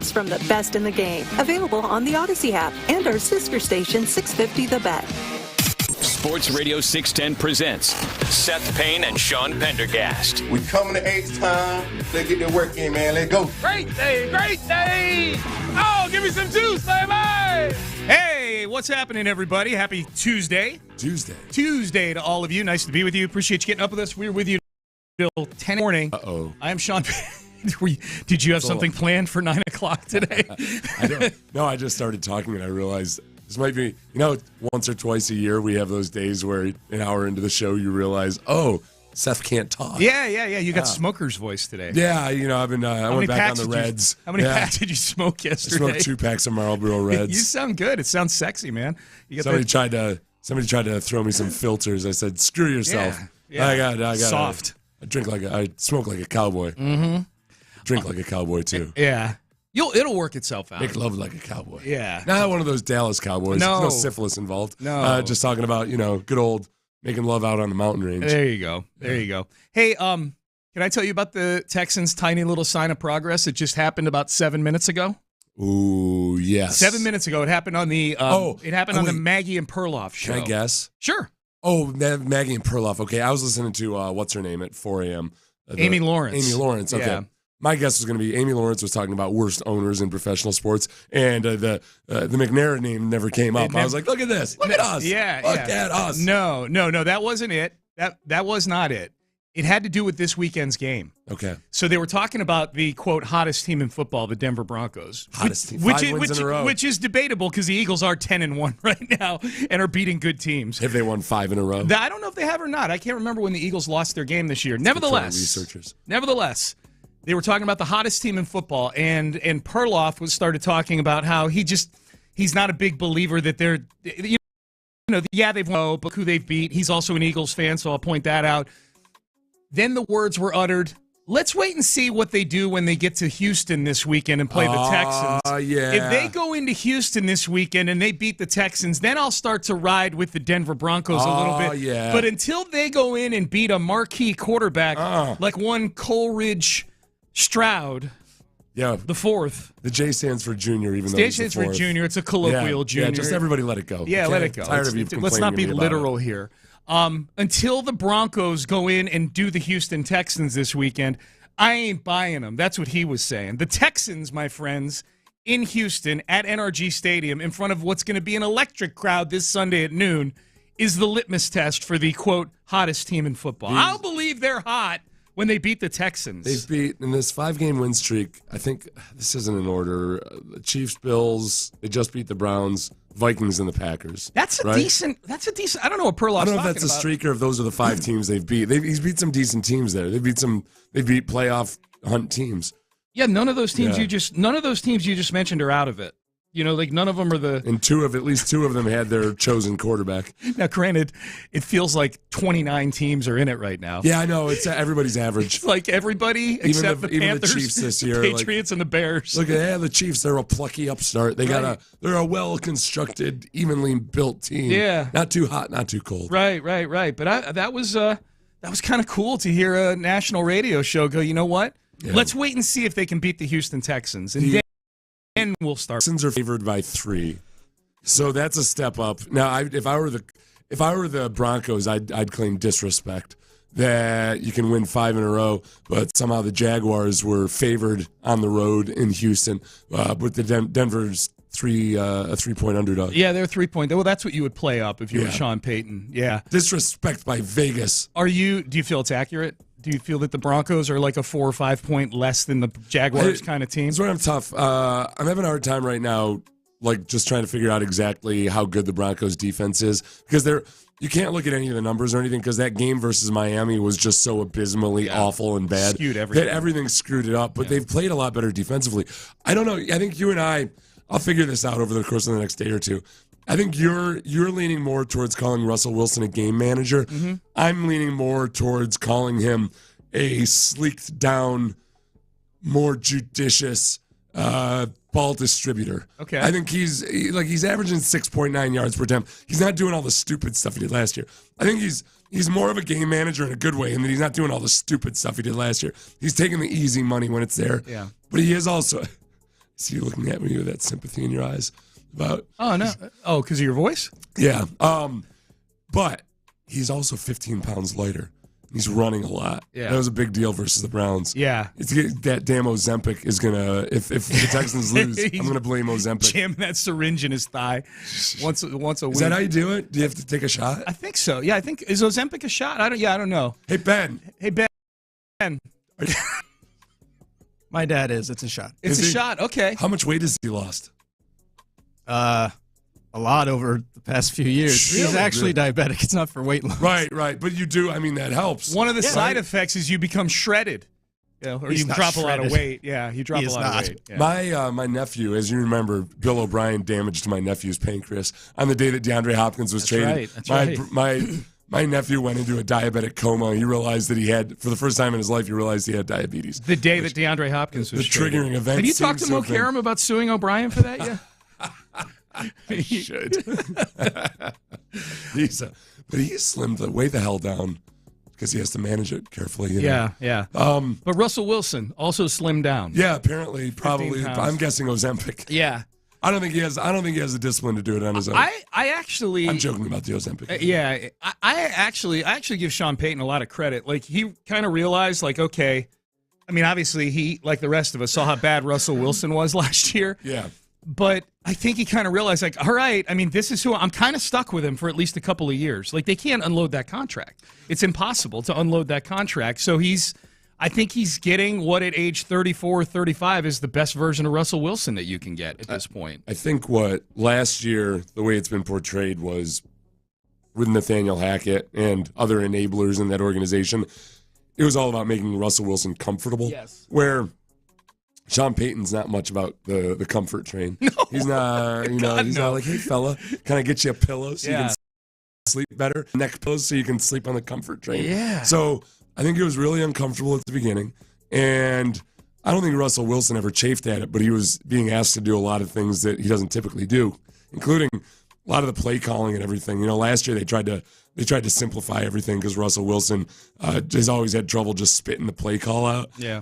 picks from the best in the game. Available on the Odyssey app and our sister station 650 The Bet. Sports Radio 610 presents Seth Payne and Sean Pendergast. We coming to H-Time. Let's get the work in, man. Let's go. Great day, great day. Oh, give me some juice, baby. Hey, what's happening, everybody? Happy Tuesday. Tuesday to all of you. Nice to be with you. Appreciate you getting up with us. We're with you till 10 in the morning. Uh-oh. I am Sean. Did you have something planned for 9 o'clock today? I don't. No, I just started talking and I realized this might be, once or twice a year we have those days where an hour into the show you realize, oh, Seth can't talk. Yeah. You got smoker's voice today. Yeah, I've been, I went back on the Reds. How many packs did you smoke yesterday? I smoked 2 packs of Marlboro Reds. You sound good. It sounds sexy, man. Somebody tried to throw me some filters. I said, screw yourself. Yeah. I got soft. I smoke like a cowboy. Mm-hmm. Drink like a cowboy, too. Yeah. It'll work itself out. Make love like a cowboy. Yeah. Not one of those Dallas Cowboys. No. There's no syphilis involved. No. Just talking about, good old making love out on the mountain range. There you go. Hey, can I tell you about the Texans' tiny little sign of progress? It just happened about 7 minutes ago. Ooh, yes. 7 minutes ago. It happened on the on the Maggie and Perloff show. Can I guess? Sure. Oh, Maggie and Perloff. Okay, I was listening to what's her name at 4 a.m. Amy Lawrence. Okay. Yeah. My guess was going to be Amy Lawrence was talking about worst owners in professional sports, and the McNair name never came up. I was like, look at this. Look at us. Yeah. Look at us. No, that wasn't it. That was not it. It had to do with this weekend's game. Okay. So they were talking about the, quote, hottest team in football, the Denver Broncos. Hottest team. 5 wins in a row. Which is debatable because the Eagles are 10-1 right now and are beating good teams. Have they won 5 in a row? I don't know if they have or not. I can't remember when the Eagles lost their game this year. Nevertheless, they were talking about the hottest team in football, and Perloff started talking about how he's not a big believer that they're, they've won, but who they've beat. He's also an Eagles fan, so I'll point that out. Then the words were uttered, let's wait and see what they do when they get to Houston this weekend and play the Texans. Yeah. If they go into Houston this weekend and they beat the Texans, then I'll start to ride with the Denver Broncos a little bit. Yeah. But until they go in and beat a marquee quarterback like one Coleridge Stroud, the fourth. The J stands for junior, even though it's the fourth. J stands for junior. It's a colloquial junior. Yeah, just everybody let it go. Yeah, okay? let it go. Tired of you Let's not be complaining to me literal here. Until the Broncos go in and do the Houston Texans this weekend, I ain't buying them. That's what he was saying. The Texans, my friends, in Houston at NRG Stadium in front of what's going to be an electric crowd this Sunday at noon is the litmus test for the, quote, hottest team in football. I'll believe they're hot when they beat the Texans. They've beat, in this 5-game win streak, I think this isn't in order, the Chiefs, Bills, they just beat the Browns, Vikings, and the Packers. That's a decent, I don't know what Perloff's I don't know if talking that's a about. streak or if those are the 5 teams they've beat. He's beat some decent teams there. They beat playoff hunt teams. Yeah, none of those teams you just mentioned are out of it. None of them are the... And at least two of them had their chosen quarterback. Now, granted, it feels like 29 teams are in it right now. Yeah, I know. It's everybody's average. It's like everybody except the Panthers, the Chiefs this year, the Patriots, and the Bears. Look at the Chiefs. They're a plucky upstart. They're a well-constructed, evenly built team. Yeah. Not too hot, not too cold. Right. But that was kind of cool to hear a national radio show go, you know what? Yeah. Let's wait and see if they can beat the Houston Texans. And then we'll start. Texans are favored by 3, so that's a step up. Now, if I were the Broncos, I'd claim disrespect that you can win 5 in a row, but somehow the Jaguars were favored on the road in Houston with the Denver's a 3-point underdog. Yeah, they're 3-point. Well, that's what you would play up if you were Sean Payton. Yeah, disrespect by Vegas. Do you feel it's accurate? Do you feel that the Broncos are like a 4 or 5 point less than the Jaguars kind of team? That's where I'm tough. I'm having a hard time right now, just trying to figure out exactly how good the Broncos defense is, because you can't look at any of the numbers or anything, because that game versus Miami was just so abysmally awful and bad. Skewed everything. Everything screwed it up, but they've played a lot better defensively. I don't know. I think you and I'll figure this out over the course of the next day or two. I think you're leaning more towards calling Russell Wilson a game manager. Mm-hmm. I'm leaning more towards calling him a sleeked down, more judicious ball distributor. Okay. I think he's averaging 6.9 yards per attempt. He's not doing all the stupid stuff he did last year. I think he's more of a game manager in a good way, and that he's not doing all the stupid stuff he did last year. He's taking the easy money when it's there. Yeah. But he is also see you looking at me with that sympathy in your eyes about. Oh no! Oh, because of your voice? Yeah. But he's also 15 pounds lighter. He's running a lot. Yeah. That was a big deal versus the Browns. Yeah. That damn Ozempic is going to, if the Texans lose, I'm going to blame Ozempic. Jamming that syringe in his thigh once a week. Is that how you do it? Do you have to take a shot? I think so. Yeah, is Ozempic a shot? I don't know. Hey, Ben. My dad is. It's a shot. It's a shot. Okay. How much weight has he lost? A lot over the past few years. Really? He's actually diabetic. It's not for weight loss. Right. But you do. I mean, that helps. One of the side effects is you become shredded. Or He's you not drop a lot of shredded. weight. Yeah, you drop He a is lot not. of weight. Yeah. My nephew, as you remember, Bill O'Brien damaged my nephew's pancreas on the day that DeAndre Hopkins was traded. That's right. My nephew went into a diabetic coma. He realized that he had, for the first time in his life, he realized he had diabetes. The day that DeAndre Hopkins was the traded. triggering event. Have you talked to Mo Karam about suing O'Brien for that yet? I should. But he slimmed way the hell down because he has to manage it carefully. You know? Yeah. But Russell Wilson also slimmed down. Yeah, apparently, probably. pounds. I'm guessing Ozempic. Yeah. I don't think he has the discipline to do it on his own. I actually. I'm joking about the Ozempic. Yeah, I actually give Sean Payton a lot of credit. Like, he kind of realized, like, okay, I mean, obviously he, like the rest of us, saw how bad Russell Wilson was last year. Yeah. But I think he kind of realized, like, all right, I mean, this is who I'm kind of stuck with him for at least a couple of years. Like, they can't unload that contract. It's impossible to unload that contract. So I think he's getting what at age 34 or 35 is the best version of Russell Wilson that you can get at this point. I think what last year, the way it's been portrayed was with Nathaniel Hackett and other enablers in that organization, it was all about making Russell Wilson comfortable. Yes. Where Sean Payton's not much about the comfort train. No. He's not, not like, hey, fella, can I get you a pillow so you can sleep better? Neck pillows so you can sleep on the comfort train. Yeah. So I think it was really uncomfortable at the beginning. And I don't think Russell Wilson ever chafed at it, but he was being asked to do a lot of things that he doesn't typically do, including a lot of the play calling and everything. You know, last year they tried to simplify everything because Russell Wilson has always had trouble just spitting the play call out. Yeah.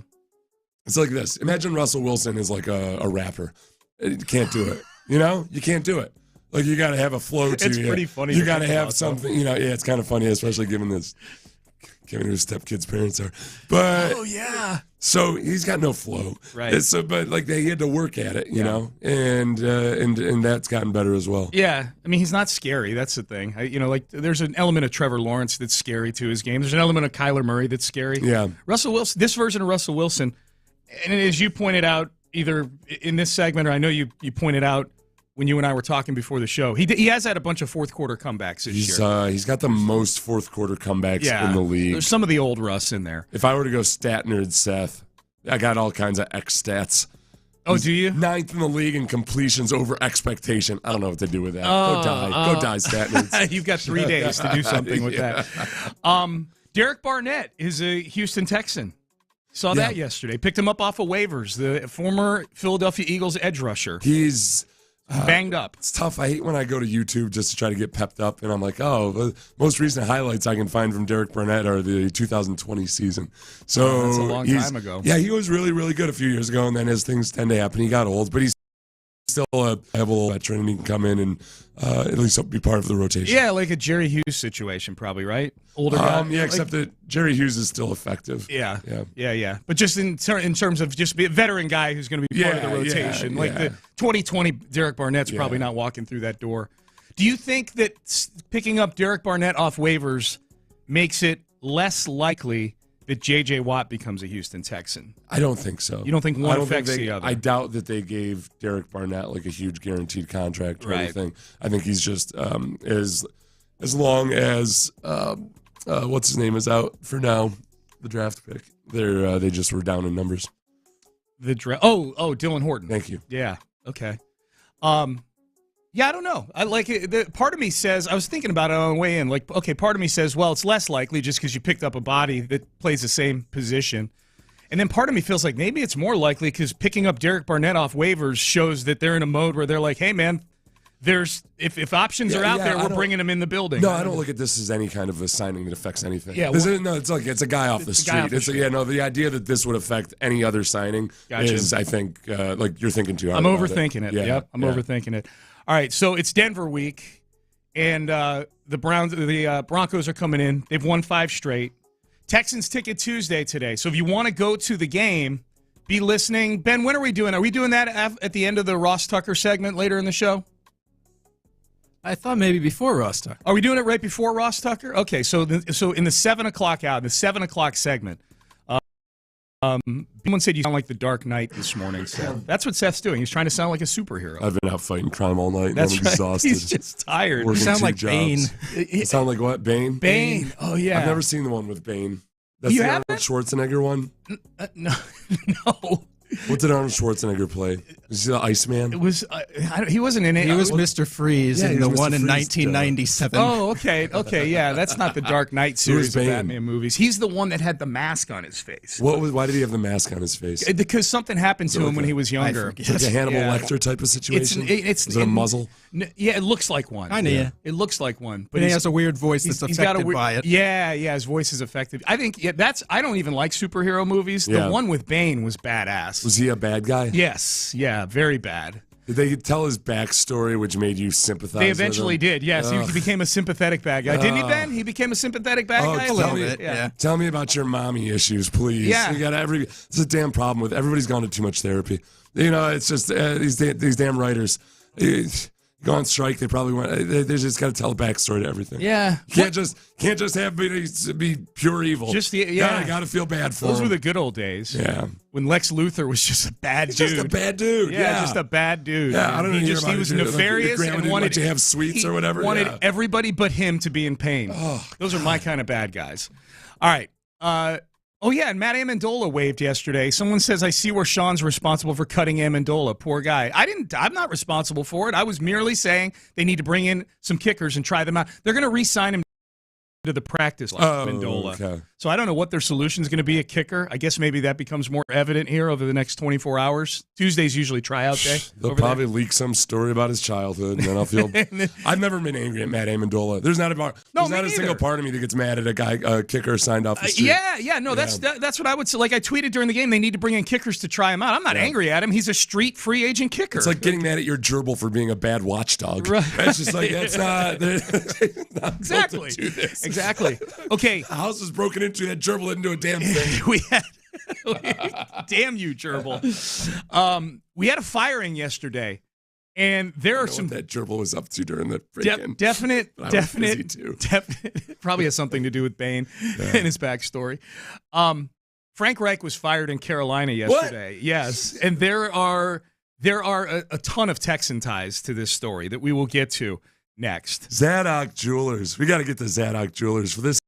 It's like this. Imagine Russell Wilson is like a rapper. You can't do it. You know? You can't do it. Like, you got to have a flow to It's you. pretty funny. You got to have something. You know, yeah, it's kind of funny, especially given who his stepkid's parents are. But Oh, yeah. so he's got no flow. Right. So, but like he had to work at it, you know, and that's gotten better as well. Yeah, I mean, he's not scary. That's the thing. Like, there's an element of Trevor Lawrence that's scary to his game. There's an element of Kyler Murray that's scary. Yeah. Russell Wilson, this version of Russell Wilson, and as you pointed out, either in this segment or I know you pointed out when you and I were talking before the show, he has had a bunch of fourth quarter comebacks this year. He's got the most fourth quarter comebacks in the league. There's some of the old Russ in there. If I were to go stat nerd Seth, I got all kinds of X stats. Oh, do you? 9th in the league in completions over expectation. I don't know what to do with that. Go die, stat nerds. You've got 3 days to do something with that. Derek Barnett is a Houston Texan. Saw that yesterday. Picked him up off of waivers. The former Philadelphia Eagles edge rusher. He's banged up. It's tough. I hate when I go to YouTube just to try to get pepped up, and I'm like, oh, the most recent highlights I can find from Derek Barnett are the 2020 season. So that's a long time ago. Yeah, he was really, really good a few years ago, and then as things tend to happen, he got old, but he's still a viable veteran, and he can come in and at least be part of the rotation. Yeah, like a Jerry Hughes situation, probably, right? Older guy. Yeah, except that Jerry Hughes is still effective. Yeah. But just in terms of just be a veteran guy who's going to be part of the rotation. Like the 2020 Derek Barnett's probably not walking through that door. Do you think that picking up Derek Barnett off waivers makes it less likely that J.J. Watt becomes a Houston Texan? I don't think so. You don't think one affects the other? I doubt that they gave Derek Barnett like a huge guaranteed contract or anything. I think he's just as long as what's his name is out for now, the draft pick. They just were down in numbers. Dylan Horton. Thank you. Yeah. Okay. Yeah, I don't know. I like it. Part of me says, I was thinking about it on the way in. Like, okay, part of me says, well, it's less likely just because you picked up a body that plays the same position. And then part of me feels like maybe it's more likely because picking up Derek Barnett off waivers shows that they're in a mode where they're like, hey, man, if options are out there, we're bringing them in the building. No, I don't look at this as any kind of a signing that affects anything. Yeah, it's a guy off the street. The idea that this would affect any other signing is, I think, like you're thinking too hard. I'm overthinking it. Yep, I'm overthinking it. All right, so it's Denver week, and the Broncos are coming in. They've won 5 straight. Texans Ticket Tuesday today. So if you want to go to the game, be listening. Ben, when are we doing? Are we doing that at the end of the Ross Tucker segment later in the show? I thought maybe before Ross Tucker. Are we doing it right before Ross Tucker? Okay, so in the 7 o'clock hour, the 7 o'clock segment, someone said you sound like the Dark Knight this morning. So that's what Seth's doing. He's trying to sound like a superhero. I've been out fighting crime all night. That's I'm right. exhausted. He's just tired. You sound like Bane. Sound like what? Bane? Bane. Oh, yeah. I've never seen the one with Bane. That's You the haven't? Arnold Schwarzenegger one? No. What did Arnold Schwarzenegger play? Was he the Iceman? It was. He wasn't in it. He was Mr. Freeze in the one in Freeze, 1997. Oh, okay, yeah. That's not the Dark Knight series of Batman movies. He's the one that had the mask on his face. Why did he have the mask on his face? Because something happened to him when he was younger. It's like a Hannibal Lecter type of situation? Is it a muzzle? Yeah, it looks like one. Kinda, yeah. It looks like one. But he has a weird voice that's affected by it. Yeah, his voice is affected. I think I don't even like superhero movies. The one with Bane was badass. Was he a bad guy? Yes, yeah, very bad. Did they tell his backstory, which made you sympathize? They eventually did. Yes, he became a sympathetic bad guy. Didn't he, Ben? He became a sympathetic bad guy. A little bit. Yeah. Tell me about your mommy issues, please. Yeah, you got it's a damn problem with everybody's gone to too much therapy. It's just these damn writers. Go on strike. They probably want. They just got to tell a backstory to everything. Yeah, can't just have be pure evil. Just got to feel bad for. Those him. were the good old days. Yeah, when Lex Luthor was just a bad dude. Just a bad dude. Yeah, just a bad dude. Yeah, I don't know. He was nefarious and wanted to have sweets or whatever. Wanted everybody but him to be in pain. Oh, those are my kind of bad guys. All right. Oh, yeah, and Matt Amendola waved yesterday. Someone says, I see where Sean's responsible for cutting Amendola. Poor guy. I'm not responsible for it. I was merely saying they need to bring in some kickers and try them out. They're going to re-sign him to the practice like Amendola. Okay. So I don't know what their solution is going to be, a kicker. I guess maybe that becomes more evident here over the next 24 hours. Tuesday's usually tryout day. They'll probably leak some story about his childhood, and then I'll feel. I've never been angry at Matt Amendola. There's not a single part of me that gets mad at a kicker signed off the street. That's what I would say. Like I tweeted during the game, they need to bring in kickers to try him out. I'm not angry at him. He's a street free agent kicker. It's like getting mad at your gerbil for being a bad watchdog. Right. It's just like that's not exactly. To do this. Exactly. Okay. The house was broken into. That gerbil didn't do a damn thing. Damn you, gerbil. We had a firing yesterday, and there are some. What that gerbil was up to during the break-in. Definite. Probably has something to do with Bane and his backstory. Frank Reich was fired in Carolina yesterday. What? Yes, and there are a ton of Texan ties to this story that we will get to next. Zadok Jewelers. We got to get to Zadok Jewelers for this.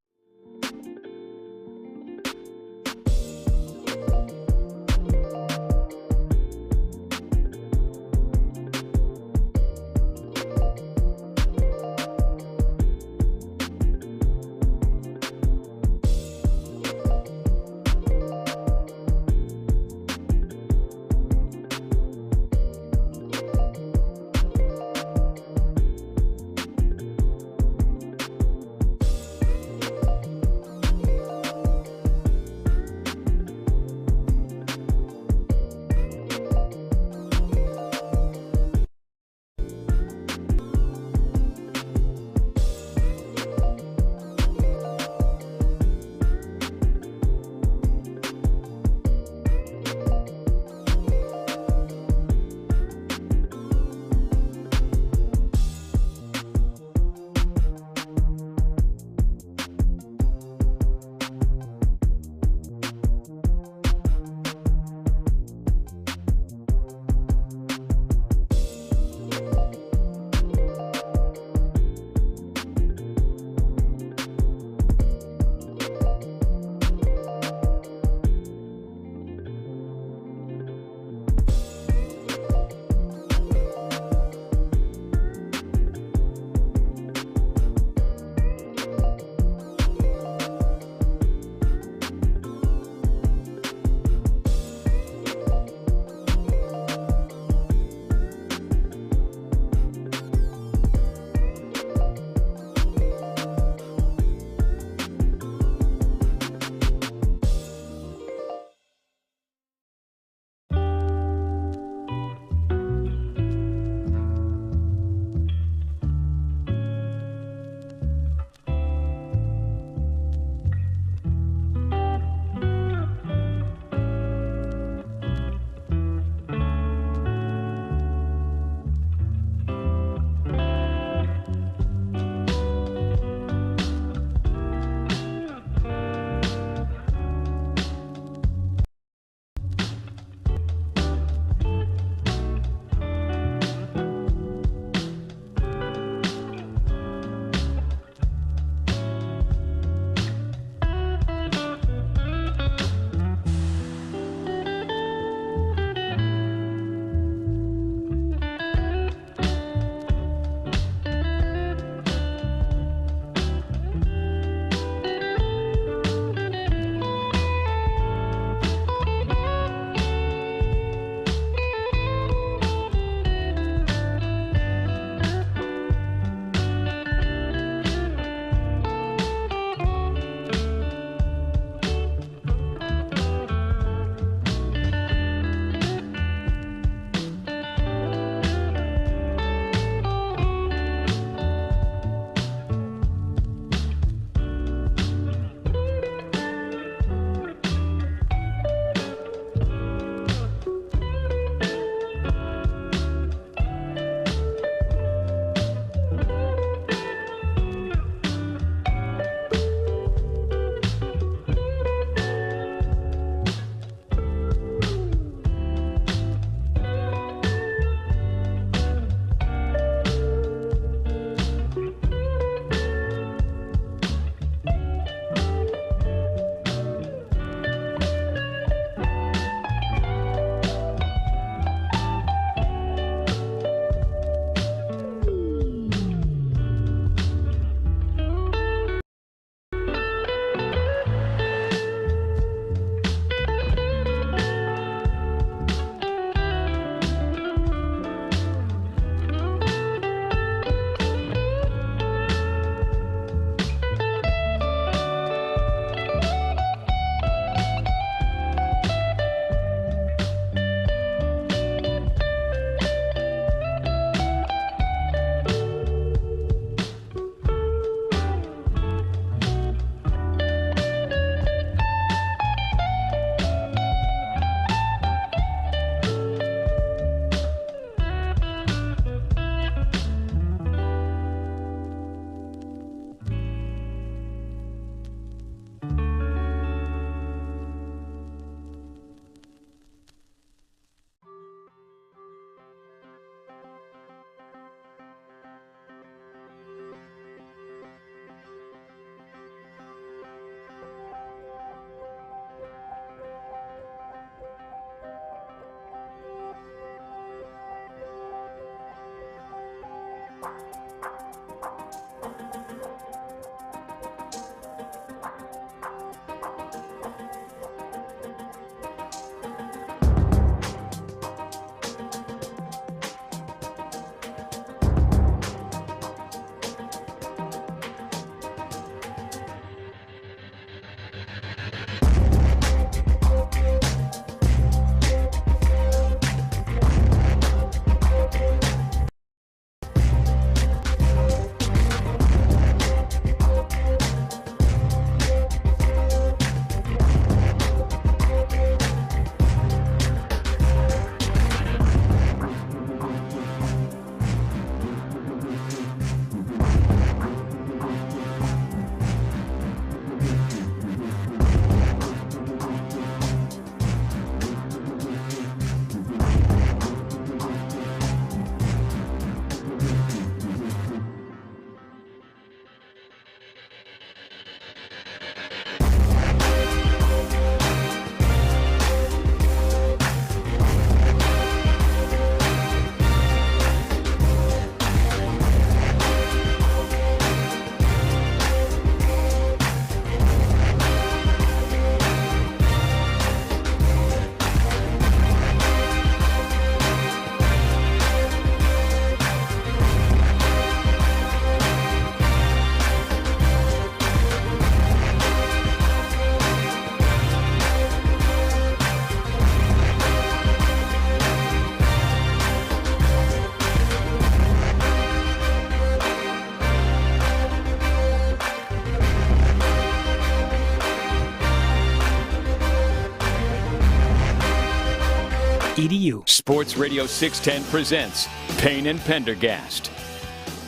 SportsRadio610.edu. Sports Radio 610 presents Payne and Pendergast.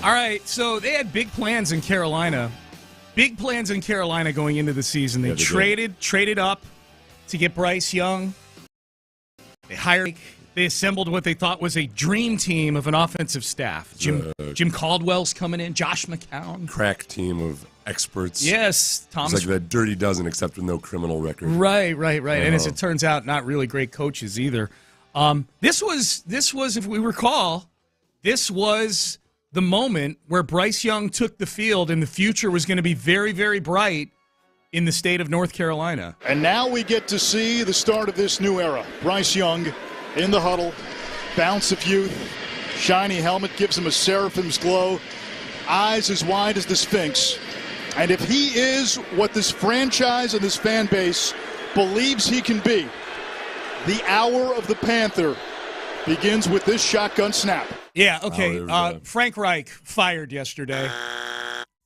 All right, so they had big plans in Carolina. Big plans in Carolina going into the season. They traded up to get Bryce Young. They assembled what they thought was a dream team of an offensive staff. Jim Caldwell's coming in, Josh McCown. Crack team of experts. Yes, Thomas. It's like the dirty dozen except with no criminal record. Right. And as it turns out, not really great coaches either. This was, if we recall, this was the moment where Bryce Young took the field and the future was going to be very, very bright in the state of North Carolina. And now we get to see the start of this new era. Bryce Young in the huddle, bounce of youth, shiny helmet gives him a seraphim's glow, eyes as wide as the Sphinx. And if he is what this franchise and this fan base believes he can be, the hour of the Panther begins with this shotgun snap. Yeah, okay. Frank Reich fired yesterday.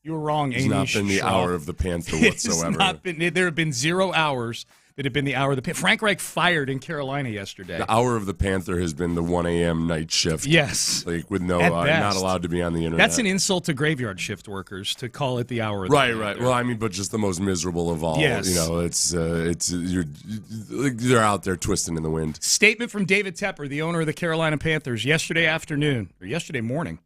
You were wrong, Amy. It's not been the hour of the Panther whatsoever. There have been 0 hours that have been the hour of the Panther. Frank Reich fired in Carolina yesterday. The hour of the Panther has been the 1 a.m. night shift. Yes. Like with not allowed to be on the internet. That's an insult to graveyard shift workers to call it the hour of the Panther. Right. Well, I mean, but just the most miserable of all. Yes. You know, they're out there twisting in the wind. Statement from David Tepper, the owner of the Carolina Panthers, yesterday morning.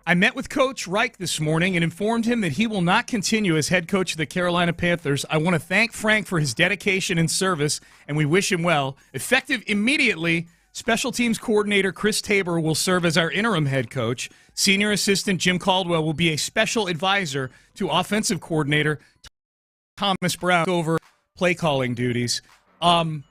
I met with Coach Reich this morning and informed him that he will not continue as head coach of the Carolina Panthers. I want to thank Frank for his dedication and service, and we wish him well. Effective immediately, special teams coordinator Chris Tabor will serve as our interim head coach. Senior assistant Jim Caldwell will be a special advisor to offensive coordinator Thomas Brown over play calling duties.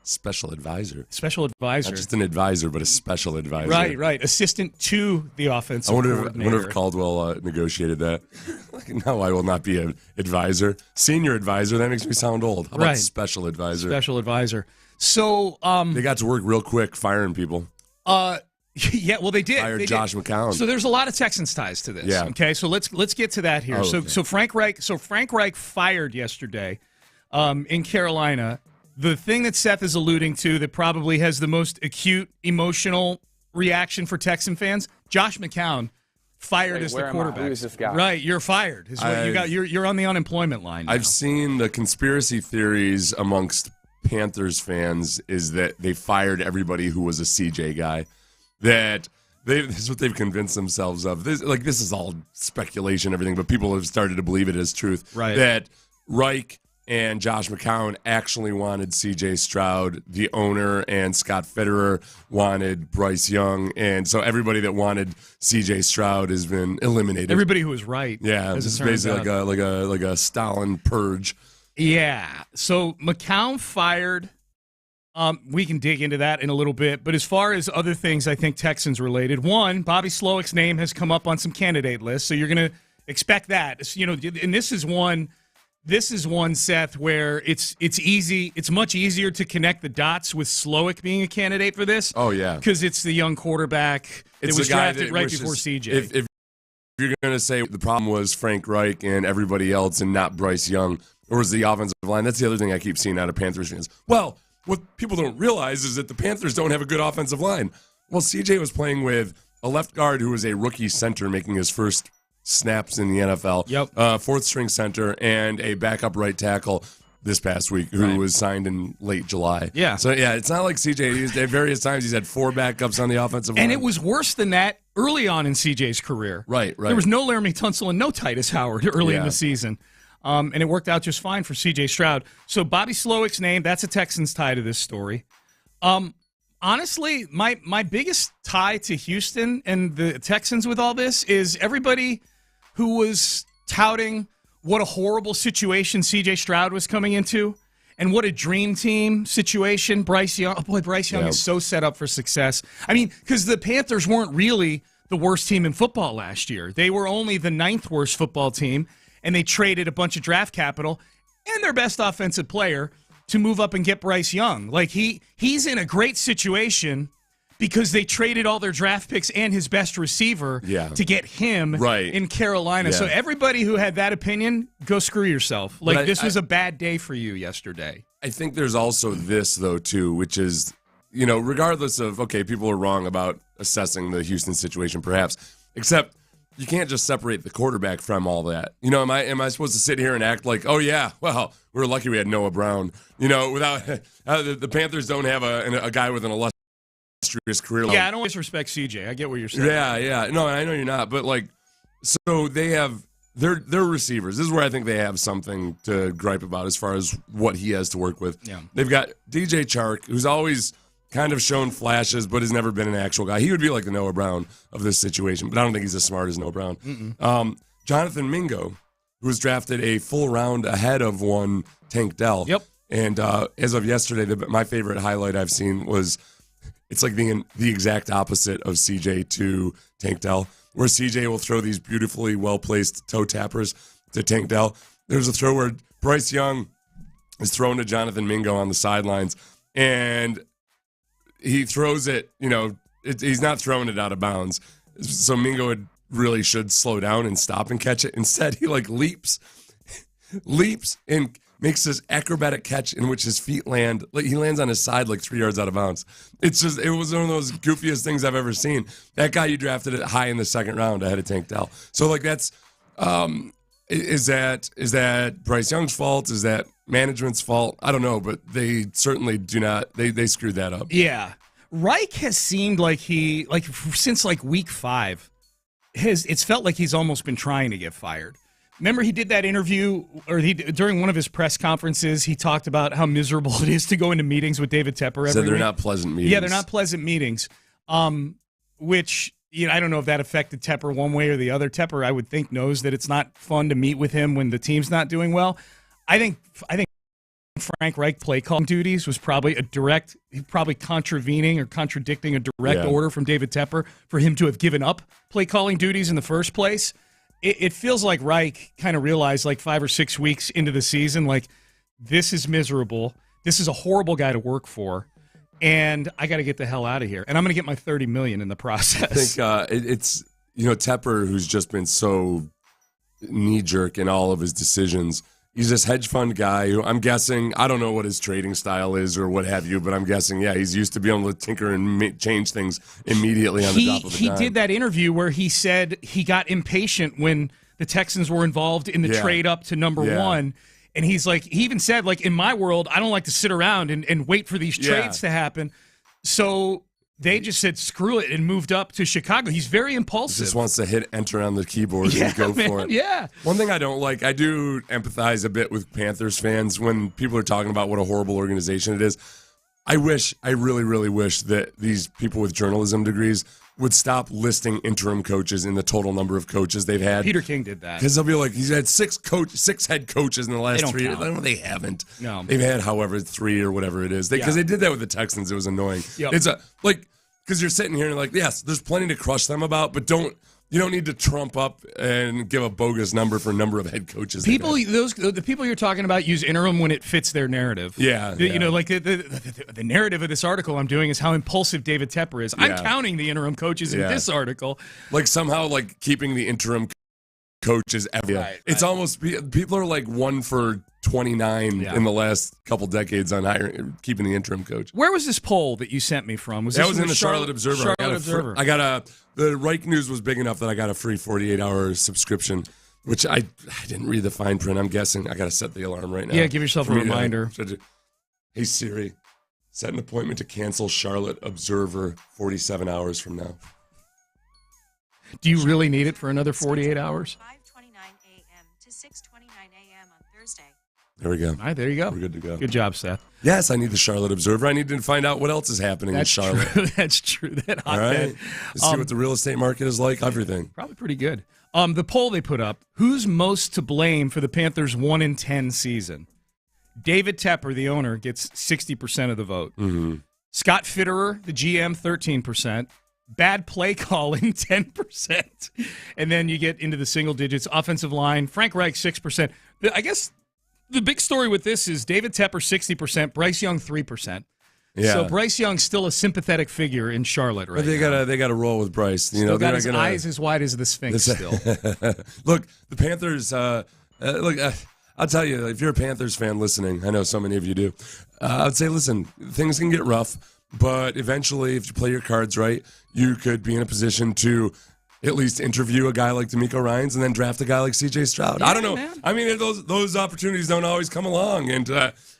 Special advisor. Not just an advisor, but a special advisor. Right. Assistant to the offensive coordinator. I wonder if Caldwell negotiated that. No, I will not be an advisor. Senior advisor, that makes me sound old. How about special advisor? Special advisor. So they got to work real quick firing people. Yeah, well, they did. Fired Josh McCown. So there's a lot of Texans ties to this. Yeah. Okay, so let's get to that here. So Frank Reich fired yesterday in Carolina. The thing that Seth is alluding to that probably has the most acute emotional reaction for Texan fans, Josh McCown fired as the quarterback. Who is this guy? Right, you're fired. You're on the unemployment line now. I've seen the conspiracy theories amongst Panthers fans is that they fired everybody who was a CJ guy. This is what they've convinced themselves of. This is all speculation, everything, but people have started to believe it as truth. Right. That Reich and Josh McCown actually wanted C.J. Stroud. The owner and Scott Fitterer wanted Bryce Young. And so everybody that wanted C.J. Stroud has been eliminated. Everybody who was right. Yeah, this is basically like a Stalin purge. Yeah. So McCown fired. We can dig into that in a little bit. But as far as other things, I think Texans related. One, Bobby Slowick's name has come up on some candidate lists. So you're going to expect that. You know, and this is one, Seth, where it's easy. It's much easier to connect the dots with Slowick being a candidate for this. Oh, yeah. Because it's the young quarterback that was drafted right before CJ. If you're going to say the problem was Frank Reich and everybody else and not Bryce Young, or was the offensive line, that's the other thing I keep seeing out of Panthers fans. Well, what people don't realize is that the Panthers don't have a good offensive line. Well, CJ was playing with a left guard who was a rookie center making his first snaps in the NFL. Yep. Fourth string center and a backup right tackle this past week who was signed in late July. Yeah. So, yeah, it's not like CJ. At various times he's had 4 backups on the offensive line. And it was worse than that early on in CJ's career. Right. There was no Laramie Tunsil and no Titus Howard early in the season. And it worked out just fine for C.J. Stroud. So Bobby Slowick's name, that's a Texans tie to this story. Honestly, my biggest tie to Houston and the Texans with all this is everybody who was touting what a horrible situation C.J. Stroud was coming into and what a dream team situation Bryce Young. Oh, boy, Bryce Young is so set up for success. I mean, because the Panthers weren't really the worst team in football last year. They were only the 9th worst football team. And they traded a bunch of draft capital and their best offensive player to move up and get Bryce Young. Like he's in a great situation because they traded all their draft picks and his best receiver to get him in Carolina. Yeah. So everybody who had that opinion, go screw yourself. Like this was a bad day for you yesterday. I think there's also this, though, too, which is, regardless of, okay, people are wrong about assessing the Houston situation, perhaps, except you can't just separate the quarterback from all that. Am I supposed to sit here and act like, oh, yeah, well, we're lucky we had Noah Brown? Without the Panthers don't have a guy with an illustrious career. Yeah, I don't disrespect CJ. I get what you're saying. Yeah. No, I know you're not. But, so they have their receivers. This is where I think they have something to gripe about as far as what he has to work with. Yeah. They've got DJ Chark, who's always kind of shown flashes, but has never been an actual guy. He would be like the Noah Brown of this situation, but I don't think he's as smart as Noah Brown. Jonathan Mingo, who was drafted a full round ahead of one Tank Dell. Yep. And as of yesterday, my favorite highlight I've seen was it's like the exact opposite of CJ to Tank Dell, where CJ will throw these beautifully well-placed toe tappers to Tank Dell. There's a throw where Bryce Young is thrown to Jonathan Mingo on the sidelines, and he throws it, he's not throwing it out of bounds. So Mingo really should slow down and stop and catch it. Instead, he leaps and makes this acrobatic catch in which his feet land. He lands on his side 3 yards out of bounds. It was one of those goofiest things I've ever seen. That guy, you drafted it high in the second round ahead of Tank Dell. So that's, is that Bryce Young's fault? Is that management's fault? I don't know, but they certainly do not. They screwed that up. Yeah. Reich has seemed like since week 5, it's felt like he's almost been trying to get fired. Remember he did that interview, or during one of his press conferences, he talked about how miserable it is to go into meetings with David Tepper every they're week. not pleasant meetings. Yeah, they're not pleasant meetings, which I don't know if that affected Tepper one way or the other. Tepper, I would think, knows that it's not fun to meet with him when the team's not doing well. I think Frank Reich play calling duties was probably contravening or contradicting a direct order from David Tepper for him to have given up play calling duties in the first place. It feels like Reich kind of realized 5 or 6 weeks into the season, this is miserable. This is a horrible guy to work for, and I got to get the hell out of here. And I'm going to get my $30 million in the process. I think it's Tepper, who's just been so knee jerk in all of his decisions. He's this hedge fund guy who I'm guessing, I don't know what his trading style is or what have you, but I'm guessing, he's used to being able to tinker and change things immediately on the drop of a dime. He did that interview where he said he got impatient when the Texans were involved in the trade up to number 1. And he even said, in my world, I don't like to sit around and wait for these trades to happen. So they just said, screw it, and moved up to Chicago. He's very impulsive. He just wants to hit enter on the keyboard and go for it. Yeah. One thing I don't like, I do empathize a bit with Panthers fans when people are talking about what a horrible organization it is. I really, really wish that these people with journalism degrees would stop listing interim coaches in the total number of coaches they've had. Peter King did that. Because they'll be like, he's had six head coaches in the last 3 years. No, they haven't. No. They've had, 3 or whatever it is. Because they did that with the Texans. It was annoying. Yep. It's because you're sitting here and yes, there's plenty to crush them about, but you don't need to trump up and give a bogus number for number of head coaches. The people you're talking about use interim when it fits their narrative. Yeah. The narrative of this article I'm doing is how impulsive David Tepper is. I'm counting the interim coaches in this article. Somehow keeping the interim coaches every year. Right. It's almost, people are 1 for 29 in the last couple decades on keeping the interim coach. Where was this poll that you sent me from? That was in the Charlotte Observer. The Reich News was big enough that I got a free 48-hour subscription, which I didn't read the fine print. I'm guessing I got to set the alarm right now. Yeah, give yourself a reminder. Hey, Siri, set an appointment to cancel Charlotte Observer 47 hours from now. Do you really need it for another 48 hours? 5:29 a.m. to 6:29 a.m. on Thursday. There we go. All right, there you go. We're good to go. Good job, Seth. Yes, I need the Charlotte Observer. I need to find out what else is happening in Charlotte. True. That's true. That hotbed. All right. Let's see what the real estate market is like. Everything. Probably pretty good. The poll they put up, who's most to blame for the Panthers' 1-10 season? David Tepper, the owner, gets 60% of the vote. Mm-hmm. Scott Fitterer, the GM, 13%. Bad play calling, 10%. And then you get into the single digits. Offensive line, Frank Reich, 6%. I guess the big story with this is David Tepper, 60%, Bryce Young, 3%. Yeah. So Bryce Young's still a symphatic figure in Charlotte right now. They got to roll with Bryce. Still got his eyes as wide as the Sphinx still. Look, the Panthers, I'll tell you, if you're a Panthers fan listening, I know so many of you do, I'd say, listen, things can get rough. But eventually, if you play your cards right, you could be in a position to at least interview a guy like DeMeco Ryans and then draft a guy like C.J. Stroud. I don't know. Man. I mean, those opportunities don't always come along. And,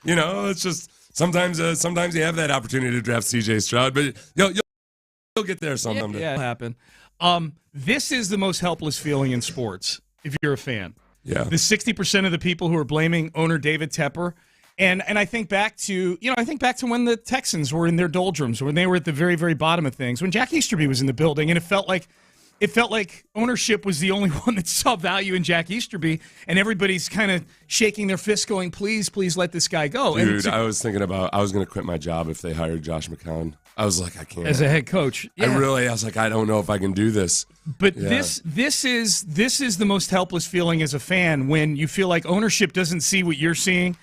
it's just sometimes you have that opportunity to draft C.J. Stroud. But you'll get there sometime. Yeah, it'll happen. This is the most helpless feeling in sports if you're a fan. Yeah. The 60% of the people who are blaming owner David Tepper. And I think back to when the Texans were in their doldrums, when they were at the very, very bottom of things, when Jack Easterby was in the building, and it felt like ownership was the only one that saw value in Jack Easterby, and everybody's kind of shaking their fists going, please let this guy go. Dude, I was thinking about I was going to quit my job if they hired Josh McCown. I was like, I can't. As a head coach. Yeah. I was like, I don't know if I can do this. But this is the most helpless feeling as a fan when you feel like ownership doesn't see what you're seeing,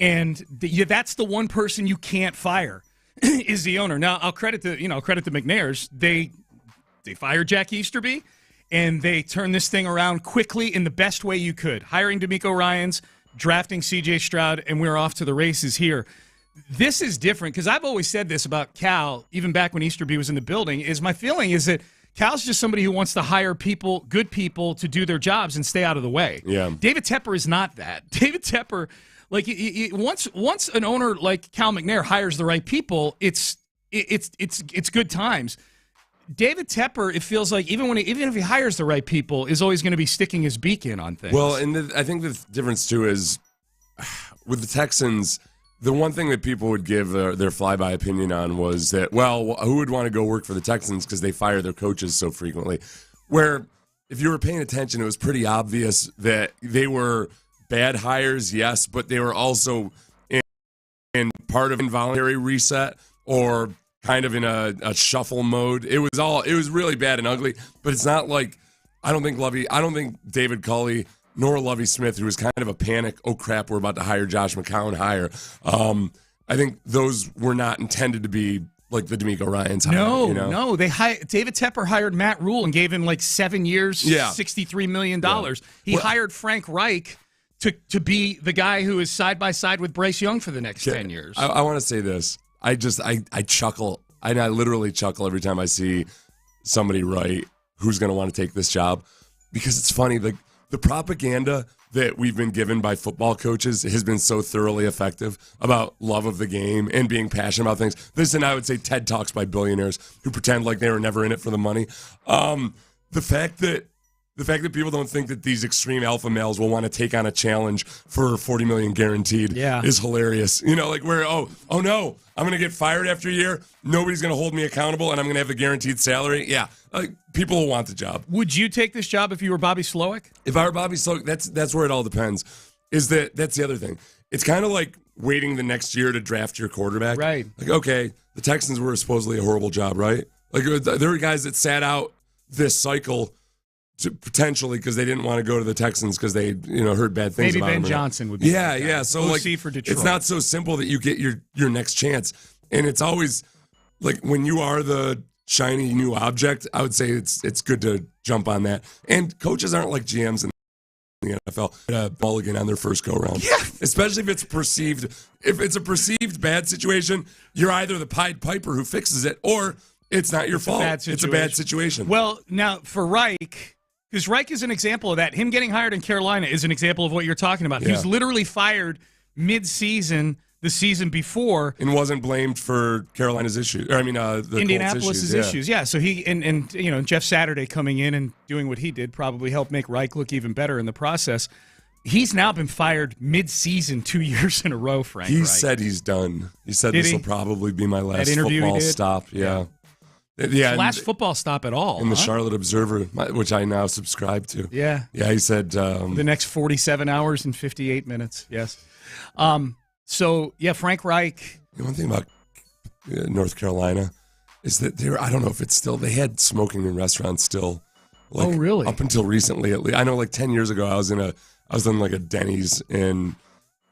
and that's the one person you can't fire is the owner. Now, I'll credit the McNairs. They fired Jack Easterby, and they turned this thing around quickly in the best way you could, hiring DeMeco Ryans, drafting C.J. Stroud, and we're off to the races here. This is different because I've always said this about Cal, even back when Easterby was in the building, is my feeling is that Cal's just somebody who wants to hire people, good people, to do their jobs and stay out of the way. Yeah. David Tepper is not that. David Tepper, like once an owner like Cal McNair hires the right people, it's good times. David Tepper, it feels like even if he hires the right people, is always going to be sticking his beak in on things. Well, and I think the difference too is with the Texans. The one thing that people would give their flyby opinion on was that, well, who would want to go work for the Texans because they fire their coaches so frequently? Where if you were paying attention, it was pretty obvious that they were bad hires, yes, but they were also in part of involuntary reset or kind of in a shuffle mode. It was really bad and ugly, but it's not like I don't think David Culley nor Lovie Smith, who was kind of a panic, oh crap, we're about to hire Josh McCown hire. I think those were not intended to be like the DeMeco Ryans hire. No. David Tepper hired Matt Rule and gave him like 7 years, $63 million. Yeah. He hired Frank Reich to be the guy who is side by side with Bryce Young for the next 10 years. I want to say this. I chuckle. I literally chuckle every time I see somebody write who's going to want to take this job because it's funny. The propaganda that we've been given by football coaches has been so thoroughly effective about love of the game and being passionate about things. This, and I would say TED Talks by billionaires who pretend like they were never in it for the money. The fact that people don't think that these extreme alpha males will want to take on a challenge for $40 million guaranteed is hilarious. Where, oh no, I'm going to get fired after a year. Nobody's going to hold me accountable, and I'm going to have the guaranteed salary. Yeah, people will want the job. Would you take this job if you were Bobby Slowick? If I were Bobby Slowick, that's where it all depends. That's the other thing. It's kind of like waiting the next year to draft your quarterback. Right. Like, okay, the Texans were supposedly a horrible job, right? Like, there were guys that sat out this cycle potentially because they didn't want to go to the Texans because they heard bad things about Ben him. Johnson would be so OC for Detroit. It's not so simple that you get your next chance, and it's always like when you are the shiny new object, I would say it's good to jump on that. And coaches aren't like GMs in the NFL mulligan on their first go round. Yeah. Especially if it's perceived. If it's a perceived bad situation, you're either the Pied Piper who fixes it or it's not your fault. It's a bad situation. Well, now for Reich, because Reich is an example of that. Him getting hired in Carolina is an example of what you're talking about. Yeah. He was literally fired mid-season the season before. And wasn't blamed for Carolina's issues. Or, the Indianapolis's issues. Yeah, so he and Jeff Saturday coming in and doing what he did probably helped make Reich look even better in the process. He's now been fired mid-season 2 years in a row, Frank Reich. Said he's done. He said this will probably be my last football stop. Yeah. Last football stop at all. In the Charlotte Observer, which I now subscribe to. Yeah. Yeah, he said... the next 47 hours and 58 minutes, yes. Frank Reich... The one thing about North Carolina is that I don't know if it's still... They had smoking in restaurants still. Oh, really? Up until recently, at least. I know 10 years ago, I was in a Denny's in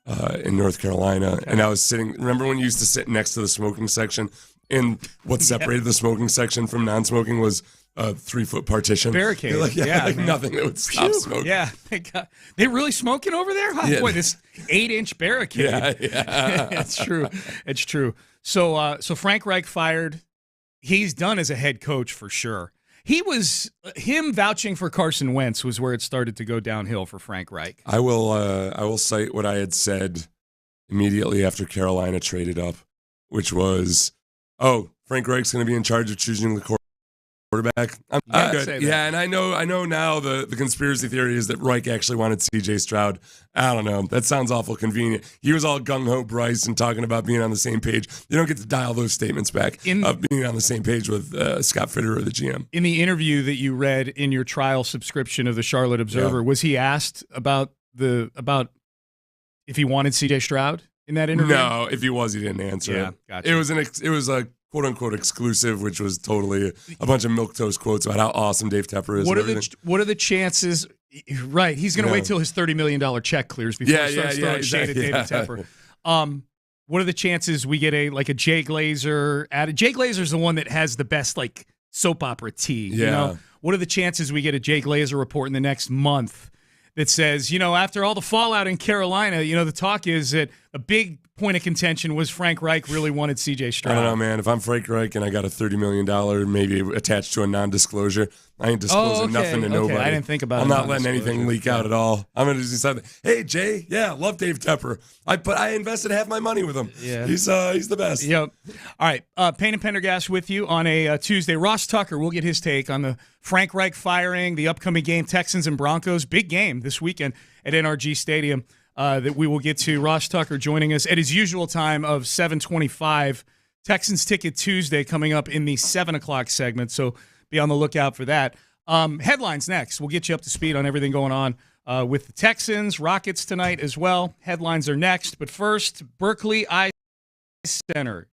North Carolina, and I was sitting... Remember when you used to sit next to the smoking section? And what separated the smoking section from non-smoking was a 3-foot partition. Barricade. Nothing that would stop smoke. Yeah. They're really smoking over there? Oh, boy, this 8-inch barricade. Yeah. It's true. It's true. So Frank Reich fired. He's done as a head coach for sure. Him vouching for Carson Wentz was where it started to go downhill for Frank Reich. I will cite what I had said immediately after Carolina traded up, which was, Frank Reich's going to be in charge of choosing the quarterback. I'm good. Yeah, and I know now the conspiracy theory is that Reich actually wanted C.J. Stroud. I don't know. That sounds awful convenient. He was all gung-ho Bryce and talking about being on the same page. You don't get to dial those statements back of being on the same page with Scott Fitterer, the GM. In the interview that you read in your trial subscription of the Charlotte Observer, was he asked about if he wanted C.J. Stroud in that interview? No, if he was, he didn't answer it. Gotcha. It was a quote-unquote exclusive, which was totally a bunch of milquetoast quotes about how awesome Dave Tepper is. What are the chances? Right, he's going to wait till his $30 million check clears before he starts throwing shade at David Tepper. What are the chances we get a Jay Glazer added? Jay Glazer's the one that has the best soap opera tea. Yeah. You know? What are the chances we get a Jay Glazer report in the next month that says, after all the fallout in Carolina, the talk is that a big point of contention was Frank Reich really wanted C.J. Stroud. I don't know, man. If I'm Frank Reich and I got a $30 million maybe attached to a non-disclosure, I ain't disclosing nothing to nobody. I didn't think about it. I'm not letting anything leak out at all. I'm going to just decide, hey, Jay, love Dave Tepper. I invested half my money with him. Yeah. He's the best. Yep. All right. Payne and Pendergast with you on a Tuesday. Ross Tucker, we'll get his take on the Frank Reich firing, the upcoming game, Texans and Broncos. Big game this weekend at NRG Stadium. That we will get to. Ross Tucker joining us at his usual time of 7:25. Texans Ticket Tuesday coming up in the 7 o'clock segment, so be on the lookout for that. Headlines next. We'll get you up to speed on everything going on with the Texans, Rockets tonight as well. Headlines are next, but first, Berkeley Eye Center.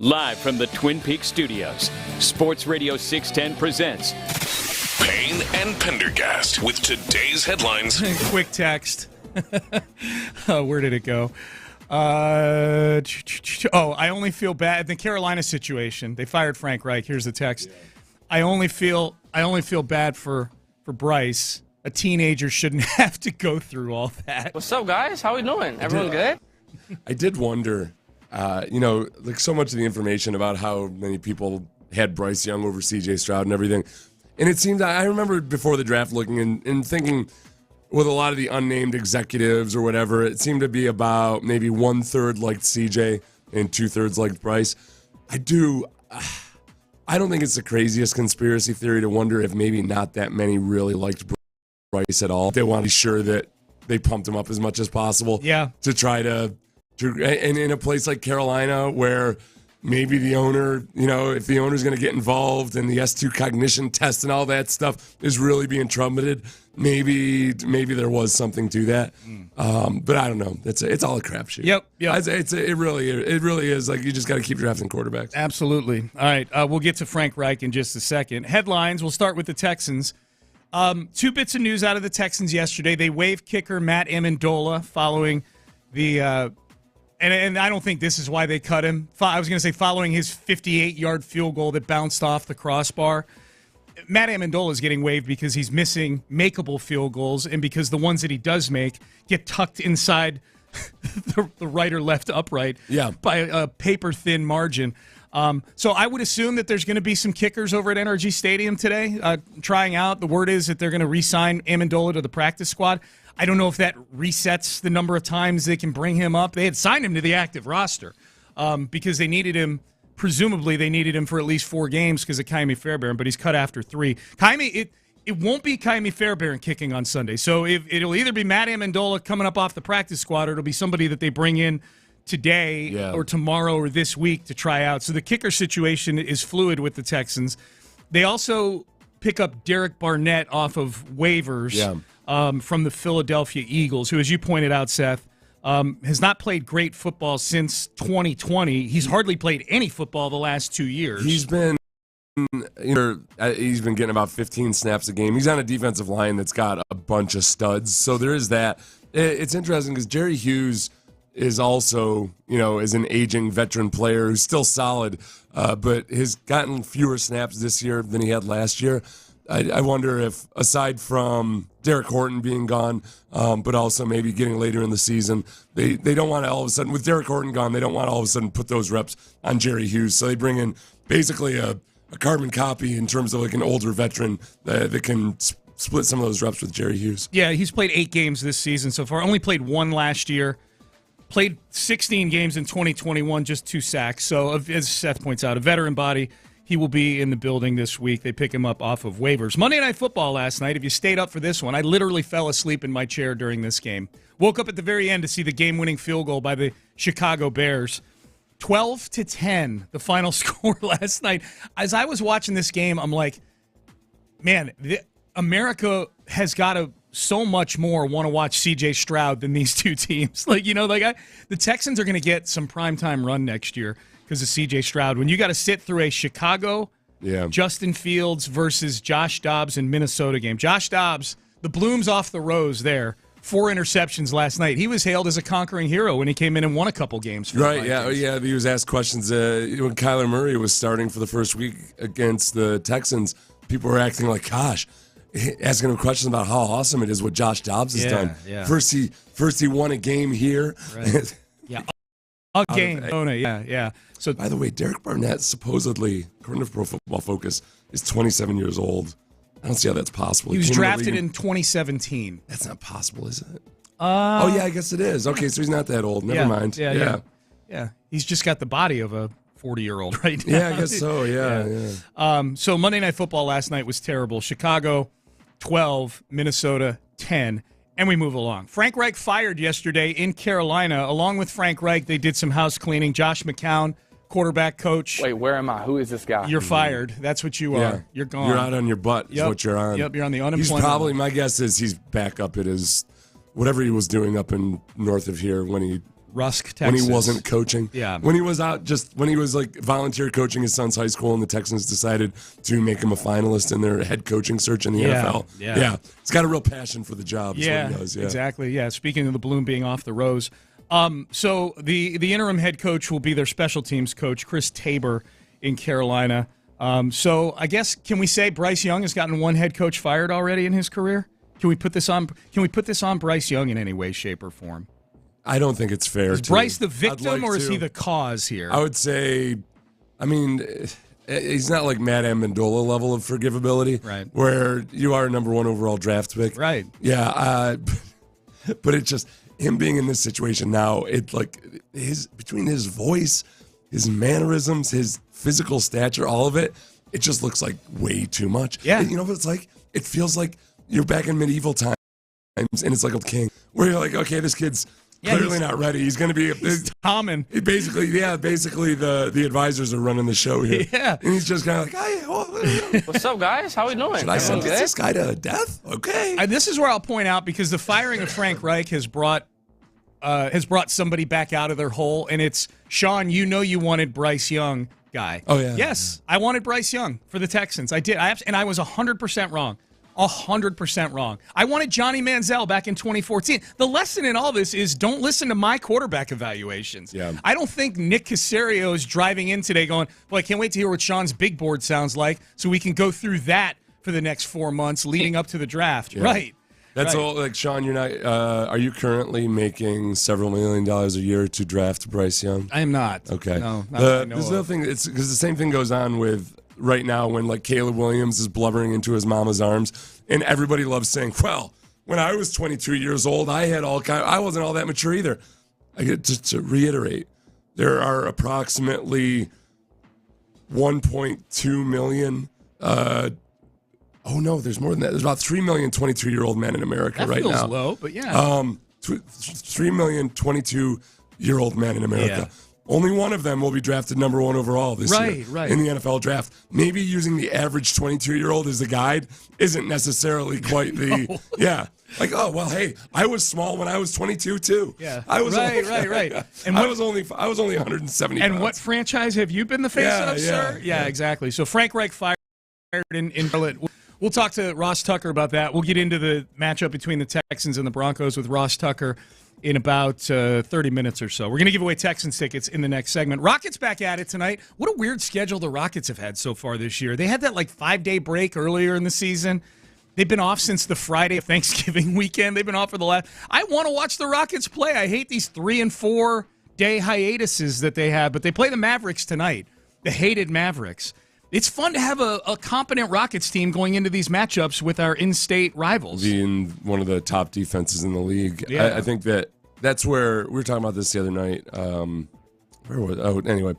Live from the Twin Peaks studios, Sports Radio 610 presents Payne and Pendergast with today's headlines. Quick text. Where did it go? I only feel bad. The Carolina situation. They fired Frank Reich. Here's the text. I only feel bad for Bryce. A teenager shouldn't have to go through all that. What's up, guys? How we doing? Everyone good? I did wonder, like so much of the information about how many people had Bryce Young over C.J. Stroud and everything. And it seems, I remember before the draft looking and thinking with a lot of the unnamed executives or whatever, it seemed to be about maybe 1/3 liked C.J. and 2/3 liked Bryce. I don't think it's the craziest conspiracy theory to wonder if maybe not that many really liked Bryce at all. They want to be sure that they pumped him up as much as possible. Yeah. To try to and in a place like Carolina where maybe the owner, if the owner's going to get involved and the S2 cognition test and all that stuff is really being trumpeted, maybe there was something to that. But I don't know. It's all a crapshoot. Yep. It really is. Like, you just got to keep drafting quarterbacks. Absolutely. All right. We'll get to Frank Reich in just a second. Headlines. We'll start with the Texans. Two bits of news out of the Texans yesterday. They waived kicker Matt Amendola following the and I don't think this is why they cut him. I was going to say following his 58-yard field goal that bounced off the crossbar. Matt Amendola is getting waived because he's missing makeable field goals and because the ones that he does make get tucked inside the right or left upright by a paper-thin margin. So I would assume that there's going to be some kickers over at NRG Stadium today trying out. The word is that they're going to re-sign Amendola to the practice squad. I don't know if that resets the number of times they can bring him up. They had signed him to the active roster because they needed him. Presumably, they needed him for at least 4 games because of Kaimi Fairbairn, but he's cut after 3. It won't be Kaimi Fairbairn kicking on Sunday. So it'll either be Matt Amendola coming up off the practice squad or it'll be somebody that they bring in today or tomorrow or this week to try out. So the kicker situation is fluid with the Texans. They also pick up Derek Barnett off of waivers from the Philadelphia Eagles, who, as you pointed out, Seth, has not played great football since 2020. He's hardly played any football the last 2 years. He's been getting about 15 snaps a game. He's on a defensive line that's got a bunch of studs. So there is that. It's interesting because Jerry Hughes is also, is an aging veteran player who's still solid, but has gotten fewer snaps this year than he had last year. I wonder if, aside from Derek Horton being gone, but also maybe getting later in the season, they don't want to all of a sudden, with Derek Horton gone, they don't want to all of a sudden put those reps on Jerry Hughes. So they bring in basically a carbon copy in terms of like an older veteran that can split some of those reps with Jerry Hughes. Yeah, he's played 8 games this season so far. Only played 1 last year. Played 16 games in 2021, just 2 sacks. So, as Seth points out, a veteran body. He will be in the building this week. They pick him up off of waivers. Monday Night Football last night. If you stayed up for this one, I literally fell asleep in my chair during this game. Woke up at the very end to see the game-winning field goal by the Chicago Bears. 12-10, the final score last night. As I was watching this game, I'm like, man, America has got to so much more want to watch C.J. Stroud than these two teams. The Texans are going to get some primetime run next year because of C.J. Stroud. When you got to sit through a Chicago, Justin Fields versus Josh Dobbs in Minnesota game. Josh Dobbs, the blooms off the rose there. 4 interceptions last night. He was hailed as a conquering hero when he came in and won a couple games. Right, yeah. He was asked questions when Kyler Murray was starting for the first week against the Texans. People were acting like, gosh, asking him questions about how awesome it is what Josh Dobbs has done. Yeah. First he won a game here. Right. A game. Yeah. So, by the way, Derek Barnett supposedly, according to Pro Football Focus, is 27 years old. I don't see how that's possible. He was drafted in 2017. That's not possible, is it? I guess it is. Okay, so he's not that old. Never mind. Yeah. He's just got the body of a 40-year-old right now. Yeah, I guess so. Yeah. So Monday Night Football last night was terrible. Chicago 12, Minnesota 10, and we move along. Frank Reich fired yesterday in Carolina. Along with Frank Reich, they did some house cleaning. Josh McCown, quarterback coach. Wait, where am I? Who is this guy? You're fired. That's what you are. You're gone. You're out on your butt is what you're on. Yep, you're on the unemployment. He's probably, my guess is he's back up at his, whatever he was doing up in north of here when he Rusk, Texas. When he wasn't coaching. Yeah. When he was when he was like volunteer coaching his son's high school and the Texans decided to make him a finalist in their head coaching search in the NFL. Yeah. He's got a real passion for the job. Is what he does. Exactly. Yeah. Speaking of the bloom being off the rose. So the interim head coach will be their special teams coach, Chris Tabor in Carolina. So I guess, can we say Bryce Young has gotten one head coach fired already in his career? Can we put this on Bryce Young in any way, shape, or form? I don't think it's fair. Is Bryce the victim or is he the cause here? I would say, he's not like Matt Amendola level of forgivability, right? Where you are a number 1 overall draft pick, right? Yeah, but it's just him being in this situation now. It like between his voice, his mannerisms, his physical stature, all of it, it just looks like way too much. Yeah, and you know what it's like? It feels like you're back in medieval times, and it's like a king where you're like, okay, this kid's clearly not ready. He's going to be Tommen. Basically, the advisors are running the show here. Yeah. And he's just kind of like, hey, what's up, guys? How we doing? Should I sentence this guy to death? Okay. This is where I'll point out, because the firing of Frank Reich has brought somebody back out of their hole, and it's, Sean, you wanted Bryce Young guy. Oh, yeah. Yes, I wanted Bryce Young for the Texans. I did. And I was 100% wrong. 100% wrong. I wanted Johnny Manziel back in 2014. The lesson in all this is don't listen to my quarterback evaluations. Yeah. I don't think Nick Caserio is driving in today going, well, I can't wait to hear what Sean's big board sounds like so we can go through that for the next 4 months leading up to the draft. Yeah. Right. That's all. Like, Sean, you're not. Are you currently making several $1 million a year to draft Bryce Young? I am not. Okay. No. There's another thing. It's because the same thing goes on with right now when like Caleb Williams is blubbering into his mama's arms, and everybody loves saying, "Well, when I was 22 years old, I wasn't all that mature either." I get to reiterate, there are approximately 1.2 million. Oh no, there's more than that. There's about 3 million 22-year-old men in America that right feels now. Low, but yeah. 3 million 22-year-old men in America. Yeah. Only one of them will be drafted number 1 overall this year in the NFL draft. Maybe using the average 22-year-old as a guide isn't necessarily quite the yeah. Like, oh well, hey, I was small when I was 22 too. Yeah, I was right. And I was only 170. And pounds. what franchise have you been the face of, sir? Yeah, exactly. So Frank Reich fired in Charlotte. We'll talk to Ross Tucker about that. We'll get into the matchup between the Texans and the Broncos with Ross Tucker in about 30 minutes or so. We're going to give away Texans tickets in the next segment. Rockets back at it tonight. What a weird schedule the Rockets have had so far this year. They had that 5-day break earlier in the season. They've been off since the Friday of Thanksgiving weekend. They've been off for the last. I want to watch the Rockets play. I hate these 3- and 4-day hiatuses that they have, but they play the Mavericks tonight, the hated Mavericks. It's fun to have a competent Rockets team going into these matchups with our in-state rivals. Being one of the top defenses in the league. Yeah. I think that's where we were talking about this the other night. Anyway,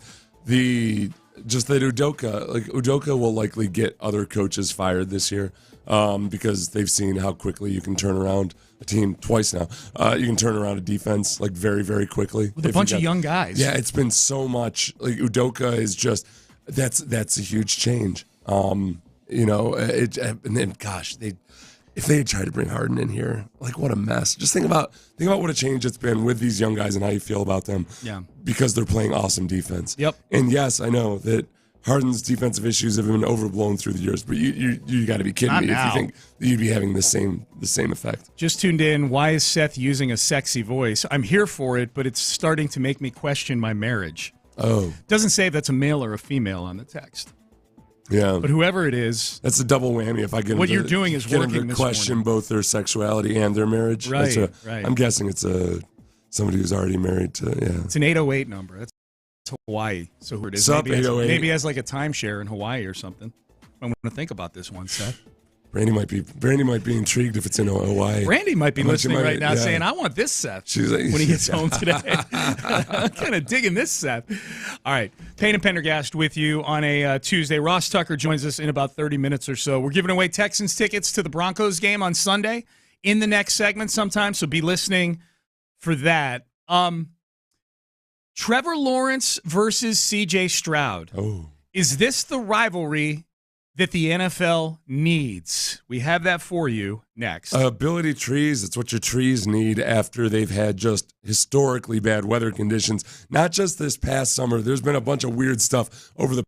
Udoka will likely get other coaches fired this year because they've seen how quickly you can turn around a team twice now. You can turn around a defense very, very quickly with a bunch of young guys. Yeah, it's been so much. Udoka is just. That's a huge change. And then if they had tried to bring Harden in here, what a mess. Just think about what a change it's been with these young guys and how you feel about them. Yeah. Because they're playing awesome defense. Yep. And yes, I know that Harden's defensive issues have been overblown through the years, but you got to be kidding me if you think that you'd be having the same effect. Just tuned in. Why is Seth using a sexy voice? I'm here for it, but it's starting to make me question my marriage. Oh. Doesn't say if that's a male or a female on the text. Yeah. But whoever it is. That's a double whammy if I get what you're doing is working to question morning. Both their sexuality and their marriage. Right. I'm guessing it's somebody who's already married to, yeah. It's an 808 number. That's Hawaii. So who it is. Sup, maybe has a timeshare in Hawaii or something. I'm going to think about this one, Seth. Brandy might be intrigued if it's in Hawaii. Brandy might be listening right now saying, I want this Seth when he gets home today. I'm kind of digging this Seth. All right. Payne and Pendergast with you on a Tuesday. Ross Tucker joins us in about 30 minutes or so. We're giving away Texans tickets to the Broncos game on Sunday in the next segment sometime, so be listening for that. Trevor Lawrence versus C.J. Stroud. Oh. Is this the rivalry that the NFL needs. We have that for you next. Ability trees, it's what your trees need after they've had just historically bad weather conditions. Not just this past summer. There's been a bunch of weird stuff over the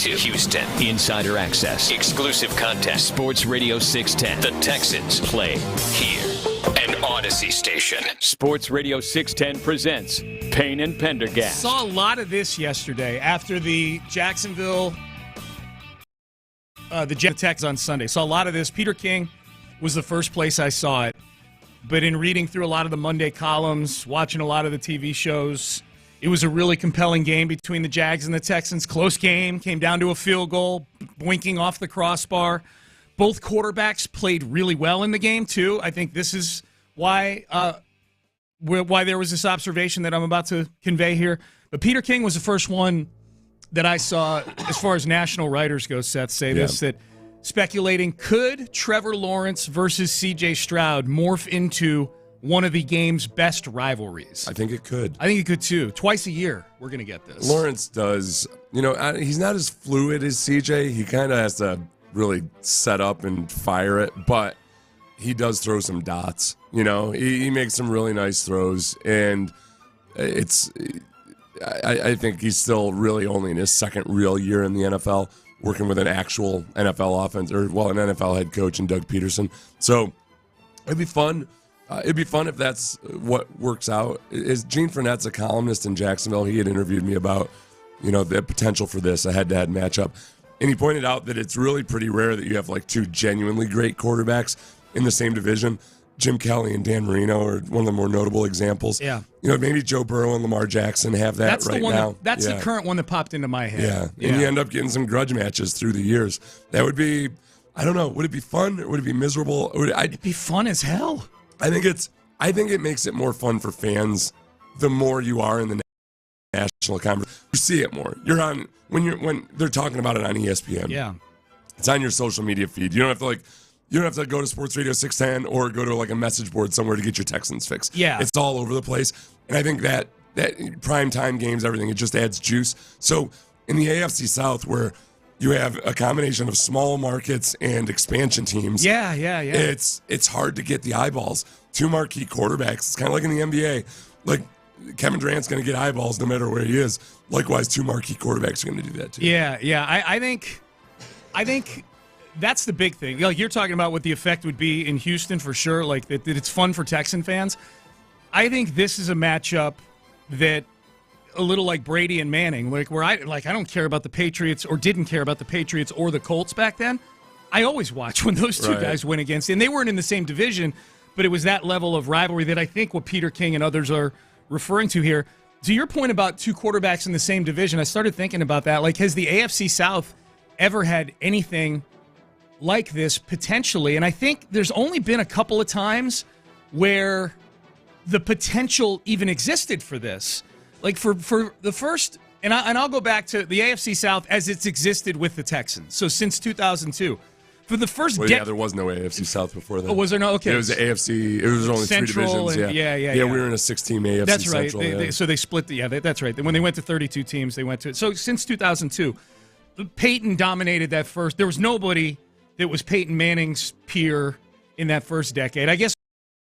to Houston. Insider access. Exclusive content. Sports Radio 610. The Texans play here. An Odyssey station. Sports Radio 610 presents Payne and Pendergast. Saw a lot of this yesterday after the Jacksonville, the Texans on Sunday. Saw a lot of this. Peter King was the first place I saw it. But in reading through a lot of the Monday columns, watching a lot of the TV shows, it was a really compelling game between the Jags and the Texans. Close game, came down to a field goal, boinking off the crossbar. Both quarterbacks played really well in the game, too. I think this is why there was this observation that I'm about to convey here. But Peter King was the first one that I saw, as far as national writers go, Seth, say this, that speculating, could Trevor Lawrence versus C.J. Stroud morph into one of the game's best rivalries? I think it could. I think it could, too. Twice a year, we're going to get this. Lawrence does, he's not as fluid as C.J. He kind of has to really set up and fire it, but he does throw some dots. He makes some really nice throws, and I think he's still really only in his second real year in the NFL, working with an actual NFL offense, an NFL head coach in Doug Peterson. So it'd be fun. It'd be fun if that's what works out. Gene Fournette's a columnist in Jacksonville. He had interviewed me about, the potential for this, a head-to-head matchup. And he pointed out that it's really pretty rare that you have like two genuinely great quarterbacks in the same division. Jim Kelly and Dan Marino are one of the more notable examples. Yeah. Maybe Joe Burrow and Lamar Jackson have that that's right the one now. That's the current one that popped into my head. Yeah. And you end up getting some grudge matches through the years. That would be, I don't know, would it be fun or would it be miserable? It'd be fun as hell. I think it makes it more fun for fans the more you are in the national conference. You see it more. You're on when they're talking about it on ESPN. Yeah. It's on your social media feed. You don't have to go to Sports Radio 610 or go to like a message board somewhere to get your Texans fix. Yeah. It's all over the place. And I think that primetime games, everything, it just adds juice. So in the AFC South, where you have a combination of small markets and expansion teams. Yeah. It's hard to get the eyeballs. Two marquee quarterbacks. It's kind of like in the NBA. Like Kevin Durant's going to get eyeballs no matter where he is. Likewise, two marquee quarterbacks are going to do that too. Yeah. I think that's the big thing. Like you're talking about what the effect would be in Houston for sure. Like that it's fun for Texan fans. I think this is a matchup that a little like Brady and Manning, where I don't care about the Patriots or didn't care about the Patriots or the Colts back then. I always watch when those two guys went against, and they weren't in the same division, but it was that level of rivalry that I think what Peter King and others are referring to here. To your point about two quarterbacks in the same division, I started thinking about that. Like, has the AFC South ever had anything like this potentially? And I think there's only been a couple of times where the potential even existed for this. Like for the first, and I'll go back to the AFC South as it's existed with the Texans. So since 2002. For the first there was no AFC South before that. Oh, was there no? Okay. It was the AFC. It was only Central three divisions. Yeah, we were in a 6-team AFC that's right. Central. So they split that's right. When they went to 32 teams, they went to. So since 2002, Peyton dominated that first. There was nobody that was Peyton Manning's peer in that first decade. I guess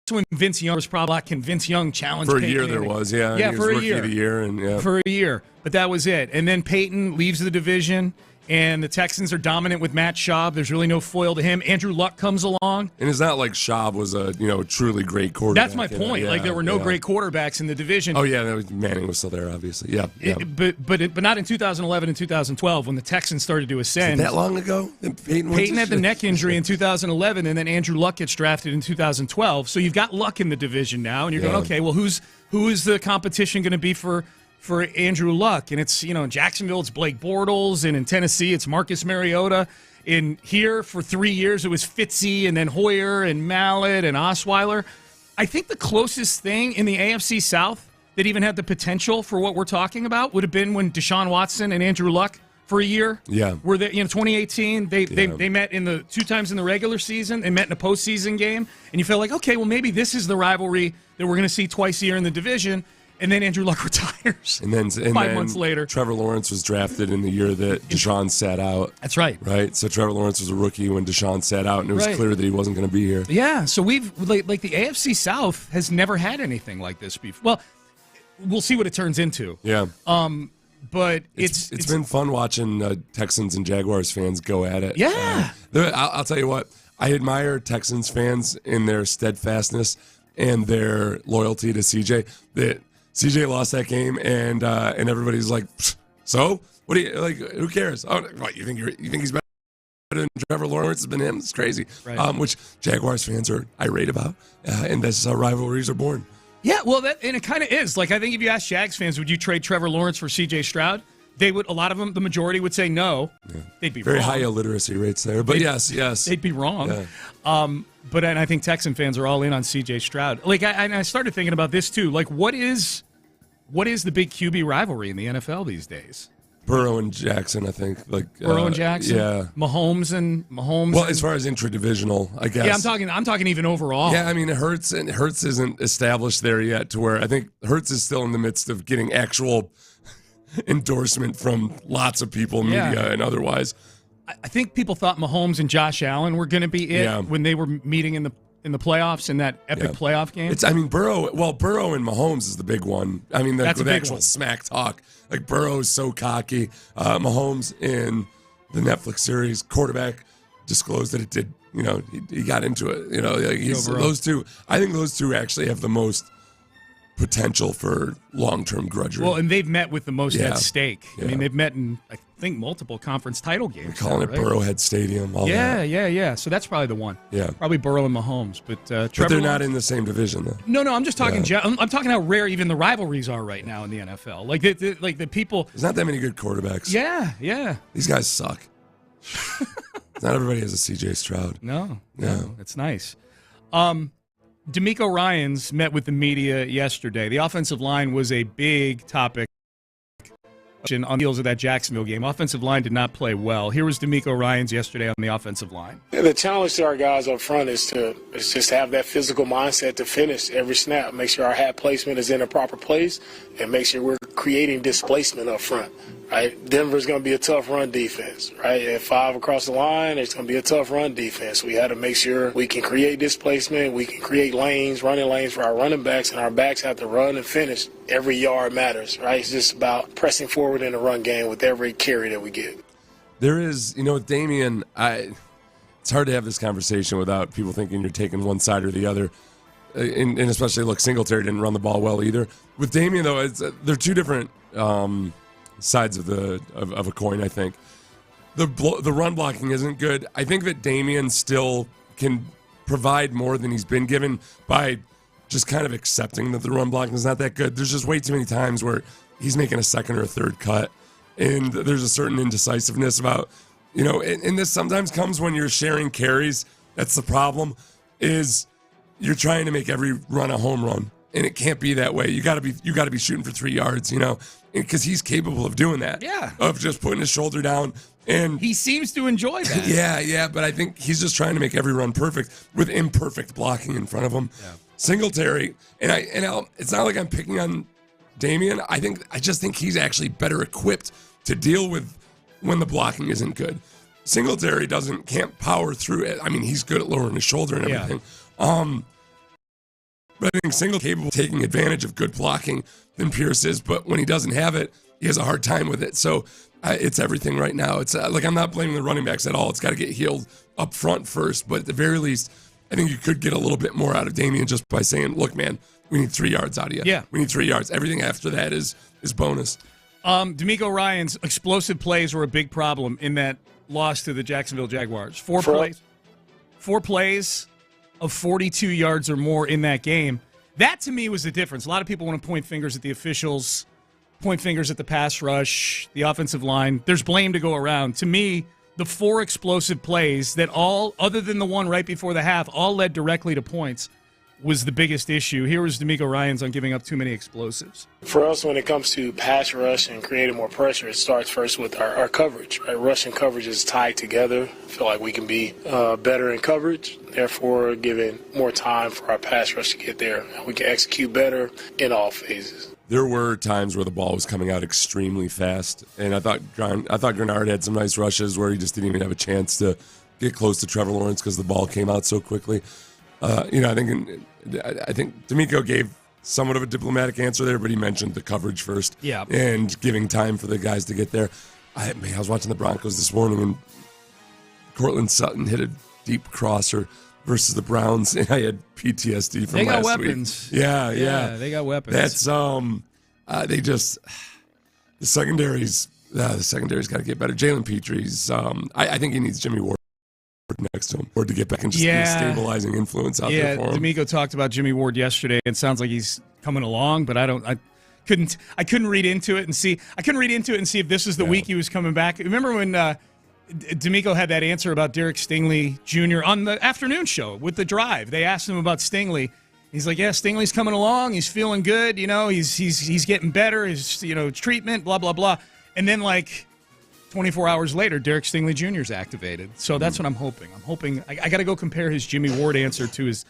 when Vince Young was probably like, can Vince Young challenge for a Peyton year? Manning? There was, yeah. Yeah, he for was a rookie year. Of the year, and for a year. But that was it. And then Peyton leaves the division. And the Texans are dominant with Matt Schaub. There's really no foil to him. Andrew Luck comes along. And it's not like Schaub was a truly great quarterback. That's my point. There were no great quarterbacks in the division. Oh, yeah. Manning was still there, obviously. Yeah. But not in 2011 and 2012 when the Texans started to ascend. Is it that long ago? Peyton had the neck injury in 2011, and then Andrew Luck gets drafted in 2012. So you've got Luck in the division now, and you're going, okay, well, who is the competition going to be for Andrew Luck? And it's, in Jacksonville, it's Blake Bortles, and in Tennessee, it's Marcus Mariota. In here, for 3 years, it was Fitzy, and then Hoyer, and Mallett, and Osweiler. I think the closest thing in the AFC South that even had the potential for what we're talking about would have been when Deshaun Watson and Andrew Luck for a year. Yeah. Were they, 2018, they met in the 2 times in the regular season. They met in a postseason game, and you felt like, okay, well, maybe this is the rivalry that we're going to see twice a year in the division. And then Andrew Luck retires. And then 5 months later, Trevor Lawrence was drafted in the year that Deshaun sat out. That's right. Right? So Trevor Lawrence was a rookie when Deshaun sat out, and it was clear that he wasn't going to be here. Yeah, so we've, like the AFC South has never had anything like this before. Well, we'll see what it turns into. Yeah. but it's been fun watching Texans and Jaguars fans go at it. Yeah. I'll tell you what, I admire Texans fans in their steadfastness and their loyalty to CJ. That CJ lost that game, and everybody's like, so what do you like? Who cares? Oh, what, you think he's better than Trevor Lawrence? Has been him? It's crazy. Right. Which Jaguars fans are irate about, and that's how rivalries are born. Yeah, well, and it kind of is. Like, I think if you ask Jags fans, would you trade Trevor Lawrence for C.J. Stroud? They would. A lot of them, the majority, would say no. Yeah. They'd be very wrong. high illiteracy rates there, but yes, they'd be wrong. Yeah. But I think Texan fans are all in on C.J. Stroud. Like, I started thinking about this too. Like, what is the big QB rivalry in the NFL these days? Burrow and Jackson, I think. Burrow and Jackson. Yeah. Mahomes. Well, as far as intradivisional, I guess. Yeah, I'm talking even overall. Yeah, I mean, Hurts isn't established there yet, to where I think Hurts is still in the midst of getting actual endorsement from lots of people, media and otherwise. I think people thought Mahomes and Josh Allen were going to be it when they were meeting in the playoffs in that epic playoff game. Burrow and Mahomes is the big one. I mean, that's the actual smack talk. Like, Burrow's so cocky. Mahomes in the Netflix series, quarterback disclosed that it did, he got into it. Those two, I think those two actually have the most potential for long-term grudgery. Well, and they've met with the most at stake. Yeah. I mean, they've met in, I think, multiple conference title games. We're calling it Burrowhead Stadium. Yeah. So that's probably the one. Yeah. Probably Burrow and Mahomes. But they're not in the same division, though. No, I'm just talking. I'm talking how rare even the rivalries are right now in the NFL. Like the people. There's not that many good quarterbacks. Yeah. These guys suck. Not everybody has a C.J. Stroud. No, it's nice. DeMeco Ryans met with the media yesterday. The offensive line was a big topic on the heels of that Jacksonville game. Offensive line did not play well. Here was DeMeco Ryans yesterday on the offensive line. The challenge to our guys up front is just to have that physical mindset to finish every snap, make sure our hat placement is in a proper place, and make sure we're creating displacement up front. Right? Denver's going to be a tough run defense, right? At 5 across the line, it's going to be a tough run defense. We had to make sure we can create displacement, we can create running lanes for our running backs, and our backs have to run and finish. Every yard matters, right? It's just about pressing forward in the run game with every carry that we get. There is, with Damian, it's hard to have this conversation without people thinking you're taking one side or the other. And especially, look, Singletary didn't run the ball well either. With Damian, though, they're two different sides of a coin. I think the run blocking isn't good. I think that Damian still can provide more than he's been given by just kind of accepting that the run blocking is not that good. There's just way too many times where he's making a second or a third cut, and there's a certain indecisiveness about, and this sometimes comes when you're sharing carries. That's the problem, is you're trying to make every run a home run, and it can't be that way. You got to be shooting for 3 yards, because he's capable of doing that. Yeah. Of just putting his shoulder down, and he seems to enjoy that. Yeah. But I think he's just trying to make every run perfect with imperfect blocking in front of him. Yeah. Singletary, it's not like I'm picking on Damian. I just think he's actually better equipped to deal with when the blocking isn't good. Singletary can't power through it. I mean, he's good at lowering his shoulder and everything. Yeah. But I think Singletary is capable of taking advantage of good blocking than Pierce is. But when he doesn't have it, he has a hard time with it. So it's everything right now. It's I'm not blaming the running backs at all. It's got to get healed up front first. But at the very least, I think you could get a little bit more out of Damian just by saying, look, man, we need 3 yards out of you. Yeah. We need 3 yards. Everything after that is bonus. DeMeco Ryans' explosive plays were a big problem in that loss to the Jacksonville Jaguars. 4 plays of 42 yards or more in that game. That, to me, was the difference. A lot of people want to point fingers at the officials, point fingers at the pass rush, the offensive line. There's blame to go around. To me, the 4 explosive plays that all, other than the one right before the half, all led directly to points was the biggest issue. Here was DeMeco Ryans on giving up too many explosives. For us, when it comes to pass rush and creating more pressure, it starts first with our coverage. Right? Rush and coverage is tied together. I feel like we can be better in coverage, therefore giving more time for our pass rush to get there. We can execute better in all phases. There were times where the ball was coming out extremely fast, and I thought Grenard had some nice rushes where he just didn't even have a chance to get close to Trevor Lawrence because the ball came out so quickly. I think DeMeco gave somewhat of a diplomatic answer there, but he mentioned the coverage first. Yeah. And giving time for the guys to get there. I was watching the Broncos this morning, and Cortland Sutton hit a deep crosser versus the Browns, and I had PTSD from last week. They got weapons. Yeah. They got weapons. That's they just the secondary's got to get better. Jalen Petry's I think he needs Jimmy Ward next to him or to get back and just be a stabilizing influence out there for him. D'Amico talked about Jimmy Ward yesterday. It sounds like he's coming along, but I couldn't read into it and see. I couldn't read into it and see if this is the week he was coming back. Remember when D'Amico had that answer about Derek Stingley Jr. on the afternoon show with The Drive? They asked him about Stingley. He's like, yeah, Stingley's coming along. He's feeling good. He's getting better. His treatment, blah blah blah. And then 24 hours later, Derek Stingley Jr. is activated. So that's what I'm hoping. I'm hoping I got to go compare his Jimmy Ward answer to his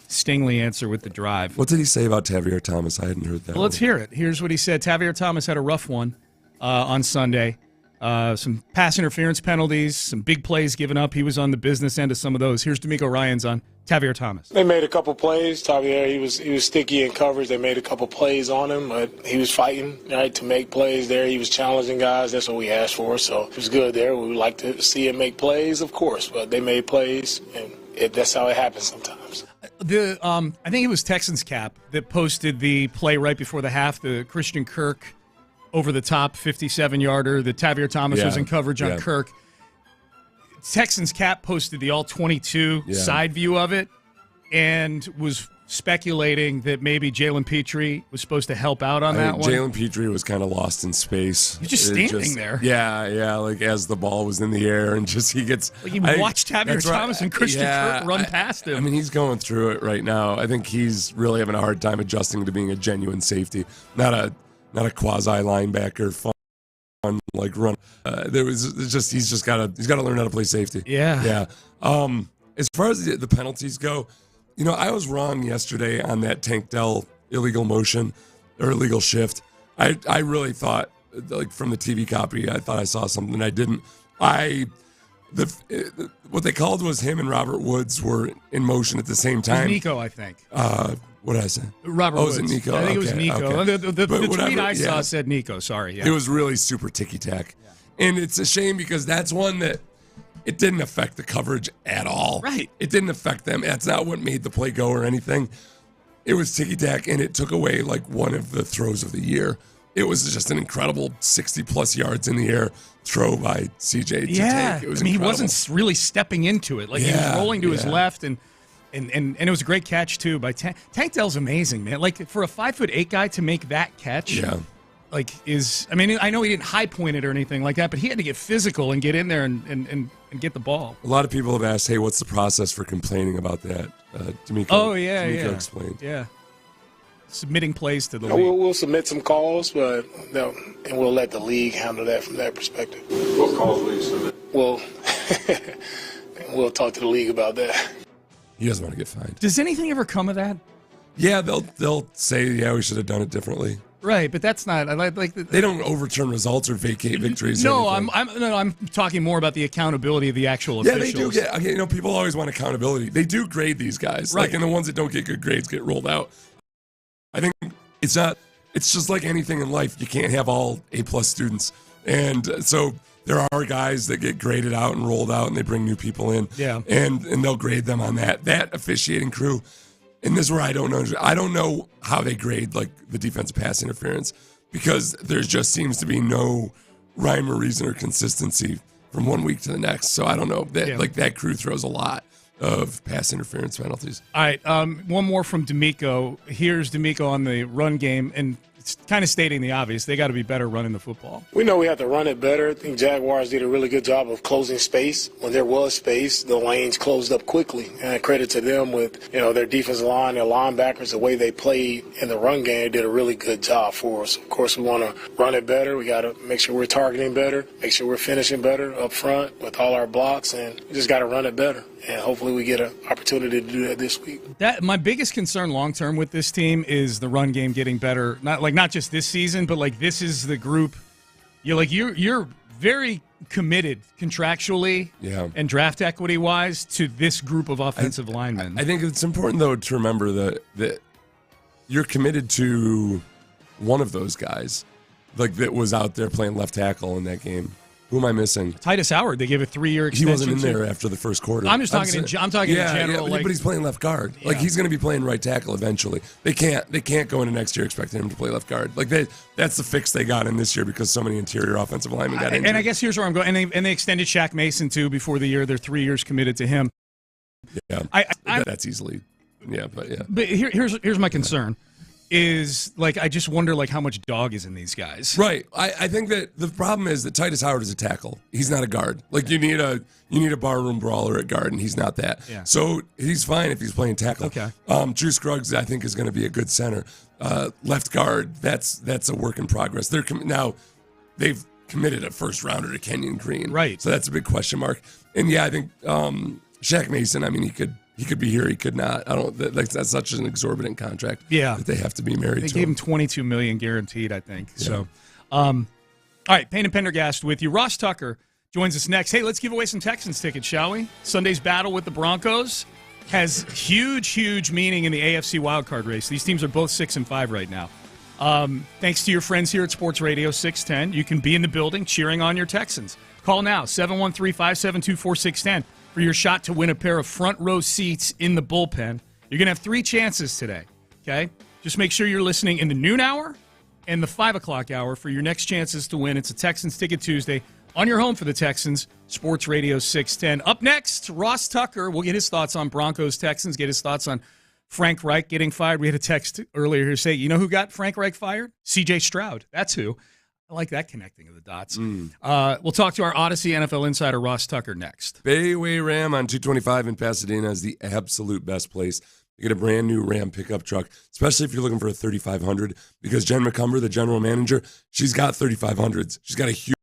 Stingley answer with The Drive. What did he say about Tavier Thomas? I hadn't heard that. Well, let's hear it. Here's what he said. Tavier Thomas had a rough one on Sunday. Some pass interference penalties, some big plays given up. He was on the business end of some of those. Here's D'Amico Ryans on Tavier Thomas. They made a couple plays. Tavier, he was sticky in coverage. They made a couple plays on him, but he was fighting to make plays there. He was challenging guys. That's what we asked for, so it was good there. We would like to see him make plays, of course, but they made plays, and that's how it happens sometimes. I think it was Texans Cap that posted the play right before the half, the Christian Kirk over the top 57-yarder. The Tavier Thomas was in coverage on Kirk. Texans Cap posted the all-22 side view of it and was speculating that maybe Jalen Petrie was supposed to help out on that one. Jalen Petrie was kind of lost in space. He's just standing there. Yeah, as the ball was in the air, and just he gets. He watched Tavier Thomas and Christian Kirk run past him. I mean, he's going through it right now. I think he's really having a hard time adjusting to being a genuine safety, not a quasi linebacker. Fun run. He's got to learn how to play safety. Yeah. As far as the penalties go, I was wrong yesterday on that Tank Dell illegal motion or illegal shift. I really thought, from the TV copy, I thought I saw something I didn't. What they called was him and Robert Woods were in motion at the same time. Nico, I think. What did I say? Robert Woods. Was it Nico? I think it was Nico. Okay. The tweet I saw said Nico. Sorry. Yeah. It was really super ticky-tack. Yeah. And it's a shame because that's one that it didn't affect the coverage at all. Right. It didn't affect them. That's not what made the play go or anything. It was ticky-tack, and it took away one of the throws of the year. It was just an incredible 60-plus yards in the air throw by CJ to take. It was incredible. He wasn't really stepping into it. He was rolling to his left, and it was a great catch, too, by Tank. Tank Dell's amazing, man. For a 5'8" guy to make that catch, I know he didn't high point it or anything like that, but he had to get physical and get in there and get the ball. A lot of people have asked, hey, what's the process for complaining about that? D'Amico explained. Yeah. Submitting plays to the league. We'll submit some calls, and we'll let the league handle that from that perspective. What calls will you submit? Well, we'll talk to the league about that. He doesn't want to get fined. Does anything ever come of that? Yeah, they'll say, we should have done it differently. Right, but that's not they don't overturn results or vacate victories. No, I'm talking more about the accountability of the actual officials. Yeah, they do get. People always want accountability. They do grade these guys, right? And the ones that don't get good grades get rolled out. I think it's just like anything in life. You can't have all A+ students, and so there are guys that get graded out and rolled out, and they bring new people in. Yeah, and they'll grade them on that officiating crew. And this is where I don't know. I don't know how they grade the defensive pass interference because there just seems to be no rhyme or reason or consistency from one week to the next. So I don't know that that crew throws a lot of pass interference penalties. All right, one more from D'Amico. Here's D'Amico on the run game, and it's kind of stating the obvious. They got to be better running the football. We know we have to run it better. I think Jaguars did a really good job of closing space. When there was space, the lanes closed up quickly. And credit to them with their defensive line, their linebackers, the way they played in the run game did a really good job for us. Of course, we want to run it better. We got to make sure we're targeting better, make sure we're finishing better up front with all our blocks, and we just got to run it better. And hopefully we get an opportunity to do that this week. My biggest concern long term with this team is the run game getting better. Not just this season, but this is the group. You're very committed contractually and draft equity wise to this group of offensive linemen. I think it's important though to remember that you're committed to one of those guys, like that was out there playing left tackle in that game. Who am I missing? Titus Howard. They gave a 3-year extension. He wasn't in there after the first quarter. I'm just talking. I'm talking in general. But he's playing left guard. Like he's going to be playing right tackle eventually. They can't go into next year expecting him to play left guard. Like that's the fix they got in this year because so many interior offensive linemen got injured. And I guess here's where I'm going. And they extended Shaq Mason too before the year. They're 3 years committed to him. Yeah, that's easily. Yeah, but yeah. But here's my concern. Is like I just wonder like how much dog is in these guys. Right. I think that the problem is that Titus Howard is a tackle. He's not a guard. Like you need a barroom brawler at guard, and he's not that. Yeah. So he's fine if he's playing tackle. Okay. Drew Scruggs I think is going to be a good center. Left guard that's a work in progress. Now they've committed a first rounder to Kenyon Green. Right. So that's a big question mark. And yeah, I think Shaq Mason. I mean he could be here. He could not. That's such an exorbitant contract. Yeah, that they have to be married to. They gave him $22 million guaranteed, I think. Yeah. So, all right, Payne and Pendergast with you. Ross Tucker joins us next. Hey, let's give away some Texans tickets, shall we? Sunday's battle with the Broncos has huge meaning in the AFC wildcard race. These teams are both 6-5 right now. Thanks to your friends here at Sports Radio 610, you can be in the building cheering on your Texans. Call now 713-572-4610. For your shot to win a pair of front row seats in the bullpen. You're going to have 3 chances today, okay? Just make sure you're listening in the noon hour and the 5 o'clock hour for your next chances to win. It's a Texans Ticket Tuesday on your home for the Texans, Sports Radio 610. Up next, Ross Tucker. We'll get his thoughts on Broncos, Texans, get his thoughts on Frank Reich getting fired. We had a text earlier here say, you know who got Frank Reich fired? C.J. Stroud. That's who. I like that connecting of the dots. We'll talk to our Odyssey NFL insider, Ross Tucker, next. Bayway Ram on 225 in Pasadena is the absolute best place to get a brand new Ram pickup truck, especially if you're looking for a 3500, because Jen McCumber, the general manager, she's got 3500s. She's got a huge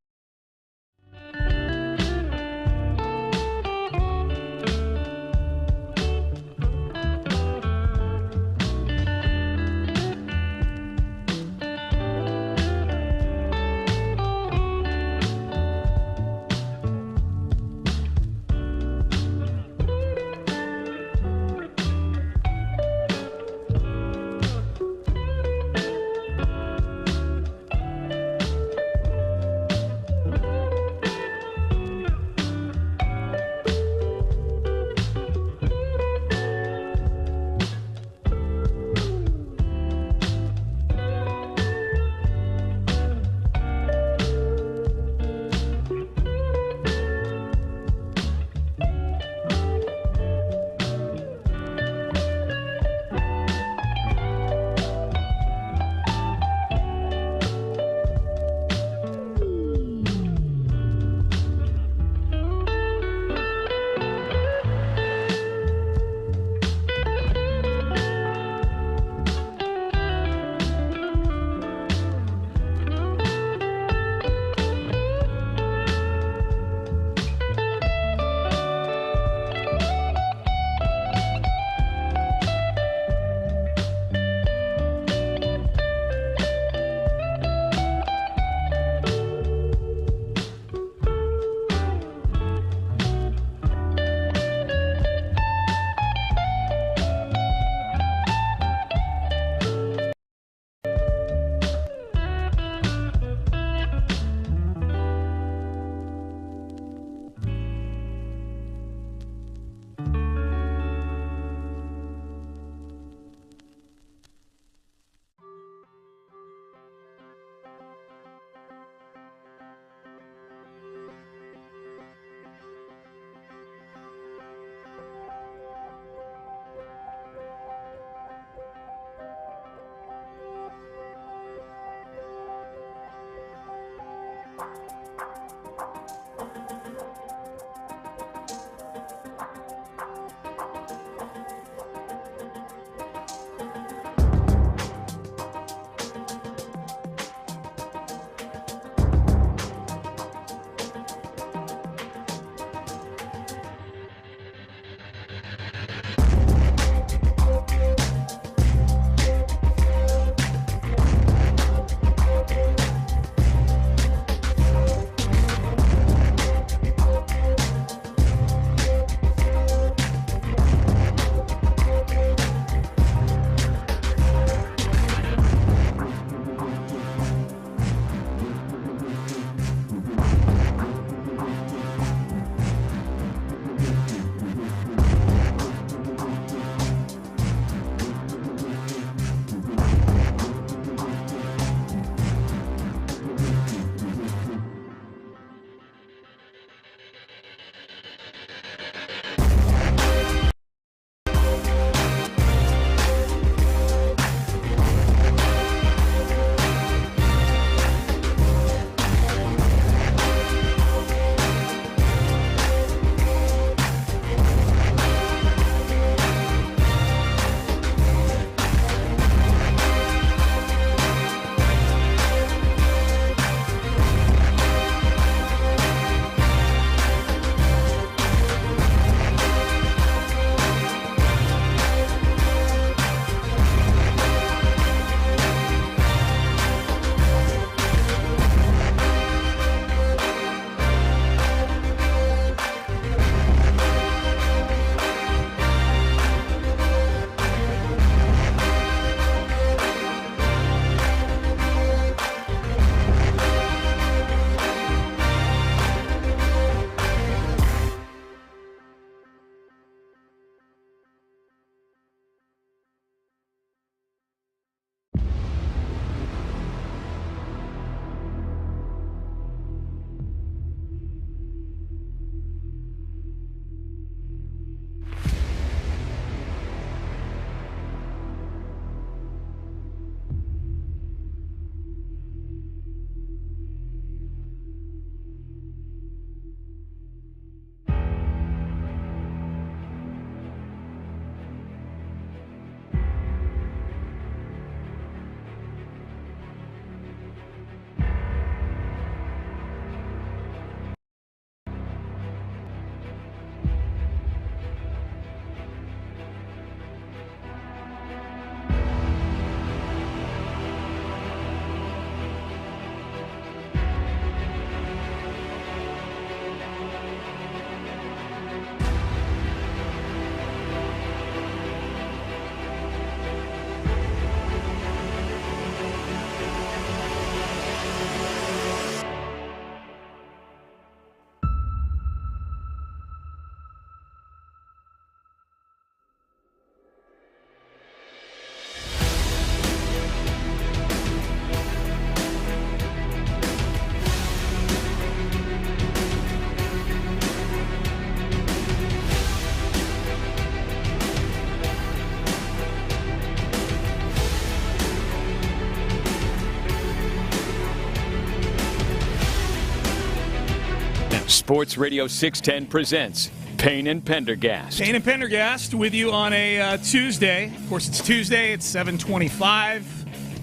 Sports Radio 610 presents Payne and Pendergast. Payne and Pendergast with you on a Tuesday. Of course, it's Tuesday. It's 7:25.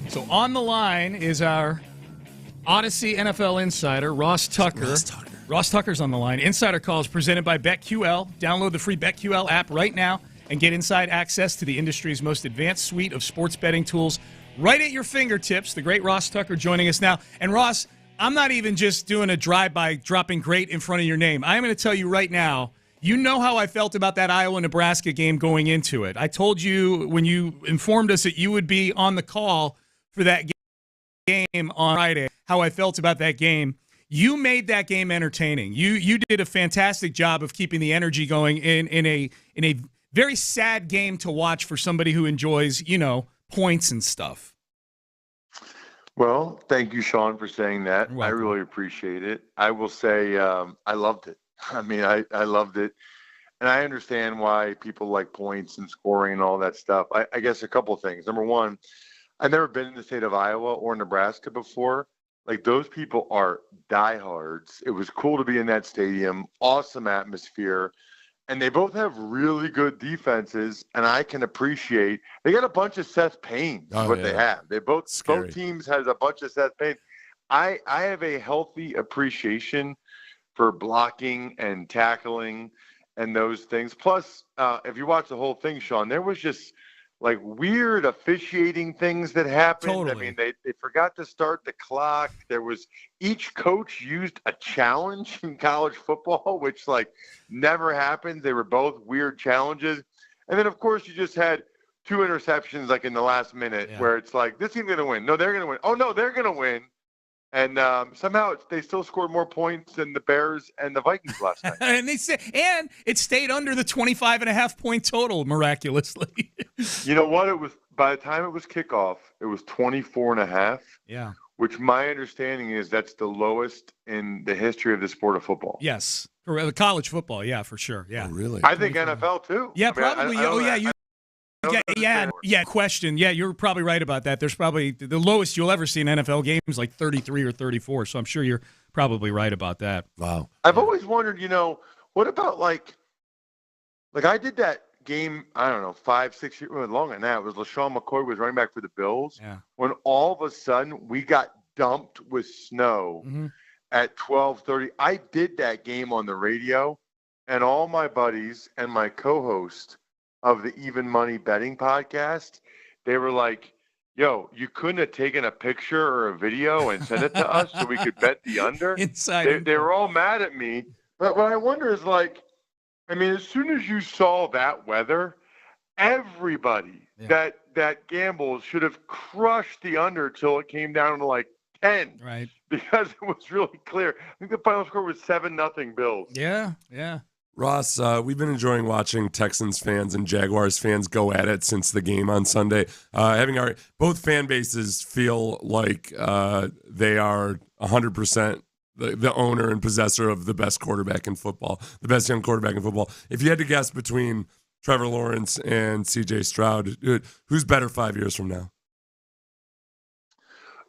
So on the line is our Odyssey NFL insider, Ross Tucker. Ross Tucker's on the line. Insider Calls presented by BetQL. Download the free BetQL app right now and get inside access to the industry's most advanced suite of sports betting tools right at your fingertips. The great Ross Tucker joining us now. And Ross, I'm not even just doing a drive-by dropping great in front of your name. I'm going to tell you right now, you know how I felt about that Iowa-Nebraska game going into it. I told you when you informed us that you would be on the call for that game on Friday, how I felt about that game. You made that game entertaining. You did a fantastic job of keeping the energy going in a very sad game to watch for somebody who enjoys, points and stuff. Well, thank you, Sean, for saying that. I really appreciate it. I will say I loved it. I mean, I loved it. And I understand why people like points and scoring and all that stuff. I guess a couple of things. Number one, I've never been in the state of Iowa or Nebraska before. Like, those people are diehards. It was cool to be in that stadium. Awesome atmosphere. And they both have really good defenses, and I can appreciate – they got a bunch of Seth Payne is what they have. They both teams has a bunch of Seth Payne. I have a healthy appreciation for blocking and tackling and those things. Plus, if you watch the whole thing, Sean, there was just – like weird officiating things that happened. Totally. I mean, they forgot to start the clock. There was each coach used a challenge in college football, which never happened. They were both weird challenges. And then of course you just had two interceptions in the last minute where it's like, this team's going to win. No, they're going to win. Oh no, they're going to win. And somehow they still scored more points than the Bears and the Vikings last night. and it stayed under the 25.5 point total miraculously. You know what? It was by the time it was kickoff, it was 24.5. Yeah. Which my understanding is that's the lowest in the history of the sport of football. Yes. For college football, yeah, for sure. Yeah. Oh, really? I think NFL too. Yeah, probably. Question. Yeah, you're probably right about that. There's probably the lowest you'll ever see in NFL games, like 33 or 34. So I'm sure you're probably right about that. Wow. I've always wondered, what about like I did that game, I don't know, 5-6 years longer than that. It was LaShawn McCoy was running back for the Bills. Yeah. When all of a sudden we got dumped with snow at 12:30. I did that game on the radio, and all my buddies and my co-host of the Even Money Betting podcast, they were like, yo, you couldn't have taken a picture or a video and sent it to us so we could bet the under? They were all mad at me. But what I wonder is as soon as you saw that weather, everybody that gambles should have crushed the under till it came down to 10. Right. Because it was really clear. I think the final score was 7-0 Bills. Yeah, yeah. Ross, we've been enjoying watching Texans fans and Jaguars fans go at it since the game on Sunday. Having both fan bases feel like they are 100% the owner and possessor of the best quarterback in football, the best young quarterback in football. If you had to guess between Trevor Lawrence and C.J. Stroud, who's better 5 years from now?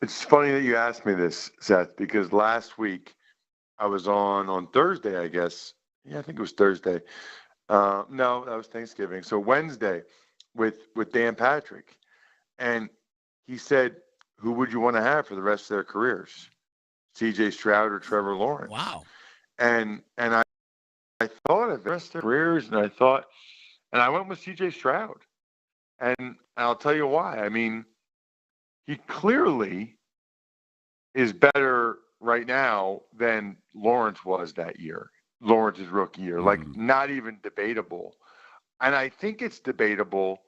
It's funny that you asked me this, Seth, because last week I was on Thursday, I guess. Yeah, I think it was Thursday. No, that was Thanksgiving. So Wednesday with Dan Patrick. And he said, who would you want to have for the rest of their careers? C.J. Stroud or Trevor Lawrence? Wow. And I thought of the rest of their careers, and I went with C.J. Stroud. And I'll tell you why. I mean, he clearly is better right now than Lawrence was that year. Lawrence's rookie year, not even debatable. And I think it's debatable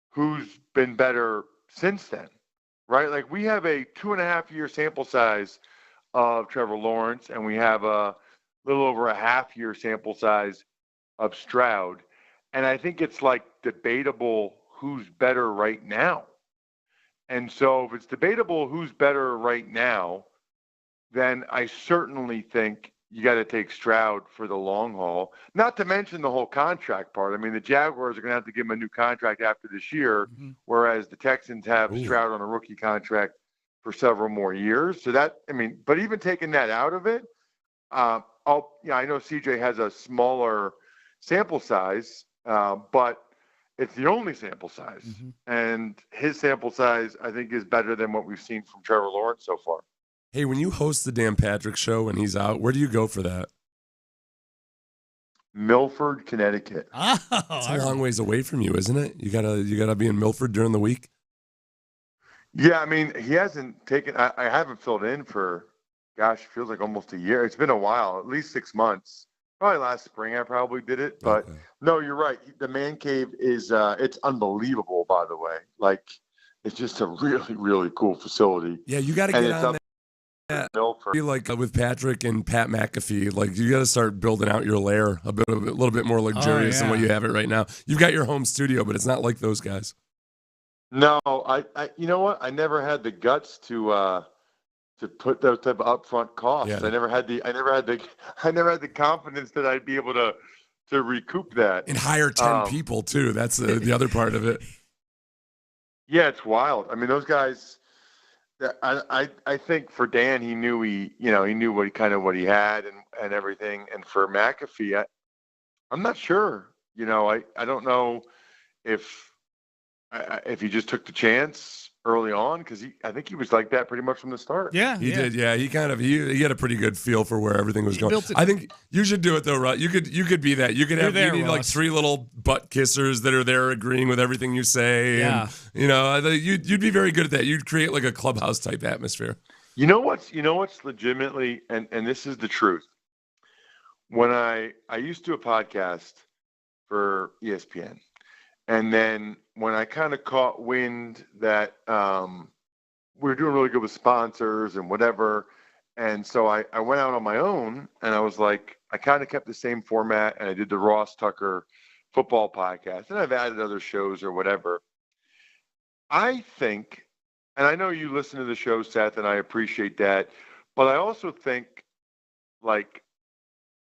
who's been better since then, right? We have a 2.5-year sample size of Trevor Lawrence, and we have a little over a half-year sample size of Stroud. And I think it's debatable who's better right now. And so if it's debatable who's better right now, then I certainly think you got to take Stroud for the long haul, not to mention the whole contract part. I mean, the Jaguars are going to have to give him a new contract after this year, whereas the Texans have Stroud on a rookie contract for several more years. So but even taking that out of it, I know CJ has a smaller sample size, but it's the only sample size. Mm-hmm. And his sample size, I think, is better than what we've seen from Trevor Lawrence so far. Hey, when you host the Dan Patrick Show when he's out, where do you go for that? Milford, Connecticut. Oh, it's a long ways away from you, isn't it? You gotta be in Milford during the week. Yeah, I mean, he hasn't taken. I haven't filled in for, feels like almost a year. It's been a while, at least 6 months. Probably last spring I probably did it, but no, you're right. The man cave is it's unbelievable, by the way. Like, it's just a really, really cool facility. Yeah, you got to get on that. Like with Patrick and Pat McAfee, like you got to start building out your lair a little bit more luxurious than what you have it right now. You've got your home studio, but it's not like those guys. No, I you know what? I never had the guts to put those type of upfront costs. Yeah. I never had the confidence that I'd be able to recoup that and hire 10 people too. That's the other part of it. Yeah, it's wild. I mean, those guys. I think for Dan, he knew what he had and everything. And for McAfee, I'm not sure. I don't know if he just took the chance early on, because I think he was like that pretty much from the start. Yeah, he did. Yeah, he had a pretty good feel for where everything was going. I think you should do it though, Russ. You could be that. You could have you need like 3 little butt kissers that are there agreeing with everything you say. Yeah, and, you'd be very good at that. You'd create like a clubhouse type atmosphere. You know what's legitimately, and this is the truth. When I used to do a podcast for ESPN. And then when I kind of caught wind that we were doing really good with sponsors and whatever, and so I went out on my own, and I was like, I kind of kept the same format, and I did the Ross Tucker football podcast, and I've added other shows or whatever. I think, and I know you listen to the show, Seth, and I appreciate that, but I also think, like,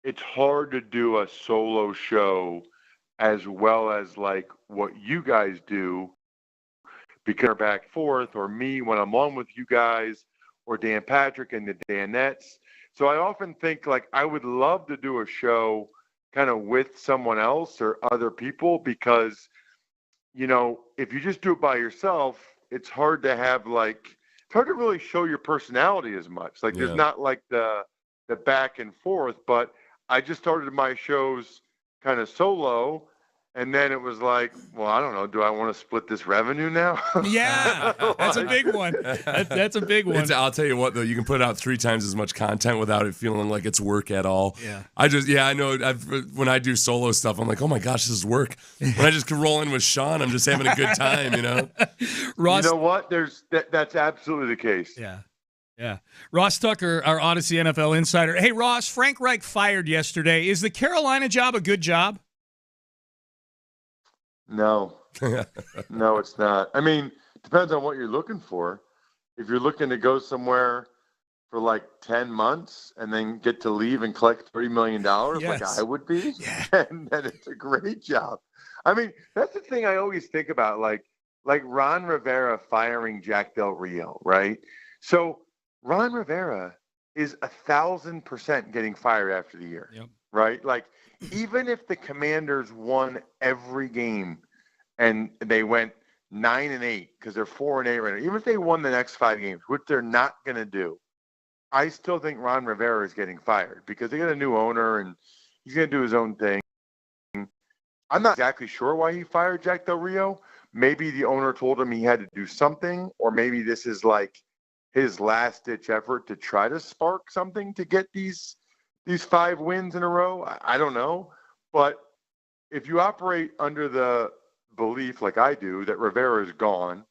it's hard to do a solo show as well as like what you guys do, because we're back and forth, or me when I'm on with you guys, or Dan Patrick and the Danettes. So I often think like I would love to do a show kind of with someone else or other people, because, if you just do it by yourself, it's hard to have it's hard to really show your personality as much. Like there's not like the back and forth, but I just started my shows kind of solo, and then it was like, well, I don't know, do I want to split this revenue now? Yeah, that's a big one. That's a big one. I'll tell you what, though, you can put out 3 times as much content without it feeling like it's work at all. Yeah, I know. When I do solo stuff, I'm like, oh my gosh, this is work. When I just roll in with Sean, I'm just having a good time, Ross, you know what? That's absolutely the case. Yeah. Yeah. Ross Tucker, our Odyssey NFL insider. Hey, Ross, Frank Reich fired yesterday. Is the Carolina job a good job? No. No, it's not. I mean, depends on what you're looking for. If you're looking to go somewhere for like 10 months and then get to leave and collect $30 million, like I would be, and then it's a great job. I mean, that's the thing I always think about, like Ron Rivera firing Jack Del Rio, right? So Ron Rivera is 1,000% getting fired after the year, right? Like, even if the Commanders won every game and they went 9-8 because they're 4-8 right now, even if they won the next 5 games, which they're not going to do, I still think Ron Rivera is getting fired because they got a new owner and he's going to do his own thing. I'm not exactly sure why he fired Jack Del Rio. Maybe the owner told him he had to do something, or maybe this is like his last-ditch effort to try to spark something to get these 5 wins in a row. I don't know. But if you operate under the belief, like I do, that Rivera is gone,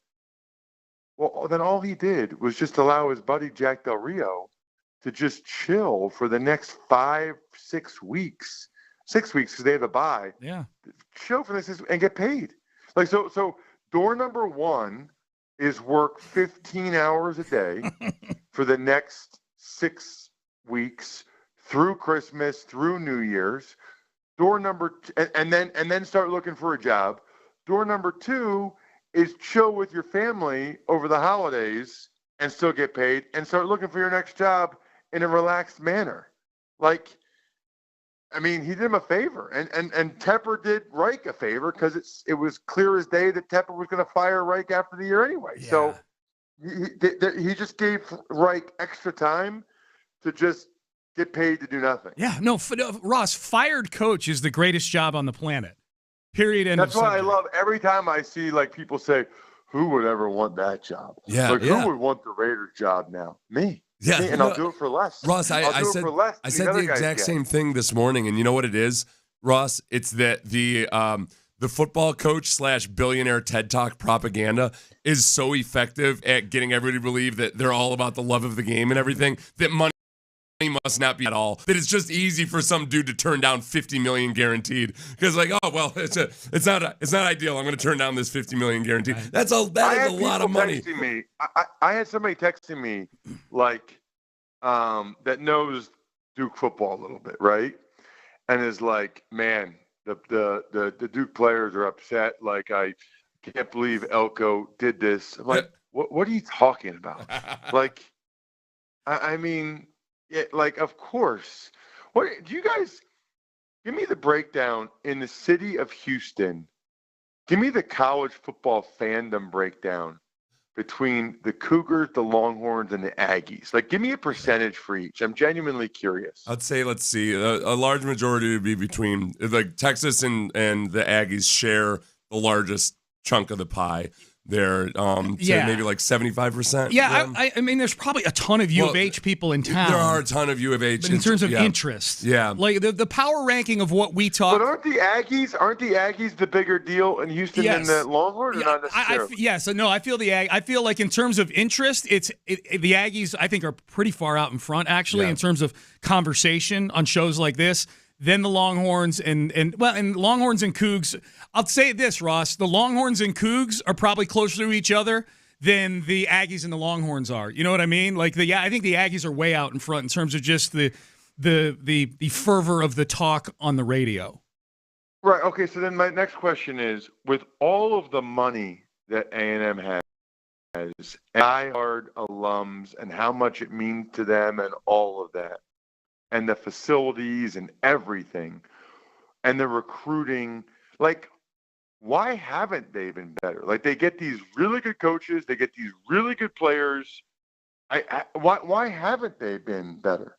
well, then all he did was just allow his buddy Jack Del Rio to just chill for the next 5-6 weeks. 6 weeks because they have a bye. Yeah. Chill for this and get paid. Like, so door number 1 is work 15 hours a day for the next 6 weeks through Christmas, through New Year's. Door number and then start looking for a job. Door number 2 is chill with your family over the holidays and still get paid, and start looking for your next job in a relaxed manner. Like, I mean, he did him a favor, and Tepper did Reich a favor because it was clear as day that Tepper was going to fire Reich after the year anyway. Yeah. So he just gave Reich extra time to just get paid to do nothing. Yeah, no, Ross, fired coach is the greatest job on the planet. Period. End That's of why subject. I love every time I see like people say, "Who would ever want that job?" Yeah, like who would want the Raiders job now? Me. Yeah, and I'll do it for less. Ross, I said the exact same thing this morning, and you know what it is, Ross? It's that the football coach / billionaire TED Talk propaganda is so effective at getting everybody to believe that they're all about the love of the game and everything, that money must not be at all. That it's just easy for some dude to turn down $50 million guaranteed because, like, oh well, it's not ideal. I'm going to turn down this $50 million guaranteed. That is a lot of money. I had somebody texting me like that knows Duke football a little bit, right? And is like, man, the Duke players are upset. Like, I can't believe Elko did this. I'm like, what are you talking about? Like, I mean. Like, of course. What do you guys give me the breakdown in the city of Houston? Give me the college football fandom breakdown between the Cougars, the Longhorns, and the Aggies. Like, give me a percentage for each. I'm genuinely curious. I'd say, let's see, a large majority would be between, like, Texas and the Aggies share the largest chunk of the pie. They're maybe like 75%. Yeah, I mean, there's probably a ton of U of H people in town. There are a ton of U of H. But in terms of interest. Yeah. Like the power ranking of what we talk. But aren't the Aggies the bigger deal in Houston than the Longhorns? Or not necessarily? I feel I feel like in terms of interest, the Aggies, I think, are pretty far out in front, actually, in terms of conversation on shows like this. Then the Longhorns and Longhorns and Cougs. I'll say this, Ross. The Longhorns and Cougs are probably closer to each other than the Aggies and the Longhorns are. You know what I mean? Like I think the Aggies are way out in front in terms of just the fervor of the talk on the radio. Right. Okay. So then my next question is, with all of the money that A&M has, and diehard alums, and how much it means to them, and all of that, and the facilities and everything, and the recruiting, like, why haven't they been better? Like, they get these really good coaches, they get these really good players. Why haven't they been better?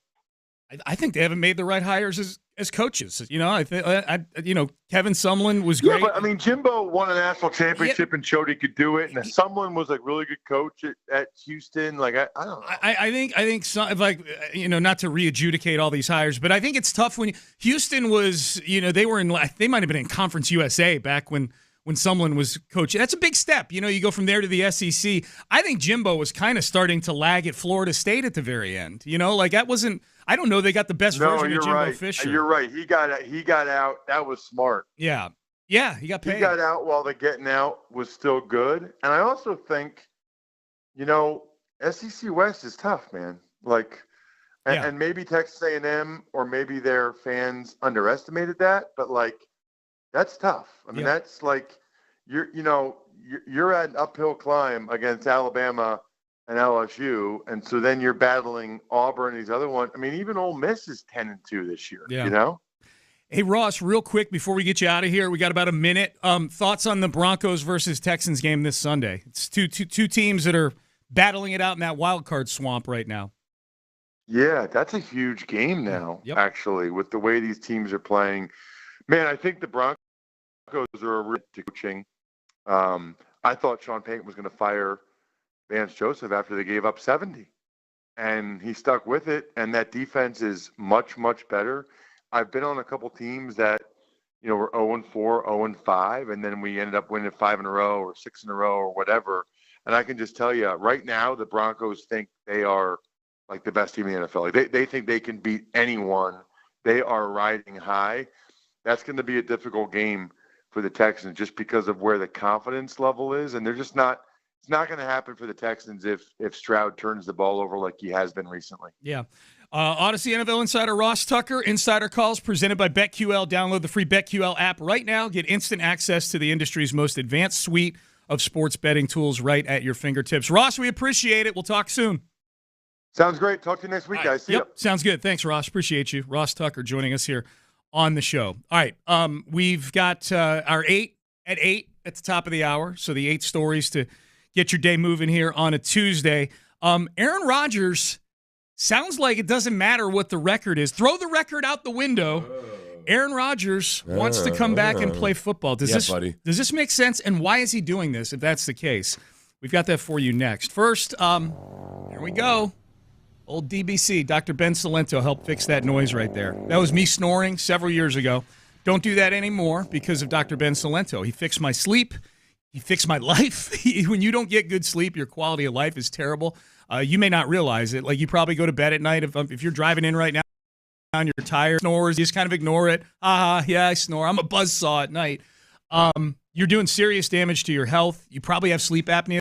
I think they haven't made the right hires as coaches. You know, Kevin Sumlin was great. Yeah, but I mean, Jimbo won a national championship and showed he could do it. And Sumlin was a really good coach at Houston. Like, I don't know. I think some, like, not to re-adjudicate all these hires, but I think it's tough when Houston was, they might have been in Conference USA back when Sumlin was coaching. That's a big step. You go from there to the SEC. I think Jimbo was kind of starting to lag at Florida State at the very end. That wasn't. I don't know. They got the best version of Jimbo Fisher. You're right. He got out. That was smart. Yeah. He got paid. He got out while the getting out was still good. And I also think, SEC West is tough, man. Like, and maybe Texas A&M or maybe their fans underestimated that, but like, that's tough. I mean, that's like you're at an uphill climb against Alabama and LSU, and so then you're battling Auburn and these other ones. I mean, even Ole Miss is 10-2 this year. Yeah. Hey, Ross, real quick before we get you out of here, we got about a minute. Thoughts on the Broncos versus Texans game this Sunday? It's two teams that are battling it out in that wild card swamp right now. Yeah, that's a huge game now. Actually, with the way these teams are playing. Man, I think the Broncos are a real coaching. I thought Sean Payton was going to fire Vance Joseph after they gave up 70, and he stuck with it. And that defense is much, much better. I've been on a couple teams that, were 0-4, 0-5, and then we ended up winning 5 in a row or 6 in a row or whatever. And I can just tell you right now, the Broncos think they are like the best team in the NFL. Like they think they can beat anyone. They are riding high. That's going to be a difficult game for the Texans just because of where the confidence level is. And they're just not. It's not going to happen for the Texans if Stroud turns the ball over like he has been recently. Yeah. Odyssey NFL insider Ross Tucker, Insider Calls presented by BetQL. Download the free BetQL app right now. Get instant access to the industry's most advanced suite of sports betting tools right at your fingertips. Ross, we appreciate it. We'll talk soon. Sounds great. Talk to you next week, guys. See ya. Sounds good. Thanks, Ross. Appreciate you. Ross Tucker joining us here on the show. All right, we've got our 8 at the top of the hour, so the 8 stories to get your day moving here on a Tuesday. Aaron Rodgers sounds like it doesn't matter what the record is. Throw the record out the window. Aaron Rodgers wants to come back and play football. Does this make sense, and why is he doing this if that's the case? We've got that for you next. First, here we go. Old DBC, Dr. Ben Salento helped fix that noise right there. That was me snoring several years ago. Don't do that anymore because of Dr. Ben Salento. He fixed my sleep. He fixed my life. When you don't get good sleep, your quality of life is terrible. You may not realize it. Like, you probably go to bed at night. If you're driving in right now and you're tired, snores, you just kind of ignore it. Yeah, I snore. I'm a buzzsaw at night. You're doing serious damage to your health. You probably have sleep apnea.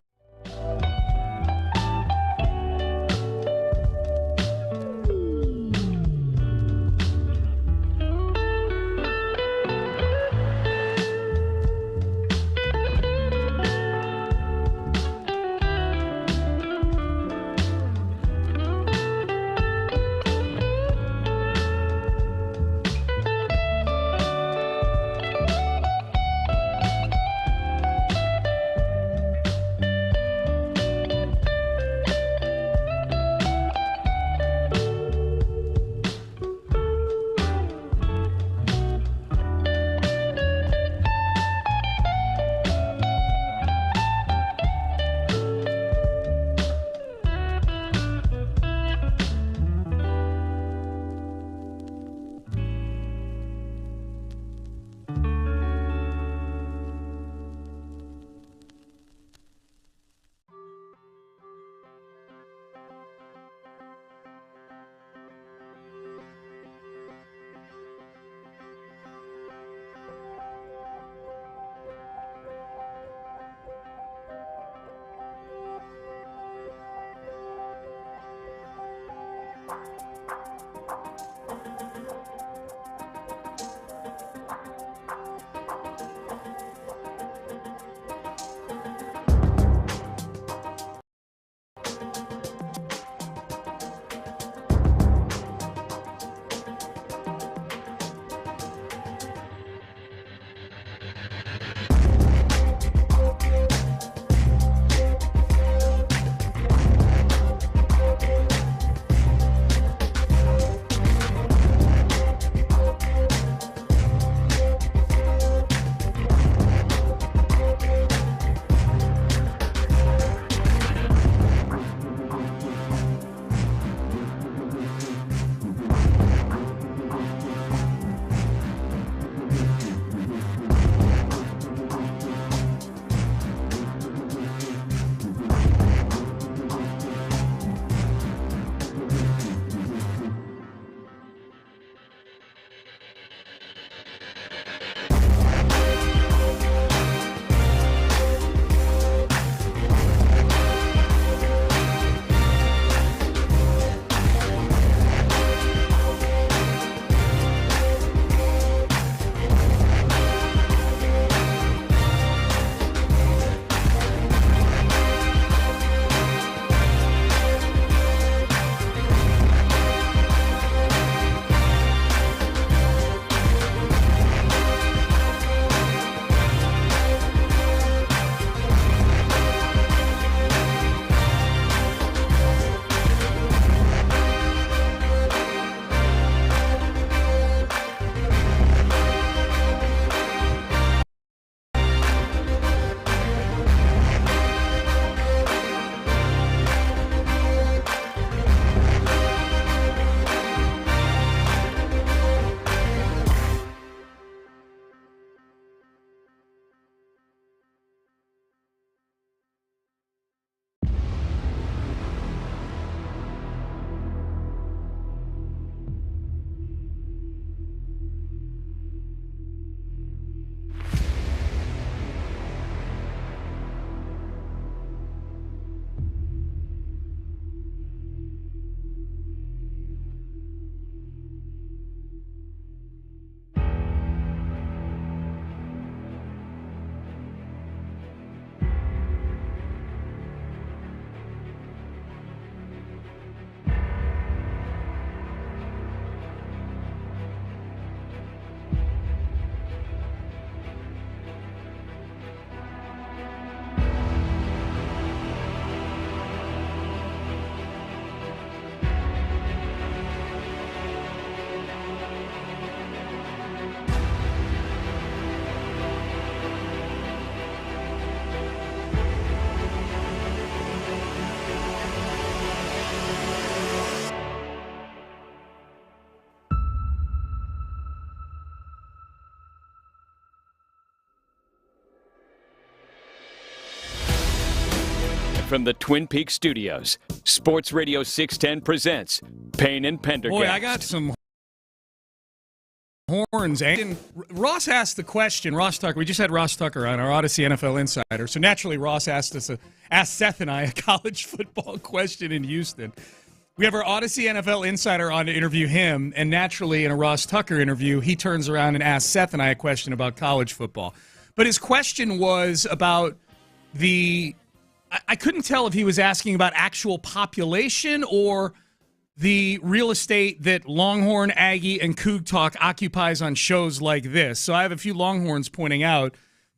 from the Twin Peaks studios, Sports Radio 610 presents Payne and Pendergast. Boy, I got some horns. And Ross asked the question, Ross Tucker, we just had Ross Tucker on, our Odyssey NFL Insider. So naturally, Ross asked Seth and I a college football question in Houston. We have our Odyssey NFL Insider on to interview him, and naturally, in a Ross Tucker interview, he turns around and asks Seth and I a question about college football. But his question was about I couldn't tell if he was asking about actual population or the real estate that Longhorn, Aggie, and Coug Talk occupies on shows like this. So I have a few Longhorns pointing out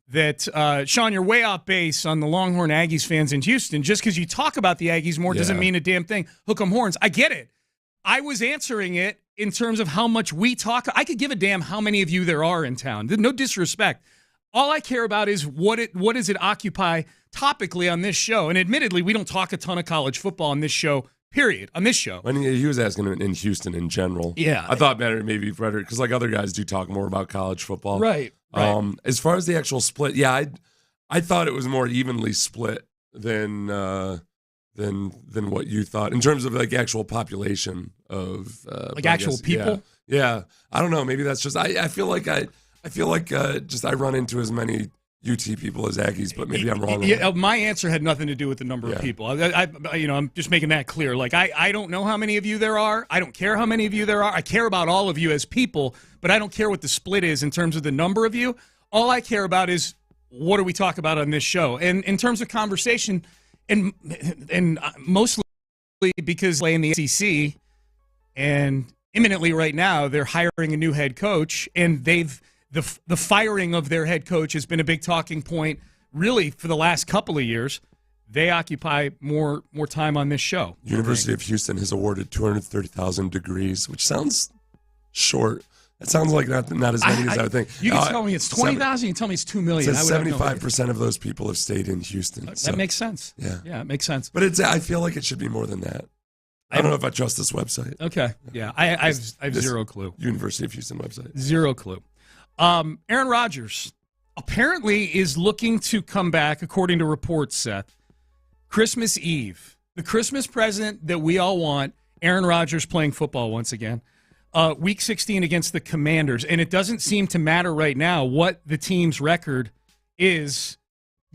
that, Sean, you're way off base on the Longhorn Aggies fans in Houston. Just because you talk about the Aggies more doesn't mean a damn thing. Hook 'em horns. I get it. I was answering it in terms of how much we talk. I could give a damn how many of you there are in town. No disrespect. All I care about is what does it occupy topically on this show. And admittedly, we don't talk a ton of college football on this show, period, on this show. When he was asking in Houston in general. Yeah. I thought better maybe Frederick, because like other guys do talk more about college football. Right. As far as the actual split, I thought it was more evenly split than what you thought in terms of like actual population of like actual people. Yeah. I don't know. Maybe that's just I feel like I run into as many UT people as Aggies, but maybe I'm wrong. Yeah, my answer had nothing to do with the number of people. I'm just making that clear. Like I don't know how many of you there are. I don't care how many of you there are. I care about all of you as people, but I don't care what the split is in terms of the number of you. All I care about is what do we talk about on this show. And in terms of conversation, and mostly because in the SEC, and imminently right now they're hiring a new head coach, and the firing of their head coach has been a big talking point really for the last couple of years. They occupy more time on this show. University of Houston has awarded 230,000 degrees, which sounds short. That sounds like not as many as I would think. You can tell me it's 20,000. You can tell me it's 2 million. It says 75% of those people have stayed in Houston. That makes sense. Yeah, it makes sense. But I feel like it should be more than that. I don't know if I trust this website. Okay, yeah, I have zero clue. University of Houston website. Zero clue. Aaron Rodgers apparently is looking to come back, according to reports, Seth, Christmas Eve. The Christmas present that we all want, Aaron Rodgers playing football once again. Week 16 against the Commanders. And it doesn't seem to matter right now what the team's record is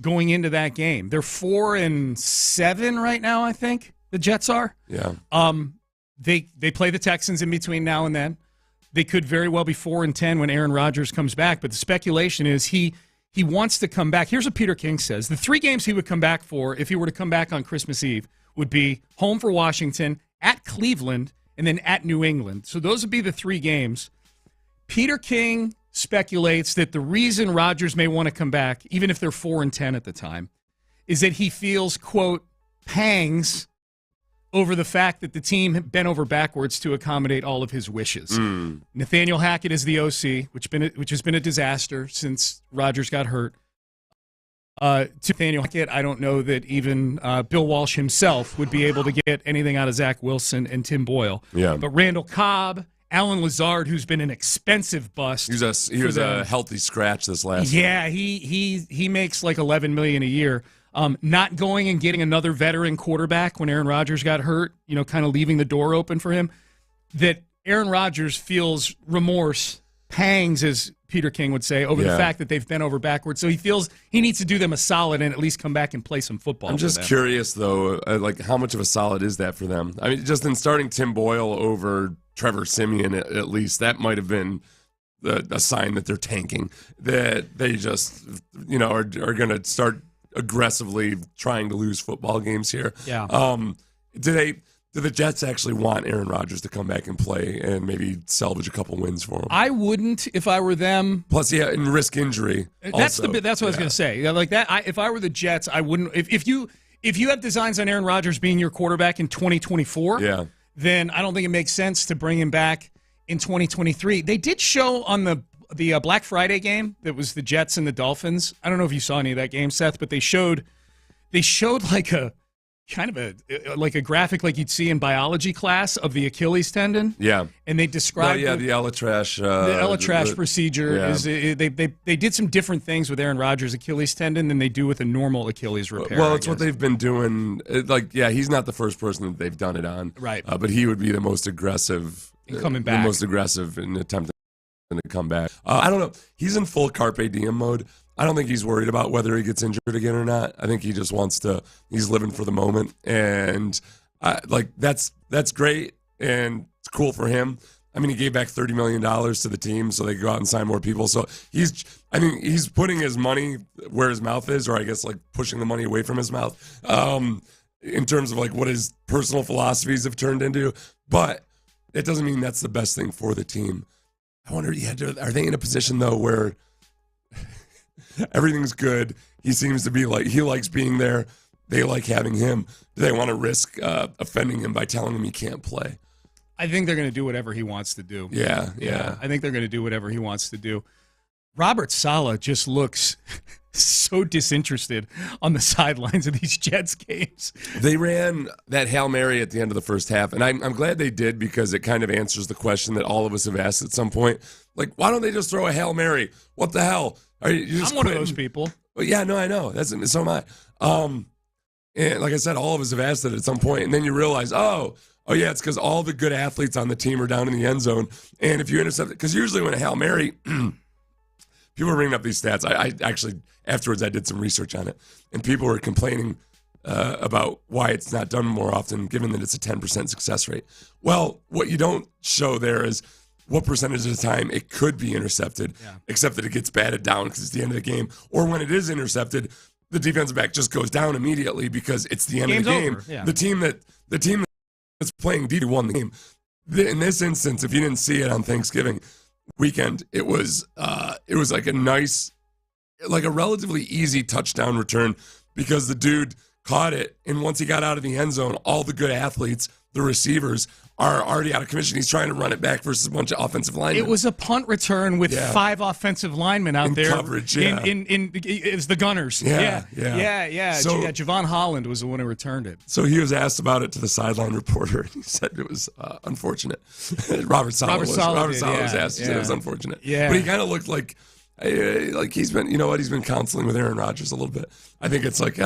going into that game. They're 4-7 right now, I think, the Jets are. Yeah. They play the Texans in between now and then. They could very well be 4-10 when Aaron Rodgers comes back, but the speculation is he wants to come back. Here's what Peter King says. The 3 games he would come back for if he were to come back on Christmas Eve would be home for Washington, at Cleveland, and then at New England. So those would be the 3 games. Peter King speculates that the reason Rodgers may want to come back, even if they're 4-10 at the time, is that he feels, quote, pangs over the fact that the team bent over backwards to accommodate all of his wishes. Nathaniel Hackett is the OC, which has been a disaster since Rodgers got hurt. To Nathaniel Hackett, I don't know that even Bill Walsh himself would be able to get anything out of Zach Wilson and Tim Boyle. Yeah. But Randall Cobb, Alan Lazard, who's been an expensive bust. He was a healthy scratch this last year. Yeah, he makes like $11 million a year. Not going and getting another veteran quarterback when Aaron Rodgers got hurt, kind of leaving the door open for him, that Aaron Rodgers feels remorse, pangs, as Peter King would say, over the fact that they've bent over backwards. So he feels he needs to do them a solid and at least come back and play some football. I'm just curious, though, like how much of a solid is that for them? I mean, just in starting Tim Boyle over Trevor Siemian, at least, that might have been a sign that they're tanking, that they just, are going to start aggressively trying to lose football games here. Yeah. Do the Jets actually want Aaron Rodgers to come back and play and maybe salvage a couple wins for him? I wouldn't if I were them. Plus, and risk injury. That's what I was going to say. Like that. If I were the Jets, I wouldn't. If you have designs on Aaron Rodgers being your quarterback in 2024, then I don't think it makes sense to bring him back in 2023. They did show on the Black Friday game that was the Jets and the Dolphins. I don't know if you saw any of that game, Seth, but they showed like a kind of a graphic like you'd see in biology class of the Achilles tendon. Yeah. And they described the Elatrash. The Elatrash procedure is they did some different things with Aaron Rodgers' Achilles tendon than they do with a normal Achilles repair. Well, it's what they've been doing. He's not the first person that they've done it on. Right. But he would be the most aggressive. Coming back. The most aggressive in attempting to come back. I don't know. He's in full carpe diem mode. I don't think he's worried about whether he gets injured again or not. I think he just wants to. He's living for the moment, and that's great and it's cool for him. I mean, he gave back $30 million to the team so they could go out and sign more people. So he's putting his money where his mouth is, or I guess like pushing the money away from his mouth, in terms of like what his personal philosophies have turned into. But it doesn't mean that's the best thing for the team. I wonder, are they in a position though where everything's good? He seems to be like, he likes being there. They like having him. Do they want to risk offending him by telling him he can't play? I think they're going to do whatever he wants to do. Yeah. I think they're going to do whatever he wants to do. Robert Saleh just looks so disinterested on the sidelines of these Jets games. They ran that Hail Mary at the end of the first half, and I'm glad they did because it kind of answers the question that all of us have asked at some point. Like, why don't they just throw a Hail Mary? What the hell? I'm one of those people. Well, yeah, no, I know. So am I. And like I said, all of us have asked it at some point, and then you realize, oh yeah, it's because all the good athletes on the team are down in the end zone, and if you intercept it, because usually when a Hail Mary, people are bringing up these stats. I actually, afterwards, I did some research on it, and people were complaining about why it's not done more often, given that it's a 10% success rate. Well, what you don't show there is what percentage of the time it could be intercepted, except that it gets batted down because it's the end of the game. Or when it is intercepted, the defensive back just goes down immediately because it's the end of the game. Yeah. The team that's playing D won the game. In this instance, if you didn't see it on Thanksgiving weekend, it was like a relatively easy touchdown return because the dude caught it, and once he got out of the end zone, all the good athletes, the receivers, are already out of commission. He's trying to run it back versus a bunch of offensive linemen. It was a punt return with 5 offensive linemen out there. Coverage, yeah. It was the Gunners. Yeah. So, Javon Holland was the one who returned it. So he was asked about it to the sideline reporter, and he said it was unfortunate. Robert Saleh was asked. He said it was unfortunate. Yeah. But he kind of looked like he's been, he's been counseling with Aaron Rodgers a little bit. I think it's like,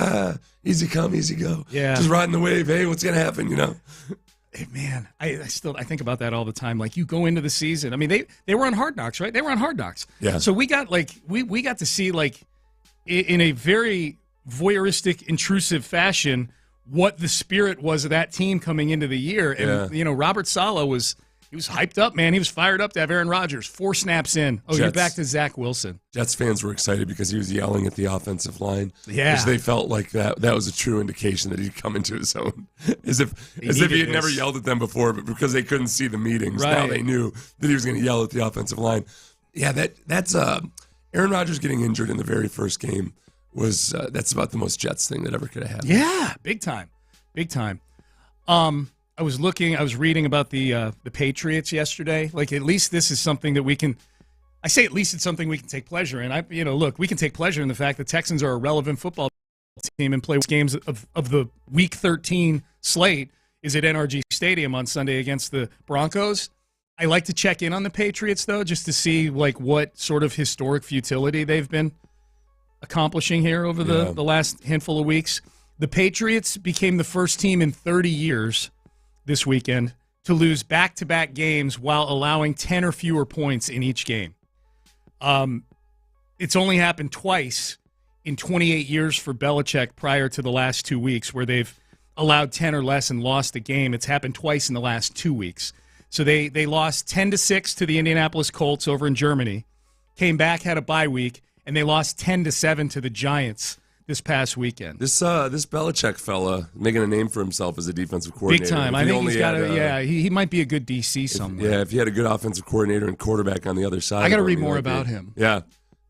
easy come, easy go. Yeah. Just riding the wave. Hey, what's going to happen, Hey, man, I think about that all the time. Like, you go into the season. I mean, they were on Hard Knocks, right? They were on Hard Knocks. Yeah. So we got we got to see in a very voyeuristic, intrusive fashion what the spirit was of that team coming into the year. And Robert Saleh was hyped up, man. He was fired up to have Aaron Rodgers. 4 snaps in. Oh, you're back to Zach Wilson. Jets fans were excited because he was yelling at the offensive line. Yeah. Because they felt like that was a true indication that he'd come into his own. As if he had never yelled at them before, but because they couldn't see the meetings, now they knew that he was going to yell at the offensive line. Yeah, that's Aaron Rodgers getting injured in the very first game was that's about the most Jets thing that ever could have happened. Yeah, big time. I was reading about the Patriots yesterday. Like, at least this is something that we can. I say at least it's something we can take pleasure in. Look, we can take pleasure in the fact that Texans are a relevant football team and play games of the Week 13 slate is at NRG Stadium on Sunday against the Broncos. I like to check in on the Patriots though, just to see what sort of historic futility they've been accomplishing here over the last handful of weeks. The Patriots became the first team in 30 years this weekend to lose back-to-back games while allowing 10 or fewer points in each game. It's only happened twice in 28 years for Belichick prior to the last 2 weeks where they've allowed 10 or less and lost a game. It's happened twice in the last 2 weeks. So they lost 10-6 to the Indianapolis Colts over in Germany, came back, had a bye week, and they lost 10-7 to the Giants this past weekend. This Belichick fella making a name for himself as a defensive coordinator. Big time. I think he's got he might be a good DC somewhere. If he had a good offensive coordinator and quarterback on the other side. I got to read more about him. Yeah.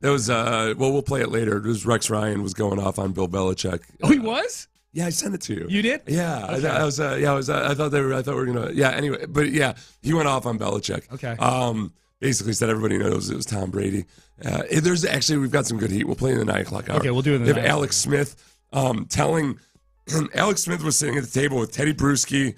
That was, we'll play it later. It was Rex Ryan was going off on Bill Belichick. Oh, he was? Yeah, I sent it to you. You did? Yeah. Okay. I thought we were going to, anyway. But yeah, he went off on Belichick. Okay. Basically said everybody knows it was Tom Brady. We've got some good heat. We'll play in the 9 o'clock hour. Okay, we'll do it in the 9 Alex Smith telling And Alex Smith was sitting at the table with Teddy Bruschi,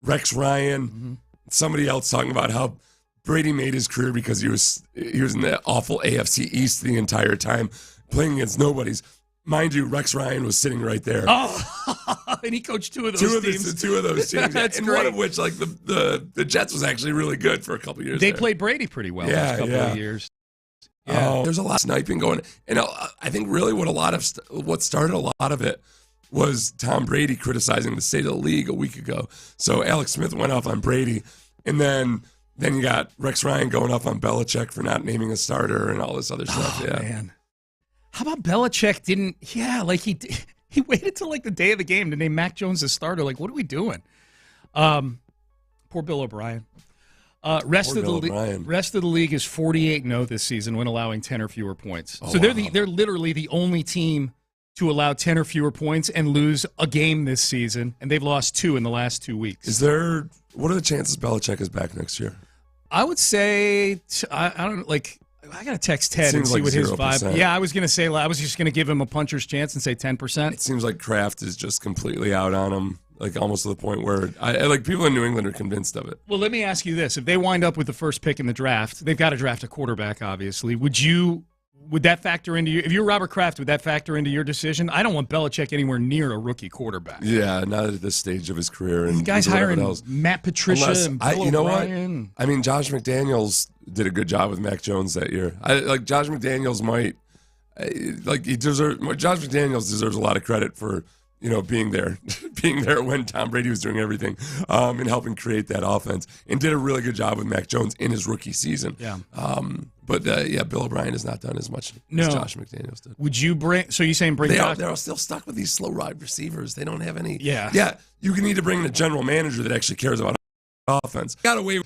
Rex Ryan, somebody else talking about how Brady made his career because he was in the awful AFC East the entire time, playing against nobodies. Mind you, Rex Ryan was sitting right there. Oh, and he coached two of those teams. Two of those teams. That's and great. One of which, like the Jets, was actually really good for a couple years. They played Brady pretty well the last couple of years. Yeah. There's a lot of sniping going. And I think really what started a lot of it was Tom Brady criticizing the state of the league a week ago. So Alex Smith went off on Brady, and then you got Rex Ryan going off on Belichick for not naming a starter and all this other stuff. Oh, man. How about Belichick didn't? Yeah, like he waited till like the day of the game to name Mac Jones a starter. Like, what are we doing? Poor Bill O'Brien. Rest of the league is 48-0 this season when allowing 10 or fewer points. So they're literally the only team to allow 10 or fewer points and lose a game this season, and they've lost 2 in the last 2 weeks. What are the chances Belichick is back next year? I would say I don't like. I gotta text Ted and see like what 0%. his vibe. Yeah, I was gonna say I was just gonna give him a puncher's chance and say 10%. It seems like Kraft is just completely out on him, like almost to the point where like people in New England are convinced of it. Well, let me ask you this: if they wind up with the first pick in the draft, they've got to draft a quarterback. Obviously, would that factor into you? If you're Robert Kraft, would that factor into your decision? I don't want Belichick anywhere near a rookie quarterback. Yeah, not at this stage of his career. And the guy's hiring Matt Patricia and Bill O'Brien. I mean, Josh McDaniels did a good job with Mac Jones that year. Josh McDaniels Josh McDaniels deserves a lot of credit for being there when Tom Brady was doing everything and helping create that offense, and did a really good job with Mac Jones in his rookie season. Yeah. But Bill O'Brien has not done as much as Josh McDaniels did. Would you bring? So you saying Josh? They're still stuck with these slow ride receivers. They don't have any. Yeah. Yeah. You need to bring in a general manager that actually cares about offense. Got away.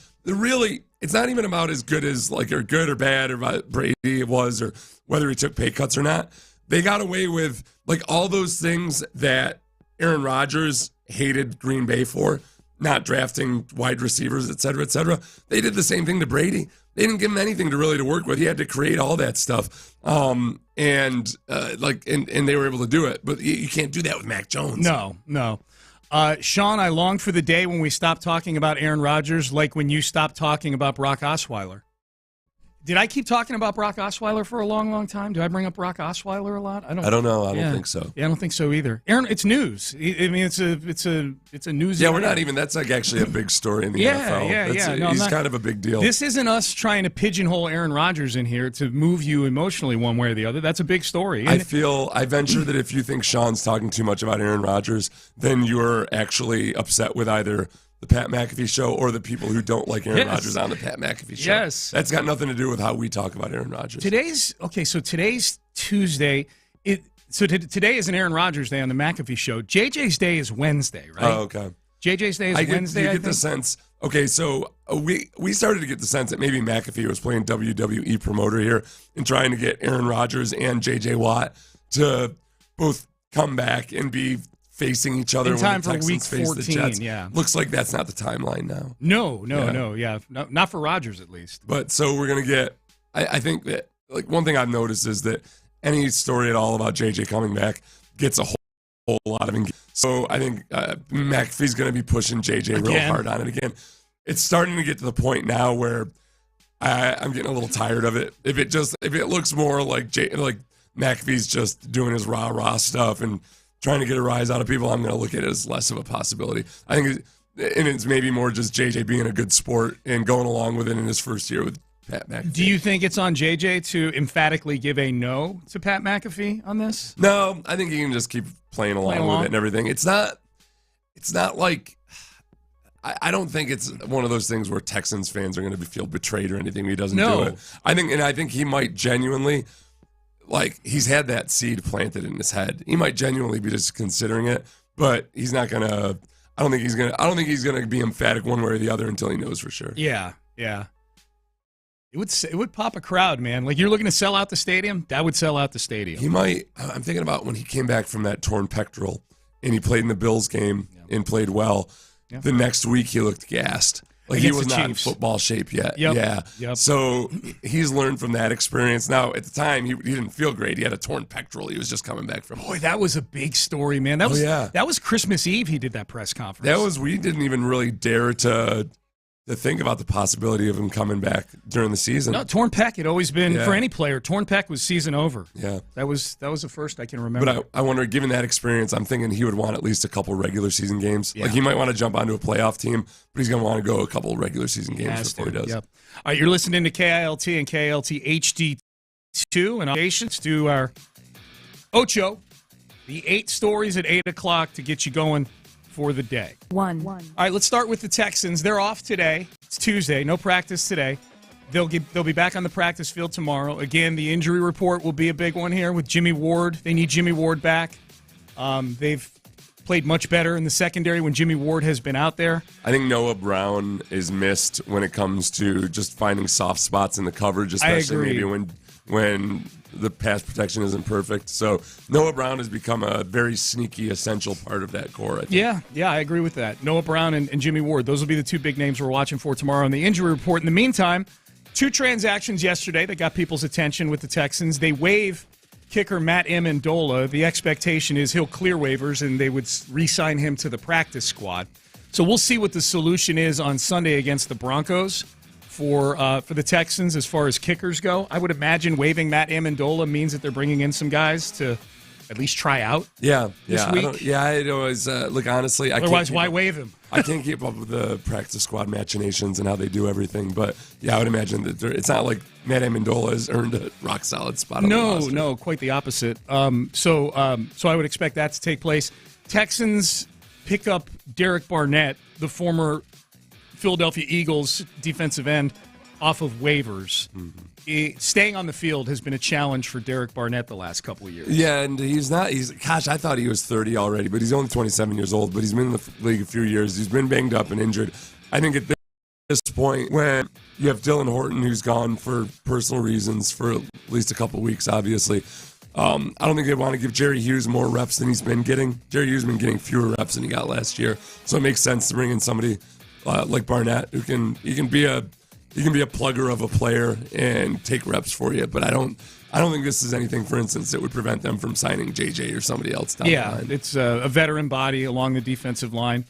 It's not even about as good as or good or bad or about Brady was or whether he took pay cuts or not. They got away with all those things that Aaron Rodgers hated Green Bay for, not drafting wide receivers, et cetera, et cetera. They did the same thing to Brady. They didn't give him anything to work with. He had to create all that stuff, and they were able to do it. But you can't do that with Mac Jones. No. Sean, I longed for the day when we stopped talking about Aaron Rodgers, like when you stopped talking about Brock Osweiler. Did I keep talking about Brock Osweiler for a long, long time? Do I bring up Brock Osweiler a lot? I don't know. I don't think so. Yeah, I don't think so either. Aaron, it's news. I mean, it's a news. Yeah, we're not even. That's actually a big story in the NFL. Yeah. No, he's kind of a big deal. This isn't us trying to pigeonhole Aaron Rodgers in here to move you emotionally one way or the other. That's a big story. I venture that if you think Sean's talking too much about Aaron Rodgers, then you're actually upset with either the Pat McAfee show or the people who don't like Aaron Rodgers on the Pat McAfee show. Yes. That's got nothing to do with how we talk about Aaron Rodgers. Today's Tuesday. Today is an Aaron Rodgers day on the McAfee show. JJ's day is Wednesday, right? Oh, okay. JJ's day is Wednesday, You get the sense. Okay, so we started to get the sense that maybe McAfee was playing WWE promoter here and trying to get Aaron Rodgers and JJ Watt to both come back and be facing each other in time when the Texans for week 14, face the Jets. Yeah. Looks like that's not the timeline now. No, not for Rodgers at least. But so we're going to get, I think that, one thing I've noticed is that any story at all about JJ coming back gets a whole lot of engagement. So I think McAfee's going to be pushing JJ real hard on it again. It's starting to get to the point now where I'm getting a little tired of it. If it looks more like McAfee's just doing his rah-rah stuff and trying to get a rise out of people, I'm going to look at it as less of a possibility. I think it's maybe more just JJ being a good sport and going along with it in his first year with Pat McAfee. Do you think it's on JJ to emphatically give a no to Pat McAfee on this? No, I think he can just keep playing along with it and everything. It's not like, I don't think it's one of those things where Texans fans are going to feel betrayed or anything if he doesn't do it. I think he might genuinely, he's had that seed planted in his head. He might genuinely be just considering it, but he's not going to, I don't think he's going to be emphatic one way or the other until he knows for sure. Yeah. It would pop a crowd, man. Like, you're looking to sell out the stadium? That would sell out the stadium. He might. I'm thinking about when he came back from that torn pectoral and he played in the Bills game and played well. Yeah. The next week he looked gassed. Like he was not in football shape yet. Yep. So he's learned from that experience. Now, at the time, he didn't feel great. He had a torn pectoral. He was just coming back from. Boy, that was a big story, man. That was Christmas Eve. He did that press conference. We didn't even really dare to think about the possibility of him coming back during the season. No, torn pec had always been for any player. Torn pec was season over. Yeah, that was the first I can remember. But I wonder, given that experience, I'm thinking he would want at least a couple regular season games. Yeah. Like he might want to jump onto a playoff team, but he's going to want to go a couple regular season games before he does. Yep. All right, you're listening to KILT and KILT HD2, and patience to our Ocho, the 8 stories at 8 o'clock to get you going for the day. One. All right, let's start with the Texans. They're off today. It's Tuesday. No practice today. They'll be back on the practice field tomorrow. Again, the injury report will be a big one here with Jimmy Ward. They need Jimmy Ward back. They've played much better in the secondary when Jimmy Ward has been out there. I think Noah Brown is missed when it comes to just finding soft spots in the coverage, especially maybe when the pass protection isn't perfect. So Noah Brown has become a very sneaky, essential part of that core, I think. Yeah, I agree with that. Noah Brown and Jimmy Ward, those will be the 2 big names we're watching for tomorrow on the injury report. In the meantime, 2 transactions yesterday that got people's attention with the Texans. They waive kicker Matt Amendola. The expectation is he'll clear waivers and they would re-sign him to the practice squad. So we'll see what the solution is on Sunday against the Broncos. For the Texans, as far as kickers go, I would imagine waiving Matt Amendola means that they're bringing in some guys to at least try out. This week. I always look, honestly. Otherwise, why waive him? I can't keep up with the practice squad machinations and how they do everything, but I would imagine that it's not like Matt Amendola has earned a rock solid spot. On the roster. No, quite the opposite. So I would expect that to take place. Texans pick up Derek Barnett, the former Philadelphia Eagles defensive end, off of waivers. Mm-hmm. Staying on the field has been a challenge for Derek Barnett the last couple of years. Yeah, and gosh, I thought he was 30 already, but he's only 27 years old, but he's been in the league a few years. He's been banged up and injured. I think at this point, when you have Dylan Horton, who's gone for personal reasons for at least a couple of weeks, obviously, I don't think they want to give Jerry Hughes more reps than he's been getting. Jerry Hughes has been getting fewer reps than he got last year, so it makes sense to bring in somebody like Barnett, who can be a plugger of a player and take reps for you. But I don't think this is anything, for instance, that would prevent them from signing JJ or somebody else down the line. It's a veteran body along the defensive line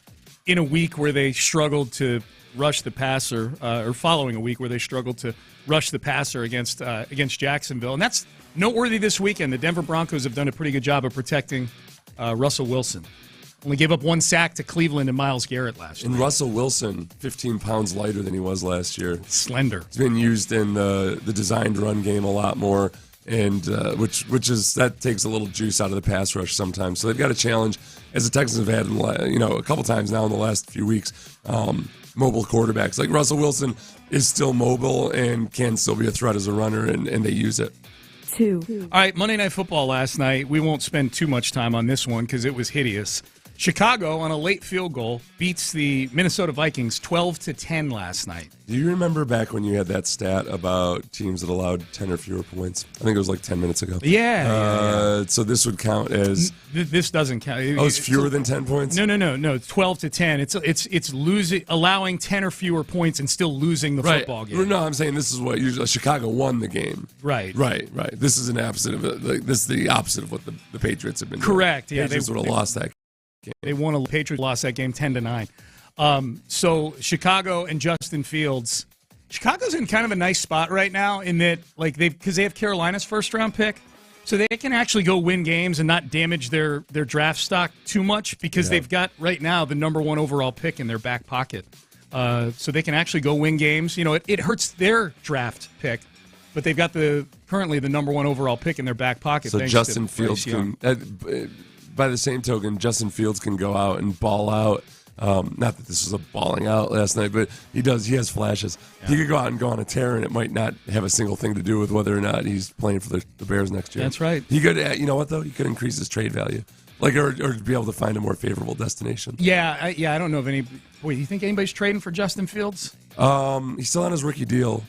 in a week where they struggled to rush the passer, or following a week where they struggled to rush the passer against Jacksonville, and that's noteworthy this weekend. The Denver Broncos have done a pretty good job of protecting Russell Wilson. Only gave up 1 sack to Cleveland and Myles Garrett last year. And Russell Wilson, 15 pounds lighter than he was last year. Slender. He's been used in the designed run game a lot more, and which that takes a little juice out of the pass rush sometimes. So they've got a challenge, as the Texans have had a couple times now in the last few weeks. Mobile quarterbacks like Russell Wilson is still mobile and can still be a threat as a runner, and they use it. 2. All right, Monday Night Football last night. We won't spend too much time on this one because it was hideous. Chicago, on a late field goal, beats the Minnesota Vikings 12-10 last night. Do you remember back when you had that stat about teams that allowed 10 or fewer points? I think it was like 10 minutes ago. Yeah. So this would count as... This doesn't count. It's fewer than 10 points? No. 12-10. It's losing, allowing 10 or fewer points and still losing the football game. No, I'm saying this is what usually Chicago won the game. Right. This is an opposite of this is the opposite of what the Patriots have been doing. Correct. Yeah, Patriots would have lost that game. They won. The Patriots lost that game 10-9. So Chicago and Justin Fields. Chicago's in kind of a nice spot right now in that, because they have Carolina's first round pick, so they can actually go win games and not damage their draft stock too much because they've got right now the number 1 overall pick in their back pocket. So they can actually go win games. It hurts their draft pick, but they've got currently the number 1 overall pick in their back pocket. So Justin Fields can. By the same token, Justin Fields can go out and ball out. Not that this was a balling out last night, but he has flashes. Yeah. He could go out and go on a tear, and it might not have a single thing to do with whether or not he's playing for the Bears next year. That's right. He could, you know what, though? He could increase his trade value. Or be able to find a more favorable destination. Yeah, I don't know of any. Wait, do you think anybody's trading for Justin Fields? He's still on his rookie deal.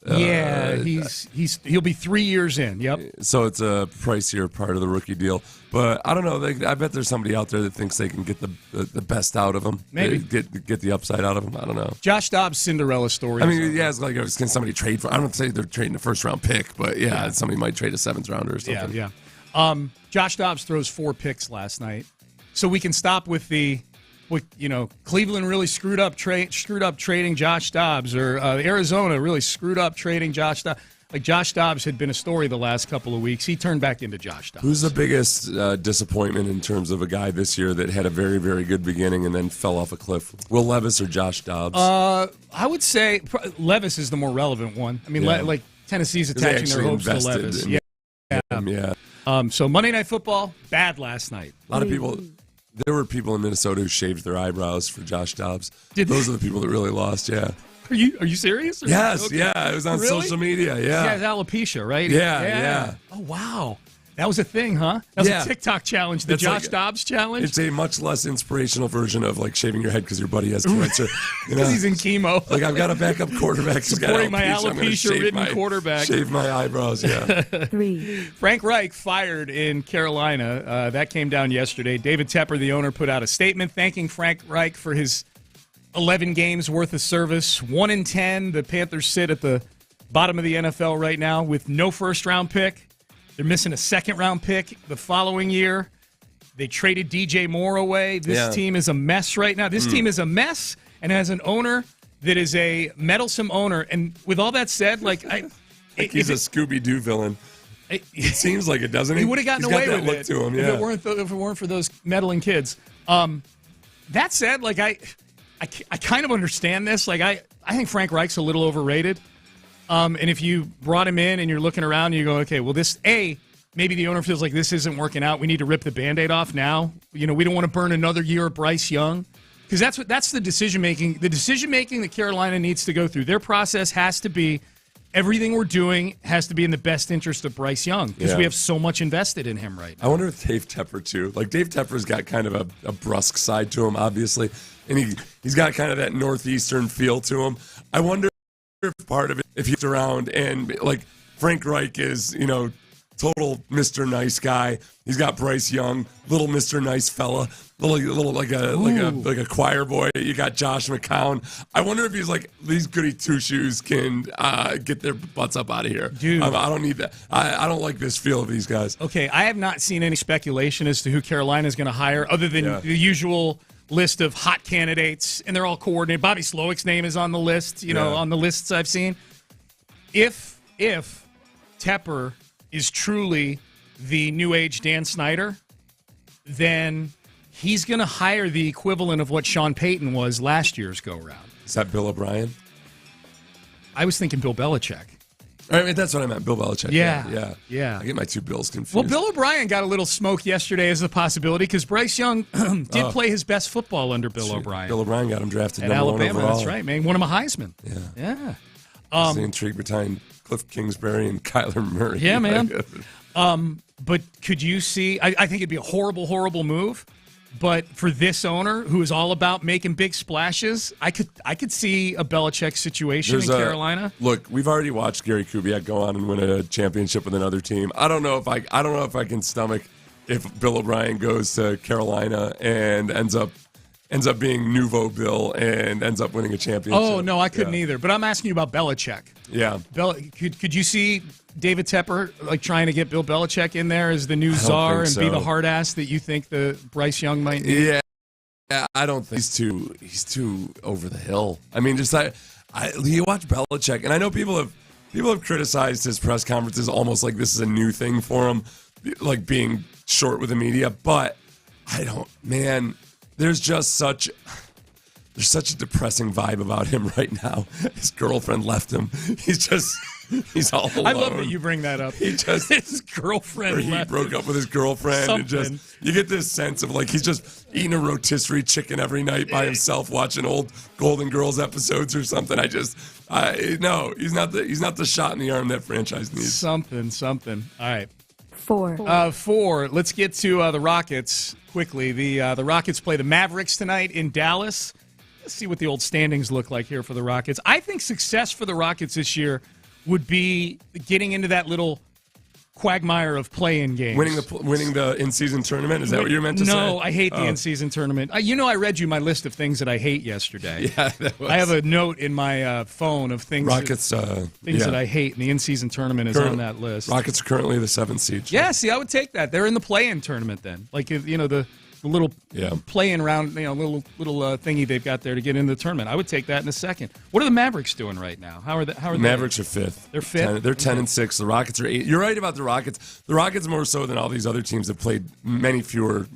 He'll be 3 years in. Yep. So it's a pricier part of the rookie deal. But I don't know. I bet there's somebody out there that thinks they can get the best out of him. Maybe get the upside out of him. I don't know. Josh Dobbs' Cinderella story. I mean, it's like can somebody trade for? I don't say they're trading a first round pick, but somebody might trade a 7th rounder or something. Yeah. Josh Dobbs throws 4 picks last night, so we can stop with Cleveland really screwed up trading Josh Dobbs, or Arizona really screwed up trading Josh Dobbs. Like, Josh Dobbs had been a story the last couple of weeks. He turned back into Josh Dobbs. Who's the biggest disappointment in terms of a guy this year that had a very, very good beginning and then fell off a cliff? Will Levis or Josh Dobbs? I would say Levis is the more relevant one. I mean, like Tennessee's attaching their hopes to Levis. So Monday Night Football, bad last night. A lot of people. There were people in Minnesota who shaved their eyebrows for Josh Dobbs. Those are the people that really lost, yeah. Are you serious? Yes, yeah. It was on social media, yeah. He has alopecia, right? Yeah. Oh, wow. That was a thing, huh? That was a TikTok challenge, the Josh Dobbs challenge? It's a much less inspirational version of, like, shaving your head because your buddy has cancer. Because he's in chemo. Like, I've got a backup quarterback. Supporting my alopecia-ridden quarterback. Shave my eyebrows, yeah. 3. Frank Reich fired in Carolina. That came down yesterday. David Tepper, the owner, put out a statement thanking Frank Reich for his 11 games worth of service. 1-10. The Panthers sit at the bottom of the NFL right now with no first-round pick. They're missing a 2nd-round pick the following year. They traded DJ Moore away. This team is a mess right now. This team is a mess and has an owner that is a meddlesome owner. And with all that said, he's a Scooby-Doo villain. It seems like it, doesn't he? He would have gotten away with look to him, if it weren't for those meddling kids. That said, I kind of understand this. I think Frank Reich's a little overrated. And if you brought him in and you're looking around and you go, okay, well, maybe the owner feels like this isn't working out. We need to rip the Band-Aid off now. We don't want to burn another year of Bryce Young. Because that's the decision-making. The decision-making that Carolina needs to go through. Their process has to be, everything we're doing has to be in the best interest of Bryce Young. Because we have so much invested in him right now. I wonder if Dave Tepper, too. Like, Dave Tepper's got kind of a brusque side to him, obviously. And he's got kind of that northeastern feel to him. I wonder if part of it, if he's around and, like, Frank Reich is, total Mr. Nice guy. He's got Bryce Young, little Mr. Nice fella, little like a choir boy. You got Josh McCown. I wonder if he's like, these goody two shoes can get their butts up out of here. Dude, I don't need that. I don't like this feel of these guys. Okay, I have not seen any speculation as to who Carolina is going to hire, other than the usual list of hot candidates, and they're all coordinated. Bobby Slowick's name is on the list. On the lists I've seen. If Tepper is truly the new age Dan Snyder, then he's going to hire the equivalent of what Sean Payton was last year's go-round. Is that Bill O'Brien? I was thinking Bill Belichick. I mean, that's what I meant, Bill Belichick. Yeah. I get my two Bills confused. Well, Bill O'Brien got a little smoke yesterday as a possibility because Bryce Young did play his best football under Bill O'Brien. Bill O'Brien got him drafted at number Alabama. 1 overall. That's right, man. Won him a Heisman. Yeah. The intrigue between Cliff Kingsbury and Kyler Murray. Yeah, man. But could you see? I think it'd be a horrible, horrible move. But for this owner, who is all about making big splashes, I could see a Belichick situation in Carolina. Look, we've already watched Gary Kubiak go on and win a championship with another team. I don't know if I can stomach if Bill O'Brien goes to Carolina and ends up being Nouveau Bill and ends up winning a championship. Oh no, I couldn't either. But I'm asking you about Belichick. Yeah, could you see David Tepper trying to get Bill Belichick in there as the new czar and be the hard ass that you think the Bryce Young might need? Yeah, I don't think he's too over the hill. I mean, just you watch Belichick, and I know people have criticized his press conferences almost like this is a new thing for him, like being short with the media. But there's such a depressing vibe about him right now. His girlfriend left him. He's all alone. I love that you bring that up. His girlfriend left him. He broke up with his girlfriend. And you get this sense of like he's just eating a rotisserie chicken every night by himself, watching old Golden Girls episodes or something. No, he's not the shot in the arm that franchise needs. Something. All right. 4. 4. Let's get to the Rockets quickly. The Rockets play the Mavericks tonight in Dallas. Let's see what the old standings look like here for the Rockets. I think success for the Rockets this year would be getting into that little quagmire of play-in games. Winning the in-season tournament? Is that what you're meant to say? No, I hate the in-season tournament. I read you my list of things that I hate yesterday. Yeah, that was... I have a note in my phone of things Rockets, that I hate, and the in-season tournament is on that list. Rockets are currently the 7th seed. Yeah, see, I would take that. They're in the play-in tournament then. Like, the little play-in round, little thingy they've got there to get into the tournament. I would take that in a second. What are the Mavericks doing right now? How are they? Mavericks are 5th. They're 5th? They're 10-6. The Rockets are 8. You're right about the Rockets. The Rockets more so than all these other teams have played many fewer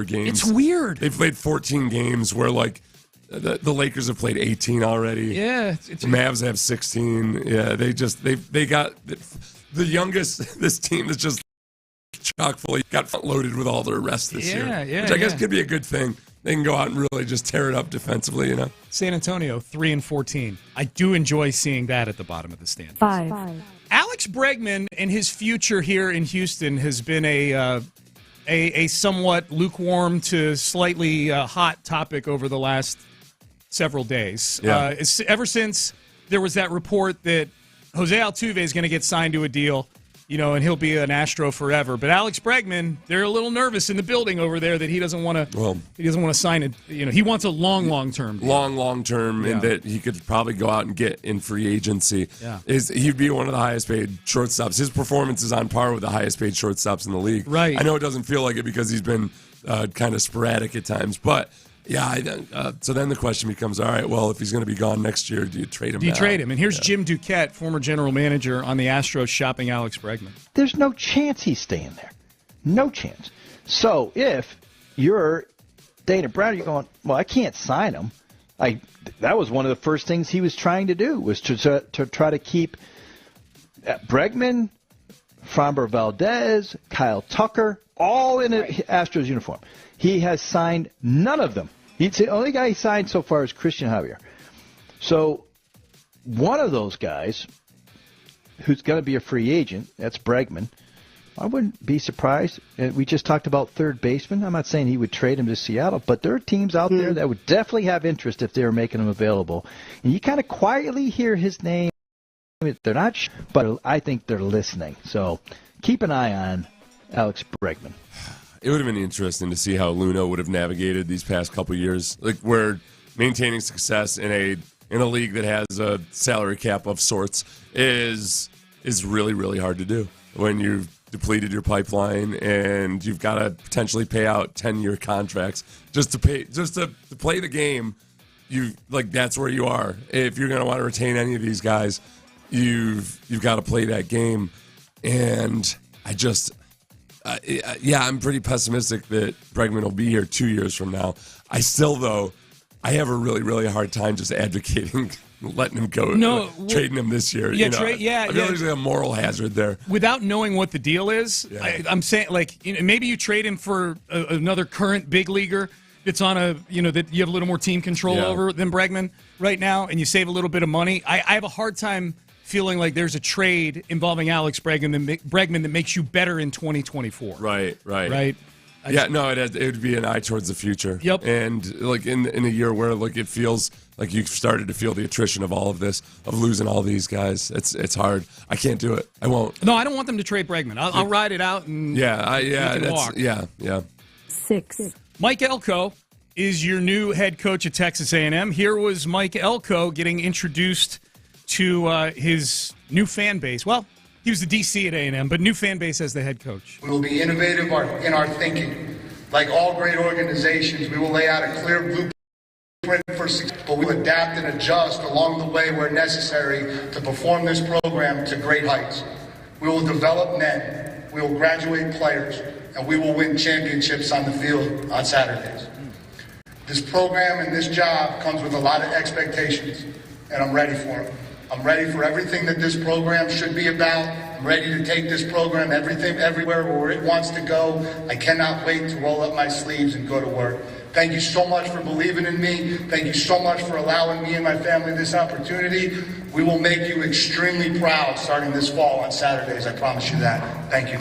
games. It's weird. They've played 14 games where, like, the Lakers have played 18 already. Yeah. The Mavs have 16. Yeah, they got the youngest, this team is just chock full. Got front loaded with all their rest this year, which I guess could be a good thing. They can go out and really just tear it up defensively, San Antonio 3-14. I do enjoy seeing that at the bottom of the standings. 5. Alex Bregman and his future here in Houston has been a somewhat lukewarm to slightly hot topic over the last several days. Yeah. Ever since there was that report that Jose Altuve is going to get signed to a deal, and he'll be an Astro forever. But Alex Bregman, they're a little nervous in the building over there that he doesn't want to. Well, he doesn't want to sign it. He wants a long term. Long term, and that he could probably go out and get in free agency. Yeah. He'd be one of the highest paid shortstops. His performance is on par with the highest paid shortstops in the league. Right. I know it doesn't feel like it because he's been kind of sporadic at times, but. Yeah, so then the question becomes, all right, well, if he's going to be gone next year, do you trade him now? And here's Jim Duquette, former general manager on the Astros, shopping Alex Bregman. There's no chance he's staying there. No chance. So if you're Dana Brown, you're going, well, I can't sign him. That was one of the first things he was trying to do, was to try to keep Bregman, Framber Valdez, Kyle Tucker, all in an Astros uniform. He has signed none of them. The only guy he signed so far is Christian Javier. So one of those guys who's going to be a free agent, that's Bregman, I wouldn't be surprised. We just talked about third baseman. I'm not saying he would trade him to Seattle, but there are teams out there that would definitely have interest if they were making him available. And you kind of quietly hear his name. They're not, but I think they're listening. So keep an eye on Alex Bregman. It would have been interesting to see how Luna would have navigated these past couple years, like where maintaining success in a league that has a salary cap of sorts is really, really hard to do when you've depleted your pipeline and you've got to potentially pay out 10-year contracts just to play the game. That's where you are. If you're going to want to retain any of these guys, you've got to play that game. And I'm pretty pessimistic that Bregman will be here 2 years from now. I have a really, really hard time just advocating letting him go, trading him this year. I feel like there's a moral hazard there. Without knowing what the deal is, I'm saying, maybe you trade him for another current big leaguer that's on that you have a little more team control over than Bregman right now, and you save a little bit of money. I have a hard time feeling like there's a trade involving Alex Bregman that makes you better in 2024. Right. It would be an eye towards the future. Yep. And in a year where it feels like you've started to feel the attrition of all of this, of losing all these guys, it's hard. I can't do it. I won't. No, I don't want them to trade Bregman. I'll ride it out and walk. Yeah. 6. Mike Elko is your new head coach at Texas A&M. Here was Mike Elko getting introduced to his new fan base. Well, he was the DC at A&M, but new fan base as the head coach. We will be innovative in our thinking. Like all great organizations, we will lay out a clear blueprint for success, but we will adapt and adjust along the way where necessary to perform this program to great heights. We will develop men, we will graduate players, and we will win championships on the field on Saturdays. This program and this job comes with a lot of expectations, and I'm ready for it. I'm ready for everything that this program should be about. I'm ready to take this program everywhere where it wants to go. I cannot wait to roll up my sleeves and go to work. Thank you so much for believing in me. Thank you so much for allowing me and my family this opportunity. We will make you extremely proud starting this fall on Saturdays. I promise you that. Thank you.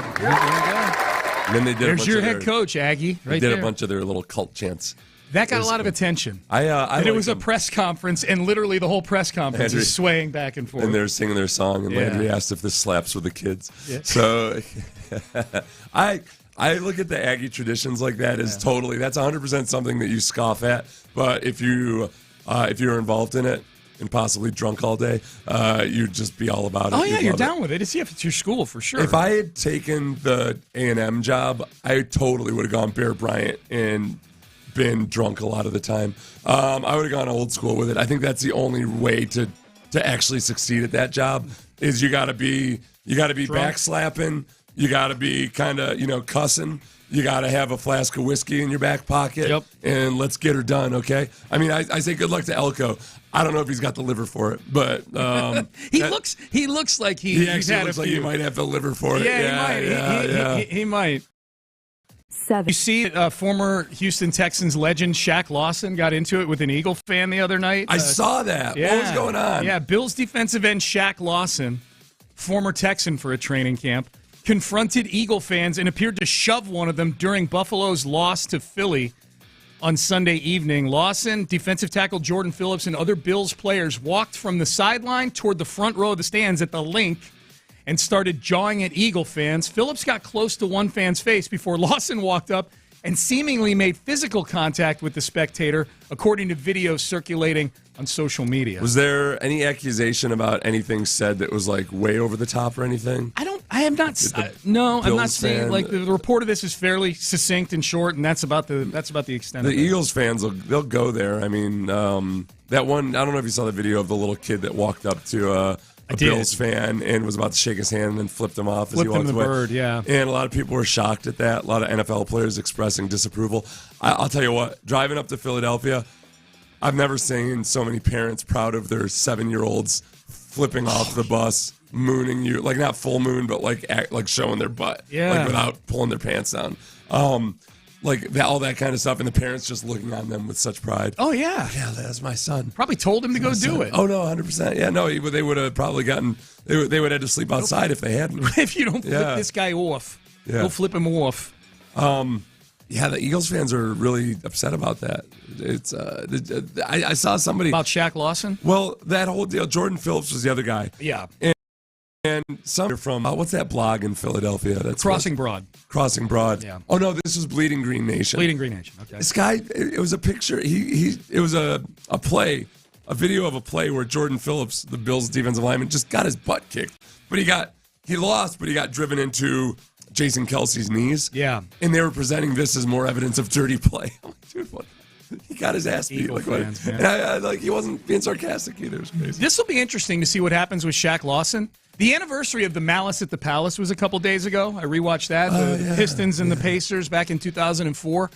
And then they did There's your head coach, Aggie. They did a bunch of their little cult chants. That got a lot of attention. It was a press conference, and literally the whole press conference is swaying back and forth. And they're singing their song, and Landry asked if this slaps with the kids. Yeah. So I look at the Aggie traditions like that as totally, that's 100% something that you scoff at. But if you're involved in it and possibly drunk all day, you'd just be all about it. Oh, yeah, you're down with it. If it's your school, for sure. If I had taken the A&M job, I totally would have gone Bear Bryant and been drunk a lot of the time. I would have gone old school with it. I think that's the only way to actually succeed at that job is you got to be backslapping. You got to be kind of, cussing. You got to have a flask of whiskey in your back pocket. And let's get her done, okay? I mean, I say good luck to Elko. I don't know if he's got the liver for it, but he looks like he actually looks like he might have the liver for it. Yeah, he might. 7. You see, former Houston Texans legend Shaq Lawson got into it with an Eagle fan the other night. I saw that. Yeah, what was going on? Yeah, Bills defensive end Shaq Lawson, former Texan for a training camp, confronted Eagle fans and appeared to shove one of them during Buffalo's loss to Philly on Sunday evening. Lawson, defensive tackle Jordan Phillips, and other Bills players walked from the sideline toward the front row of the stands at the Link and started jawing at Eagle fans. Phillips got close to one fan's face before Lawson walked up and seemingly made physical contact with the spectator, according to videos circulating on social media. Was there any accusation about anything said that was like way over the top or anything? I have not. No, I'm not saying. Like the report of this is fairly succinct and short, and that's about the extent. The of it. Eagles fans they'll go there. I mean, that one. I don't know if you saw the video of the little kid that walked up to a Bills fan and was about to shake his hand and then flipped him off as he walked away. Bird, yeah. And a lot of people were shocked at that. A lot of NFL players expressing disapproval. I'll tell you what, driving up to Philadelphia, I've never seen so many parents proud of their 7-year-olds flipping off the bus, mooning you, like not full moon, but like showing their butt, like without pulling their pants down. All that kind of stuff, and the parents just looking on them with such pride. Oh, yeah. Yeah, that's my son. Probably told him to go do it. Oh, no, 100%. Yeah, no, they would have probably gotten, they would have had to sleep outside if they hadn't. If you don't flip this guy off, go flip him off. Yeah, the Eagles fans are really upset about that. It's I saw somebody. About Shaq Lawson? Well, that whole deal, Jordan Phillips was the other guy. Yeah. And some from what's that blog in Philadelphia? That's Crossing Broad. Crossing Broad. Yeah. Oh no, this was Bleeding Green Nation. Bleeding Green Nation. Okay. This guy, it was a picture. It was a play, a video of a play where Jordan Phillips, the Bills defensive lineman, just got his butt kicked, but he lost, but he got driven into Jason Kelsey's knees. Yeah. And they were presenting this as more evidence of dirty play. I'm like, dude, what? He got his ass beat. Eagle fans, man. And he wasn't being sarcastic either. It was crazy. This will be interesting to see what happens with Shaq Lawson. The anniversary of the Malice at the Palace was a couple days ago. I rewatched that. The Pistons and the Pacers back in 2004.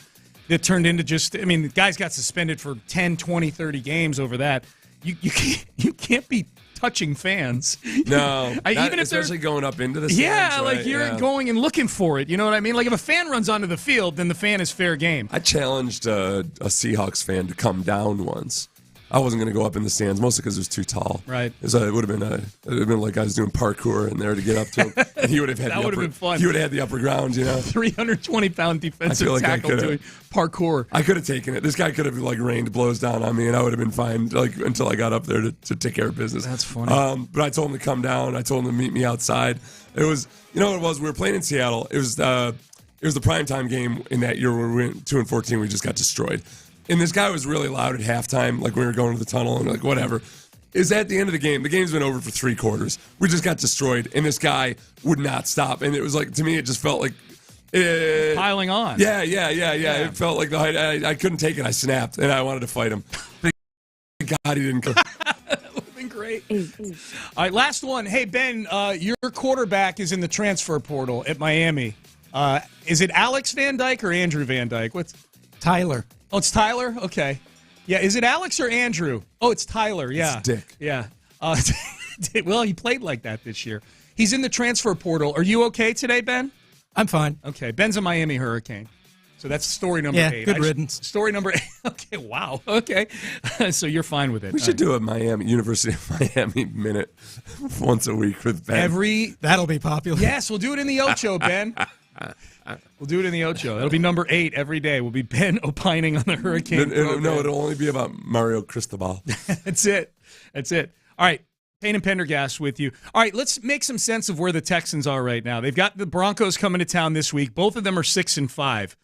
It turned into the guys got suspended for 10, 20, 30 games over that. You can't be touching fans. No. Even if especially going up into the stands. Yeah, right? You're going and looking for it. You know what I mean? Like if a fan runs onto the field, then the fan is fair game. I challenged a Seahawks fan to come down once. I wasn't going to go up in the stands, mostly because it was too tall. Right. It would have been like I was doing parkour in there to get up to him. And he would have had been fun. He would have had the upper ground, 320-pound defensive tackle doing parkour. I could have taken it. This guy could have rained blows down on me, and I would have been fine until I got up there to take care of business. That's funny. But I told him to come down. I told him to meet me outside. It was, what it was? We were playing in Seattle. It was the primetime game in that year where we went 2-14. We just got destroyed. And this guy was really loud at halftime, like we were going to the tunnel and whatever. Is at the end of the game. The game's been over for 3 quarters. We just got destroyed, and this guy would not stop. And it was to me, it just felt like piling on. Yeah. It felt like the height. I couldn't take it. I snapped, and I wanted to fight him. Thank God he didn't come. That would have been great. All right, last one. Hey, Ben, your quarterback is in the transfer portal at Miami. Is it Alex Van Dyke or Andrew Van Dyke? What's Tyler? Oh, it's Tyler? Okay. Yeah, is it Alex or Andrew? Oh, it's Tyler, yeah. It's Dick. Yeah. Well, he played like that this year. He's in the transfer portal. Are you okay today, Ben? I'm fine. Okay, Ben's a Miami Hurricane. So that's story number 8. Good riddance. Story number 8. Okay, wow. Okay. So you're fine with it. We should do a University of Miami minute once a week with Ben. That'll be popular. Yes, we'll do it in the Ocho, Ben. We'll do it in the Ocho. It'll be number 8 every day. We'll be Ben opining on the Hurricane. No, it'll only be about Mario Cristobal. That's it. All right, Payne and Pendergast with you. All right, let's make some sense of where the Texans are right now. They've got the Broncos coming to town this week. Both of them are 6-5.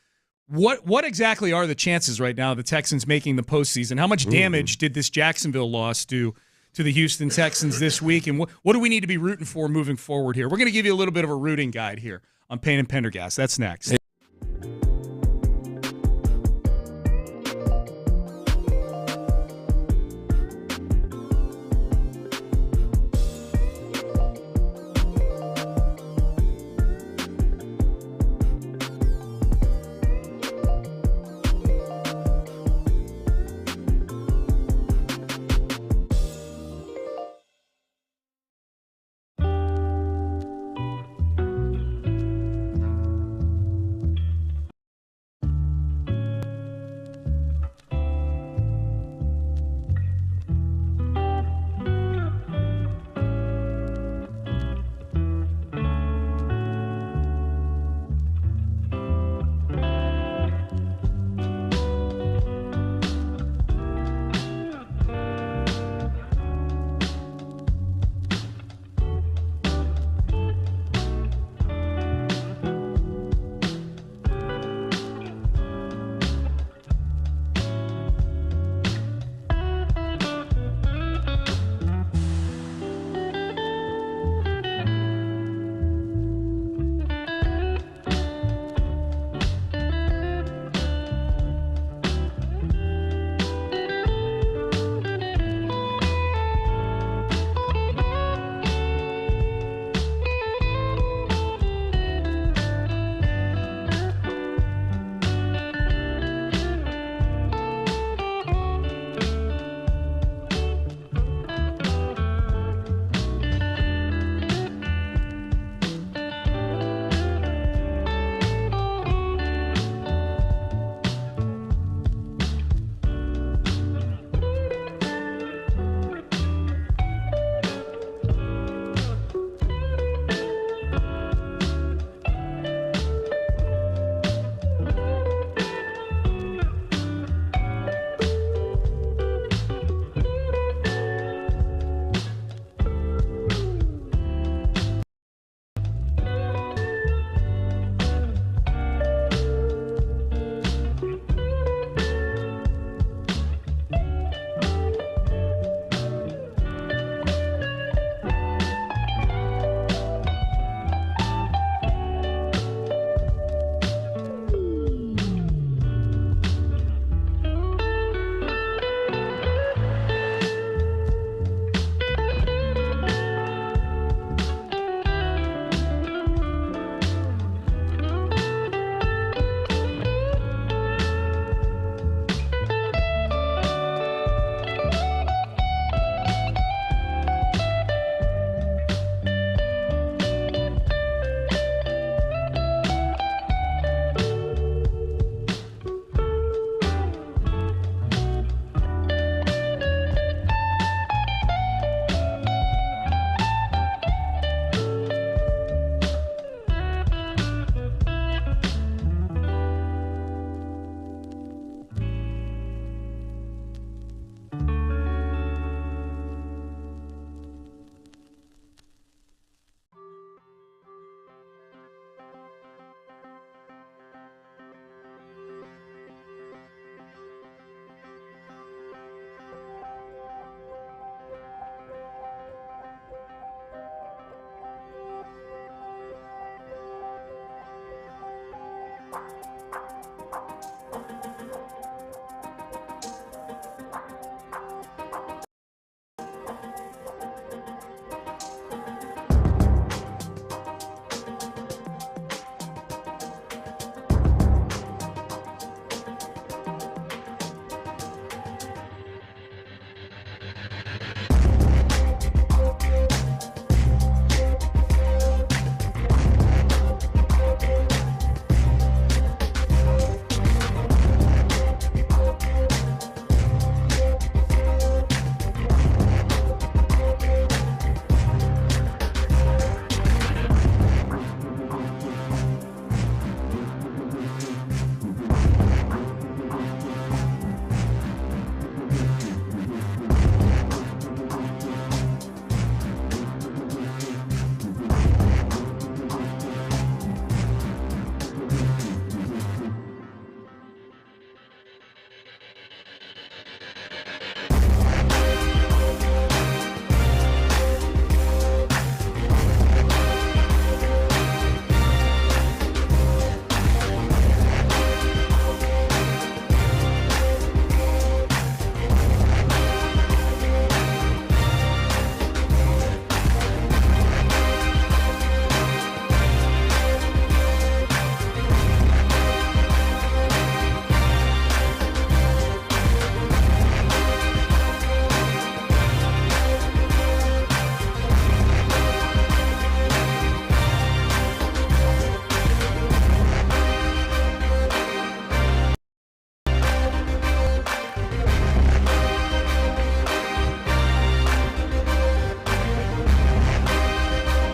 What exactly are the chances right now of the Texans making the postseason? How much damage did this Jacksonville loss do to the Houston Texans this week? And what do we need to be rooting for moving forward here? We're going to give you a little bit of a rooting guide here on Payne and Pendergast. That's next.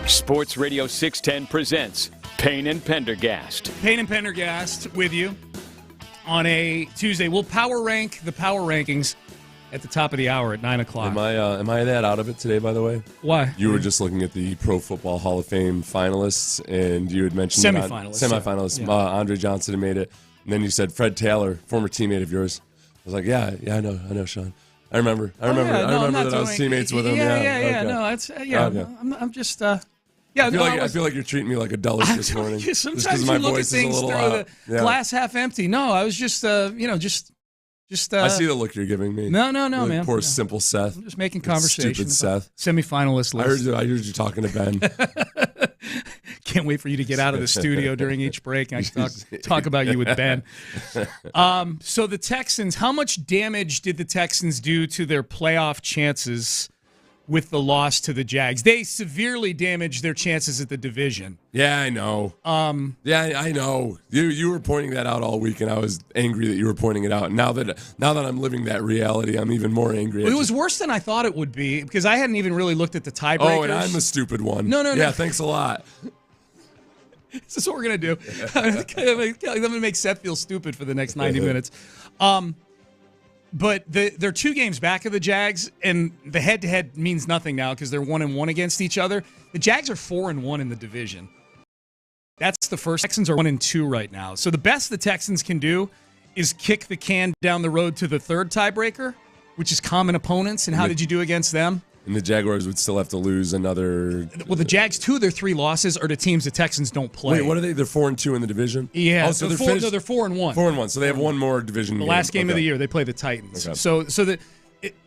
Sports Radio 610 presents Payne and Pendergast. Payne and Pendergast with you on a Tuesday. We'll power rank the power rankings at the top of the hour at 9 o'clock. Am I that out of it today, by the way? Why? You were just looking at the Pro Football Hall of Fame finalists, and you had mentioned semifinalists. Yeah. Andre Johnson had made it. And then you said Fred Taylor, former teammate of yours. I was like, yeah, I know, Sean. I remember that I was teammates with him. Yeah. No, that's Okay. I'm just. I feel like you're treating me like a dullish this morning. Sometimes you look at things through the glass half empty. No, I was just, just. I see the look you're giving me. No, man. Poor simple Seth. I'm just making conversation. Stupid Seth. Semifinalist list. I heard you talking to Ben. Can't wait for you to get out of the studio during each break and I can talk about you with Ben. So the Texans, how much damage did the Texans do to their playoff chances with the loss to the Jags? They severely damaged their chances at the division. Yeah, I know. I know. You were pointing that out all week, and I was angry that you were pointing it out. Now that I'm living that reality, I'm even more angry. It was worse than I thought it would be because I hadn't even really looked at the tiebreakers. Oh, and I'm the stupid one. No. Yeah, thanks a lot. This is what we're going to do. I'm going to make Seth feel stupid for the next 90 minutes. But they're 2 games back of the Jags, and the head-to-head means nothing now because they're 1-1 against each other. The Jags are 4-1 in the division. That's the first. Texans are 1-2 right now. So the best the Texans can do is kick the can down the road to the third tiebreaker, which is common opponents. And how did you do against them? And the Jaguars would still have to lose another. Well, the Jags, 2 of their 3 losses are to teams the Texans don't play. Wait, what are they? They're 4-2 in the division. Yeah, so they're 4-1. 4-1. So they have one more division. The last game of the year, they play the Titans. Okay.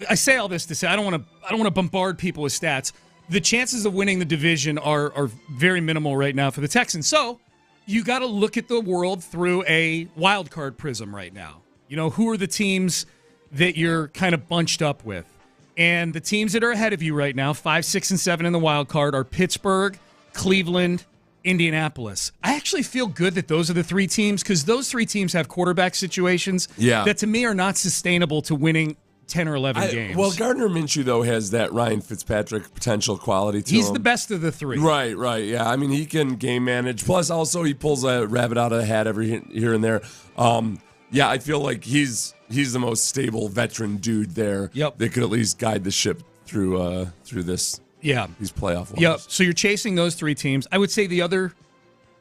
I say all this to say I don't want to bombard people with stats. The chances of winning the division are very minimal right now for the Texans. So you got to look at the world through a wild card prism right now. You know, who are the teams that you're kind of bunched up with? And the teams that are ahead of you right now, 5, 6, and 7 in the wild card, are Pittsburgh, Cleveland, Indianapolis. I actually feel good that those are the 3 teams because those 3 teams have quarterback situations that to me are not sustainable to winning 10 or 11 games. Well, Gardner Minshew, though, has that Ryan Fitzpatric potential quality to him. He's the best of the 3. Right, yeah. I mean, he can game manage. Plus, also, he pulls a rabbit out of the hat every here and there. Yeah, I feel like he's the most stable veteran dude there that could at least guide the ship through this. Yeah, these playoff ones. Yep. So you're chasing those 3 teams. I would say the other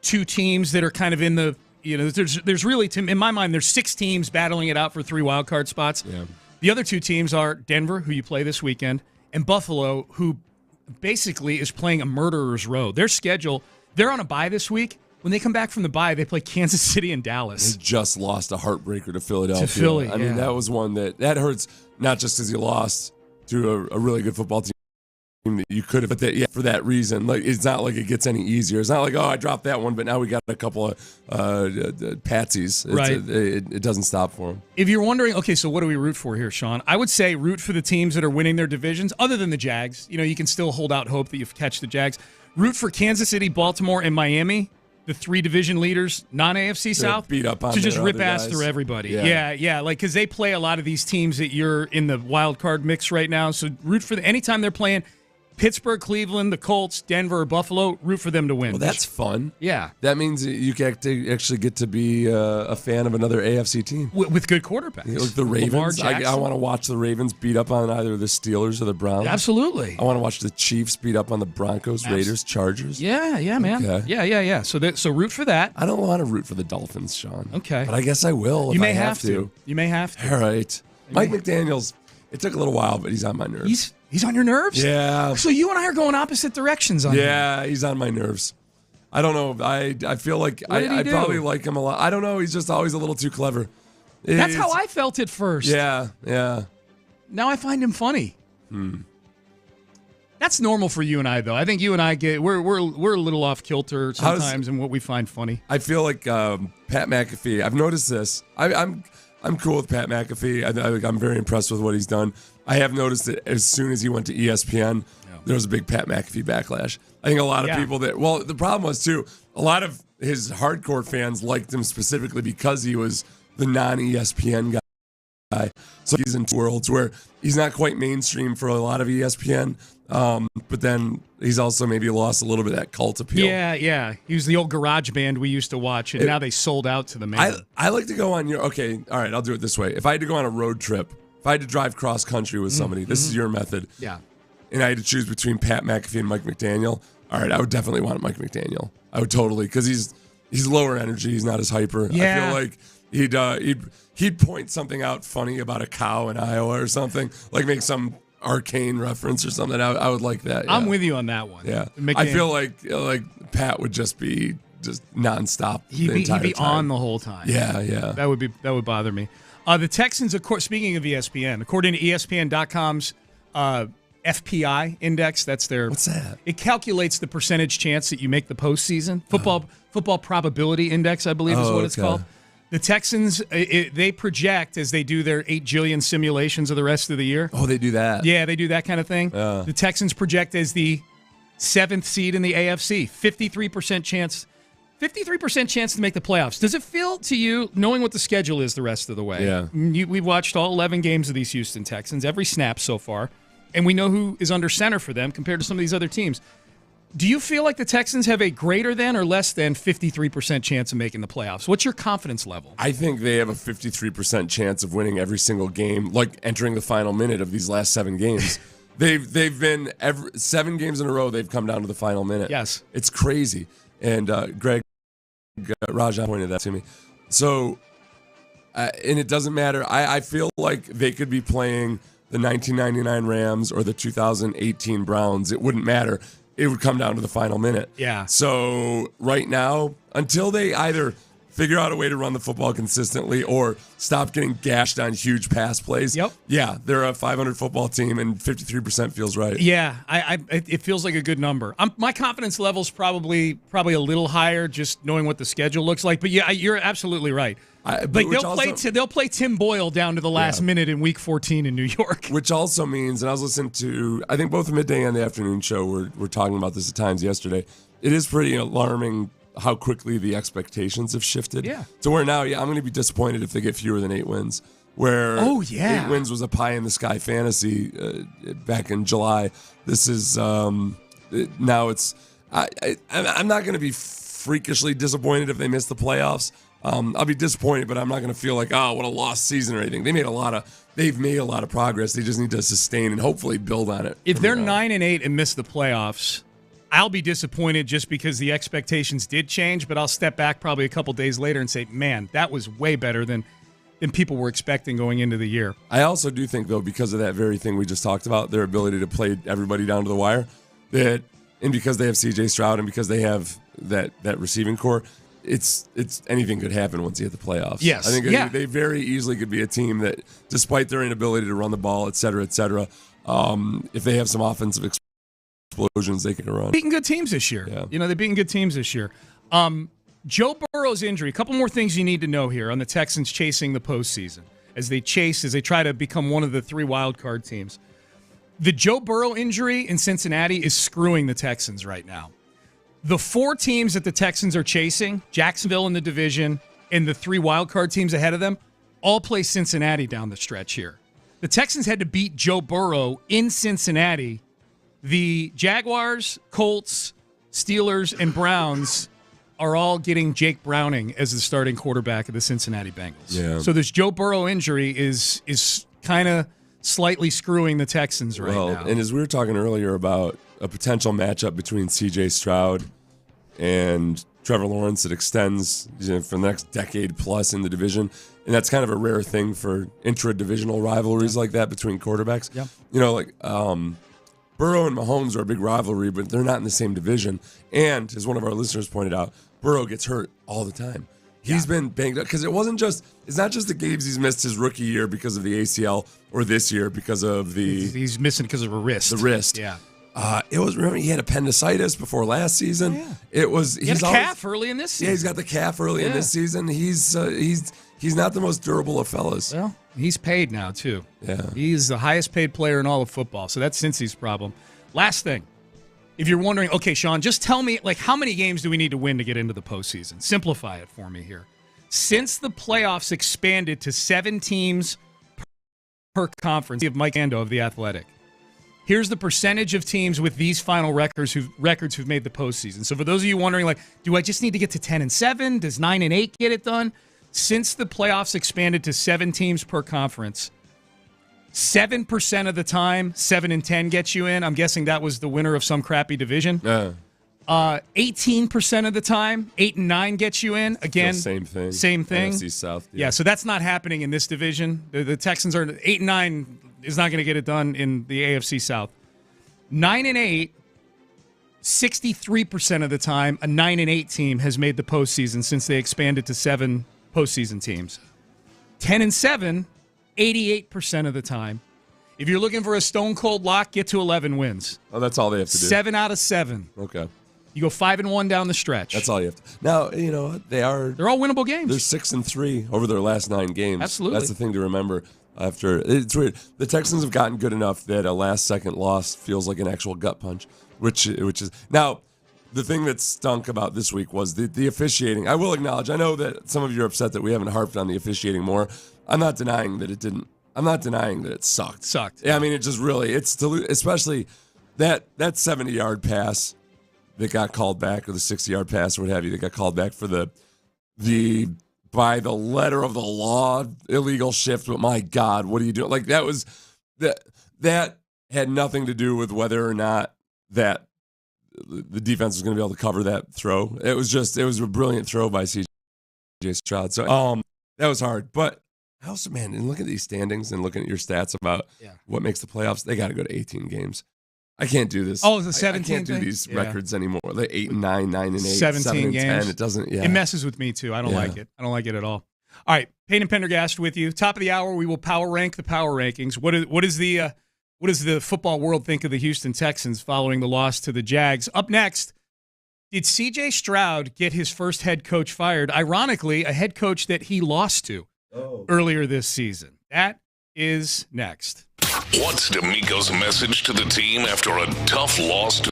2 teams that are kind of in the there's really in my mind there's 6 teams battling it out for 3 wild card spots. Yeah. The other 2 teams are Denver, who you play this weekend, and Buffalo, who basically is playing a murderer's row. Their schedule, they're on a bye this week. When they come back from the bye, they play Kansas City and Dallas. They just lost a heartbreaker to Philadelphia. To Philly, I mean, that was one that hurts, not just because you lost to a really good football team that you could have, but for that reason. Like, it's not like it gets any easier. It's not like, I dropped that one, but now we got a couple of patsies. It doesn't stop for them. If you're wondering, okay, so what do we root for here, Sean? I would say root for the teams that are winning their divisions, other than the Jags. You know, you can still hold out hope that you catch the Jags. Root for Kansas City, Baltimore, and Miami. The 3 division leaders, non-AFC South, beat up on to just rip ass through everybody. Yeah. Like, because they play a lot of these teams that you're in the wild card mix right now. So root for anytime they're playing Pittsburgh, Cleveland, the Colts, Denver, or Buffalo, root for them to win. Well, that's fun. Yeah. That means you can actually get to be a fan of another AFC team. With good quarterbacks. Like the Ravens. I want to watch the Ravens beat up on either the Steelers or the Browns. Absolutely. I want to watch the Chiefs beat up on the Broncos, Raiders, Chargers. Yeah, man. Okay. Yeah. So root for that. I don't want to root for the Dolphins, Sean. Okay. But I guess I will if I have to. You may have to. All right. Mike McDaniels, it took a little while, but he's on my nerves. He's on your nerves? Yeah. So you and I are going opposite directions on him. Yeah, he's on my nerves. I don't know. I feel like I probably like him a lot. I don't know. He's just always a little too clever. That's how I felt at first. Yeah. Now I find him funny. That's normal for you and I, though. I think you and I we're a little off kilter sometimes in what we find funny. I feel like Pat McAfee. I've noticed this. I'm cool with Pat McAfee. I'm very impressed with what he's done. I have noticed that as soon as he went to ESPN, there was a big Pat McAfee backlash. I think a lot of people the problem was, too, a lot of his hardcore fans liked him specifically because he was the non-ESPN guy. So he's in two worlds where he's not quite mainstream for a lot of ESPN, but then he's also maybe lost a little bit of that cult appeal. Yeah. He was the old garage band we used to watch, and now they sold out to the man. I like to go on all right, I'll do it this way. If I had to go on a road trip, if I had to drive cross country with somebody, this is your method. Yeah. And I had to choose between Pat McAfee and Mike McDaniel. All right, I would definitely want Mike McDaniel. I would totally, because he's lower energy. He's not as hyper. Yeah. I feel like he'd point something out funny about a cow in Iowa or something, like make some arcane reference or something. I would like that. Yeah. I'm with you on that one. Yeah, I feel like Pat would just be nonstop. He'd be time. On the whole time. Yeah. That would bother me. The Texans, of course. Speaking of ESPN, according to ESPN.com's FPI index, that's their. What's that? It calculates the percentage chance that you make the postseason. Football probability index, I believe, is what it's called. The Texans, they project as they do their 8 jillion simulations of the rest of the year. Oh, they do that. Yeah, they do that kind of thing. The Texans project as the 7th seed in the AFC, 53% chance. 53% chance to make the playoffs. Does it feel to you, knowing what the schedule is the rest of the way? Yeah. We've watched all 11 games of these Houston Texans, every snap so far, and we know who is under center for them compared to some of these other teams. Do you feel like the Texans have a greater than or less than 53% chance of making the playoffs? What's your confidence level? I think they have a 53% chance of winning every single game, like entering the final minute of these last 7 games. They've been 7 games in a row. They've come down to the final minute. Yes, it's crazy. And Greg Rajan pointed that to me. So, and it doesn't matter. I feel like they could be playing the 1999 Rams or the 2018 Browns. It wouldn't matter. It would come down to the final minute. Yeah. So right now, until they either figure out a way to run the football consistently or stop getting gashed on huge pass plays. Yep. Yeah, they're a 500 football team, and 53% feels right. Yeah, it feels like a good number. My confidence level's probably a little higher, just knowing what the schedule looks like. But yeah, you're absolutely right. They'll play Tim Boyle down to the last minute in Week 14 in New York. Which also means, and I was listening to, I think both the midday and the afternoon show were talking about this at times yesterday. It is pretty alarming how quickly the expectations have shifted. Yeah. To where now, I'm going to be disappointed if they get fewer than 8 wins. Where 8 wins was a pie in the sky fantasy back in July. This is now it's. I'm not going to be freakishly disappointed if they miss the playoffs. I'll be disappointed, but I'm not going to feel like, what a lost season or anything. They've made a lot of progress. They just need to sustain and hopefully build on it. If they're 9-8 and miss the playoffs, I'll be disappointed just because the expectations did change, but I'll step back probably a couple days later and say, man, that was way better than people were expecting going into the year. I also do think, though, because of that very thing we just talked about, their ability to play everybody down to the wire, and because they have C.J. Stroud and because they have that receiving core, it's anything could happen once you hit the playoffs. Yes. I think they very easily could be a team that, despite their inability to run the ball, et cetera, if they have some offensive explosions, they can run. Beating good teams this year. Yeah. They're beating good teams this year. Joe Burrow's injury, a couple more things you need to know here on the Texans chasing the postseason as they try to become one of the 3 wild card teams. The Joe Burrow injury in Cincinnati is screwing the Texans right now. The 4 teams that the Texans are chasing, Jacksonville in the division and the 3 wild card teams ahead of them, all play Cincinnati down the stretch here. The Texans had to beat Joe Burrow in Cincinnati. The Jaguars, Colts, Steelers, and Browns are all getting Jake Browning as the starting quarterback of the Cincinnati Bengals. Yeah. So this Joe Burrow injury is kind of slightly screwing the Texans right now. And as we were talking earlier about a potential matchup between C.J. Stroud and Trevor Lawrence that extends for the next decade plus in the division, and that's kind of a rare thing for intra-divisional rivalries like that between quarterbacks. Yeah. Burrow and Mahomes are a big rivalry, but they're not in the same division. And as one of our listeners pointed out, Burrow gets hurt all the time. He's been banged up because it's not just the games he's missed his rookie year because of the ACL or this year because of he's missing because of a wrist. The wrist. Yeah. Remember he had appendicitis before last season. Oh, yeah. He had a calf early in this season. Yeah, he's got the calf early in this season. He's not the most durable of fellas. Well, he's paid now too. Yeah. He's the highest paid player in all of football. So that's Cincy's problem. Last thing. If you're wondering, okay, Sean, just tell me, how many games do we need to win to get into the postseason? Simplify it for me here. Since the playoffs expanded to 7 teams per conference of Mike Ando of The Athletic. Here's the percentage of teams with these final records who've made the postseason. So for those of you wondering, like, do I just need to get to 10-7? Does 9-8 get it done? Since the playoffs expanded to 7 teams per conference, 7% of the time, 7-10 gets you in. I'm guessing that was the winner of some crappy division. 18% of the time, 8-9 gets you in. Again, same thing. NFC South. Yeah, so that's not happening in this division. The Texans are 8-9 is not going to get it done in the AFC South. 9-8, 63% of the time, a 9-8 team has made the postseason since they expanded to 7 postseason teams. 10-7, 88% of the time. If you're looking for a stone cold lock, get to 11 wins. Oh, that's all they have to do. 7 out of 7. Okay. You go 5-1 down the stretch. That's all you have to. Now, you know, they're all winnable games. They're 6-3 over their last 9 games. Absolutely. That's the thing to remember. It's weird. The Texans have gotten good enough that a last-second loss feels like an actual gut punch, which is now the thing that stunk about this week was the officiating. I will acknowledge. I know that some of you are upset that we haven't harped on the officiating more. I'm not denying that it didn't. I'm not denying that it sucked. Yeah, I mean, it just really, especially that 70-yard pass that got called back, or the 60-yard pass or what have you, that got called back for the by the letter of the law illegal shift. But my God, what are you doing? Like, that had nothing to do with whether or not that the defense was going to be able to cover that throw. It was a brilliant throw by CJ Stroud. So that was hard, but. Also, man, and look at these standings and looking at your stats about what makes the playoffs. They got to go to 18 games. I can't do this. Oh, it's a 17 I can't do these records anymore. Like 8-9, 9-8, 17 games. 10. It doesn't. Yeah. It messes with me too. I don't like it. I don't like it at all. All right, Payne and Pendergast with you. Top of the hour, we will power rank the power rankings. What does the football world think of the Houston Texans following the loss to the Jags? Up next, did CJ Stroud get his first head coach fired? Ironically, a head coach that he lost to earlier this season. That is next. What's D'Amico's message to the team after a tough loss to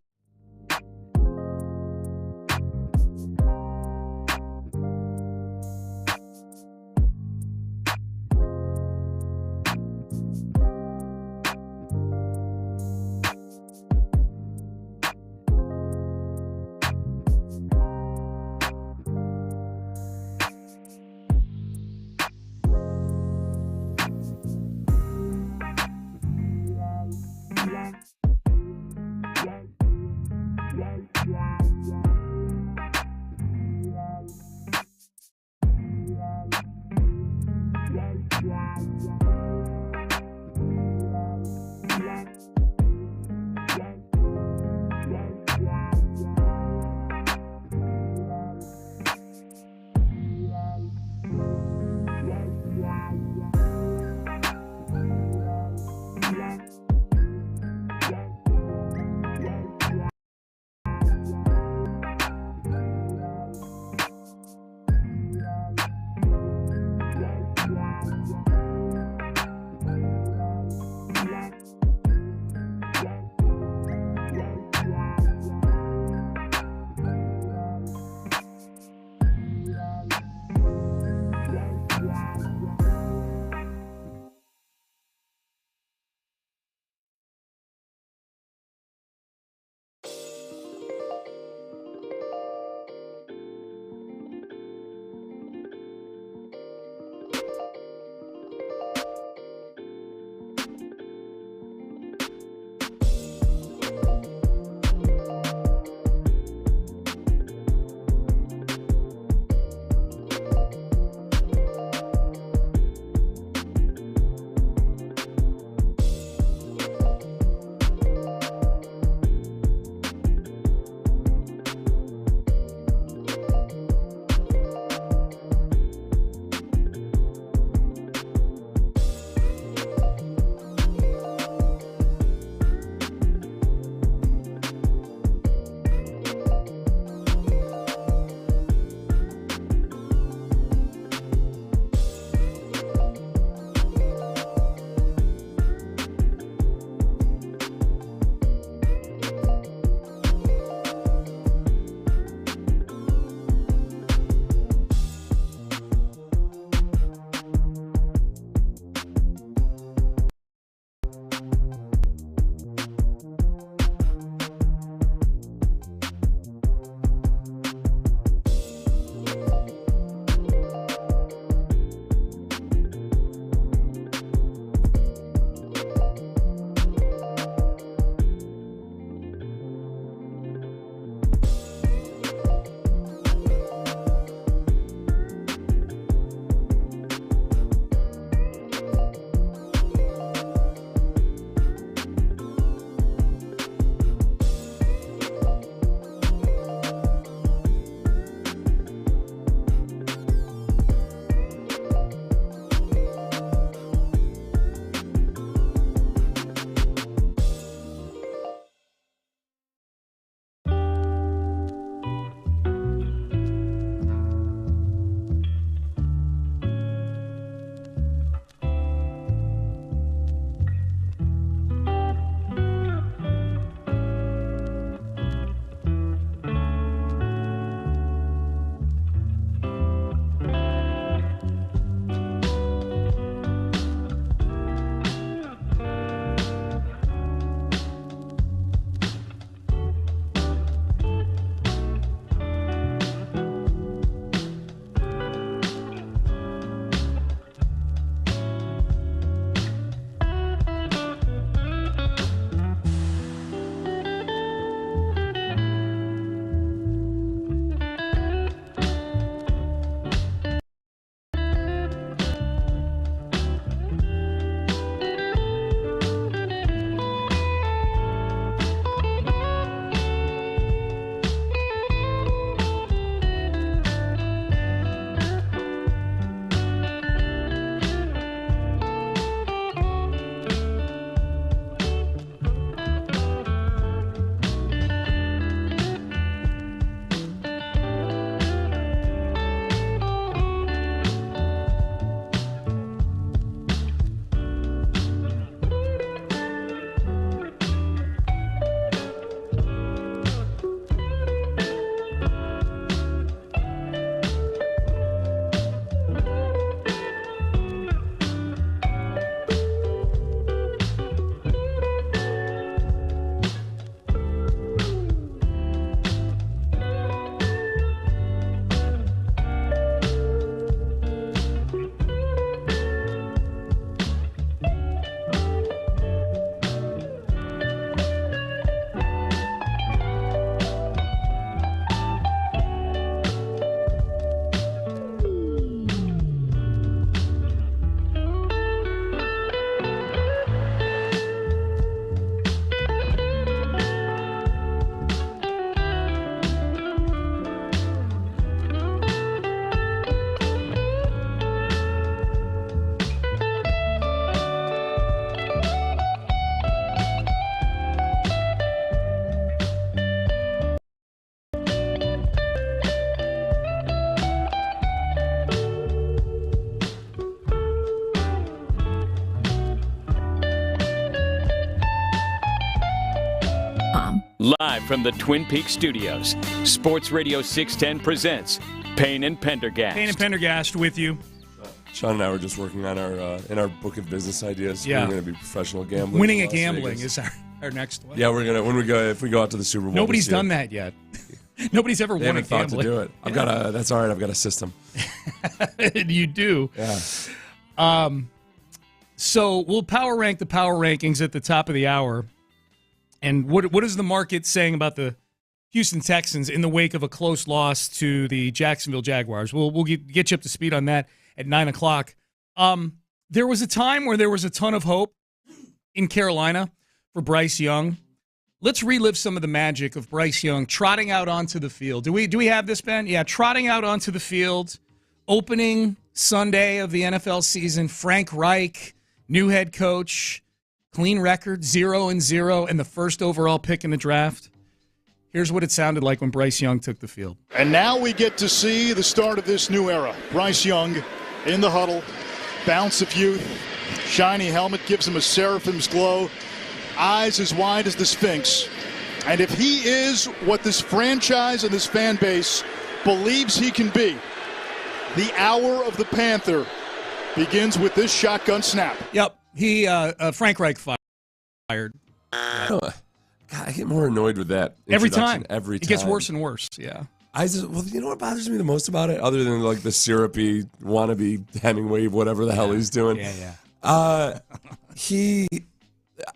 Live from the Twin Peaks studios, Sports Radio 610 presents Payne and Pendergast. Payne and Pendergast with you. Sean and I were just working on our book of business ideas. Yeah. We're going to be professional gamblers. Winning at gambling is our next one. Yeah, we're gonna if we go out to the Super Bowl. Nobody's done that yet. Nobody's ever won at gambling. To do it. That's all right. I've got a system. You do. Yeah. So we'll power rank the power rankings at the top of the hour. And what is the market saying about the Houston Texans in the wake of a close loss to the Jacksonville Jaguars? We'll get you up to speed on that at 9 o'clock. There was a time where there was a ton of hope in Carolina for Bryce Young. Let's relive some of the magic of Bryce Young trotting out onto the field. Do we have this, Ben? Yeah, trotting out onto the field, opening Sunday of the NFL season. Frank Reich, new head coach. Clean record, 0-0, and the first overall pick in the draft. Here's what it sounded like when Bryce Young took the field. And now we get to see the start of this new era. Bryce Young in the huddle, bounce of youth, shiny helmet gives him a seraphim's glow, eyes as wide as the Sphinx. And if he is what this franchise and this fan base believes he can be, the hour of the Panther begins with this shotgun snap. Yep. Frank Reich fired. God, I get more annoyed with that every time. Every time. It gets worse and worse, yeah. Well, you know what bothers me the most about it? Other than like the syrupy wannabe Hemingway, whatever the hell he's doing. Yeah.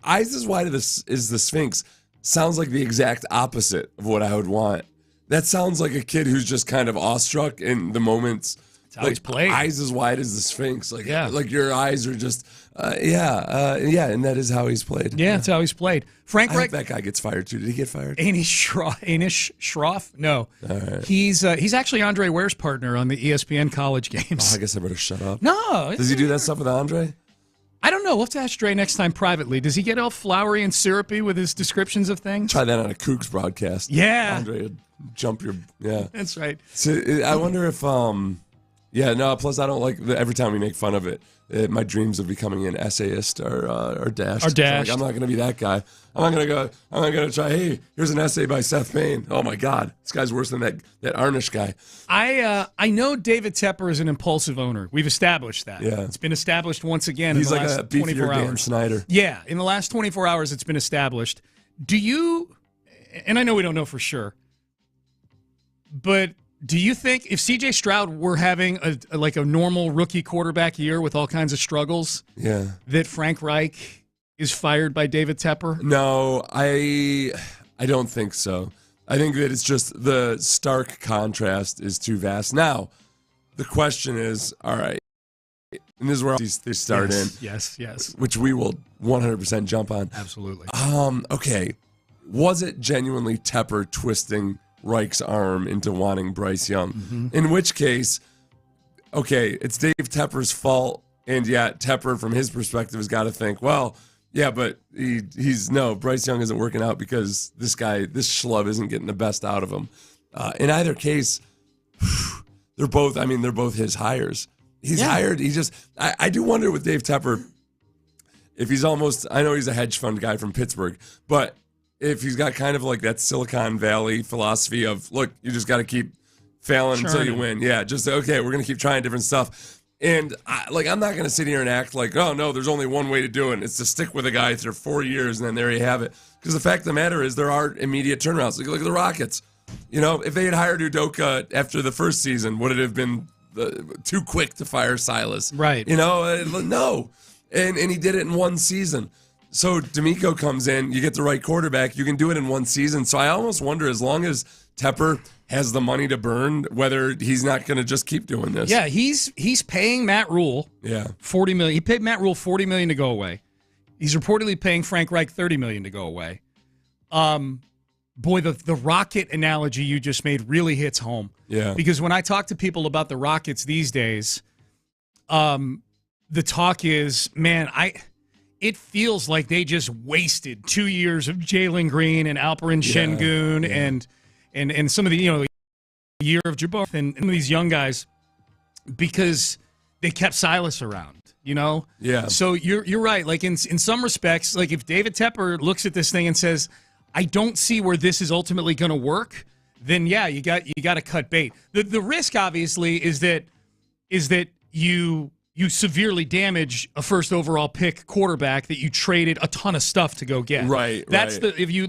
Eyes as wide as the Sphinx sounds like the exact opposite of what I would want. That sounds like a kid who's just kind of awestruck in the moments. That's how he's played. Eyes as wide as the Sphinx. Like your eyes are just, and that is how he's played. Yeah, that's how he's played. Frank Reich. That guy gets fired too. Did he get fired? Anish Shroff? No. All right. He's actually Andre Ware's partner on the ESPN college games. Oh, I guess I better shut up. No. Does he do that stuff with Andre? I don't know. We'll have to ask Dre next time privately. Does he get all flowery and syrupy with his descriptions of things? Try that on a Cougs broadcast. Yeah. Andre would jump your, yeah. That's right. So I wonder if, plus I don't like, every time we make fun of it, my dreams of becoming an essayist are dashed. Are dashed. So I'm not going to be that guy. I'm not going to try, hey, here's an essay by Seth Payne. Oh my God, this guy's worse than that Arnish guy. I know David Tepper is an impulsive owner. We've established that. Yeah. It's been established once again He's in the like last a beefier 24 hours. Dan Snyder. Yeah, in the last 24 hours it's been established. Do you, and I know we don't know for sure, but do you think if C.J. Stroud were having a normal rookie quarterback year with all kinds of struggles, that Frank Reich is fired by David Tepper? No, I don't think so. I think that it's just the stark contrast is too vast. Now, the question is, all right, and this is where they start in. Yes. Which we will 100% jump on. Absolutely. Okay, was it genuinely Tepper twisting Reich's arm into wanting Bryce Young? Mm-hmm. In which case, okay, it's Dave Tepper's fault, and yet Tepper, from his perspective, has got to think, well, yeah, but Bryce Young isn't working out because this schlub isn't getting the best out of him. In either case, they're both his hires. He's hired. I do wonder with Dave Tepper if he's I know he's a hedge fund guy from Pittsburgh, but if he's got kind of like that Silicon Valley philosophy of, look, you just got to keep failing until you win. Yeah, just, okay, we're going to keep trying different stuff. And I'm not going to sit here and act like, oh, no, there's only one way to do it. And it's to stick with a guy through 4 years, and then there you have it. Because the fact of the matter is there are immediate turnarounds. Look at the Rockets. You know, if they had hired Udoka after the first season, would it have been too quick to fire Silas? Right. You know, no. And he did it in one season. So D'Amico comes in, you get the right quarterback, you can do it in one season. So I almost wonder, as long as Tepper has the money to burn, whether he's not going to just keep doing this. Yeah, he's paying Matt Rule $40 million. He paid Matt Rule $40 million to go away. He's reportedly paying Frank Reich $30 million to go away. Boy, the Rocket analogy you just made really hits home. Yeah. Because when I talk to people about the Rockets these days, the talk is, man, it feels like they just wasted 2 years of Jalen Green and Alperen Şengün and some of the, year of Jabbar and some of these young guys because they kept Silas around, Yeah. So you're right. Like in some respects, like if David Tepper looks at this thing and says, I don't see where this is ultimately going to work, then yeah, you got to cut bait. The risk obviously is that you severely damage a first overall pick quarterback that you traded a ton of stuff to go get. Right. That's if you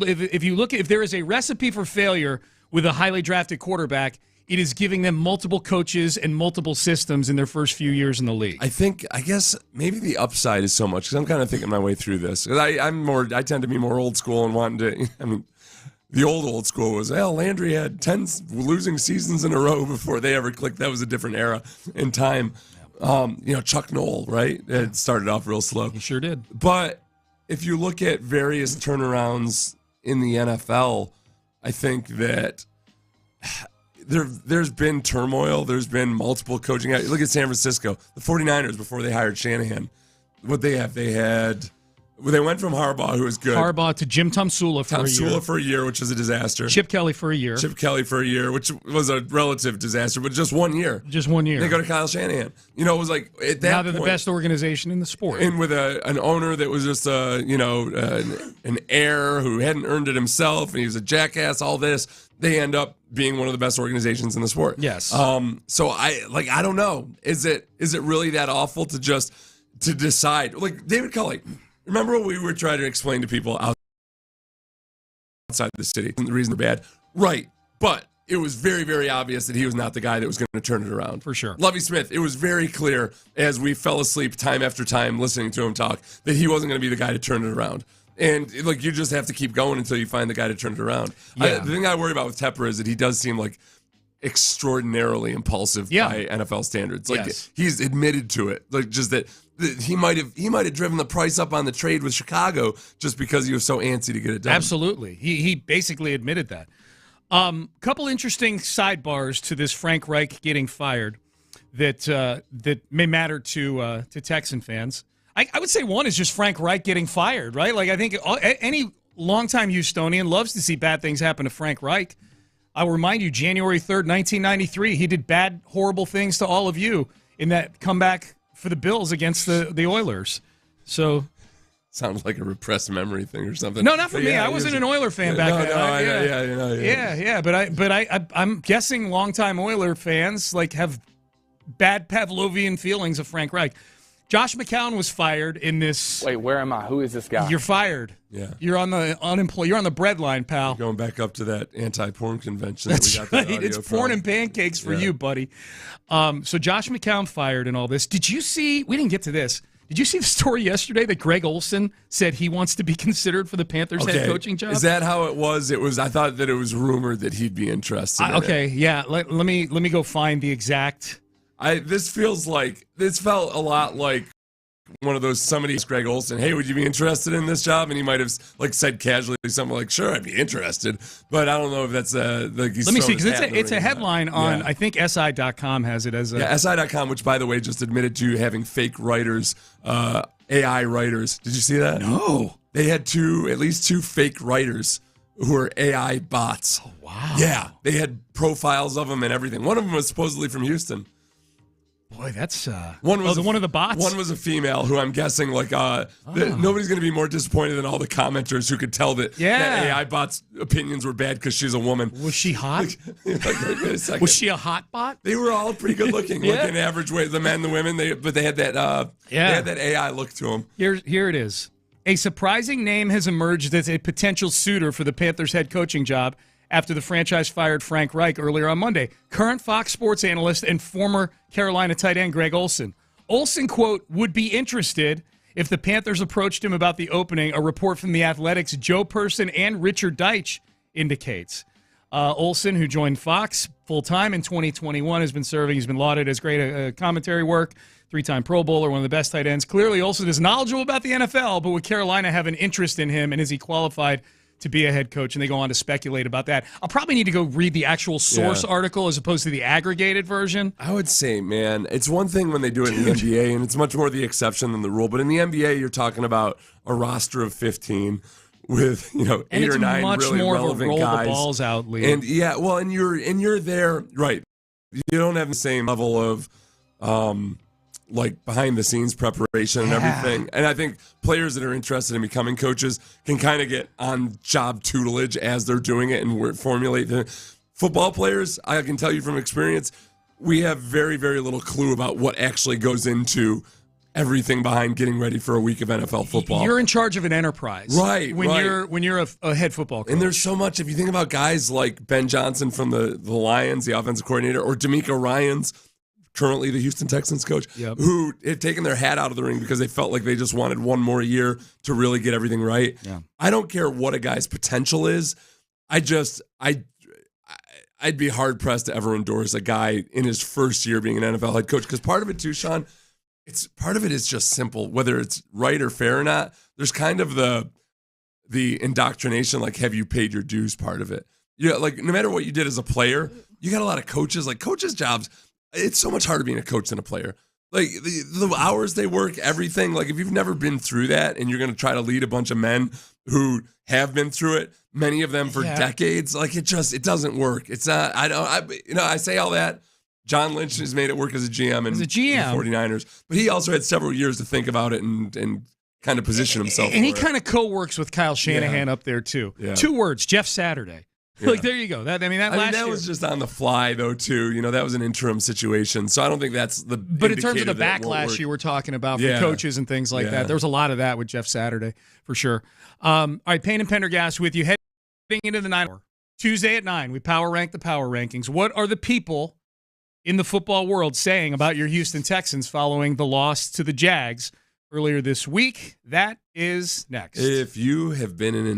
look at, if there is a recipe for failure with a highly drafted quarterback, it is giving them multiple coaches and multiple systems in their first few years in the league. I guess maybe the upside is so much, because I'm kind of thinking my way through this. I tend to be more old school and wanting to, I mean, the old school was, Landry had 10 losing seasons in a row before they ever clicked. That was a different era in time. Chuck Noll, right? It started off real slow. He sure did. But if you look at various turnarounds in the NFL, I think that there's been turmoil. There's been multiple coaching. Look at San Francisco, the 49ers before they hired Shanahan. What they have, they went from Harbaugh, who was good. Harbaugh to Jim Tomsula for a year, which was a disaster. Chip Kelly for a year, which was a relative disaster, but just 1 year. Just 1 year. They go to Kyle Shanahan. It was like at that now they're the best organization in the sport. And with an owner that was just an heir who hadn't earned it himself, and he was a jackass. All this, they end up being one of the best organizations in the sport. Yes. So I don't know. Is it really that awful to decide? Like David Culley. Remember what we were trying to explain to people outside the city? And the reason they're bad, right? But it was very, very obvious that he was not the guy that was going to turn it around. For sure. Lovie Smith, it was very clear as we fell asleep time after time listening to him talk that he wasn't going to be the guy to turn it around. And you just have to keep going until you find the guy to turn it aroround. Yeah. The thing I worry about with Tepper is that he does seem like extraordinarily impulsive by NFL standards. He's admitted to it. Just that he might have driven the price up on the trade with Chicago just because he was so antsy to get it done. Absolutely. He basically admitted that. Couple interesting sidebars to this Frank Reich getting fired that may matter to Texan fans. I would say one is just Frank Reich getting fired, right? I think any longtime Houstonian loves to see bad things happen to Frank Reich. I'll remind you, January 3rd, 1993, he did bad, horrible things to all of you in that comeback for the Bills against the Oilers. So, sounds like a repressed memory thing or something. No, not for me. I wasn't an Oiler fan back then. But I'm guessing longtime Oiler fans have bad Pavlovian feelings of Frank Reich. Josh McCown was fired in this. Wait, where am I? Who is this guy? You're fired. Yeah. You're on the unemployed. You're on the breadline, pal. Going back up to that anti-porn convention. That's that we got right. It's porn and pancakes for you, buddy. So Josh McCown fired and all this. Did you see? We didn't get to this. Did you see the story yesterday that Greg Olsen said he wants to be considered for the Panthers head coaching job? Is that how it was? It was. I thought that it was rumored that he'd be interested. Yeah. Let me go find the exact. This felt a lot like one of those, somebody asked Greg Olsen, hey, would you be interested in this job? And he might have said casually something like, sure, I'd be interested. But I don't know if that's Let me see, because it's a headline on, I think SI.com has it as a... Yeah, SI.com, which, by the way, just admitted to having fake writers, AI writers. Did you see that? No. They had at least two fake writers who were AI bots. Oh, wow. Yeah, they had profiles of them and everything. One of them was supposedly from Houston. Boy, that's one of the bots. One was a female who I'm guessing nobody's going to be more disappointed than all the commenters who could tell that AI bot's opinions were bad because she's a woman. Was she hot? Was she a hot bot? They were all pretty good looking, like in average way. The men, the women, but they had that they had that AI look to them. Here it is. A surprising name has emerged as a potential suitor for the Panthers head coaching job after the franchise fired Frank Reich earlier on Monday. Current Fox Sports analyst and former Carolina tight end Greg Olsen. Olsen, quote, would be interested if the Panthers approached him about the opening, a report from The Athletic's Joe Person and Richard Deitch indicates. Olsen, who joined Fox full-time in 2021, has been serving. He's been lauded as great commentary work, three-time Pro Bowler, one of the best tight ends. Clearly, Olsen is knowledgeable about the NFL, but would Carolina have an interest in him, and is he qualified to be a head coach? And they go on to speculate about that. I'll probably need to go read the actual source article as opposed to the aggregated version. I would say, man, it's one thing when they do it in the NBA, and it's much more the exception than the rule. But in the NBA, you're talking about a roster of 15 with 8 or 9 really relevant guys. The balls out league. And and you're there, right? You don't have the same level of like behind the scenes preparation and everything. And I think players that are interested in becoming coaches can kind of get on job tutelage as they're doing it and formulate the football players. I can tell you from experience, we have very, very little clue about what actually goes into everything behind getting ready for a week of NFL football. You're in charge of an enterprise, right? When you're a head football coach. And there's so much. If you think about guys like Ben Johnson from the Lions, the offensive coordinator, or D'Amico Ryans, currently the Houston Texans coach, who had taken their hat out of the ring because they felt like they just wanted one more year to really get everything right. Yeah. I don't care what a guy's potential is. I'd be hard pressed to ever endorse a guy in his first year being an NFL head coach, because part of it too, Sean, part of it is just simple, whether it's right or fair or not. There's kind of the indoctrination, like, have you paid your dues part of it. Yeah, like no matter what you did as a player, you got a lot of coaches, like coaches' jobs. It's so much harder being a coach than a player. Like the hours they work, everything. Like if you've never been through that and you're going to try to lead a bunch of men who have been through it, many of them for decades, like it doesn't work. It's not. I say all that. John Lynch has made it work as a GM in the 49ers, but he also had several years to think about it and kind of position himself. And he kind of co-works with Kyle Shanahan up there too. Yeah. 2 words: Jeff Saturday. Yeah. Like there you go. That was just on the fly though too. You know, that was an interim situation, so I don't think that's the. But in terms of the backlash you were talking about from coaches and things like that, there was a lot of that with Jeff Saturday for sure. All right, Payne and Pendergast with you heading into the 9 hour Tuesday at 9. We power rank the power rankings. What are the people in the football world saying about your Houston Texans following the loss to the Jags earlier this week? That is next. If you have been in an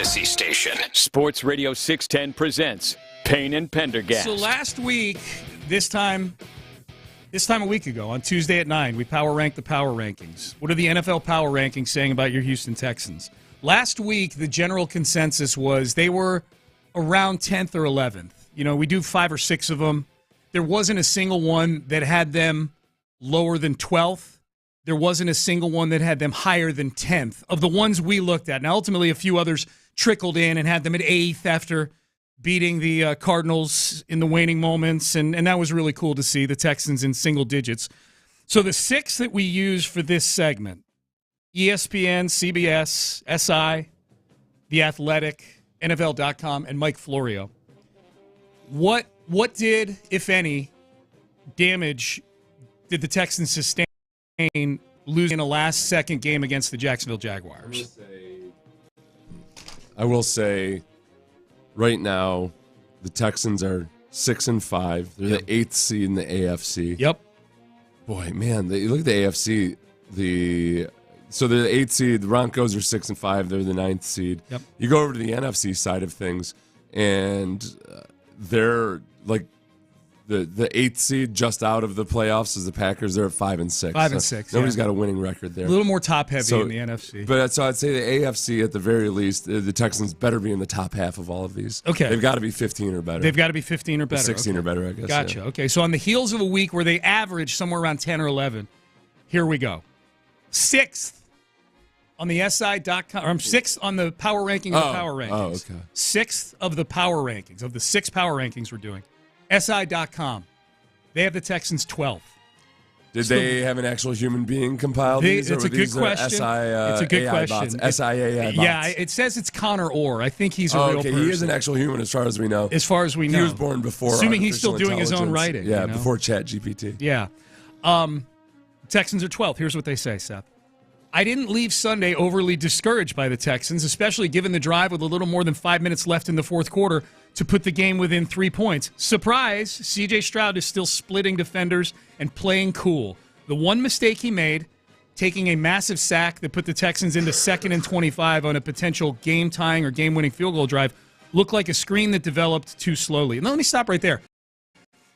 Odyssey station. Sports Radio 610 presents Payne and Pendergast. So last week, this time a week ago, on Tuesday at 9, we power ranked the power rankings. What are the NFL power rankings saying about your Houston Texans? Last week, the general consensus was they were around 10th or 11th. You know, we do 5 or 6 of them. There wasn't a single one that had them lower than 12th. There wasn't a single one that had them higher than 10th of the ones we looked at. Now, ultimately, a few others trickled in and had them at 8th after beating the Cardinals in the waning moments, and that was really cool to see, the Texans in single digits. So the 6 that we use for this segment, ESPN, CBS, SI, The Athletic, NFL.com, and Mike Florio. What did, if any, damage did the Texans sustain losing a last-second game against the Jacksonville Jaguars? I will say right now, the Texans are 6-5. They're the 8th seed in the AFC. Yep. Boy, man, you look at the AFC. So they're the 8th seed. The Broncos are 6-5. They're the 9th seed. Yep. You go over to the NFC side of things, and they're like the 8th seed just out of the playoffs is the Packers. They're at 5-6. 5-6. Nobody's got a winning record there. A little more top-heavy in the NFC. But so I'd say the AFC, at the very least, the Texans better be in the top half of all of these. Okay. They've got to be 15 or better. They've got to be 15 or better. 16 or better, I guess. Gotcha. Yeah. Okay, so on the heels of a week where they averaged somewhere around 10 or 11, here we go. 6th on the SI.com, or 6th on the power ranking of the power rankings. Oh, okay. 6th of the power rankings, of the 6 power rankings we're doing. SI.com. They have the Texans 12th. Did they have an actual human being compile these? It's a good question. It's a good AI question. Bots, SIAI bots? Yeah, it says it's Connor Orr. I think he's a real person. He is an actual human as far as we know. As far as we know. He was born before assuming he's still doing his own writing. Yeah, before ChatGPT. Yeah. Texans are 12th. Here's what they say, Seth. I didn't leave Sunday overly discouraged by the Texans, especially given the drive with a little more than 5 minutes left in the fourth quarter to put the game within 3 points. Surprise, C.J. Stroud is still splitting defenders and playing cool. The one mistake he made, taking a massive sack that put the Texans into 2nd and 25 on a potential game-tying or game-winning field goal drive, looked like a screen that developed too slowly. And let me stop right there.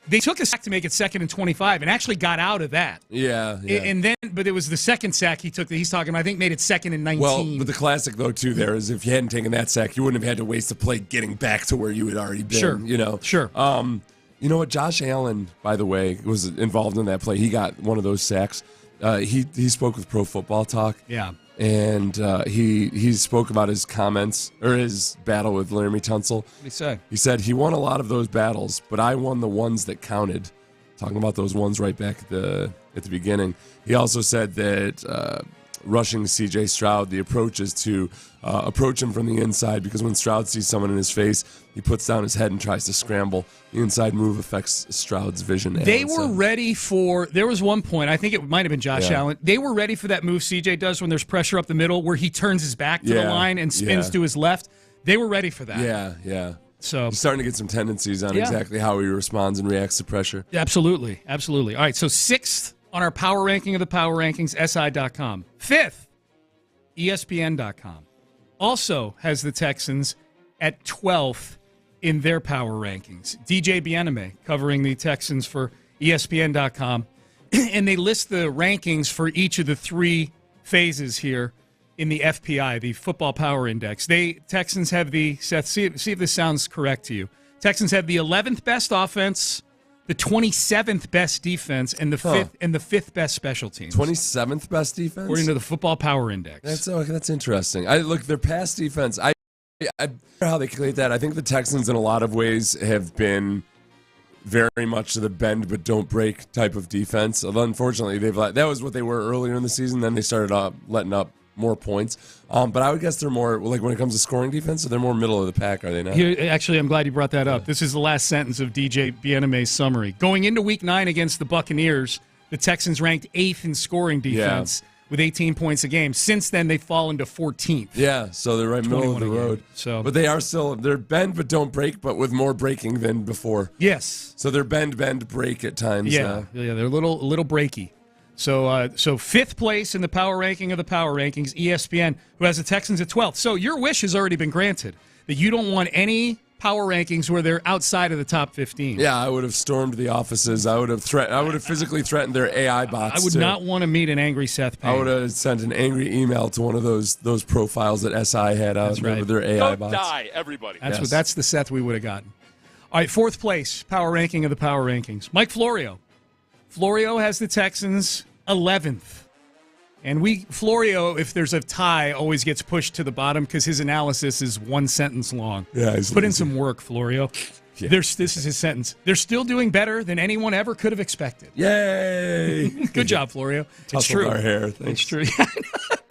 They took a sack to make it 2nd and 25 and actually got out of that. Yeah. And then, but it was the second sack he took that he's talking about. I think made it 2nd and 19. Well, but the classic, though, too, there is if you hadn't taken that sack, you wouldn't have had to waste a play getting back to where you had already been. Sure. You know? Sure. You know what? Josh Allen, by the way, was involved in that play. He got one of those sacks. He spoke with Pro Football Talk. Yeah. And he spoke about his comments or his battle with Laramie Tunsil. What did he say? He said he won a lot of those battles, but I won the ones that counted. Talking about those ones right back at the beginning. He also said that rushing C.J. Stroud, the approach is to approach him from the inside, because when Stroud sees someone in his face, he puts down his head and tries to scramble. The inside move affects Stroud's vision. They were ready for, there was one point, I think it might have been Josh Allen, they were ready for that move C.J. does when there's pressure up the middle where he turns his back to the line and spins to his left. They were ready for that. Yeah. So he's starting to get some tendencies on exactly how he responds and reacts to pressure. Absolutely. All right, so 6th on our power ranking of the power rankings, SI.com. 5th, ESPN.com. Also has the Texans at 12th in their power rankings. DJ Bieneme covering the Texans for ESPN.com. And they list the rankings for each of the 3 phases here in the FPI, the Football Power Index. Texans have the, Seth, see if this sounds correct to you. Texans have the 11th best offense, the 27th best defense, and the 5th best special teams. 27th best defense? According to the Football Power Index. That's interesting. Look, their pass defense, I don't know how they calculate that. I think the Texans in a lot of ways have been very much the bend but don't break type of defense. Unfortunately, that was what they were earlier in the season. Then they started letting up more points. But I would guess they're more, like when it comes to scoring defense, so they're more middle of the pack, are they not? Actually, I'm glad you brought that up. This is the last sentence of DJ Bieneme's summary. Going into Week 9 against the Buccaneers, the Texans ranked 8th in scoring defense with 18 points a game. Since then, they've fallen to 14th. Yeah, so they're right middle of the road. But they are still, they're bend but don't break, but with more breaking than before. Yes. So they're bend, break at times. Yeah, they're a little breaky. So fifth place in the power ranking of the power rankings, ESPN, who has the Texans at 12th. So your wish has already been granted that you don't want any power rankings where they're outside of the top 15. Yeah, I would have stormed the offices. I would have physically threatened their AI bots. I would not want to meet an angry Seth Payne. I would have sent an angry email to one of those profiles that SI had out with their AI bots. Die, everybody. That's the Seth we would have gotten. All right, fourth place, power ranking of the power rankings. Mike Florio. Florio has the Texans 11th. And Florio, if there's a tie, always gets pushed to the bottom because his analysis is one sentence long. Yeah, put in some work, Florio. Yeah. This is his sentence. They're still doing better than anyone ever could have expected. Yay! Good job, Florio. It's true. Our hair. Thanks. It's true.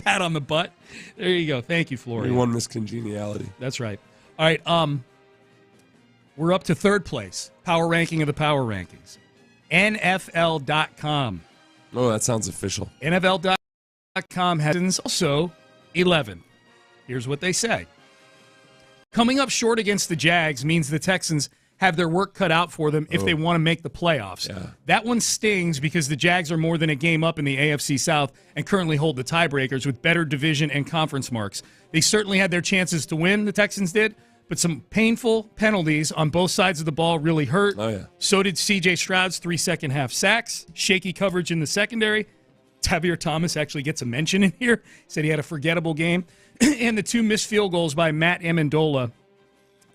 Pat on the butt. There you go. Thank you, Florio. We won Miss Congeniality. That's right. All right. We're up to third place. Power ranking of the power rankings. NFL.com. Oh, that sounds official. NFL.com has also 11. Here's what they say. Coming up short against the Jags means the Texans have their work cut out for them if they want to make the playoffs. Yeah. That one stings because the Jags are more than a game up in the AFC South and currently hold the tiebreakers with better division and conference marks. They certainly had their chances to win, the Texans did, but some painful penalties on both sides of the ball really hurt. Oh, yeah. So did C.J. Stroud's 3 second-half sacks, shaky coverage in the secondary. Tavir Thomas actually gets a mention in here. He said he had a forgettable game. And the 2 missed field goals by Matt Amendola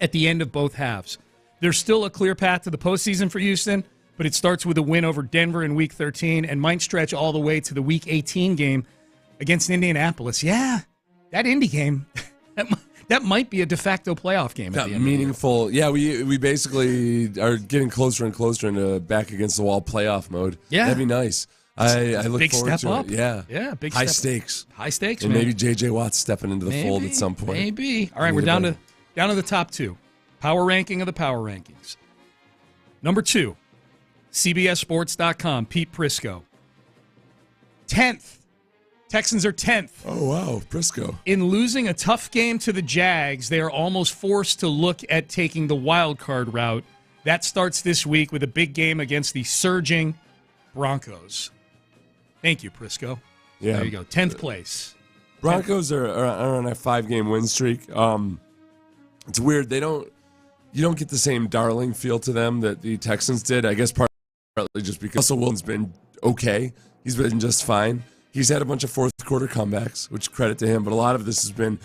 at the end of both halves. There's still a clear path to the postseason for Houston, but it starts with a win over Denver in Week 13 and might stretch all the way to the Week 18 game against Indianapolis. Yeah, that Indy game, that might be a de facto playoff game. At the end meaningful. Yeah, we basically are getting closer and closer into back against the wall playoff mode. Yeah. That'd be nice. I look big forward step to up. it. Yeah. Yeah, big high step stakes. High stakes, and man. maybe J.J. Watt's stepping into the fold at some point. Maybe. All right, we're down to the top 2. Power ranking of the power rankings. Number 2, CBSSports.com, Pete Prisco. 10th. Texans are 10th. Oh, wow, Prisco. In losing a tough game to the Jags, they are almost forced to look at taking the wild card route. That starts this week with a big game against the surging Broncos. Thank you, Prisco. Yeah. There you go. 10th place. Broncos are on a 5-game win streak. It's weird. You don't get the same darling feel to them that the Texans did. I guess partly just because Russell Wilson's been okay. He's been just fine. He's had a bunch of fourth-quarter comebacks, which credit to him, but a lot of this has been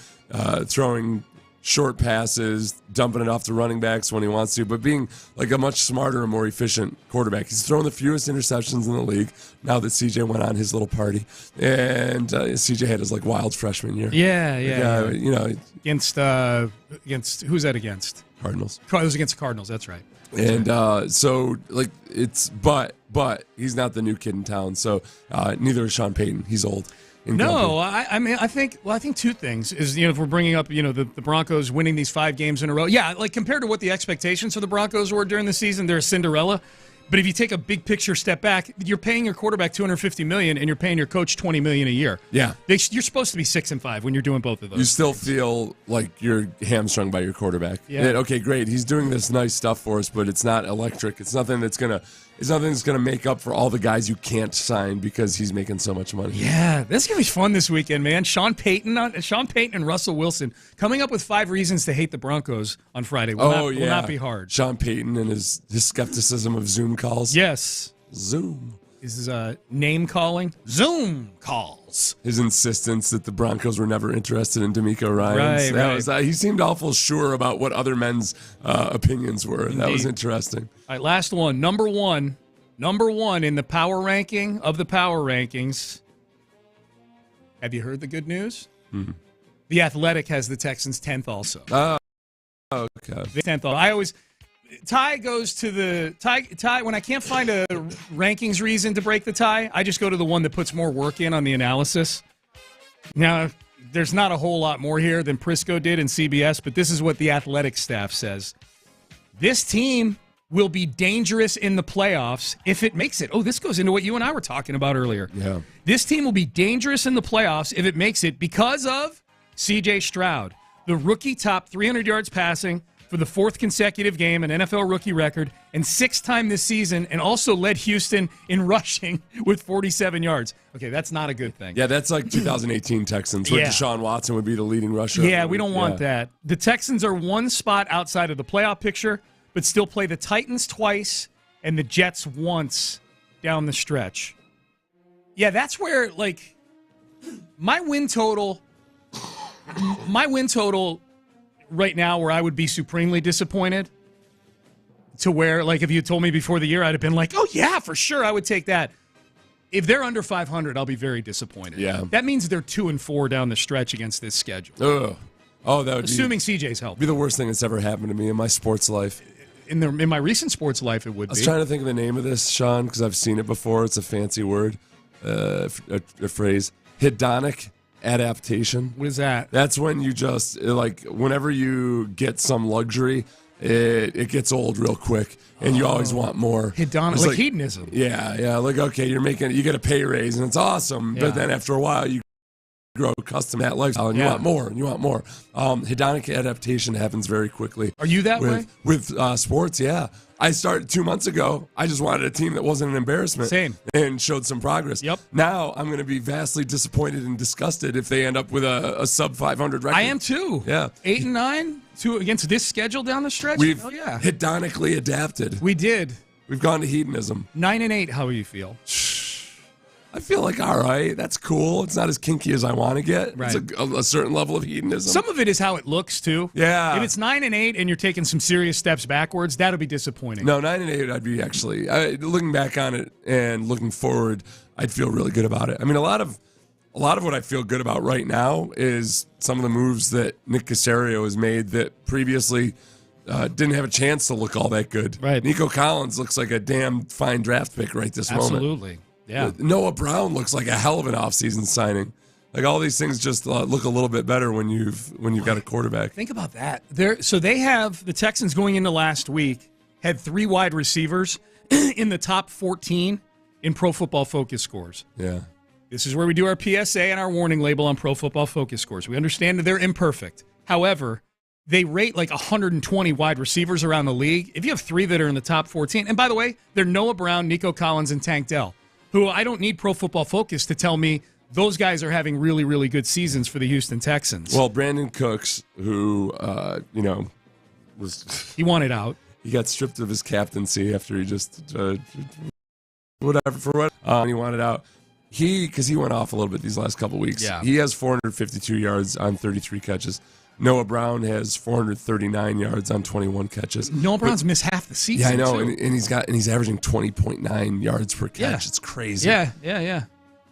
throwing short passes, dumping it off to running backs when he wants to, but being like a much smarter and more efficient quarterback. He's thrown the fewest interceptions in the league now that CJ went on his little party. And CJ had his wild freshman year. Yeah. You know, Against who's that against? Cardinals. It was against the Cardinals, that's right. And but he's not the new kid in town. So neither is Sean Payton. He's old. No, I think 2 things is, if we're bringing up, the Broncos winning these 5 games in a row. Yeah, compared to what the expectations for the Broncos were during the season, they're a Cinderella. But if you take a big picture step back, you're paying your quarterback $250 million and you're paying your coach $20 million a year. Yeah. You're supposed to be 6-5 when you're doing both of those. You still feel like you're hamstrung by your quarterback. Yeah. Okay, great. He's doing this nice stuff for us, but it's not electric. It's nothing that's gonna make up for all the guys you can't sign because he's making so much money. Yeah, that's gonna be fun this weekend, man. Sean Payton and Russell Wilson coming up with 5 reasons to hate the Broncos on Friday. Will not be hard. Sean Payton and his skepticism of Zoom calls. Yes. Zoom. His name calling. Zoom calls. His insistence that the Broncos were never interested in D'Amico Ryans. Right. He seemed awful sure about what other men's opinions were. Indeed. That was interesting. All right, last one. Number one in the power ranking of the power rankings. Have you heard the good news? Mm-hmm. The Athletic has the Texans 10th also. Oh, okay. The 10th. Tie goes to the tie. When I can't find a rankings reason to break the tie, I just go to the one that puts more work in on the analysis. Now, there's not a whole lot more here than Prisco did in CBS, but this is what the Athletic staff says. This team will be dangerous in the playoffs if it makes it. Oh, this goes into what you and I were talking about earlier. Yeah. This team will be dangerous in the playoffs if it makes it because of C.J. Stroud, the rookie top 300 yards passing, for the 4th consecutive game, an NFL rookie record, and 6th time this season, and also led Houston in rushing with 47 yards. Okay, that's not a good thing. Yeah, that's like 2018 Texans, where Deshaun Watson would be the leading rusher. Yeah, we don't want that. The Texans are one spot outside of the playoff picture, but still play the Titans twice and the Jets once down the stretch. Yeah, that's where, like, my win total right now, where I would be supremely disappointed, to where, like, if you told me before the year, I'd have been like, oh, yeah, for sure, I would take that. If they're under 500, I'll be very disappointed. Yeah. That means they're 2-4 down the stretch against this schedule. Ugh. Oh, that would assuming CJ's help. Be the worst thing that's ever happened to me in my sports life. In my recent sports life, it would be. I was trying to think of the name of this, Sean, because I've seen it before. It's a fancy word, a phrase. Hedonic adaptation. What is that? That's when you just, like, whenever you get some luxury, it gets old real quick, and you always want more. Hedonic, like hedonism. Yeah. Like, okay, you get a pay raise, and it's awesome, but then after a while, you grow accustomed to that lifestyle, and you want more, and you want more. Hedonic adaptation happens very quickly. Are you that way? With sports, yeah. I started 2 months ago. I just wanted a team that wasn't an embarrassment. Same. And showed some progress. Yep. Now I'm going to be vastly disappointed and disgusted if they end up with a sub 500 record. I am too. Yeah. 8-9 against this schedule down the stretch. We've hedonically adapted. We did. We've gone to hedonism. 9-8. How do you feel? I feel like, all right, that's cool. It's not as kinky as I want to get. Right. It's a certain level of hedonism. Some of it is how it looks, too. Yeah. If it's 9-8 and you're taking some serious steps backwards, that'll be disappointing. No, 9-8, I'd be actually, looking back on it and looking forward, I'd feel really good about it. I mean, a lot of what I feel good about right now is some of the moves that Nick Caserio has made that previously didn't have a chance to look all that good. Right. Nico Collins looks like a damn fine draft pick right this moment. Absolutely. Yeah. Noah Brown looks like a hell of an offseason signing. Like, all these things just look a little bit better when you've got a quarterback. Think about that. So they have the Texans going into last week had 3 wide receivers in the top 14 in Pro Football Focus scores. Yeah. This is where we do our PSA and our warning label on Pro Football Focus scores. We understand that they're imperfect. However, they rate like 120 wide receivers around the league. If you have 3 that are in the top 14, and by the way, they're Noah Brown, Nico Collins, and Tank Dell, who I don't need Pro Football Focus to tell me those guys are having really, really good seasons for the Houston Texans. Well, Brandon Cooks, who, he wanted out. He got stripped of his captaincy after he just, whatever, for what, he wanted out. Because he went off a little bit these last couple weeks. Yeah. He has 452 yards on 33 catches. Noah Brown has 439 yards on 21 catches. Noah Brown's missed half the season. Yeah, I know, too. and he's averaging 20.9 yards per catch. Yeah. It's crazy. Yeah.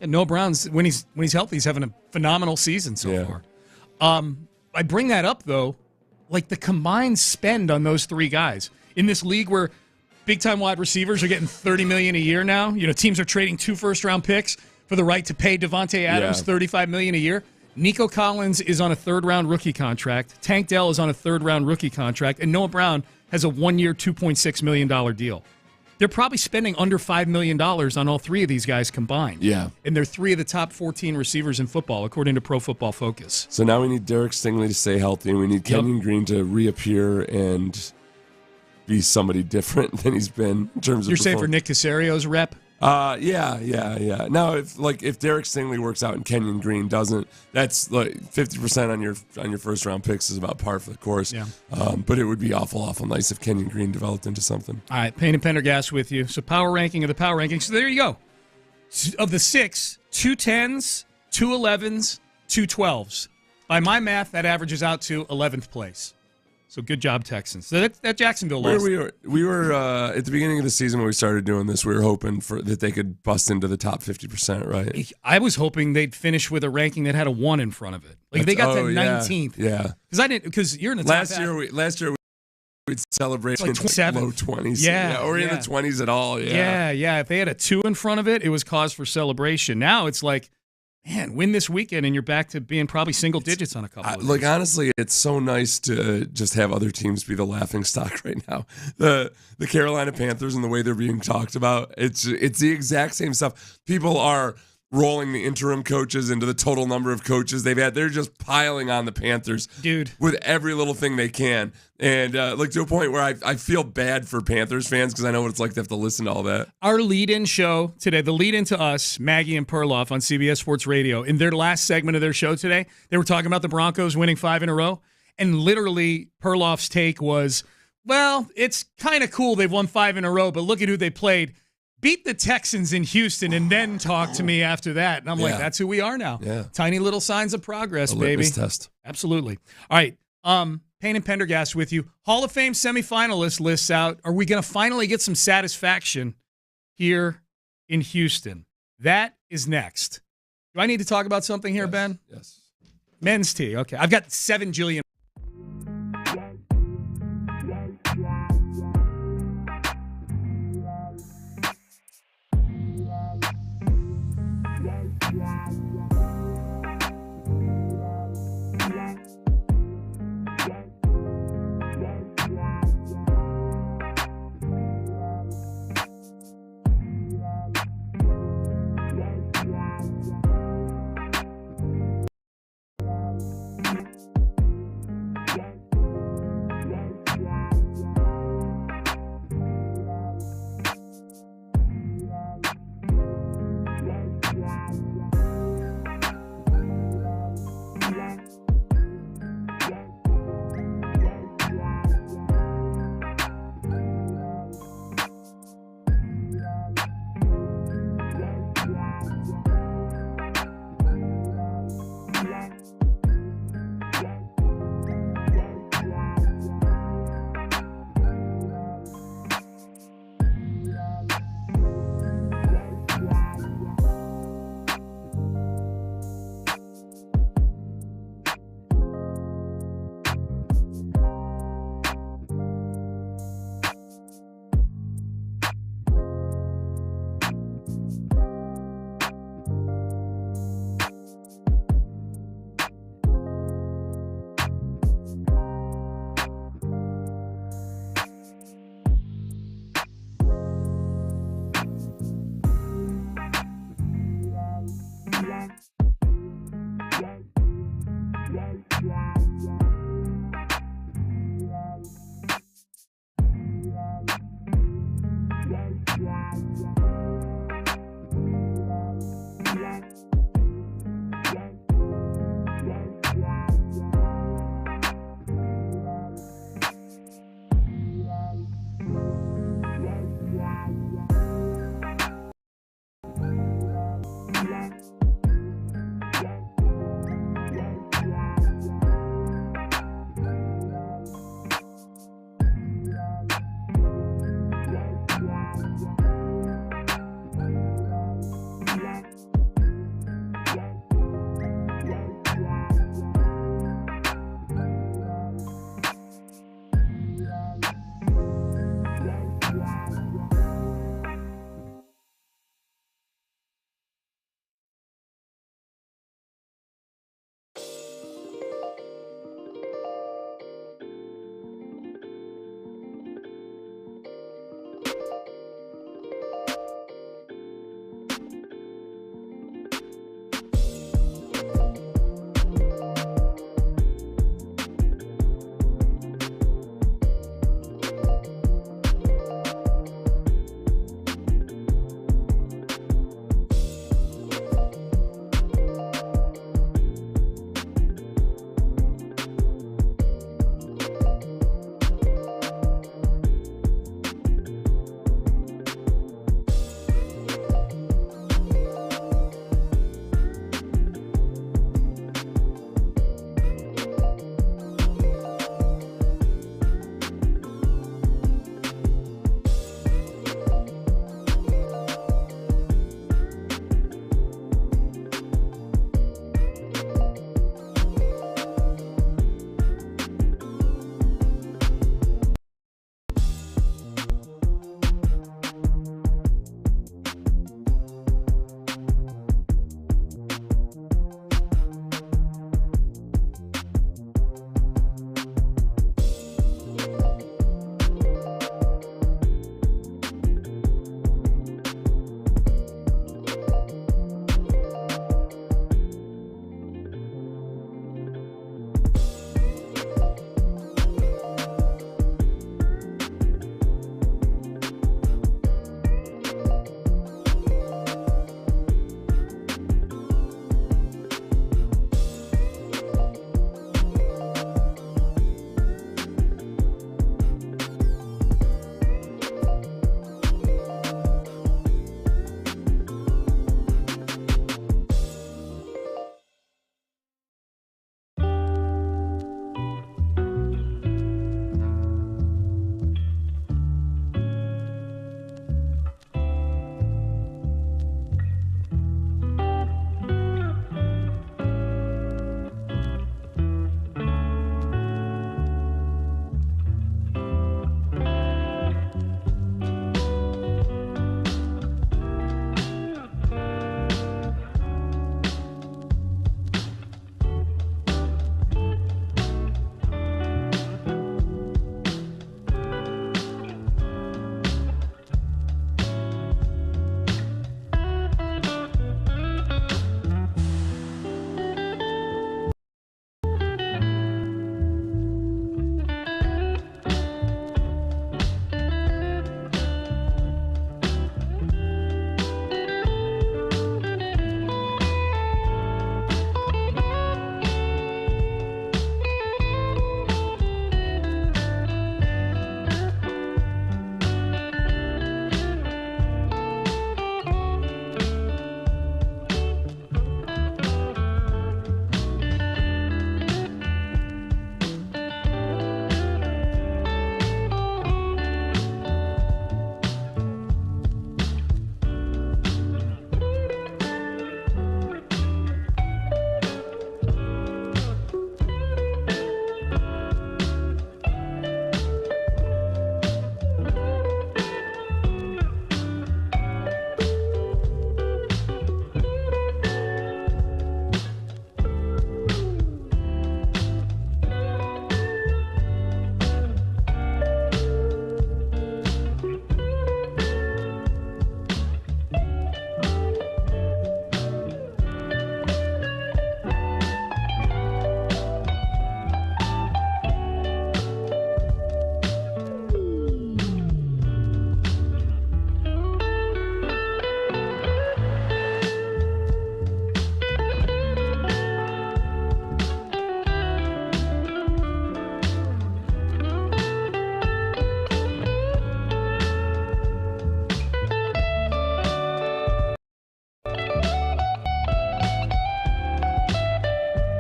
And Noah Brown's when he's healthy, he's having a phenomenal season so far. I bring that up though, like the combined spend on those 3 guys in this league where big time wide receivers are getting $30 million a year now. You know, teams are trading 2 first-round picks for the right to pay Devontae Adams $35 million a year. Nico Collins is on a 3rd-round rookie contract. Tank Dell is on a 3rd-round rookie contract. And Noah Brown has a 1-year, $2.6 million deal. They're probably spending under $5 million on all 3 of these guys combined. Yeah. And they're 3 of the top 14 receivers in football, according to Pro Football Focus. So now we need Derek Stingley to stay healthy, and we need Kenyon Green to reappear and be somebody different than he's been in terms of. You're saying for Nick Caserio's rep? Yeah. Now, if Derek Stingley works out and Kenyon Green doesn't, that's like 50% on your first round picks is about par for the course. Yeah. But it would be awful nice if Kenyon Green developed into something. All right, Payne and Pendergast with you. So power ranking of the power rankings. So there you go. Of the 6, 2 10s, 2 11s, 2 12s. By my math, that averages out to 11th place. So good job, Texans. So that Jacksonville loss. We were at the beginning of the season when we started doing this, we were hoping that they could bust into the top 50%, right? I was hoping they'd finish with a ranking that had a 1 in front of it. Like they got to 19th. Yeah. Because you're in the top last year we'd celebrate like in low 20s. Or in the 20s at all. Yeah. If they had a 2 in front of it, it was cause for celebration. Now it's like, man, win this weekend and you're back to being probably single digits on a couple of like, honestly, it's so nice to just have other teams be the laughing stock right now. The Carolina Panthers and the way they're being talked about, it's the exact same stuff. People are rolling the interim coaches into the total number of coaches they've had. They're just piling on the Panthers, dude, with every little thing they can. And like to a point where I feel bad for Panthers fans because I know what it's like to have to listen to all that. Our lead-in show today, the lead-in to us, Maggie and Perloff on CBS Sports Radio, in their last segment of their show today, they were talking about the Broncos winning 5 in a row. And literally, Perloff's take was, well, it's kind of cool they've won 5 in a row, but look at who they played. Beat the Texans in Houston and then talk to me after that. And I'm like, that's who we are now. Yeah. Tiny little signs of progress, baby. Litmus test. Absolutely. All right. Payne and Pendergast with you. Hall of Fame semifinalist lists out. Are we going to finally get some satisfaction here in Houston? That is next. Do I need to talk about something here, Ben? Yes. Men's tea. Okay. I've got 7 jillion.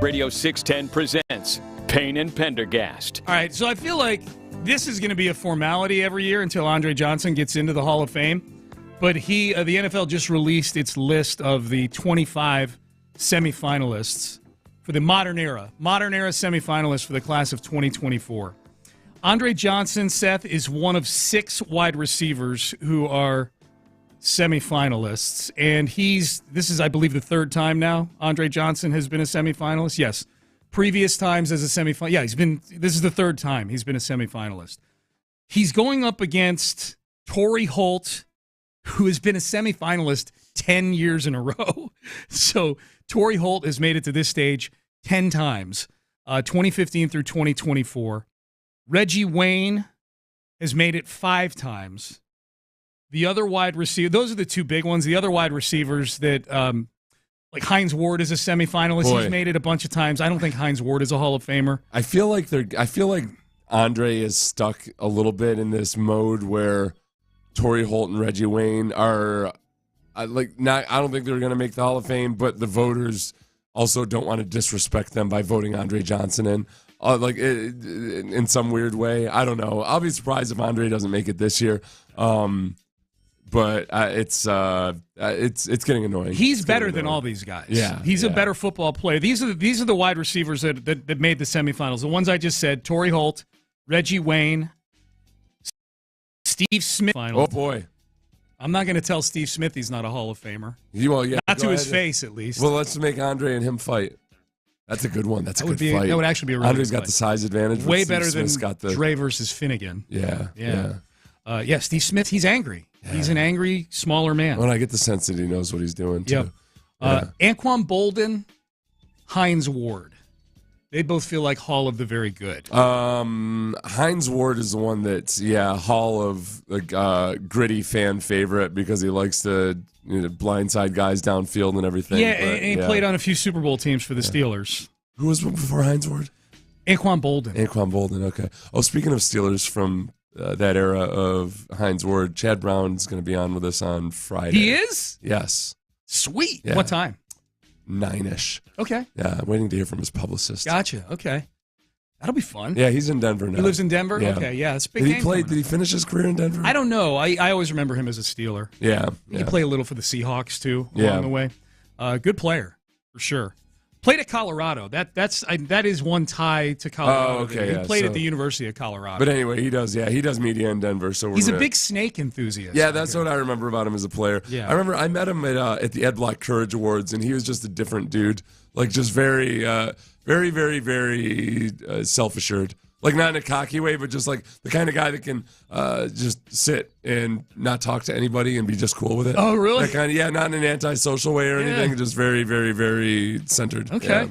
Radio 610 presents Payne and Pendergast. All right, so I feel like this is going to be a formality every year until Andre Johnson gets into the Hall of Fame. But the NFL just released its list of the 25 semifinalists for the modern era semifinalists for the class of 2024. Andre Johnson, Seth, is one of 6 wide receivers who are semifinalists, and this is, I believe, the 3rd time now Andre Johnson has been a semifinalist. Yes, previous times as a semifinalist. Yeah, this is the 3rd time he's been a semifinalist. He's going up against Torrey Holt, who has been a semifinalist 10 years in a row. So Torrey Holt has made it to this stage 10 times, 2015 through 2024. Reggie Wayne has made it 5 times. The other wide receiver, those are the 2 big ones. The other wide receivers that, like Hines Ward is a semifinalist. Boy. He's made it a bunch of times. I don't think Hines Ward is a Hall of Famer. I feel like Andre is stuck a little bit in this mode where Torrey Holt and Reggie Wayne are I don't think they're going to make the Hall of Fame, but the voters also don't want to disrespect them by voting Andre Johnson in. In some weird way. I don't know. I'll be surprised if Andre doesn't make it this year. But it's getting annoying. He's better than all these guys. Yeah, he's a better football player. These are the wide receivers that made the semifinals. The ones I just said: Torrey Holt, Reggie Wayne, Steve Smith. Oh boy, I'm not going to tell Steve Smith he's not a Hall of Famer. Well, yeah, not to his face at least. Well, let's make Andre and him fight. That's a good one. That's a good fight. That would actually be a really Andre's good got the size advantage. Way better than Dre versus Finnegan. Yeah. Steve Smith, he's angry. Yeah. He's an angry, smaller man. Well, I get the sense that he knows what he's doing, too. Anquan Bolden, Hines Ward. They both feel like Hall of the Very Good. Hines Ward is the one that's, Hall of gritty fan favorite because he likes to blindside guys downfield and everything. Yeah, and he played on a few Super Bowl teams for the Steelers. Who was before Hines Ward? Anquan Bolden. Anquan Bolden, okay. Oh, speaking of Steelers from that era of Hines Ward, Chad Brown's going to be on with us on Friday. He is? Yes. Sweet. Yeah. What time? 9-ish. Okay. Yeah, I'm waiting to hear from his publicist. Gotcha. Okay. That'll be fun. Yeah, he's in Denver now. He lives in Denver? Yeah. Okay, yeah. It's a big game. Did he finish his career in Denver? I don't know. I always remember him as a Steeler. Yeah. He played a little for the Seahawks, too, along the way. Good player, for sure. Played at Colorado. That is one tie to Colorado. Oh, okay. He played at the University of Colorado. But anyway, he does media in Denver. So he's a big snake enthusiast. Yeah, that's what I remember about him as a player. Yeah. I remember I met him at the Ed Block Courage Awards, and he was just a different dude. Like just very, very, very, very self-assured. Like not in a cocky way, but just like the kind of guy that can just sit and not talk to anybody and be just cool with it. Oh, really? That kind of, not in an antisocial way or anything. Just very, very, very centered. Okay.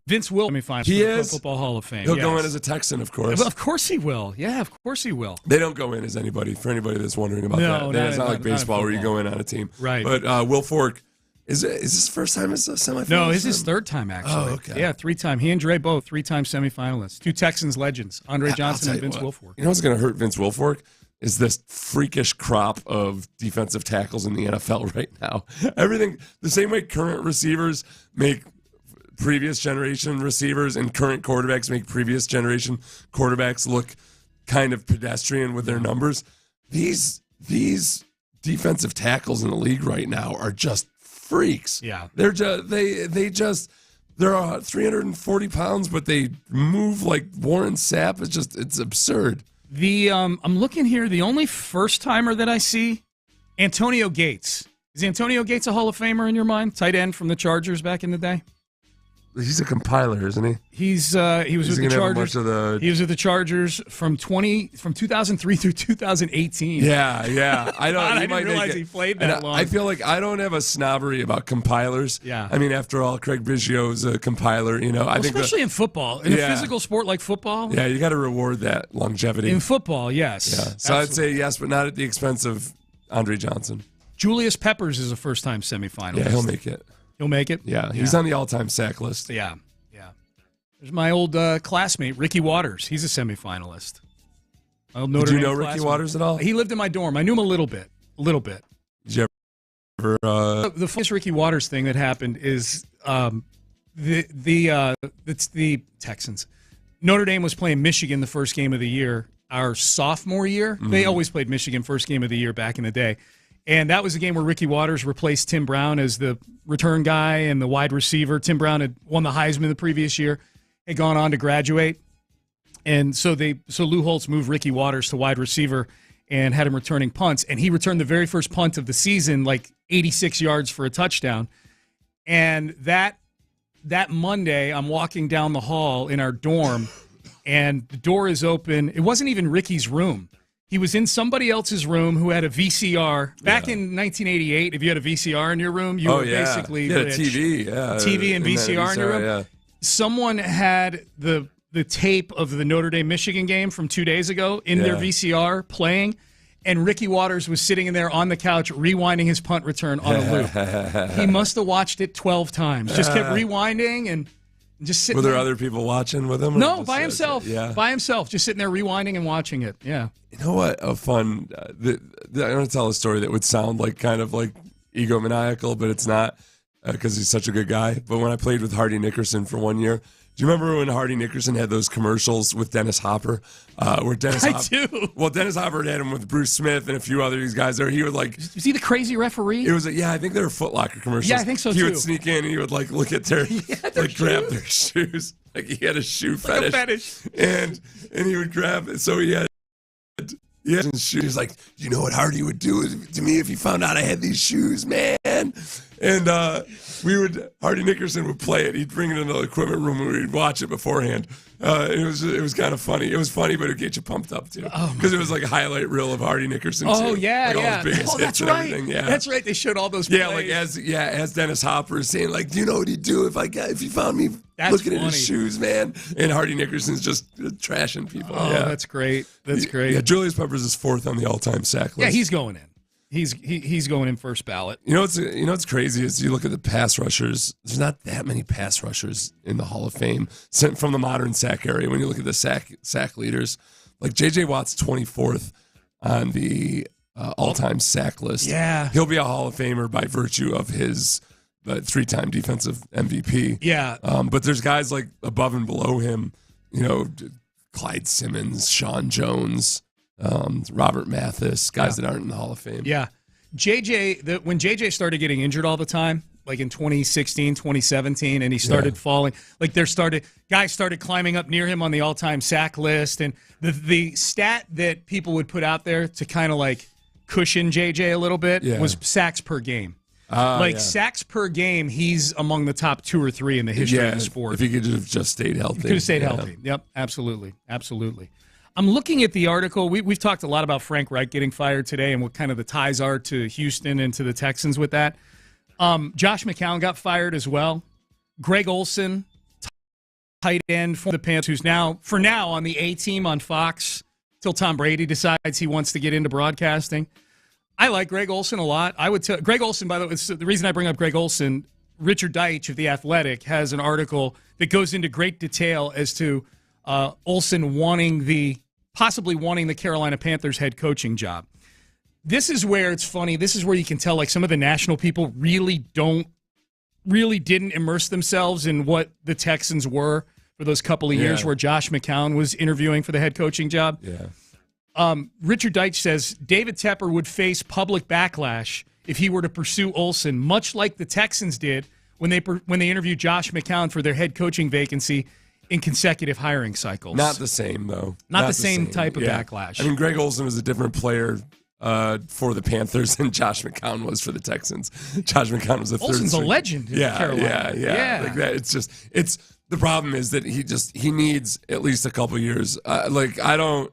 Vince will semifinals for the Pro Football Hall of Fame. He'll go in as a Texan, of course. Of course he will. Yeah, of course he will. They don't go in as anybody. For anybody that's wondering about that, it's not like baseball where you go in on a team. Right. But Will Fork. Is this first time as a semifinalist? No, it's his 3rd time, actually. Oh, okay. Yeah, 3-time. He and Dre both 3-time semifinalists. 2 Texans legends, Andre Johnson and Vince Wilfork. You know what's going to hurt Vince Wilfork? Is this freakish crop of defensive tackles in the NFL right now. Everything, the same way current receivers make previous generation receivers and current quarterbacks make previous generation quarterbacks look kind of pedestrian with their numbers. These defensive tackles in the league right now are just freaks. Yeah. They're just they're 340 pounds, but they move like Warren Sapp. It's absurd. I'm looking here. The only first timer that I see, Antonio Gates. Is Antonio Gates a Hall of Famer in your mind? Tight end from the Chargers back in the day. He's a compiler, isn't he? He was with the Chargers. He was with the Chargers from 2003 through 2018. Yeah. I didn't realize he played that long. I feel like I don't have a snobbery about compilers. Yeah. I mean, after all, Craig Biggio's a compiler. I think especially in football, in a physical sport like football. Yeah, you got to reward that longevity in football. Yes. Yeah. So I'd say yes, but not at the expense of Andre Johnson. Julius Peppers is a first-time semifinalist. Yeah, he'll make it. He'll make it? Yeah, he's on the all-time sack list. Yeah. There's my old classmate, Ricky Waters. He's a semifinalist. Did you know Ricky Waters at all? He lived in my dorm. I knew him a little bit. Did you ever The first Ricky Waters thing that happened is it's the Texans. Notre Dame was playing Michigan the first game of the year, our sophomore year. Mm-hmm. They always played Michigan first game of the year back in the day. And that was a game where Ricky Waters replaced Tim Brown as the return guy and the wide receiver. Tim Brown had won the Heisman the previous year, had gone on to graduate. And so Lou Holtz moved Ricky Waters to wide receiver and had him returning punts. And he returned the very first punt of the season, like 86 yards for a touchdown. And that Monday, I'm walking down the hall in our dorm, and the door is open. It wasn't even Ricky's room. He was in somebody else's room who had a VCR. Back in 1988, if you had a VCR in your room, you were basically rich. TV. TV and VCR in your room. Yeah. Someone had the tape of the Notre Dame Michigan game from 2 days ago in their VCR playing, and Ricky Waters was sitting in there on the couch rewinding his punt return on a loop. He must have watched it 12 times. Just kept rewinding and just sitting there. Were there other people watching with him? No, by himself. By himself, just sitting there rewinding and watching it. Yeah. You know what? A fun. I'm going to tell a story that would sound like kind of like egomaniacal, but it's not because he's such a good guy. But when I played with Hardy Nickerson for 1 year, do you remember when Hardy Nickerson had those commercials with Dennis Hopper? Where Dennis do. Well, Dennis Hopper had him with Bruce Smith and a few other these guys there. He would like. Was he the crazy referee? It was. I think they were Foot Locker commercials. Yeah, I think so he too. He would sneak in and he would like look at their grab their shoes. Like he had a shoe fetish. Like a fetish. And he would grab it. So he had shoes. He's like, you know what Hardy would do to me if he found out I had these shoes, man? And Hardy Nickerson would play it. He'd bring it into the equipment room and we'd watch it beforehand. It was kind of funny. It was funny, but it'd get you pumped up too. Because it was like a highlight reel of Hardy Nickerson too. Oh, yeah, like all his biggest hits and everything. Yeah. That's right. They showed all those plays. Yeah, like as Dennis Hopper is saying, like, do you know what he'd do if you found me looking at his shoes, man? And Hardy Nickerson's just trashing people. Oh, that's great. That's great. Yeah, Julius Peppers is fourth on the all-time sack list. Yeah, he's going in. He's going in first ballot. You know what's crazy is you look at the pass rushers. There's not that many pass rushers in the Hall of Fame from the modern sack area. When you look at the sack leaders, like J.J. Watt's 24th on the all-time sack list. Yeah, he'll be a Hall of Famer by virtue of his three-time defensive MVP. Yeah, but there's guys like above and below him. You know, Clyde Simmons, Sean Jones. Robert Mathis, guys that aren't in the Hall of Fame. Yeah. When JJ started getting injured all the time, like in 2016, 2017, and he started falling, like guys started climbing up near him on the all-time sack list, and the stat that people would put out there to kind of like cushion JJ a little bit was sacks per game. Sacks per game, he's among the top 2 or 3 in the history of the sport. If he could have just stayed healthy. He could have stayed healthy. Yep, absolutely. I'm looking at the article. We've talked a lot about Frank Reich getting fired today and what kind of the ties are to Houston and to the Texans with that. Josh McCown got fired as well. Greg Olsen, tight end for the Panthers, who's now on the A team on Fox till Tom Brady decides he wants to get into broadcasting. I like Greg Olsen a lot. I would tell Greg Olsen, by the way, the reason I bring up Greg Olsen, Richard Deitch of The Athletic has an article that goes into great detail as to Olsen possibly wanting the Carolina Panthers head coaching job. This is where it's funny. This is where you can tell like some of the national people really didn't immerse themselves in what the Texans were for those couple of years where Josh McCown was interviewing for the head coaching job. Yeah. Richard Deitch says David Tepper would face public backlash if he were to pursue Olsen, much like the Texans did when they interviewed Josh McCown for their head coaching vacancy in consecutive hiring cycles. Not the same, though. Not the same type of backlash. I mean, Greg Olsen was a different player for the Panthers than Josh McCown was for the Texans. Josh McCown was Olsen's a legend in Carolina. Yeah. Like that. It's the problem is that he needs at least a couple years. I know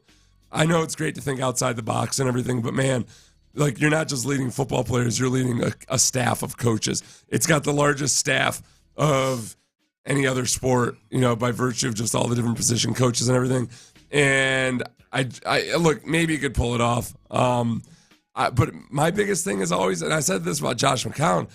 it's great to think outside the box and everything, but man, like you're not just leading football players, you're leading a staff of coaches. It's got the largest staff of any other sport, by virtue of just all the different position coaches and everything. And I look, maybe you could pull it off. But my biggest thing is always, and I said this about Josh McCown,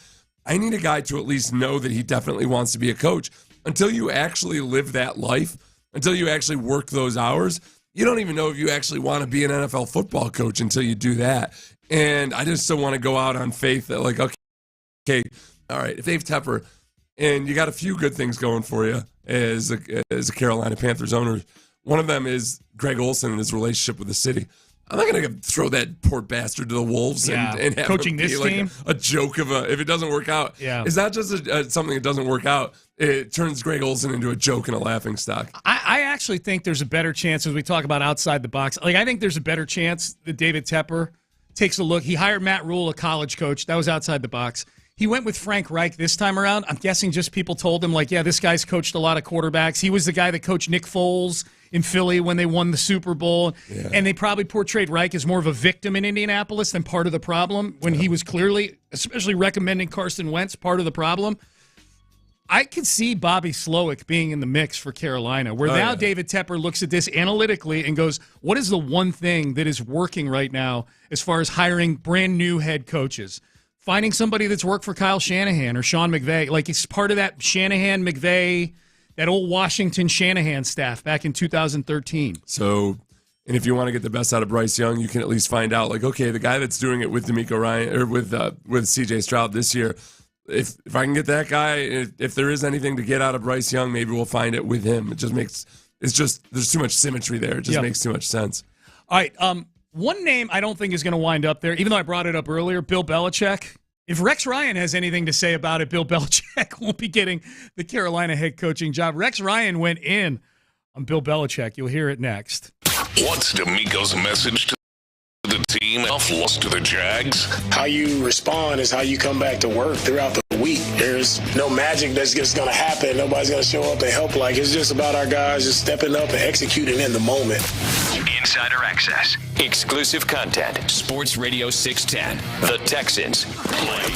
I need a guy to at least know that he definitely wants to be a coach. Until you actually live that life, until you actually work those hours, you don't even know if you actually want to be an NFL football coach until you do that. And I just still want to go out on faith that, like, okay, okay, all right, if Dave Tepper, and you got a few good things going for you as a Carolina Panthers owner, one of them is Greg Olson and his relationship with the city. I'm not going to throw that poor bastard to the wolves and have coaching him be this like team. A joke of if it doesn't work out. Yeah. It's not just something that doesn't work out. It turns Greg Olson into a joke and a laughing stock. I actually think there's a better chance, as we talk about outside the box. Like, I think there's a better chance that David Tepper takes a look. He hired Matt Rule, a college coach. That was outside the box. He went with Frank Reich this time around. I'm guessing just people told him, like, yeah, this guy's coached a lot of quarterbacks. He was the guy that coached Nick Foles in Philly when they won the Super Bowl. Yeah. And they probably portrayed Reich as more of a victim in Indianapolis than part of the problem when he was clearly, especially recommending Carson Wentz, part of the problem. I could see Bobby Slowick being in the mix for Carolina, where now David Tepper looks at this analytically and goes, what is the one thing that is working right now as far as hiring brand new head coaches? Finding somebody that's worked for Kyle Shanahan or Sean McVay. Like, it's part of that Shanahan, McVay, that old Washington Shanahan staff back in 2013. So, and if you want to get the best out of Bryce Young, you can at least find out, like, okay, the guy that's doing it with DeMeco Ryan or with C.J. Stroud this year, if I can get that guy, if there is anything to get out of Bryce Young, maybe we'll find it with him. There's too much symmetry there. It just makes too much sense. All right, one name I don't think is going to wind up there, even though I brought it up earlier, Bill Belichick. If Rex Ryan has anything to say about it, Bill Belichick won't be getting the Carolina head coaching job. Rex Ryan went in on Bill Belichick. You'll hear it next. What's DeMeco's message to the team off loss to the Jags? How you respond is how you come back to work throughout the week. There's no magic that's just going to happen. Nobody's going to show up and help. Like, it's just about our guys just stepping up and executing in the moment. Insider access, exclusive content. Sports Radio 610. The Texans play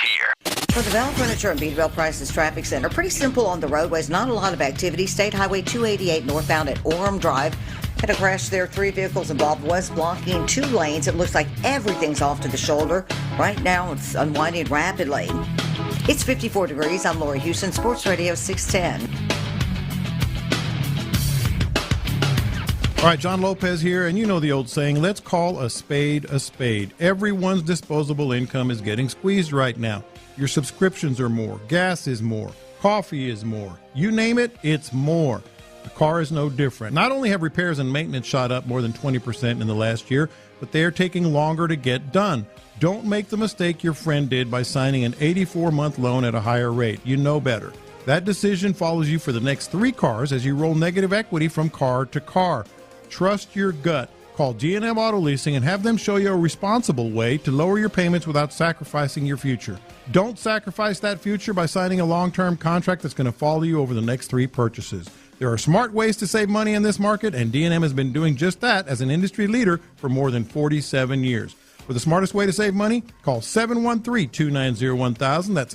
here. For the Bell Furniture and Beadwell Prices Traffic Center, pretty simple on the roadways. Not a lot of activity. State Highway 288 northbound at Orem Drive. Had a crash there. 3 vehicles involved. Was blocking 2 lanes. It looks like everything's off to the shoulder. Right now, it's unwinding rapidly. It's 54 degrees. I'm Lori Houston, Sports Radio 610. All right, John Lopez here, and you know the old saying, let's call a spade a spade. Everyone's disposable income is getting squeezed right now. Your subscriptions are more, gas is more, coffee is more. You name it, it's more. The car is no different. Not only have repairs and maintenance shot up more than 20% in the last year, but they are taking longer to get done. Don't make the mistake your friend did by signing an 84-month loan at a higher rate. You know better. That decision follows you for the next 3 cars as you roll negative equity from car to car. Trust your gut. Call G&M Auto Leasing and have them show you a responsible way to lower your payments without sacrificing your future. Don't sacrifice that future by signing a long-term contract that's going to follow you over the next 3 purchases. There are smart ways to save money in this market, and D&M has been doing just that as an industry leader for more than 47 years. For the smartest way to save money, call 713-290-1000. That's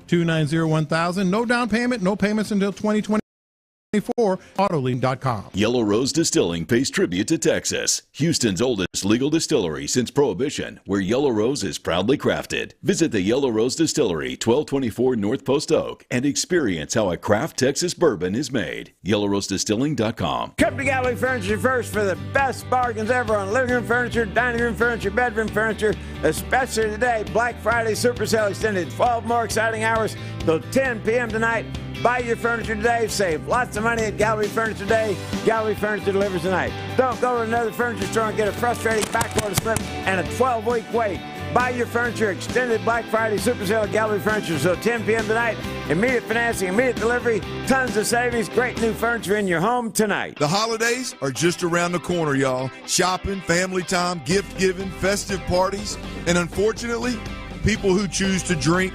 713-290-1000. No down payment, no payments until 2020. Autolean.com. Yellow Rose Distilling pays tribute to Texas, Houston's oldest legal distillery since Prohibition, where Yellow Rose is proudly crafted. Visit the Yellow Rose Distillery, 1224 North Post Oak, and experience how a craft Texas bourbon is made. YellowRoseDistilling.com. Come to Gallery Furniture first for the best bargains ever on living room furniture, dining room furniture, bedroom furniture, especially today, Black Friday Super Sale extended 12 more exciting hours till 10 p.m. tonight. Buy your furniture today. Save lots of money at Gallery Furniture today. Gallery Furniture delivers tonight. Don't go to another furniture store and get a frustrating backorder slip and a 12-week wait. Buy your furniture extended Black Friday Super Sale at Gallery Furniture till 10 p.m. tonight. Immediate financing, immediate delivery, tons of savings, great new furniture in your home tonight. The holidays are just around the corner, y'all. Shopping, family time, gift giving, festive parties, and unfortunately, people who choose to drink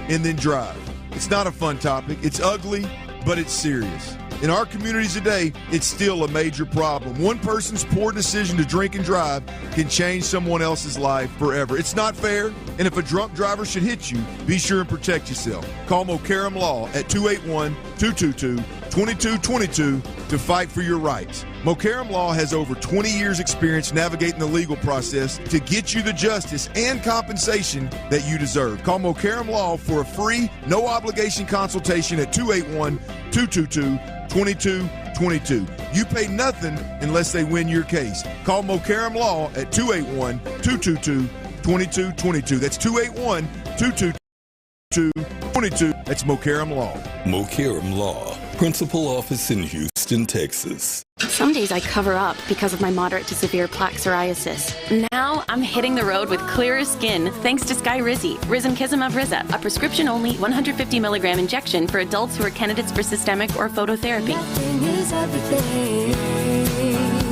and then drive. It's not a fun topic. It's ugly, but it's serious. In our communities today, it's still a major problem. One person's poor decision to drink and drive can change someone else's life forever. It's not fair, and if a drunk driver should hit you, be sure and protect yourself. Call Mokaram Law at 281-222-2222 to fight for your rights. Mokaram Law has over 20 years' experience navigating the legal process to get you the justice and compensation that you deserve. Call Mokaram Law for a free, no-obligation consultation at 281-222-2222. You pay nothing unless they win your case. Call Mokaram Law at 281-222-2222. 281-2222. That's 281-222-22. That's Mokaram Law. Mokaram Law. Principal office in Houston, Texas. Some days I cover up because of my moderate to severe plaque psoriasis. Now I'm hitting the road with clearer skin thanks to Skyrizi, Risankizumab Riza, a prescription-only 150 milligram injection for adults who are candidates for systemic or phototherapy.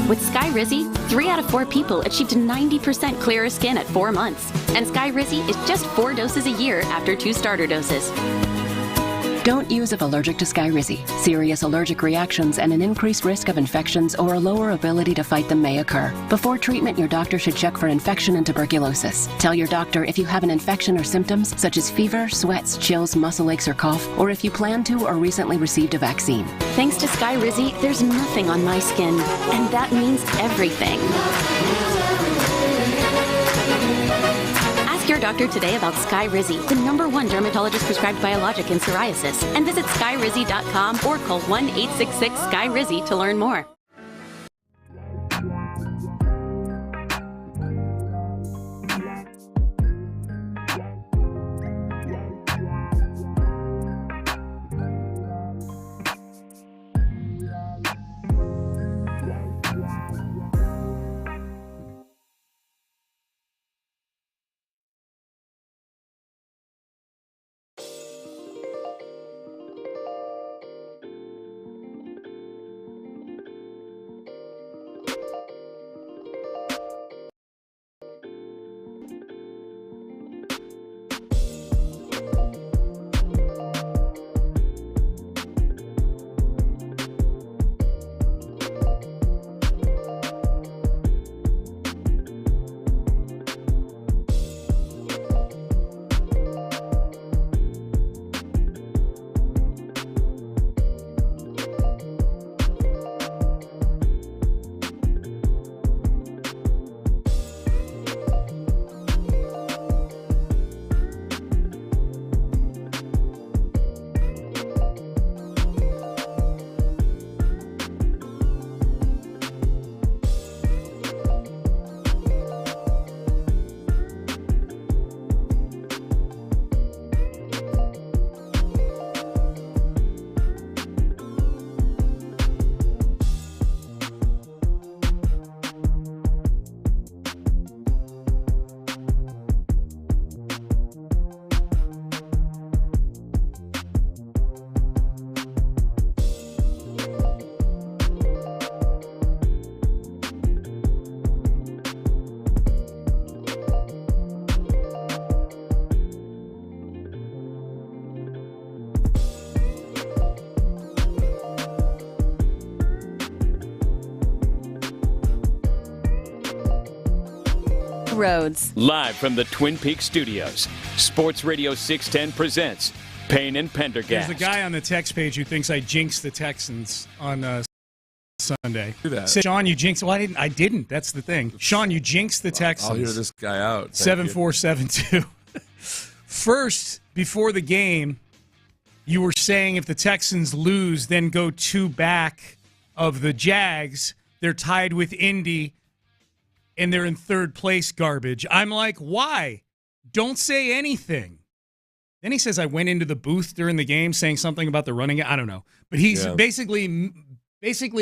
With Skyrizi, 3 out of 4 people achieved 90% clearer skin at 4 months. And Skyrizi is just 4 doses a year after 2 starter doses. Don't use if allergic to Skyrizi. Serious allergic reactions and an increased risk of infections or a lower ability to fight them may occur. Before treatment, your doctor should check for infection and tuberculosis. Tell your doctor if you have an infection or symptoms such as fever, sweats, chills, muscle aches, or cough, or if you plan to or recently received a vaccine. Thanks to Skyrizi, there's nothing on my skin, and that means everything. Ask your doctor today about Skyrizi, the #1 dermatologist prescribed biologic in psoriasis, and visit skyrizi.com or call 1-866-SKYRIZI to learn more. Roads. Live from the Twin Peaks studios, Sports Radio 610 presents Payne and Pendergast. There's a guy on the text page who thinks I jinxed the Texans on Sunday. Do that. Say, Sean, you jinxed. Well, I didn't. That's the thing. Sean, you jinxed the Texans. I'll hear this guy out. 7472. First, before the game, you were saying if the Texans lose, then go 2 back of the Jags, they're tied with Indy, and they're in 3rd place garbage. I'm like, why? Don't say anything. Then he says I went into the booth during the game saying something about the running. I don't know. But he's basically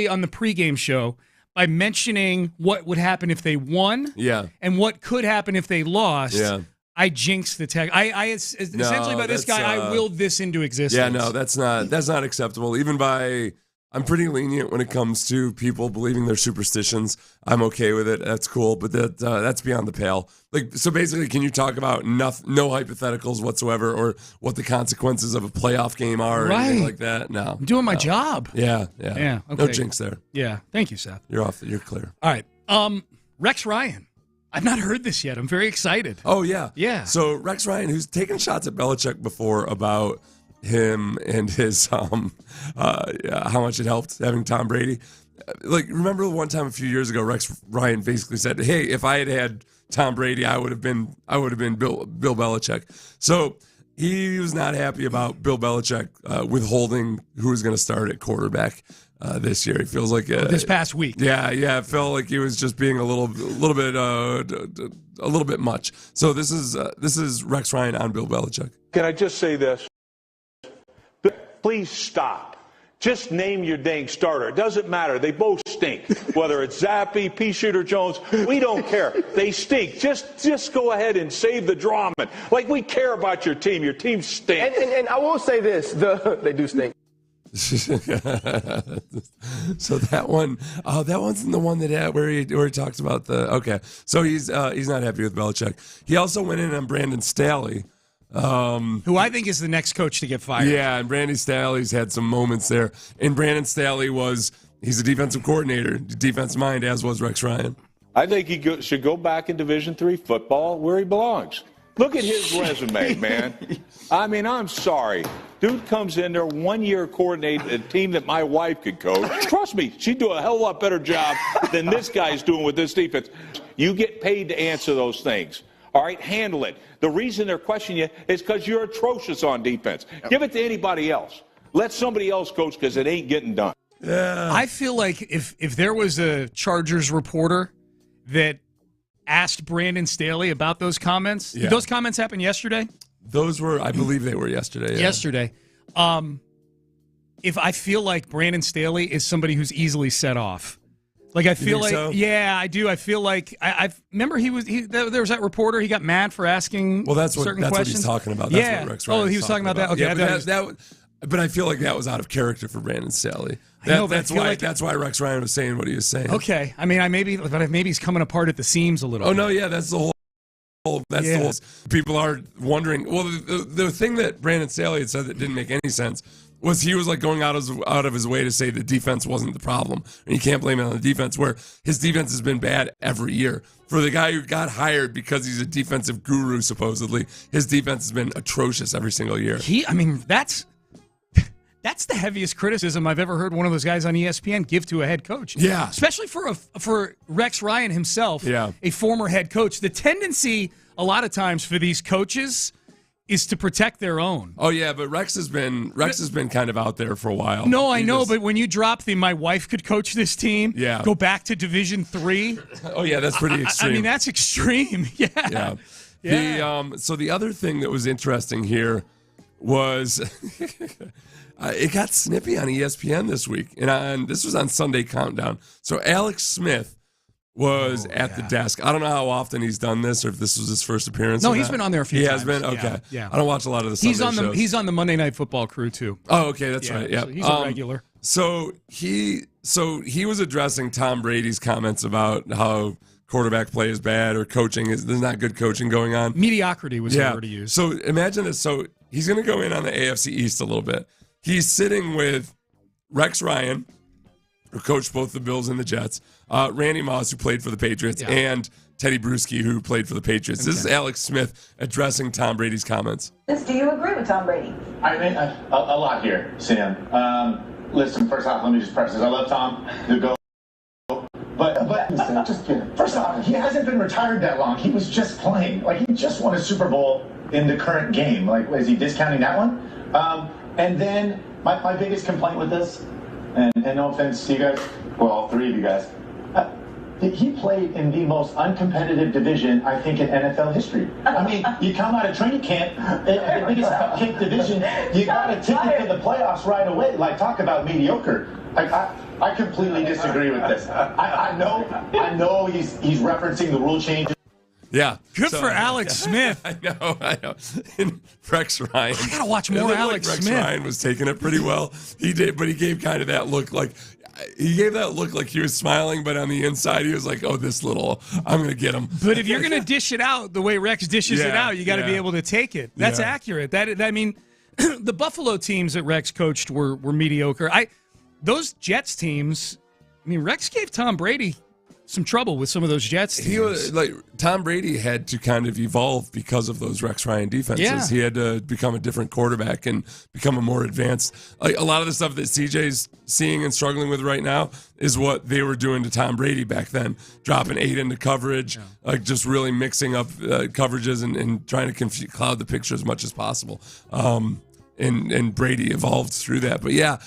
on the pregame show by mentioning what would happen if they won and what could happen if they lost. Yeah. I jinxed the tech. Essentially by this guy, I willed this into existence. Yeah, no, that's not acceptable. Even by, I'm pretty lenient when it comes to people believing their superstitions. I'm okay with it. That's cool, but that's beyond the pale. Like, so basically, can you talk about no hypotheticals whatsoever, or what the consequences of a playoff game are, or anything like that? No, I'm doing my job. Yeah. Okay. No jinx there. Yeah, thank you, Seth. You're off. You're clear. All right, Rex Ryan. I've not heard this yet. I'm very excited. Oh, yeah. Yeah. So Rex Ryan, who's taken shots at Belichick before about him and his how much it helped having Tom Brady. Like, remember the one time a few years ago, Rex Ryan basically said, "Hey, if I had Tom Brady, I would have been Bill Belichick." So he was not happy about Bill Belichick withholding who was going to start at quarterback this year. He feels like this past week. Yeah, it felt like he was just being a little bit much. So this is Rex Ryan on Bill Belichick. Can I just say this? Please stop. Just name your dang starter. It doesn't matter. They both stink. Whether it's Zappe, P-Shooter Jones, we don't care. They stink. Just go ahead and save the drama. Like, we care about your team. Your team stinks. And I will say this. They do stink. So that one's the one that where he talks about so he's not happy with Belichick. He also went in on Brandon Staley, who I think is the next coach to get fired. Yeah, and Brandon Staley's had some moments there. And Brandon Staley he's a defensive coordinator, defensive mind, as was Rex Ryan. I think he should go back in Division III football where he belongs. Look at his resume, man. I mean, I'm sorry. Dude comes in there, 1 year coordinating a team that my wife could coach. Trust me, she'd do a hell of a lot better job than this guy's doing with this defense. You get paid to answer those things. All right, handle it. The reason they're questioning you is because you're atrocious on defense. Give it to anybody else. Let somebody else coach because it ain't getting done. Yeah. I feel like if there was a Chargers reporter that asked Brandon Staley about those comments, did those comments happen yesterday? Those were, I believe they were yesterday. Yeah. Yesterday. If I feel like Brandon Staley is somebody who's easily set off. Like, I feel like, so? Yeah, I do. I feel like, I remember there was that reporter, he got mad for asking certain questions. What he's talking about. That's what Rex Ryan he was talking about that? Okay. Yeah, but I feel like that was out of character for Brandon Staley. That's why Rex Ryan was saying what he was saying. Okay. I mean, maybe he's coming apart at the seams a little bit. Oh, no, yeah, that's the whole. The whole. People are wondering. Well, the thing that Brandon Staley had said that didn't make any sense was he was like going out of his way to say the defense wasn't the problem, and you can't blame it on the defense. Where his defense has been bad every year. For the guy who got hired because he's a defensive guru, supposedly, his defense has been atrocious every single year. That's the heaviest criticism I've ever heard one of those guys on ESPN give to a head coach. Yeah. Especially for Rex Ryan himself, a former head coach. The tendency a lot of times for these coaches is to protect their own. Oh, yeah, but Rex has been kind of out there for a while. No, I know, but when you drop my wife could coach this team, go back to Division III. Oh, yeah, that's pretty extreme. I mean, that's extreme. Yeah. So the other thing that was interesting here was it got snippy on ESPN this week, and this was on Sunday Countdown. So Alex Smith was at the desk. I don't know how often he's done this, or if this was his first appearance. No, he's been on there a few times. He has been? Okay. Yeah. I don't watch a lot of the Sunday shows. He's on the Monday Night Football crew, too. Oh, okay, that's right. Yeah, so he's a regular. So he was addressing Tom Brady's comments about how quarterback play is bad or there's not good coaching going on. Mediocrity was the word he used. So imagine this. So he's going to go in on the AFC East a little bit. He's sitting with Rex Ryan, who coached both the Bills and the Jets, Randy Moss, who played for the Patriots, and Teddy Bruschi, who played for the Patriots. Okay. This is Alex Smith addressing Tom Brady's comments. Do you agree with Tom Brady? I mean, a lot here, Sam. Listen, first off, let me just preface this. I love Tom. The GOAT. But just kidding. First off, he hasn't been retired that long. He was just playing. Like, he just won a Super Bowl in the current game. Like, is he discounting that one? And then my biggest complaint with this, and no offense to you guys, well, all three of you guys, he played in the most uncompetitive division, I think, in NFL history. I mean, you come out of training camp, the biggest cupcake division, you got a ticket to the playoffs right away. Like, talk about mediocre. I completely disagree with this. I know he's referencing the rule changes. Yeah. Good for Alex Smith. I know. And Rex Ryan. I got to watch more Alex Rex Smith. Ryan was taking it pretty well. He did, but he gave kind of that look like he was smiling, but on the inside he was like, oh, I'm going to get him. But if you're going to dish it out the way Rex dishes it out, you got to be able to take it. That's accurate. I mean, the Buffalo teams that Rex coached were mediocre. Those Jets teams, I mean, Rex gave Tom Brady some trouble with some of those Jets teams. Tom Brady had to kind of evolve because of those Rex Ryan defenses. Yeah. He had to become a different quarterback and become a more advanced. Like, a lot of the stuff that CJ's seeing and struggling with right now is what they were doing to Tom Brady back then, dropping 8 into coverage, like just really mixing up coverages and trying to cloud the picture as much as possible. And Brady evolved through that. But yeah,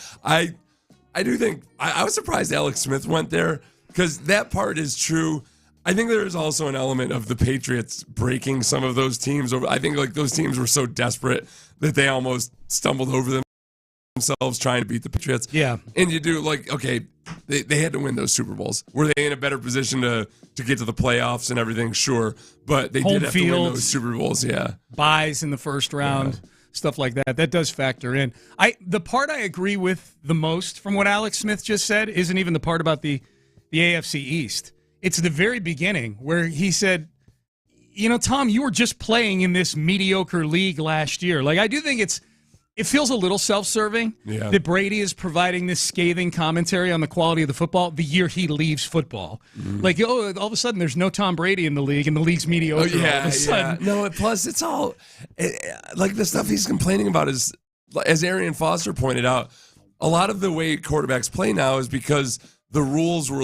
I do think I was surprised Alex Smith went there because that part is true. I think there is also an element of the Patriots breaking some of those teams over. I think like those teams were so desperate that they almost stumbled over themselves trying to beat the Patriots. Yeah. And you do like, okay, they had to win those Super Bowls. Were they in a better position to get to the playoffs and everything? Sure. But they did have to win those Super Bowls. Yeah. Buys in the first round, stuff like that. That does factor in. The part I agree with the most from what Alex Smith just said isn't even the part about the AFC East. It's the very beginning where he said, Tom, you were just playing in this mediocre league last year. Like, I do think it feels a little self-serving that Brady is providing this scathing commentary on the quality of the football the year he leaves football. Mm-hmm. Like, all of a sudden there's no Tom Brady in the league and the league's mediocre. All of a sudden. No, plus it's all like the stuff he's complaining about is, as Arian Foster pointed out, a lot of the way quarterbacks play now is because the rules were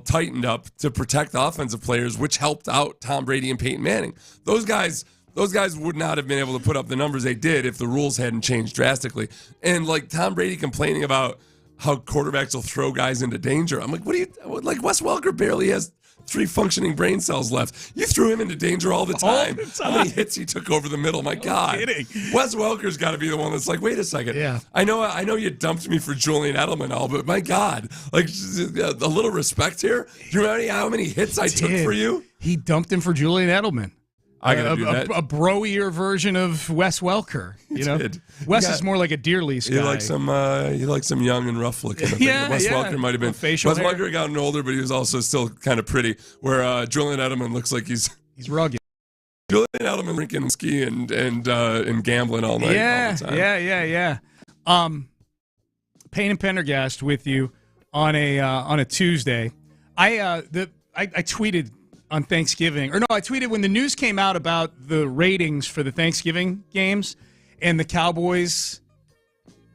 tightened up to protect the offensive players, which helped out Tom Brady and Peyton Manning. Those guys would not have been able to put up the numbers they did if the rules hadn't changed drastically. And like Tom Brady complaining about how quarterbacks will throw guys into danger. I'm like, like Wes Welker barely has 3 functioning brain cells left. You threw him into danger all the time. How many hits he took over the middle? My God. Kidding. Wes Welker's got to be the one that's like, wait a second. Yeah. I know you dumped me for Julian Edelman all, but my God, like a little respect here. Do you remember how many hits I took for you? He dumped him for Julian Edelman. I gotta do that. A broier version of Wes Welker. Wes is more like a deer lease guy. You like some young and rough looking. Wes Welker might have been. Wes Welker had gotten older, but he was also still kind of pretty. Where Julian Edelman looks like he's rugged. Julian Edelman drinking whiskey and gambling all night. Yeah, all the time. yeah. Payne and Pendergast with you on a Tuesday. I tweeted on Thanksgiving, I tweeted when the news came out about the ratings for the Thanksgiving games, and the Cowboys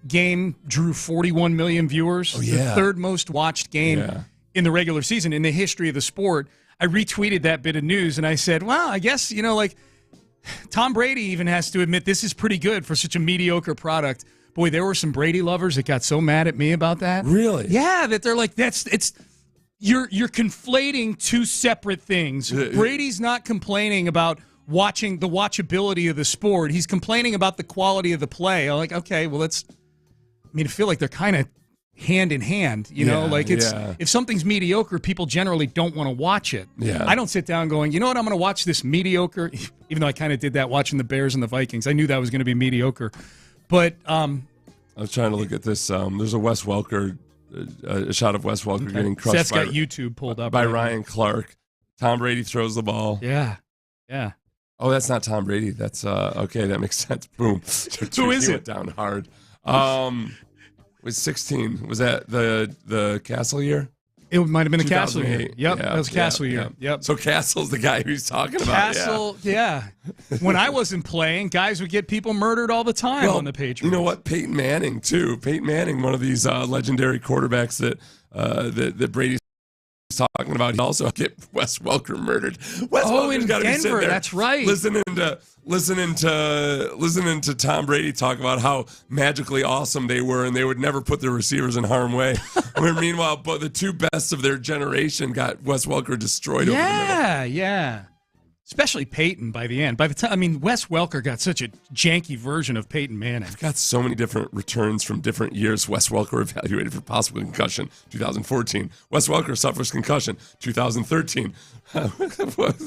game drew 41 million viewers. The third most watched game in the regular season in the history of the sport. I retweeted that bit of news, and I said, well, I guess, Tom Brady even has to admit this is pretty good for such a mediocre product. Boy, there were some Brady lovers that got so mad at me about that. Really? Yeah, that they're like, You're conflating two separate things. Brady's not complaining about watching the watchability of the sport. He's complaining about the quality of the play. I'm like, okay, well, I feel like they're kind of hand in hand, if something's mediocre, people generally don't want to watch it. Yeah. I don't sit down going, you know what, I'm going to watch this mediocre, even though I kind of did that watching the Bears and the Vikings. I knew that was going to be mediocre. But I was trying to look at this. There's a Wes Welker, a shot of Wes Welker getting crushed Seth's got YouTube pulled up by Ryan Clark. Tom Brady throws the ball. Yeah. Oh, that's not Tom Brady. That's okay. That makes sense. Boom. Who is it? Went down hard. Was 16. Was that the Castle year? It might have been the Castle year. Yep, that was Castle year. Yeah. Yep. So Castle's the guy who's talking about. Castle, yeah. When I wasn't playing, guys would get people murdered all the time on the Patriots. You know what? Peyton Manning too. Peyton Manning, one of these legendary quarterbacks that Brady's talking about. He also get Wes Welker murdered. In Denver, that's right. Listening to Tom Brady talk about how magically awesome they were, and they would never put their receivers in harm's way. Meanwhile, but the two best of their generation got Wes Welker destroyed over the middle. Yeah. Especially Peyton by the end. By the time, Wes Welker got such a janky version of Peyton Manning. I've got so many different returns from different years. Wes Welker evaluated for possible concussion, 2014. Wes Welker suffers concussion, 2013.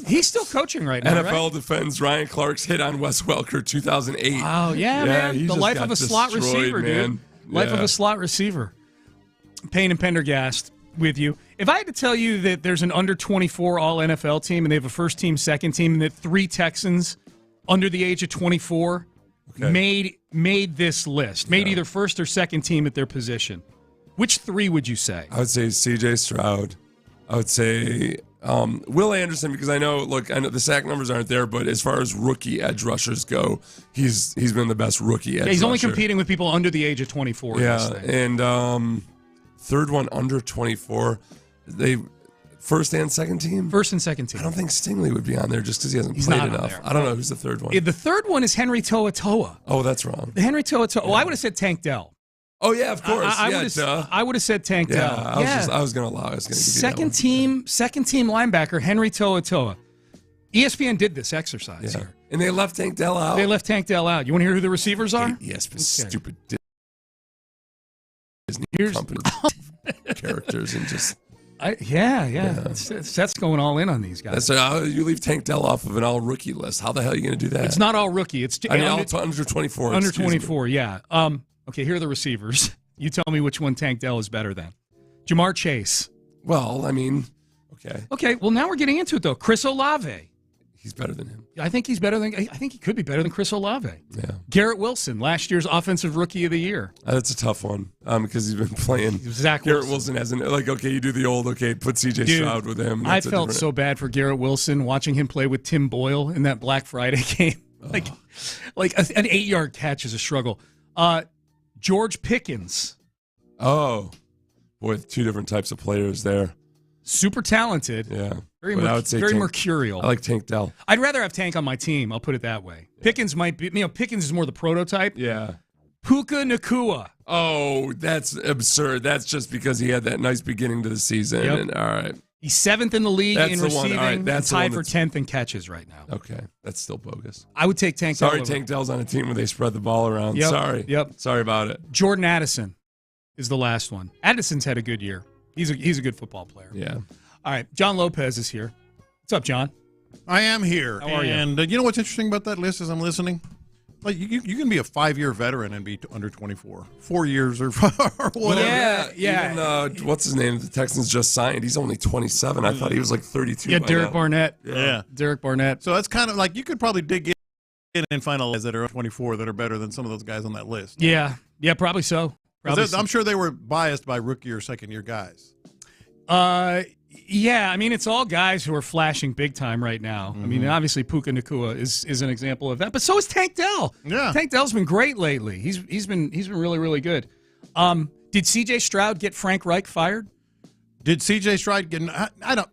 He's still coaching right now, NFL defends Ryan Clark's hit on Wes Welker, 2008. Oh, yeah, man. The life of a slot receiver, dude. Life of a slot receiver. Payne and Pendergast with you. If I had to tell you that there's an under 24 all NFL team and they have a first team, second team, and that 3 Texans under the age of 24 made this list, made either first or second team at their position, which 3 would you say? I would say CJ Stroud. I would say Will Anderson, because I know the sack numbers aren't there, but as far as rookie edge rushers go, he's been the best rookie edge rusher. He's only competing with people under the age of 24. Yeah, and third one under 24. They first and second team? First and second team. I don't think Stingley would be on there just because he hasn't played enough. I don't know who's the third one. The third one is Henry To'oTo'o. Oh, that's wrong. Henry To'oTo'o. Oh, I would have said Tank Dell. Oh yeah, of course. I would have said Tank Dell. I was going to allow. I was going to give you second team linebacker Henry To'oTo'o. ESPN did this exercise here, and they left Tank Dell out. You want to hear who the receivers are? Stupid Disney company characters and just. Seth's going all in on these guys. You leave Tank Dell off of an all-rookie list. How the hell are you going to do that? It's not all rookie. It's under 24. Under 24, yeah. Okay, here are the receivers. You tell me which one Tank Dell is better than. Jamar Chase. Well, I mean, okay. Okay, well, now we're getting into it, though. Chris Olave. He's better than him. I think he could be better than Chris Olave. Yeah. Garrett Wilson, last year's Offensive Rookie of the Year. That's a tough one because he's been playing. Garrett Wilson hasn't. You do the old, put C.J. Stroud with him. I felt so bad for Garrett Wilson watching him play with Tim Boyle in that Black Friday game. An 8-yard catch is a struggle. George Pickens. Oh, boy, two different types of players there. Super talented. Yeah. Very mercurial. I like Tank Dell. I'd rather have Tank on my team. I'll put it that way. Yeah. Pickens might be, Pickens is more the prototype. Yeah. Puka Nacua. Oh, that's absurd. That's just because he had that nice beginning to the season. Yep. And all right. He's 7th in the league in receiving. Right, that's tied for 10th in catches right now. Okay. That's still bogus. I would take Tank Dell. Sorry, Tank Dell's on a team where they spread the ball around. Yep. Sorry. Yep. Sorry about it. Jordan Addison is the last one. Addison's had a good year. He's a good football player. Yeah. All right. John Lopez is here. What's up, John? I am here. How are you? And you know what's interesting about that list as I'm listening? Like you can be a 5-year veteran and be under 24, 4 years or whatever. Yeah. Even, what's his name? The Texans just signed. He's only 27. I thought he was like 32. Yeah, Derek Barnett. Yeah, Derek Barnett. So that's kind of like you could probably dig in and find guys that are 24 that are better than some of those guys on that list. Yeah, probably so. I'm sure they were biased by rookie or second-year guys. Yeah, it's all guys who are flashing big time right now. Mm-hmm. Obviously Puka Nacua is an example of that, but so is Tank Dell. Yeah, Tank Dell's been great lately. He's been really, really good. Did C.J. Stroud get Frank Reich fired? Did C.J. Stroud get? I don't.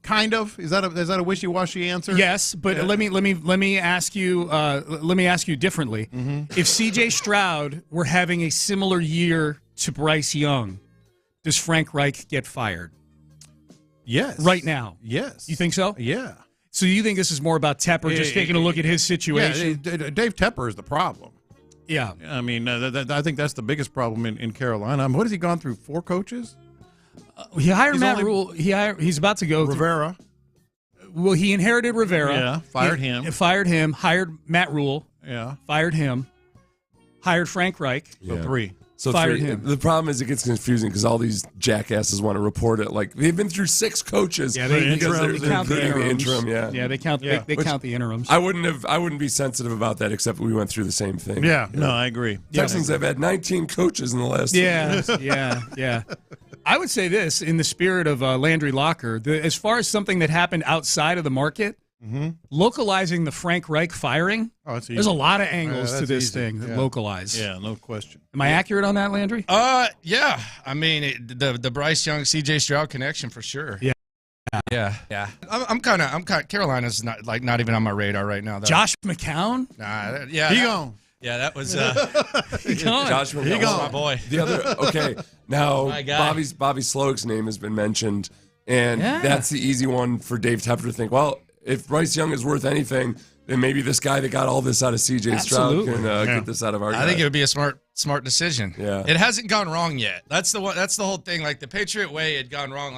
Kind of. Is that a wishy-washy answer? Yes, but let me ask you. Let me ask you differently. Mm-hmm. If C.J. Stroud were having a similar year to Bryce Young, does Frank Reich get fired? Yes. Right now? Yes. You think so? Yeah. So you think this is more about Tepper just taking a look at his situation? Yeah, Dave Tepper is the problem. Yeah. I think that's the biggest problem in Carolina. What has he gone through? 4 coaches? He hired Matt Rule. He's about to go Rivera. Well, he inherited Rivera. Yeah, fired him. Fired him. Hired Matt Rule. Yeah. Fired him. Hired Frank Reich. So 3. So fired him. The problem is it gets confusing because all these jackasses want to report it. Like they've been through 6 coaches. Yeah, they count the interims. Interim. Yeah, they count. Yeah. They count the interims. I wouldn't be sensitive about that except we went through the same thing. Yeah. No, I agree. Texans have had 19 coaches in the last. Yeah. I would say this in the spirit of Landry Locker, as far as something that happened outside of the market. Mm-hmm. Localizing the Frank Reich firing, there's a lot of angles to this thing that localize. Yeah, no question. Am I accurate on that, Landry? Yeah. The Bryce Young, C.J. Stroud connection for sure. Yeah. I'm kind of Carolina's not even on my radar right now. Though. Josh McCown? Nah, he gone. Yeah, that was Josh McCown. He gone. My boy. The other now Bobby Slowick's name has been mentioned, and that's the easy one for Dave Tepper to think. Well, if Bryce Young is worth anything, then maybe this guy that got all this out of C.J. Stroud can get this out of our guy. I think it would be a smart decision. Yeah. It hasn't gone wrong yet. That's the whole thing. Like the Patriot way had gone wrong.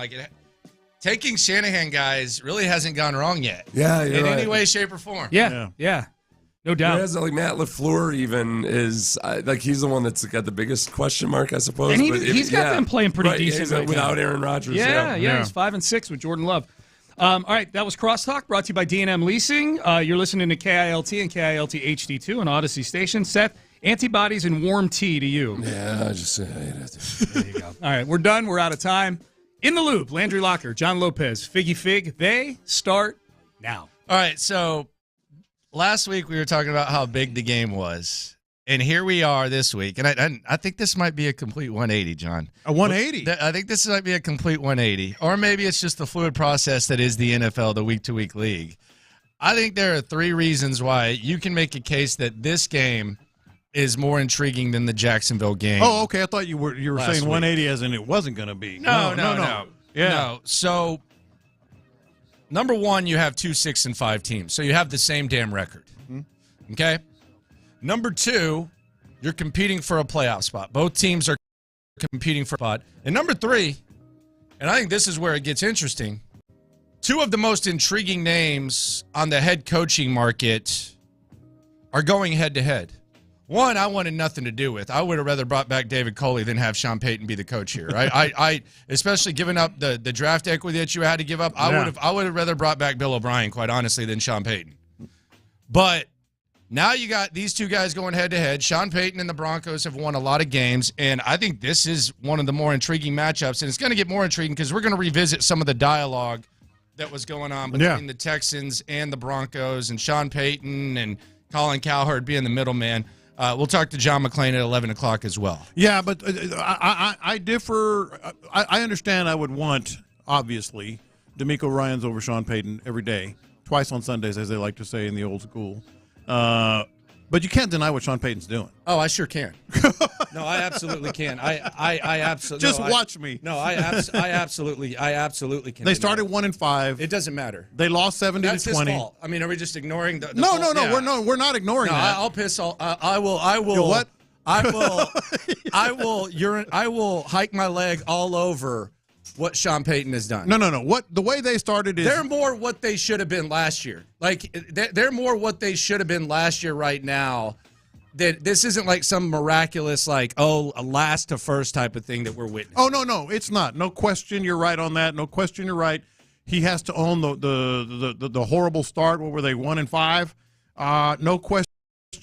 Taking Shanahan guys really hasn't gone wrong yet. Yeah, in any way, shape, or form. Yeah. No doubt. Whereas Matt LaFleur even is he's the one that's got the biggest question mark, I suppose. And he's got them playing pretty decent right without now. Aaron Rodgers. Yeah. He's 5-6 with Jordan Love. All right, that was Crosstalk brought to you by D&M Leasing. You're listening to KILT and KILT HD2 on Odyssey Station. Seth, antibodies and warm tea to you. Yeah, I just there you go. All right, we're done. We're out of time. In the Loop, Landry Locker, John Lopez, Figgy Fig. They start now. All right, so last week we were talking about how big the game was. And here we are this week, and I think this might be a complete 180, John. A 180? I think this might be a complete 180. Or maybe it's just the fluid process that is the NFL, the week-to-week league. I think there are 3 reasons why you can make a case that this game is more intriguing than the Jacksonville game. Oh, okay. I thought you were saying 180 week. as in it wasn't going to be. No. Yeah. No. So, number one, you have 2 6-5 teams. So you have the same damn record. Mm-hmm. Okay? Number two, you're competing for a playoff spot. Both teams are competing for a spot. And number three, and I think this is where it gets interesting, two of the most intriguing names on the head coaching market are going head-to-head. One, I wanted nothing to do with. I would have rather brought back David Coley than have Sean Payton be the coach here. I especially giving up the draft equity that you had to give up. I would have rather brought back Bill O'Brien, quite honestly, than Sean Payton. But now you got these two guys going head-to-head. Sean Payton and the Broncos have won a lot of games, and I think this is one of the more intriguing matchups. And it's going to get more intriguing because we're going to revisit some of the dialogue that was going on between the Texans and the Broncos, and Sean Payton and Colin Cowherd being the middleman. We'll talk to John McClain at 11 o'clock as well. Yeah, but I differ. I understand I would want, obviously, DeMeco Ryans over Sean Payton every day, twice on Sundays, as they like to say in the old school. But you can't deny what Sean Payton's doing. Oh, I sure can. No, I absolutely can. I absolutely just watch me. No, I absolutely can. They started 1-5. It doesn't matter. They lost 70-20. That's his fault. I mean, are we just ignoring the No. fault? Yeah. We're not ignoring that. I'll piss all. I will. You know what? I will hike my leg all over what Sean Payton has done. No. What the way they started is they're more what they should have been last year. Like they're more what they should have been last year right now. That this isn't like some miraculous a last to first type of thing that we're witnessing. Oh no, it's not. No question, you're right on that. No question, you're right. He has to own the horrible start. What were they, 1-5? No question,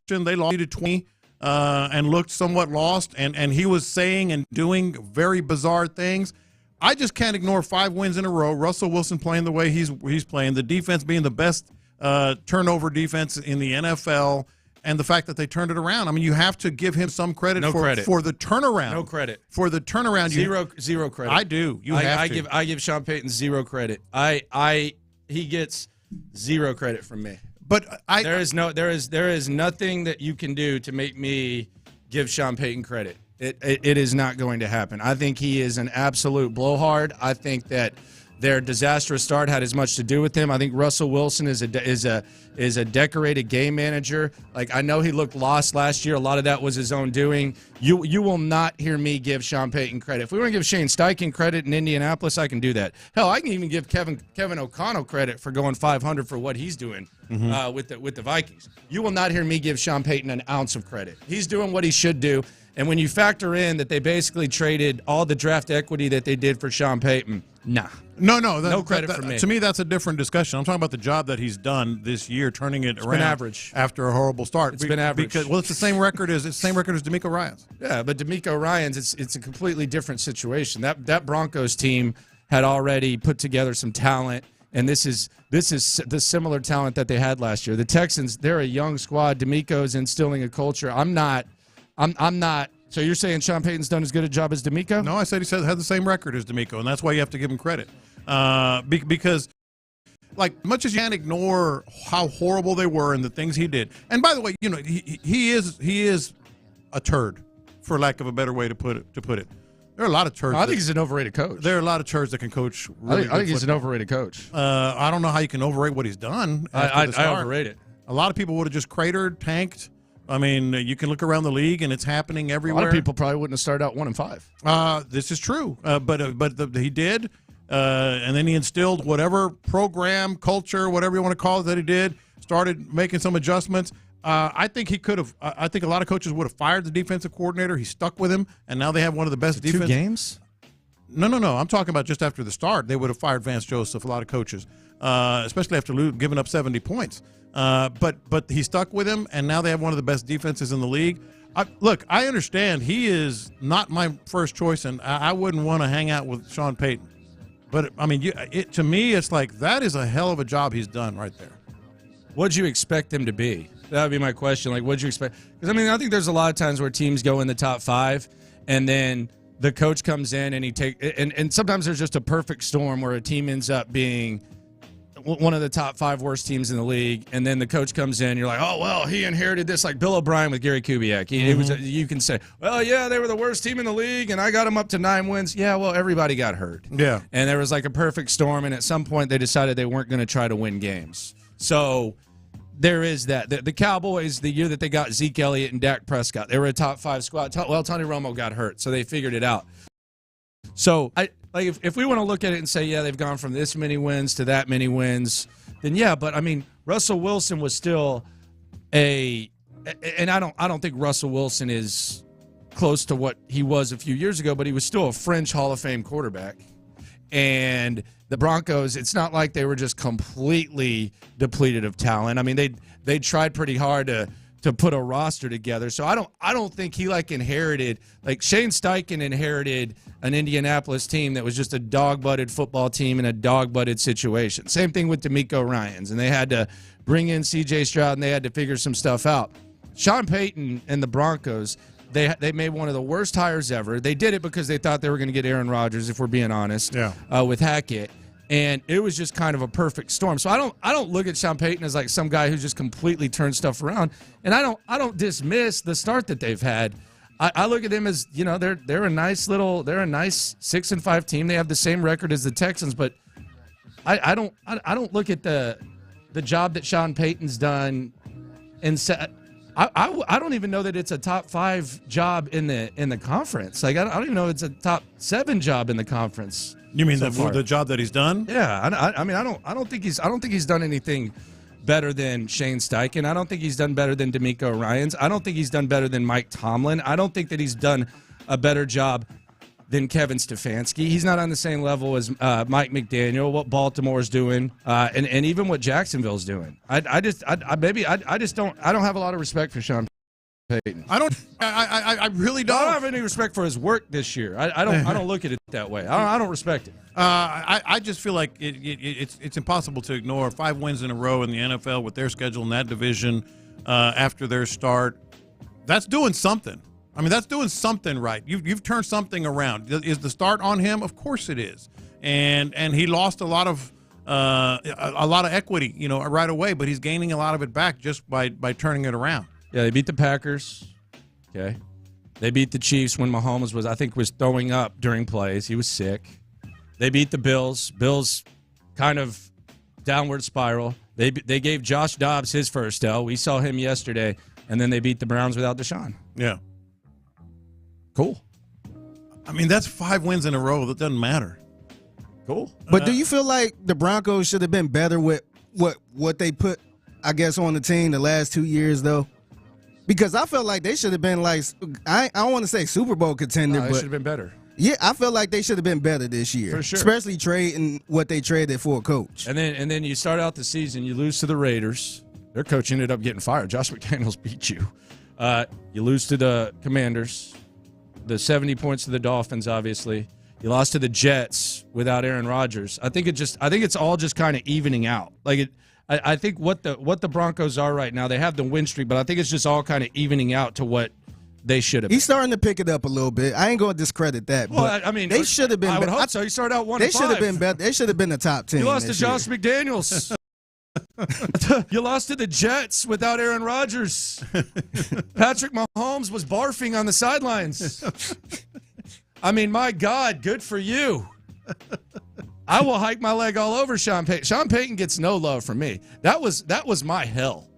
they lost to 20 and looked somewhat lost. And he was saying and doing very bizarre things. I just can't ignore 5 wins in a row. Russell Wilson playing the way he's playing, the defense being the best turnover defense in the NFL, and the fact that they turned it around. I mean, you have to give him some credit for the turnaround. No credit. For the turnaround. Zero credit. I do. I give Sean Payton zero credit. He gets zero credit from me. But there is nothing that you can do to make me give Sean Payton credit. It is not going to happen. I think he is an absolute blowhard. I think that their disastrous start had as much to do with him. I think Russell Wilson is a decorated game manager. Like, I know he looked lost last year. A lot of that was his own doing. You will not hear me give Sean Payton credit. If we want to give Shane Steichen credit in Indianapolis, I can do that. Hell, I can even give Kevin O'Connell credit for going 500 for what he's doing with the Vikings. You will not hear me give Sean Payton an ounce of credit. He's doing what he should do. And when you factor in that they basically traded all the draft equity that they did for Sean Payton, nah. No credit for me. To me, that's a different discussion. I'm talking about the job that he's done this year, turning it around. Been average after a horrible start. It's been average. Because it's the same record as DeMeco Ryans. Yeah, but DeMeco Ryans, it's a completely different situation. That Broncos team had already put together some talent, and this is the similar talent that they had last year. The Texans, they're a young squad. DeMeco's instilling a culture. I'm not. So you're saying Sean Payton's done as good a job as DeMeco? No, I said he had the same record as DeMeco, and that's why you have to give him credit. Because, like, much as you can't ignore how horrible they were and the things he did. And by the way, you know, he is a turd, for lack of a better way to put it. There are a lot of turds. I think he's an overrated coach. There are a lot of turds that can coach. Really I think he's an overrated coach. I don't know how you can overrate what he's done. I overrate it. A lot of people would have just cratered, tanked. I mean, you can look around the league, and it's happening everywhere. A lot of people probably wouldn't have started out 1-5. This is true, but he did, and then he instilled whatever program, culture, whatever you want to call it, that he did. Started making some adjustments. I think he could have. I think a lot of coaches would have fired the defensive coordinator. He stuck with him, and now they have one of the best defense. 2 games? No. I'm talking about just after the start. They would have fired Vance Joseph. A lot of coaches, especially after giving up 70 points. But he stuck with him, and now they have one of the best defenses in the league. Look, I understand he is not my first choice, and I wouldn't want to hang out with Sean Payton. But, I mean, to me, it's like that is a hell of a job he's done right there. What'd you expect him to be? That would be my question. Like, what'd you expect? Because, I mean, I think there's a lot of times where teams go in the top 5, and then the coach comes in and and sometimes there's just a perfect storm where a team ends up being one of the top 5 worst teams in the league, and then the coach comes in, you're like, oh, well, he inherited this, like Bill O'Brien with Gary Kubiak. You can say, well, yeah, they were the worst team in the league, and I got them up to 9 wins. Yeah, well, everybody got hurt. Yeah. And there was like a perfect storm, and at some point they decided they weren't going to try to win games. So there is that. The Cowboys, the year that they got Zeke Elliott and Dak Prescott, they were a top 5 squad. Well, Tony Romo got hurt, so they figured it out. So if we want to look at it and say, yeah, they've gone from this many wins to that many wins, then yeah. But I mean, Russell Wilson was still and I don't think Russell Wilson is close to what he was a few years ago, but he was still a fringe Hall of Fame quarterback. And the Broncos, it's not like they were just completely depleted of talent. I mean, they tried pretty hard to put a roster together. So I don't think he inherited, like Shane Steichen inherited an Indianapolis team that was just a dog-butted football team in a dog-butted situation. Same thing with DeMeco Ryans, and they had to bring in C.J. Stroud, and they had to figure some stuff out. Sean Payton and the Broncos, they made one of the worst hires ever. They did it because they thought they were going to get Aaron Rodgers, if we're being honest, with Hackett. And it was just kind of a perfect storm. So I don't look at Sean Payton as like some guy who just completely turned stuff around. And I don't dismiss the start that they've had. I look at them as, they're a nice 6-5 team. They have the same record as the Texans, but I don't look at the job that Sean Payton's done and say, I don't even know that it's a top 5 job in the conference. Like I don't even know it's a top 7 job in the conference. You mean the job that he's done? Yeah, I mean I don't think he's done anything better than Shane Steichen. I don't think he's done better than DeMeco Ryans. I don't think he's done better than Mike Tomlin. I don't think that he's done a better job than Kevin Stefanski. He's not on the same level as Mike McDaniel, what Baltimore's doing, and even what Jacksonville's doing. I don't have a lot of respect for Sean Payton. I really don't. I don't have any respect for his work this year. I don't look at it that way. I don't respect it. I just feel like it's impossible to ignore 5 wins in a row in the NFL with their schedule in that division after their start. That's doing something. I mean, that's doing something right. You've turned something around. Is the start on him? Of course it is. And he lost a lot of equity, right away. But he's gaining a lot of it back just by turning it around. Yeah, they beat the Packers. Okay, they beat the Chiefs when Mahomes was throwing up during plays. He was sick. They beat the Bills. Bills kind of downward spiral. They gave Josh Dobbs his first L. We saw him yesterday, and then they beat the Browns without Deshaun. Yeah. Cool. I mean, that's 5 wins in a row. That doesn't matter. Cool. But do you feel like the Broncos should have been better with what they put, I guess, on the team the last 2 years, though? Because I felt like they should have been like, I don't want to say Super Bowl contender, but they should have been better. Yeah, I feel like they should have been better this year. For sure. Especially trading what they traded for a coach. And then you start out the season, you lose to the Raiders. Their coach ended up getting fired. Josh McDaniels beat you. You lose to the Commanders. The 70 points to the Dolphins, obviously. You lost to the Jets without Aaron Rodgers. I think it's all just kind of evening out. I think what the Broncos are right now, they have the win streak, but I think it's just all kind of evening out to what they should have been. He's starting to pick it up a little bit. I ain't going to discredit that. Well, but I mean, they should have been. I would hope so. You started out 1-5. They should have been better. They should have been the top 10. You lost to Josh McDaniels. You lost to the Jets without Aaron Rodgers. Patrick Mahomes was barfing on the sidelines. I mean, my God, good for you. I will hike my leg all over Sean Payton. Sean Payton gets no love from me. That was my hell.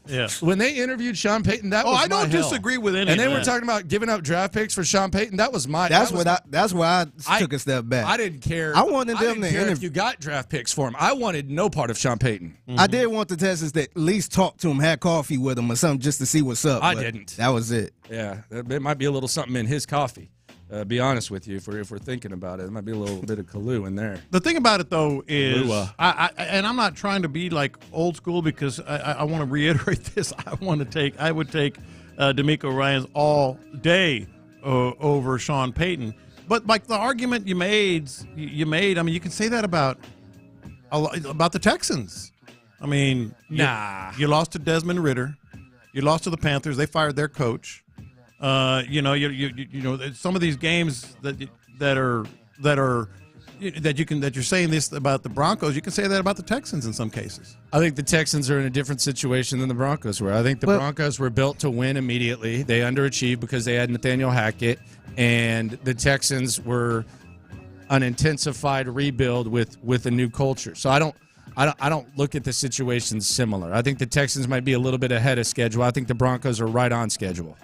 Yeah. When they interviewed Sean Payton, that was my hell. I don't disagree with any of that. And they were talking about giving up draft picks for Sean Payton. That was my. That's why I took a step back. I didn't care. I wanted them to interview. If you got draft picks for him, I wanted no part of Sean Payton. I did want the Texans to at least talk to him, had coffee with him or something, just to see what's up. I didn't. That was it. Yeah, it might be a little something in his coffee. Be honest with you, if we're thinking about it, there might be a little bit of Kahlua in there. The thing about it, though, is and I'm not trying to be like old school because I want to reiterate this. I would take DeMeco Ryans all day over Sean Payton. But like the argument you made, I mean, you can say that about the Texans. I mean, you lost to Desmond Ridder, you lost to the Panthers. They fired their coach. You know, some of these games that are you're saying this about the Broncos, you can say that about the Texans in some cases. I think the Texans are in a different situation than the Broncos were. I think the Broncos were built to win immediately. They underachieved because they had Nathaniel Hackett, and the Texans were an intensified rebuild with a new culture. So I don't look at the situations similar. I think the Texans might be a little bit ahead of schedule. I think the Broncos are right on schedule.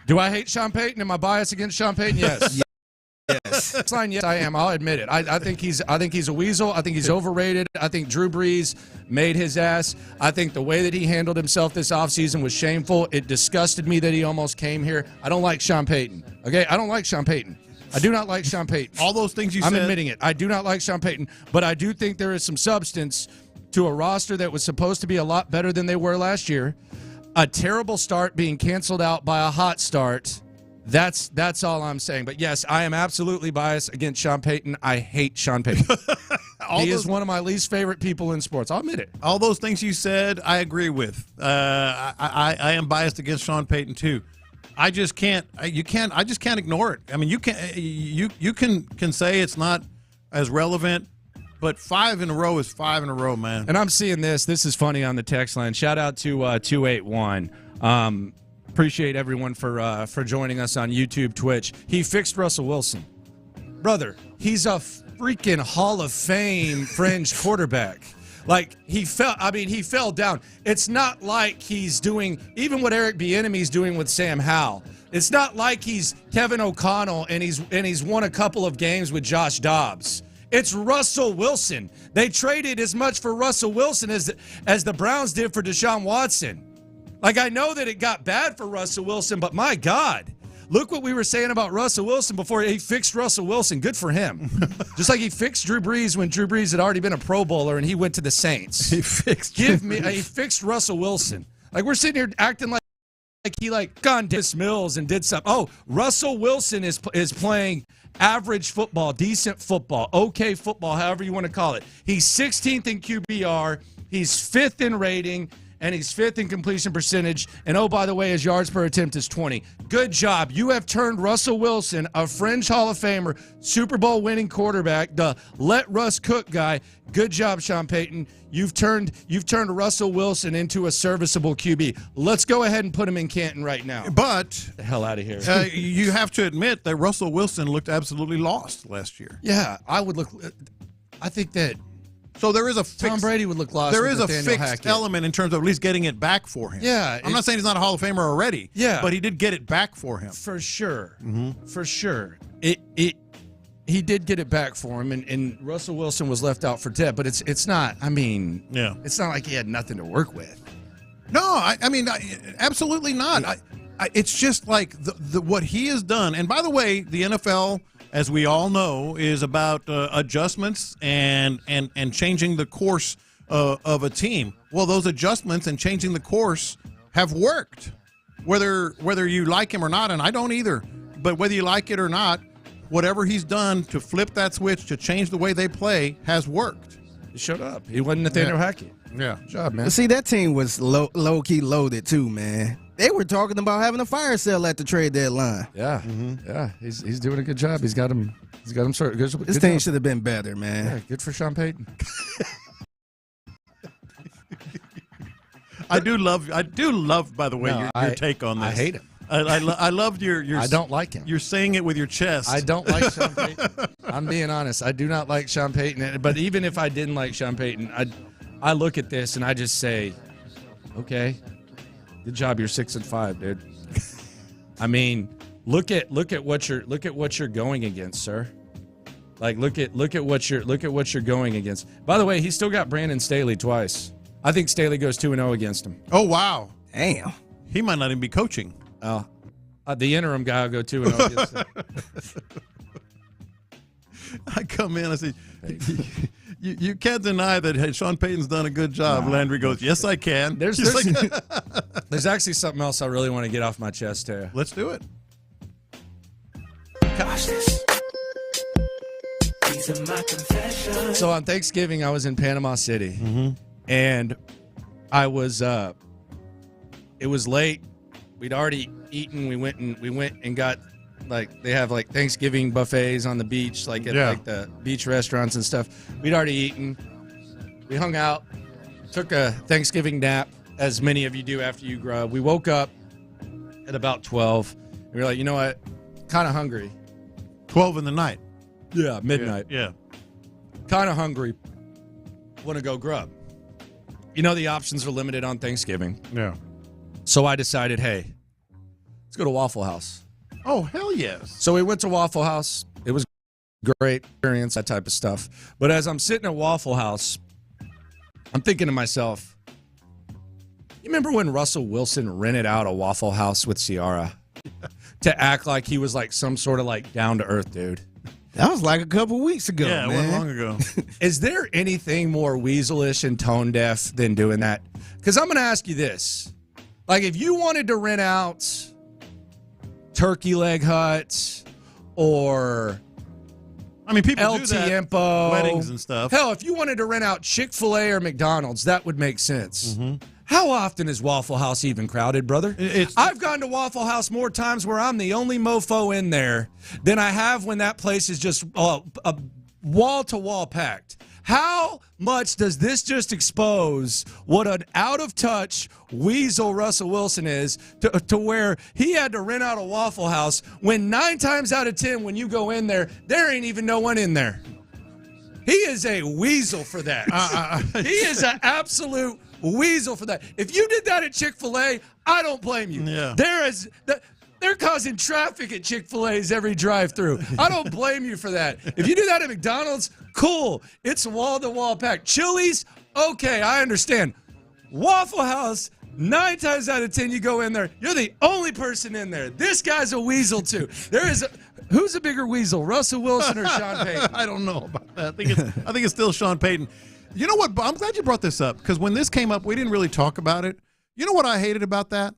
Do I hate Sean Payton? Am I biased against Sean Payton? Yes. Yes. Yes, I am. I'll admit it. I think he's a weasel. I think he's overrated. I think Drew Brees made his ass. I think the way that he handled himself this offseason was shameful. It disgusted me that he almost came here. I don't like Sean Payton. Okay? I don't like Sean Payton. I do not like Sean Payton. All those things I'm admitting it. I do not like Sean Payton, but I do think there is some substance to a roster that was supposed to be a lot better than they were last year. A terrible start being canceled out by a hot start. That's all I'm saying. But yes, I am absolutely biased against Sean Payton. I hate Sean Payton. He is one of my least favorite people in sports. I'll admit it. All those things you said, I agree with. I am biased against Sean Payton too. I just can't. I just can't ignore it. I mean, you can say it's not as relevant, but 5 in a row is 5 in a row, man. And I'm seeing this. This is funny on the text line. Shout out to 281. Appreciate everyone for joining us on YouTube, Twitch. He fixed Russell Wilson. Brother, he's a freaking Hall of Fame fringe quarterback. Like, he fell down. It's not like he's doing even what Eric Bieniemy's doing with Sam Howell. It's not like he's Kevin O'Connell and he's won a couple of games with Josh Dobbs. It's Russell Wilson. They traded as much for Russell Wilson as the Browns did for Deshaun Watson. Like, I know that it got bad for Russell Wilson, but my God, look what we were saying about Russell Wilson before he fixed Russell Wilson. Good for him. Just like he fixed Drew Brees when Drew Brees had already been a Pro Bowler and he went to the Saints. He fixed Russell Wilson. Like, we're sitting here acting like he gone Dennis Mills and did something. Oh, Russell Wilson is playing average football, decent football, okay football, however you want to call it. He's 16th in QBR. He's 5th in rating. And he's 5th in completion percentage. And, oh, by the way, his yards per attempt is 20. Good job. You have turned Russell Wilson, a fringe Hall of Famer, Super Bowl winning quarterback, the let Russ cook guy. Good job, Sean Payton. You've turned Russell Wilson into a serviceable QB. Let's go ahead and put him in Canton right now. But the hell out of here. You have to admit that Russell Wilson looked absolutely lost last year. Yeah, I think that. So there is a fixed, Tom Brady would look lost. There is a fixed element in terms of at least getting it back for him. Yeah, I'm not saying he's not a Hall of Famer already. Yeah, but he did get it back for him for sure. Mm-hmm. For sure, he did get it back for him, and Russell Wilson was left out for dead. But it's not. I mean, it's not like he had nothing to work with. No, I mean, absolutely not. It's just like the what he has done. And by the way, the NFL, as we all know, is about adjustments and changing the course of a team. Well, those adjustments and changing the course have worked, whether you like him or not, and I don't either. But whether you like it or not, whatever he's done to flip that switch, to change the way they play, has worked. He showed up. He wasn't Nathaniel Hackett. Yeah. Good job, man. See, that team was low-key loaded, too, man. They were talking about having a fire sale at the trade deadline. Yeah, yeah, he's doing a good job. He's got him sorted. This team should have been better, man. Yeah, good for Sean Payton. I do love. By the way, your take on this. I hate him. I loved your. I don't like him. You're saying it with your chest. I don't like Sean Payton. I'm being honest. I do not like Sean Payton. But even if I didn't like Sean Payton, I look at this and I just say, okay. Good job, you're 6-5, dude. I mean, look at what you're going against, sir. Like look at what you're going against. By the way, he still got Brandon Staley twice. I think Staley goes 2-0 against him. Oh wow, damn. He might not even be coaching. Oh, the interim guy will go 2-0 against him. I come in, I say, you can't deny that Sean Payton's done a good job. No. Landry goes, yes, I can. There's actually something else I really want to get off my chest here. Let's do it. Gosh, these are my confessions. So on Thanksgiving, I was in Panama City, and I was. It was late. We'd already eaten. We went and got like they have like Thanksgiving buffets on the beach, like at like the beach restaurants and stuff. We'd already eaten. We hung out, took a Thanksgiving nap, as many of you do after you grow up. We woke up at about 12. And we were like, you know what? Kind of hungry. 12 in the night. Yeah, midnight. Yeah. Kind of hungry. Want to go grub. You know the options are limited on Thanksgiving. Yeah. So I decided, hey, let's go to Waffle House. Oh, hell yes. So we went to Waffle House. It was great experience, that type of stuff. But as I'm sitting at Waffle House, I'm thinking to myself, you remember when Russell Wilson rented out a Waffle House with Ciara to act like he was like some sort of like down-to-earth dude? That was like a couple weeks ago, Yeah, it wasn't long ago. Is there anything more weaselish and tone-deaf than doing that? Because I'm going to ask you this. Like, if you wanted to rent out Turkey Leg Hut or people El do that. Tiempo, Weddings and stuff. Hell, if you wanted to rent out Chick-fil-A or McDonald's, that would make sense. How often is Waffle House even crowded, brother? I've gone to Waffle House more times where I'm the only mofo in there than I have when that place is just wall-to-wall packed. How much does this just expose what an out-of-touch weasel Russell Wilson is to where he had to rent out a Waffle House when 9 times out of 10 when you go in there ain't even no one in there? He is a weasel for that. He is an absolute weasel for that. If you did that at Chick-fil-A, I don't blame you. Yeah. They're causing traffic at Chick-fil-A's every drive-through. I don't blame you for that. If you do that at McDonald's, cool. It's wall-to-wall packed. Chili's, okay, I understand. Waffle House, 9 times out of 10 you go in there, you're the only person in there. This guy's a weasel too. Who's a bigger weasel, Russell Wilson or Sean Payton? I don't know about that. I think it's still Sean Payton. You know what? I'm glad you brought this up because when this came up, we didn't really talk about it. You know what I hated about that?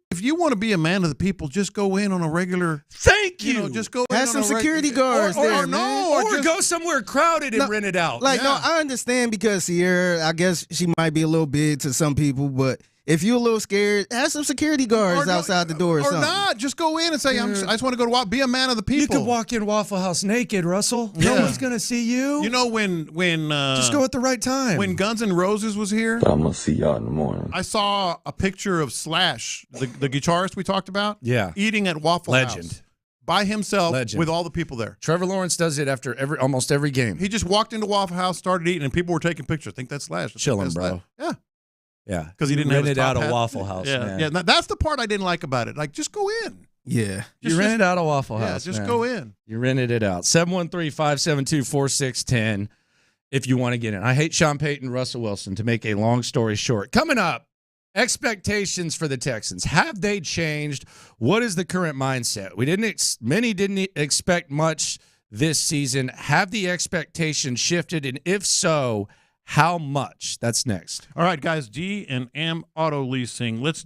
If you want to be a man of the people, just go in on a regular. Thank you. Just go Have in some on a security guards there, man. Or go somewhere crowded and rent it out. Like, no, I understand because Sierra, I guess she might be a little big to some people, but if you're a little scared, have some security guards outside the door or something. Or not. Just go in and say, I just want to go to be a man of the people. You could walk in Waffle House naked, Russell. No one's going to see you. You know when just go at the right time. When Guns N' Roses was here. I'm going to see y'all in the morning. I saw a picture of Slash, the guitarist we talked about. Yeah. Eating at Waffle House. By himself with all the people there. Trevor Lawrence does it after almost every game. He just walked into Waffle House, started eating, and people were taking pictures. I think that's Slash. Chilling, bro. Yeah. Yeah, because he didn't rented have out a Waffle House. Yeah, man. yeah. That's the part I didn't like about it. Like, just go in. Yeah, you rented out a Waffle House. Yeah, just man. go in. You rented it out. 713-572-4610. If you want to get in, I hate Sean Payton, Russell Wilson. To make a long story short, coming up, expectations for the Texans. Have they changed? What is the current mindset? Many didn't expect much this season. Have the expectations shifted, and if so, how much? That's next. All right, guys. D&M Auto Leasing. Let's.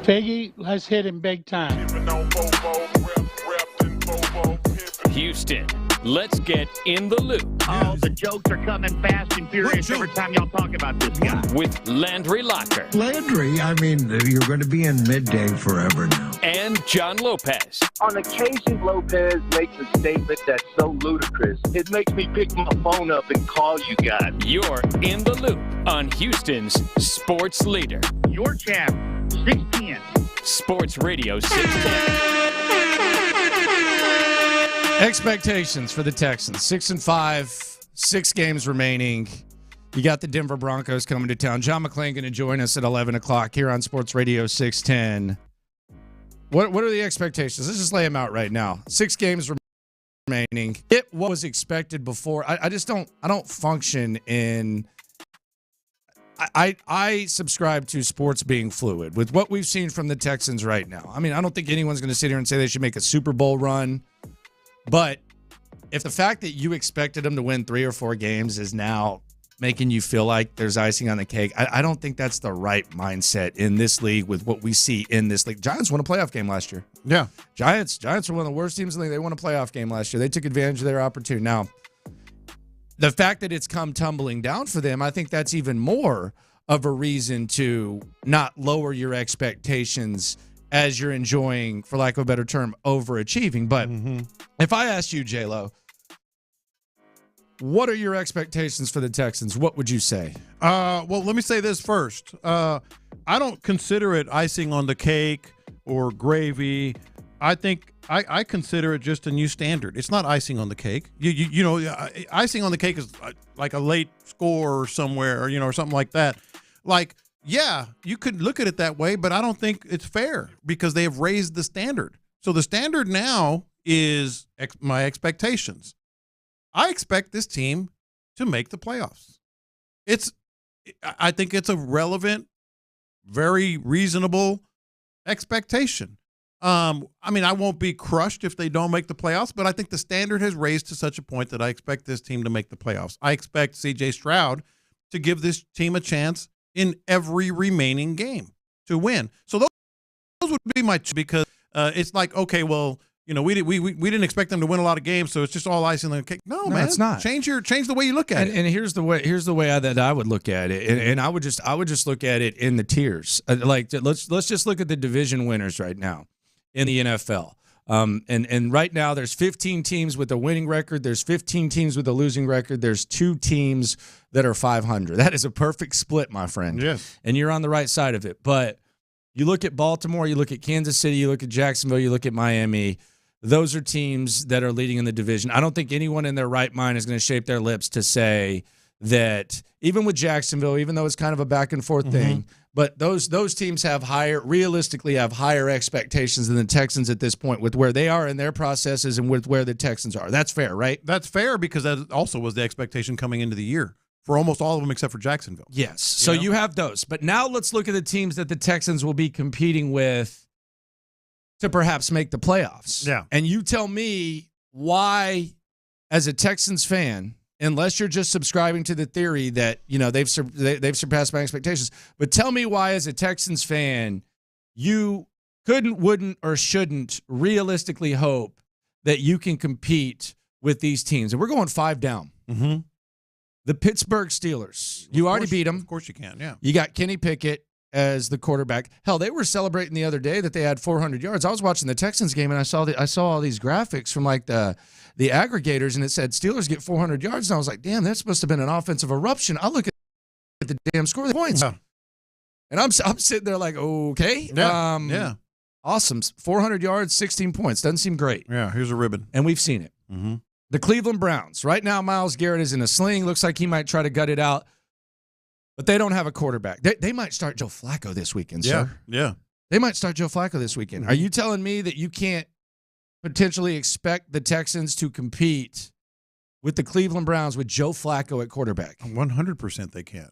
Figgy has hit him big time. Houston, let's get in the loop. Oh, the jokes are coming fast and furious every time y'all talk about this guy. With Landry Locker. Landry, I mean, you're going to be in midday forever now. And John Lopez. On occasion, Lopez makes a statement that's so ludicrous, it makes me pick my phone up and call you guys. You're in the loop on Houston's sports leader. Your champ, 610. Sports Radio 610. Expectations for the Texans, 6-5, 6 games remaining. You got the Denver Broncos coming to town. John McClain going to join us at 11 o'clock here on Sports Radio 610. What are the expectations? Let's just lay them out right now. 6 games remaining. What was expected before. I don't function in. I subscribe to sports being fluid with what we've seen from the Texans right now. I mean, I don't think anyone's going to sit here and say they should make a Super Bowl run. But if the fact that you expected them to win 3 or 4 games is now making you feel like there's icing on the cake, I don't think that's the right mindset in this league with what we see in this league. Giants won a playoff game last year. Yeah. Giants were one of the worst teams in the league. They won a playoff game last year. They took advantage of their opportunity. Now, the fact that it's come tumbling down for them, I think that's even more of a reason to not lower your expectations as you're enjoying, for lack of a better term, overachieving. But if I asked you, J-Lo, what are your expectations for the Texans? What would you say? Well, let me say this first. I don't consider it icing on the cake or gravy. I think I consider it just a new standard. It's not icing on the cake. You know, icing on the cake is like a late score somewhere, or something like that. Like, yeah, you could look at it that way, but I don't think it's fair because they have raised the standard. So the standard now is my expectations. I expect this team to make the playoffs. I think it's a relevant, very reasonable expectation. I mean, I won't be crushed if they don't make the playoffs, but I think the standard has raised to such a point that I expect this team to make the playoffs. I expect C.J. Stroud to give this team a chance in every remaining game to win. So those would be my two, because it's like, okay, well, we didn't expect them to win a lot of games, so it's just all icing on the cake. No, man, it's not. Change the way you look at it. And here's the way that I would look at it, and I would just look at it in the tiers. Let's just look at the division winners right now in the NFL. And right now there's 15 teams with a winning record. There's 15 teams with a losing record. There's 2 teams that are 500. That is a perfect split, my friend. Yes. And you're on the right side of it. But you look at Baltimore, you look at Kansas City, you look at Jacksonville, you look at Miami. Those are teams that are leading in the division. I don't think anyone in their right mind is going to shape their lips to say that, even with Jacksonville, even though it's kind of a back and forth thing, but those teams realistically have higher expectations than the Texans at this point with where they are in their processes and with where the Texans are. That's fair, right? That's fair, because that also was the expectation coming into the year for almost all of them except for Jacksonville. Yes. So you have those. But now let's look at the teams that the Texans will be competing with to perhaps make the playoffs. Yeah. And you tell me why, as a Texans fan, unless you're just subscribing to the theory that, they've surpassed my expectations, but tell me why, as a Texans fan, you couldn't, wouldn't, or shouldn't realistically hope that you can compete with these teams. And we're going 5 down. Mm-hmm. The Pittsburgh Steelers. You already beat them. Of course you can, yeah. You got Kenny Pickett as the quarterback. Hell, they were celebrating the other day that they had 400 yards. I was watching the Texans game, and I saw all these graphics from like the aggregators, and it said Steelers get 400 yards, and I was like, damn, that must have been an offensive eruption. I look at the damn score, the points, and I'm sitting there like, okay, yeah, awesome, 400 yards, 16 points, doesn't seem great. Yeah, here's a ribbon, and we've seen it. Mm-hmm. The Cleveland Browns. Right now, Myles Garrett is in a sling. Looks like he might try to gut it out. But they don't have a quarterback. They might start Joe Flacco this weekend, sir. Yeah. They might start Joe Flacco this weekend. Are you telling me that you can't potentially expect the Texans to compete with the Cleveland Browns with Joe Flacco at quarterback? 100% they can.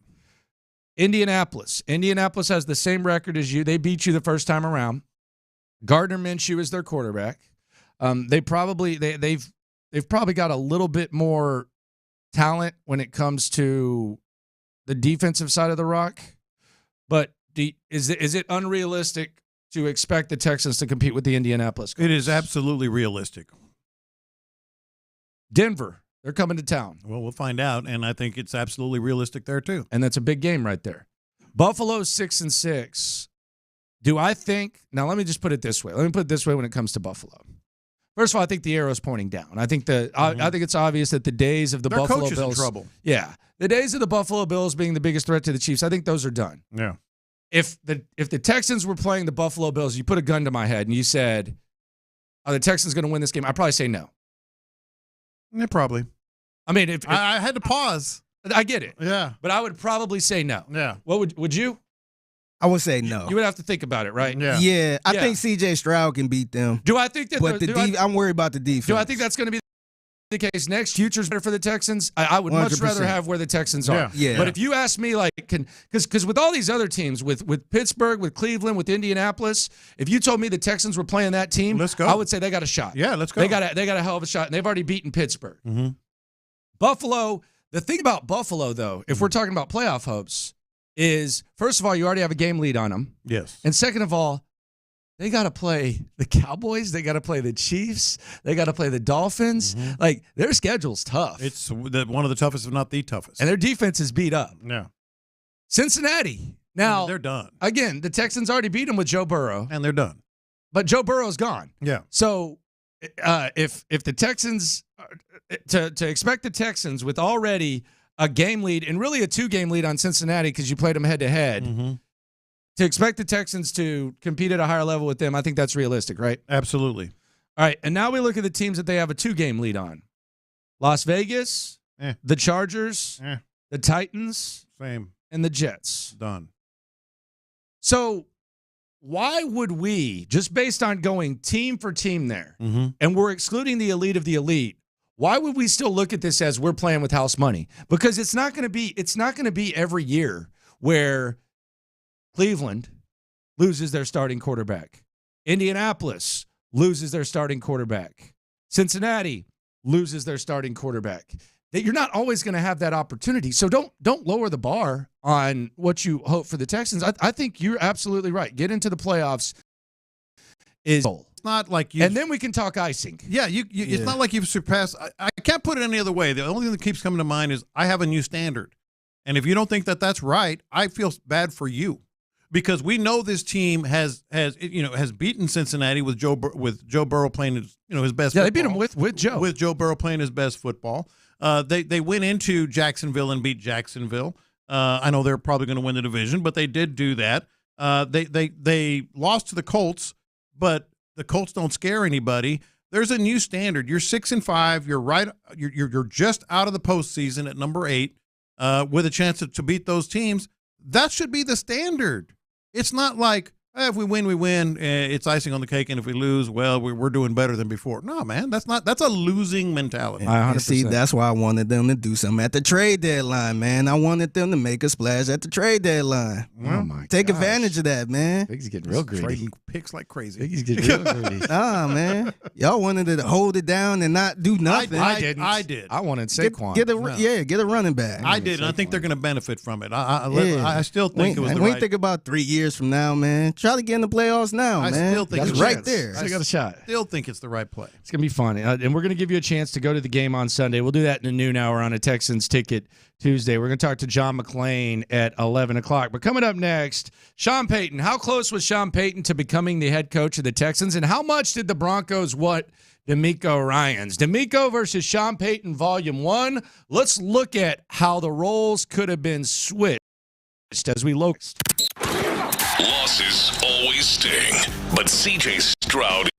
Indianapolis. Indianapolis has the same record as you. They beat you the first time around. Gardner Minshew is their quarterback. They've probably got a little bit more talent when it comes to the defensive side of the rock, but is it unrealistic to expect the Texans to compete with the Indianapolis Colts? It is absolutely realistic. Denver, they're coming to town. Well, we'll find out, and I think it's absolutely realistic there too. And that's a big game right there. Buffalo 6-6. Do I think? Now, let me just put it this way. Let me put it this way when it comes to Buffalo. First of all, I think the arrow's pointing down. I think I think it's obvious that the days of the Their Buffalo coach is Bills, in trouble. Yeah, the days of the Buffalo Bills being the biggest threat to the Chiefs, I think those are done. Yeah. If the Texans were playing the Buffalo Bills, you put a gun to my head and you said, "Are the Texans going to win this game?" I'd probably say no. Yeah, probably. I mean, if I had to pause. I get it. Yeah, but I would probably say no. Yeah. What would you? I would say no. You would have to think about it, right? Yeah. I think C.J. Stroud can beat them. Do I think that? But I'm worried about the defense. Do I think that's going to be the case next? Future's better for the Texans. I would much 100%. rather have where the Texans are. Yeah. But if you ask me, like, because with all these other teams, with Pittsburgh, with Cleveland, with Indianapolis, if you told me the Texans were playing that team, let's go. I would say they got a shot. Yeah, let's go. They got a hell of a shot, and they've already beaten Pittsburgh. Mm-hmm. Buffalo. The thing about Buffalo, though, if we're talking about playoff hopes, is first of all, you already have a game lead on them. Yes. And second of all, they got to play the Cowboys. They got to play the Chiefs. They got to play the Dolphins. Mm-hmm. Like, their schedule's tough. It's one of the toughest, if not the toughest. And their defense is beat up. Yeah. Cincinnati. Now, they're done. Again, the Texans already beat them with Joe Burrow. And they're done. But Joe Burrow's gone. Yeah. So if the Texans, to expect the Texans with already a game lead and really a 2-game lead on Cincinnati because you played them head-to-head, to expect the Texans to compete at a higher level with them, I think that's realistic, right? Absolutely. All right, and now we look at the teams that they have a 2-game lead on. Las Vegas, the Chargers, the Titans, same, and the Jets. Done. So why would we, just based on going team for team there, and we're excluding the elite of the elite, why would we still look at this as we're playing with house money? Because it's not going to be every year where Cleveland loses their starting quarterback, Indianapolis loses their starting quarterback, Cincinnati loses their starting quarterback. That you're not always going to have that opportunity. So don't lower the bar on what you hope for the Texans. I think you're absolutely right. Get into the playoffs is goal. It's not like you, and then we can talk icing. Yeah, it's not like you've surpassed. I can't put it any other way. The only thing that keeps coming to mind is I have a new standard, and if you don't think that that's right, I feel bad for you, because we know this team has beaten Cincinnati with Joe Burrow playing his best. Yeah, football. they beat him with Joe Burrow playing his best football. They went into Jacksonville and beat Jacksonville. I know they're probably going to win the division, but they did do that. They lost to the Colts, but the Colts don't scare anybody. There's a new standard. You're 6-5. You're right. You're just out of the postseason at number 8, with a chance to beat those teams. That should be the standard. It's not like if we win, we win. It's icing on the cake, and if we lose, well, we're doing better than before. No, man, that's a losing mentality. And see, that's why I wanted them to do something at the trade deadline, man. I wanted them to make a splash at the trade deadline. Oh my! Take advantage of that, man. Big's getting real greedy. Trading picks like crazy. Big's getting real greedy. Nah, man. Y'all wanted to hold it down and not do nothing. I didn't. I did. I wanted Saquon. Get a running back. I did, and I think they're going to benefit from it. I still think it was the right. right. Think about 3 years from now, man. Try to get in the playoffs now, I man. still think it's it's right there. I got a shot. Still think it's the right play. It's going to be fun. And we're going to give you a chance to go to the game on Sunday. We'll do that in the noon hour on a Texans Ticket Tuesday. We're going to talk to John McClain at 11 o'clock. But coming up next, Sean Payton. How close was Sean Payton to becoming the head coach of the Texans? And how much did the Broncos want DeMeco Ryans? DeMeco versus Sean Payton, Volume 1. Let's look at how the roles could have been switched as we look. Losses always sting, but CJ Stroud.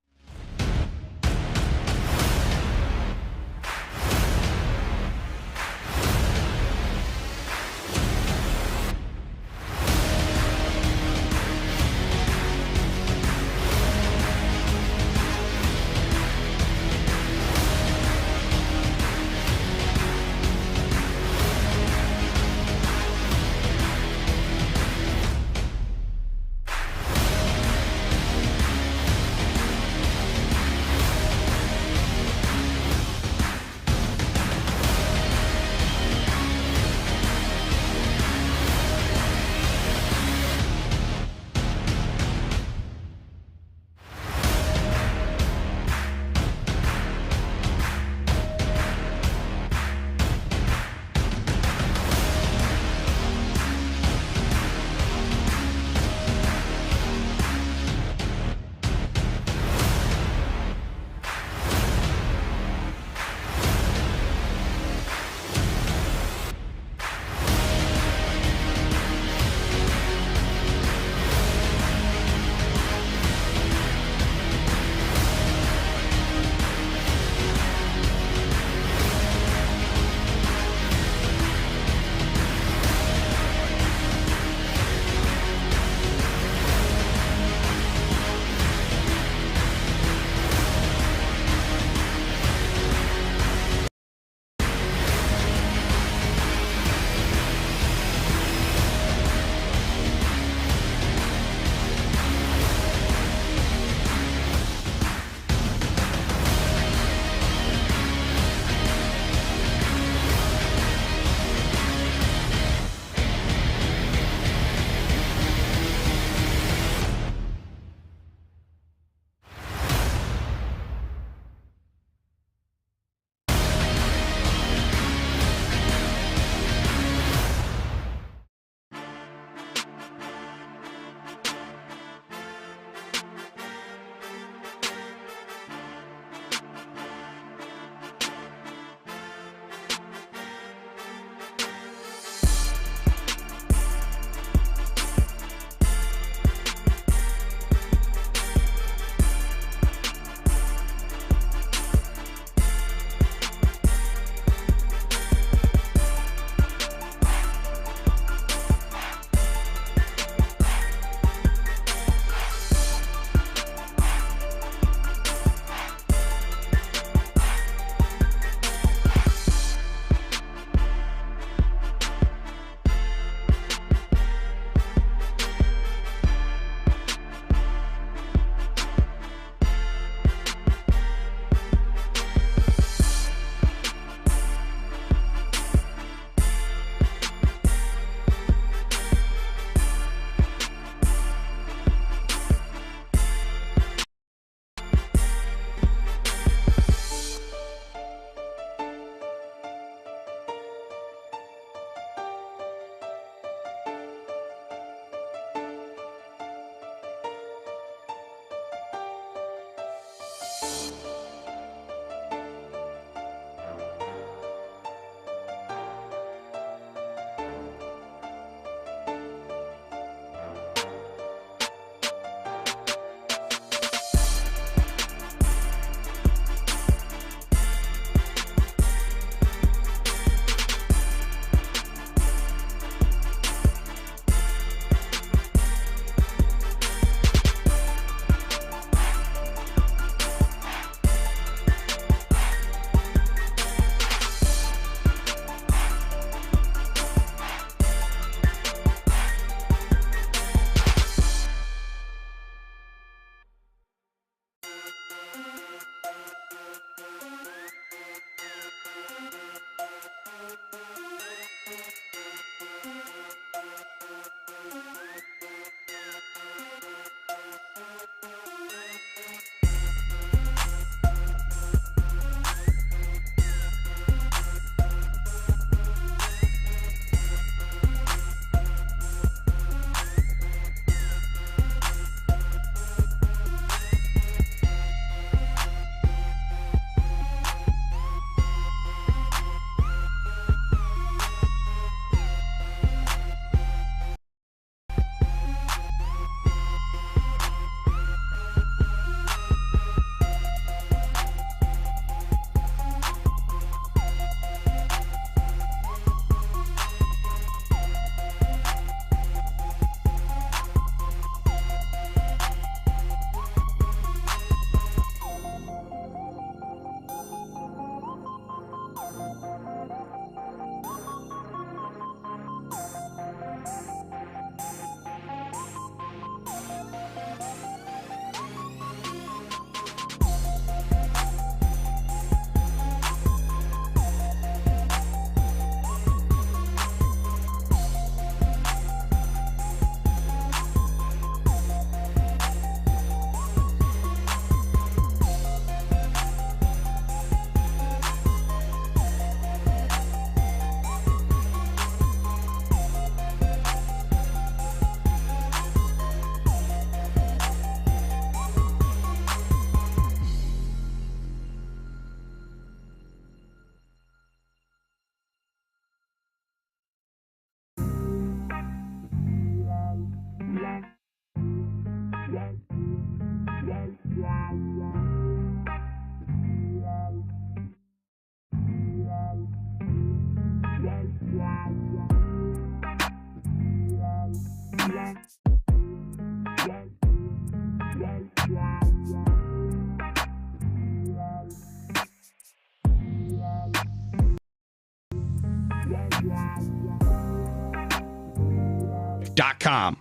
.com.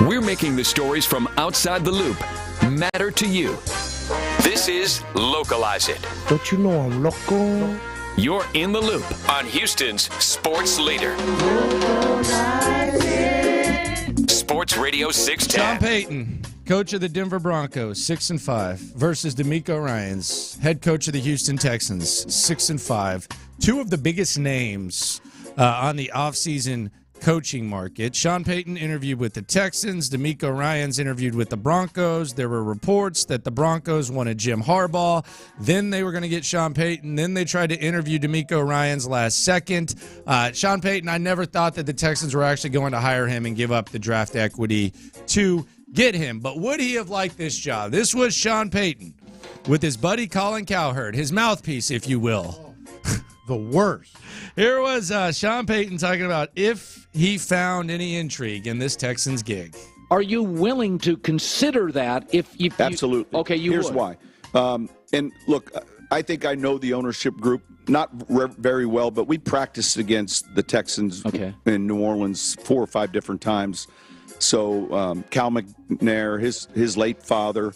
We're making the stories from outside the loop matter to you. This is Localize It. Don't you know I'm local? You're in the loop on Houston's sports leader. Sports Radio 610. Sean Payton, coach of the Denver Broncos, 6-5, versus DeMeco Ryans, head coach of the Houston Texans, 6-5. Two of the biggest names on the offseason coaching market. Sean Payton interviewed with the Texans. DeMeco Ryans interviewed with the Broncos. There were reports that the Broncos wanted Jim Harbaugh. Then they were going to get Sean Payton. Then they tried to interview DeMeco Ryans last second. Sean Payton, I never thought that the Texans were actually going to hire him and give up the draft equity to get him. But would he have liked this job? This was Sean Payton with his buddy Colin Cowherd, his mouthpiece, if you will. The worst. Here was Sean Payton talking about if he found any intrigue in this Texans gig. Are you willing to consider that if you... Absolutely. Okay, Here's would. why. And look, I think I know the ownership group, not very well, but we practiced against the Texans in New Orleans 4 or 5 different times. So Cal McNair, his late father,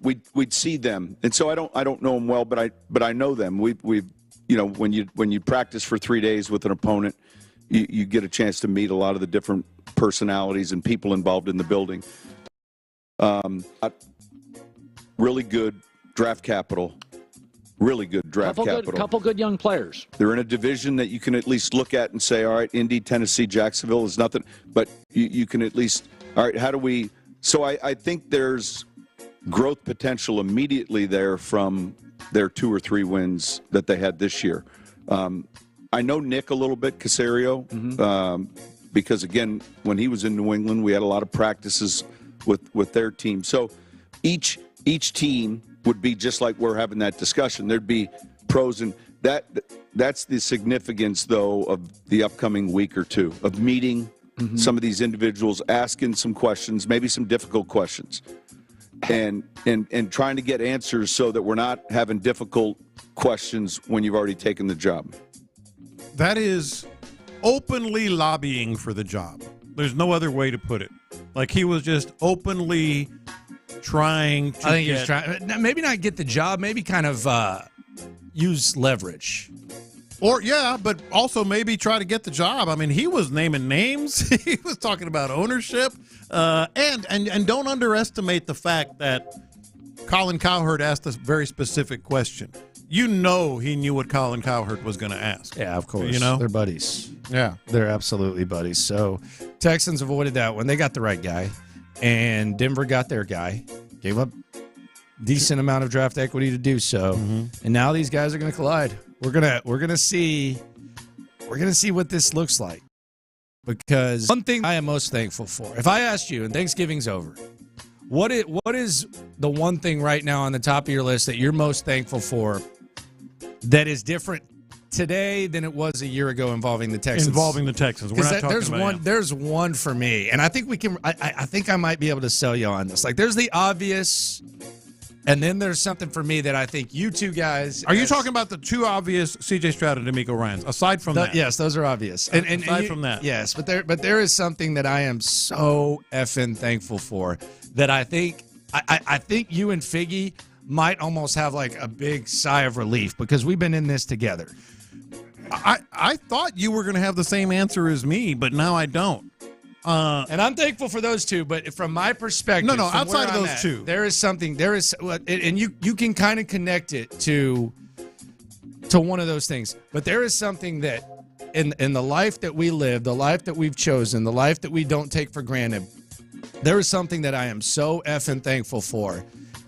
we'd see them. And so I don't know them well, but I know them. We've when you practice for 3 days with an opponent, you get a chance to meet a lot of the different personalities and people involved in the building. Really good draft capital. Really good draft capital. Couple good young players. They're in a division that you can at least look at and say, all right, Indy, Tennessee, Jacksonville is nothing. But you can at least, all right, how do we? So I think there's growth potential immediately there from their 2 or 3 wins that they had this year. I know Nick a little bit, Caserio, because, again, when he was in New England, we had a lot of practices with their team. So each team would be just like we're having that discussion. There'd be pros, and that's the significance, though, of the upcoming week or two, of meeting some of these individuals, asking some questions, maybe some difficult questions, and trying to get answers so that we're not having difficult questions when you've already taken the job. That is openly lobbying for the job. There's no other way to put it. Like, he was just openly trying to he was trying, maybe not get the job, maybe kind of use leverage. Or, yeah, but also maybe try to get the job. I mean, he was naming names. He was talking about ownership. And don't underestimate the fact that Colin Cowherd asked a very specific question. You know he knew what Colin Cowherd was going to ask. Yeah, of course. You know? They're buddies. Yeah. They're absolutely buddies. So Texans avoided that one. They got the right guy. And Denver got their guy. Gave up decent amount of draft equity to do so. And now these guys are going to collide. We're gonna see what this looks like. Because one thing I am most thankful for, if I asked you, and Thanksgiving's over, what is the one thing right now on the top of your list that you're most thankful for that is different today than it was a year ago involving the Texans? Involving the Texans. We're not talking about there's one for me, and I think we can. I think I might be able to sell you on this. Like, there's the obvious. And then there's something for me that I think you two guys... Are you talking about the two obvious C.J. Stroud and DeMeco Ryans? Aside from that. Yes, those are obvious. And aside from that. Yes, but there is something that I am so effing thankful for that I think you and Figgy might almost have like a big sigh of relief because we've been in this together. I thought you were going to have the same answer as me, but now I don't. And I'm thankful for those two, but from my perspective, no, outside of those two, there is something. There is, and you can kind of connect it to one of those things. But there is something that in the life that we live, the life that we've chosen, the life that we don't take for granted. There is something that I am so effing thankful for,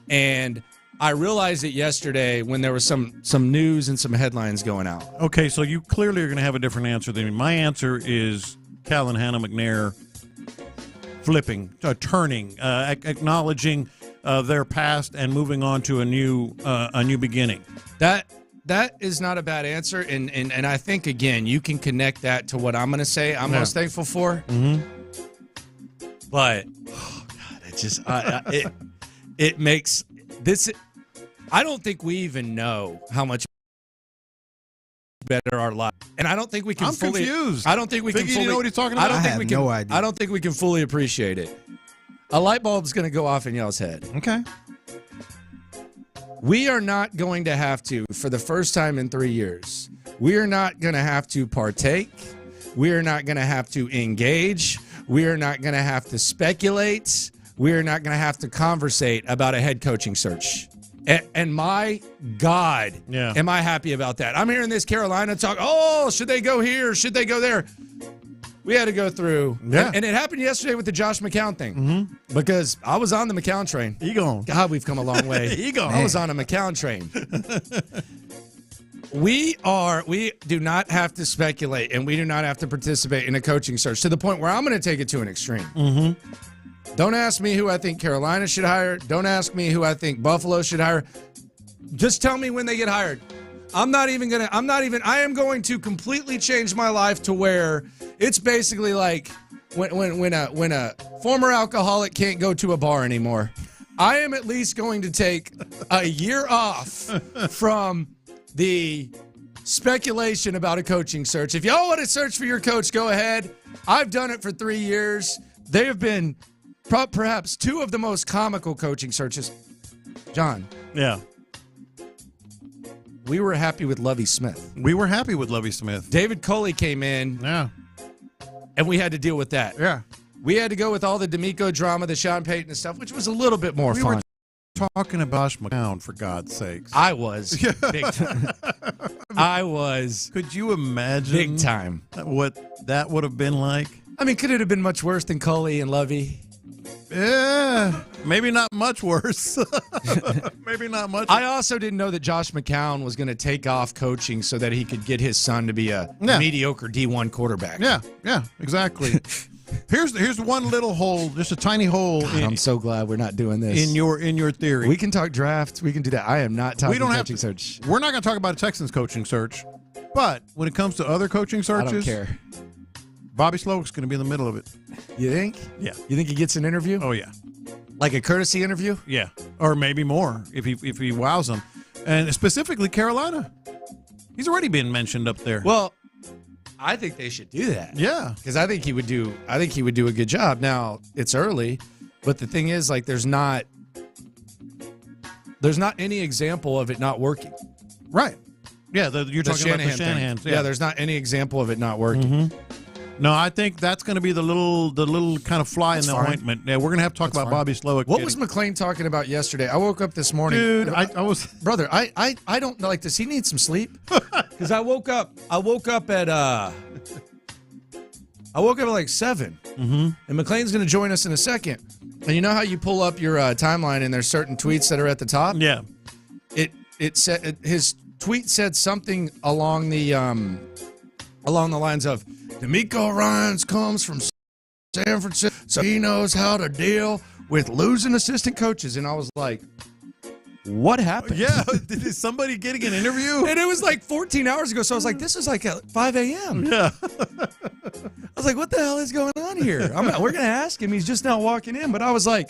and I realized it yesterday when there was some news and some headlines going out. Okay, so you clearly are going to have a different answer than me. My answer is Cal and Hannah McNair flipping, turning, acknowledging their past and moving on to a new beginning. That is not a bad answer, and I think, again, you can connect that to what I'm going to say I'm most thankful for. Mm-hmm. But, oh, God, it just it makes this – I don't think we even know how much better our life. And I don't think we can I'm fully – confused. I don't think we can fully – you know what he's talking about? I have no idea. I don't think we can fully appreciate it. A light bulb's going to go off in y'all's head. Okay. We are not going to have to, for the first time in 3 years, we are not going to have to partake. We are not going to have to engage. We are not going to have to speculate. We are not going to have to conversate about a head coaching search. And my God, am I happy about that. I'm hearing this Carolina talk, should they go here? Should they go there? We had to go through. Yeah. And it happened yesterday with the Josh McCown thing. Because I was on the McCown train. He gone. God, we've come a long way. He gone. I was on a McCown train. We do not have to speculate, and we do not have to participate in a coaching search to the point where I'm going to take it to an extreme. Mm-hmm. Don't ask me who I think Carolina should hire. Don't ask me who I think Buffalo should hire. Just tell me when they get hired. I am going to completely change my life to where it's basically like when a former alcoholic can't go to a bar anymore. I am at least going to take a year off from the speculation about a coaching search. If y'all want to search for your coach, go ahead. I've done it for 3 years. They have been perhaps two of the most comical coaching searches. John. Yeah. We were happy with Lovie Smith. We were happy with Lovie Smith. David Culley came in. Yeah. And we had to deal with that. Yeah. We had to go with all the D'Amico drama, the Sean Payton and stuff, which was a little bit more fun. We were talking about Josh McCown, for God's sakes. I was. Big time. I was. Could you imagine big time what that would have been like? I mean, could it have been much worse than Culley and Lovie? Yeah, maybe not much worse. Maybe not much. I also didn't know that Josh McCown was going to take off coaching so that he could get his son to be a mediocre D1 quarterback. Yeah, exactly. Here's one little hole, just a tiny hole. God, I'm so glad we're not doing this. In your theory. We can talk drafts. We can do that. I am not talking coaching search. We're not going to talk about a Texans coaching search. But when it comes to other coaching searches, I don't care. Bobby Slowick's going to be in the middle of it. You think? Yeah. You think he gets an interview? Oh, yeah. Like a courtesy interview? Yeah. Or maybe more if he wows them. And specifically Carolina. He's already been mentioned up there. Well, I think they should do that. Yeah. Because I think he would do a good job. Now, it's early, but the thing is, like, there's not any example of it not working. Right. Yeah, you're talking about the Shanahans. Yeah, there's not any example of it not working. Mm-hmm. No, I think that's going to be the little kind of fly in the ointment. Yeah, we're going to have to talk about Bobby Slowick. What was McClain talking about yesterday? I woke up this morning. Dude, I was brother. I don't like. Does he need some sleep? Because I woke up at like 7. Mm-hmm. And McClain's going to join us in a second. And you know how you pull up your timeline and there's certain tweets that are at the top? Yeah. It said his tweet said something along the lines of, D'Amico Ryans comes from San Francisco, so he knows how to deal with losing assistant coaches. And I was like, what happened? Yeah, is somebody getting an interview? And it was like 14 hours ago, so I was like, this is like at 5 a.m. Yeah. I was like, what the hell is going on here? We're going to ask him. He's just now walking in. But I was like,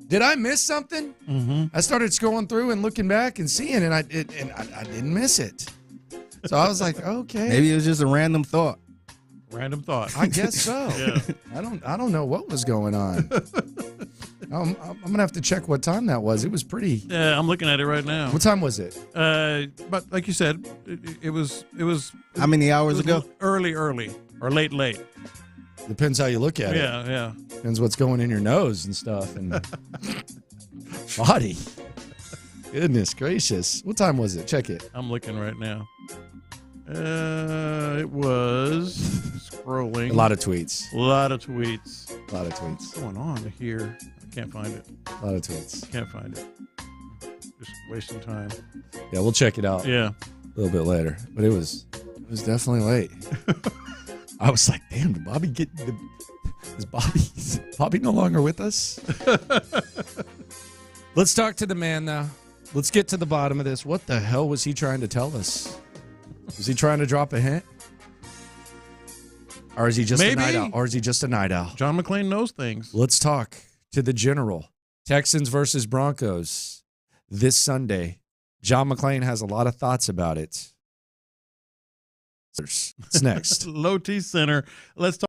did I miss something? Mm-hmm. I started scrolling through and looking back and seeing, and I didn't miss it. So I was like, okay. Maybe it was just a random thought. Random thought. I guess so. Yeah. I don't know what was going on. I'm gonna have to check what time that was. It was pretty. Yeah, I'm looking at it right now. What time was it? But like you said, it was. How many hours ago? Early, or late. Depends how you look at it. Yeah. Depends what's going in your nose and stuff and body. Goodness gracious! What time was it? Check it. I'm looking right now. It was scrolling. A lot of tweets. What's going on here? I can't find it. A lot of tweets. Can't find it. Just wasting time. Yeah, we'll check it out. Yeah. A little bit later. But it was definitely late. I was like, damn, did Bobby get Is Bobby no longer with us? Let's talk to the man now. Let's get to the bottom of this. What the hell was he trying to tell us? Was he trying to drop a hint? Or is he just a night owl? Or is he just a night owl? John McClain knows things. Let's talk to the general. Texans versus Broncos this Sunday. John McClain has a lot of thoughts about it. It's next. Low T Center. Let's talk.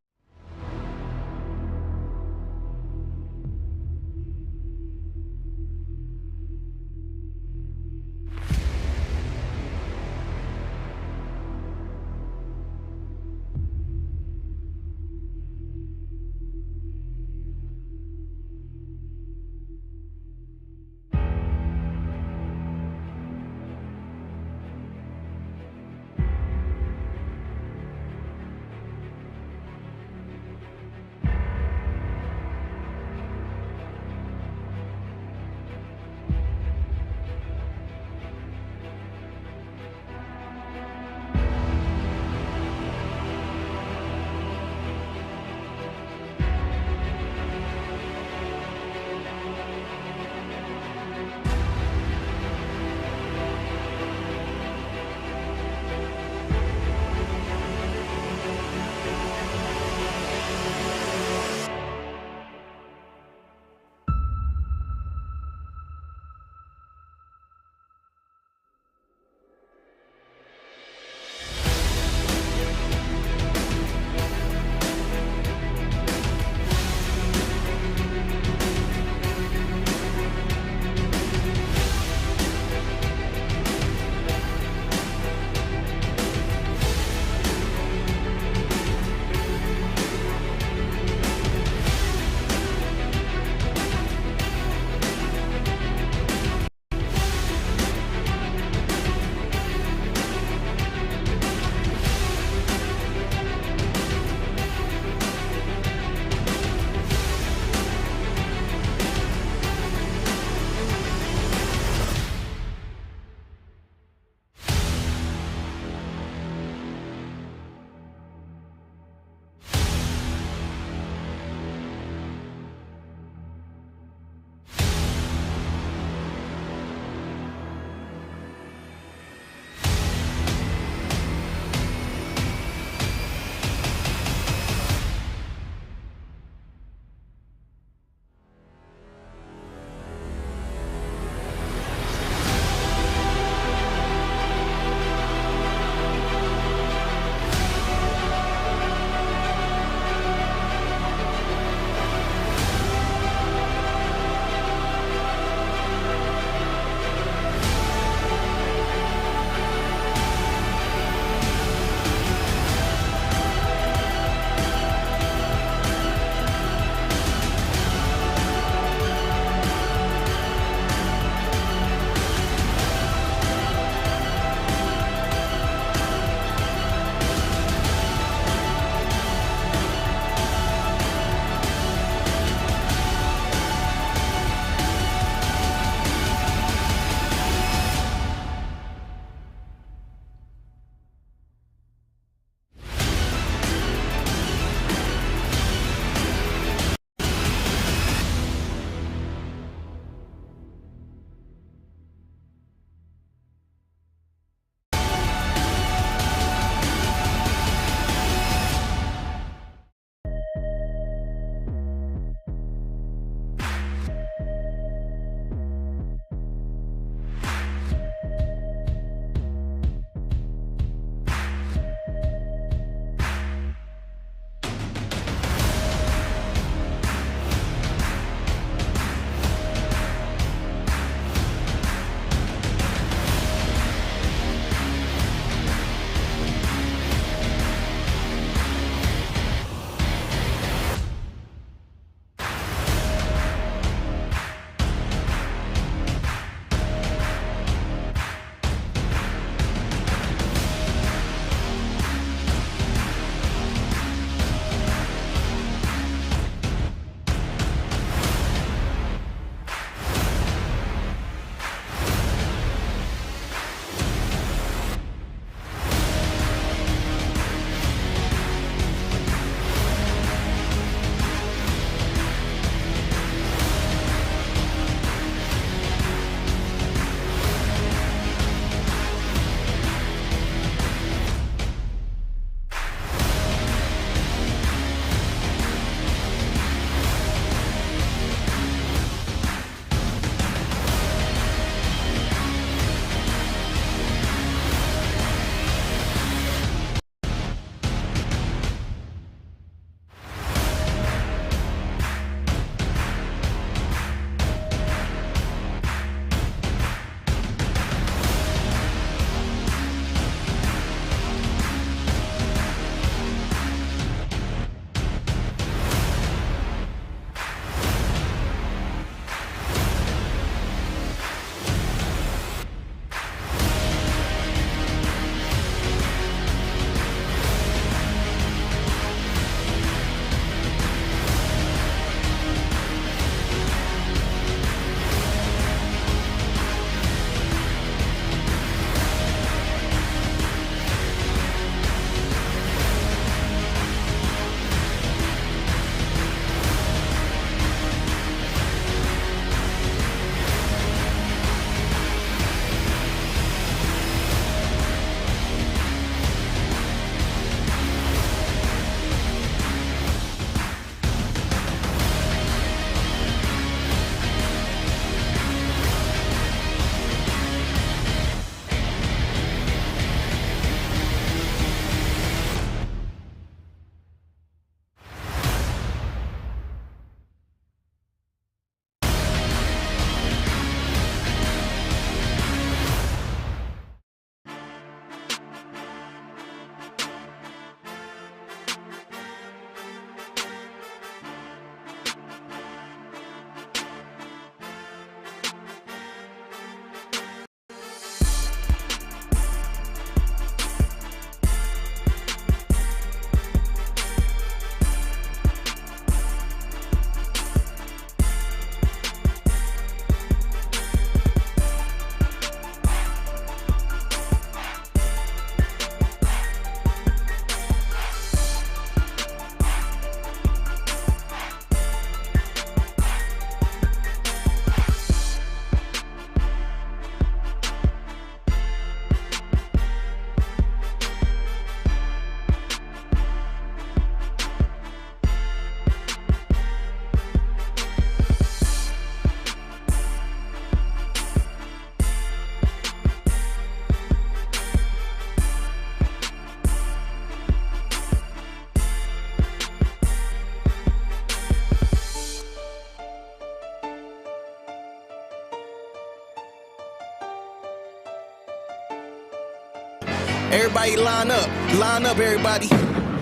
Everybody line up. Line up, everybody.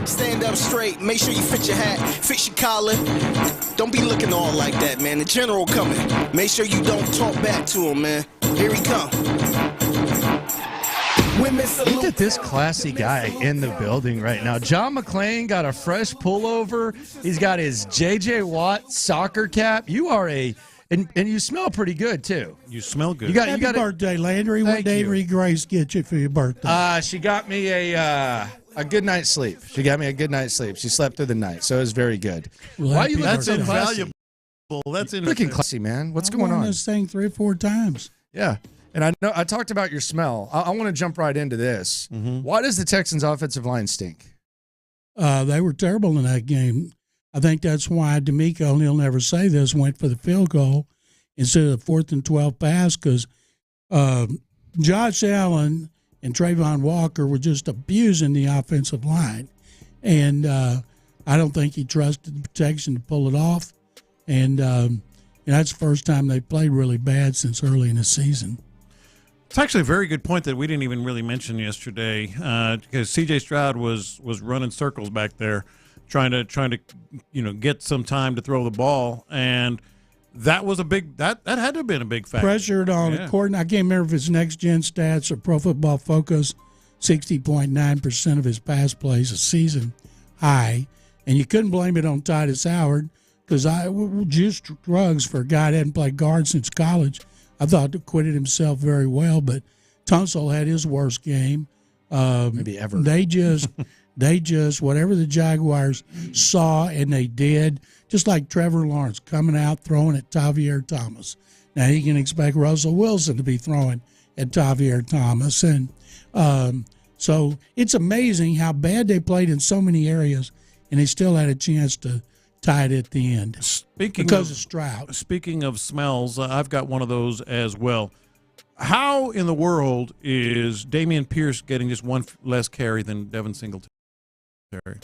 Stand up straight. Make sure you fit your hat. Fix your collar. Don't be looking all like that, man. The general coming. Make sure you don't talk back to him, man. Here he come. Look at this classy guy in the building right now. John McClain got a fresh pullover. He's got his J.J. Watt soccer cap. You are and you smell pretty good, too. You smell good. Happy birthday, Landry. What did Avery Grace get you for your birthday? She got me a good night's sleep. She slept through the night, so it was very good. Well, why are you looking That's so invaluable. That's looking classy, man. What's going on? This thing 3 or 4 times. Yeah. And I know I talked about your smell. I want to jump right into this. Why does the Texans' offensive line stink? They were terrible in that game. I think that's why D'Amico, and he'll never say this, went for the field goal instead of the 4th and 12 pass because Josh Allen and Trayvon Walker were just abusing the offensive line. And I don't think he trusted the protection to pull it off. And that's the first time they played really bad since early in the season. It's actually a very good point that we didn't even really mention yesterday because C.J. Stroud was running circles back there, trying to get some time to throw the ball, and that was a big that had to have been a big factor. Pressured on the court. I can't remember if it's Next Gen Stats or Pro Football Focus. 60.9% of his pass plays a season high, and you couldn't blame it on Titus Howard because juice drugs for a guy that hadn't played guard since college. I thought acquitted himself very well, but Tunsil had his worst game. Maybe ever. They just whatever the Jaguars saw and they did, just like Trevor Lawrence coming out throwing at Tavier Thomas. Now he can expect Russell Wilson to be throwing at Tavier Thomas, and so it's amazing how bad they played in so many areas, and they still had a chance to tie it at the end. Because of Stroud. Speaking of smells, I've got one of those as well. How in the world is Dameon Pierce getting just one less carry than Devin Singletary?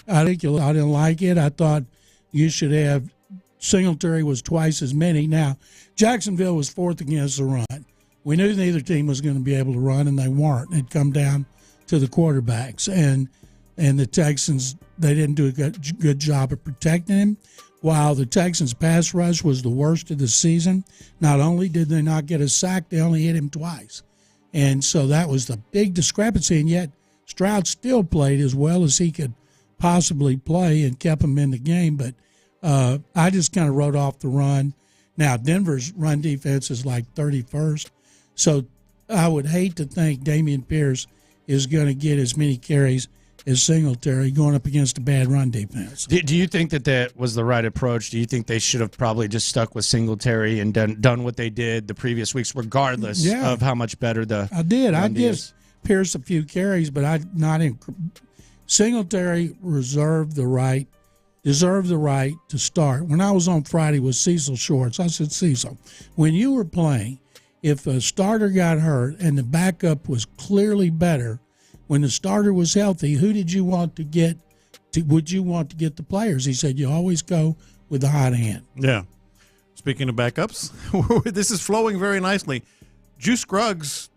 I didn't like it. I thought you should have Singletary was twice as many. Now, Jacksonville was 4th against the run. We knew neither team was going to be able to run, and they weren't. It'd come down to the quarterbacks. And the Texans, they didn't do a good job of protecting him. While the Texans' pass rush was the worst of the season, not only did they not get a sack, they only hit him twice. And so that was the big discrepancy, and yet Stroud still played as well as he could possibly play and kept him in the game. But I just kind of wrote off the run. Now, Denver's run defense is like 31st, so I would hate to think Dameon Pierce is going to get as many carries as Singletary going up against a bad run defense. Do you think that was the right approach? Do you think they should have probably just stuck with Singletary and done what they did the previous weeks, regardless of how much better the I did. I give is? Pierce a few carries, but I not in. Singletary deserved the right to start. When I was on Friday with Cecil Shorts, I said, Cecil, when you were playing, if a starter got hurt and the backup was clearly better, when the starter was healthy, who did you want to get? Would you want to get the players? He said, you always go with the hot hand. Yeah. Speaking of backups, this is flowing very nicely. Juice Scruggs,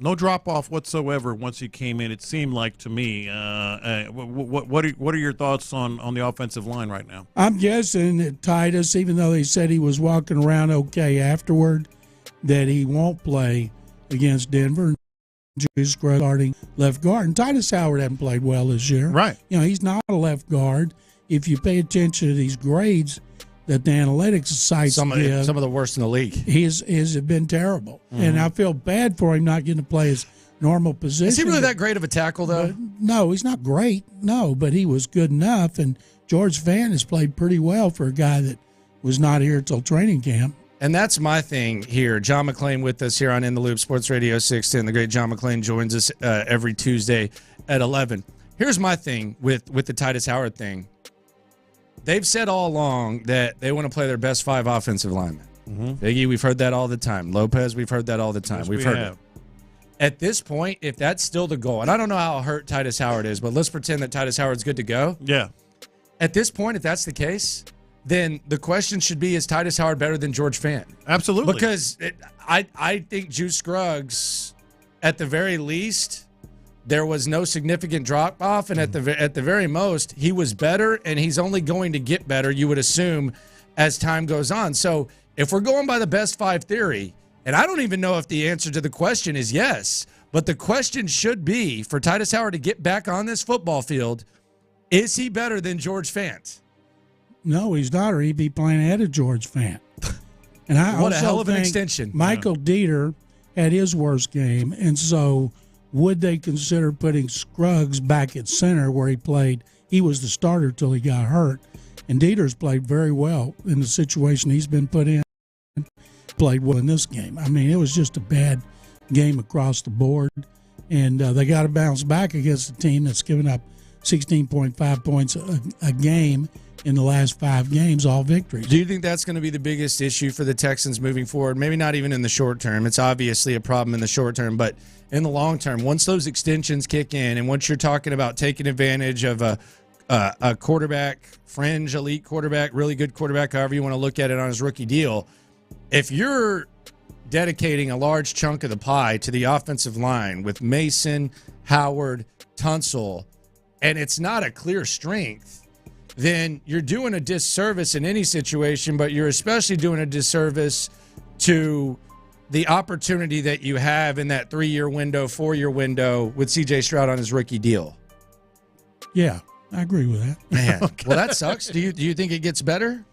no drop-off whatsoever once he came in, it seemed like to me. What are your thoughts on the offensive line right now? I'm guessing that Titus, even though they said he was walking around okay afterward, that he won't play against Denver. Juice Scruggs starting left guard. And Titus Howard hasn't played well this year. Right. He's not a left guard. If you pay attention to these grades that the analytics sites give, some of the worst in the league. His have been terrible. Mm-hmm. And I feel bad for him not getting to play his normal position. Is he really that great of a tackle, though? No, he's not great. No, but he was good enough. And George Fant has played pretty well for a guy that was not here till training camp. And that's my thing here. John McClain with us here on In the Loop, Sports Radio 610. The great John McClain joins us every Tuesday at 11. Here's my thing with the Titus Howard thing. They've said all along that they want to play their best 5 offensive linemen. Mm-hmm. Biggie, we've heard that all the time. Lopez, we've heard that all the time. Yes, we've heard it. At this point, if that's still the goal, and I don't know how hurt Titus Howard is, but let's pretend that Titus Howard's good to go. Yeah. At this point, if that's the case, then the question should be, is Titus Howard better than George Fant? Absolutely. Because I think Juice Scruggs, at the very least, there was no significant drop-off, and at the very most, he was better, and he's only going to get better, you would assume, as time goes on. So if we're going by the best 5 theory, and I don't even know if the answer to the question is yes, but the question should be, for Titus Howard to get back on this football field, is he better than George Fant? No, he's not, or he'd be playing ahead of George Fant. And I what also a hell of an think extension. Michael Dieter had his worst game, and so would they consider putting Scruggs back at center where he played? He was the starter till he got hurt, and Dieter's played very well in the situation he's been put in. Played well in this game. I mean, it was just a bad game across the board, and they got to bounce back against a team that's given up 16.5 points a game in the last 5 games, all victories. Do you think that's going to be the biggest issue for the Texans moving forward? Maybe not even in the short term. It's obviously a problem in the short term, but in the long term, once those extensions kick in and once you're talking about taking advantage of a quarterback, fringe elite quarterback, really good quarterback, however you want to look at it on his rookie deal, if you're dedicating a large chunk of the pie to the offensive line with Mason, Howard, Tunsil, and it's not a clear strength, then you're doing a disservice in any situation, but you're especially doing a disservice to the opportunity that you have in that 3-year window, 4-year window with C.J. Stroud on his rookie deal. Yeah, I agree with that. Man, okay. Well, that sucks. Do you think it gets better?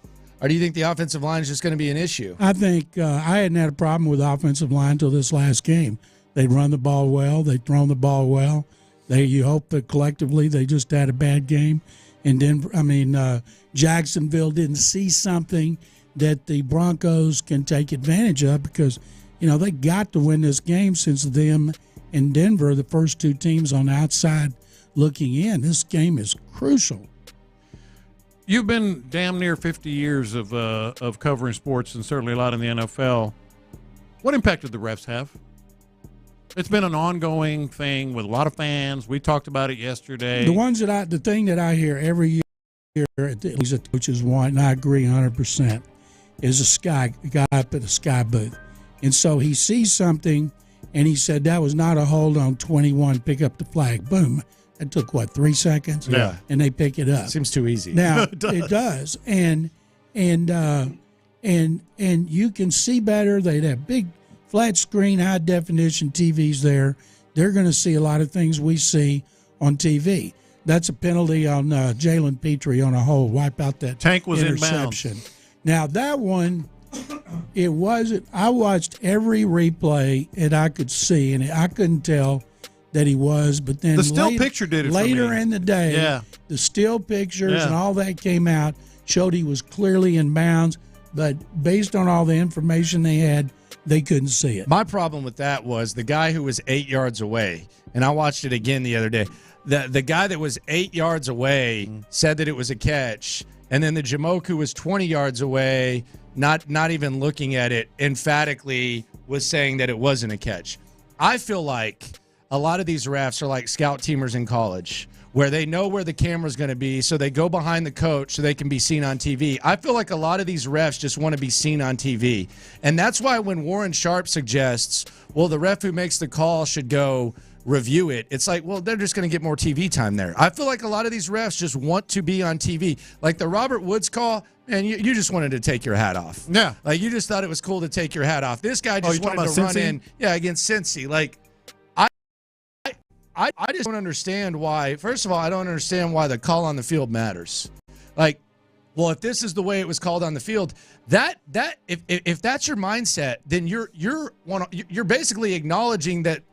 Or do you think the offensive line is just going to be an issue? I think I hadn't had a problem with the offensive line until this last game. They'd run the ball well. They'd thrown the ball well. You hope that collectively they just had a bad game. And then, Jacksonville didn't see something that the Broncos can take advantage of because, they got to win this game since them and Denver, the first 2 teams on the outside looking in. This game is crucial. You've been damn near 50 years of covering sports and certainly a lot in the NFL. What impact did the refs have? It's been an ongoing thing with a lot of fans. We talked about it yesterday. The thing that I hear every year, at least the coaches want, and I agree 100%, is a guy up at the sky booth. And so he sees something, and he said that was not a hold on 21, pick up the flag. Boom. That took, 3 seconds? Yeah. And they pick it up. Seems too easy. Now, it does. And you can see better. They'd have big flat screen, high definition TVs there. They're going to see a lot of things we see on TV. That's a penalty on Jalen Petrie on a hold. Wipe out that Tank was interception. inbounds. Now, that one, it wasn't. I watched every replay, and I could see, and I couldn't tell that he was. But then the still picture did it later for me. in the day, the still pictures and all that came out, showed he was clearly in bounds. But based on all the information they had, they couldn't see it. My problem with that was the guy who was 8 yards away, and I watched it again the other day. The guy that was 8 yards away said that it was a catch, and then the Jamoke who was 20 yards away, not even looking at it, emphatically was saying that it wasn't a catch. I feel like a lot of these refs are like scout teamers in college, where they know where the camera's going to be, so they go behind the coach so they can be seen on TV. I feel like a lot of these refs just want to be seen on TV. And that's why when Warren Sharp suggests, well, the ref who makes the call should go review it, it's like, well, they're just going to get more TV time there. I feel like a lot of these refs just want to be on TV. Like the Robert Woods call, and you just wanted to take your hat off. Yeah. Like you just thought it was cool to take your hat off. This guy just wanted to run in against Cincy. Like, I just don't understand why. First of all, I don't understand why the call on the field matters. Like, well, if this is the way it was called on the field, if that's your mindset, then you're basically acknowledging that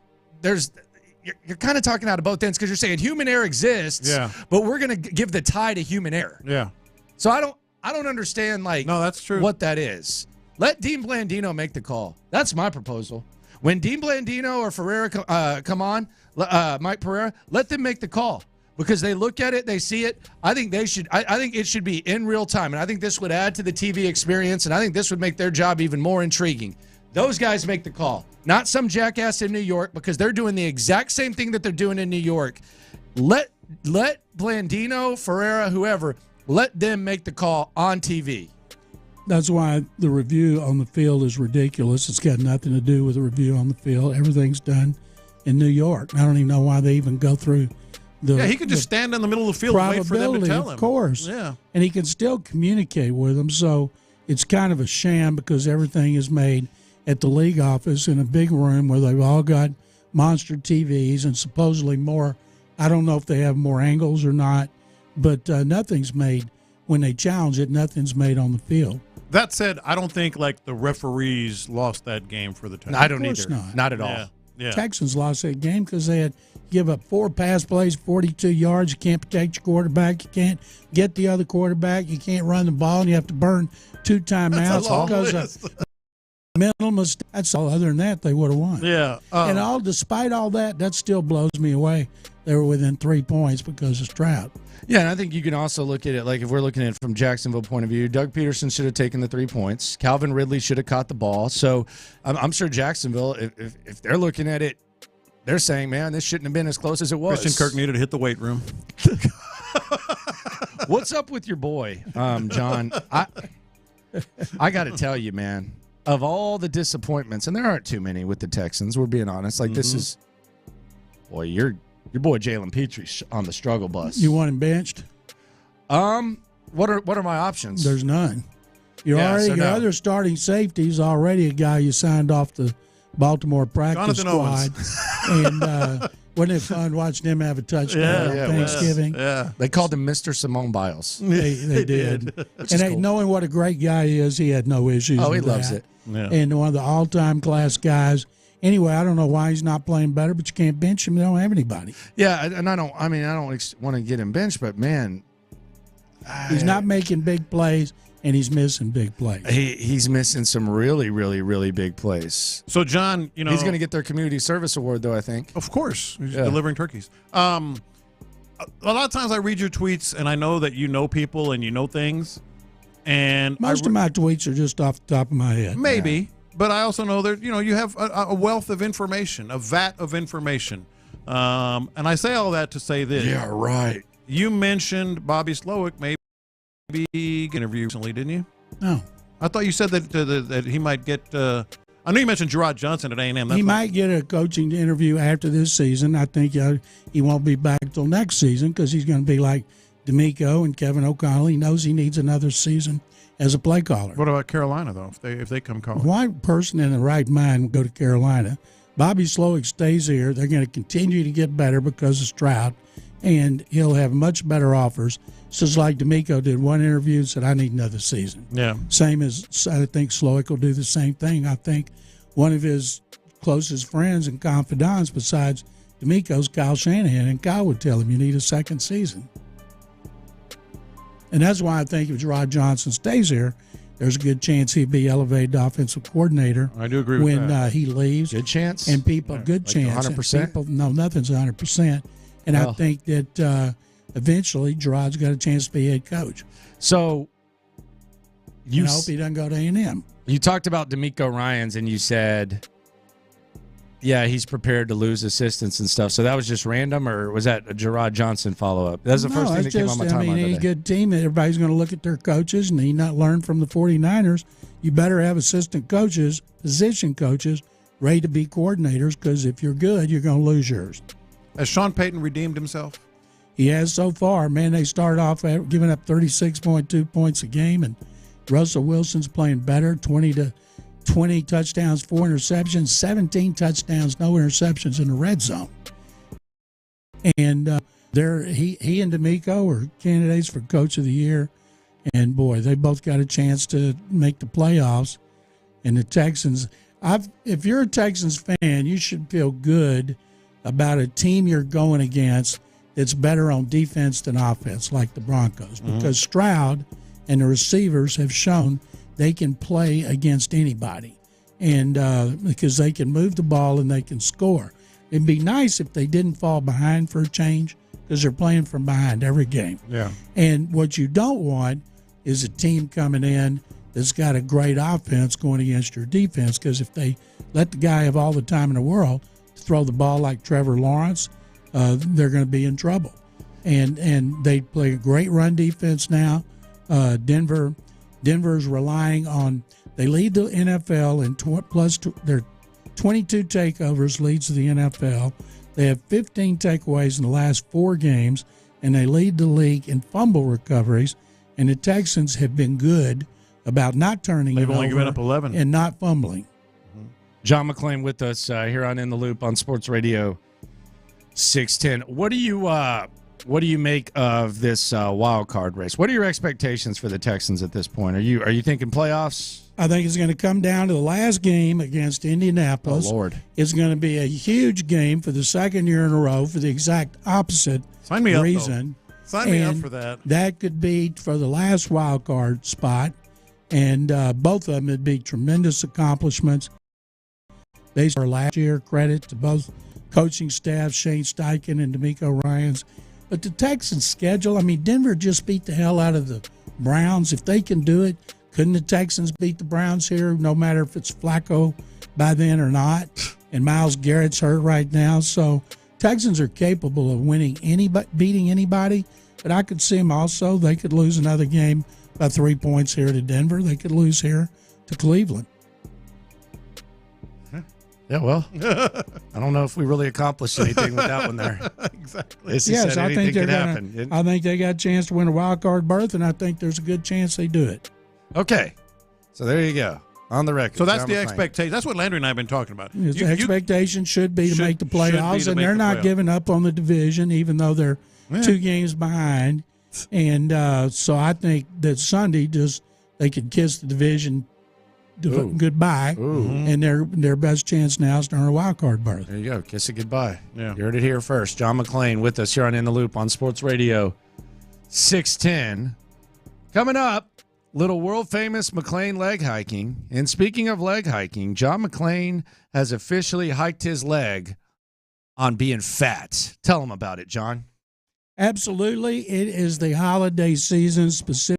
you're kind of talking out of both ends because you're saying human error exists, but we're going to give the tie to human error. Yeah. So I don't understand that's true. What that is. Let Dean Blandino make the call. That's my proposal. When Dean Blandino or Ferreira come on, Mike Pereira, let them make the call because they look at it, they see it. I think they should. I think it should be in real time, and I think this would add to the TV experience, and I think this would make their job even more intriguing. Those guys make the call, not some jackass in New York, because they're doing the exact same thing that they're doing in New York. Let Blandino, Ferreira, whoever, let them make the call on TV. That's why the review on the field is ridiculous. It's got nothing to do with the review on the field. Everything's done in New York. I don't even know why they even go through the. Yeah, he could just stand in the middle of the field and wait for them to tell him. Of course. Yeah. And he can still communicate with them. So it's kind of a sham because everything is made at the league office in a big room where they've all got monster TVs and supposedly more. I don't know if they have more angles or not, but nothing's made. When they challenge it, nothing's made on the field. That said, I don't think the referees lost that game for the Texans. I don't either. Not at all. Yeah. Texans lost that game because they had give up 4 pass plays, 42 yards. You can't protect your quarterback. You can't get the other quarterback. You can't run the ball, and you have to burn 2 timeouts because of mental mistake. That's all. Other than that, they would have won. Yeah. And despite all that still blows me away. They were within 3 points because of Stroud. Yeah, and I think you can also look at it if we're looking at it from Jacksonville point of view. Doug Peterson should have taken the 3 points. Calvin Ridley should have caught the ball. So I'm sure Jacksonville, if they're looking at it, they're saying, man, this shouldn't have been as close as it was. Christian Kirk needed to hit the weight room. What's up with your boy, John? I got to tell you, man, of all the disappointments, and there aren't too many with the Texans, we're being honest. This is, boy, your boy Jalen Petrie on the struggle bus. You want him benched? What are my options? There's none. Your other starting safety is already a guy you signed off the Baltimore practice Jonathan squad. And wasn't it fun watching him have a touchdown on Thanksgiving? Yeah. They called him Mr. Simone Biles. They did. And knowing what a great guy he is, he had no issues with he loves that. it. Yeah. And one of the all-time class guys. Anyway, I don't know why he's not playing better, but you can't bench him. You don't have anybody. Yeah, and I don't want to get him benched, but man, he's not making big plays, and he's missing big plays. He's missing some really, really, really big plays. So, John, he's going to get their community service award, though. I think, of course, he's delivering turkeys. A lot of times I read your tweets, and I know that you know people and you know things. And most of my tweets are just off the top of my head. Maybe. Yeah. But I also know that, you have a wealth of information, a vat of information. And I say all that to say this. Yeah, right. You mentioned Bobby Slowick maybe interview recently, didn't you? No. I thought you said that he might get I know you mentioned Gerard Johnson at A&M. He might get a coaching interview after this season. I think he won't be back till next season because he's going to be like D'Amico and Kevin O'Connell. He knows he needs another season as a play caller. What about Carolina, though, if they come calling? Why person in the right mind would go to Carolina? Bobby Slowick stays here. They're going to continue to get better because of Stroud, and he'll have much better offers. It's just like D'Amico did one interview and said, I need another season. Yeah. Same as I think Slowick will do the same thing. I think one of his closest friends and confidants besides D'Amico's Kyle Shanahan, and Kyle would tell him you need a second season. And that's why I think if Gerard Johnson stays here, there's a good chance he'd be elevated to offensive coordinator. I do agree with that. When he leaves. Good chance. And people, good chance. 100%? No, nothing's 100%. And I think that eventually Gerard's got a chance to be head coach. So I hope he doesn't go to A&M. You talked about D'Amico Ryans, and you said, yeah, he's prepared to lose assistants and stuff. So that was just random, or was that a Gerard Johnson follow-up? That was the first thing that came on my timeline today. A good team. Everybody's going to look at their coaches, and he not learn from the 49ers. You better have assistant coaches, position coaches, ready to be coordinators, because if you're good, you're going to lose yours. Has Sean Payton redeemed himself? He has so far. Man, they started off giving up 36.2 points a game, and Russell Wilson's playing better, 20 touchdowns, 4 interceptions, 17 touchdowns, no interceptions in the red zone. And he and D'Amico are candidates for Coach of the Year. And, boy, they both got a chance to make the playoffs. And the Texans, if you're a Texans fan, you should feel good about a team you're going against that's better on defense than offense, like the Broncos. Because Stroud and the receivers have shown they can play against anybody, and because they can move the ball and they can score. It'd be nice if they didn't fall behind for a change, because they're playing from behind every game. Yeah. And what you don't want is a team coming in that's got a great offense going against your defense, because if they let the guy have all the time in the world to throw the ball like Trevor Lawrence, they're going to be in trouble. And they play a great run defense now. Denver's relying on, they lead the NFL in they're 22 takeovers, leads the NFL. They have 15 takeaways in the last 4 games, and they lead the league in fumble recoveries. And the Texans have been good about not turning They've it only over given up 11 and not fumbling. John McClain with us here on In the Loop on Sports Radio 610. What do you make of this wild card race? What are your expectations for the Texans at this point? Are you thinking playoffs? I think it's going to come down to the last game against Indianapolis. Oh, Lord. It's going to be a huge game for the second year in a row for the exact opposite Sign me reason. Up, Sign me up for that. That could be for the last wild card spot, and both of them would be tremendous accomplishments. They were last year, credit to both coaching staff, Shane Steichen and D'Amico Ryans. But the Texans' schedule, I mean, Denver just beat the hell out of the Browns. If they can do it, couldn't the Texans beat the Browns here, no matter if it's Flacco by then or not? And Myles Garrett's hurt right now. So Texans are capable of beating anybody. But I could see them also. They could lose another game by 3 points here to Denver. They could lose here to Cleveland. Yeah, well, I don't know if we really accomplished anything with that one there. Exactly. Yes, I think I think they got a chance to win a wild card berth, and I think there's a good chance they do it. Okay, so there you go on the record. So that's John the McClain. expectation. That's what Landry and I have been talking about. The expectation should be to make the playoffs, and they're not giving up on the division, even though they're 2 games behind. And so I think that Sunday they could kiss the division goodbye, and their best chance now is to earn a wild card berth. There you go. Kiss it goodbye. Yeah. You heard it here first. John McClain with us here on In the Loop on Sports Radio 610. Coming up, little world-famous McClain leg hiking. And speaking of leg hiking, John McClain has officially hiked his leg on being fat. Tell him about it, John. Absolutely. It is the holiday season specific.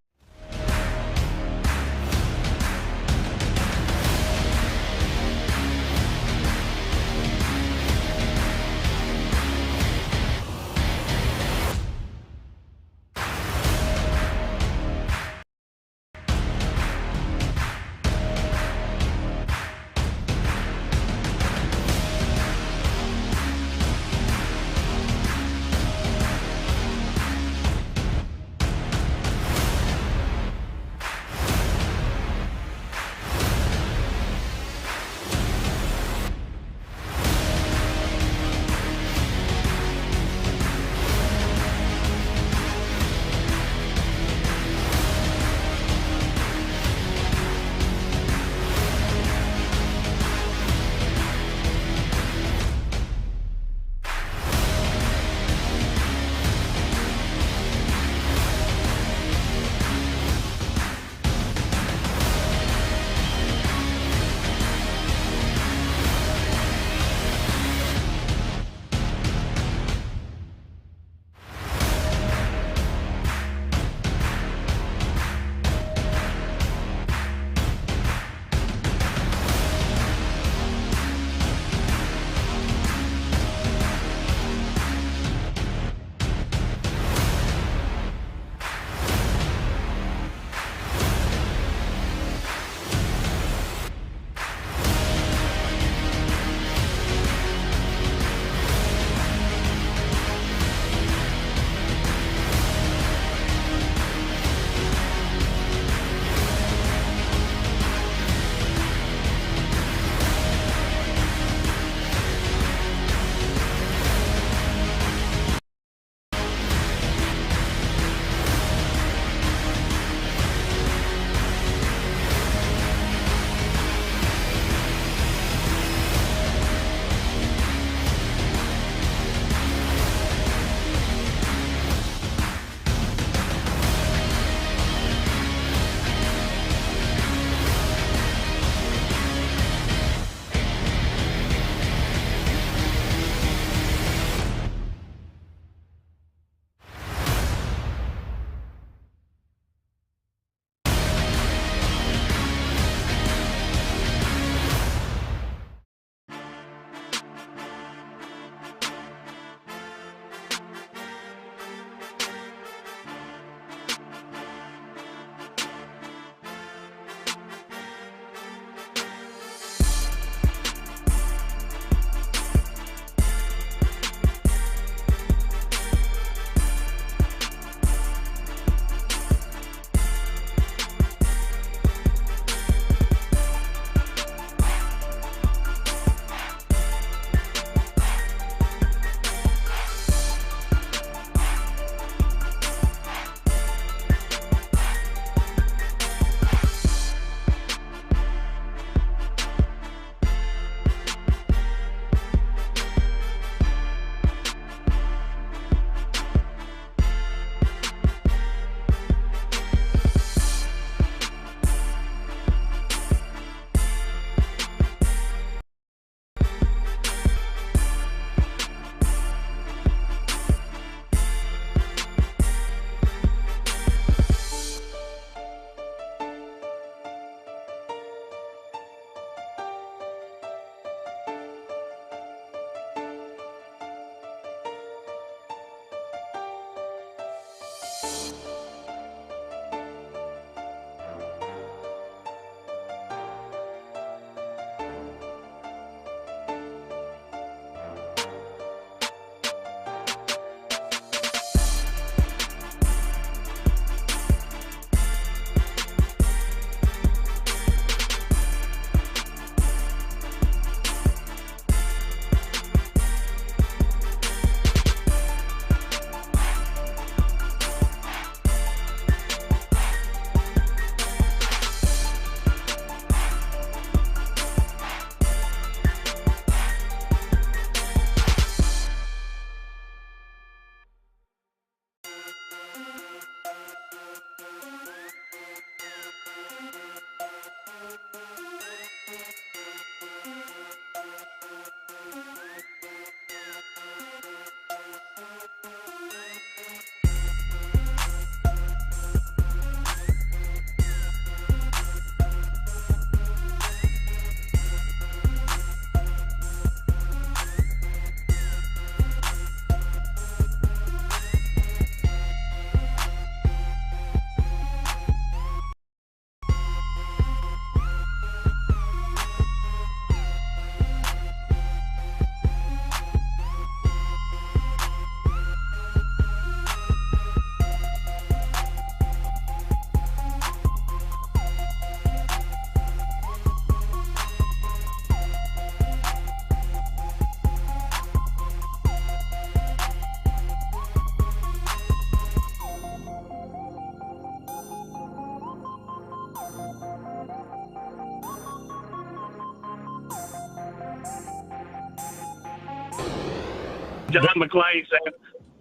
John McClain saying,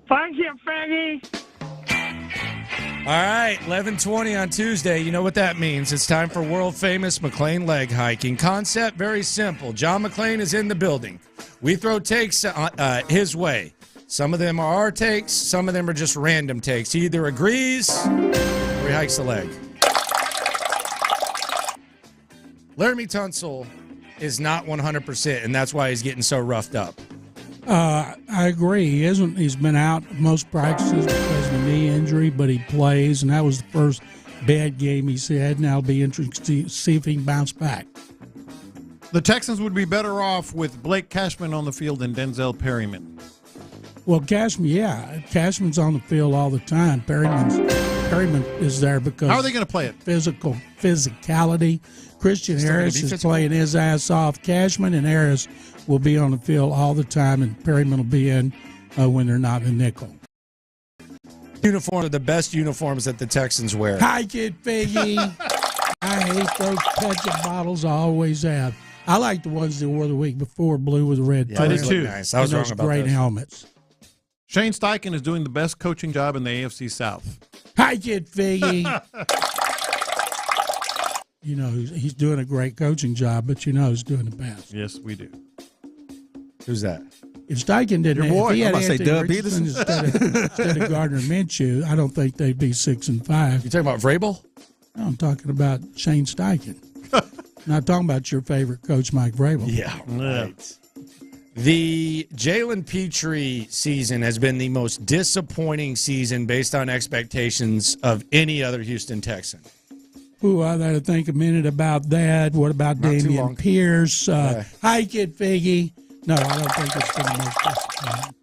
"Thank you, Faggy." All right, 11:20 on Tuesday. You know what that means. It's time for world-famous McClain leg hiking. Concept very simple. John McClain is in the building. We throw takes his way. Some of them are our takes. Some of them are just random takes. He either agrees or he hikes the leg. Laramie Tunsil is not 100%, and that's why he's getting so roughed up. I agree. He's been out most practices because of a knee injury, but he plays, and that was the first bad game he's had. Now it'll be interesting to see if he can bounce back. The Texans would be better off with Blake Cashman on the field than Denzel Perryman. Well, Cashman's on the field all the time. Perryman is there because how are they going to play it? Physicality. Christian Harris is playing his ass off. Cashman and Harris will be on the field all the time, and Perryman will be in when they're not in nickel. Uniform are the best uniforms that the Texans wear. Hike it, Figgy. I hate those ketchup bottles. I always have. I like the ones they wore the week before, blue with red. I did too. Nice. I was wrong about great those. Helmets. Shane Steichen is doing the best coaching job in the AFC South. Hike it, Figgy. You know, he's doing a great coaching job, but you know who's doing the best. Yes, we do. Who's that? If Steichen didn't, Your boy. if he had I'm about to say Anthony Doug Richardson instead of Gardner Minshew, I don't think they'd be 6-5. You talking about Vrabel? No, I'm talking about Shane Steichen. Not talking about your favorite coach, Mike Vrabel. Yeah, right. The Jalen Petrie season has been the most disappointing season based on expectations of any other Houston Texan. Ooh, I got to think a minute about that. What about Damian Pierce? Hike it, Figgy. No, I don't think it's been the most disappointing.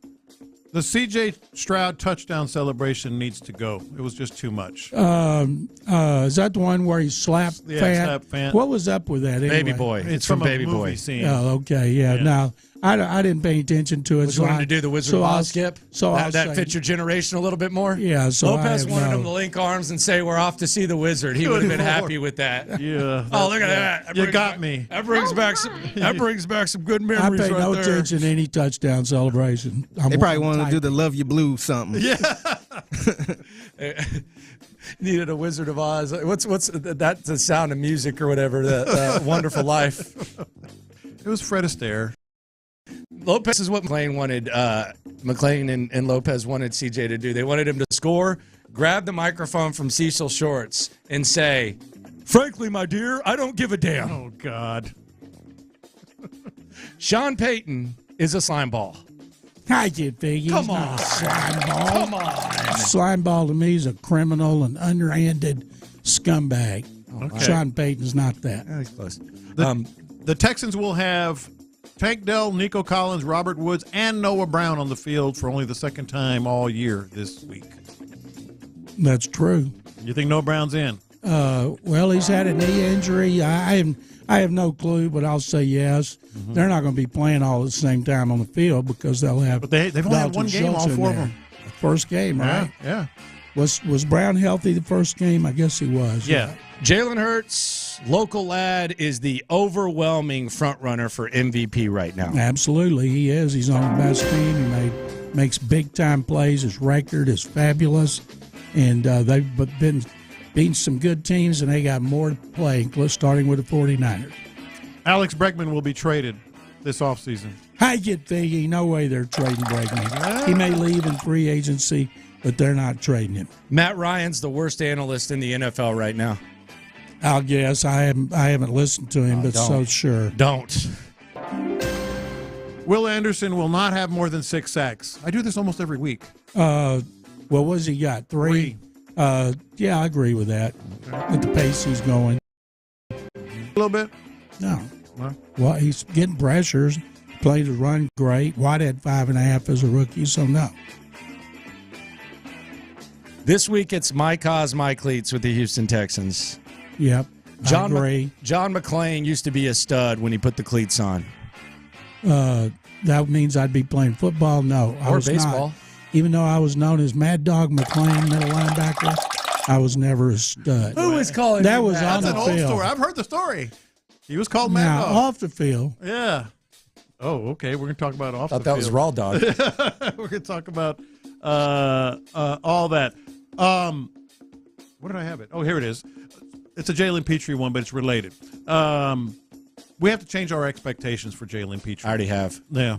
The C.J. Stroud touchdown celebration needs to go. It was just too much. Is that the one where he slapped Fant? Slapped Fant. What was up with that anyway? Baby Boy. It's from from Baby a movie Boy. scene. Oh, okay, yeah. No, I didn't pay attention to it. Was wanting to do the Wizard of Oz skip? That fits your generation a little bit more? Yeah. So Lopez wanted him to link arms and say, "We're off to see the Wizard." He would have been happy with that. Yeah. Oh, look at that! You got me. That brings back some good memories. I pay no attention to any touchdown celebration. They probably wanted to do the "Love You Blue" something. Yeah. Needed a Wizard of Oz. What's that's the Sound of Music or whatever. The Wonderful Life. It was Fred Astaire. Lopez is what McClain wanted. McClain and Lopez wanted CJ to do. They wanted him to score, grab the microphone from Cecil Shorts, and say, "Frankly, my dear, I don't give a damn." Oh, God. Sean Payton is a slime ball. I get Figgy. Come on. Slime ball. Come on. Slime ball to me is a criminal and underhanded scumbag. Okay. Sean Payton's not that. He's close. The Texans will have Tank Dell, Nico Collins, Robert Woods, and Noah Brown on the field for only the second time all year this week. That's true. You think Noah Brown's in? Well, he's had a knee injury. I have no clue, but I'll say yes. Mm-hmm. They're not going to be playing all at the same time on the field because they'll have. But they've only had one game, all four of them. First game, right? Yeah. Was Brown healthy the first game? I guess he was. Yeah. Jalen Hurts, local lad, is the overwhelming front runner for MVP right now. Absolutely, he is. He's on the best team. He makes big time plays. His record is fabulous, and they've been beating some good teams, and they got more to play, starting with the 49ers. Alex Bregman will be traded this offseason. I get Figgy. No way they're trading Bregman. He may leave in free agency, but they're not trading him. Matt Ryan's the worst analyst in the NFL right now. I'll guess. I haven't listened to him, but so sure. Don't. Will Anderson will not have more than 6 sacks. I do this almost every week. What was he got? 3? Yeah, I agree with that. At the pace he's going. A little bit? No. Well, he's getting pressures. Played the run great. White had 5.5 as a rookie, so no. This week it's my cause, my cleats with the Houston Texans. Yep. I agree. John McClain used to be a stud when he put the cleats on. That means I'd be playing football? No. I was baseball. Not. Even though I was known as Mad Dog McClain, middle linebacker, I was never a stud. Who was calling that? You Was that? on That's the an field. old story. I've heard the story. He was called Mad Now, Dog. off the field. Yeah. Oh, okay. We're going to talk about off Thought the that was field. Raw Dog. We're going to talk about all that. Where did I have it? Oh, here it is. It's a Jalen Petrie one, but it's related. We have to change our expectations for Jalen Petrie. I already have. Yeah.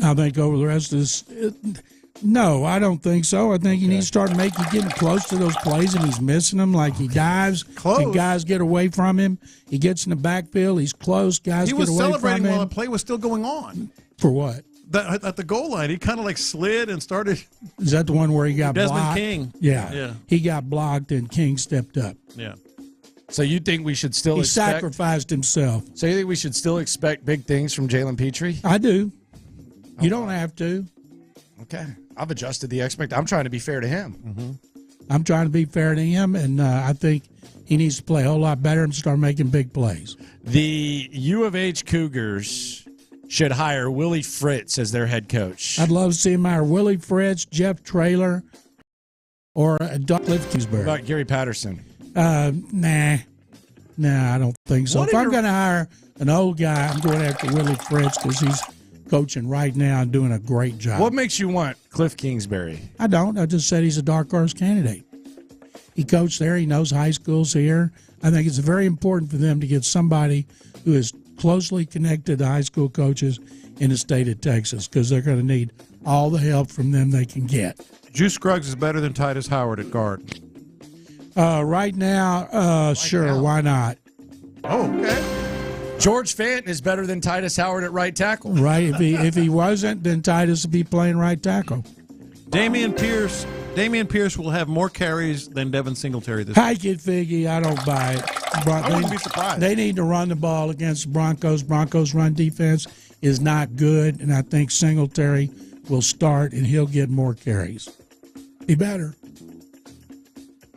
I think over the rest of this, no, I don't think so. I think he needs to start getting close to those plays, and he's missing them. Like he dives, and guys get away from him. He gets in the backfield. He's close. Guys He get was away from celebrating him. while the play was still going on. For what? At the goal line, he kind of like slid and started. Is that the one where he got Desmond blocked? King. Yeah. He got blocked, and King stepped up. Yeah. So you think we should still He expect? sacrificed himself. So you think we should still expect big things from Jalen Petrie? I do. You don't have to. Okay. I've adjusted the expect. I'm trying to be fair to him. Mm-hmm. I'm trying to be fair to him, and I think he needs to play a whole lot better and start making big plays. The U of H Cougars should hire Willie Fritz as their head coach. I'd love to see him hire Willie Fritz, Jeff Traylor, or Cliff Kingsbury. What about Gary Patterson? Nah, I don't think so. What If if I'm you're- going to hire an old guy, I'm going after Willie Fritz because he's coaching right now and doing a great job. What makes you want Cliff Kingsbury? I don't. I just said he's a dark horse candidate. He coached there. He knows high schools here. I think it's very important for them to get somebody who is closely connected to high school coaches in the state of Texas because they're going to need all the help from them they can get. Juice Scruggs is better than Titus Howard at guard. Right now, sure, why not? Oh, okay. George Fenton is better than Titus Howard at right tackle. Right. If he wasn't, then Titus would be playing right tackle. Damian Pierce will have more carries than Devin Singletary this Hike it, Figgy. I don't buy it. I wouldn't be surprised. They need to run the ball against the Broncos. Broncos' run defense is not good, and I think Singletary will start, and he'll get more carries. He better.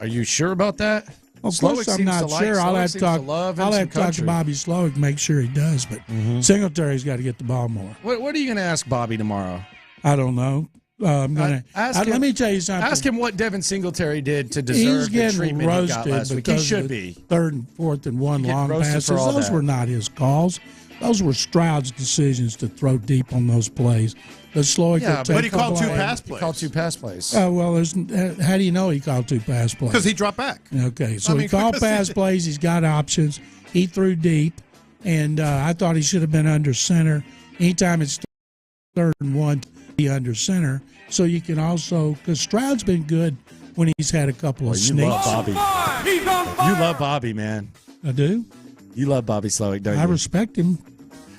Are you sure about that? Of course, I'm not sure. I'll have to talk. I'll have to talk to Bobby Slowick to make sure he does. But Singletary's got to get the ball more. What are you going to ask Bobby tomorrow? I don't know. I'm gonna. Let me tell you something. Ask him what Devin Singletary did to He's deserve the getting treatment he got roasted last week. He because should of be. the third and fourth and one He's getting long roasted passes. for all Those that. were not his calls. Those were Stroud's decisions to throw deep on those plays. But Slowick Yeah, would but take he the called two blame. pass plays. He called two pass plays. Well, how do you know he called two pass plays? Because he dropped back. Okay, so he called pass plays. He's got options. He threw deep, and I thought he should have been under center. Anytime it's third and one, be under center. So you can also, because Stroud's been good when he's had a couple of You sneaks. love Bobby. You love Bobby, man. I do. You love Bobby Slowick, don't you? I respect him.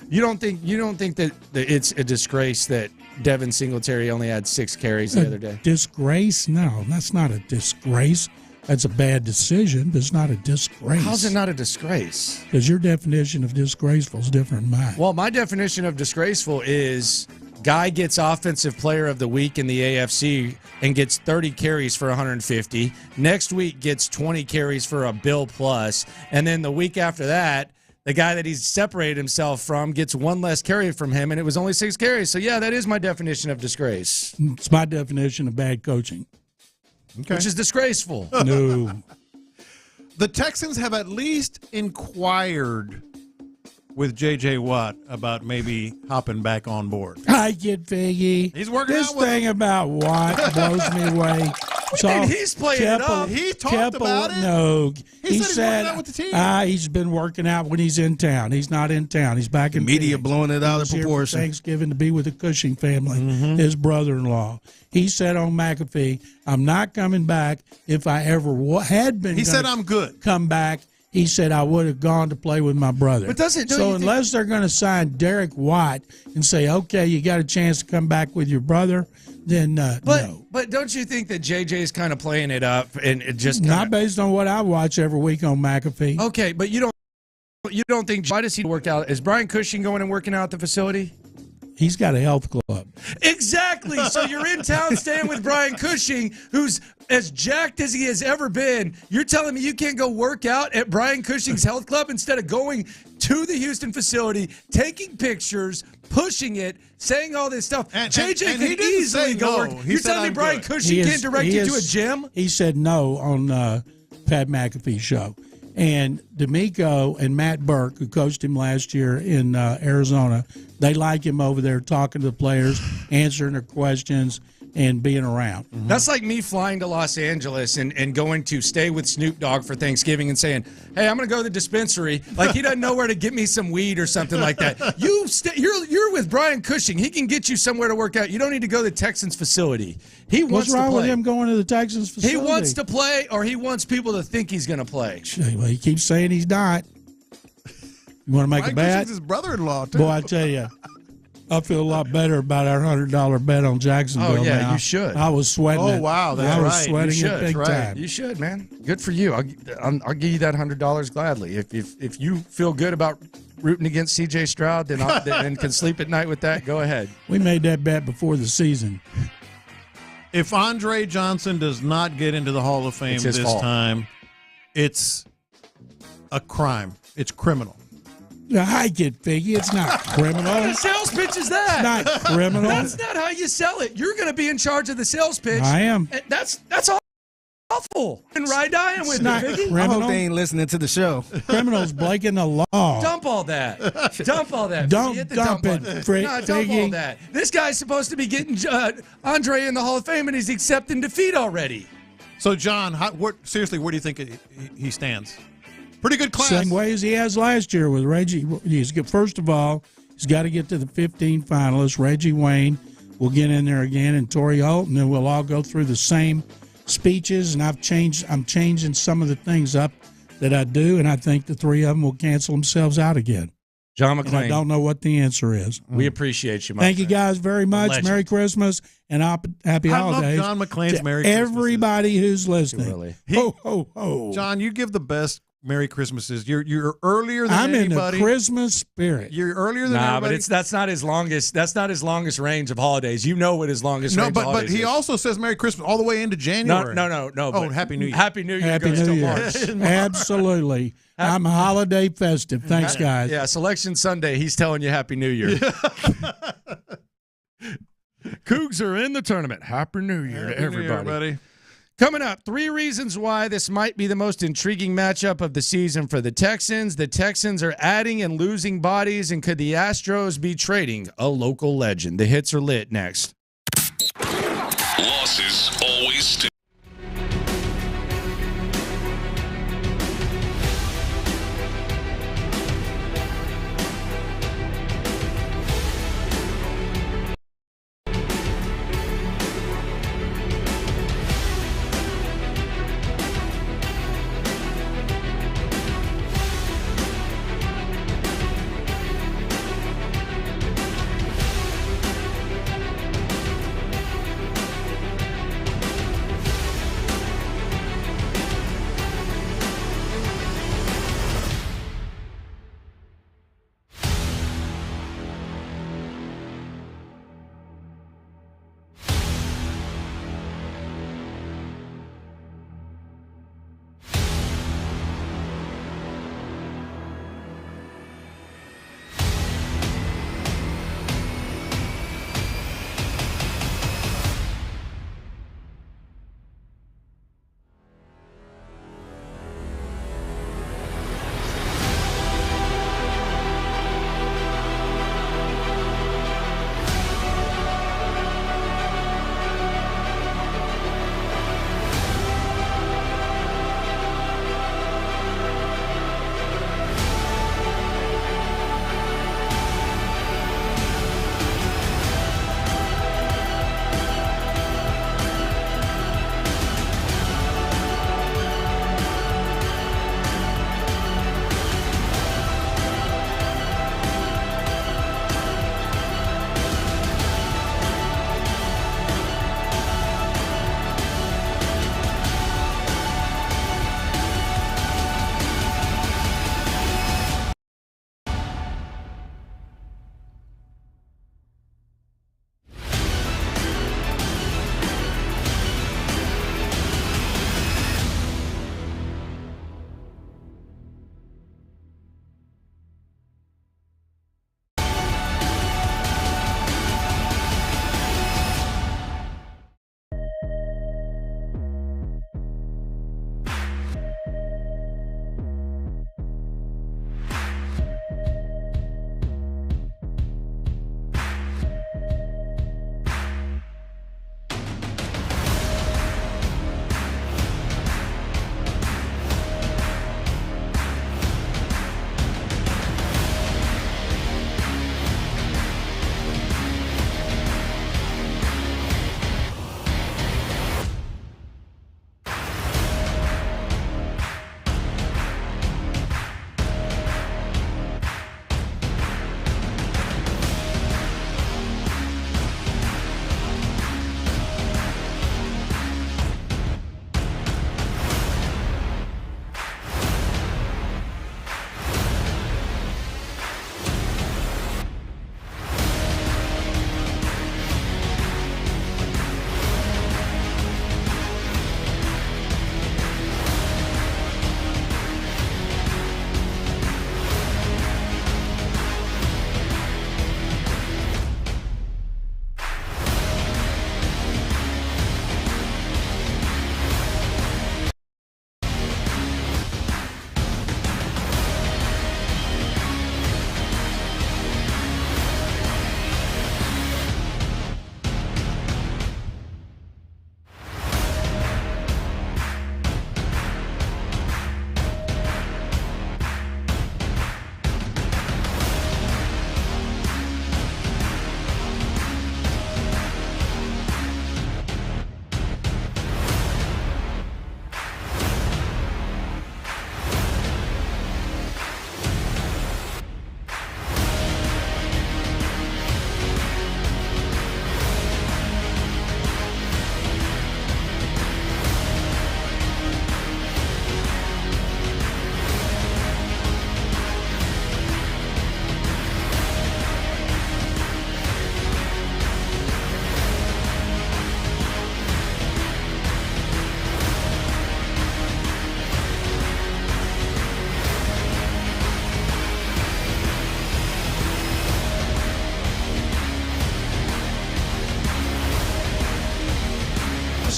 You don't think that it's a disgrace that Devin Singletary only had 6 carries the other day? Disgrace? No, that's not a disgrace. That's a bad decision, but it's not a disgrace. How's it not a disgrace? Because your definition of disgraceful is different than mine. Well, my definition of disgraceful is guy gets offensive player of the week in the AFC and gets 30 carries for 150. Next week gets 20 carries for a bill plus. And then the week after that, the guy that he's separated himself from gets one less carry from him, and it was only 6 carries. So, yeah, that is my definition of disgrace. It's my definition of bad coaching. Okay. Which is disgraceful. No. The Texans have at least inquired with J.J. Watt about maybe hopping back on board. I get Figgy. He's working this out with thing about Watt blows me away. He's playing it up. He talked about it. No, He said he's working out with the team. He's been working out when he's in town. He's not in town. He's back in Media Phoenix. blowing it out He of was here for proportion. Thanksgiving to be with the Cushing family, his brother-in-law. He said on McAfee, "I'm not coming back. If I ever had been, He said, gonna "I'm good." Come back." He said, "I would have gone to play with my brother." But don't so you think- unless they're going to sign Derek Watt and say, "Okay, you got a chance to come back with your brother," then no. But don't you think that JJ is kind of playing it up and it just Not based on what I watch every week on McAfee. Okay, but you don't think why does he work out? Is Brian Cushing going and working out at the facility? He's got a health club. Exactly. So you're in town staying with Brian Cushing, who's as jacked as he has ever been. You're telling me you can't go work out at Brian Cushing's health club instead of going to the Houston facility, taking pictures, pushing it, saying all this stuff. JJ and he could didn't easily say go no. work. He You're said, telling me "I'm Brian good." Cushing can't direct you to a gym? He said no on Pat McAfee's show. And D'Amico and Matt Burke, who coached him last year in Arizona, they like him over there talking to the players, answering their questions, and being around. That's like me flying to Los Angeles and going to stay with Snoop Dogg for Thanksgiving and saying, hey, I'm going to go to the dispensary. Like, he doesn't know where to get me some weed or something like that. You're with Brian Cushing. He can get you somewhere to work out. You don't need to go to the Texans facility. He wants What's wrong to play. with him going to the Texans facility? He wants to play, or he wants people to think he's going to play. Well, he keeps saying he's not. You want to make Brian a bet? Cushing's his brother-in-law, too. Boy, I tell you, I feel a lot better about our $100 bet on Jacksonville. Oh, yeah, now. you should. I was sweating it. Oh, wow, that's I was right. sweating You it should. big That's right. time. You should, man. Good for you. I'll give you that $100 gladly. If you feel good about rooting against C.J. Stroud and can sleep at night with that, go ahead. We made that bet before the season. If Andre Johnson does not get into the Hall of Fame It's his this fault. time, it's a crime. It's criminal. I get Figgy. It's not criminal. What kind of sales pitch is that? It's not criminal. That's not how you sell it. You're going to be in charge of the sales pitch. I am. And that's awful. And ride dying with not it, Biggie. I criminal. hope they ain't listening to the show. Criminals breaking the law. Dump all that. Dump all that. Don't Hit the dump it, button. Frig- No, dump all Figgy. that. This guy's supposed to be getting Andre in the Hall of Fame, and he's accepting defeat already. So, John, seriously, where do you think he stands? Pretty good class. Same way as he has last year with Reggie. First of all, he's got to get to the 15 finalists. Reggie Wayne will get in there again, and Torrey Holt, and then we'll all go through the same speeches. And I'm changing some of the things up that I do, and I think the three of them will cancel themselves out again. John And I McClain, don't know what the answer is. we appreciate you, my Thank you friend. guys very much. Legend. Merry Christmas and happy I love holidays. John McClain's to Merry Christmases. everybody who's listening. Really. Ho, ho, ho. John, you give the best Merry Christmases. You're earlier than I'm anybody. in the Christmas spirit. You're earlier than Nah, everybody. but that's not his longest. That's not his longest range of holidays. You know what his longest No, range of but holidays he is. also says Merry Christmas all the way into January. No. Oh, but Happy New Year. Happy New Year Happy goes New till Year. March. Absolutely. I'm holiday festive. Thanks, guys. Yeah, Selection Sunday, he's telling you Happy New Year. Cougs are in the tournament. Happy New Year to Happy New everybody. Year, buddy. Coming up, 3 reasons why this might be the most intriguing matchup of the season for the Texans. The Texans are adding and losing bodies, and could the Astros be trading a local legend? The hits are lit next. Losses always stick.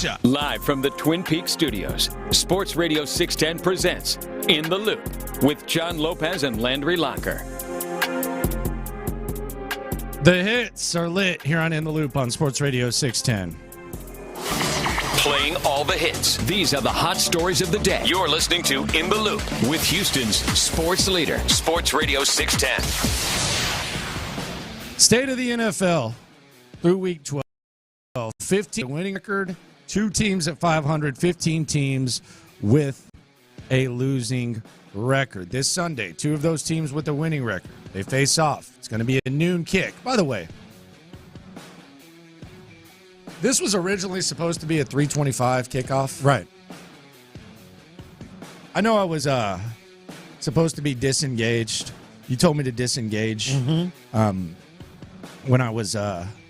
shot. Live from the Twin Peaks studios, Sports Radio 610 presents In the Loop with John Lopez and Landry Locker. The hits are lit here on In the Loop on Sports Radio 610. Playing all the hits. These are the hot stories of the day. You're listening to In the Loop with Houston's sports leader, Sports Radio 610. State of the NFL through week 12. 15 winning record, 2 teams at 500, 15 teams with a losing record. This Sunday, 2 of those teams with a winning record. They face off. It's going to be a noon kick. By the way, this was originally supposed to be a 3:25 kickoff. Right. I know I was supposed to be disengaged. You told me to disengage when I was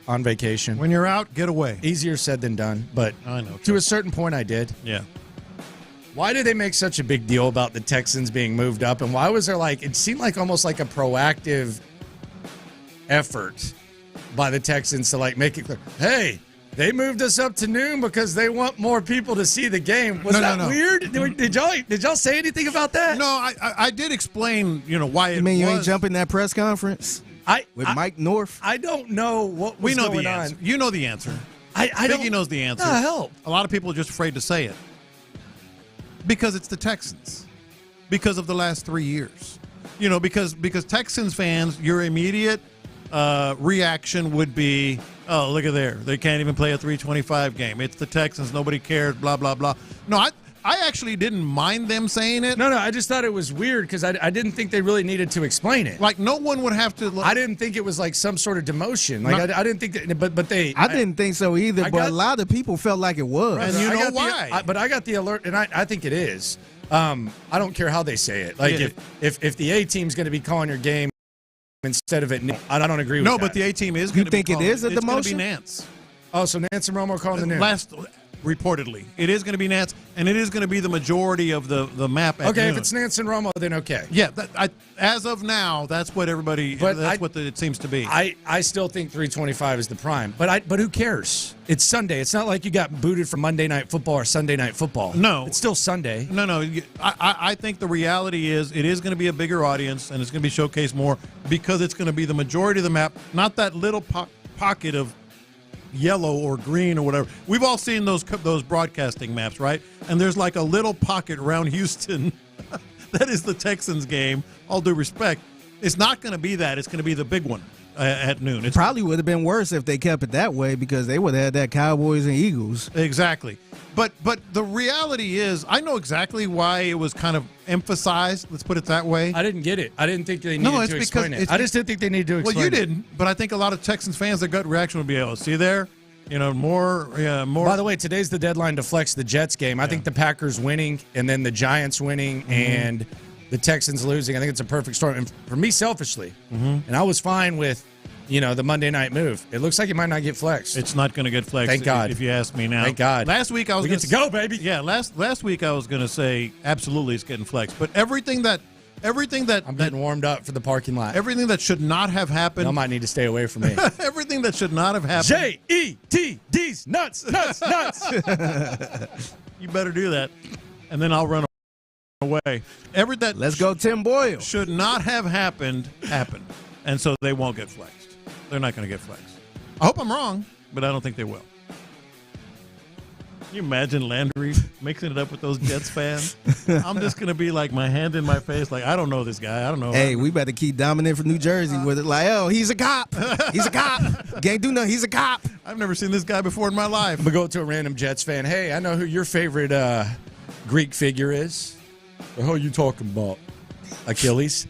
on vacation. When you're out, get away. Easier said than done, but I know. To a certain point I did. Yeah. Why did they make such a big deal about the Texans being moved up? And why was there it seemed like almost like a proactive effort by the Texans to make it clear, hey, they moved us up to noon because they want more people to see the game. Was that weird? Did y'all say anything about that? No, I did explain, why it was. You mean you ain't jumping that press conference with Mike North? I don't know what was we know going the on. answer. You know the answer. Biggie knows the answer. Help. A lot of people are just afraid to say it. Because it's the Texans. Because of the last 3 years. Because Texans fans, your immediate reaction would be, oh, look at there. They can't even play a 3:25 game. It's the Texans. Nobody cares, blah, blah, blah. No, I actually didn't mind them saying it. No, I just thought it was weird because I didn't think they really needed to explain it. No one would have to. I didn't think it was some sort of demotion. I didn't think that, but they. I didn't think so either, but a lot of people felt like it was. And you know why. But I got the alert, and I think it is. I don't care how they say it. If the A team's going to be calling your game instead of it, I don't agree with that. No, but the A team is going to be. You think it is a demotion? It's going to be Nance. Oh, so Nance and Romo calling the noon. Reportedly, it is going to be Nance, and it is going to be the majority of the map. At noon. If it's Nance and Romo, then okay. Yeah, as of now, that's what everybody. It seems to be. I still think 3:25 is the prime, but who cares? It's Sunday. It's not like you got booted from Monday Night Football or Sunday Night Football. No, it's still Sunday. No. I think the reality is it is going to be a bigger audience, and it's going to be showcased more because it's going to be the majority of the map, not that little pocket of yellow or green or whatever. We've all seen those broadcasting maps, right? And there's a little pocket around Houston that is the Texans game. All due respect, it's not going to be that. It's going to be the big one at noon. It probably would have been worse if they kept it that way because they would have had that Cowboys and Eagles. Exactly. But the reality is, I know exactly why it was kind of emphasized. Let's put it that way. I didn't get it. I didn't think they needed to explain it. I just didn't think they needed to explain it. Well, you didn't, but I think a lot of Texans fans, their gut reaction would be, oh, see there? More. By the way, today's the deadline to flex the Jets game. I think the Packers winning and then the Giants winning and the Texans losing. I think it's a perfect storm. And for me, selfishly, and I was fine with the Monday night move. It looks like it might not get flexed. It's not going to get flexed. Thank God. If you ask me now. Thank God. Last week I was going to go, baby. Yeah, last week I was going to say absolutely it's getting flexed. But everything that I'm getting warmed up for the parking lot. Everything that should not have happened. I might need to stay away from me. Everything that should not have happened. JETD's nuts. You better do that, and then I'll run away. Let's go, Tim Boyle. Should not have happened, and so they won't get flexed. They're not going to get flexed. I hope I'm wrong, but I don't think they will. Can you imagine Landry mixing it up with those Jets fans? I'm just going to be my hand in my face, I don't know this guy. I don't know. Hey, we better keep dominant from New Jersey with it. Oh, he's a cop. He's a cop. Can't do nothing. He's a cop. I've never seen this guy before in my life. I'm going to go to a random Jets fan. Hey, I know who your favorite Greek figure is. Who are you talking about? Achilles?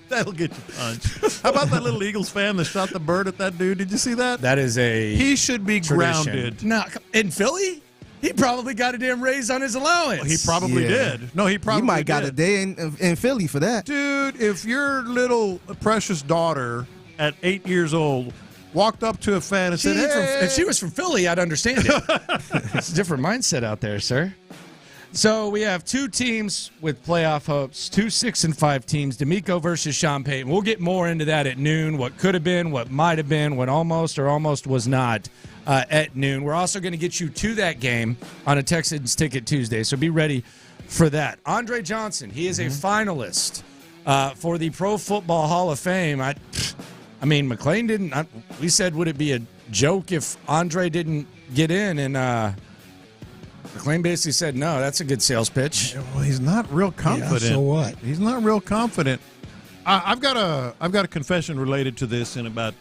That'll get you punched. How about that little Eagles fan that shot the bird at that dude? Did you see that? That is He should be grounded. No, in Philly? He probably got a damn raise on his allowance. Well, he probably did. No, he probably might got a day in Philly for that. Dude, if your little precious daughter at 8 years old walked up to a fan and said, hey. If she was from Philly, I'd understand it. It's a different mindset out there, sir. So we have two teams with playoff hopes, 2 6-5 teams, D'Amico versus Sean Payton. We'll get more into that at noon, what could have been, what might have been, what almost or almost was not at noon. We're also going to get you to that game on a Texans Ticket Tuesday, so be ready for that. Andre Johnson, he is a finalist for the Pro Football Hall of Fame. I mean, McClain didn't. We said, would it be a joke if Andre didn't get in? And McClain basically said, no, that's a good sales pitch. Well, he's not real confident. Yeah, so what? He's not real confident. I've got a confession related to this in about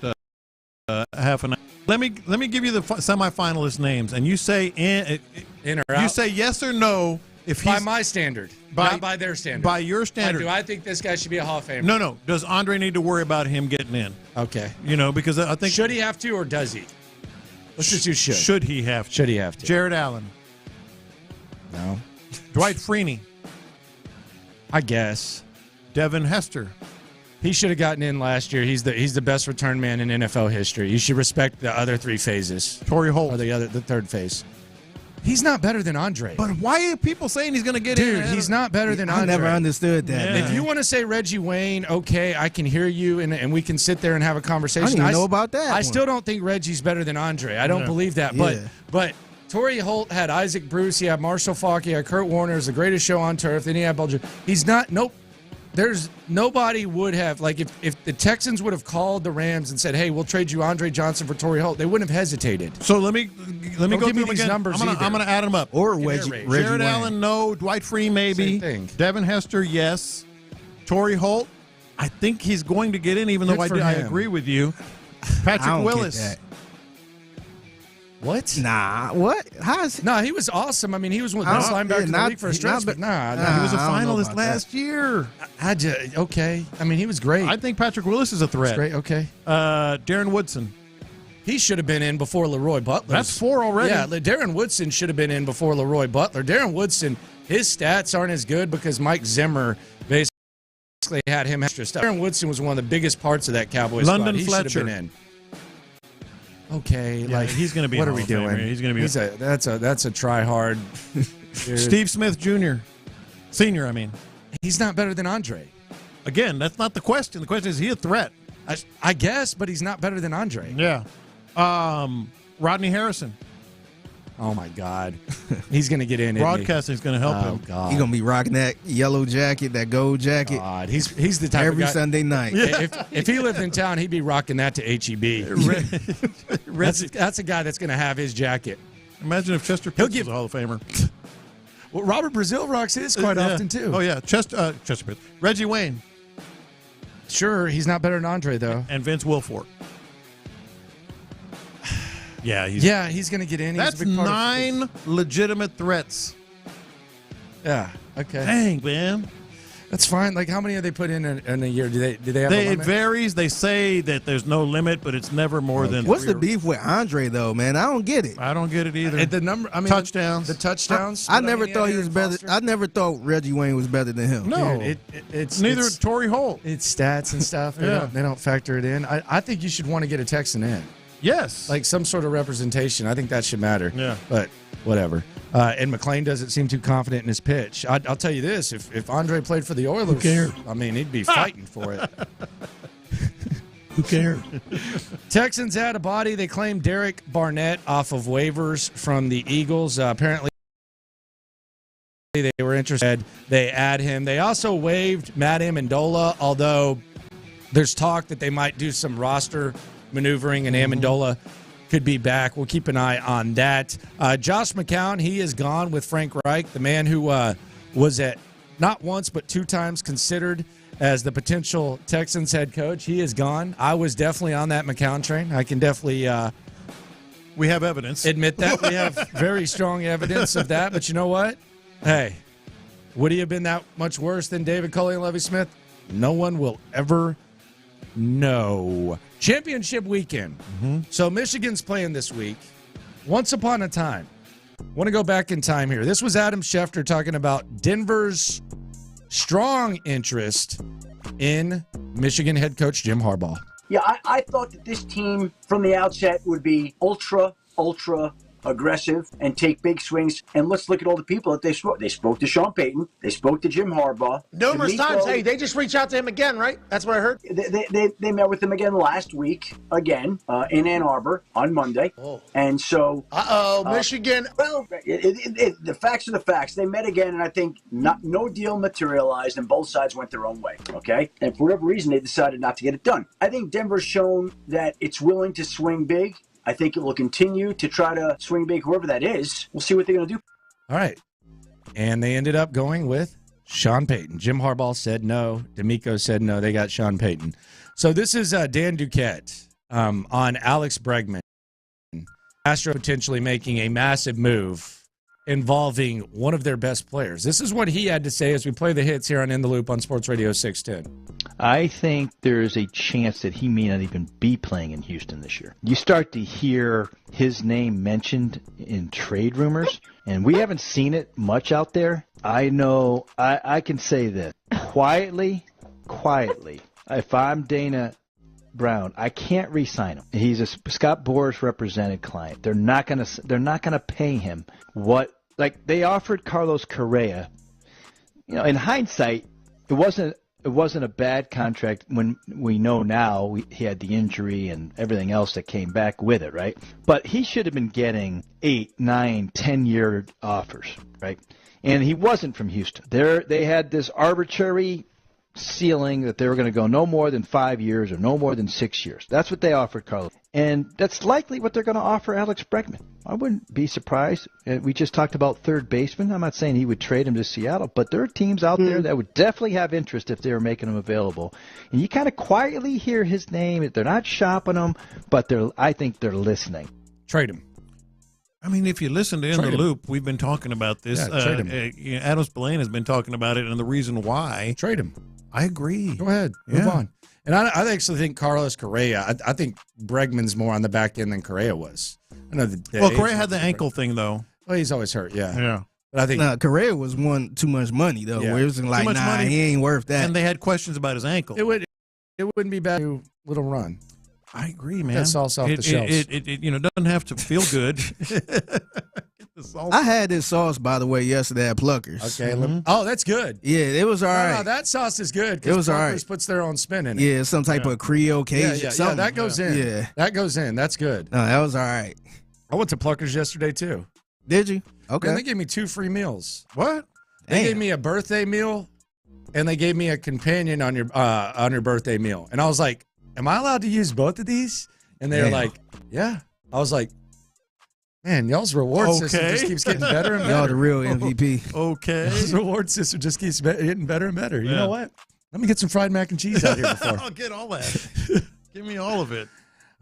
half an hour. Let me give you the semifinalist names, and you say in or out. You say yes or no. If by my standard, not by their standard. By your standard. Do I think this guy should be a Hall of Famer? No. Does Andre need to worry about him getting in? Okay. Because I think should he have to or does he? Let's just use should. Should he have to? Should he have to? Jared Allen. No. Dwight Freeney. I guess. Devin Hester. He should have gotten in last year. He's the best return man in NFL history. You should respect the other three phases. Torrey Holt. Or the third phase. He's not better than Andre. But why are people saying he's going to get in? Dude, he's not better than Andre. I never understood that. Yeah. If you want to say Reggie Wayne, okay, I can hear you, and we can sit there and have a conversation. I didn't even know about that. I still don't think Reggie's better than Andre. I don't believe that. But Torrey Holt had Isaac Bruce. He had Marshall Faulk. He had Kurt Warner. It was the greatest show on turf. Then he had Bulger. He's not. Nope. There's nobody would have, like, if the Texans would have called the Rams and said, hey, we'll trade you Andre Johnson for Torrey Holt, they wouldn't have hesitated. So let me go through them these again. numbers. I'm going to add them up. Or Reggie Jared Allen, no. Dwight Freeney, maybe. Same thing. Devin Hester, yes. Torrey Holt, I think he's going to get in, even though I agree with you. Patrick Willis. What? Nah, what? No, he was awesome. I mean, he was one of the best linebackers in the league for a stretch, but he was a finalist last year. Okay. I mean, he was great. I think Patrick Willis is a threat. That's great, okay. Darren Woodson. He should have been in before Leroy Butler. That's 4 already. Yeah, Darren Woodson should have been in before Leroy Butler. Darren Woodson, his stats aren't as good because Mike Zimmer basically had him extra stuff. Darren Woodson was one of the biggest parts of that Cowboys squad. He Fletcher should have been in. Okay, yeah, he's going to be. What are we doing? He's going to be. That's a try hard. Steve Smith Jr., Senior. I mean, he's not better than Andre. Again, that's not the question. The question is he a threat? I guess, but he's not better than Andre. Yeah. Rodney Harrison. Oh my God, he's going to get in. Broadcasting is going to help him. God. He's going to be rocking that yellow jacket, that gold jacket. God, he's the type every of guy, Sunday night. If he lived in town, he'd be rocking that to HEB. That's a guy that's going to have his jacket. Imagine if Chester Pitts was a Hall of Famer. Well, Robert Brazil rocks his quite often too. Oh yeah, Chester Pitts. Reggie Wayne. Sure, he's not better than Andre though. And Vince Wilfork. Yeah, he's going to get in. That's 9 legitimate threats. Yeah. Okay. Dang, man. That's fine. Like, how many have they put in a year? Do they have a limit? It varies. They say that there's no limit, but it's never more than. What's the beef with Andre though, man? I don't get it. I don't get it either. The number. I mean, touchdowns. The touchdowns. I never thought he was better. I never thought Reggie Wayne was better than him. No, dude, it's neither Torrey Holt. It's stats and stuff. They don't factor it in. I think you should want to get a Texan in. Yes. Like some sort of representation. I think that should matter. Yeah. But whatever. And McClain doesn't seem too confident in his pitch. I'll tell you this. If Andre played for the Oilers, who cares? I mean, he'd be fighting for it. Who cares? Texans had a body. They claimed Derek Barnett off of waivers from the Eagles. Apparently, they were interested. They add him. They also waived Matt Amendola, although there's talk that they might do some roster maneuvering, and Amendola could be back. We'll keep an eye on that. Josh McCown, he is gone with Frank Reich, the man who was at not once but 2 times considered as the potential Texans head coach. He is gone. I was definitely on that McCown train. I can definitely we have evidence. Admit that. We have very strong evidence of that. But you know what? Hey, would he have been that much worse than David Culley and Lovie Smith? No one will ever know. Championship weekend. So Michigan's playing this week. Once upon a time. Want to go back in time here. This was Adam Schefter talking about Denver's strong interest in Michigan head coach Jim Harbaugh. Yeah, I thought that this team from the outset would be ultra aggressive, and take big swings. And let's look at all the people that they spoke. They spoke to Sean Payton. They spoke to Jim Harbaugh. Numerous times. Hey, they just reach out to him again, right? That's what I heard. They met with him again last week, in Ann Arbor on Monday. Oh. And so... Michigan. Well, the facts are the facts. They met again, and I think no deal materialized, and both sides went their own way, okay? And for whatever reason, they decided not to get it done. I think Denver's shown that it's willing to swing big. I think it will continue to try to swing big, whoever that is. We'll see what they're going to do. All right. And they ended up going with Sean Payton. Jim Harbaugh said no. D'Amico said no. They got Sean Payton. So this is Dan Duquette on Alex Bregman. Astro potentially making a massive move involving one of their best players. This is what he had to say as we play the hits here on In the Loop on Sports Radio 610. I think there's a chance that he may not even be playing in Houston this year. You start to hear his name mentioned in trade rumors, and we haven't seen it much out there. I know I can say this. Quietly, if I'm Dana Brown, I can't re-sign him. He's a Scott Boras represented client. They're not gonna pay him what they offered Carlos Correa. In hindsight, it wasn't a bad contract when we know now he had the injury and everything else that came back with it, right? But he should have been getting 8, 9, 10-year offers, right? And he wasn't from Houston. They had this arbitrary ceiling that they were going to go no more than 5 years or no more than 6 years. That's what they offered Carlos. And that's likely what they're going to offer Alex Bregman. I wouldn't be surprised. We just talked about third baseman. I'm not saying he would trade him to Seattle, but there are teams out there that would definitely have interest if they were making him available. And you kind of quietly hear his name. They're not shopping him, but I think they're listening. Trade him. I mean, if you listen to In the Loop, we've been talking about this. Yeah, trade him. Adam Spillane has been talking about it, and the reason why. Trade him. I agree. Go ahead. Move on. And I actually think Carlos Correa, I think Bregman's more on the back end than Correa was. I know Correa had the ankle thing, though. Well, he's always hurt, yeah. Yeah. But I think Correa was too much money, though. Yeah. Where it was like, money. He ain't worth that. And they had questions about his ankle. It wouldn't be bad to little run. I agree, man. Get sauce off the shelves. It doesn't have to feel good. I had this sauce, by the way, yesterday at Pluckers. Okay. Oh, that's good. Yeah, it was all right. No, that sauce is good. It was all right. Pluckers puts their own spin in it. Yeah, some type of Creole Cajun. Yeah, that goes in. Yeah. That goes in. That's good. No, that was all right. I went to Pluckers yesterday, too. Did you? Okay. And they gave me 2 free meals. What? They gave me a birthday meal, and they gave me a companion on your birthday meal. And I was like, am I allowed to use both of these? And they were like, yeah. I was like, man, y'all's reward system just keeps getting better and better. Y'all the real MVP. Okay. Y'all's reward system just keeps getting better and better. You know what? Let me get some fried mac and cheese out here before. I'll get all that. Give me all of it.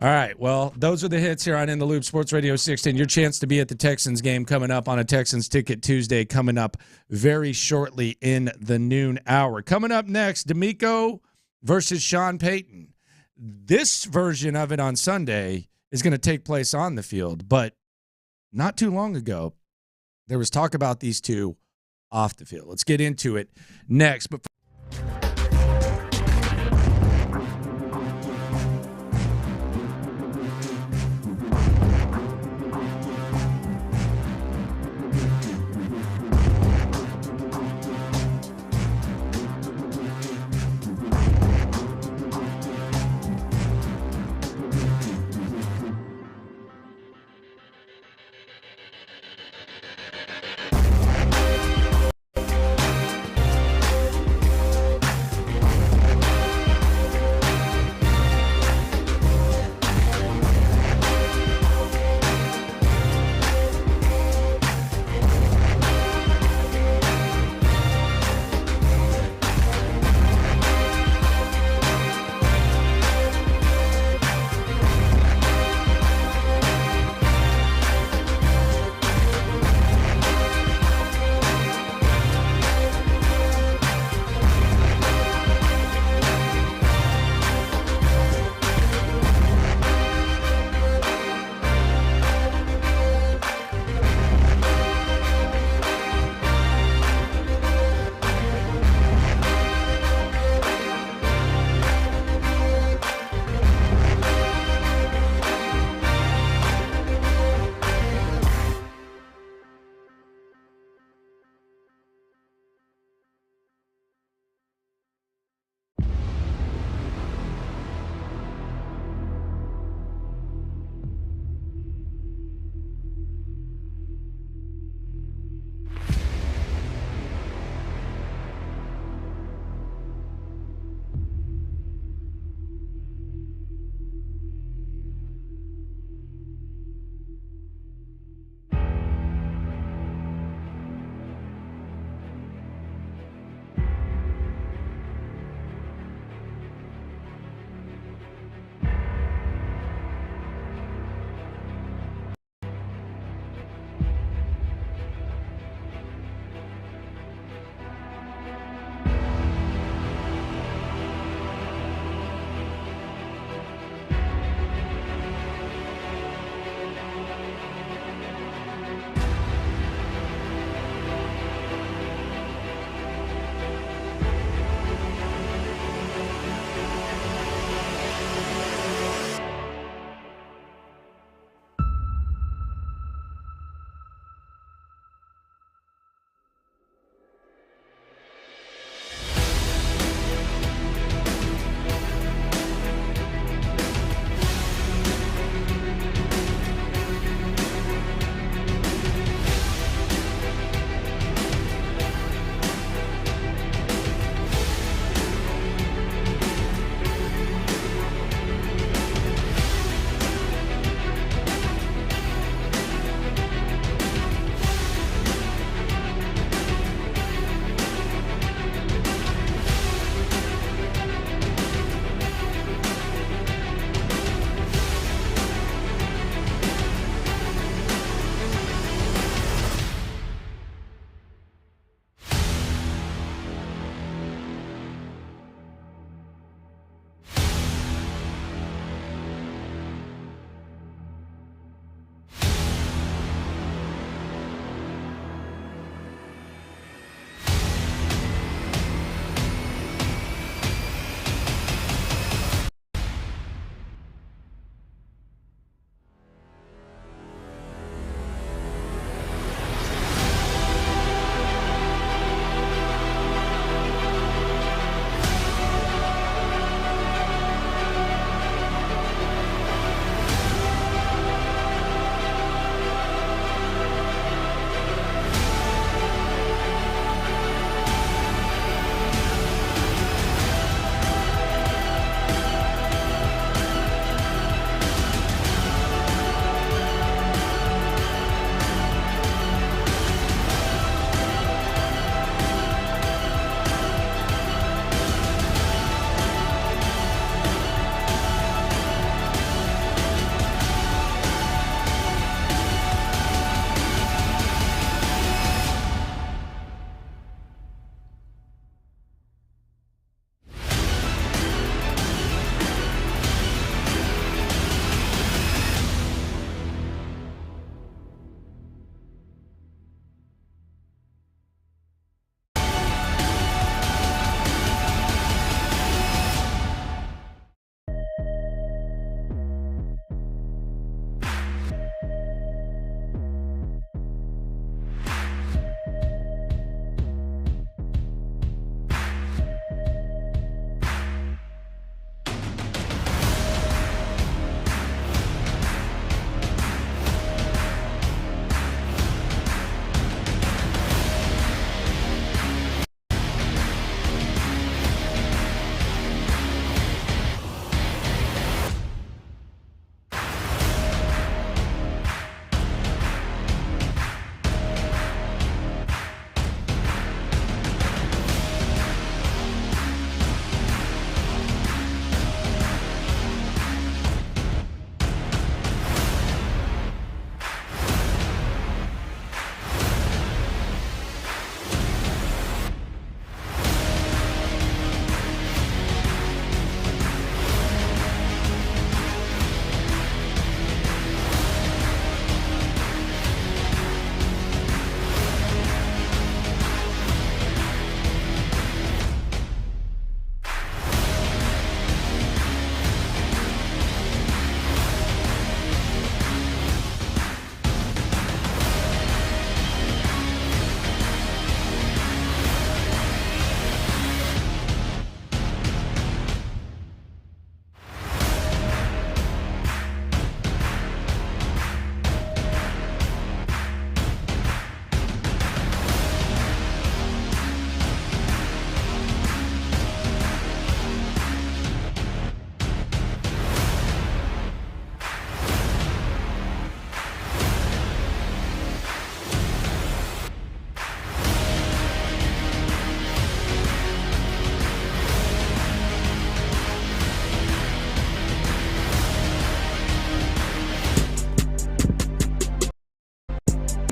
All right. Well, those are the hits here on In the Loop, Sports Radio 610. Your chance to be at the Texans game coming up on a Texans Ticket Tuesday coming up very shortly in the noon hour. Coming up next, D'Amico versus Sean Payton. This version of it on Sunday is going to take place on the field, but not too long ago, there was talk about these two off the field. Let's get into it next. But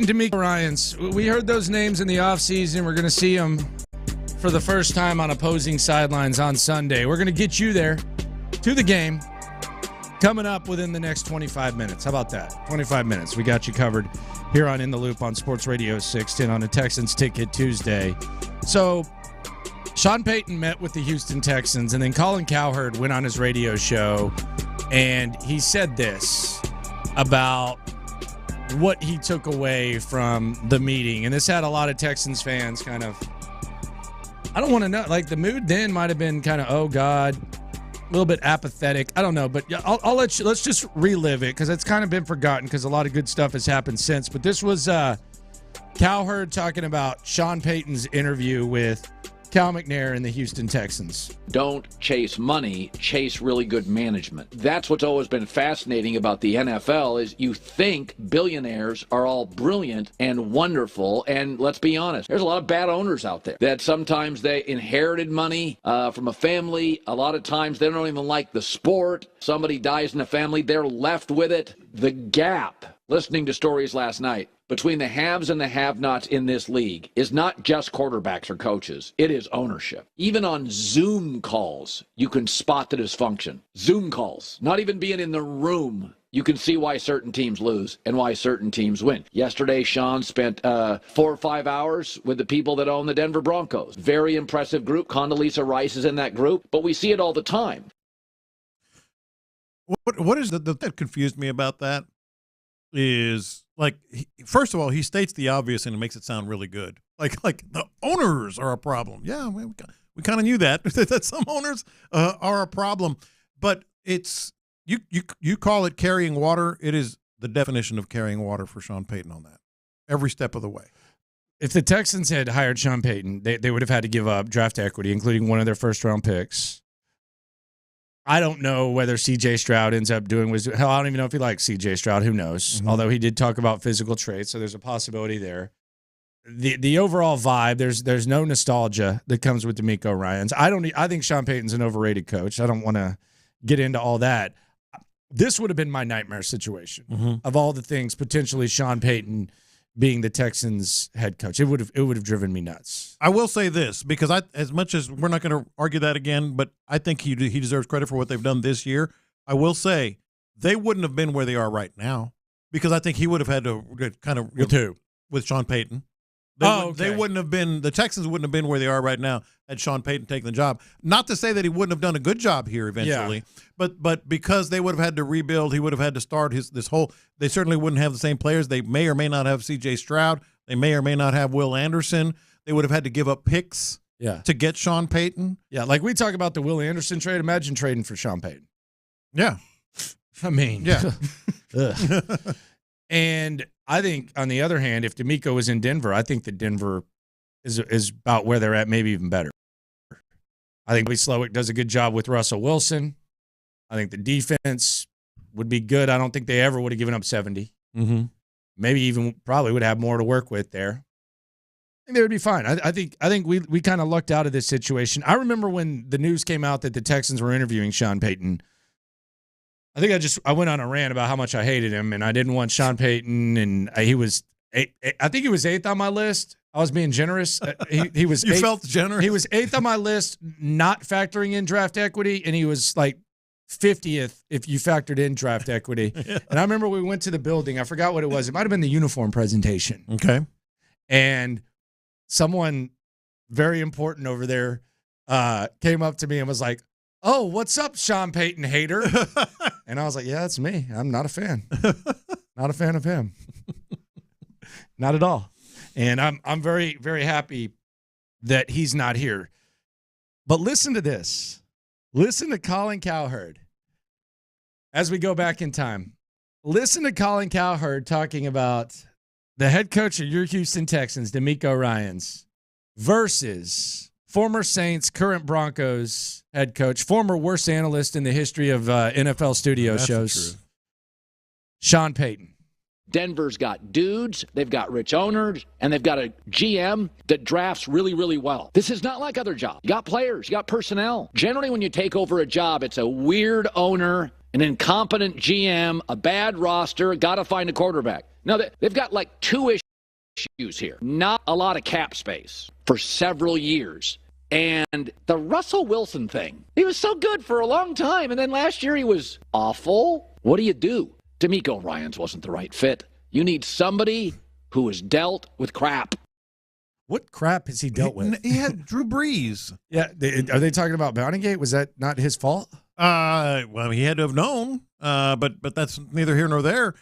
DeMeco Ryans. We heard those names in the offseason. We're going to see them for the first time on opposing sidelines on Sunday. We're going to get you there to the game coming up within the next 25 minutes. How about that? 25 minutes. We got you covered here on In the Loop on Sports Radio 610 on a Texans Ticket Tuesday. So Sean Payton met with the Houston Texans, and then Colin Cowherd went on his radio show, and he said this about what he took away from the meeting. And this had a lot of Texans fans kind of, I don't want to know, like the mood then might have been kind of, oh God, a little bit apathetic. I don't know, but I'll let you, let's just relive it because it's kind of been forgotten because a lot of good stuff has happened since. But this was Cowherd talking about Sean Payton's interview with Cal McNair and the Houston Texans. Don't chase money, chase really good management. That's what's always been fascinating about the NFL is you think billionaires are all brilliant and wonderful, and let's be honest, there's a lot of bad owners out there that sometimes they inherited money from a family. A lot of times they don't even like the sport. Somebody dies in the family, they're left with it. The gap, listening to stories last night, between the haves and the have-nots in this league is not just quarterbacks or coaches. It is ownership. Even on Zoom calls, you can spot the dysfunction. Zoom calls, not even being in the room, you can see why certain teams lose and why certain teams win. Yesterday, Sean spent 4 or 5 hours with the people that own the Denver Broncos. Very impressive group. Condoleezza Rice is in that group, but we see it all the time. What is that confused me about that is, like, first of all, he states the obvious and it makes it sound really good. Like the owners are a problem. Yeah, we kind of knew that that some owners are a problem, but it's you call it carrying water. It is the definition of carrying water for Sean Payton on that every step of the way. If the Texans had hired Sean Payton, they would have had to give up draft equity, including one of their first-round picks. I don't know whether C.J. Stroud ends up doing – hell, I don't even know if he likes C.J. Stroud. Who knows? Mm-hmm. Although he did talk about physical traits, so there's a possibility there. The overall vibe, there's no nostalgia that comes with DeMeco Ryans. I think Sean Payton's an overrated coach. I don't want to get into all that. This would have been my nightmare situation of all the things potentially Sean Payton – being the Texans head coach. It would have driven me nuts. I will say this, because as much as we're not going to argue that again, but I think he deserves credit for what they've done this year. I will say they wouldn't have been where they are right now, because I think he would have had to kind of with Sean Payton. They wouldn't have been, the Texans wouldn't have been where they are right now had Sean Payton taken the job. Not to say that he wouldn't have done a good job here eventually, but because they would have had to rebuild, he would have had to start this whole, they certainly wouldn't have the same players. They may or may not have C.J. Stroud. They may or may not have Will Anderson. They would have had to give up picks to get Sean Payton. Yeah, like we talk about the Will Anderson trade. Imagine trading for Sean Payton. Yeah. I mean. Yeah. And I think, on the other hand, if DeMeco was in Denver, I think that Denver is about where they're at, maybe even better. I think Lee Slowick does a good job with Russell Wilson. I think the defense would be good. I don't think they ever would have given up 70. Mm-hmm. Maybe even probably would have more to work with there. I think they would be fine. I think we kind of lucked out of this situation. I remember when the news came out that the Texans were interviewing Sean Payton. I think I went on a rant about how much I hated him, and I didn't want Sean Payton, and he was I think he was 8th on my list. I was being generous. He was you felt generous? He was 8th on my list, not factoring in draft equity, and he was like 50th if you factored in draft equity. Yeah. And I remember we went to the building. I forgot what it was. It might have been the uniform presentation. Okay. And someone very important over there came up to me and was like, "Oh, what's up, Sean Payton hater?" And I was like, "Yeah, that's me. I'm not a fan. Not a fan of him. Not at all." And I'm very, very happy that he's not here. But listen to this. Listen to Colin Cowherd as we go back in time. Listen to Colin Cowherd talking about the head coach of your Houston Texans, DeMeco Ryans, versus former Saints, current Broncos head coach, former worst analyst in the history of NFL studio shows, Sean Payton. Denver's got dudes, they've got rich owners, and they've got a GM that drafts really, really well. This is not like other jobs. You got players, you got personnel. Generally, when you take over a job, it's a weird owner, an incompetent GM, a bad roster, got to find a quarterback. Now, they've got like 2-ish issues here. Not a lot of cap space for several years. And the Russell Wilson thing, he was so good for a long time, and then last year he was awful. What do? D'Amico Ryans wasn't the right fit. You need somebody who has dealt with crap. What crap has he dealt with? He had Drew Brees. Yeah, are they talking about Bountygate? Was that not his fault? Well, he had to have known, but that's neither here nor there.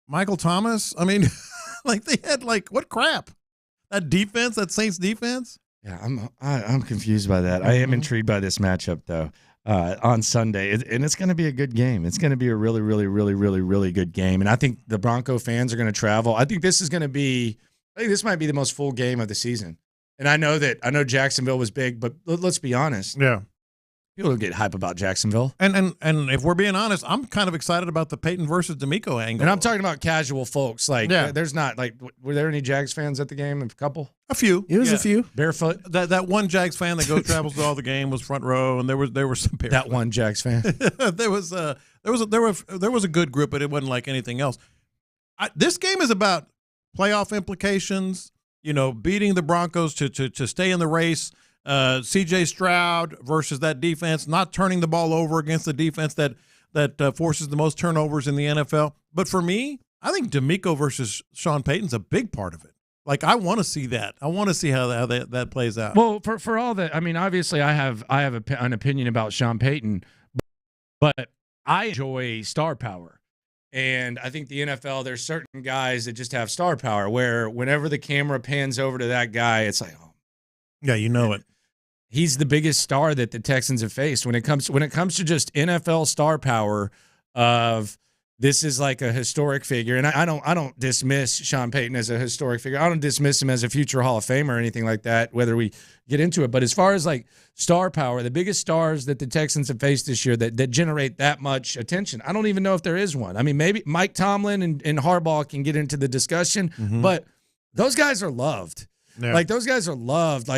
Michael Thomas, like they had what crap? That defense, that Saints defense? Yeah, I'm confused by that. I am intrigued by this matchup though. On Sunday, and it's going to be a good game. It's going to be a really, really, really, really, really good game. And I think the Bronco fans are going to travel. I think this might be the most full game of the season. And I know Jacksonville was big, but let's be honest. Yeah. People don't get hype about Jacksonville. And if we're being honest, I'm kind of excited about the Peyton versus D'Amico angle. And I'm talking about casual folks. There's not, were there any Jags fans at the game? A couple? A few. It was a few. Barefoot? That one Jags fan that travels to all the game was front row, and there were some barefoot. That one Jags fan? there was a good group, but it wasn't like anything else. This game is about playoff implications, beating the Broncos to stay in the race. C.J. Stroud versus that defense, not turning the ball over against the defense that forces the most turnovers in the NFL. But for me, I think D'Amico versus Sean Payton's a big part of it. I want to see that. I want to see how that plays out. Well, for all that, obviously I have an opinion about Sean Payton, but I enjoy star power. And I think the NFL, there's certain guys that just have star power where whenever the camera pans over to that guy, it's like, oh. Yeah, you know it. He's the biggest star that the Texans have faced when it comes to just NFL star power. Of this is like a historic figure, and I don't dismiss Sean Payton as a historic figure. I don't dismiss him as a future Hall of Famer or anything like that. Whether we get into it, but as far as star power, the biggest stars that the Texans have faced this year that generate that much attention, I don't even know if there is one. Maybe Mike Tomlin and Harbaugh can get into the discussion, but those guys are loved. Yeah. Those guys are loved.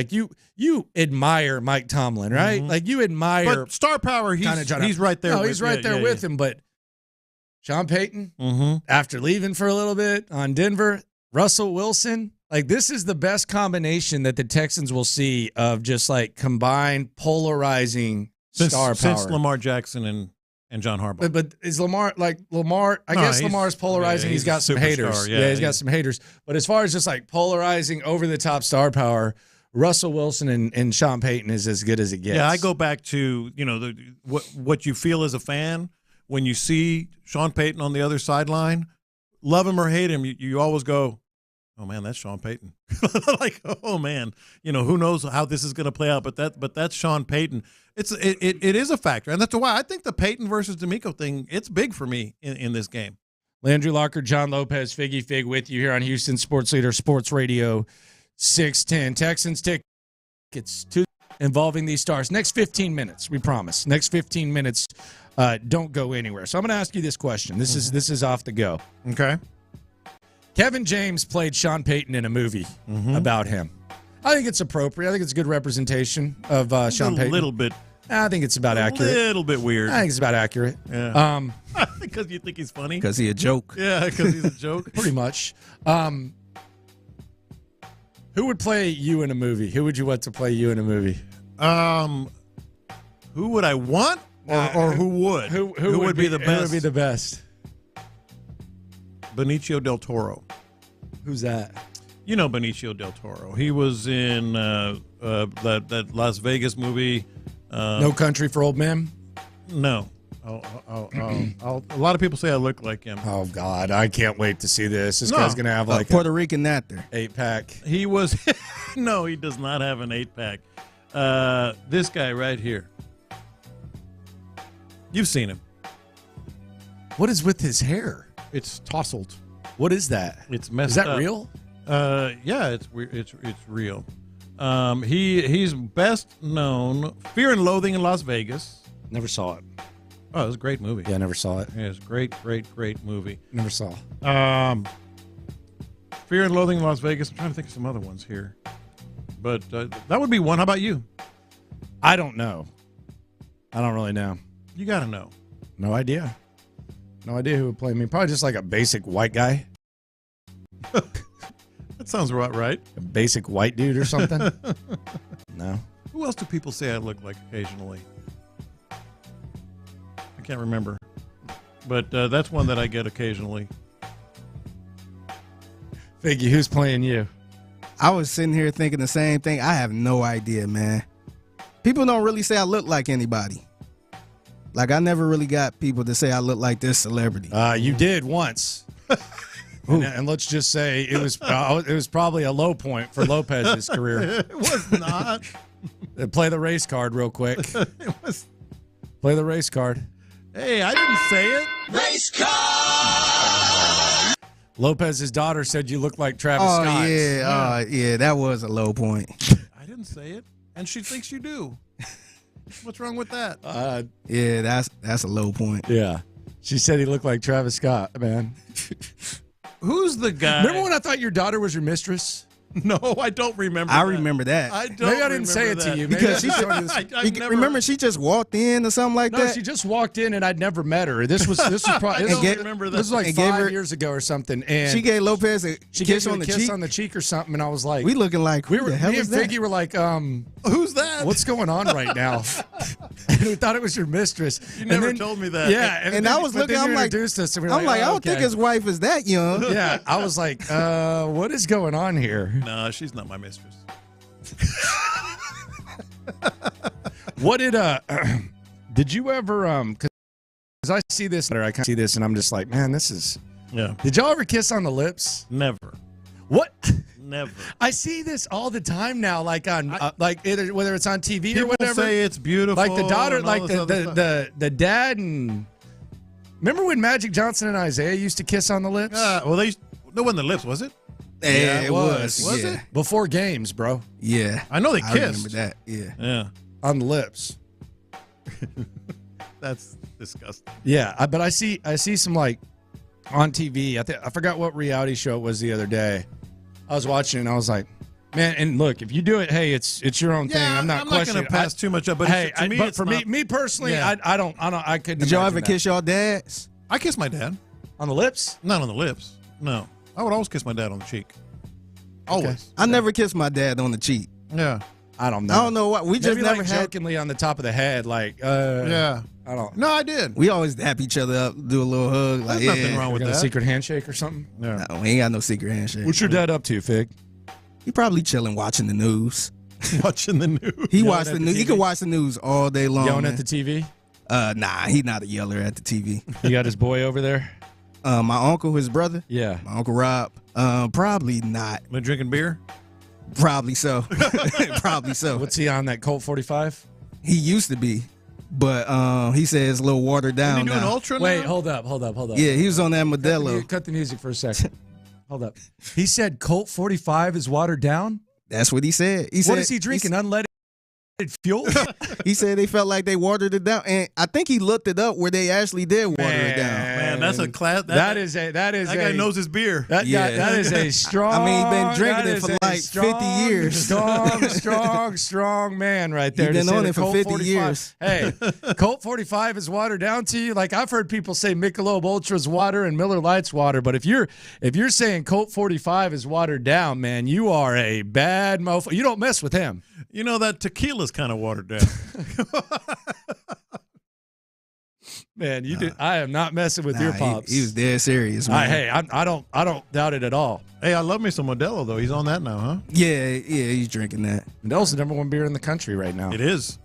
You admire Mike Tomlin, right? You admire. But star power, he's right there. No, he's right there with him. But Sean Payton, after leaving for a little bit on Denver, Russell Wilson, this is the best combination that the Texans will see of just combined polarizing star power. Since Lamar Jackson and John Harbaugh. But is Lamar I guess Lamar's polarizing. Yeah, he's got some haters. Yeah, he's got some haters. But as far as just polarizing over the top star power, Russell Wilson and Sean Payton is as good as it gets. Yeah, I go back to what you feel as a fan when you see Sean Payton on the other sideline. Love him or hate him, you always go, oh man, that's Sean Payton. Oh man, who knows how this is going to play out? But that's Sean Payton. It is a factor, and that's why I think the Payton versus D'Amico thing, it's big for me in this game. Landry Locker, John Lopez, Figgy Fig with you here on Houston Sports Leader, Sports Radio 610. Texans tickets involving these stars. Next 15 minutes, we promise. Next 15 minutes, don't go anywhere. So I'm going to ask you this question. This is off the go. Okay. Kevin James played Sean Payton in a movie about him. I think it's appropriate. I think it's a good representation of Sean Payton. A little bit. I think it's about accurate. A little bit weird. I think it's about accurate. Yeah. Because you think he's funny? Because he's a joke. Yeah, because he's a joke. Pretty much. Who would play you in a movie? Who would you want to play you in a movie? Who would I want, or who would? Who would be the best? Who would be the best? Benicio del Toro. Who's that? You know Benicio del Toro. He was in that Las Vegas movie. No Country for Old Men? No. A lot of people say I look like him. Oh, God. I can't wait to see this. This guy's going to have a Puerto Rican actor. 8-pack. He was – no, he does not have an 8-pack. This guy right here. You've seen him. What is with his hair? It's tousled. What is that? It's messed up. Is that up. real? Yeah, it's real. He's best known Fear and Loathing in Las Vegas. Never saw it. Oh, it was a great movie. Yeah, I never saw it. Yeah, it's a great movie. Never saw. Fear and Loathing in Las Vegas. I'm trying to think of some other ones here. But that would be one. How about you? I don't know. I don't really know. You got to know. No idea. No idea who would play me. Probably just like a basic white guy. That sounds about right. A basic white dude or something? No. Who else do people say I look like occasionally? I can't remember. But that's one that I get occasionally. Figgy, who's playing you? I was sitting here thinking the same thing. I have no idea, man. People don't really say I look like anybody. Like, I never really got people to say I look like this celebrity. You did once. And let's just say it was probably a low point for Lopez's career. It was not. Play the race card real quick. It was. Play the race card. Hey, I didn't say it. Race card! Lopez's daughter said you look like Travis Oh, Scott. yeah, that was a low point. I didn't say it, and she thinks you do. What's wrong with that? Yeah, that's a low point. Yeah. She said he looked like Travis Scott, man. Who's the guy? Remember when I thought your daughter was your mistress? No, I don't remember. I remember that. I don't. Maybe I didn't say it to you. Because she remember she just walked in or something like No, that. she just walked in and I'd never met her. This was probably remember that. This was like 5 years ago or something. And she gave Lopez a kiss on the cheek. on the cheek or something, and I was like, We looking like who the hell me is and that? Figgy were like, who's that? What's going on right now? And we thought it was your mistress. You never told me that. Yeah, And I was looking. I'm like, introduced us, and we were I'm like, I oh, don't think okay. his wife is that young. Yeah, I was like, what is going on here? No, she's not my mistress. What did you ever because I see this or I kind of see this and I'm just like, man, this is Did y'all ever kiss on the lips? Never. What? Never. I see this all the time now, like on like either whether it's on TV People or whatever. say it's beautiful. Like the daughter, and like all this other stuff. the dad and remember when Magic Johnson and Isaiah used to kiss on the lips? Well, no, wasn't the lips, was it? Yeah, it was. Was yeah. it? Before games, bro. Yeah. I know they I kissed. remember that. Yeah. Yeah. On the lips. That's disgusting. Yeah, but I see some like on TV. I forgot what reality show it was the other day. I was watching and I was like, man, and look, if you do it, hey, it's your own thing. I'm not questioning. going to pass too much up, but hey, to me, but it's for not, me personally, Yeah. I couldn't. Did y'all imagine ever that. kiss y'all dads? I kissed my dad. On the lips? Not on the lips. No. I would always kiss my dad on the cheek. Always. I never kissed my dad on the cheek. Yeah. I don't know. I don't know why. We just Maybe never like had. jokingly on the top of the head, like Yeah. I don't. No, I did. We always dap each other up, do a little hug. Like, There's nothing yeah. wrong with Got a that. secret handshake or something. Yeah. No, we ain't got no secret handshake. What's your dad up to, Fig? He probably chilling, watching the news. Watching the news. He Yelling watched at the the news. He TV? can watch the news all day long. Yelling man. at the TV? Nah, he not a yeller at the TV. You got his boy over there? My uncle, his brother, Yeah. my uncle Rob. Probably not. Been drinking beer? Probably so. Probably so. What's he on, that Colt 45? He used to be, but he says a little watered Is he down doing now. ultra now? Wait, hold up. Yeah, he was on that Modelo. Cut the music for a second. Hold up. He said Colt 45 is watered down? That's what he said. He What said, is he drinking? Unleaded fuel? He said they felt like they watered it down, and I think he looked it up where they actually did water it down. Man, that's a class. That guy knows his beer. That is a strong. I mean, he been drinking that it for is a like 50 years. Strong man right there. He been to say on that it for Colt 50 45 years. Hey, Colt 45 is watered down to you. Like I've heard people say Michelob Ultra's water and Miller Lite's water, but if you're saying Colt 45 is watered down, man, you are a bad mofo. You don't mess with him. You know that tequila's kind of watered down. Man, you did. I am not messing with your pops. He was dead serious, man. I don't doubt it at all. Hey, I love me some Modelo though. He's on that now, huh? Yeah, he's drinking that. Modelo's the number one beer in the country right now. It is.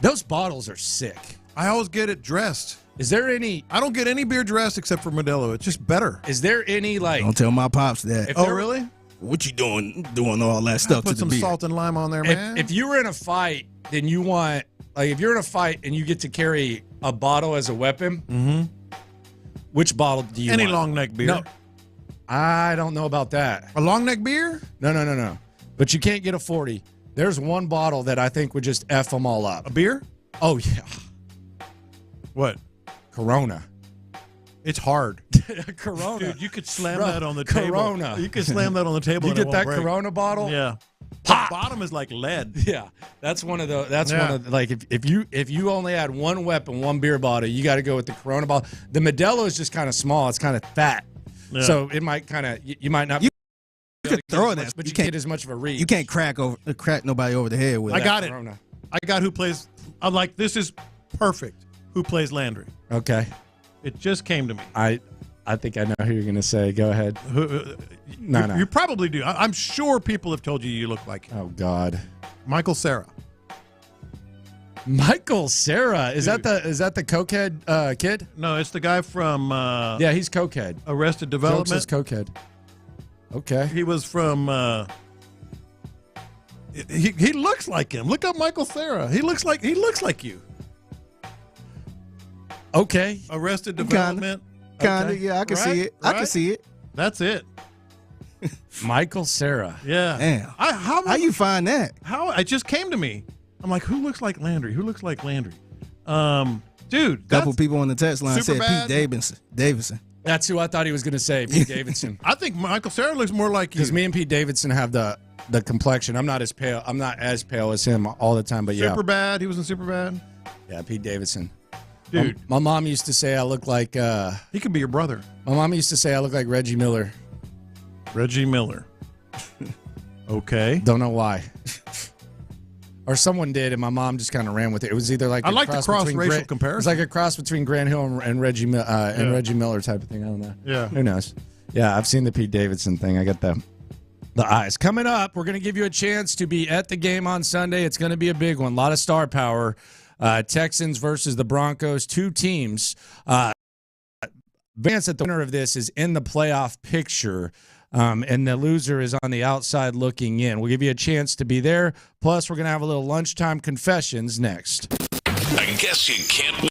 Those bottles are sick. I always get it dressed. Is there any? I don't get any beer dressed except for Modelo. It's just better. Is there any like? Don't tell my pops that. Oh, really? What you doing all that stuff Put to the some beer? salt and lime on there, man. If you were in a fight, then you want like if you're in a fight and you get to carry a bottle as a weapon. Which bottle do you Any want? long neck beer? No, I don't know about that. A long neck beer? No. But you can't get a 40. There's one bottle that I think would just F them all up. A beer? Oh yeah. What? Corona. It's hard. Corona. Dude, you could slam Bro, that on the table. Corona. You could slam that on the table. You and get it won't that break. Corona bottle? Yeah. Pop. The bottom is like lead. Yeah, that's one of the. That's one of the, like if you only had one weapon, one beer bottle, you got to go with the Corona bottle. The Modelo is just kind of small. It's kind of fat. Yeah. So it might kind of you might not. You could throw it, but you can't get as much of a read. You can't crack nobody over the head with. I got it. I got who plays. I'm like, this is perfect. Who plays Landry? Okay. It just came to me. I think I know who you're going to say. Go ahead. No. You probably do. I'm sure people have told you look like him. Oh God. Michael Cera. Michael Cera. Is that the cokehead kid? No, it's the guy from yeah, he's cokehead. Arrested Development. Jokes is cokehead. Okay. He was from he looks like him. Look up Michael Cera. He looks like you. Okay. Arrested Development. Kinda, yeah, I can see it. I can see it. That's it. Michael Cera. Yeah. Damn. How you find that? How it just came to me. I'm like, who looks like Landry? Who looks like Landry? Dude. Couple people on the text line said Superbad. Pete Davidson. That's who I thought he was going to say, Pete Davidson. I think Michael Cera looks more like you. Because me and Pete Davidson have the complexion. I'm not as pale. I'm not as pale as him all the time, but yeah. Superbad. He was in Superbad. Yeah, Pete Davidson. Dude. My mom used to say I look like... he could be your brother. My mom used to say I look like Reggie Miller. Reggie Miller. Okay. Don't know why. Or someone did, and my mom just kind of ran with it. It was either like I like the cross-racial comparison. It was like a cross between Grant Hill and Reggie Miller type of thing. I don't know. Yeah. Who knows? Yeah, I've seen the Pete Davidson thing. I got the eyes. Coming up, we're going to give you a chance to be at the game on Sunday. It's going to be a big one. A lot of star power. Texans versus the Broncos. Two teams. Vance, that the winner of this is in the playoff picture. And the loser is on the outside looking in. We'll give you a chance to be there. Plus, we're going to have a little lunchtime confessions next. I guess you can't win.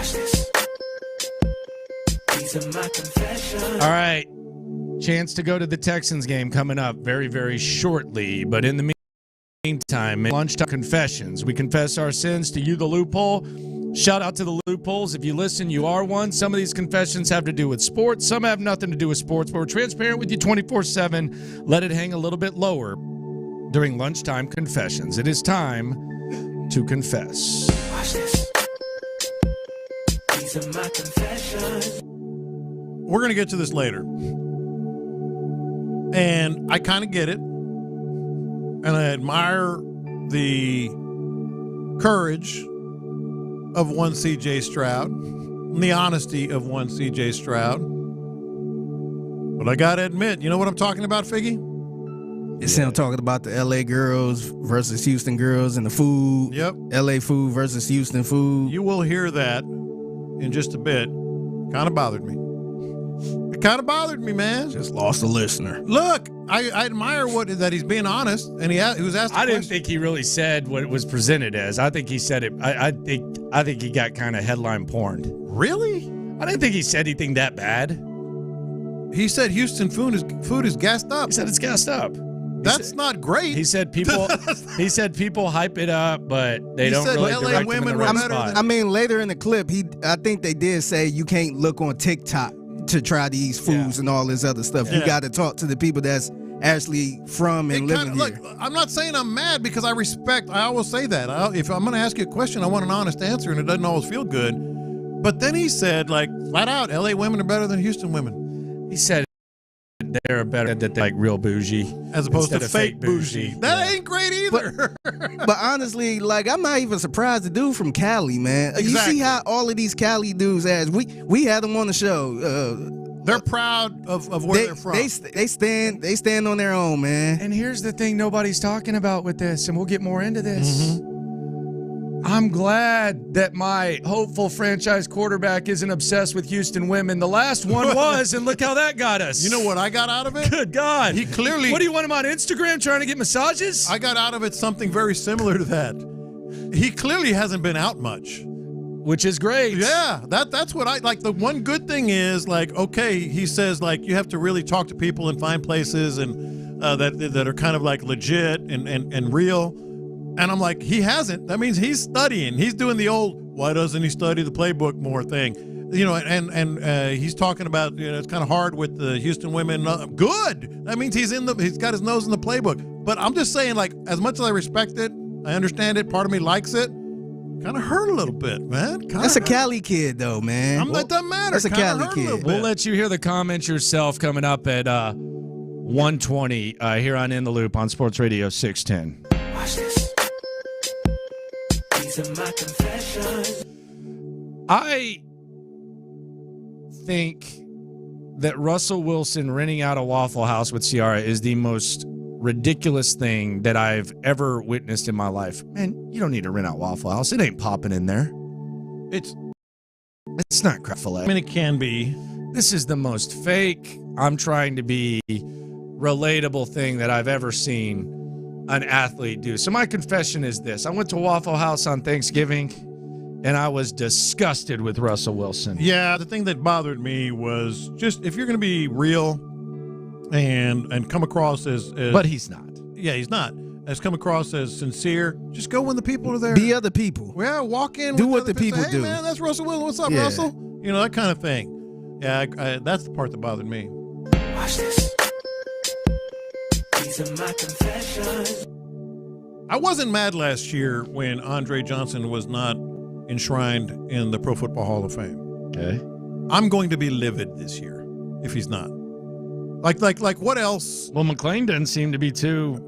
Watch this. These are my confessions. All right. Chance to go to the Texans game coming up very, very shortly. But in the meantime, lunchtime confessions. We confess our sins to you, the loophole. Shout out to the loopholes. If you listen, you are one. Some of these confessions have to do with sports. Some have nothing to do with sports, but we're transparent with you 24/7. Let it hang a little bit lower during lunchtime confessions. It is time to confess. Watch this. These are my confessions. We're going to get to this later. And I kind of get it. And I admire the courage of one C.J. Stroud, and the honesty of one C.J. Stroud. But I got to admit, you know what I'm talking about, Figgy? It's him talking about the L.A. girls versus Houston girls and the food. Yep. L.A. food versus Houston food. You will hear that in just a bit. Kind of bothered me. It kind of bothered me, man. Just lost a listener. Look, I admire that he's being honest, and he was asked. I didn't think he really said what it was presented as. I think he said it. I think he got kind of headline porned. Really? I didn't think he said anything that bad. He said Houston food is gassed up. He said it's gassed up. That's not great. He said people. He said people hype it up, but they don't really direct them in the right spot. I mean, later in the clip, I think they did say you can't look on TikTok to try these foods and all this other stuff. You got to talk to the people that's actually from and living here. Look, I'm not saying I'm mad because I always say that. If I'm going to ask you a question, I want an honest answer, and it doesn't always feel good. But then he said, like, flat out, LA women are better than Houston women. He said they're better, that they're like real bougie. As opposed to fake bougie. That ain't great either. But honestly, like, I'm not even surprised the dude from Cali, man. Exactly. You see how all of these Cali dudes we had them on the show. They're proud of where they're from. They stand on their own, man. And here's the thing nobody's talking about with this, and we'll get more into this. Mm-hmm. I'm glad that my hopeful franchise quarterback isn't obsessed with Houston women. The last one was, and look how that got us. You know what I got out of it? Good God. He clearly... What do you want him on Instagram trying to get massages? I got out of it something very similar to that. He clearly hasn't been out much. Which is great. Yeah, that's what I like. The one good thing is, like, okay, he says, like, you have to really talk to people and find places and that are kind of like legit and real. And I'm like, he hasn't. That means he's studying. He's doing the old, why doesn't he study the playbook more thing? You know, and he's talking about, you know, it's kind of hard with the Houston women. Good. That means he's got his nose in the playbook. But I'm just saying, like, as much as I respect it, I understand it, part of me likes it, kind of hurt a little bit, man. That's a Cali kid, though, man. That doesn't matter. That's a Cali kid. We'll let you hear the comments yourself coming up at 1:20 here on In the Loop on Sports Radio 610. Watch this. These are my confessions. I think that Russell Wilson renting out a Waffle House with Ciara is the most ridiculous thing that I've ever witnessed in my life. Man, you don't need to rent out Waffle House. It ain't popping in there. It's not crap fillet. I mean, it can be. This is the most fake, I'm trying to be relatable thing that I've ever seen an athlete do. So my confession is this. I went to Waffle House on Thanksgiving, and I was disgusted with Russell Wilson. Yeah, the thing that bothered me was just, if you're going to be real and come across as... But he's not. Yeah, he's not. As come across as sincere, just go when the people are there. Be other people. Yeah, walk in. Do what the people say, hey, do. Man, that's Russell Wilson. What's up, Russell? You know, that kind of thing. Yeah, that's the part that bothered me. Watch this. These are my confessions. I wasn't mad last year when Andre Johnson was not enshrined in the Pro Football Hall of Fame. Okay. I'm going to be livid this year if he's not. Like what else? Well, McClain doesn't seem to be too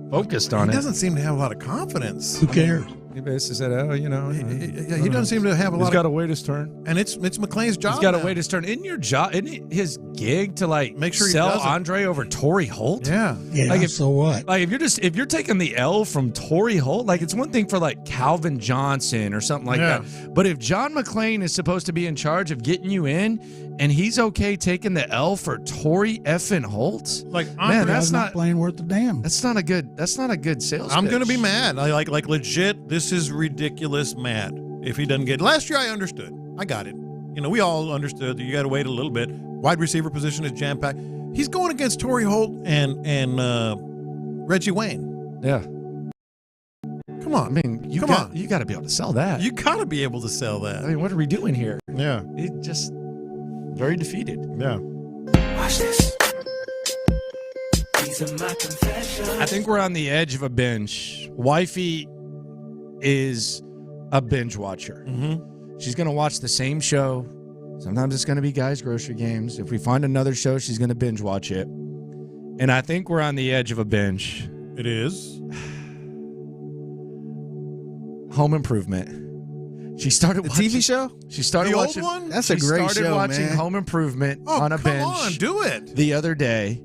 focused on it. He doesn't seem to have a lot of confidence. Who cares? He basically said, "Oh, you know." He doesn't seem to have a lot. He's got to wait his turn, and it's McClain's job. He's got to wait his turn. Isn't your job? Isn't it his gig to like make sure sell he doesn't. Andre over Torrey Holt? Yeah. Like so what? Like if you're taking the L from Torrey Holt, like it's one thing for like Calvin Johnson or something like that. But if John McClain is supposed to be in charge of getting you in, and he's okay taking the L for Torrey effing Holt, like man, that's not playing worth the damn. That's not a good sales. I'm pitch. gonna be mad. Like legit. This is ridiculous. Mad if he doesn't get. Last year I understood. I got it. We all understood that you got to wait a little bit. Wide receiver position is jam-packed. He's going against Torrey Holt and Reggie Wayne. Yeah. Come on. I mean, you got to be able to sell that. You got to be able to sell that. I mean, what are we doing here? Yeah. It just very defeated. Yeah. Watch this. These are my confessions. I think we're on the edge of a binge. Wifey is a binge watcher. Mm-hmm. She's going to watch the same show. Sometimes it's going to be Guys Grocery Games. If we find another show, she's going to binge watch it. And I think we're on the edge of a binge. It is. Home Improvement. She started watching TV show. She started the watching. Old one? That's a great show, She started watching man. Home Improvement Oh, on a come binge. on, do it. The other day,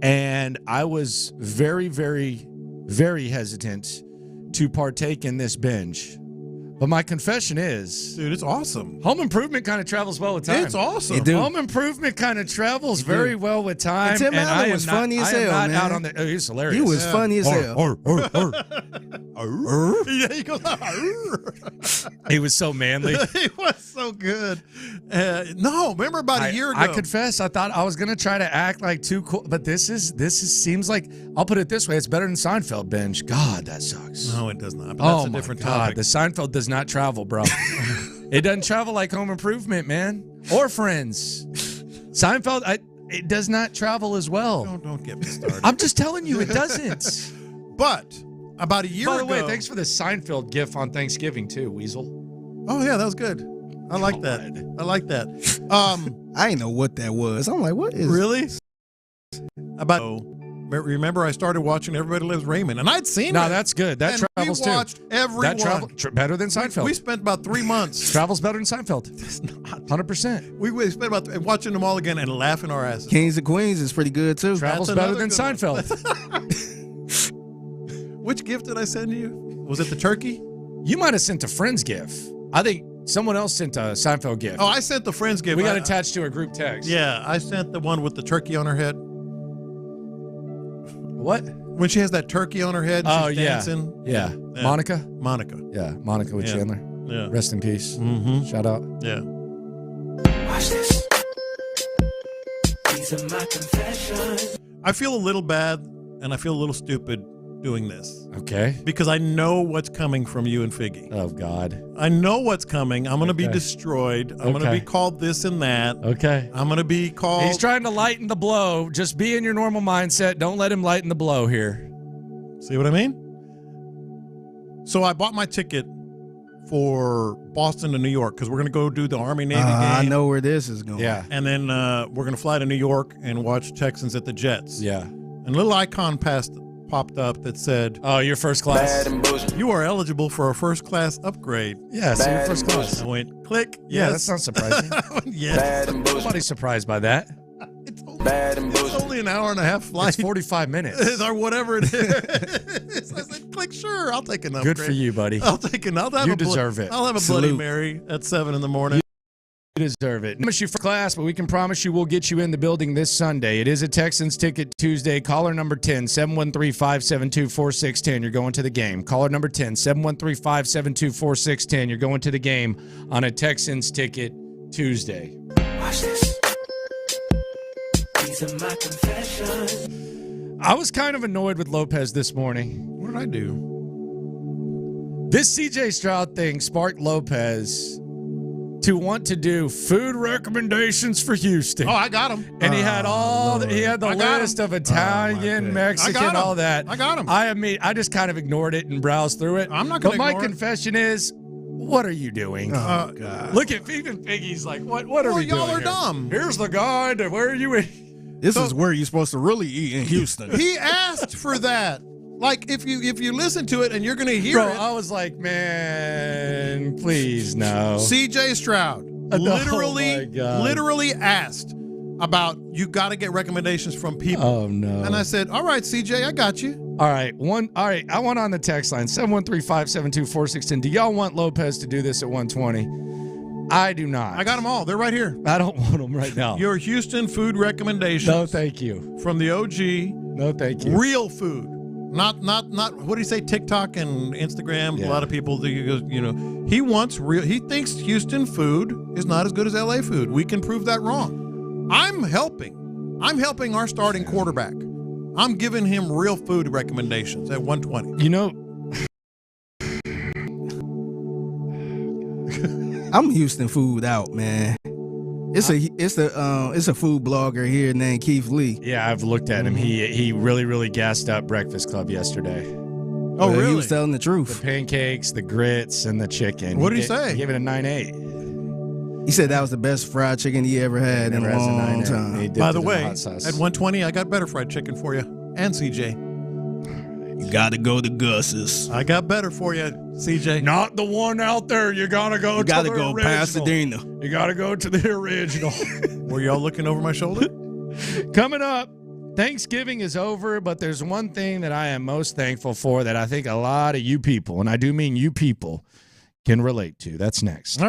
and I was very, very, very hesitant to partake in this binge. But my confession is, dude, it's awesome. Home Improvement kind of travels well with time. It's awesome. Home Improvement kind of travels very well with time. And Tim I Allen am was not- funny as I am hell, not man. out on the. Oh, he was hilarious. He was funny as hell. Yeah, he goes. He was so manly. He was so good. No, remember about a year ago. I confess, I thought I was gonna try to act like too cool, but this seems like, I'll put it this way: it's better than Seinfeld binge. God, that sucks. No, it does not. But that's a different topic. The Seinfeld does not travel, bro. It doesn't travel like Home Improvement, man, or Friends. Seinfeld, it does not travel as well. Don't get me started. I'm just telling you, it doesn't. But about a year ago. By the way, thanks for the Seinfeld gif on Thanksgiving too, Weasel. Oh yeah, that was good. I like that. I like that. I didn't know what that was. I'm like, what is really? Remember, I started watching Everybody Loves Raymond, and I'd seen it. No, that's good. That and travels we watched too. Every That one. travels better than Seinfeld. We spent about 3 months. Travels better than Seinfeld. It's not 100%. We spent about watching them all again and laughing our asses. Kings and Queens is pretty good too. Travels That's better another than good Seinfeld. Which gift did I send you? Was it the turkey? You might have sent a Friends gif. I think someone else sent a Seinfeld gif. Oh, I sent the Friends gift. We got attached to a group text. Yeah, I sent the one with the turkey on her head. What? When she has that turkey on her head and she's dancing. Yeah. Monica? Monica. Yeah, Monica with Chandler. Yeah. Rest in peace. Mm-hmm. Shout out. Yeah. Watch this. These are my confessions. I feel a little bad and I feel a little stupid doing this. Okay. Because I know what's coming from you and Figgy. Oh, God. I know what's coming. I'm going to be destroyed. I'm going to be called this and that. Okay. I'm going to be called. He's trying to lighten the blow. Just be in your normal mindset. Don't let him lighten the blow here. See what I mean? So I bought my ticket for Boston to New York because we're going to go do the Army-Navy game. I know where this is going. Yeah. And then we're going to fly to New York and watch Texans at the Jets. Yeah. And a little icon popped up that said, "Oh, you're first class. You are eligible for a first class upgrade." Yeah, so you're first class. I went, click. Yeah, Yes. that's not surprising. Yes. Nobody's surprised by that. It's only an hour and a half flight. It's 45 minutes. Or whatever it is. I said, click, sure, I'll take an upgrade. Good for you, buddy. I'll take an. I'll have You a deserve it. I'll have a Salute. Bloody Mary at 7 in the morning. You deserve it. Promise you for class, but we can promise you we'll get you in the building this Sunday. It is a Texans Ticket Tuesday. Caller number 10, 713-572-4610. You're going to the game. Caller number 10, 713-572-4610. You're going to the game on a Texans Ticket Tuesday. Watch this. These are my confessions. I was kind of annoyed with Lopez this morning. What did I do? This CJ Stroud thing sparked Lopez to want to do food recommendations for Houston. Oh, I got him. And he had he had the list of Italian, Mexican, all that. I got him. I just kind of ignored it and browsed through it. I'm not going to But ignore my it. confession is, what are you doing? Oh, God. Look at even Figgy's like, what are we doing? Y'all are here? dumb. Here's the guide to where you eat. This is where you're supposed to really eat in Houston. He asked for that. Like, if you listen to it and you're going to hear Bro, it. I was like, man, please no. CJ Stroud Oh my God. literally asked about, you got to get recommendations from people. Oh no. And I said, all right, CJ, I got you. All right, I want on the text line 713-572-4610. Do y'all want Lopez to do this at 120? I do not. I got them all. They're right here. I don't want them right now. Your Houston food recommendations. No, thank you. From the OG. No, thank you. Real food. Not. What do you say? TikTok and Instagram. Yeah. A lot of people, he wants real. He thinks Houston food is not as good as LA food. We can prove that wrong. I'm helping our starting quarterback. I'm giving him real food recommendations at 120. You know, I'm Houston food out, man. It's a food blogger here named Keith Lee. yeah, I've looked at him. He really, really gassed up Breakfast Club yesterday. Oh, really? He was telling the The truth. pancakes, the grits, and the chicken. What did he say? He gave it a 9.8. He said that was the best fried chicken he ever had in a long time. By the way, at 120, I got better fried chicken for you and CJ. You got to go to Gus's. I got better for you, CJ. Not the one out there. You gotta go. You got to the go original. Pasadena. You gotta go to the original. Were y'all looking over my shoulder? Coming up, Thanksgiving is over, but there's one thing that I am most thankful for that I think a lot of you people, and I do mean you people, can relate to. That's next.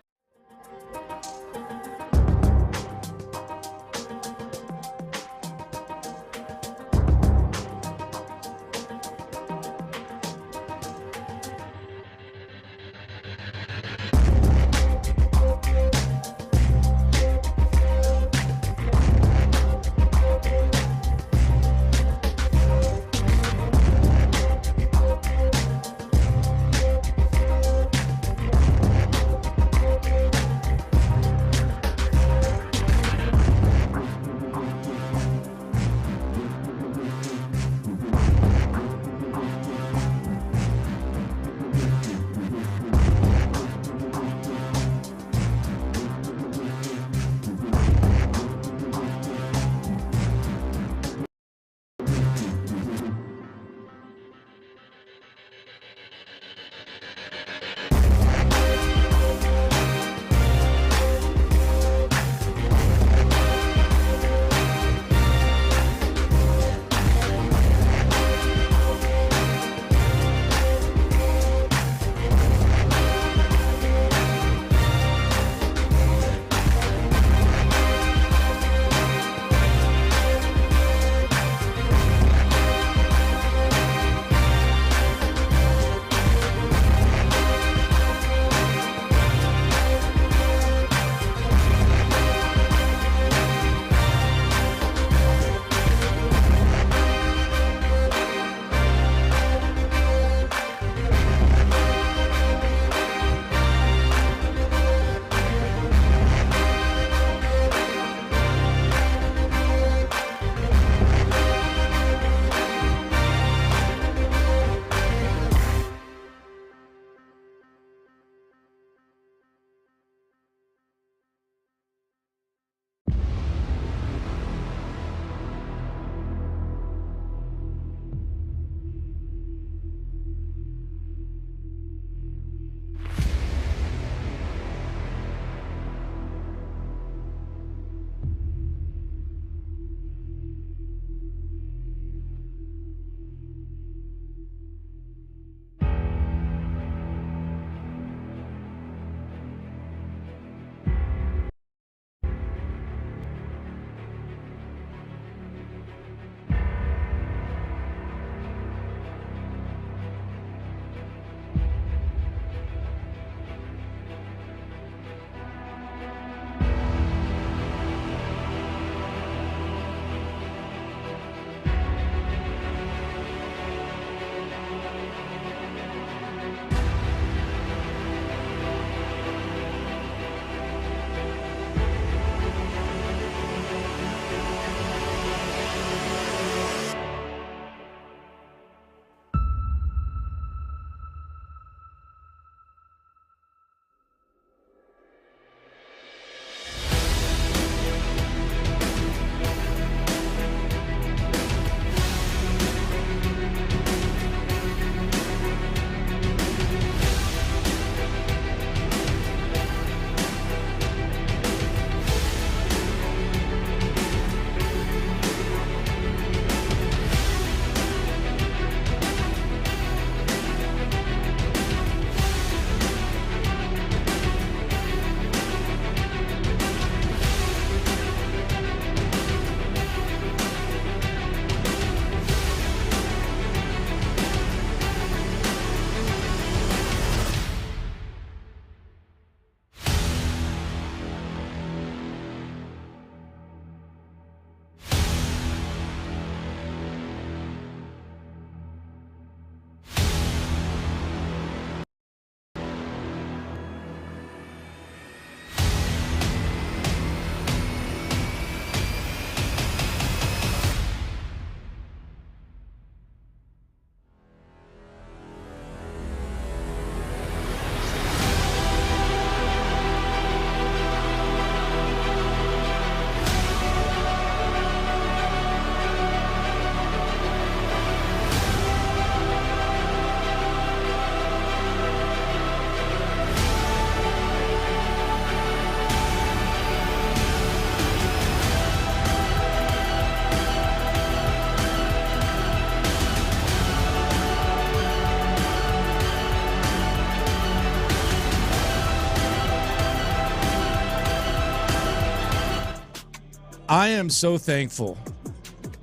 I am so thankful.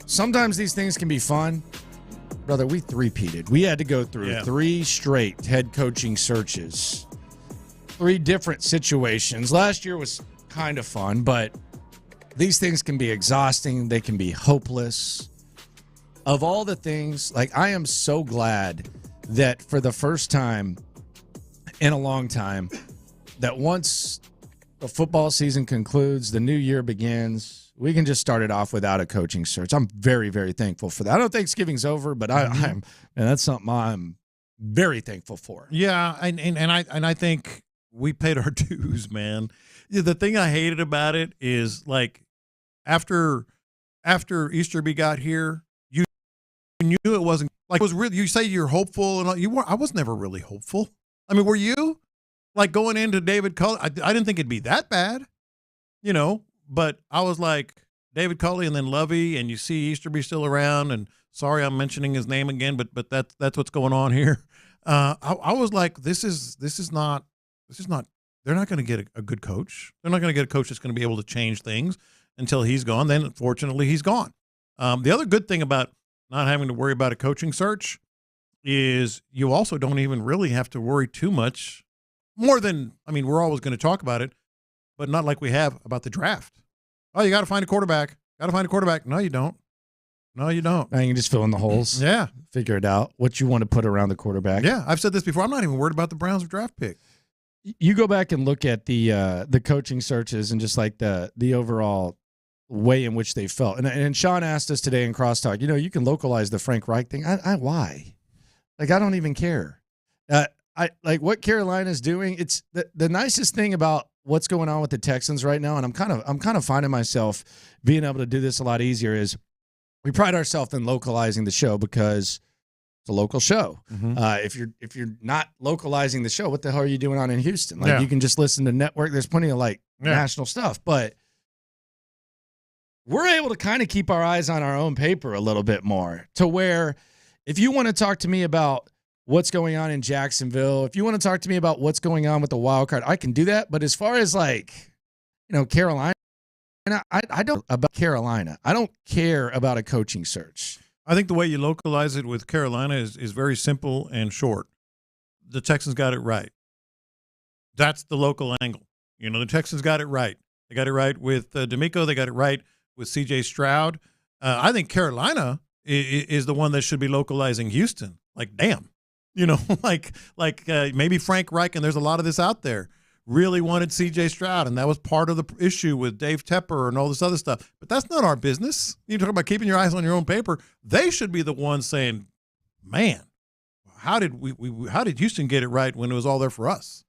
Sometimes these things can be fun. Brother, we three-peated. We had to go through 3 straight head coaching searches. 3 different situations. Last year was kind of fun, but these things can be exhausting. They can be hopeless. Of all the things, like, I am so glad that for the first time in a long time, that once the football season concludes, the new year begins, we can just start it off without a coaching search. I'm very, very thankful for that. I know Thanksgiving's over, but and that's something I'm very thankful for. Yeah, and I think we paid our dues, man. The thing I hated about it is, like, after Easterby got here, you knew it wasn't like, it was really, you say you're hopeful and all, you weren't. I was never really hopeful. I mean, were you? Like, going into David Culley, I didn't think it'd be that bad, you know, but I was like, David Culley and then Lovey, and you see Easterby still around, and sorry I'm mentioning his name again, but that's what's going on here. I was like, this is not, they're not going to get a good coach. They're not going to get a coach that's going to be able to change things until he's gone. Then, unfortunately, he's gone. The other good thing about not having to worry about a coaching search is you also don't even really have to worry too much more than, I mean, we're always going to talk about it, but not like we have about the draft. Oh, you got to find a quarterback. Got to find a quarterback. No, you don't. No, you don't. Now you can just fill in the holes. Yeah. Figure it out, what you want to put around the quarterback. Yeah, I've said this before. I'm not even worried about the Browns' draft pick. You go back and look at the coaching searches and just like the overall way in which they felt. And Sean asked us today in Crosstalk, you can localize the Frank Reich thing. Why? Like, I don't even care. I like what Carolina's doing. It's the nicest thing about what's going on with the Texans right now, and I'm kind of finding myself being able to do this a lot easier, is we pride ourselves in localizing the show because it's a local show. Mm-hmm. If you're not localizing the show, what the hell are you doing on in Houston? Like, you can just listen to network. There's plenty of national stuff, but we're able to kind of keep our eyes on our own paper a little bit more, to where if you want to talk to me about what's going on in Jacksonville, if you want to talk to me about what's going on with the wild card, I can do that. But as far as, like, Carolina, I don't about Carolina. I don't care about a coaching search. I think the way you localize it with Carolina is very simple and short. The Texans got it right. That's the local angle. The Texans got it right. They got it right with D'Amico. They got it right with C.J. Stroud. I think Carolina is the one that should be localizing Houston. Like, damn. Maybe Frank Reich, and there's a lot of this out there, really wanted C.J. Stroud, and that was part of the issue with Dave Tepper and all this other stuff. But that's not our business. You talk about keeping your eyes on your own paper. They should be the ones saying, man, how did Houston get it right when it was all there for us?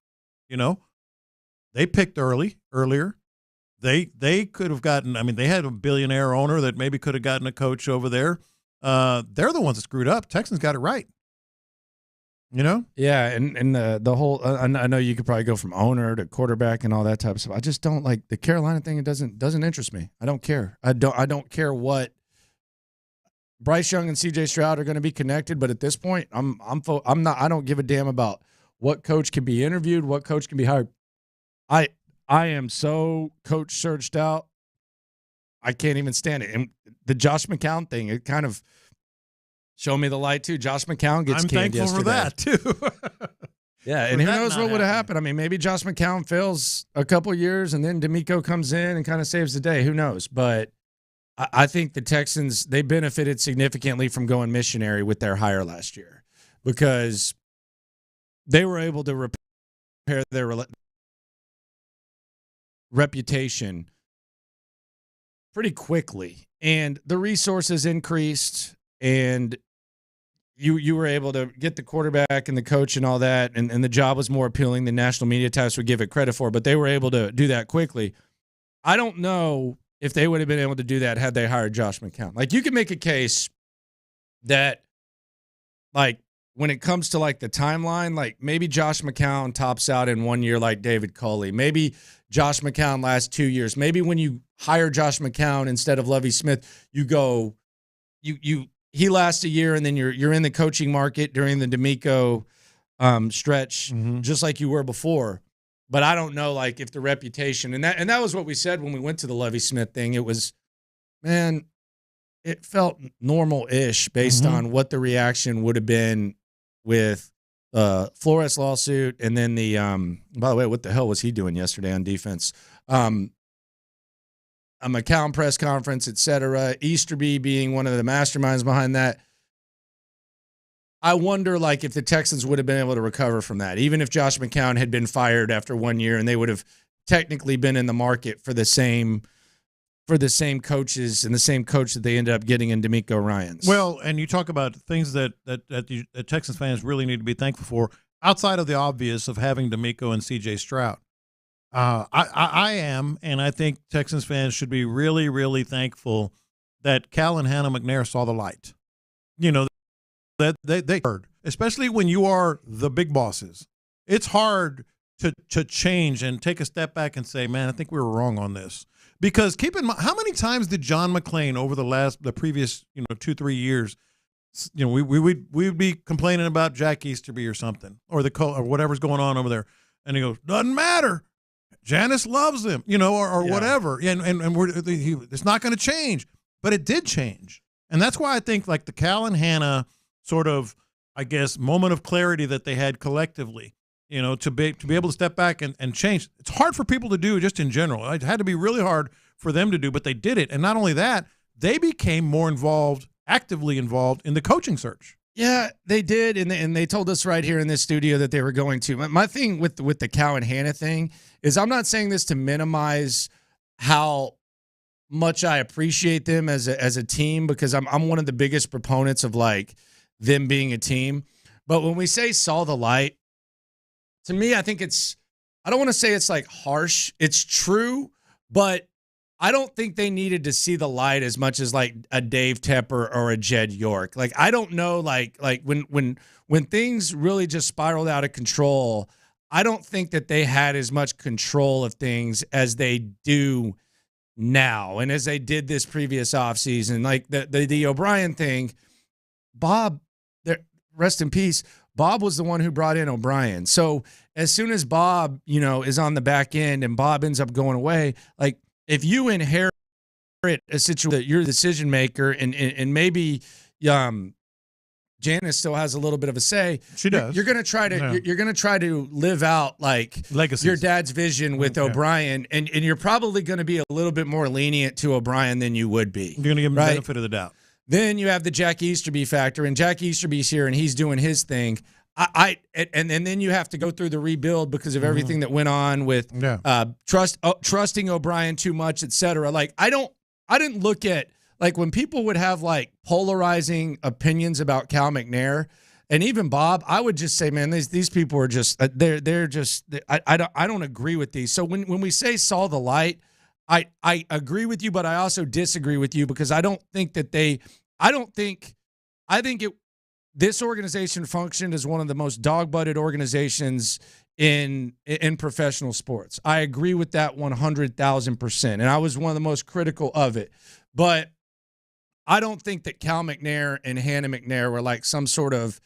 They picked earlier. They could have gotten, they had a billionaire owner that maybe could have gotten a coach over there. They're the ones that screwed up. Texans got it right. Yeah, and the whole I know you could probably go from owner to quarterback and all that type of stuff. I just don't like the Carolina thing. It doesn't interest me. I don't care. I don't care what Bryce Young and CJ Stroud are going to be connected, but at this point, I'm not. I don't give a damn about what coach can be interviewed, what coach can be hired. I am so coach searched out. I can't even stand it. And the Josh McCown thing, it kind of showed me the light too. Josh McCown gets canned yesterday. I'm thankful for that too. Yeah, and who knows what would have happened. Maybe Josh McCown fails a couple years and then D'Amico comes in and kind of saves the day. Who knows? But I think the Texans, they benefited significantly from going missionary with their hire last year, because they were able to repair their reputation pretty quickly, and the resources increased, and you were able to get the quarterback and the coach and all that, and the job was more appealing than national media types would give it credit for, but they were able to do that quickly. I don't know if they would have been able to do that had they hired Josh McCown. Like, you could make a case that, like, when it comes to, like, the timeline, like, maybe Josh McCown tops out in 1 year like David Culley. Maybe Josh McCown lasts 2 years. Maybe when you hire Josh McCown instead of Lovie Smith, you go he lasts a year, and then you're in the coaching market during the D'Amico stretch, just like you were before. But I don't know, like, if the reputation, and that was what we said when we went to the Lovie Smith thing. It was man, it felt normal-ish based on what the reaction would have been with Flores lawsuit, and then the by the way, what the hell was he doing yesterday on defense? A McCown press conference, etc. Easterby being one of the masterminds behind that. I wonder, like, if the Texans would have been able to recover from that, even if Josh McCown had been fired after 1 year, and they would have technically been in the market for the same coaches and the same coach that they ended up getting in DeMeco Ryans. Well, and you talk about things that Texans fans really need to be thankful for, outside of the obvious of having DeMeco and C.J. Stroud. I am, and I think Texans fans should be really, really thankful that Cal and Hannah McNair saw the light. You know, that they heard, especially when you are the big bosses. It's hard to change and take a step back and say, man, I think we were wrong on this. Because keep in mind, how many times did John McClain over the previous 2-3 years, we'd be complaining about Jack Easterby or something, or whatever's going on over there, and he goes, doesn't matter, Janice loves him, or whatever, and it's not going to change, but it did change, and that's why I think like the Cal and Hannah sort of, I guess, moment of clarity that they had collectively. To be able to step back and change. It's hard for people to do just in general. It had to be really hard for them to do, but they did it. And not only that, they became more actively involved in the coaching search. Yeah, they did, and they told us right here in this studio that they were going to. My thing with the Cal and Hannah thing is, I'm not saying this to minimize how much I appreciate them as a team, because I'm one of the biggest proponents of like them being a team. But when we say saw the light, to me, I think I don't want to say it's like harsh. It's true, but I don't think they needed to see the light as much as like a Dave Tepper or a Jed York. Like, I don't know, like when things really just spiraled out of control, I don't think that they had as much control of things as they do now and as they did this previous offseason. Like the O'Brien thing, Bob, rest in peace, Bob was the one who brought in O'Brien. So as soon as Bob, is on the back end and Bob ends up going away, like if you inherit a situation that you're the decision maker and maybe Janice still has a little bit of a say, she does. You're going to try to you're going to try to live out like legacies, your dad's vision with O'Brien, and you're probably going to be a little bit more lenient to O'Brien than you would be. You're going to give him the benefit of the doubt. Then you have the Jack Easterby factor, and Jack Easterby's here, and he's doing his thing. And then you have to go through the rebuild because of everything that went on with trusting O'Brien too much, et cetera. Like, I didn't look at, like, when people would have like polarizing opinions about Cal McNair and even Bob, I would just say, man, these people are just they're just I don't agree with these. So when we say saw the light, I agree with you, but I also disagree with you because I think this organization functioned as one of the most dog-butted organizations in professional sports. I agree with that 100,000%, and I was one of the most critical of it. But I don't think that Cal McNair and Hannah McNair were like some sort of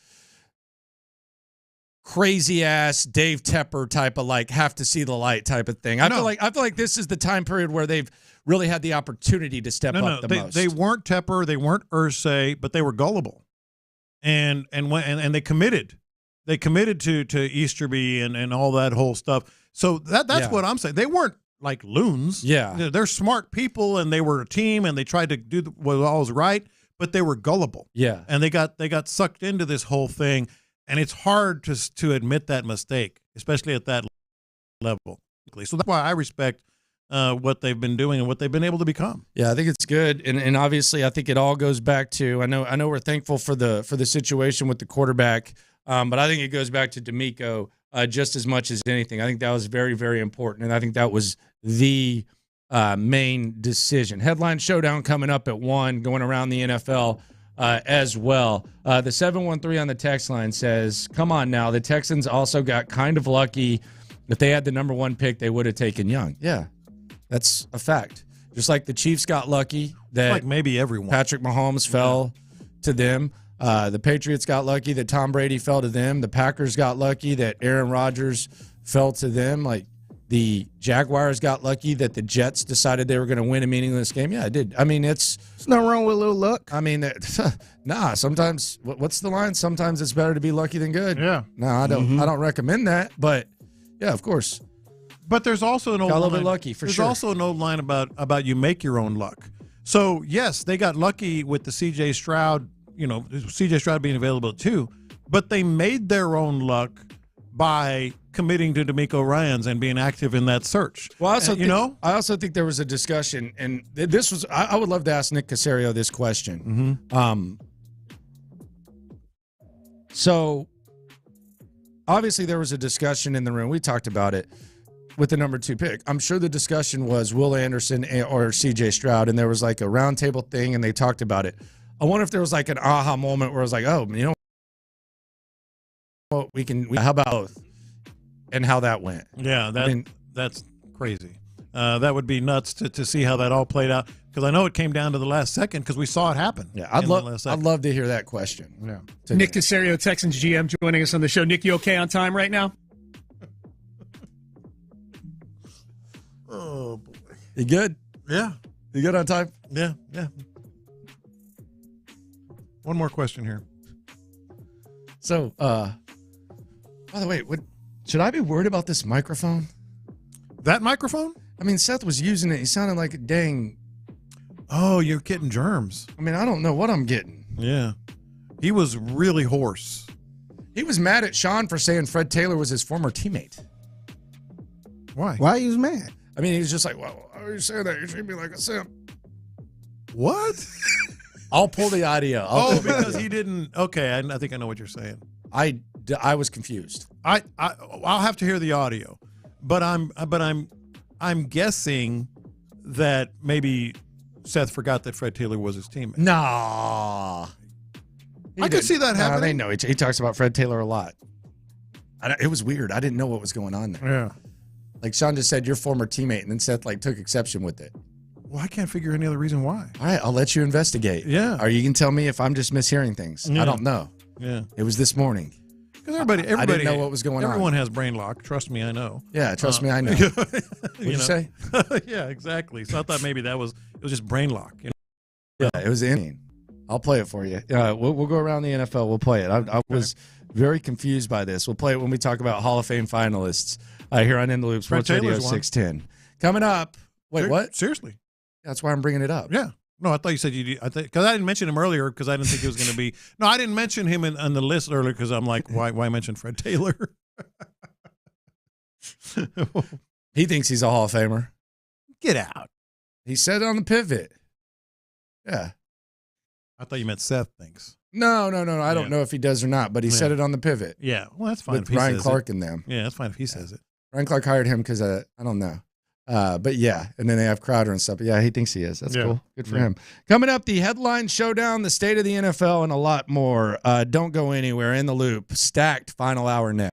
crazy-ass Dave Tepper type of like have to see the light type of thing. I feel like this is the time period where they've really had the opportunity to step up the most. They weren't Tepper, they weren't Irsay, but they were gullible. And they committed. They committed to Easterby and all that whole stuff. So that's what I'm saying. They weren't like loons. Yeah. They're smart people, and they were a team, and they tried to do what was right, but they were gullible. Yeah. And they got sucked into this whole thing, and it's hard to admit that mistake, especially at that level. So that's why I respect what they've been doing and what they've been able to become. Yeah, I think it's good, and obviously I think it all goes back to I know we're thankful for the situation with the quarterback, but I think it goes back to DeMeco just as much as anything. I think that was very, very important, and I think that was the main decision. Headline Showdown coming up at 1, going around the NFL as well. The 713 on the text line says, "Come on now, the Texans also got kind of lucky. If they had the number 1 pick, they would have taken Young." Yeah. That's a fact. Just like the Chiefs got lucky that like maybe everyone Patrick Mahomes fell to them. The Patriots got lucky that Tom Brady fell to them. The Packers got lucky that Aaron Rodgers fell to them. Like the Jaguars got lucky that the Jets decided they were going to win a meaningless game? Yeah, I did. I mean, There's no wrong with a little luck. I mean, sometimes, what's the line? Sometimes it's better to be lucky than good. Yeah. No, I don't recommend that, but yeah, of course. But there's also an old Got a little line. bit lucky for There's sure. also an old line about you make your own luck. So yes, they got lucky with the C.J. Stroud, C.J. Stroud being available too, but they made their own luck by committing to DeMeco Ryans and being active in that search. Well, I also think there was a discussion, and this was. I would love to ask Nick Caserio this question. So, obviously, there was a discussion in the room. We talked about it with the number 2 pick. I'm sure the discussion was Will Anderson or C.J. Stroud, and there was like a roundtable thing, and they talked about it. I wonder if there was like an aha moment where it was like, oh, what, how about both? And how that went. Yeah, that's crazy. That would be nuts to see how that all played out, because I know it came down to the last second because we saw it happen. Yeah, I'd love to hear that question. Yeah. Nick Caserio, Texans GM, joining us on the show. Nick, you okay on time right now? Oh, boy. You good? Yeah. You good on time? Yeah. One more question here. So, by the way, should I be worried about this microphone? That microphone? I mean, Seth was using it. He sounded like a dang. Oh, you're getting germs. I mean, I don't know what I'm getting. Yeah. He was really hoarse. He was mad at Sean for saying Fred Taylor was his former teammate. Why? Why he was mad? I mean, he was just like, well, how are you saying that? You treat me like a simp. What? I'll pull the audio. Because he didn't. Okay, I think I know what you're saying. I was confused. I'll have to hear the audio, but I'm guessing that maybe Seth forgot that Fred Taylor was his teammate. Nah, I could see that happening. They know he talks about Fred Taylor a lot. It was weird. I didn't know what was going on there. Yeah, like Sean just said, your former teammate, and then Seth took exception with it. Well, I can't figure any other reason why. All right, I'll let you investigate. Yeah, or you can tell me if I'm just mishearing things. Yeah. I don't know. Yeah, it was this morning. Because everybody I didn't know what was going on. Everyone has brain lock. Trust me, I know. Yeah, trust me, I know. What'd you say? Yeah, exactly. So I thought maybe it was just brain lock. Yeah, it was insane. I'll play it for you. We'll go around the NFL. We'll play it. I was very confused by this. We'll play it when we talk about Hall of Fame finalists here on In the Loop, Sports Radio 610. Coming up. Wait, what? Seriously? That's why I'm bringing it up. Yeah. No, I thought you said you. Because I didn't mention him earlier because I didn't think he was going to be. No, I didn't mention him on the list earlier because I'm like, why mention Fred Taylor? He thinks he's a Hall of Famer. Get out. He said it on the pivot. Yeah. I thought you meant Seth thinks. No. I don't know if he does or not, but he said it on the pivot. Yeah. Well, that's fine. With Ryan Clark and them. Yeah, that's fine if he says it. Ryan Clark hired him because I don't know. But yeah, and then they have Crowder and stuff. But yeah, he thinks he is. That's cool. Good for him. Coming up, the Headlines Showdown, the state of the NFL, and a lot more. Don't go anywhere. In the Loop. Stacked final hour next.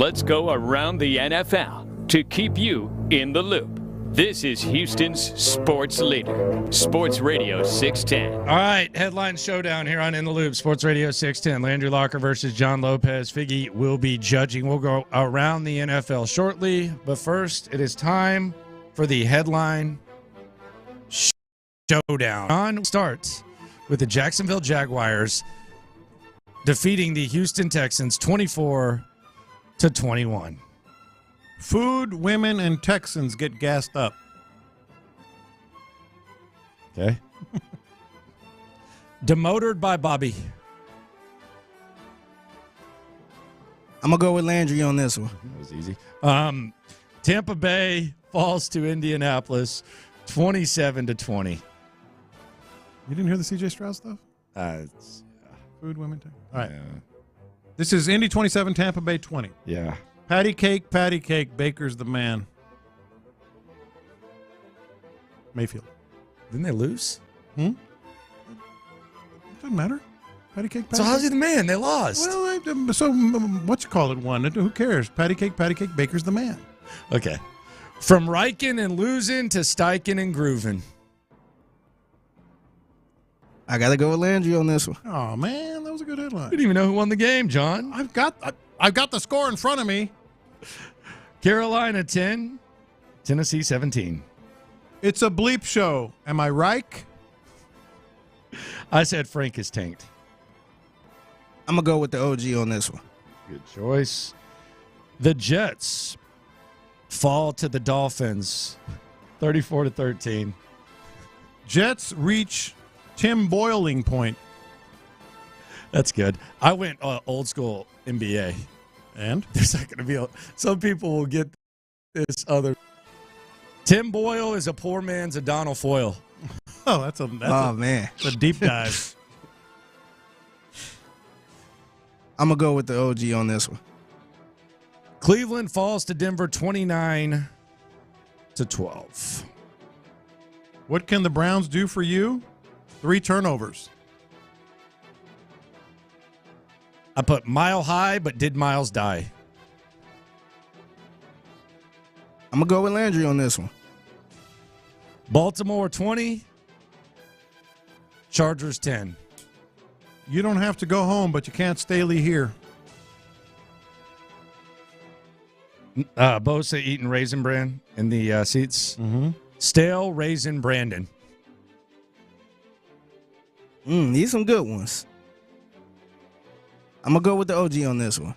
Let's go around the NFL to keep you in the loop. This is Houston's sports leader, Sports Radio 610. All right, Headline Showdown here on In the Loop, Sports Radio 610. Landry Locker versus John Lopez. Figgy will be judging. We'll go around the NFL shortly, but first, it is time for the Headline Showdown. On starts with the Jacksonville Jaguars defeating the Houston Texans 24-21. Food, women, and Texans get gassed up. Okay. Demoted by Bobby. I'm going to go with Landry on this one. That was easy. Tampa Bay falls to Indianapolis 27-20. You didn't hear the C.J. Stroud stuff? Food, women, Texans. All right. Yeah. This is Indy 27, Tampa Bay 20. Yeah. Patty cake, Baker's the man. Mayfield. Didn't they lose? Doesn't matter. Patty cake, So how's he the man? They lost. Well, so what you call it won. Who cares? Patty cake, Baker's the man. Okay. From Reichen and losing to Steichen and grooving. I got to go with Landry on this one. Oh, man, that was a good headline. Didn't even know who won the game, John. I've got the score in front of me. Carolina 10, Tennessee 17. It's a bleep show. Am I Reich? I said Frank is tanked. I'm going to go with the OG on this one. Good choice. The Jets fall to the Dolphins 34-13. Jets reach Tim Boiling point. That's good. I went old school NBA. And? There's not going to be some people will get this other. Tim Boyle is a poor man's O'Donnell Foyle. Oh, that's a deep dive. I'm going to go with the OG on this one. Cleveland falls to Denver 29-12. What can the Browns do for you? 3 turnovers. I put mile high, but did miles die? I'm going to go with Landry on this one. Baltimore 20, Chargers 10. You don't have to go home, but you can't stay here. Bosa eating Raisin Bran in the seats. Mm-hmm. Stale Raisin Brandon. These some good ones. I'm going to go with the OG on this one.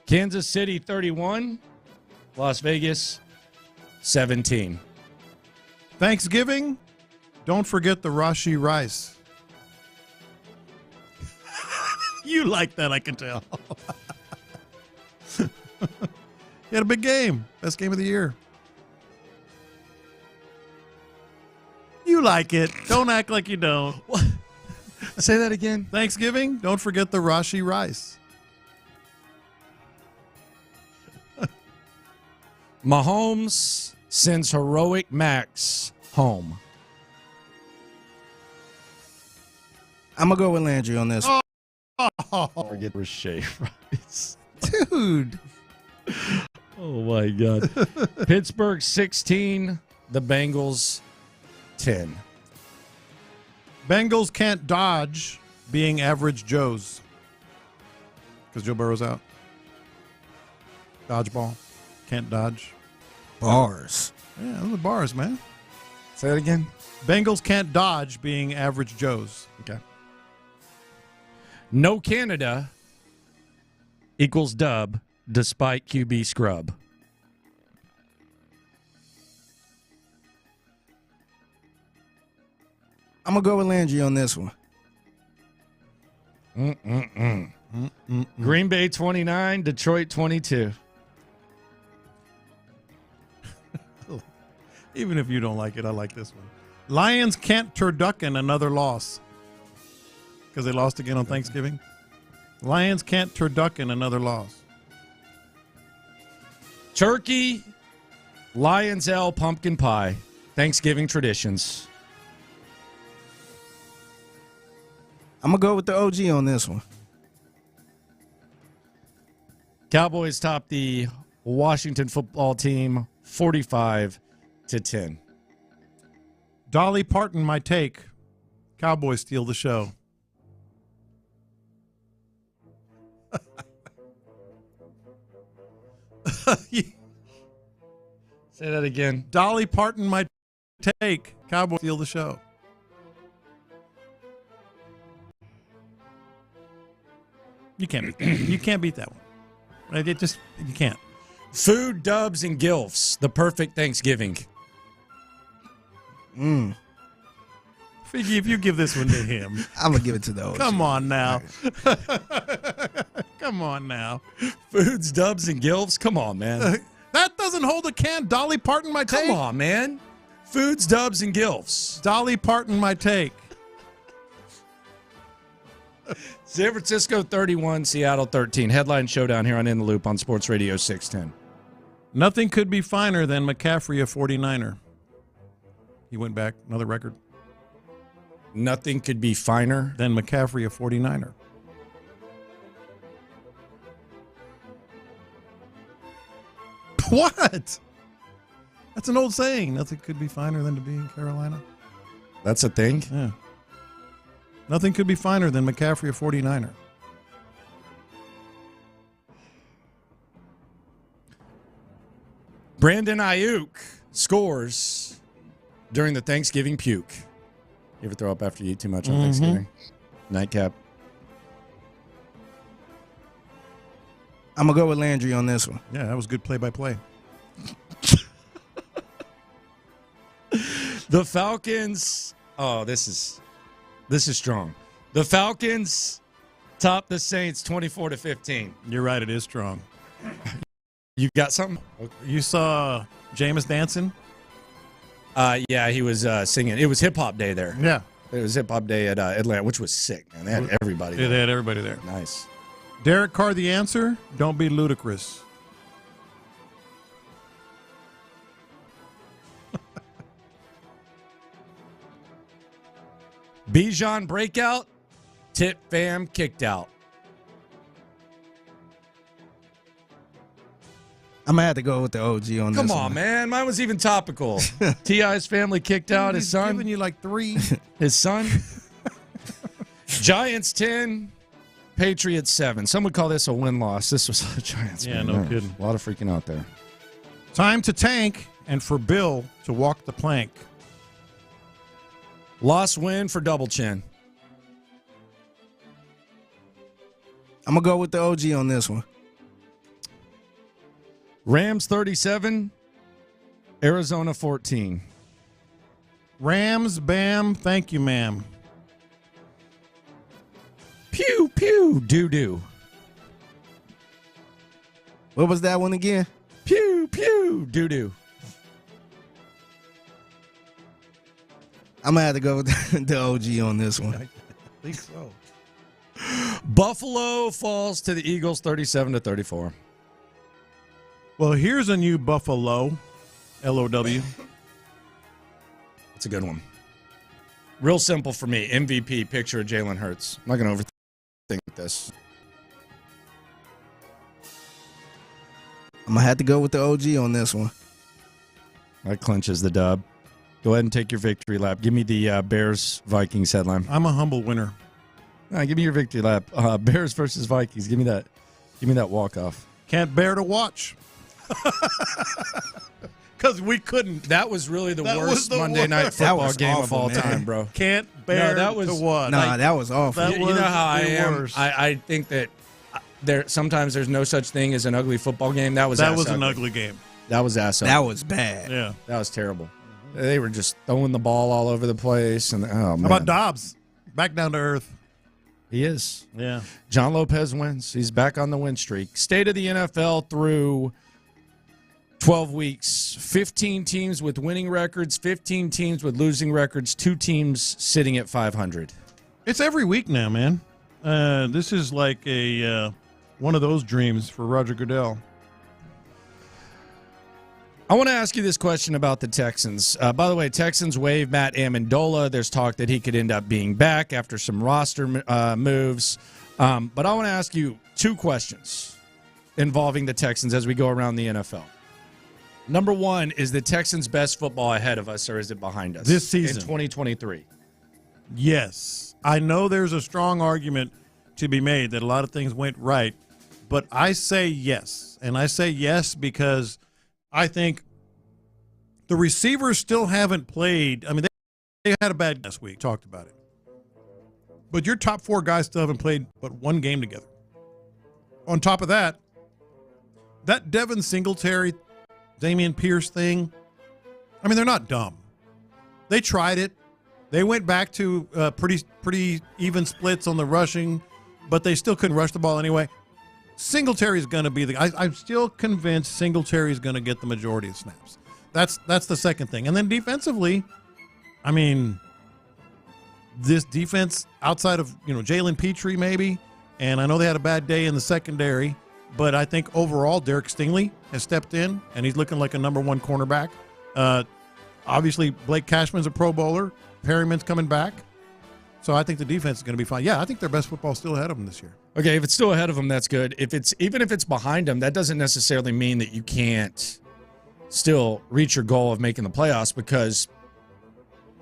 Kansas City 31, Las Vegas 17. Thanksgiving, don't forget the Rashi rice. You like that, I can tell. You had a big game. Best game of the year. You like it. Don't act like you don't. What? Say that again. Thanksgiving, don't forget the Rashi rice. Mahomes sends heroic Max home. I'm going to go with Landry on this one. Forget Rashay rice. Dude. Oh, my God. Pittsburgh 16, the Bengals 10. Bengals can't dodge being average Joes. Because Joe Burrow's out. Dodgeball. Can't dodge. Bars. Yeah, those are bars, man. Say that again. Bengals can't dodge being average Joes. Okay. No Canada equals dub despite QB scrub. I'm going to go with Landry on this one. Green Bay 29, Detroit 22. Even if you don't like it, I like this one. Lions can't turducken another loss. Because they lost again on Thanksgiving. Lions can't turducken another loss. Turkey, Lions L, pumpkin pie. Thanksgiving traditions. I'm going to go with the OG on this one. Cowboys top the Washington football team 45-10. Dolly Parton, my take. Cowboys steal the show. Say that again. Dolly Parton, my take. Cowboys steal the show. You can't beat that. You can't beat that one. You can't. Food, dubs, and gilfs. The perfect Thanksgiving. If you give this one to him. I'm going to give it to those. Come on now. Come on now. Foods, dubs, and gilfs? Come on, man. That doesn't hold a can. Dolly Parton, my take. Come on, man. Foods, dubs, and gilfs. Dolly Parton, my take. San Francisco 31, Seattle 13. Headline Showdown here on In the Loop on Sports Radio 610. Nothing could be finer than McCaffrey, a 49er. He went back, another record. Nothing could be finer than McCaffrey, a 49er. What? That's an old saying. Nothing could be finer than to be in Carolina. That's a thing? Yeah. Nothing could be finer than McCaffrey, a 49er. Brandon Ayuk scores during the Thanksgiving puke. You ever throw up after you eat too much on Thanksgiving? Nightcap. I'm going to go with Landry on this one. Yeah, that was good play-by-play. The Falcons. Oh, this is strong. The Falcons top the Saints 24-15. You're right, it is strong. You got something? You saw Jameis dancing? Yeah, he was singing. It was Hip Hop Day there. Yeah. It was Hip Hop Day at Atlanta, which was sick, man. They had everybody there. Yeah, they had everybody there. Nice. Derek Carr, the answer? Don't be ludicrous. Bijan breakout, Tip Fam kicked out. I'm going to have to go with the OG on this one. Come on, man. Mine was even topical. T.I.'s family kicked out. His son. Giving you like 3. His son. Giants 10, Patriots 7. Some would call this a win-loss. This was the Giants. Yeah, man. no kidding. A lot of freaking out there. Time to tank and for Bill to walk the plank. Loss win for Double Chin. I'm going to go with the OG on this one. Rams 37, Arizona 14. Rams, bam, thank you, ma'am. Pew, pew, doo-doo. What was that one again? Pew, pew, doo-doo. I'm going to have to go with the OG on this one. I think so. Buffalo falls to the Eagles 37-34. Well, here's a new Buffalo, L-O-W. It's a good one. Real simple for me. MVP, picture of Jalen Hurts. I'm not going to overthink this. I'm going to have to go with the OG on this one. That clinches the dub. Go ahead and take your victory lap. Give me the Bears-Vikings headline. I'm a humble winner. Give me your victory lap. Bears versus Vikings. Give me that. Give me that walk-off. Can't bear to watch. Because we couldn't. That was really the worst Monday Night Football game of all time, bro. Can't bear to watch. Nah, that was awful. You know how I am. I think that sometimes there's no such thing as an ugly football game. That was an ugly game. That was ass ugly. That was bad. Yeah. That was terrible. They were just throwing the ball all over the place. And oh, man. How about Dobbs? Back down to earth. He is. Yeah. John Lopez wins. He's back on the win streak. State of the NFL through 12 weeks. 15 teams with winning records, 15 teams with losing records, 2 teams sitting at 500. It's every week now, man. This is like a one of those dreams for Roger Goodell. I want to ask you this question about the Texans. By the way, Texans waive Matt Amendola. There's talk that he could end up being back after some roster moves. But I want to ask you 2 questions involving the Texans as we go around the NFL. Number one, is the Texans' best football ahead of us, or is it behind us? This season. In 2023. Yes. I know there's a strong argument to be made that a lot of things went right, but I say yes. And I say yes because I think the receivers still haven't played. I mean, they had a bad last week, talked about it. But your top 4 guys still haven't played but one game together. On top of that, that Devin Singletary, Dameon Pierce thing, I mean, they're not dumb. They tried it. They went back to pretty even splits on the rushing, but they still couldn't rush the ball anyway. Singletary is going to be I'm still convinced Singletary is going to get the majority of snaps. That's the second thing. And then defensively, I mean, this defense outside of, Jalen Petrie maybe, and I know they had a bad day in the secondary, but I think overall Derek Stingley has stepped in, and he's looking like a number 1 cornerback. Obviously, Blake Cashman's a Pro Bowler. Perryman's coming back. So I think the defense is going to be fine. Yeah, I think their best football is still ahead of them this year. Okay, if it's still ahead of them, that's good. Even if it's behind them, that doesn't necessarily mean that you can't still reach your goal of making the playoffs, because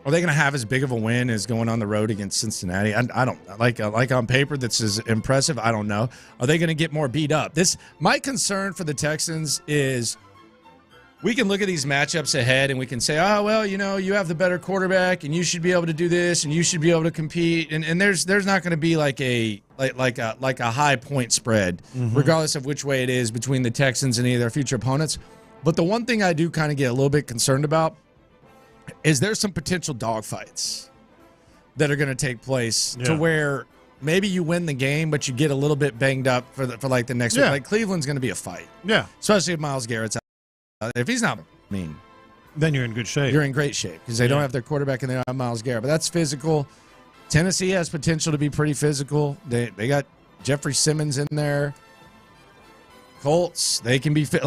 are they going to have as big of a win as going on the road against Cincinnati? I don't like on paper that's as impressive. I don't know. Are they going to get more beat up? My concern for the Texans is we can look at these matchups ahead and we can say, oh, well, you have the better quarterback and you should be able to do this and you should be able to compete. And there's not going to be like a high point spread, regardless of which way it is between the Texans and any of their future opponents. But the one thing I do kind of get a little bit concerned about is there's some potential dogfights that are going to take place to where maybe you win the game, but you get a little bit banged up for the next week. Like Cleveland's going to be a fight. Yeah. Especially if Myles Garrett's out. If he's not, then you're in good shape. You're in great shape because they don't have their quarterback and they don't have Myles Garrett. But that's physical. Tennessee has potential to be pretty physical. They got Jeffrey Simmons in there. Colts, they can be fit.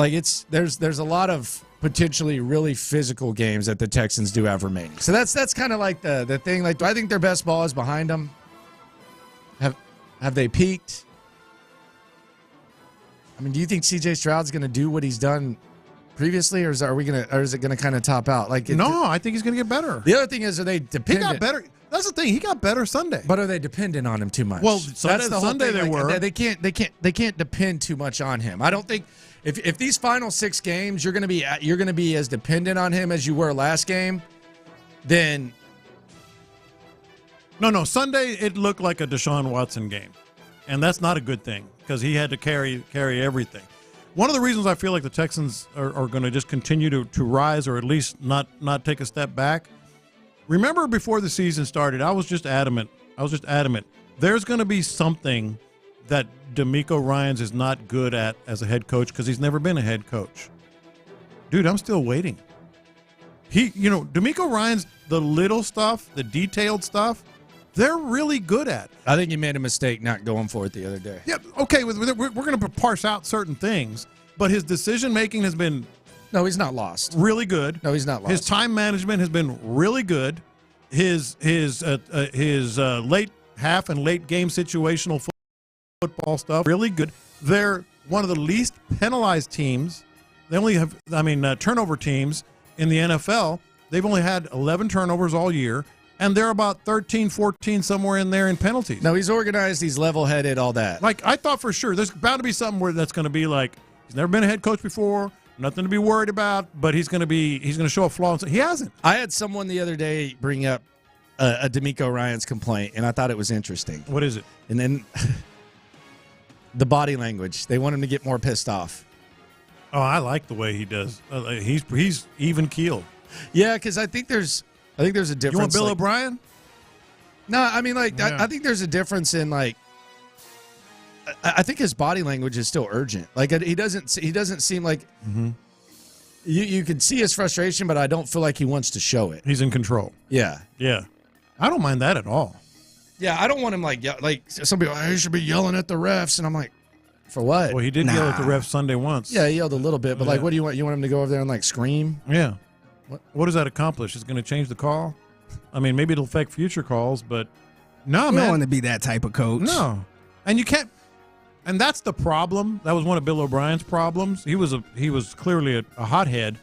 There's a lot of potentially really physical games that the Texans do have remaining. So that's kind of like the thing. Like, do I think their best ball is behind them? Have they peaked? I mean, do you think C.J. Stroud's going to do what he's done previously, or is it going to kind of top out? No, I think he's going to get better. The other thing is, are they dependent? He got better. That's the thing. He got better Sunday. But are they dependent on him too much? Well, that's the Sunday thing. they were. They can't depend too much on him. I don't think if these final 6 games you're going to be as dependent on him as you were last game, then no. Sunday it looked like a Deshaun Watson game, and that's not a good thing because he had to carry everything. One of the reasons I feel like the Texans are going to just continue to rise, or at least not take a step back. Remember before the season started, I was just adamant. There's going to be something that DeMeco Ryans is not good at as a head coach because he's never been a head coach. Dude, I'm still waiting. DeMeco Ryans, the little stuff, the detailed stuff, they're really good at. I think you made a mistake not going for it the other day. Yeah, okay, we're going to parse out certain things, but his decision-making has been No, he's not lost. Really good. No, he's not lost. His time management has been really good. His late half and late game situational football stuff, really good. They're one of the least penalized teams. They only have, turnover teams in the NFL. They've only had 11 turnovers all year, and they're about 13, 14 somewhere in there in penalties. No, he's organized. He's level-headed, all that. Like, I thought for sure there's bound to be something where that's going to be like, he's never been a head coach before, nothing to be worried about, but he's going to show a flaw. He hasn't. I had someone the other day bring up a DeMeco Ryans complaint, and I thought it was interesting. What is it? And then the body language. They want him to get more pissed off. Oh, I like the way he does. He's even keeled. Yeah, because I think there's a difference. You want Bill O'Brien? No, I mean, I think there's a difference in, like, I think his body language is still urgent. Like, he doesn't seem like you can see his frustration, but I don't feel like he wants to show it. He's in control. Yeah. I don't mind that at all. Yeah, I don't want him like some people. He should be yelling at the refs, and I'm like, for what? Well, he did yell at the refs Sunday once. Yeah, he yelled a little bit, but like, what do you want? You want him to go over there and like scream? Yeah. What does that accomplish? Is it going to change the call? I mean, maybe it'll affect future calls, but no, You man. don't want to be that type of coach. No, and you can't. And that's the problem. That was one of Bill O'Brien's problems. He was clearly a hothead,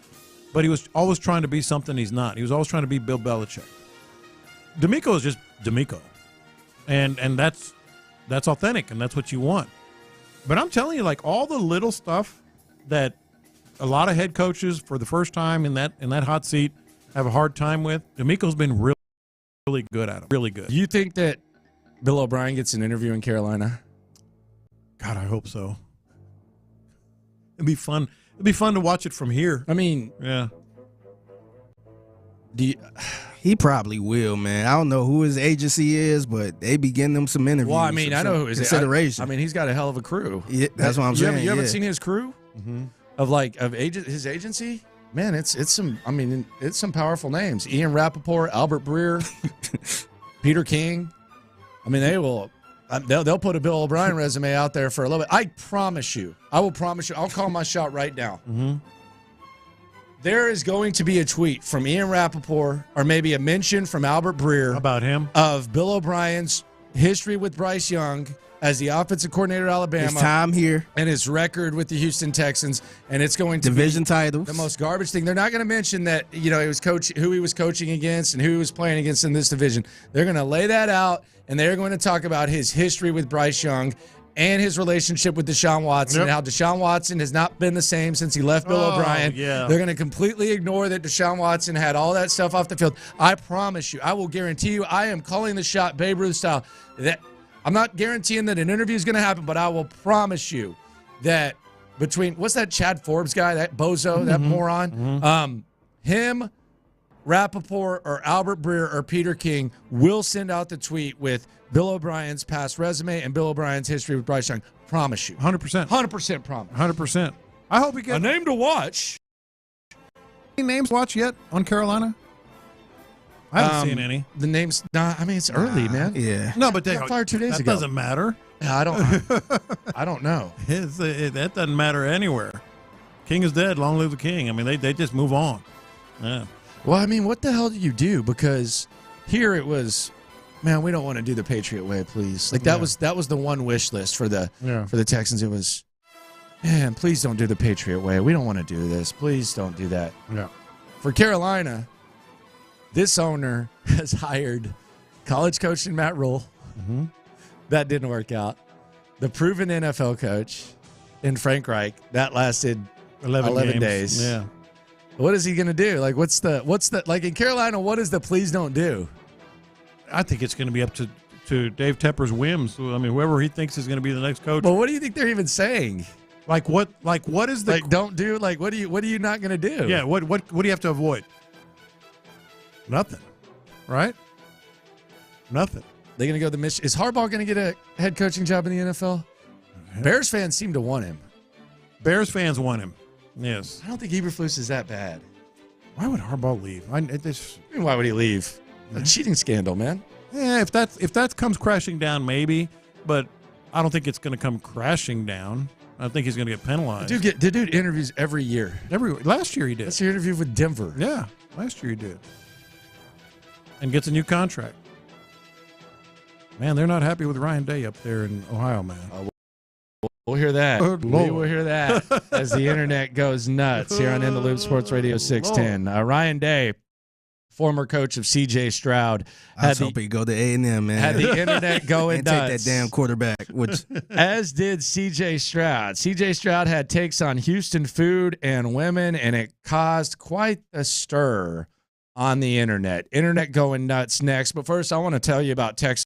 but he was always trying to be something he's not. He was always trying to be Bill Belichick. D'Amico is just D'Amico, and that's authentic, and that's what you want. But I'm telling you, like, all the little stuff that a lot of head coaches for the first time in that hot seat have a hard time with, D'Amico's been really, really good at them. Really good. Do you think that Bill O'Brien gets an interview in Carolina? God, I hope so. It'd be fun. It'd be fun to watch it from here. I mean, yeah. He probably will, man. I don't know who his agency is, but they be getting him some interviews. Well, I mean, I know who his consideration. I mean, he's got a hell of a crew. Yeah, that's what I'm saying. You haven't seen his crew his agency? Man, it's some powerful names. Ian Rappaport, Albert Breer, Peter King. I mean, they'll put a Bill O'Brien resume out there for a little bit. I will promise you. I'll call my shot right now. Mm-hmm. There is going to be a tweet from Ian Rappaport, or maybe a mention from Albert Breer about him, of Bill O'Brien's history with Bryce Young as the offensive coordinator at Alabama. His time here. And his record with the Houston Texans. And it's going to division be titles. The most garbage thing. They're not going to mention that, he was who he was coaching against and who he was playing against in this division. They're going to lay that out, and they're going to talk about his history with Bryce Young and his relationship with Deshaun Watson, and how Deshaun Watson has not been the same since he left Bill O'Brien. Yeah. They're going to completely ignore that Deshaun Watson had all that stuff off the field. I promise you, I will guarantee you, I am calling the shot Babe Ruth style. That I'm not guaranteeing that an interview is going to happen, but I will promise you that between, what's that Chad Forbes guy, that bozo, that moron, him, Rappaport, or Albert Breer, or Peter King will send out the tweet with Bill O'Brien's past resume and Bill O'Brien's history with Bryce Young. Promise you. 100%. 100% promise. 100%. I hope he gets a name to watch. Any names to watch yet on Carolina? I haven't seen any. The names, it's early, man. Yeah. No, but they got fired 2 days that ago. doesn't matter. Yeah, I don't know. That doesn't matter anywhere. King is dead. Long live the king. I mean, they just move on. Yeah. Well, I mean, what the hell do you do? Because here it was, man, we don't want to do the Patriot way, please. Like that was the one wish list for the Texans. It was, man, please don't do the Patriot way. We don't want to do this. Please don't do that. Yeah. For Carolina, this owner has hired college coach Matt Rule. Mm-hmm. That didn't work out. The proven NFL coach in Frank Reich. That lasted 11 days. Yeah. What is he going to do? Like, what's the like in Carolina? What is the please don't do? I think it's going to be up to Dave Tepper's whims. I mean, whoever he thinks is going to be the next coach. But what do you think they're even saying? Like what is the don't do? Like what are you not going to do? Yeah. What do you have to avoid? Nothing. Right? Nothing. They're going to go the mission. Is Harbaugh going to get a head coaching job in the NFL? Bears fans seem to want him. Bears fans want him. Yes. I don't think Eberflus is that bad. Why would Harbaugh leave? I mean, why would he leave? A cheating scandal, man. Yeah, if that comes crashing down, maybe. But I don't think it's going to come crashing down. I think he's going to get penalized. The dude interviews every year. Last year he did. That's your interview with Denver. Yeah, last year he did. And gets a new contract. Man, they're not happy with Ryan Day up there in Ohio, man. We'll hear that. Good We Lord. will hear that as the internet goes nuts here on In the Loop Sports Radio 610. Ryan Day, former coach of CJ Stroud. I was hoping he'd go to A&M, man. Had the internet going and nuts. take that damn quarterback. As did CJ Stroud. CJ Stroud had takes on Houston food and women, and it caused quite a stir on the internet. Internet going nuts next. But first, I want to tell you about Texas.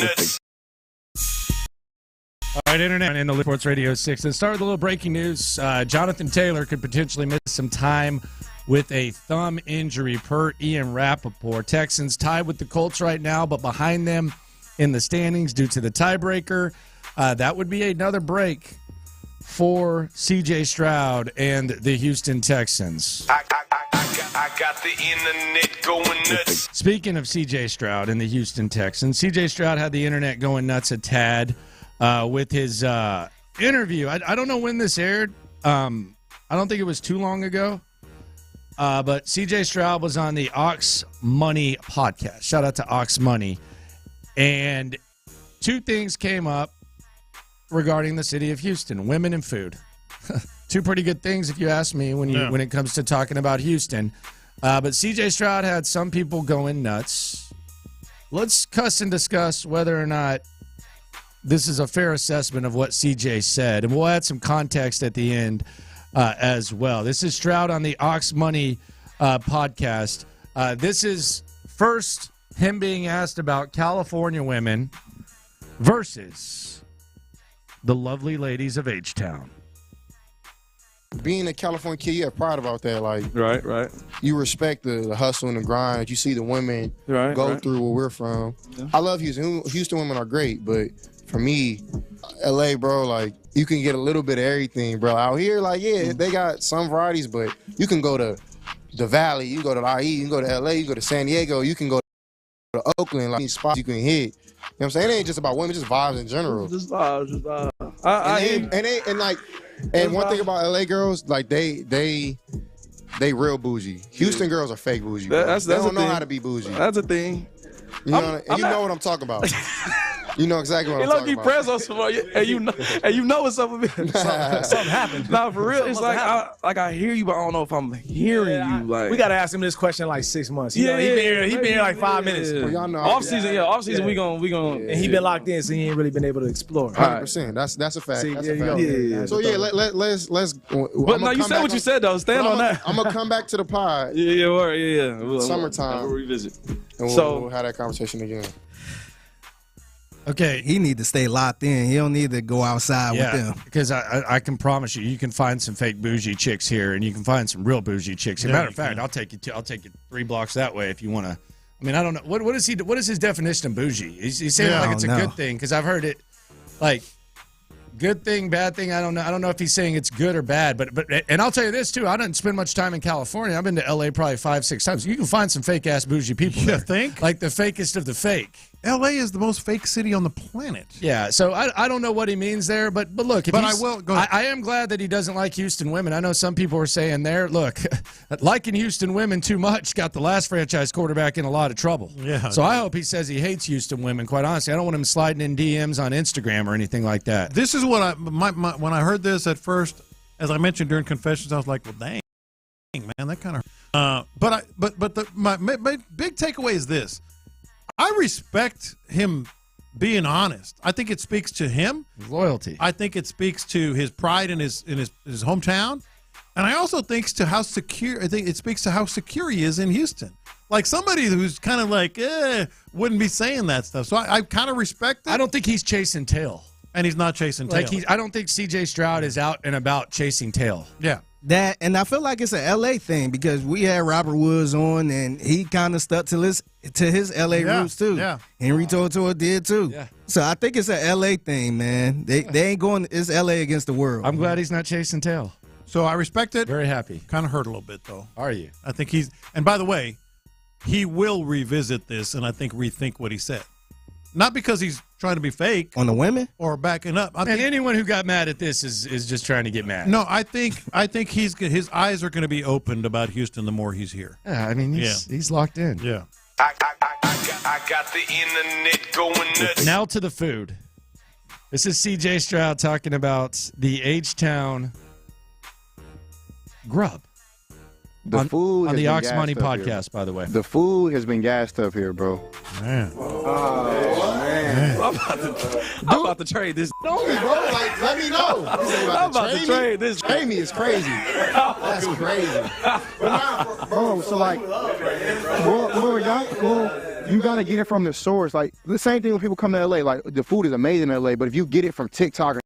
nuts. All right, Internet in the Sports Radio 6. Let's start with a little breaking news. Jonathan Taylor could potentially miss some time with a thumb injury per Ian Rappaport. Texans tied with the Colts right now, but behind them in the standings due to the tiebreaker. That would be another break for C.J. Stroud and the Houston Texans. I got the internet going nuts. Speaking of C.J. Stroud and the Houston Texans, C.J. Stroud had the internet going nuts a tad with his interview. I don't know when this aired. I don't think it was too long ago. But C.J. Stroud was on the Ox Money podcast. Shout out to Ox Money. And two things came up regarding the city of Houston, women and food. Two pretty good things, if you ask me, when it comes to talking about Houston. But C.J. Stroud had some people going nuts. Let's cuss and discuss whether or not this is a fair assessment of what C.J. said. And we'll add some context at the end as well. This is Stroud on the Ox Money podcast. This is first him being asked about California women versus the lovely ladies of H-Town. Being a California kid, you have pride about that. Like, right. You respect the hustle and the grind. You see the women go through where we're from. Yeah. I love Houston. Houston women are great, but for me, LA, bro, like, you can get a little bit of everything, bro. Out here, like, yeah, they got some varieties, but you can go to the Valley, you can go to IE, you can go to LA, you can go to San Diego, you can go to Oakland, like, these spots you can hit. You know what I'm saying? It ain't just about women, just vibes in general. Just vibes. And one thing about LA girls, like, they real bougie. Houston girls are fake bougie. They don't know how to be bougie. That's a thing. You know what I'm talking about. You know exactly what I'm talking about. Press us for you, and you know what's up with me. Something happened. Nah, for real, it's like I hear you, but I don't know if I'm hearing you. Like, we gotta ask him this question in like 6 months. He been here like 5 minutes. Well, y'all know off season, we gonna. And he been locked in, so he ain't really been able to explore. 100%. That's a fact. See, that's a fact. Yeah. So let's. But no, you said what you said though. Stand on that. I'm gonna come back to the pod. Yeah. Summertime. We'll revisit. And we'll have that conversation again. Okay. He need to stay locked in. He don't need to go outside with them. Because I can promise you can find some fake bougie chicks here, and you can find some real bougie chicks. As a matter of fact, I'll take you 3 blocks that way if you want to. I mean, I don't know. What is his definition of bougie? He's saying like it's a good thing, because I've heard it like good thing, bad thing. I don't know if he's saying it's good or bad, but and I'll tell you this too. I didn't spend much time in California. I've been to LA probably 5-6 times. You can find some fake ass bougie people. You there. think? Like the fakest of the fake. LA is the most fake city on the planet. Yeah, so I don't know what he means there, but look, I am glad that he doesn't like Houston women. I know some people were saying there, look, liking Houston women too much got the last franchise quarterback in a lot of trouble. Yeah. So I hope he says he hates Houston women, quite honestly. I don't want him sliding in DMs on Instagram or anything like that. This is what when I heard this at first, as I mentioned during confessions, I was like, well, dang, man, that kind of my big takeaway is this. I respect him being honest. I think it speaks to him. His loyalty. I think it speaks to his pride in his hometown. And I also think it speaks to how secure he is in Houston. Like somebody who's kind of like, wouldn't be saying that stuff. So I kind of respect it. I don't think he's chasing tail. And he's not chasing tail. I don't think C.J. Stroud is out and about chasing tail. Yeah. That, and I feel like it's a LA thing, because we had Robert Woods on, and he kind of stuck to his LA roots too. Yeah. Henry Tortora did too. Yeah. So I think it's a LA thing, man. They ain't going. It's LA against the world. I'm glad he's not chasing tail. So I respect it. Very happy. Kind of hurt a little bit though. Are you? I think and by the way, he will revisit this and I think rethink what he said. Not because he's trying to be fake on the women or backing up. And anyone who got mad at this is just trying to get mad. No, I think his eyes are going to be opened about Houston the more he's here. Yeah, I mean he's locked in. Yeah. I got the internet going nuts. Now to the food. This is C.J. Stroud talking about the H-Town grub. The food on the Ox Money podcast, here. By the way. The food has been gassed up here, bro. Man. Man. I'm about to trade this. Know me, bro. Like, let me know. I'm about to trade this. Trade me is crazy. That's crazy. Bro, so like, what we got? you gotta get it from the source. Like the same thing when people come to LA. Like the food is amazing in LA, but if you get it from TikTok or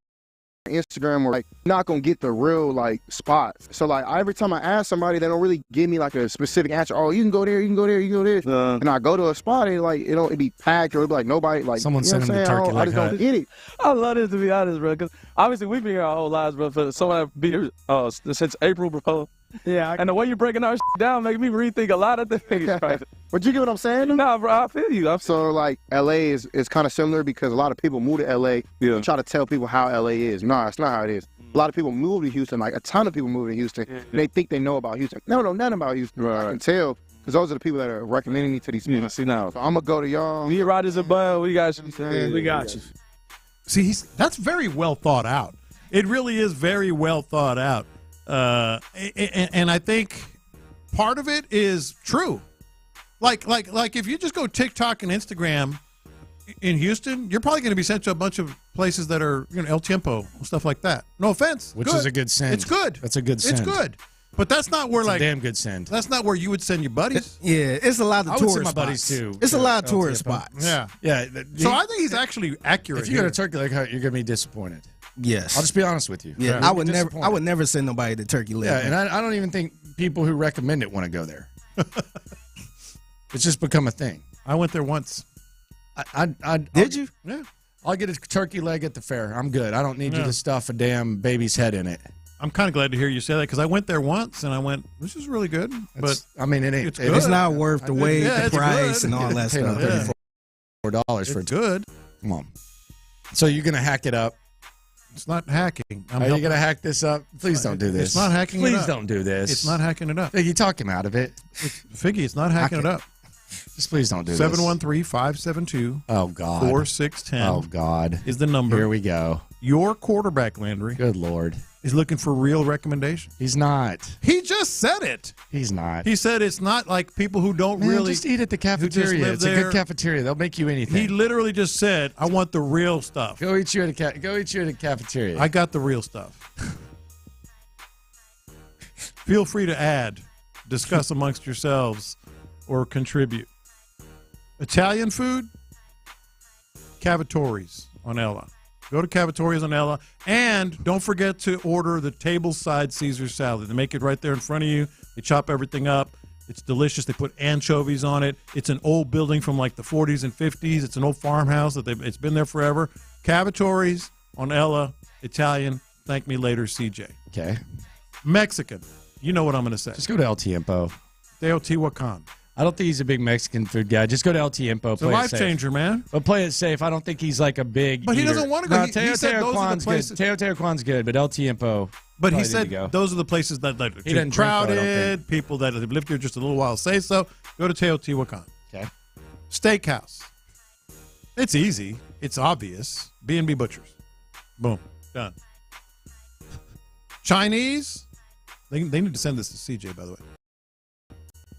Instagram, or like, you're not gonna get the real like spots. So like every time I ask somebody, they don't really give me like a specific answer. Oh, you can go there, you can go there, you can go there. And I go to a spot, and like it'd be packed, or it'd be like nobody. Like someone sent him the turkey I just don't get it. I love this, to be honest, bro. Because obviously we've been here our whole lives, bro. For someone that been here since April, bro. Yeah. And the way you're breaking our down making me rethink a lot of things. Right? But you get what I'm saying? Nah, bro, I feel you. So like LA is kind of similar because a lot of people move to LA and try to tell people how LA is. No, it's not how it is. A lot of people move to Houston, like a ton of people move to Houston. And they think they know about Houston. They don't know nothing about Houston. Right. I can tell because those are the people that are recommending me to these people. See now. So I'm gonna go to y'all. We riders a bun. We got you. We got you. See, that's very well thought out. It really is very well thought out. And I think part of it is true. Like if you just go TikTok and Instagram in Houston, you're probably going to be sent to a bunch of places that are, El Tiempo, stuff like that. No offense. Which is a good send. It's good. That's a good send. It's good. But that's not where It's a damn good send. That's not where you would send your buddies. It's a lot of I would tourist send my spots. buddies too. It's a lot of El tourist Tiempo. spots. Yeah. So I think he's actually accurate. If you go to Turkey Lake Hut, you're going to be disappointed. Yes. I'll just be honest with you. Yeah, I would never send nobody to Turkey Lake. Yeah, and I don't even think people who recommend it want to go there. It's just become a thing. I went there once. Did you? Yeah. I'll get a turkey leg at the fair. I'm good. I don't need you to stuff a damn baby's head in it. I'm kind of glad to hear you say that because I went there once and I went, this is really good. But I mean, it ain't. It's not worth the wait, the price, good. and all that stuff. $34 for it's good. Come on. So you're gonna hack it up? It's not hacking. Are you going to hack this up? Please don't do this. It's not hacking it up. Please don't do this. It's not hacking it up. Figgy, talk him out of it. Figgy, it's not hacking it up. Just please don't do this. 713-572. Oh, God. 4610. Oh, God. Is the number. Here we go. Your quarterback, Landry. Good Lord. Is looking for real recommendation. He's not. He just said it. He's not. He said it's not like people who don't really. Just eat at the cafeteria. It's a good cafeteria. They'll make you anything. He literally just said, I want the real stuff. Go eat you at a cafeteria. I got the real stuff. Feel free to add, discuss amongst yourselves, or contribute. Italian food, Cavatori's on Ella. Go to Cavatori's on Ella. And don't forget to order the tableside Caesar salad. They make it right there in front of you. They chop everything up. It's delicious. They put anchovies on it. It's an old building from like the 40s and 50s. It's an old farmhouse it's been there forever. Cavatori's on Ella. Italian. Thank me later, CJ. Okay. Mexican. You know what I'm going to say. Just go to El Tiempo. Teotihuacan. I don't think he's a big Mexican food guy. Just go to El Tiempo. It's a life changer, man. But play it safe. I don't think he's like a big But he eater. doesn't want to go. No, He said those are the places. Teotihuacan's good, but El Tiempo. But he said those are the places that are too crowded. People that have lived here just a little while say so. Go to Teotihuacan. Okay. Steakhouse. It's easy. It's obvious. B&B Butchers. Boom. Done. Chinese. They need to send this to CJ, by the way.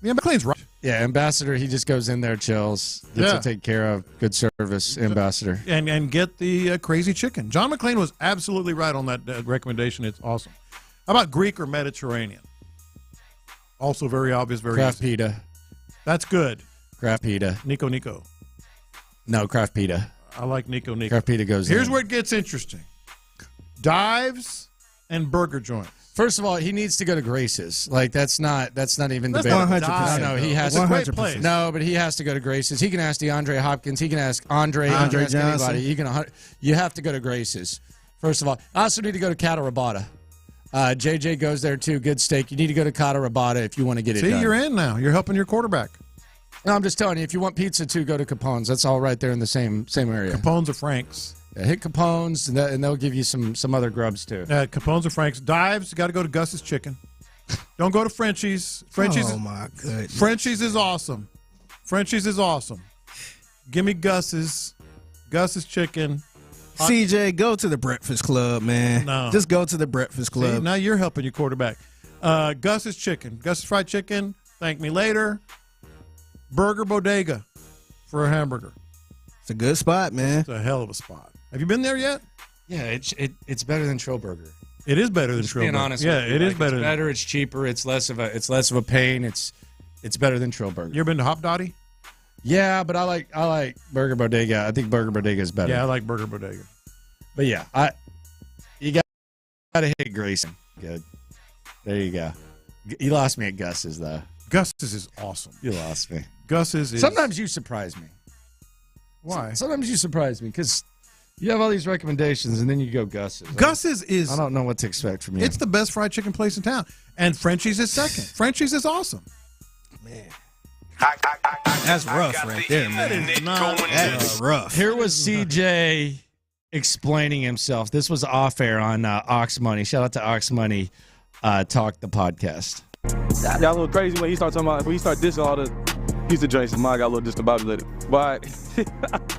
Yeah, McLean's right. Yeah, Ambassador, he just goes in there, chills, gets it taken care of. Good service, Ambassador. And get the crazy chicken. John McLean was absolutely right on that recommendation. It's awesome. How about Greek or Mediterranean? Also very obvious, very Kraft easy. pita. That's good. Kraft pita. Nico. No, Kraft pita. I like Nico. Kraft pita goes in. Here's where it gets interesting. Dives and burger joints. First of all, he needs to go to Grace's. Like that's not even That's debatable. 100%. No, he has It's a to. great place. No, but he has to go to Grace's. He can ask DeAndre Hopkins. He can ask Andre. He can ask Johnson. anybody. You have to go to Grace's. First of all, I also need to go to Catarabata. JJ goes there too. Good steak. You need to go to Catarabata if you want to get it done. See, you're in now. You're helping your quarterback. No, I'm just telling you. If you want pizza too, go to Capone's. That's all right there in the same area. Capone's or Frank's. Yeah, hit Capone's, and they'll give you some other grubs too. Capone's or Frank's. Dives, you got to go to Gus's Chicken. Don't go to Frenchie's. Oh, my goodness. Frenchie's is awesome. Frenchie's is awesome. Give me Gus's. Gus's Chicken. CJ, go to the Breakfast Club, man. No. Just go to the Breakfast Club. See, now you're helping your quarterback. Gus's Chicken. Gus's Fried Chicken. Thank me later. Burger Bodega for a hamburger. It's a good spot, man. It's a hell of a spot. Have you been there yet? Yeah, it's better than Trillburger. It is better than Just Trillburger. being honest, yeah, with you. it is Like, better. It's better. It's cheaper. It's less of a pain. It's better than Trillburger. You ever been to Hop Dottie? Yeah, but I like Burger Bodega. I think Burger Bodega is better. Yeah, I like Burger Bodega. But yeah, you got to hit Grayson. Good. There you go. You lost me at Gus's though. Gus's is awesome. You lost me. Gus's is. Sometimes you surprise me. Why? Sometimes you surprise me because you have all these recommendations and then you go Gus's. Gus's is. I don't know what to expect from you. It's the best fried chicken place in town, and Frenchie's is second. Frenchie's is awesome. Man. That's rough right there, man. That is rough. Here was CJ explaining himself. This was off air on Ox Money. Shout out to Ox Money Talk, the podcast. Got a little crazy when he started talking about, when he started dissing all the pizza joints. Mine got a little discombobulated. But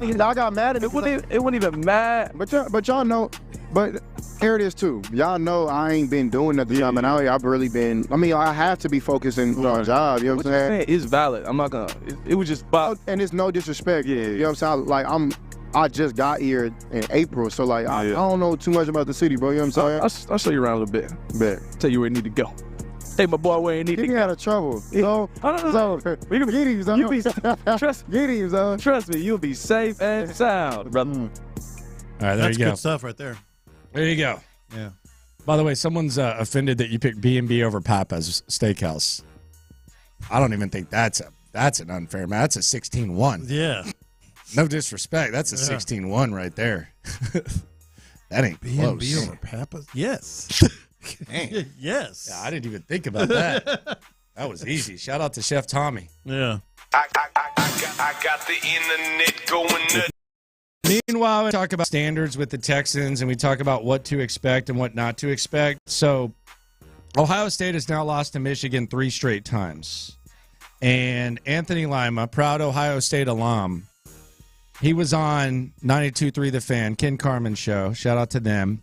I got mad at it. It wasn't even mad. But y'all know. But here it is too. Y'all know I ain't been doing nothing. I mean, I've really been. I mean, I have to be focusing on a job. You know what I'm saying? It's valid. I'm not gonna. It was just. And it's no disrespect. Yeah. You know what I'm saying? Like I just got here in April, so like I don't know too much about the city, bro. You know what I'm saying? I'll show you around a little bit. Bet. Tell you where you need to go. Take my boy where you need to go. He out of trouble. So, we can get him, son. Get him, son. Trust me, you'll be safe and sound, brother. All right, there That's you go. good stuff right there. There you go. Yeah. By the way, someone's offended that you picked B&B over Papa's Steakhouse. I don't even think that's an unfair match. That's a 16-1. Yeah. No disrespect. That's a 16-1 right there. That ain't close. B&B over Papa's? Yes. Yes. Yeah, I didn't even think about that. That was easy. Shout out to Chef Tommy. Yeah. I got the internet going nuts. Meanwhile, we talk about standards with the Texans, and we talk about what to expect and what not to expect. So, Ohio State has now lost to Michigan 3 straight times. And Anthony Lima, proud Ohio State alum, he was on 92.3 The Fan, Ken Carman's show. Shout out to them.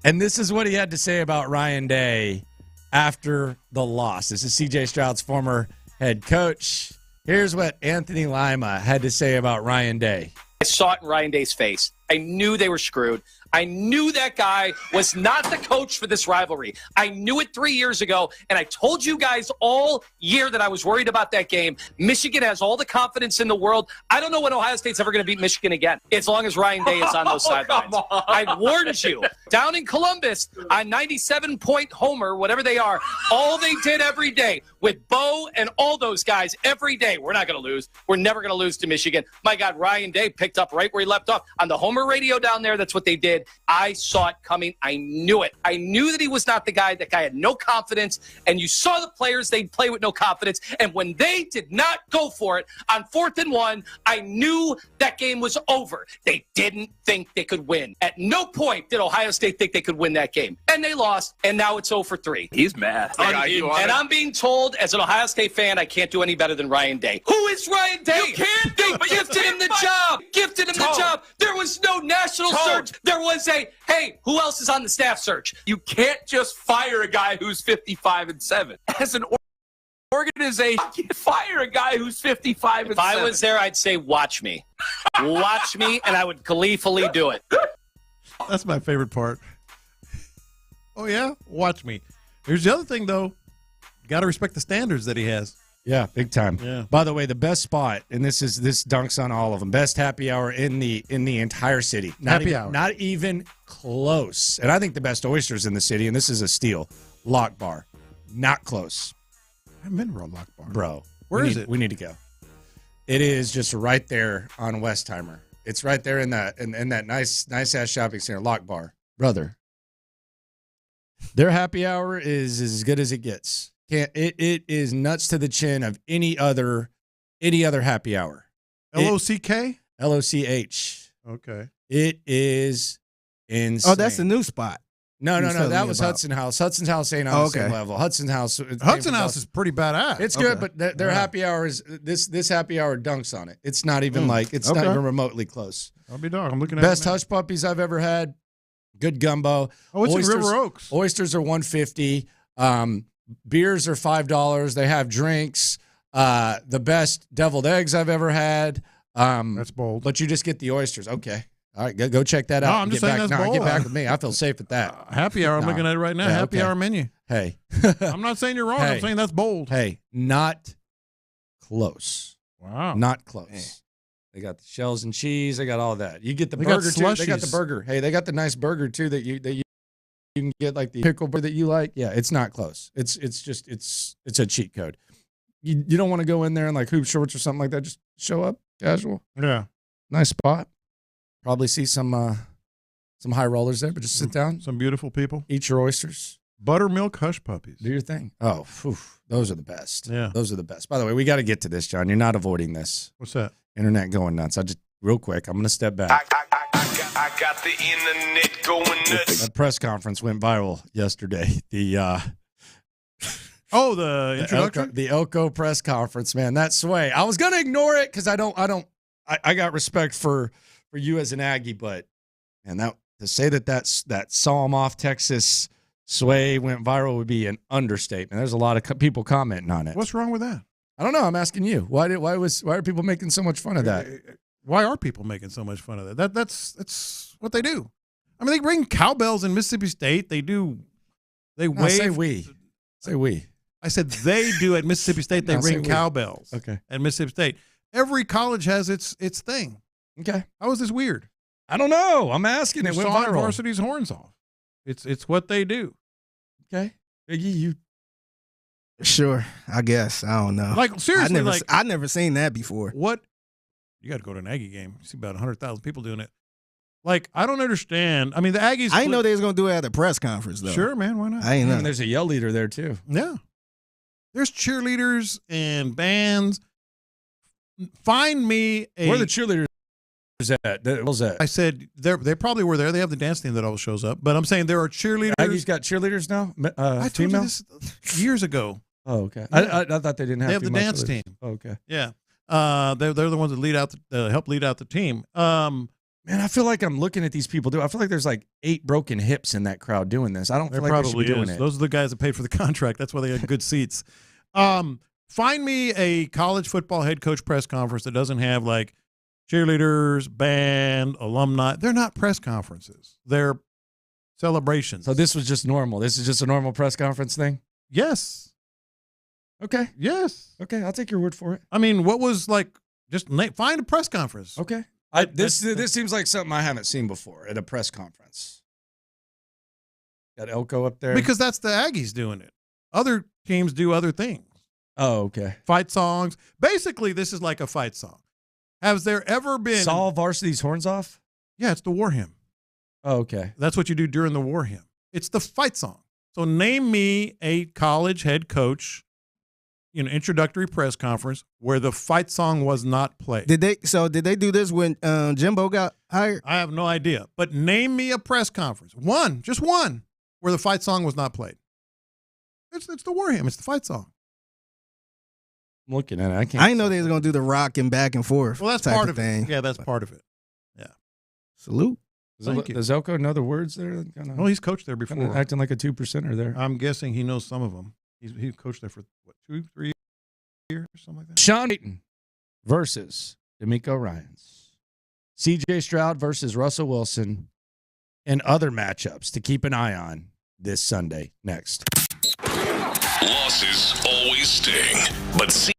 And this is what he had to say about Ryan Day after the loss. This is C.J. Stroud's former head coach. Here's what Anthony Lima had to say about Ryan Day. I saw it in Ryan Day's face. I knew they were screwed. I knew that guy was not the coach for this rivalry. I knew it 3 years ago, and I told you guys all year that I was worried about that game. Michigan has all the confidence in the world. I don't know when Ohio State's ever going to beat Michigan again, as long as Ryan Day is on those sidelines. I warned you. Down in Columbus, on 97-point homer, whatever they are, all they did every day with Bo and all those guys every day, we're not going to lose. We're never going to lose to Michigan. My God, Ryan Day picked up right where he left off. On the homer radio down there, that's what they did. I saw it coming. I knew it. I knew that he was not the guy. That guy had no confidence. And you saw the players, they'd play with no confidence. And when they did not go for it on 4th and 1, I knew that game was over. They didn't think they could win. At no point did Ohio State think they could win that game. And they lost, and now it's 0 for 3. He's mad. And I'm being told, as an Ohio State fan, I can't do any better than Ryan Day. Who is Ryan Day? You can't. They gifted him the job. Gifted him the job. There was no national search. There was a, hey, who else is on the staff search? You can't just fire a guy who's 55-7. As an organization, you can't fire a guy who's 55-7. If I was there, I'd say, watch me. Watch me, and I would gleefully do it. That's my favorite part. Oh, yeah? Watch me. Here's the other thing, though. You got to respect the standards that he has. Yeah, big time. Yeah. By the way, the best spot, and this dunks on all of them. Best happy hour in the entire city. Not even close. And I think the best oysters in the city, and this is a steal. Lock Bar, not close. I haven't been to Lock Bar, bro. Where is it? We need to go. It is just right there on Westheimer. It's right there in that nice ass shopping center. Lock Bar, brother. Their happy hour is as good as it gets. It is nuts to the chin of any other happy hour. LOCK? LOCH. Okay. It is insane. Oh, that's the new spot. No. That was Hudson House. Hudson House ain't on the same level. Hudson House is pretty badass. It's good, but their happy hour is this happy hour dunks on it. It's not even not even remotely close. I'll be dog. I'm looking at best hush puppies I've ever had. Good gumbo. Oh, it's in River Oaks. Oysters are $150. Beers are $5. They have drinks. The best deviled eggs I've ever had. That's bold. But you just get the oysters. Okay. All right, go check that out. No, I'm just saying that's bold. Get back with me. I feel safe with that. Happy hour. I'm looking at it right now. Yeah, happy hour menu. Hey. I'm not saying you're wrong. I'm saying that's bold. Hey, not close. Wow. Not close. Man. They got the shells and cheese. They got all that. You get the They burger, got too. They got the slushies. burger. Hey, they got the nice burger, too, that you can get, like the pickle burger that you like. Yeah, it's not close. It's a cheat code. You don't want to go in there in, like, hoop shorts or something like that. Just show up, casual. Yeah. Nice spot. Probably see some high rollers there, but just sit down. Some beautiful people. Eat your oysters. Buttermilk hush puppies. Do your thing. Oh, phew, those are the best. Yeah. Those are the best. By the way, we got to get to this, John. You're not avoiding this. What's that? Internet going nuts. Real quick, I'm going to step back. I got the internet going nuts. That press conference went viral yesterday. The introduction? The Elko press conference, man. That sway. I was going to ignore it because I got respect for you as an Aggie, but to say that saw him off Texas sway went viral would be an understatement. There's a lot of people commenting on it. What's wrong with that? I don't know. I'm asking you. Why are people making so much fun of that? Why are people making so much fun of that? That's what they do. I mean, they bring cowbells in Mississippi State. They wave. Say we. Say we. I said they do at Mississippi State. They ring cowbells. Okay. At Mississippi State. Every college has its thing. Okay. How is this weird? I don't know. I'm asking. It went sawing viral. Varsity's horns off. It's what they do. Okay. Biggie, you. Sure, I guess. I don't know. Like, seriously, I never seen that before. What? You got to go to an Aggie game. You see about 100,000 people doing it. Like, I don't understand. I mean, the Aggies. I didn't know they was going to do it at a press conference, though. Sure, man. Why not? I ain't know. And there's a yell leader there, too. Yeah. There's cheerleaders and bands. Find me a. Where are the cheerleaders at? What was that? I said they probably were there. They have the dance team that always shows up. But I'm saying there are cheerleaders. Aggie's got cheerleaders now? I told female? you this years ago. Oh, okay. Yeah. I thought they didn't have. They have the female dance cheerleaders. team. Oh, okay. Yeah. They're the ones that lead out, help lead out the team. Man, I feel like I'm looking at these people do. I feel like there's like 8 broken hips in that crowd doing this. I don't feel like they should be doing it. Those are the guys that paid for the contract. That's why they had good seats. Find me a college football head coach press conference that doesn't have like cheerleaders, band, alumni. They're not press conferences. They're celebrations. So this was just normal. This is just a normal press conference thing? Yes. Okay. Yes. Okay, I'll take your word for it. I mean, what was like, just find a press conference. Okay. This seems like something I haven't seen before at a press conference. Got Elko up there. Because that's the Aggies doing it. Other teams do other things. Oh, okay. Fight songs. Basically, this is like a fight song. Has there ever been... Saw Varsity's horns off? Yeah, it's the war hymn. Oh, okay. That's what you do during the war hymn. It's the fight song. So name me a college head coach, introductory press conference where the fight song was not played. Did they do this when Jimbo got hired? I have no idea. But name me a press conference. Just one, where the fight song was not played. It's the war hymn. It's the fight song. I'm looking at it. I didn't know they was gonna do the rocking back and forth. Well, that's type part of of thing. it. Yeah, that's part of it. Yeah. Salute. Does Elko know the words there? Well, he's coached there before. Acting like a 2%er there. I'm guessing he knows some of them. He coached there for, 2-3 years, something like that? Sean Payton versus D'Amico Ryans. C.J. Stroud versus Russell Wilson. And other matchups to keep an eye on this Sunday. Next. Losses always sting, but see.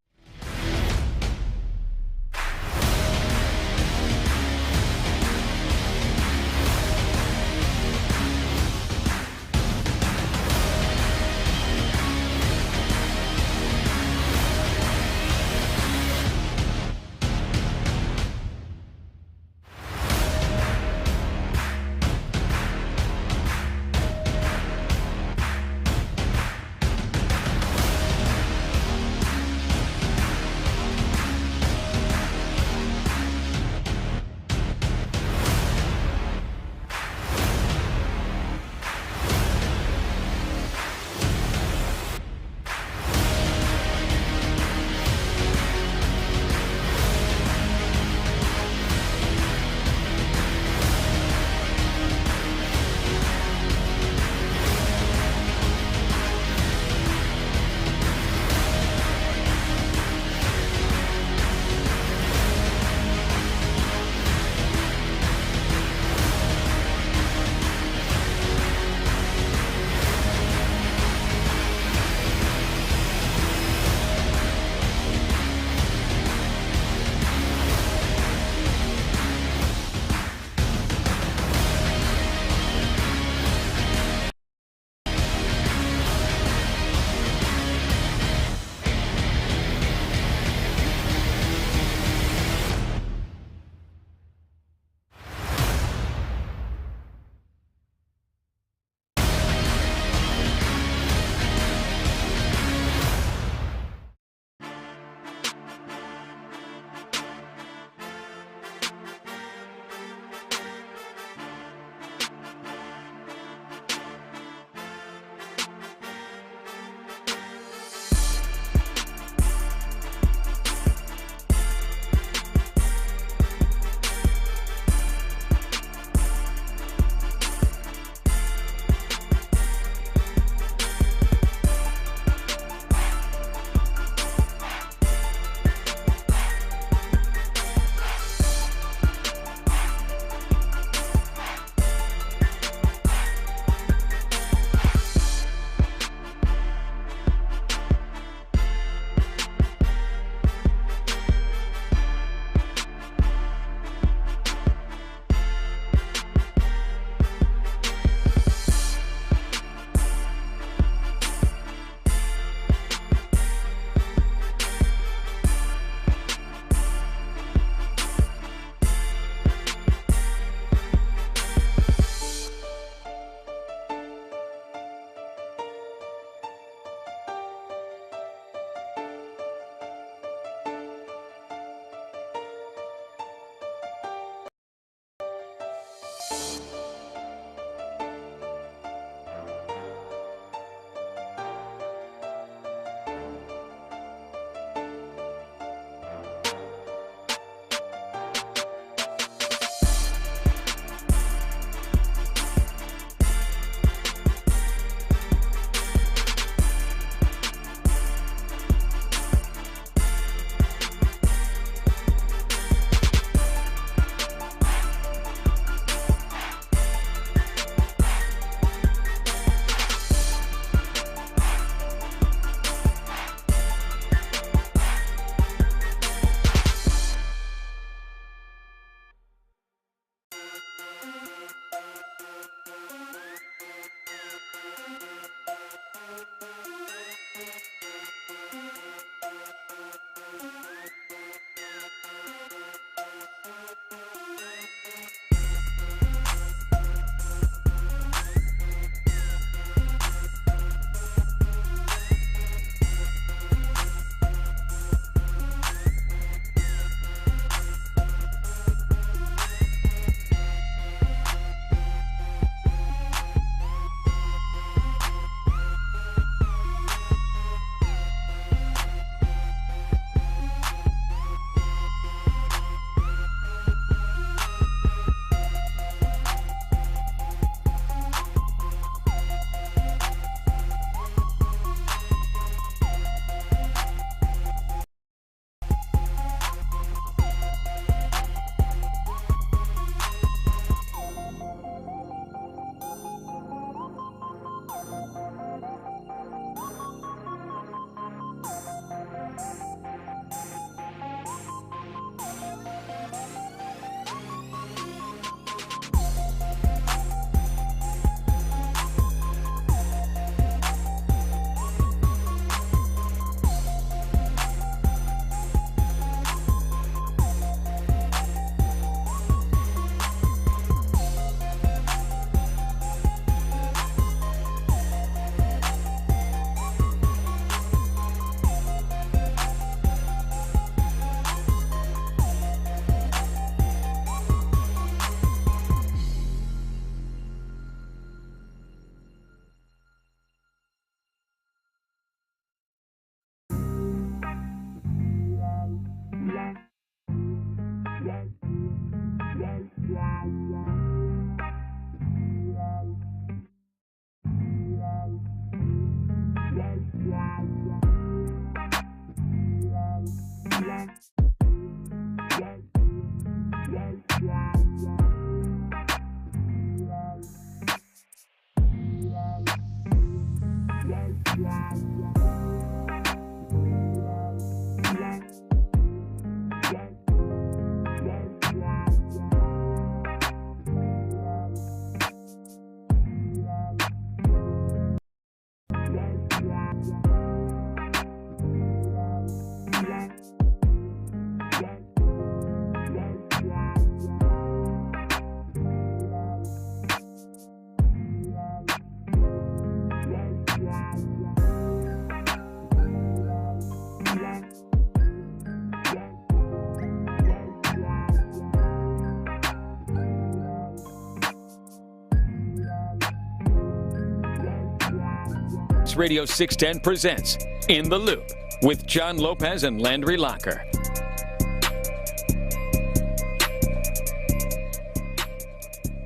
Radio 610 presents In the Loop with John Lopez and Landry Locker.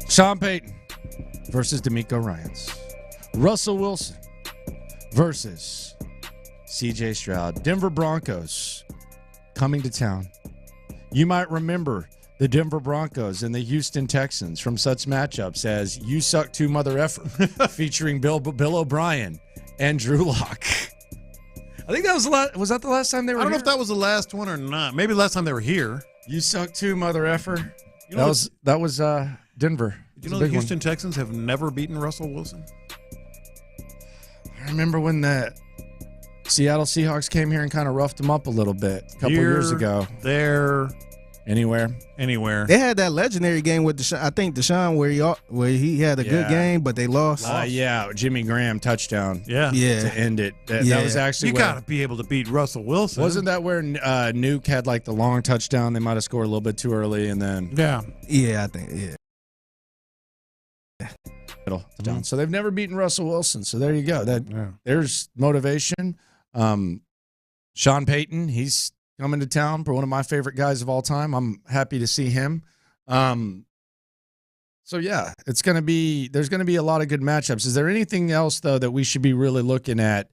Sean Payton versus DeMeco Ryans. Russell Wilson versus C.J. Stroud. Denver Broncos coming to town. You might remember the Denver Broncos and the Houston Texans from such matchups as You Suck Too Mother Effer, featuring Bill O'Brien and Drew Lock. I think that was that the last time they were here? I don't know if that was the last one or not. Maybe the last time they were here. You Suck Too Mother Effer. You know that was Denver. Did you know the Houston Texans have never beaten Russell Wilson? I remember when the Seattle Seahawks came here and kind of roughed them up a little bit a couple years ago. There. Anywhere. They had that legendary game with Deshaun, I think Deshaun, where he had a good game, but they lost. Yeah, Jimmy Graham touchdown. Yeah. To end it. That was actually you got to be able to beat Russell Wilson. Wasn't that where Nuke had like the long touchdown? They might have scored a little bit too early, and then I think touchdown. So they've never beaten Russell Wilson. So there you go. There's motivation. Sean Payton, he's coming to town for one of my favorite guys of all time. I'm happy to see him. So yeah, there's going to be a lot of good matchups. Is there anything else though that we should be really looking at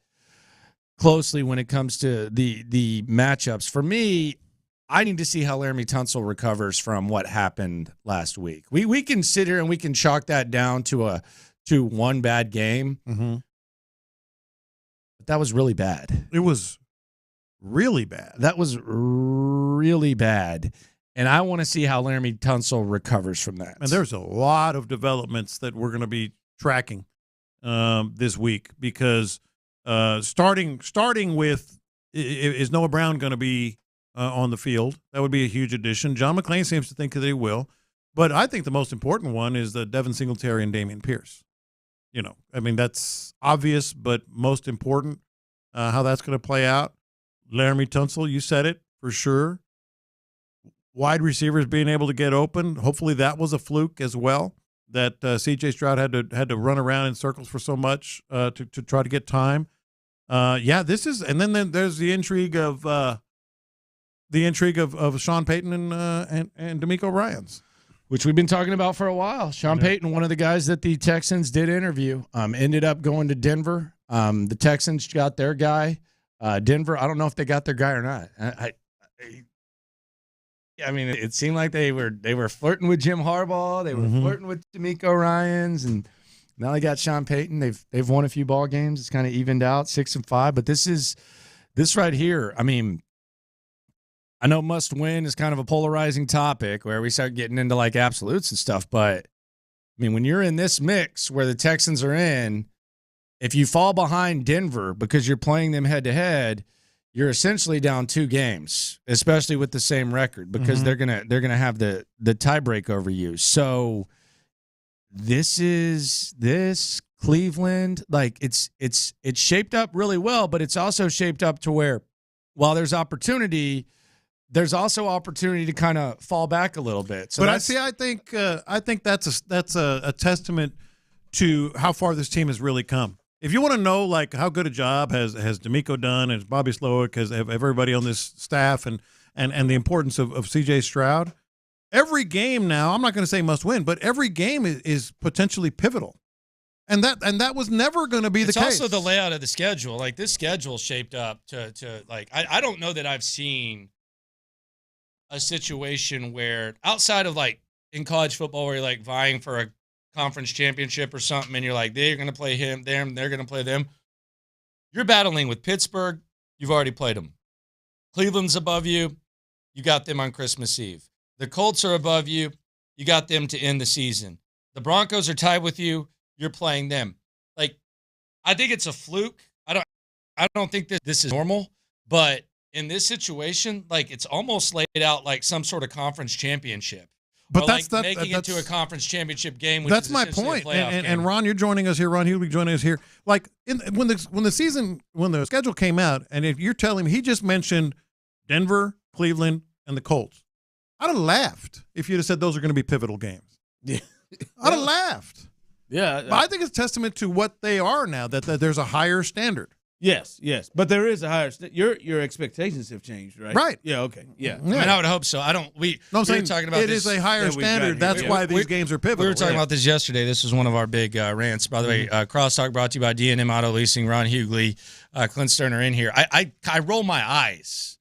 closely when it comes to the matchups? For me, I need to see how Laramie Tunsil recovers from what happened last week. We can sit here and we can chalk that down to one bad game. Mm-hmm. But that was really bad. It was really bad. That was really bad. And I want to see how Laramie Tunsil recovers from that. And there's a lot of developments that we're going to be tracking this week because starting with, is Noah Brown going to be on the field? That would be a huge addition. John McClain seems to think that he will. But I think the most important one is the Devin Singletary and Dameon Pierce. You know, I mean, that's obvious, but most important, how that's going to play out. Laramie Tunsil, you said it for sure. Wide receivers being able to get open. Hopefully that was a fluke as well, that C.J. Stroud had to run around in circles for so much to try to get time. This is, and then there's the intrigue of Sean Payton and DeMeco Ryans, which we've been talking about for a while. Sean Payton, one of the guys that the Texans did interview, ended up going to Denver. The Texans got their guy. Denver, I don't know if they got their guy or not. I mean, it seemed like they were flirting with Jim Harbaugh. They were flirting with DeMeco Ryans, and now they got Sean Payton. They've won a few ball games. It's kind of evened out, 6-5. But this right here, I mean, I know must win is kind of a polarizing topic where we start getting into like absolutes and stuff. But I mean, when you're in this mix where the Texans are in, if you fall behind Denver because you're playing them head to head, you're essentially down 2 games, especially with the same record, because they're gonna have the tiebreak over you. So this Cleveland, like it's shaped up really well, but it's also shaped up to where while there's opportunity, there's also opportunity to kind of fall back a little bit. So but I think that's a testament to how far this team has really come. If you want to know like how good a job has DeMeco done, and Bobby Slowick, has everybody on this staff, and the importance of C.J. Stroud, every game now, I'm not going to say must win, but every game is potentially pivotal, and that was never going to be the case. It's also the layout of the schedule. Like this schedule shaped up to like I don't know that I've seen a situation where outside of like in college football where you're like vying for a conference championship or something, and you're like, they're going to play him, they're going to play them. You're battling with Pittsburgh. You've already played them. Cleveland's above you. You got them on Christmas Eve. The Colts are above you. You got them to end the season. The Broncos are tied with you. You're playing them. Like, I think it's a fluke. I don't think that this is normal, but in this situation, like, it's almost laid out like some sort of conference championship. But or that's like making it to a conference championship game. Which that's is my essentially a point. playoff And game. Ron, you're joining us here. Ron Hughley joining us here. Like when the schedule came out, and if you're telling me he just mentioned Denver, Cleveland, and the Colts, I'd have laughed if you'd have said those are going to be pivotal games. Yeah, I'd have laughed. Yeah, but I think it's testament to what they are now that there's a higher standard. Yes, but there is a higher your expectations have changed, right? Right. Yeah. Okay. Yeah. I mean, I would hope so. We I'm were saying talking about it this. is a higher standard. That's why these games are pivotal. We were talking about this yesterday. This was one of our big rants. By the way, Crosstalk brought to you by D&M Auto Leasing. Ron Hughley, Clint Stoerner in here. I roll my eyes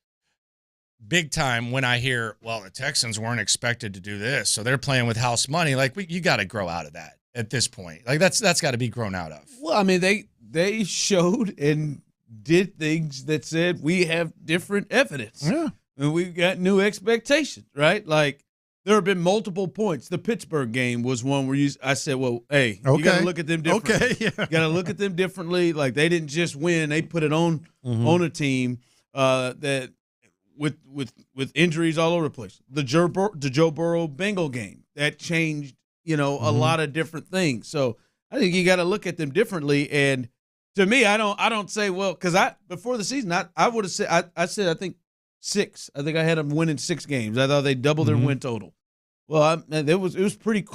big time when I hear, well, the Texans weren't expected to do this, so they're playing with house money. Like, you got to grow out of that at this point. Like, that's got to be grown out of. Well, I mean, they showed and did things that said we have different evidence. Yeah. And we've got new expectations, right? Like, there have been multiple points. The Pittsburgh game was one where I said, well, hey, you got to look at them differently. Okay, yeah. You got to look at them differently. Like, they didn't just win. They put it on a team that with injuries all over the place. The Joe Burrow Bengal game, that changed, a lot of different things. So I think you got to look at them differently. And to me, I don't say, well, because before the season, I would have said, I said, I think 6. I think I had them winning 6 games. I thought they doubled their win total. Well, it was pretty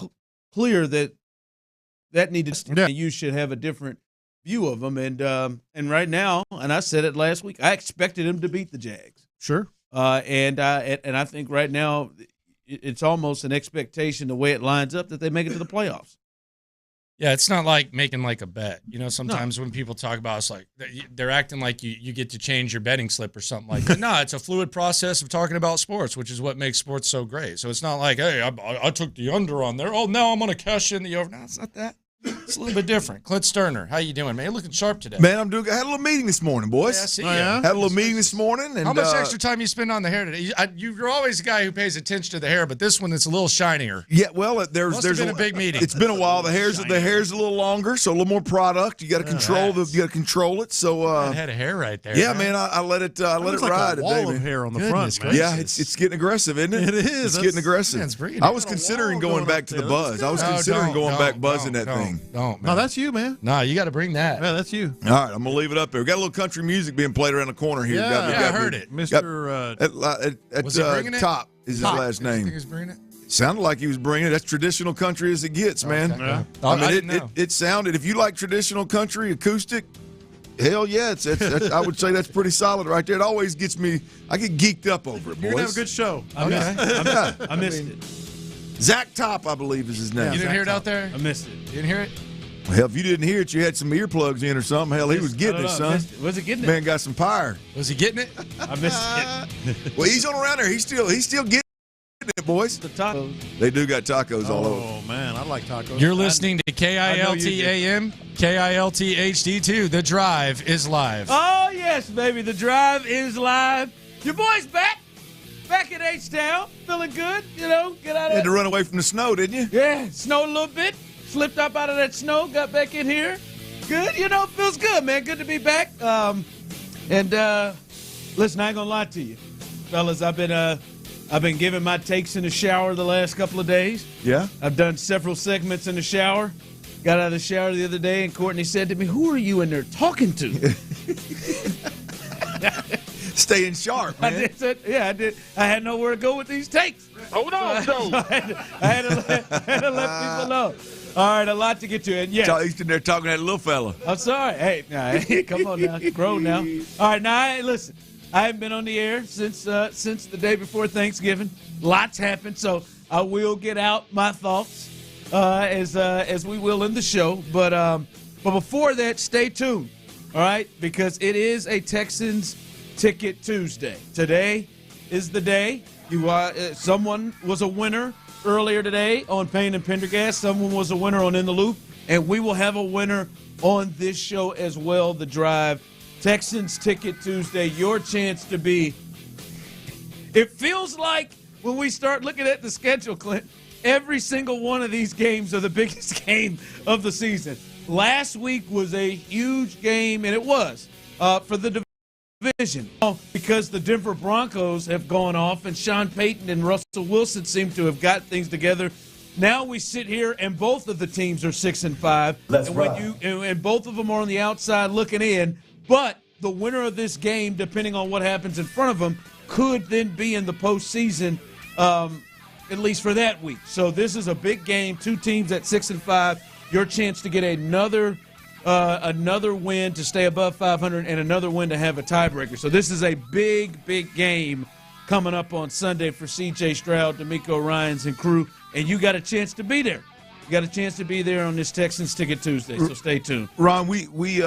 clear that needed to, you should have a different view of them. And right now, and I said it last week, I expected them to beat the Jags. Sure. And I think right now it's almost an expectation the way it lines up that they make it to the playoffs. Yeah, it's not like making like a bet. Sometimes when people talk about it, it's like they're acting like you get to change your betting slip or something like that. No, it's a fluid process of talking about sports, which is what makes sports so great. So it's not like, hey, I took the under on there. Oh, now I'm going to cash in the over. No, it's not that. It's a little bit different. Clint Stoerner, how you doing, man? You're looking sharp today. Man, I'm doing. I had a little meeting this morning, boys. Yeah, I see you. Had a little meeting this morning. And, how much extra time you spend on the hair today? You're always a guy who pays attention to the hair, but this one it's a little shinier. Yeah, well, Must there's have been a big meeting. It's been a while. The hair's a little longer, so a little more product. You got to control it. So I had a hair right there. Yeah, man, I let it ride. Like a wall of hair on the front. Man. Yeah, it's getting aggressive, isn't it? It is. It's getting aggressive. Man, I was considering going back to the buzz. I was considering going back buzzing that thing. Don't, man. No, that's you, man. No, you got to bring that. Yeah, that's you. All right, I'm gonna leave it up there. We got a little country music being played around the corner here. I heard it. Mr. Was he bringing it? Top is his last name. You think he was bringing it? Sounded like he was bringing it. That's traditional country as it gets, man. Okay. Yeah. I mean, it sounded. If you like traditional country acoustic, hell yeah, I would say that's pretty solid right there. It always gets me. I get geeked up over it, boys. You're gonna have a good show. I missed it. Zach Top, I believe, is his name. You didn't hear it out there? I missed it. You didn't hear it? Well, hell, if you didn't hear it, you had some earplugs in or something. Hell, he was getting it, son. Was he getting it? Man got some fire. Was he getting it? I missed it. Well, he's on around there. He's still getting it, boys. The tacos. They do got tacos all over. Oh man, I like tacos. You're listening to KILT AM, KILT HD2. The Drive is live. Oh yes, baby, the Drive is live. Your boy's back in H-Town, feeling good. Get out of You had to run away from the snow, didn't you? Yeah, snowed a little bit. Slipped up out of that snow, got back in here. Good, feels good, man. Good to be back. Listen, I ain't gonna lie to you, fellas. I've been giving my takes in the shower the last couple of days. Yeah. I've done several segments in the shower. Got out of the shower the other day, and Courtney said to me, "Who are you in there talking to?" Staying sharp, man. I did. I had nowhere to go with these takes. Hold on, so I had to let people know. All right, a lot to get to. And yeah, he's in there talking to that little fella. I'm sorry. Hey, come on now, grow now. All right, now listen. I haven't been on the air since the day before Thanksgiving. Lots happened, so I will get out my thoughts as we will in the show. But before that, stay tuned. All right, because it is a Texans Ticket Tuesday. Today is the day. Someone was a winner earlier today on Payne and Pendergast. Someone was a winner on In the Loop, and we will have a winner on this show as well, The Drive. Texans Ticket Tuesday, your chance to be. It feels like when we start looking at the schedule, Clint, every single one of these games are the biggest game of the season. Last week was a huge game, and it was for the division because the Denver Broncos have gone off, and Sean Payton and Russell Wilson seem to have got things together. Now we sit here, and both of the teams are 6-5. That's and right. And both of them are on the outside looking in. But the winner of this game, depending on what happens in front of them, could then be in the postseason, at least for that week. So this is a big game. Two teams at 6-5. Your chance to get another win to stay above 500 and another win to have a tiebreaker. So this is a big, big game coming up on Sunday for C.J. Stroud, D'Amico Ryans, and crew. And you got a chance to be there. You got a chance to be there on this Texans Ticket Tuesday. So stay tuned. Ron, we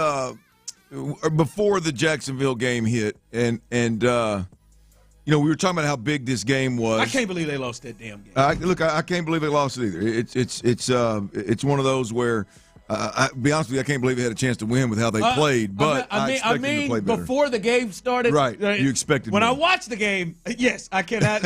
before the Jacksonville game hit, and we were talking about how big this game was. I can't believe they lost that damn game. I can't believe they lost it either. It's one of those where, I'll be honest with you, I can't believe they had a chance to win with how they played. But I expected them to play better. Before the game started, right? You expected. When I watched the game, yes, I cannot.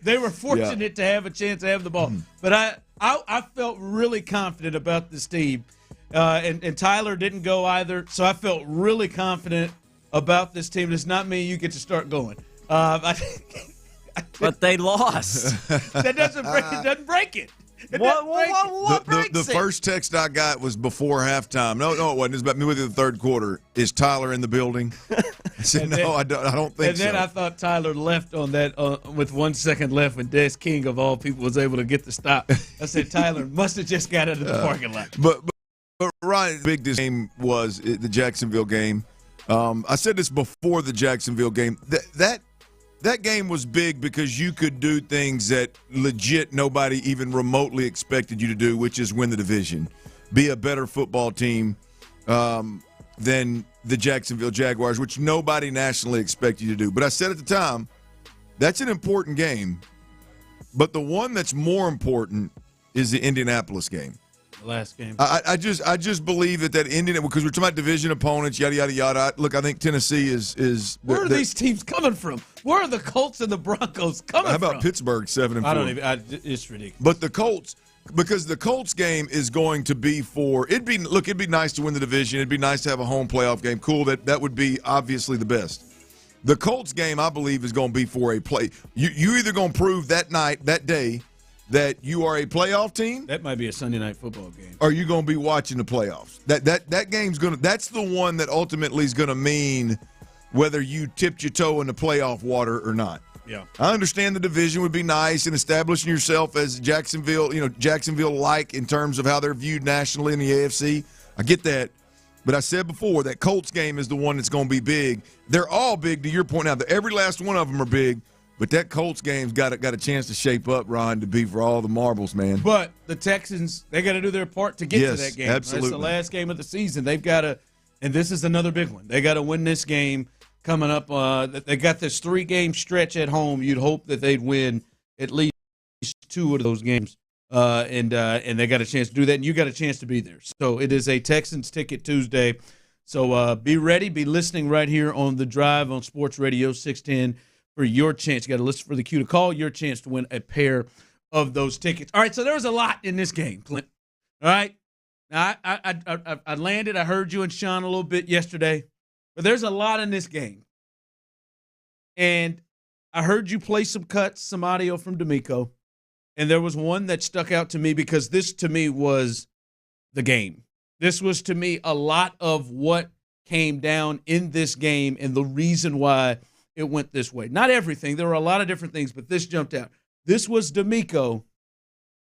They were fortunate to have a chance to have the ball, but I felt really confident about this team, and Tyler didn't go either, so I felt really confident about this team. Does not mean you get to start going. But they lost. That doesn't break it. The first text I got was before halftime. No, it wasn't. It was about midway through the third quarter. Is Tyler in the building? I said, I don't think so. And then I thought Tyler left on that with 1 second left when Des King, of all people, was able to get the stop. I said, Tyler must have just got out of the parking lot. But Ryan, big this game was, the Jacksonville game. I said this before the Jacksonville game. That game was big because you could do things that legit nobody even remotely expected you to do, which is win the division, be a better football team than the Jacksonville Jaguars, which nobody nationally expected you to do. But I said at the time, that's an important game. But the one that's more important is the Indianapolis game. Last game. I just believe that Indian, because we're talking about division opponents, yada yada yada. Look, I think Tennessee is. Where are these teams coming from? Where are the Colts and the Broncos coming from? How about Pittsburgh 7-4? I don't even. It's ridiculous. But the Colts, because the Colts game is going to be it'd be nice to win the division. It'd be nice to have a home playoff game. Cool. That would be obviously the best. The Colts game, I believe, is going to be for a play. You either going to prove that day, that you are a playoff team. That might be a Sunday night football game. Or are you going to be watching the playoffs? That game's going to. That's the one that ultimately is going to mean whether you tipped your toe in the playoff water or not. Yeah. I understand the division would be nice and establishing yourself as Jacksonville-like in terms of how they're viewed nationally in the AFC. I get that. But I said before, that Colts game is the one that's going to be big. They're all big, to your point now. Every last one of them are big. But that Colts game's got a chance to shape up, Ron, to be for all the marbles, man. But the Texans, they got to do their part to get to that game. Absolutely. That's the last game of the season. They've got to, and this is another big one. They got to win this game coming up. They got this 3-game stretch at home. You'd hope that they'd win at least 2 of those games, and they got a chance to do that. And you got a chance to be there. So it is a Texans Ticket Tuesday. So be ready, be listening right here on The Drive on Sports Radio 610. For your chance. You got to listen for the cue to call, your chance to win a pair of those tickets. All right, so there was a lot in this game, Clint. All right? Now, I landed. I heard you and Sean a little bit yesterday. But there's a lot in this game. And I heard you play some cuts, some audio from D'Amico. And there was one that stuck out to me because this, to me, was the game. This was, to me, a lot of what came down in this game and the reason why it went this way. Not everything. There were a lot of different things, but this jumped out. This was D'Amico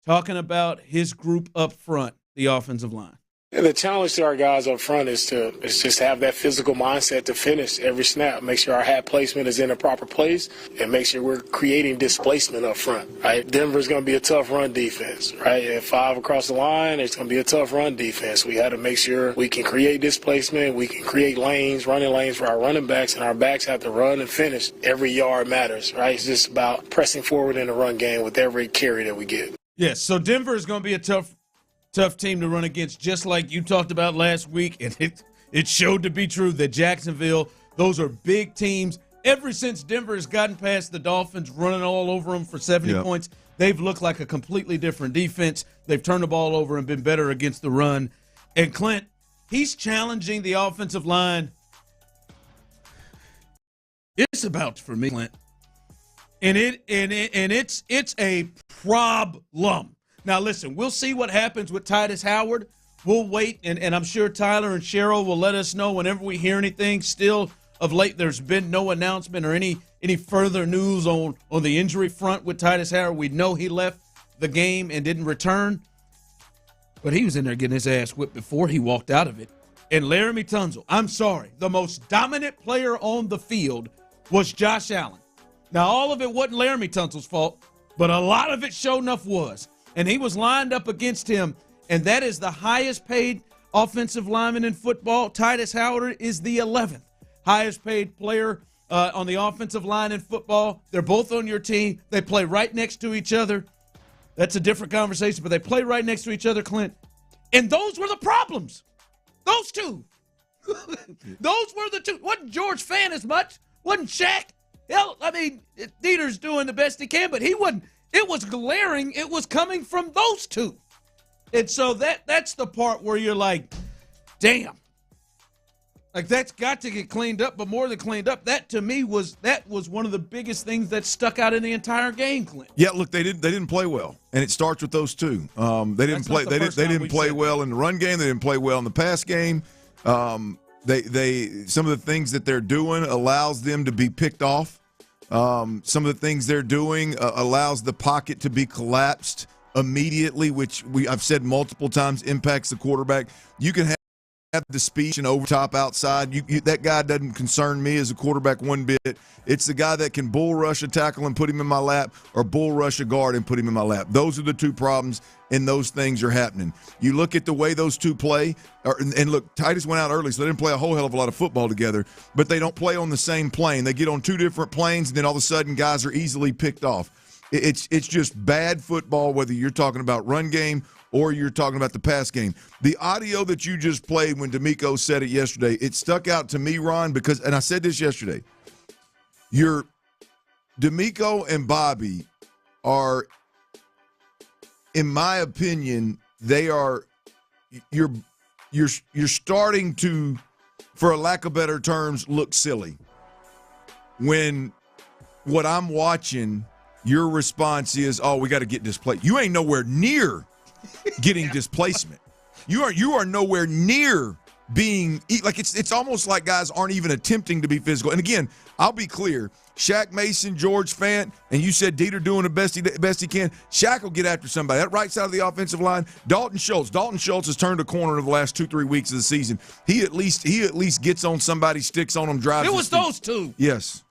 talking about his group up front, the offensive line. And the challenge to our guys up front is just to have that physical mindset to finish every snap, make sure our hat placement is in a proper place, and make sure we're creating displacement up front, right? Denver's going to be a tough run defense, right? At 5 across the line, it's going to be a tough run defense. We had to make sure we can create displacement, we can create lanes, running lanes for our running backs, and our backs have to run and finish. Every yard matters, right? It's just about pressing forward in the run game with every carry that we get. Yes, so Denver is going to be a tough team to run against, just like you talked about last week, and it showed to be true that Jacksonville, those are big teams. Ever since Denver has gotten past the Dolphins, running all over them for 70 points, they've looked like a completely different defense. They've turned the ball over and been better against the run. And Clint, he's challenging the offensive line. It's about for me, Clint, and it's a problem. Now, listen, we'll see what happens with Titus Howard. We'll wait, and I'm sure Tyler and Cheryl will let us know whenever we hear anything. Still, of late, there's been no announcement or any further news on the injury front with Titus Howard. We know he left the game and didn't return, but he was in there getting his ass whipped before he walked out of it. And Laramie Tunsil, I'm sorry, the most dominant player on the field was Josh Allen. Now, all of it wasn't Laramie Tunsil's fault, but a lot of it sure enough was. And he was lined up against him, and that is the highest paid offensive lineman in football. Titus Howard is the 11th highest paid player on the offensive line in football. They're both on your team. They play right next to each other. That's a different conversation, but they play right next to each other, Clint. And those were the problems. Those two. Those were the two. Wasn't George Fan as much. Wasn't Shaq. Hell, I mean, Dieter's doing the best he can, but he wasn't. It was glaring. It was coming from those two. And so that's the part where you're like, damn. Like, that's got to get cleaned up, but more than cleaned up, that to me was one of the biggest things that stuck out in the entire game, Clint. Yeah, look, they didn't play well, and it starts with those two. They didn't play well in the run game. They didn't play well in the pass game. They some of the things that they're doing allows them to be picked off. Some of the things they're doing allows the pocket to be collapsed immediately, which I've said multiple times impacts the quarterback. You can have the speed and over top outside. That guy doesn't concern me as a quarterback one bit. It's the guy that can bull rush a tackle and put him in my lap, or bull rush a guard and put him in my lap. Those are the two problems, and those things are happening. You look at the way those two play, and look, Titus went out early, so they didn't play a whole hell of a lot of football together, but they don't play on the same plane. They get on two different planes, and then all of a sudden guys are easily picked off. It's just bad football, whether you're talking about run game or you're talking about the pass game. The audio that you just played when D'Amico said it yesterday, it stuck out to me, Ron, because, and I said this yesterday, D'Amico and Bobby are, in my opinion, you're starting to, for a lack of better terms, look silly. When what I'm watching, your response is, oh, we got to get displaced. You ain't nowhere near getting displacement. You are nowhere near being like it's almost like guys aren't even attempting to be physical. And again, I'll be clear. Shaq Mason, George Fant, and you said Dieter doing the best he can. Shaq will get after somebody. That right side of the offensive line, Dalton Schultz has turned a corner over the last 2-3 weeks of the season. He at least gets on somebody, sticks on them, drives. It was those two. Yes.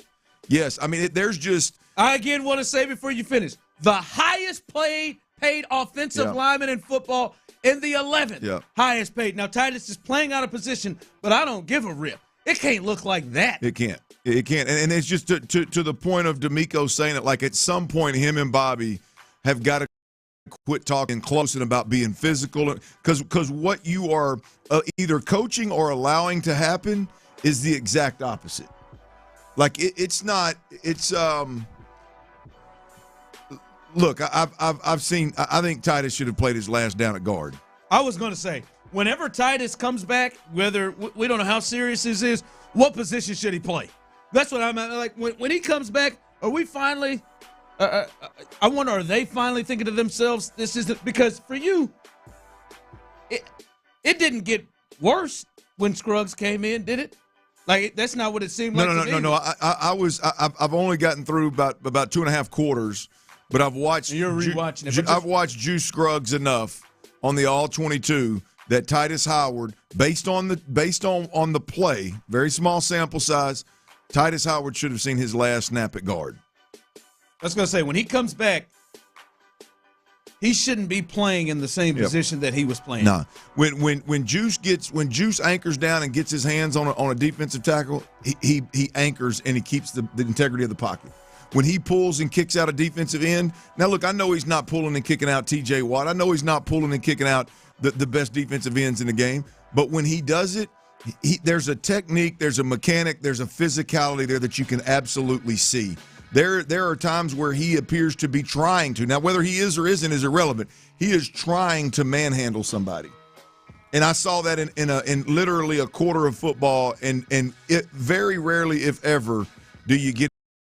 I mean, there's just. I again want to say before you finish, the highest paid offensive lineman in football, in the 11th highest paid. Now, Titus is playing out of position, but I don't give a rip. It can't look like that. It can't. And it's just to the point of D'Amico saying it, like at some point him and Bobby have got to quit talking close and about being physical, because what you are either coaching or allowing to happen is the exact opposite. Like it's not. It's Look, I've seen. I think Titus should have played his last down at guard. I was going to say, whenever Titus comes back, whether we don't know how serious this is, what position should he play? That's what I'm like. When he comes back, are we finally? I wonder, are they finally thinking to themselves, this isn't, because for you, it didn't get worse when Scruggs came in, did it? Like, that's not what it seemed like. No. I've only gotten through about 2.5 quarters. But I've watched. You're rewatching it. I've watched Juice Scruggs enough on the All-22 that Titus Howard, based on the play, very small sample size, Titus Howard should have seen his last snap at guard. I was going to say, when he comes back, he shouldn't be playing in the same position that he was playing. No. When Juice anchors down and gets his hands on a defensive tackle, he anchors and he keeps the integrity of the pocket. When he pulls and kicks out a defensive end, now look, I know he's not pulling and kicking out TJ Watt. I know he's not pulling and kicking out the best defensive ends in the game. But when he does it, there's a technique, there's a mechanic, there's a physicality there that you can absolutely see. There are times where he appears to be trying to. Now, whether he is or isn't is irrelevant. He is trying to manhandle somebody. And I saw that in literally a quarter of football, and it very rarely, if ever, do you get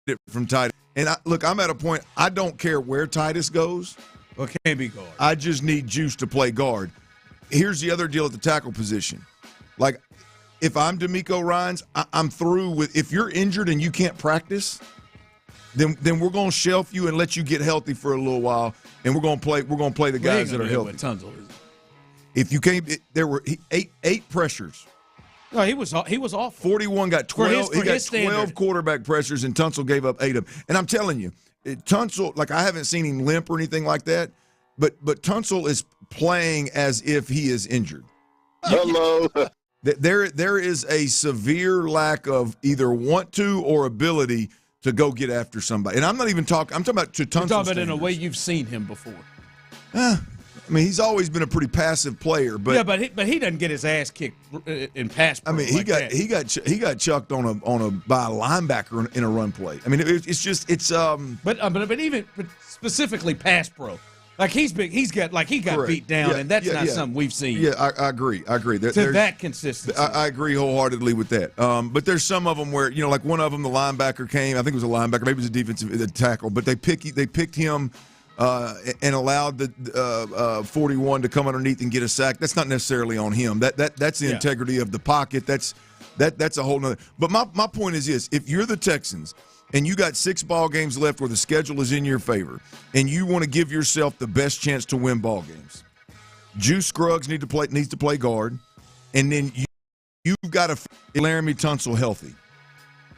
it from Titus. And look, I'm at a point, I don't care where Titus goes. Well, can't be guard. I just need Juice to play guard. Here's the other deal at the tackle position. Like, if I'm D'Amico Ryans, I'm through with, if you're injured and you can't practice, then we're going to shelf you and let you get healthy for a little while, and we're going to play the guys that are healthy. If you can't, there were eight pressures. No, he was awful. 41 got 12. He got 12 quarterback pressures, and Tunsil gave up 8 of them. And I'm telling you, Tunsil, like, I haven't seen him limp or anything like that, but Tunsil is playing as if he is injured. Hello. There is a severe lack of either want to or ability to go get after somebody. And I'm not even talking – I'm talking about to Tunsil. You're talking about in a way you've seen him before. I mean, he's always been a pretty passive player, but yeah, but he doesn't get his ass kicked in pass pro. I mean, he got chucked on a by a linebacker in a run play. I mean, it's just but even specifically pass pro, like he got correct. beat down, and that's not something we've seen. Yeah, I agree. To that consistency, I agree wholeheartedly with that. But there's some of them where, you know, like one of them, the linebacker came. I think it was a linebacker, maybe it was a defensive tackle, but they picked him. And allowed the 41 to come underneath and get a sack. That's not necessarily on him. That's the integrity of the pocket. That's a whole nother. But my point is this: if you're the Texans and you got 6 ball games left where the schedule is in your favor, and you want to give yourself the best chance to win ball games, Juice Scruggs needs to play guard, and then you've got to Laramie Tunsil healthy.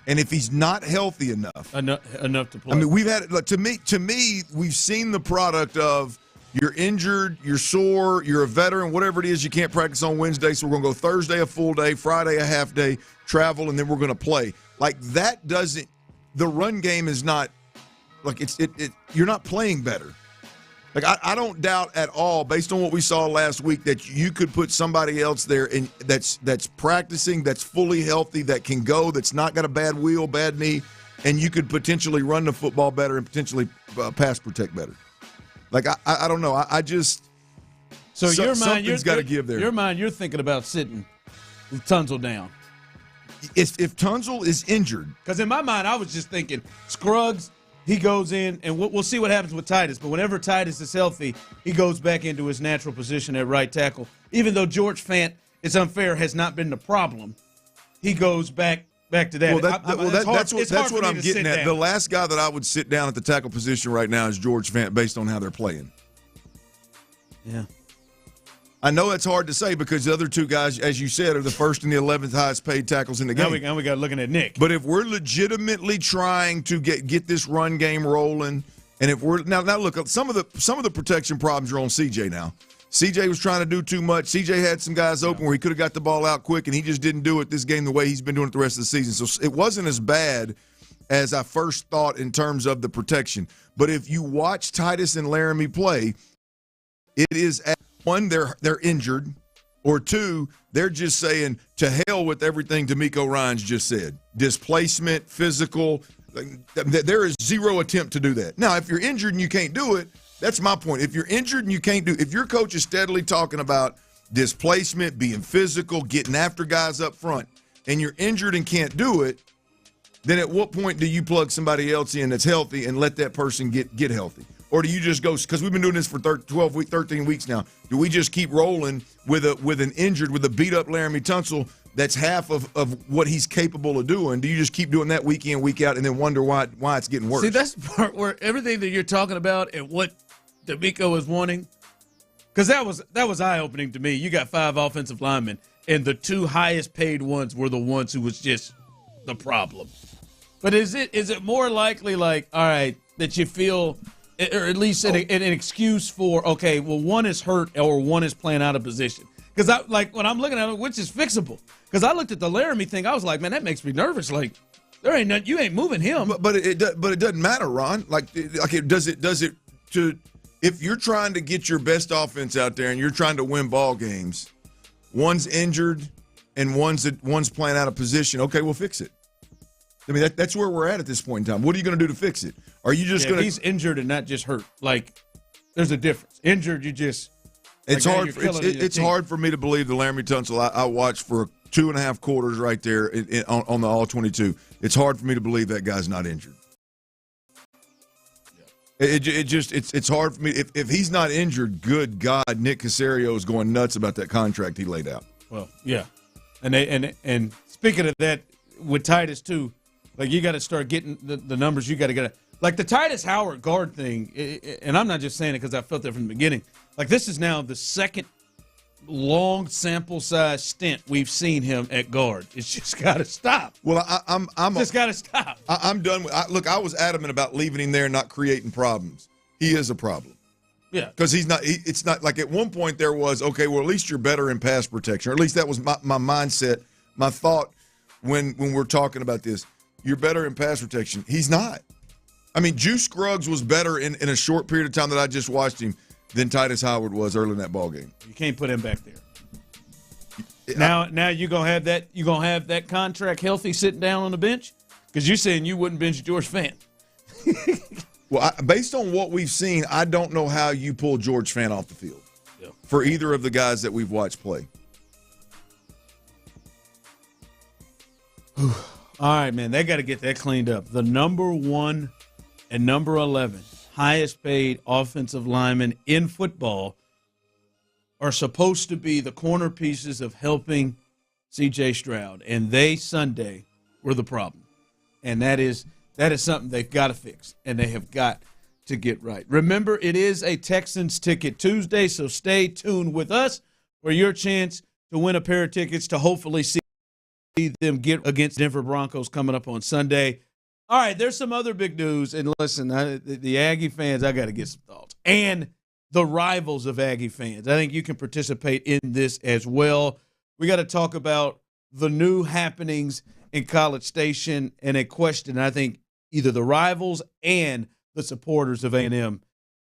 And if he's not healthy enough to play, I mean, we've had to me, we've seen the product of you're injured, you're sore, you're a veteran, whatever it is. You can't practice on Wednesday, so we're going to go Thursday a full day, Friday a half day, travel, and then we're going to play. Like that doesn't. The run game is not like it's. You're not playing better. Like I don't doubt at all, based on what we saw last week, that you could put somebody else there and that's practicing, that's fully healthy, that can go, that's not got a bad wheel, bad knee, and you could potentially run the football better and potentially pass protect better. Like I don't know. I just something's got to give there. Your mind, you're thinking about sitting Tunsil down. If Tunsil is injured, because in my mind I was just thinking Scruggs. He goes in, and we'll see what happens with Titus. But whenever Titus is healthy, he goes back into his natural position at right tackle. Even though George Fant, it's unfair, has not been the problem, he goes back to that. That's what I'm getting at. The last guy that I would sit down at the tackle position right now is George Fant, based on how they're playing. Yeah. I know that's hard to say because the other 2 guys, as you said, are the first and the 11th highest paid tackles in the game. Now we got looking at Nick. But if we're legitimately trying to get this run game rolling, and if we're now look, some of the protection problems are on CJ now. CJ was trying to do too much. CJ had some guys open where he could have got the ball out quick, and he just didn't do it this game the way he's been doing it the rest of the season. So it wasn't as bad as I first thought in terms of the protection. But if you watch Titus and Laramie play, it is – 1, they're injured, or 2, they're just saying to hell with everything D'Amico Ryans just said. Displacement, physical, there is 0 attempt to do that. Now, if you're injured and you can't do it, that's my point. If you're injured and you can't do it, if your coach is steadily talking about displacement, being physical, getting after guys up front, and you're injured and can't do it, then at what point do you plug somebody else in that's healthy and let that person get healthy? Or do you just go, because we've been doing this for 13 weeks now, do we just keep rolling with a beat-up Laramie Tunsil that's half of what he's capable of doing? Do you just keep doing that week in, week out, and then wonder why it's getting worse? See, that's the part where everything that you're talking about and what D'Amico is wanting Because that was eye-opening to me. You got 5 offensive linemen, and the 2 highest-paid ones were the ones who was just the problem. But is it more likely, like, all right, that you feel, or at least an excuse for, okay, well, one is hurt or one is playing out of position? Because when I'm looking at it, which is fixable? Because I looked at the Laramie thing, I was like, man, that makes me nervous. Like, there ain't nothing, you ain't moving him. But it doesn't matter, Ron. Does it if you're trying to get your best offense out there and you're trying to win ball games, one's injured and one's playing out of position. Okay, we'll fix it. I mean, that's where we're at this point in time. What are you going to do to fix it? Are you just going to? He's injured and not just hurt. Like, there's a difference. Injured, you just. It's hard. It's hard for me to believe the Laramie Tunsil I watched for 2.5 quarters right there on the All-22. It's hard for me to believe that guy's not injured. It's hard for me. If he's not injured, good God, Nick Caserio is going nuts about that contract he laid out. Well, yeah, and speaking of that, with Titus too, like you got to start getting the numbers. You got to get like the Titus Howard guard thing, and I'm not just saying it because I felt that from the beginning. Like this is now the second long sample size stint we've seen him at guard. It's just got to stop. Well, I'm just got to stop. I'm done with. Look, I was adamant about leaving him there and not creating problems. He is a problem. Yeah, because he's not. It's not like at one point there was okay. Well, at least you're better in pass protection, or at least that was my mindset, my thought when we're talking about this. You're better in pass protection. He's not. I mean, Juice Scruggs was better in a short period of time that I just watched him than Titus Howard was early in that ball game. You can't put him back there. Now you gonna have that. You gonna have that contract healthy sitting down on the bench because you're saying you wouldn't bench George Fant. Well, based on what we've seen, I don't know how you pull George Fant off the field for either of the guys that we've watched play. All right, man, they got to get that cleaned up. The number 1 and number 11 highest paid offensive linemen in football are supposed to be the corner pieces of helping C.J. Stroud, and they Sunday were the problem. And that is something they've got to fix, and they have got to get right. Remember, it is a Texans Ticket Tuesday, so stay tuned with us for your chance to win a pair of tickets to hopefully see them get against Denver Broncos coming up on Sunday. All right, there's some other big news, and listen, the Aggie fans, I got to get some thoughts. And the rivals of Aggie fans. I think you can participate in this as well. We got to talk about the new happenings in College Station and a question I think either the rivals and the supporters of A&M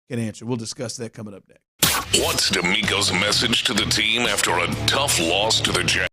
can answer. We'll discuss that coming up next. What's D'Amico's message to the team after a tough loss to the Jaguars?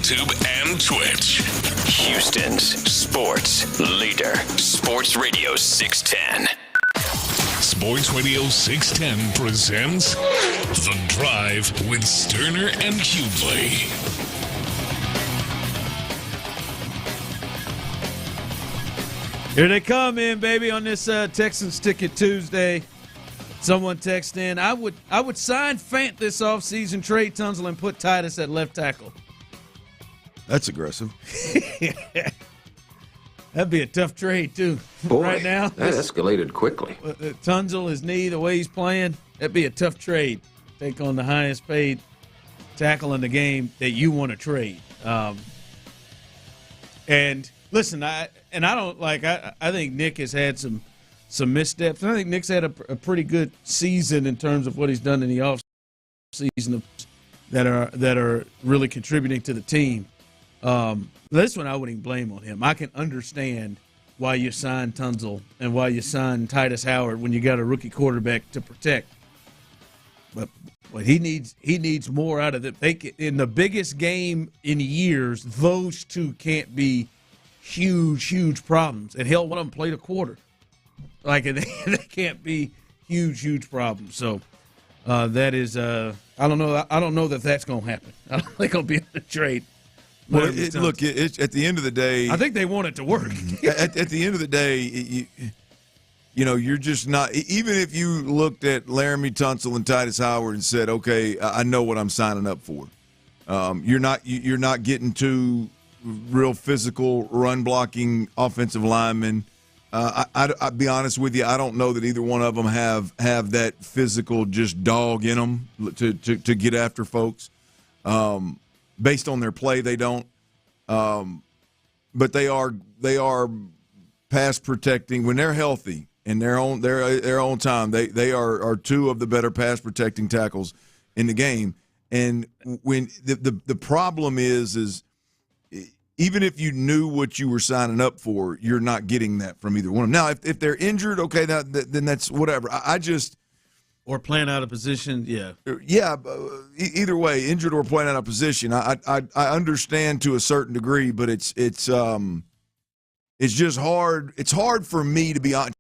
YouTube and Twitch. Houston's sports leader. Sports Radio 610. Sports Radio 610 presents The Drive with Stoerner and Hughley. Here they come in, baby, on this Texans Ticket Tuesday. Someone texted in, I would sign Fant this offseason, trade Tunsil, and put Titus at left tackle. That's aggressive. That'd be a tough trade, too. Boy, right now. that escalated quickly. Tunsil, his knee, the way he's playing, that'd be a tough trade. Take on the highest paid tackle in the game that you want to trade. And listen, I think Nick has had some missteps. And I think Nick's had a pretty good season in terms of what he's done in the offseason that are really contributing to the team. This one I wouldn't even blame on him. I can understand why you signed Tunsil and why you signed Titus Howard when you got a rookie quarterback to protect. But he needs more out of it. In the biggest game in years, those two can't be huge problems. And hell, one of them played a quarter. Like they can't be huge problems. So that is I don't know that that's going to happen. I don't think it'll be a trade. Well, it's at the end of the day, I think they want it to work. at the end of the day, you're just not. Even if you looked at Laramie Tunsil and Titus Howard and said, "Okay, I know what I'm signing up for," you're not getting two real physical run blocking offensive linemen. I'll be honest with you, I don't know that either one of them have that physical just dog in them to get after folks. Based on their play, they don't. But they are pass protecting when they're healthy in their own time. They are two of the better pass protecting tackles in the game. And when the problem is even if you knew what you were signing up for, you're not getting that from either one of them. Now, if they're injured, okay, then that's whatever. Or playing out of position, yeah. Yeah, either way, injured or playing out of position. I understand to a certain degree, but it's just hard. It's hard for me to be honest.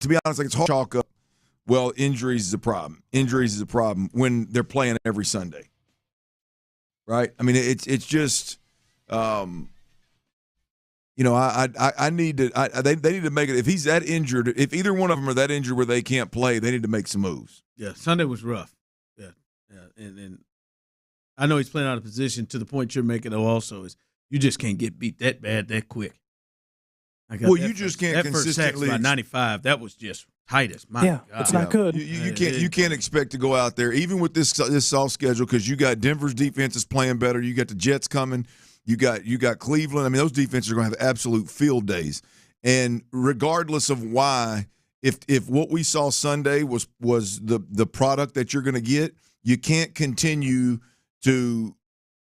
Like it's hard to chalk up. Well, injuries is a problem. Injuries is a problem when they're playing every Sunday, right? I mean, it's just. I need to. They need to make it. If he's that injured, if either one of them are that injured where they can't play, they need to make some moves. Yeah, Sunday was rough. Yeah, and I know he's playing out of position. To the point you're making, though, also is you just can't get beat that bad that quick. You just can't consistently. That 95. That was just Titus. My God. It's not good. You can't expect to go out there even with this soft schedule because you got Denver's defense is playing better. You got the Jets coming. You got Cleveland. I mean, those defenses are going to have absolute field days. And regardless of why, if what we saw Sunday was the product that you're going to get, you can't continue to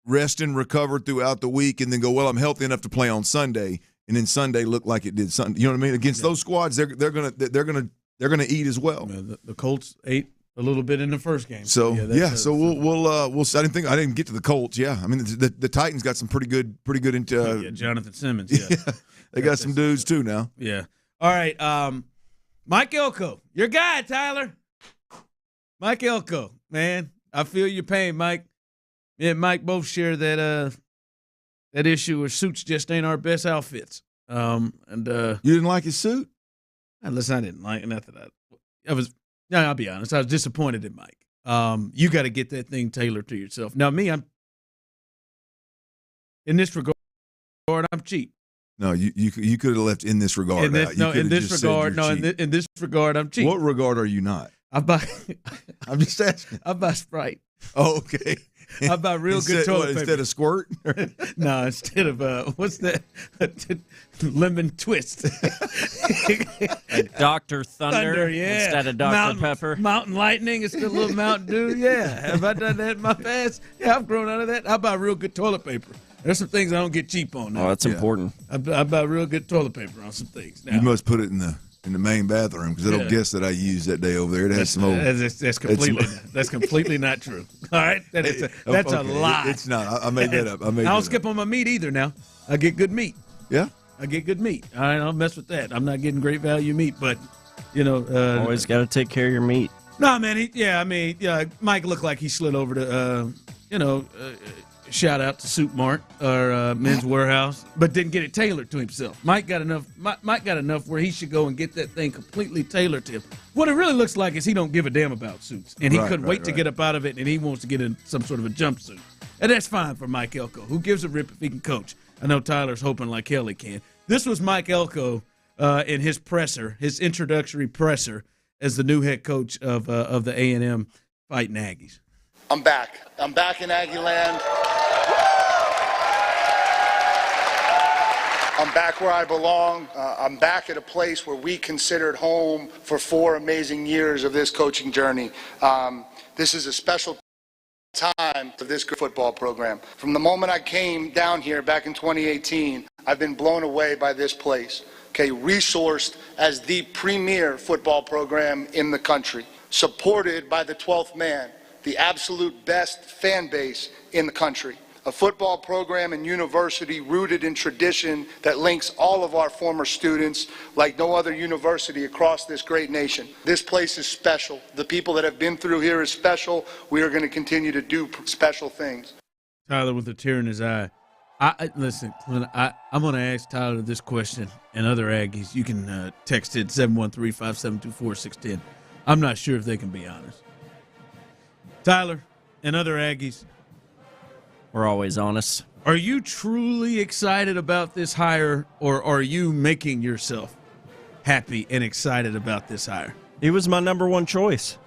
rest and recover throughout the week and then go, well, I'm healthy enough to play on Sunday, and then Sunday look like it did Sunday. You know what I mean? Against those squads, they're gonna eat as well. Yeah, the Colts ate a little bit in the first game. So so we'll. I didn't get to the Colts. Yeah, I mean the Titans got some pretty good into Jonathan Simmons. Yeah, they got some dudes too now. Yeah. All right, Mike Elko, your guy, Tyler. Mike Elko, man, I feel your pain, Mike. Me and Mike both share that issue where suits just ain't our best outfits. You didn't like his suit? Listen, I didn't like nothing. I'll be honest. I was disappointed in Mike. You got to get that thing tailored to yourself. Now, me, I'm in this regard, I'm cheap. No, you could have left in this regard. In this regard, I'm cheap. What regard are you not? I'm just asking. I buy Sprite. Oh, okay. I buy real good toilet paper. Instead of squirt? No, instead of, what's that? Lemon twist. Like Dr. Thunder yeah. instead of Dr. Pepper. Mountain Lightning instead of little Mountain Dew, yeah. Have I done that in my past? Yeah, I've grown out of that. I buy real good toilet paper. There's some things I don't get cheap on now. Oh, that's important. I buy real good toilet paper on some things now. You must put it in the in the main bathroom because they don't guess that I used that day over there. It has some old. That's completely not true. All right, that's a lie. It's not. I made that up. I don't skip on my meat either. Now I get good meat. Yeah, I get good meat. I don't mess with that. I'm not getting great value meat, but always got to take care of your meat. No, man. Mike looked like he slid over to shout out to Soup Mart or Men's Warehouse, but didn't get it tailored to himself. Mike got enough where he should go and get that thing completely tailored to him. What it really looks like is he don't give a damn about suits, and he couldn't wait to get up out of it, and he wants to get in some sort of a jumpsuit. And that's fine for Mike Elko. Who gives a rip if he can coach? I know Tyler's hoping like hell he can. This was Mike Elko in his presser, his introductory presser as the new head coach of the A&M Fighting Aggies. I'm back. I'm back in Aggie land. I'm back where I belong. I'm back at a place where we considered home for 4 amazing years of this coaching journey. This is a special time for this football program. From the moment I came down here back in 2018, I've been blown away by this place. Okay, resourced as the premier football program in the country, supported by the 12th man, the absolute best fan base in the country. A football program and university rooted in tradition that links all of our former students like no other university across this great nation. This place is special. The people that have been through here is special. We are going to continue to do special things. Tyler with a tear in his eye. Listen, I'm going to ask Tyler this question and other Aggies. You can text it 713-572-4610. I'm not sure if they can be honest. Tyler and other Aggies. We're always honest. Are you truly excited about this hire, or are you making yourself happy and excited about this hire? He was my number one choice.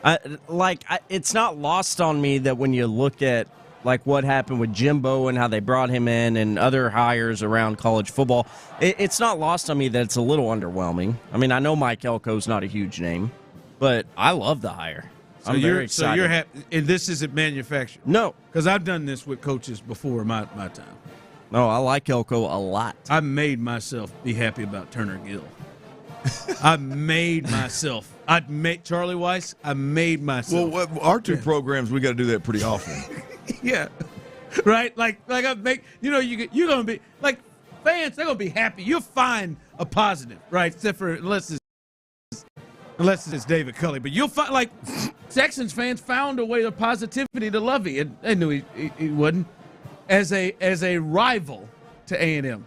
It's not lost on me that when you look at like what happened with Jimbo and how they brought him in and other hires around college football, it's not lost on me that it's a little underwhelming. I mean, I know Mike Elko's not a huge name, but I love the hire. I'm very excited. So you're happy, and this isn't manufactured? No. Because I've done this with coaches before in my time. No, I like Elko a lot. I made myself be happy about Turner Gill. I made myself. Charlie Weiss, I made myself. Well, our two programs, we got to do that pretty often. Yeah. Right? Like I make, you're going to be, like, fans, they're going to be happy. You'll find a positive, right? Except for, unless it's David Culley. But you'll find, like, Texans fans found a way of positivity to Lovey, and they knew he wouldn't, as a rival to A&M.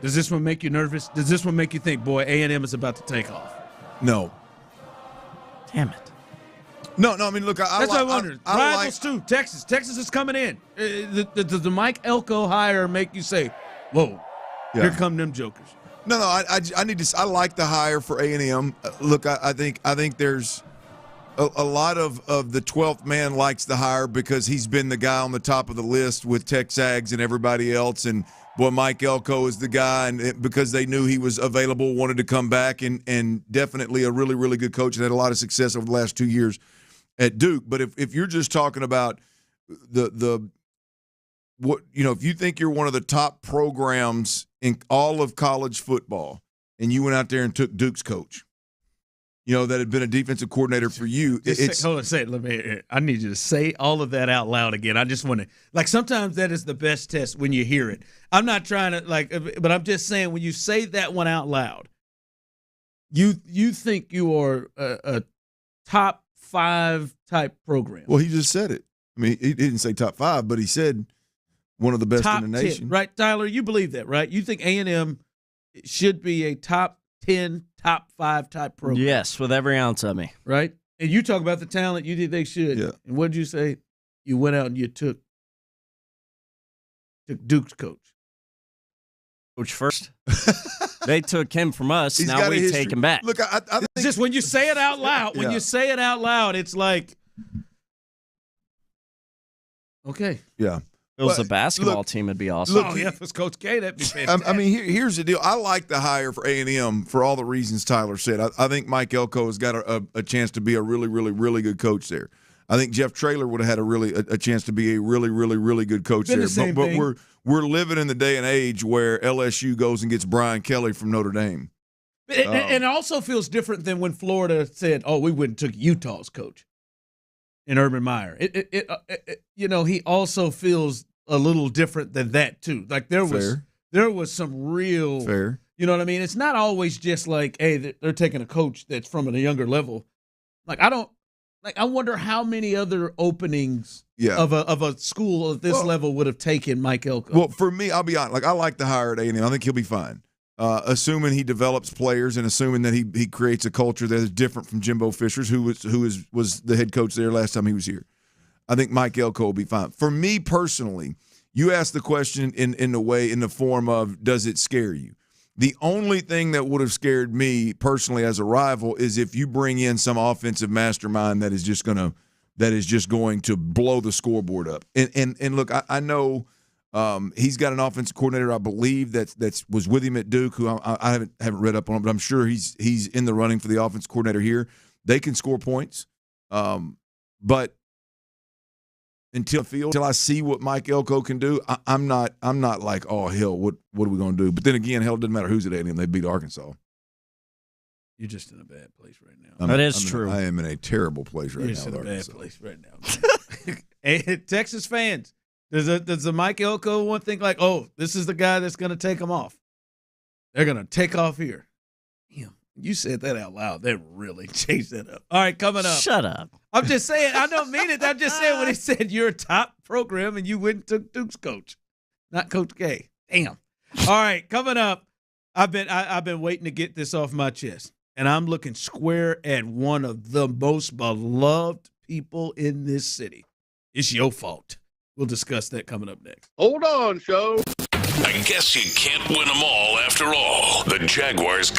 Does this one make you nervous? Does this one make you think, boy, A&M is about to take off? No. Damn it. No, I mean, look, that's what I wondered. Rivals too. Texas is coming in. Does the Mike Elko hire make you say, whoa, here come them jokers? No, I need to. I like the hire for A&M. Look, I think there's a lot of the 12th man likes the hire because he's been the guy on the top of the list with Texags and everybody else. And boy, Mike Elko is the guy, and because they knew he was available, wanted to come back, and definitely a really, really good coach and had a lot of success over the last 2 years at Duke. But if you're just talking about the what, if you think you're one of the top programs in all of college football, and you went out there and took Duke's coach, that had been a defensive coordinator for you. Hold on, say it. I need you to say all of that out loud again. I just want to, sometimes that is the best test when you hear it. I'm not trying to, but I'm just saying when you say that one out loud, you think you are a top 5 type program. Well, he just said it. I mean, he didn't say top 5, but he said one of the best in the nation. 10, right, Tyler? You believe that, right? You think A&M should be a top 10, top 5 type program? Yes, with every ounce of me. Right? And you talk about the talent, you think they should. Yeah. And what did you say? You went out and you took Duke's coach. Coach first. They took him from us. He's now we take him back. Look, I think it's just when you say it out loud, it's like, okay. Yeah. If it was a basketball team, it'd be awesome. If it was Coach K, that'd be fantastic. I mean, here's the deal. I like the hire for A&M for all the reasons Tyler said. I think Mike Elko has got a chance to be a really, really, really good coach there. I think Jeff Traylor would have had a chance to be a really, really, really good coach there. But we're living in the day and age where LSU goes and gets Brian Kelly from Notre Dame. And it also feels different than when Florida said, "Oh, we went and took Utah's coach," in Urban Meyer. He also feels a little different than that too. Like there was some real fair. You know what I mean? It's not always just like, hey, they're taking a coach that's from a younger level. I wonder how many other openings of a school of this level would have taken Mike Elko. Well, for me, I'll be honest. I like the hire at A&M. I think he'll be fine. Assuming he develops players and assuming that he creates a culture that is different from Jimbo Fisher's, who was the head coach there last time he was here. I think Mike Elko will be fine. For me personally, you asked the question in the form of, does it scare you? The only thing that would have scared me personally as a rival is if you bring in some offensive mastermind that is just going to blow the scoreboard up. And look, I know he's got an offensive coordinator, I believe, that was with him at Duke, who I haven't read up on, but I'm sure he's in the running for the offensive coordinator here. They can score points, but until I see what Mike Elko can do, I'm not like, oh hell, what are we going to do? But then again, hell, it doesn't matter who's at A&M. They beat Arkansas. You're just in a bad place right now. That is true. I am in a terrible place right now. You're just in a bad place right now. Hey, Texas fans, does the Mike Elko one think like, oh, this is the guy that's going to take them off? They're going to take off here. Damn, you said that out loud. That really changed that up. All right, coming up. Shut up. I'm just saying. I don't mean it. I'm just saying when he said you're a top program and you went and took Duke's coach, not Coach K. Damn. All right, coming up. I've been waiting to get this off my chest, and I'm looking square at one of the most beloved people in this city. It's your fault. We'll discuss that coming up next. Hold on, show. I guess you can't win them all after all. The Jaguars.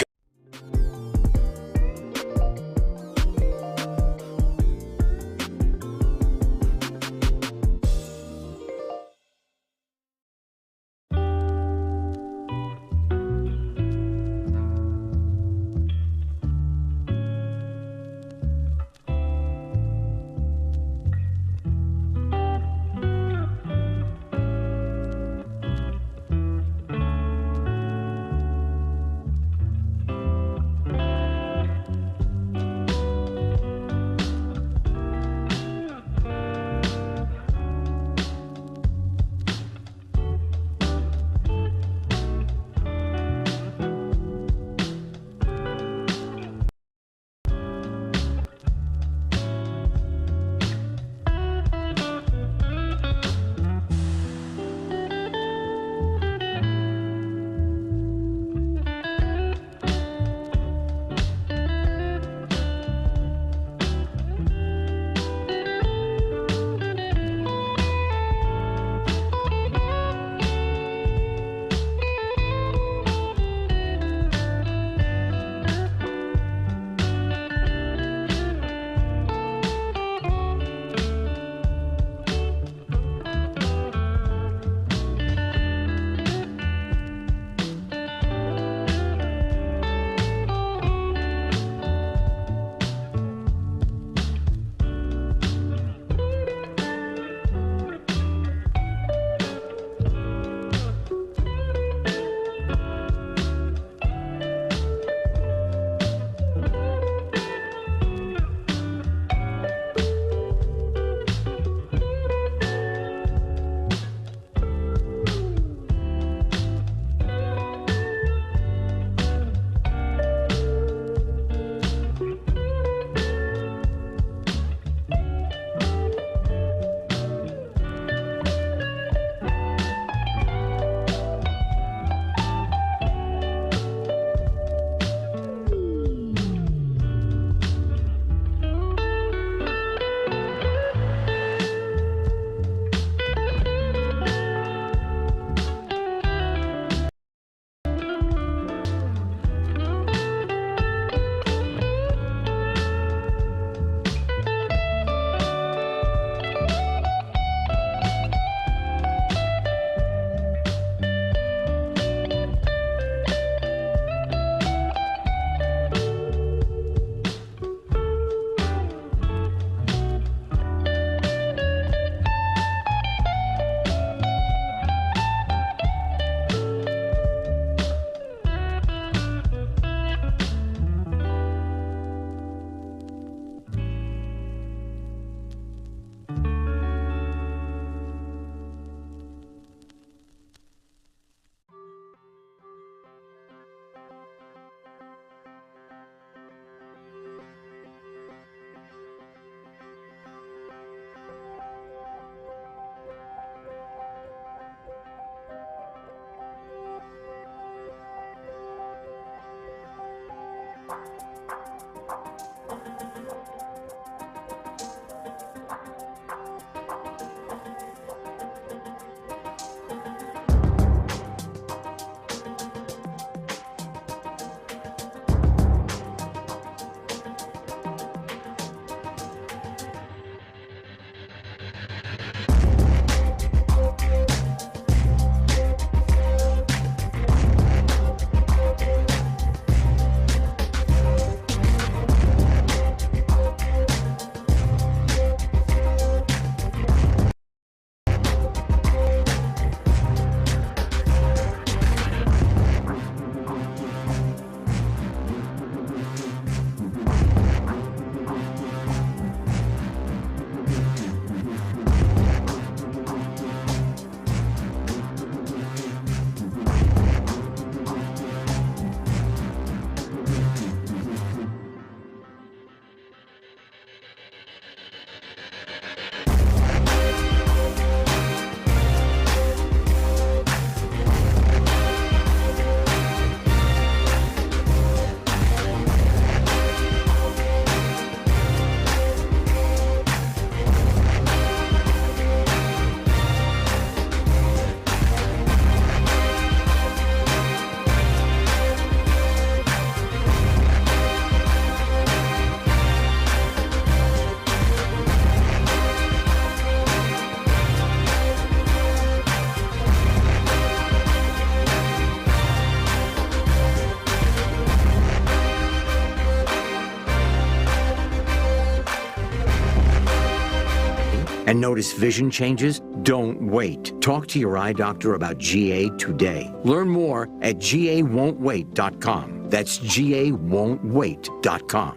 and notice vision changes? Don't wait. Talk to your eye doctor about GA today. Learn more at GAWon'tWait.com. That's GAWon'tWait.com.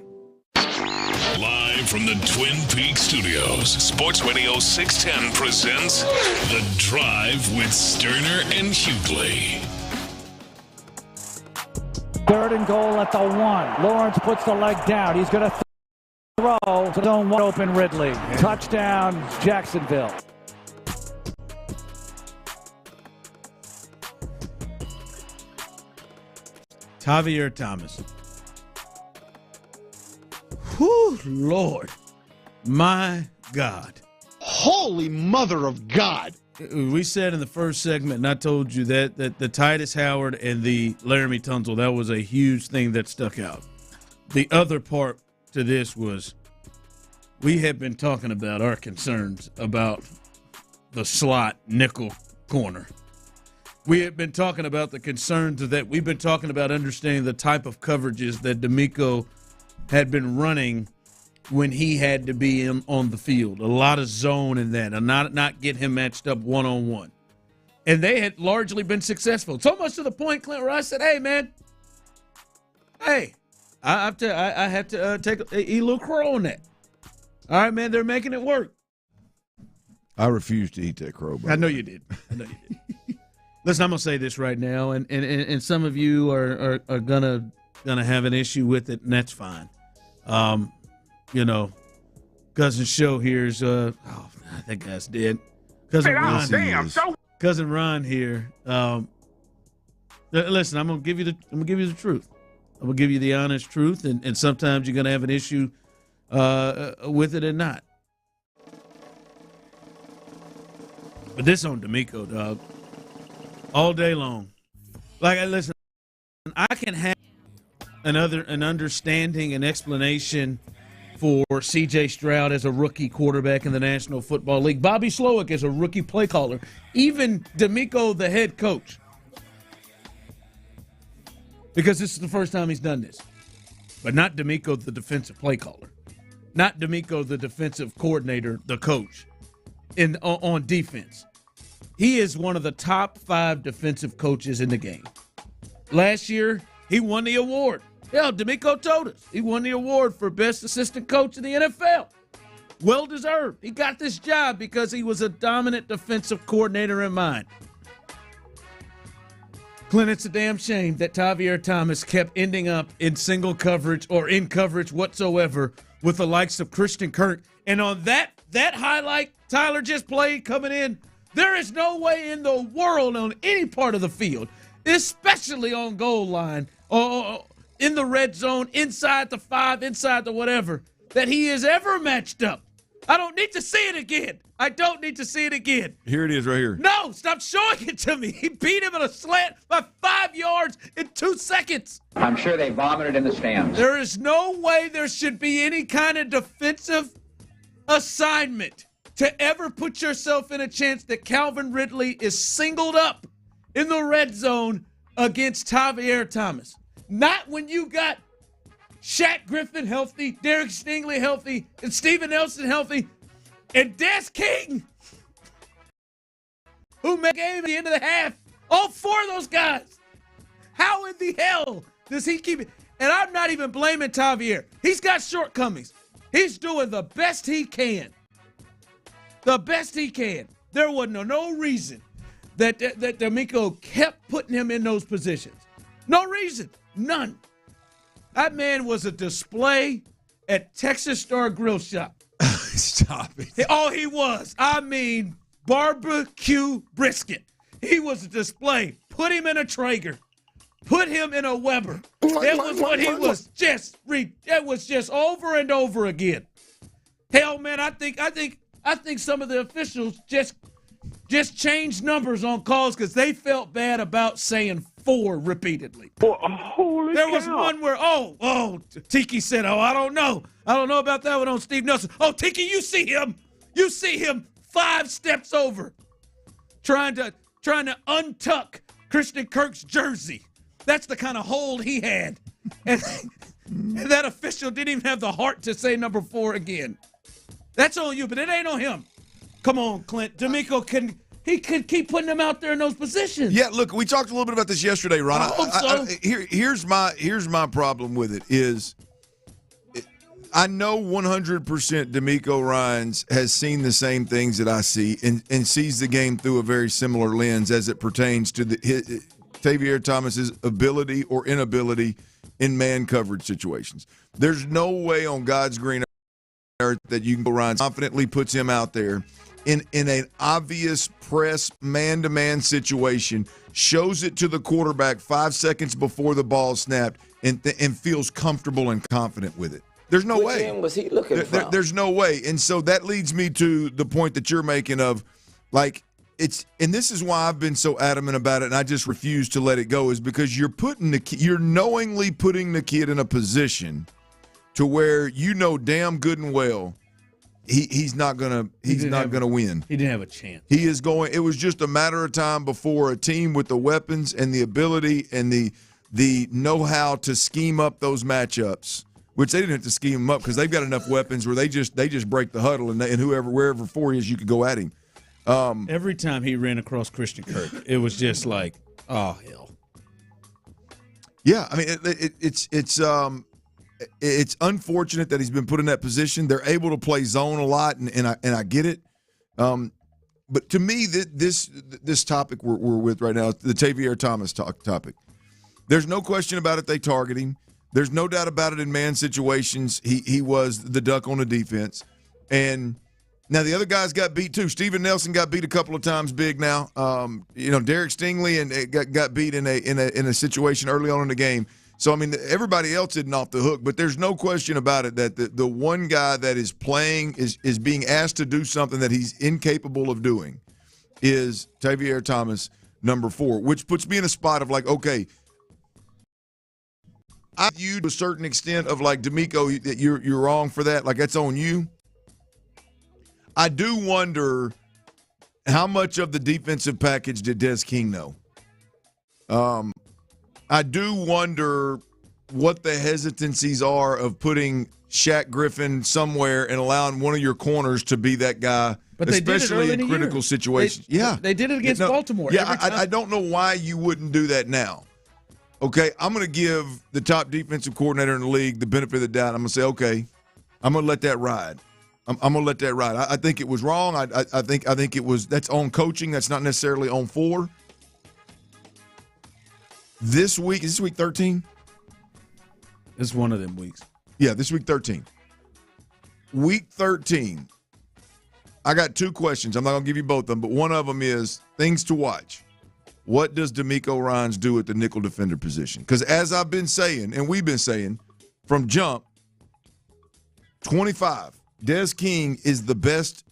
Live from the Twin Peaks studios, Sports Radio 610 presents The Drive with Stoerner and Hughley. 3rd and goal at the 1. Lawrence puts the leg down. He's going to throw to the wide open Ridley. Touchdown, Jacksonville. Javier Thomas. Whew, Lord. My God. Holy mother of God. We said in the first segment, and I told you that the Titus Howard and the Laramie Tunsil, that was a huge thing that stuck out. The other part to this was we had been talking about our concerns about the slot nickel corner. We had been talking about the concerns that we've been talking about understanding the type of coverages that D'Amico had been running when he had to be on the field. A lot of zone in that, and not get him matched up one-on-one. And they had largely been successful. So much to the point, Clint, where I said, hey, man, I have to take a little crow on that. All right, man, they're making it work. I refuse to eat that crow. I know you did. Listen, I'm going to say this right now, and some of you are gonna have an issue with it, and that's fine. Cousin Show here's that guy's dead. Cousin Ron here. Listen, I'm gonna give you the truth. I'm gonna give you the honest truth, and sometimes you're gonna have an issue with it or not. But this on D'Amico, dog, all day long. Listen, I can have an understanding and explanation for C.J. Stroud as a rookie quarterback in the National Football League. Bobby Slowick as a rookie play caller. Even D'Amico, the head coach. Because this is the first time he's done this. But not D'Amico, the defensive play caller. Not D'Amico, the defensive coordinator, the coach on defense. He is one of the top 5 defensive coaches in the game. Last year, he won the award. Hell, D'Amico told us he won the award for best assistant coach in the NFL. Well deserved. He got this job because he was a dominant defensive coordinator in mind. Clint, it's a damn shame that Javier Thomas kept ending up in single coverage or in coverage whatsoever with the likes of Christian Kirk. And on that highlight Tyler just played coming in, there is no way in the world on any part of the field, especially on goal line, or in the red zone, inside the 5, inside the whatever, that he is ever matched up. I don't need to see it again. I don't need to see it again. Here it is right here. No, stop showing it to me. He beat him in a slant by 5 yards in 2 seconds. I'm sure they vomited in the stands. There is no way there should be any kind of defensive assignment to ever put yourself in a chance that Calvin Ridley is singled up in the red zone against Javier Thomas. Not when you got Shaq Griffin healthy, Derek Stingley healthy, and Steven Nelson healthy, and Des King, who made the game at the end of the half. All 4 of those guys. How in the hell does he keep it? And I'm not even blaming Javier. He's got shortcomings. He's doing the best he can. The best he can. There was no reason that D'Amico kept putting him in those positions. No reason. None. That man was a display at Texas Star Grill Shop. Stop it. Oh, he was. I mean, barbecue brisket. He was a display. Put him in a Traeger. Put him in a Weber. It was what he was just. It was just over and over again. Hell, man, I think some of the officials just changed numbers on calls because they felt bad about saying 4 repeatedly. There was one where, Tiki said, I don't know about that one on Steve Nelson. Oh, Tiki, you see him 5 steps over, trying to untuck Christian Kirk's jersey. That's the kind of hold he had, and that official didn't even have the heart to say number 4 again. That's on you, but it ain't on him. Come on, Clint. D'Amico could keep putting them out there in those positions. Yeah, look, we talked a little bit about this yesterday, Ron. I hope so. Here's my problem with it is I know 100% D'Amico Ryans has seen the same things that I see and sees the game through a very similar lens as it pertains to Tavier Thomas's ability or inability in man coverage situations. There's no way on God's green earth that you can go Ryans confidently puts him out there in an obvious press man-to-man situation, shows it to the quarterback 5 seconds before the ball snapped, and feels comfortable and confident with it. There's no way. Which end was he looking from? There's no way. And so that leads me to the point that you're making of, like, and this is why I've been so adamant about it, and I just refuse to let it go, is because you're knowingly putting the kid in a position to where you know damn good and well he's not gonna win. He didn't have a chance. He is going. It was just a matter of time before a team with the weapons and the ability and the know-how to scheme up those matchups, which they didn't have to scheme them up because they've got enough weapons where they just break the huddle and wherever 4 is, you could go at him. Every time he ran across Christian Kirk, it was just like, oh hell. Yeah, I mean it's unfortunate that he's been put in that position. They're able to play zone a lot, and I get it. But to me, this topic we're with right now, the Tavier Thomas topic. There's no question about it. They target him. There's no doubt about it in man situations. He was the duck on the defense, and now the other guys got beat too. Steven Nelson got beat a couple of times big now. Derek Stingley and got beat in a situation early on in the game. So, I mean, everybody else isn't off the hook, but there's no question about it that the one guy that is playing is being asked to do something that he's incapable of doing is Tavier Thomas, number 4, which puts me in a spot of like, okay, I view to a certain extent of like, D'Amico, that you're wrong for that. Like, that's on you. I do wonder how much of the defensive package did Des King know? I do wonder what the hesitancies are of putting Shaq Griffin somewhere and allowing one of your corners to be that guy, but especially in critical situations. They did it against Baltimore. Yeah, I don't know why you wouldn't do that now. Okay, I'm going to give the top defensive coordinator in the league the benefit of the doubt. I'm going to say, okay, I'm going to let that ride. I'm going to let that ride. I think it was wrong. I think that's on coaching. That's not necessarily on 4. This week, is this week 13? It's one of them weeks. Yeah, this week 13. Week 13, I got 2 questions. I'm not going to give you both of them, but one of them is things to watch. What does D'Amico Ryans do at the nickel defender position? Because as I've been saying, and we've been saying, from jump, 25, Des King is the best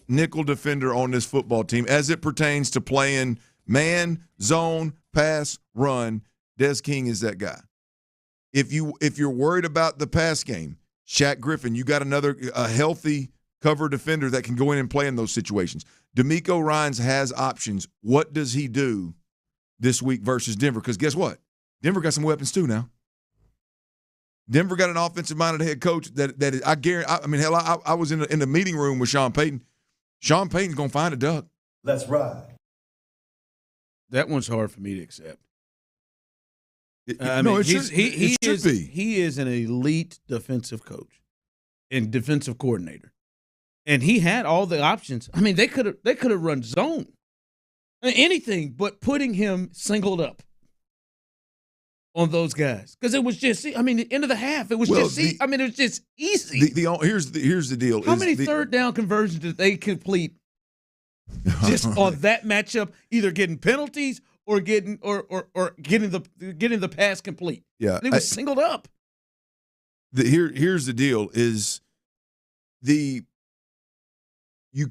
nickel defender on this football team as it pertains to playing man, zone, pass, run. Des King is that guy. If you're worried about the pass game, Shaq Griffin, you got a healthy cover defender that can go in and play in those situations. D'Amico Ryans has options. What does he do this week versus Denver? Because guess what? Denver got some weapons too now. Denver got an offensive-minded head coach that I guarantee. I mean, hell, I was in the meeting room with Sean Payton. Sean Payton's gonna find a duck. Let's ride. That one's hard for me to accept. He is an elite defensive coach and defensive coordinator, and he had all the options. I mean, they could have run zone, anything, but putting him singled up on those guys because it was just. I mean, the end of the half, it was it was just easy. Here's the deal. How many third down conversions did they complete? Just on that matchup, either getting penalties or getting the pass complete. Yeah, they was singled up. Here's the deal: is you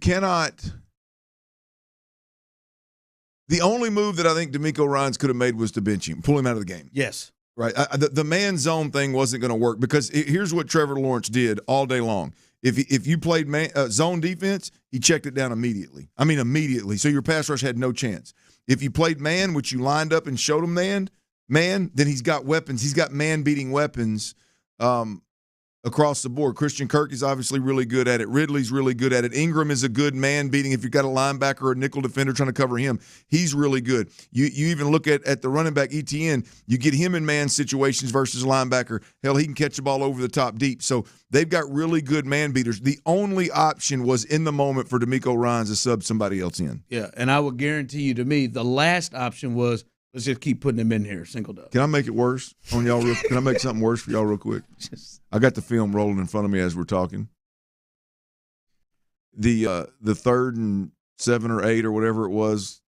cannot. The only move that I think D'Amico Ryans could have made was to bench him, pull him out of the game. Yes, right. The man zone thing wasn't going to work because here's what Trevor Lawrence did all day long. If you played zone defense, he checked it down immediately. I mean, immediately. So your pass rush had no chance. If you played man, which you lined up and showed him man, then he's got weapons. He's got man-beating weapons across the board. Christian Kirk is obviously really good at it. Ridley's really good at it. Ingram is a good man beating. If you've got a linebacker or a nickel defender trying to cover him, he's really good. You even look at the running back, ETN, you get him in man situations versus a linebacker. Hell, he can catch the ball over the top deep. So they've got really good man beaters. The only option was in the moment for DeMeco Ryans to sub somebody else in. Yeah, and I will guarantee you, to me, the last option was, let's just keep putting him in here, single dub. Can I make it worse on y'all? Can I make something worse for y'all real quick? I got the film rolling in front of me as we're talking. The 3rd and 7 or 8 or whatever it was,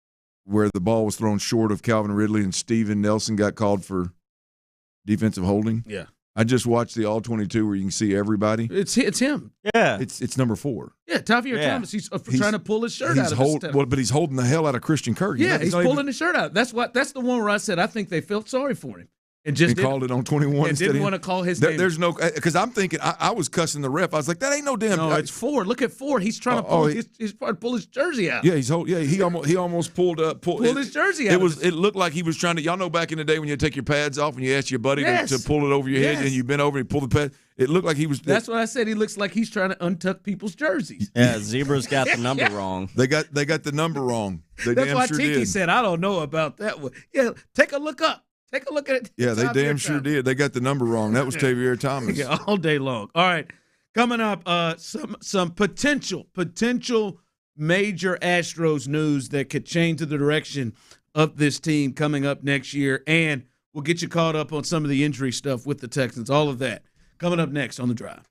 where the ball was thrown short of Calvin Ridley and Steven Nelson got called for defensive holding. Yeah. I just watched the All-22 where you can see everybody. It's him. Yeah. It's number 4. Yeah, Tavier Thomas. He's trying to pull his shirt out of his step. But he's holding the hell out of Christian Kirk. He's pulling his shirt out. That's the one where I said I think they felt sorry for him. And just called it on 21. And didn't want to call his name. There's no – because I'm thinking – I was cussing the ref. I was like, that ain't no damn – No, it's 4. Look at 4. He's trying to pull he's trying to pull his jersey out. Yeah, he almost pulled his jersey out. It looked like he was trying to – y'all know back in the day when you take your pads off and you ask your buddy to pull it over your head and you bend over and pull the pad. It looked like he was – That's what I said. He looks like he's trying to untuck people's jerseys. Yeah, Zebra's got the number wrong. They got the number wrong. That's why Tiki said, I don't know about that one. Yeah, take a look up. Take a look at it. Yeah, they damn sure did. They got the number wrong. That was Tavier Thomas. Yeah, all day long. All right, coming up, some potential major Astros news that could change the direction of this team coming up next year, and we'll get you caught up on some of the injury stuff with the Texans. All of that coming up next on The Drive.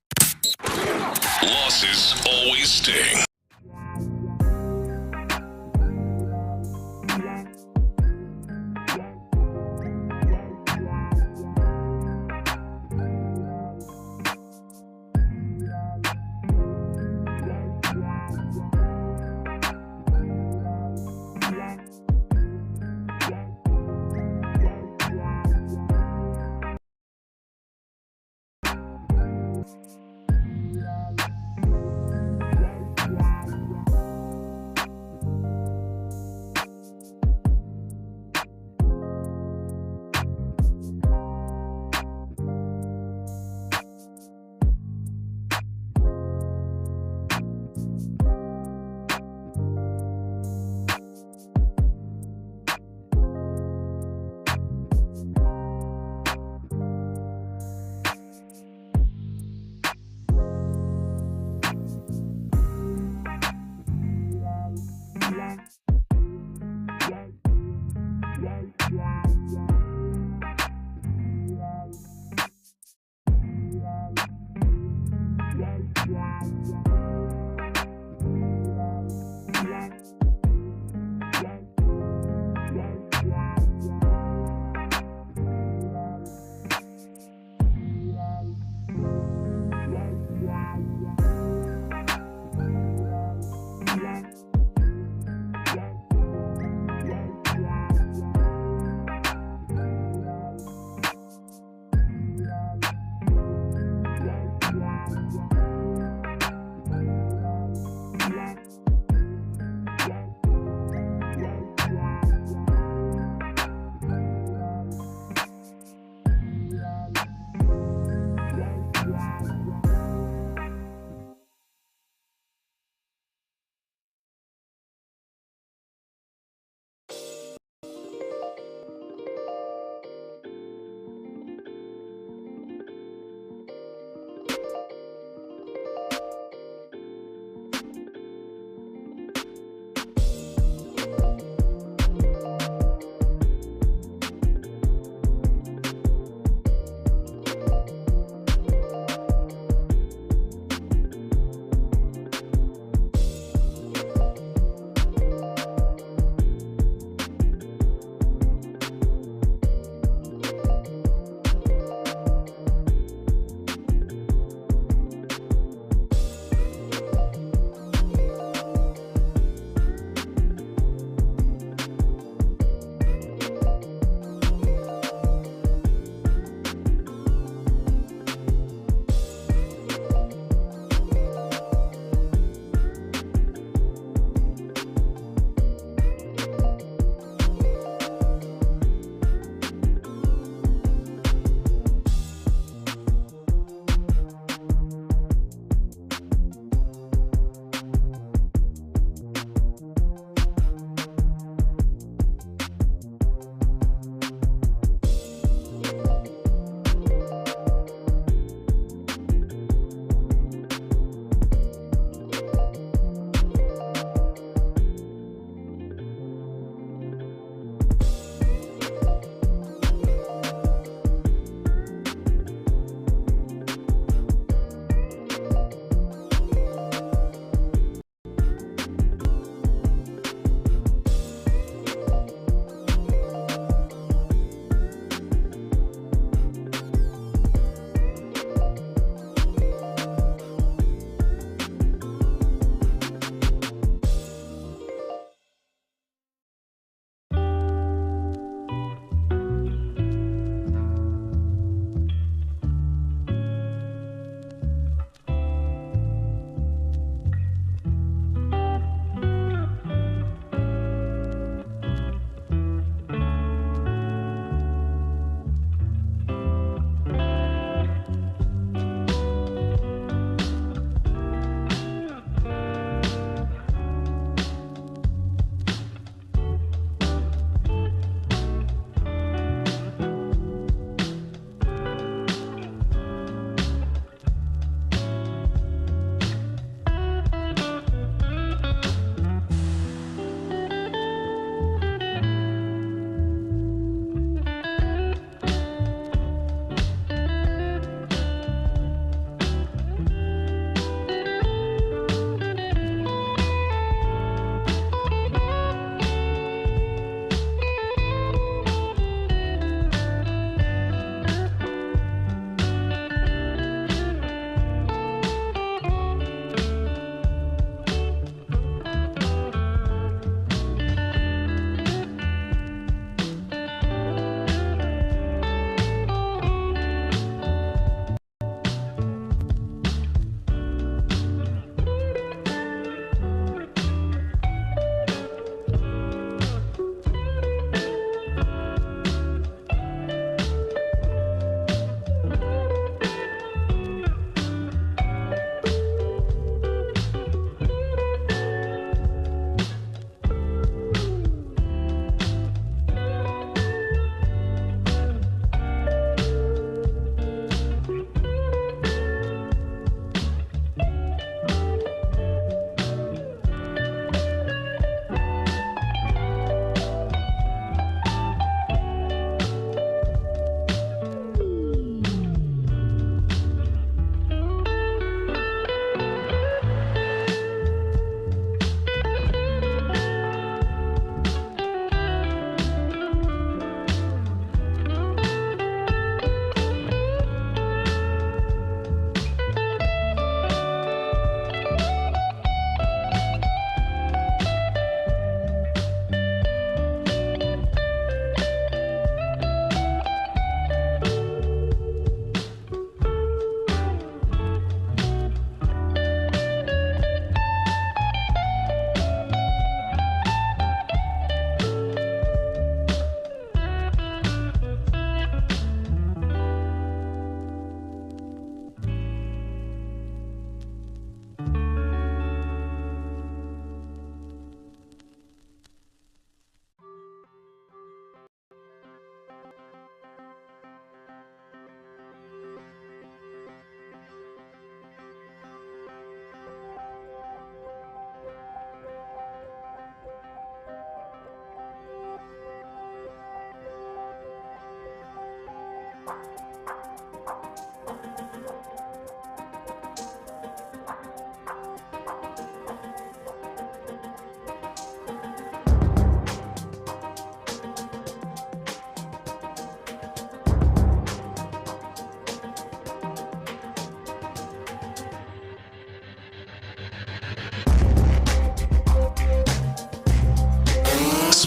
Losses always sting.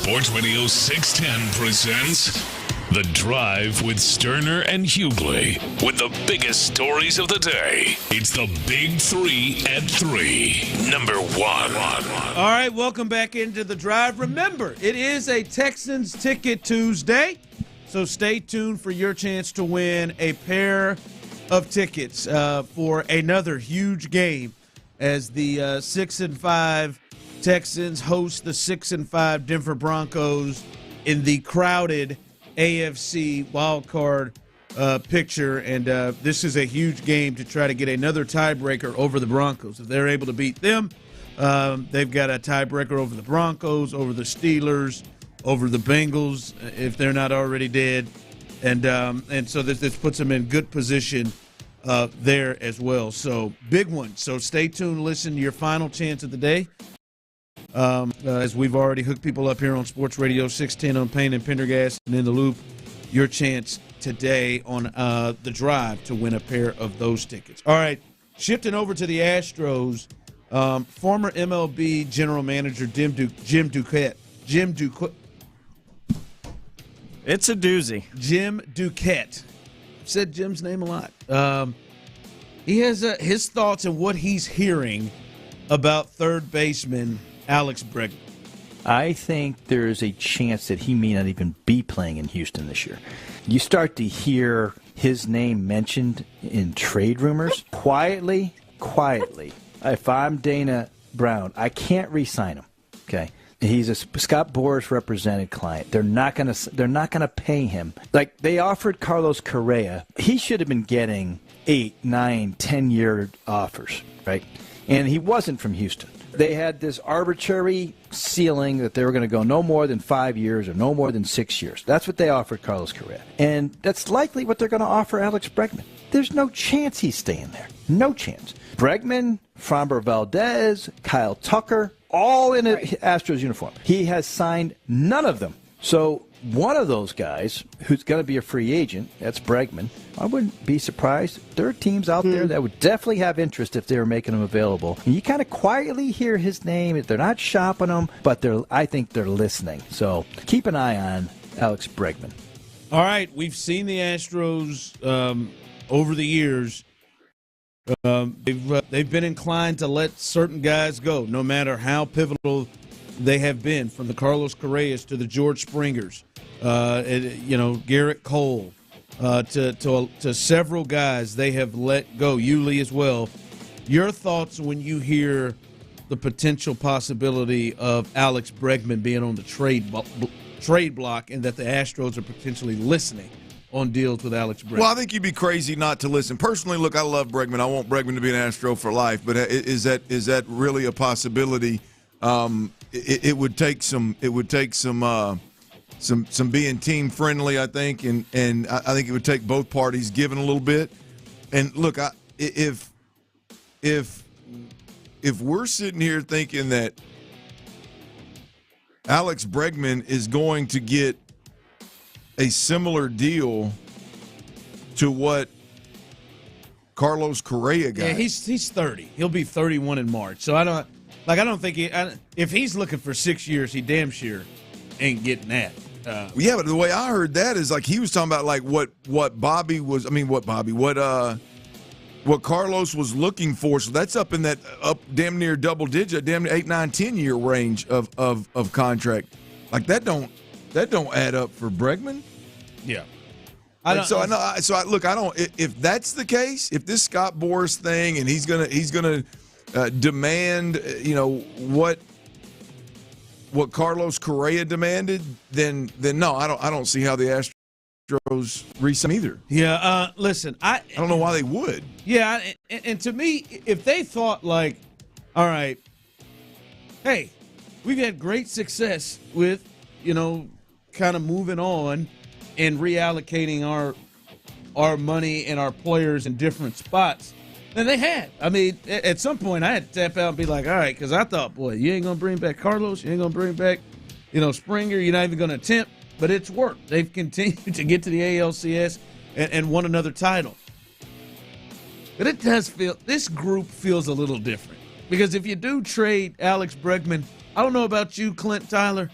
Sports Radio 610 presents The Drive with Stoerner and Hughley. With the biggest stories of the day, it's the Big 3 at 3. Number 1. All right, welcome back into The Drive. Remember, it is a Texans Ticket Tuesday, so stay tuned for your chance to win a pair of tickets for another huge game as the 6-5 Texans host the 6-5 Denver Broncos in the crowded AFC wildcard picture. And this is a huge game to try to get another tiebreaker over the Broncos. If they're able to beat them, they've got a tiebreaker over the Broncos, over the Steelers, over the Bengals, if they're not already dead. And so this puts them in good position there as well. So big one. So stay tuned. Listen to your final chance of the day. As we've already hooked people up here on Sports Radio 610 on Payne and Pendergast and In the Loop, your chance today on The Drive to win a pair of those tickets. All right, shifting over to the Astros, former MLB general manager Jim Duquette. It's a doozy. Jim Duquette. I've said Jim's name a lot. He has his thoughts on what he's hearing about third baseman Alex Bregman. I think there's a chance that he may not even be playing in Houston this year. You start to hear his name mentioned in trade rumors. Quietly, if I'm Dana Brown, I can't re-sign him. Okay, he's a Scott Boras represented client. They're not gonna pay him. Like they offered Carlos Correa. He should have been getting 8, 9, 10-year offers, right? And he wasn't from Houston. They had this arbitrary ceiling that they were going to go no more than 5 years or no more than 6 years. That's what they offered Carlos Correa. And that's likely what they're going to offer Alex Bregman. There's no chance he's staying there. No chance. Bregman, Framber Valdez, Kyle Tucker, all in an Astros uniform. He has signed none of them. So one of those guys who's going to be a free agent, that's Bregman, I wouldn't be surprised. There are teams out there that would definitely have interest if they were making him available. And you kind of quietly hear his name. They're not shopping him, but I think they're listening. So keep an eye on Alex Bregman. All right, we've seen the Astros over the years. They've been inclined to let certain guys go, no matter how pivotal they have been, from the Carlos Correas to the George Springers, Garrett Cole, to several guys they have let go, Hughley as well. Your thoughts when you hear the potential possibility of Alex Bregman being on the trade block and that the Astros are potentially listening on deals with Alex Bregman? Well, I think you'd be crazy not to listen. Personally, look, I love Bregman. I want Bregman to be an Astro for life, but is that really a possibility? It would take some being team friendly, I think, and I think it would take both parties giving a little bit. And look, if we're sitting here thinking that Alex Bregman is going to get a similar deal to what Carlos Correa got, yeah, he's 30. He'll be 31 in March. So I don't think if he's looking for 6 years, he damn sure ain't getting that. Yeah, but the way I heard that is like he was talking about like what Carlos was looking for. So that's up in that damn near double digit, damn near 8, 9, 10 year range of contract. Like that don't add up for Bregman. Yeah. If that's the case, if this Scott Boras thing and he's gonna demand, what Carlos Correa demanded, then no, I don't see how the Astros re-sign either. Yeah, listen, I don't know why they would. Yeah, and to me, if they thought like, all right, hey, we've had great success with, kind of moving on and reallocating our money and our players in different spots, then they had. I mean, at some point, I had to tap out and be like, all right, because I thought, boy, you ain't going to bring back Carlos, you ain't going to bring back, Springer, you're not even going to attempt, but it's worked. They've continued to get to the ALCS and won another title. But it does feel, this group feels a little different. Because if you do trade Alex Bregman, I don't know about you, Clint Tyler,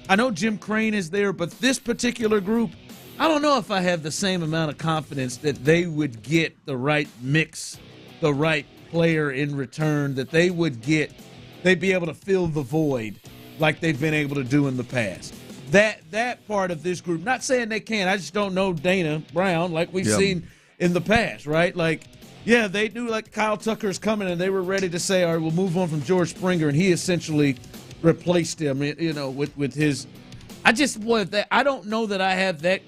I know Jim Crane is there, but this particular group, I don't know if I have the same amount of confidence that they would get the right mix, the right player in return, that they'd be able to fill the void like they've been able to do in the past. That part of this group, not saying they can't, I just don't know Dana Brown like we've seen in the past, right? Like, yeah, they knew like Kyle Tucker's coming and they were ready to say, all right, we'll move on from George Springer, and he essentially replaced him, with his. I just want that. I don't know that I have that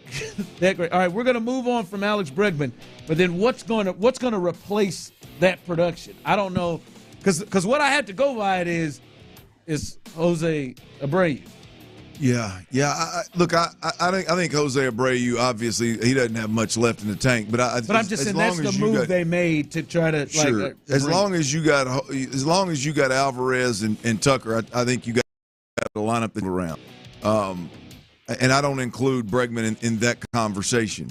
great. All right, we're going to move on from Alex Bregman, but then what's going to replace that production? I don't know, because what I had to go by it is Jose Abreu. Yeah. I think Jose Abreu, obviously he doesn't have much left in the tank, but I'm just saying that's the move they made to try to sure. As long as you got Alvarez and Tucker, I think you got to line up around. And I don't include Bregman in that conversation.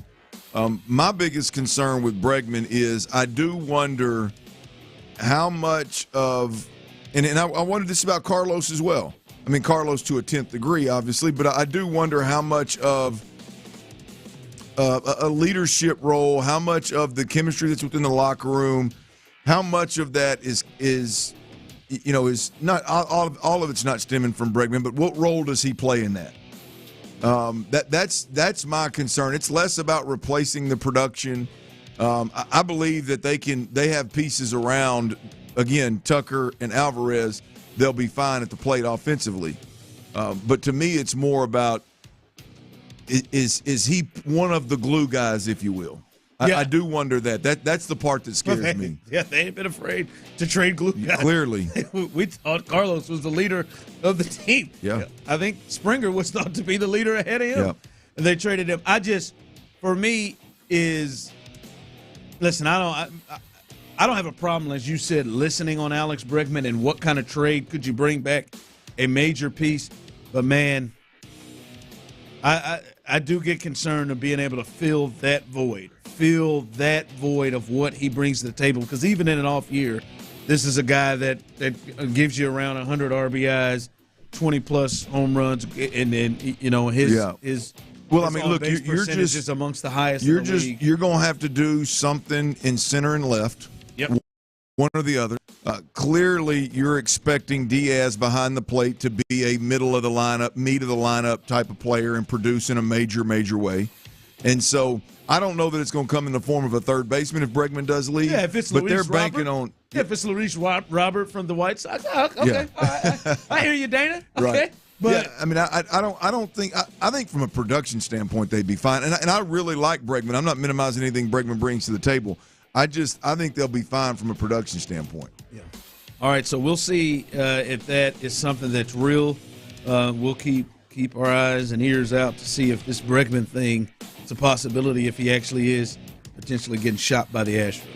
My biggest concern with Bregman is I do wonder how much of, and I wonder this about Carlos as well. I mean, Carlos to a 10th degree, obviously, but I do wonder how much of a leadership role, how much of the chemistry that's within the locker room, how much of that is not all of it's not stemming from Bregman, but what role does he play in that? That's my concern. It's less about replacing the production. I believe that they have pieces around, again, Tucker and Alvarez. They'll be fine at the plate offensively. But to me, it's more about is he one of the glue guys, if you will. I do wonder that's the part that scares me. Yeah, they ain't been afraid to trade glue guys. Clearly. We thought Carlos was the leader of the team. Yeah. I think Springer was thought to be the leader ahead of him. Yeah. And they traded him. For me, listen, I don't have a problem, as you said, listening on Alex Bregman and what kind of trade could you bring back a major piece. But, man, I do get concerned of being able to fill that void of what he brings to the table. Because even in an off year, this is a guy that gives you around 100 RBIs, 20-plus home runs, and then, his well, I mean, look, you're just amongst the highest in the league. You're going to have to do something in center and left. Yep. One or the other. Clearly, you're expecting Diaz behind the plate to be a middle of the lineup, meat of the lineup type of player and produce in a major, major way. And so I don't know that it's going to come in the form of a third baseman if Bregman does leave. Yeah, if it's but Luis they're banking Robert, on. Yeah, if it's Luis Robert from the White Sox, okay, Yeah. I hear you, Dana. Okay, right. but yeah, I mean, I don't think I think from a production standpoint they'd be fine, and I really like Bregman. I'm not minimizing anything Bregman brings to the table. I think they'll be fine from a production standpoint. Yeah. All right, so we'll see if that is something that's real. We'll keep our eyes and ears out to see if this Bregman thing is a possibility, if he actually is potentially getting shot by the Astros.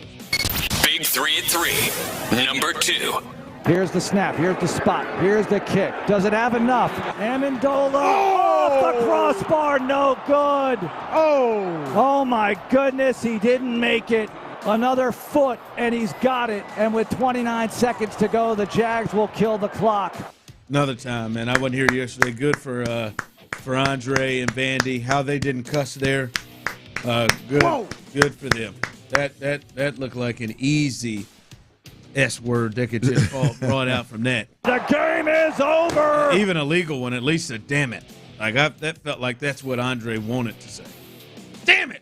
Big 3 at 3. Number 2. Here's the snap. Here's the spot. Here's the kick. Does it have enough? Amendola off the crossbar. No good. Oh, my goodness. He didn't make it. Another foot, and he's got it. And with 29 seconds to go, the Jags will kill the clock. Another time, man. I wasn't here yesterday. Good for Andre and Vandy. How they didn't cuss there. Good for them. That looked like an easy S word that could just fall right out from that. The game is over. Even a legal one, at least a damn it. That felt like that's what Andre wanted to say. Damn it.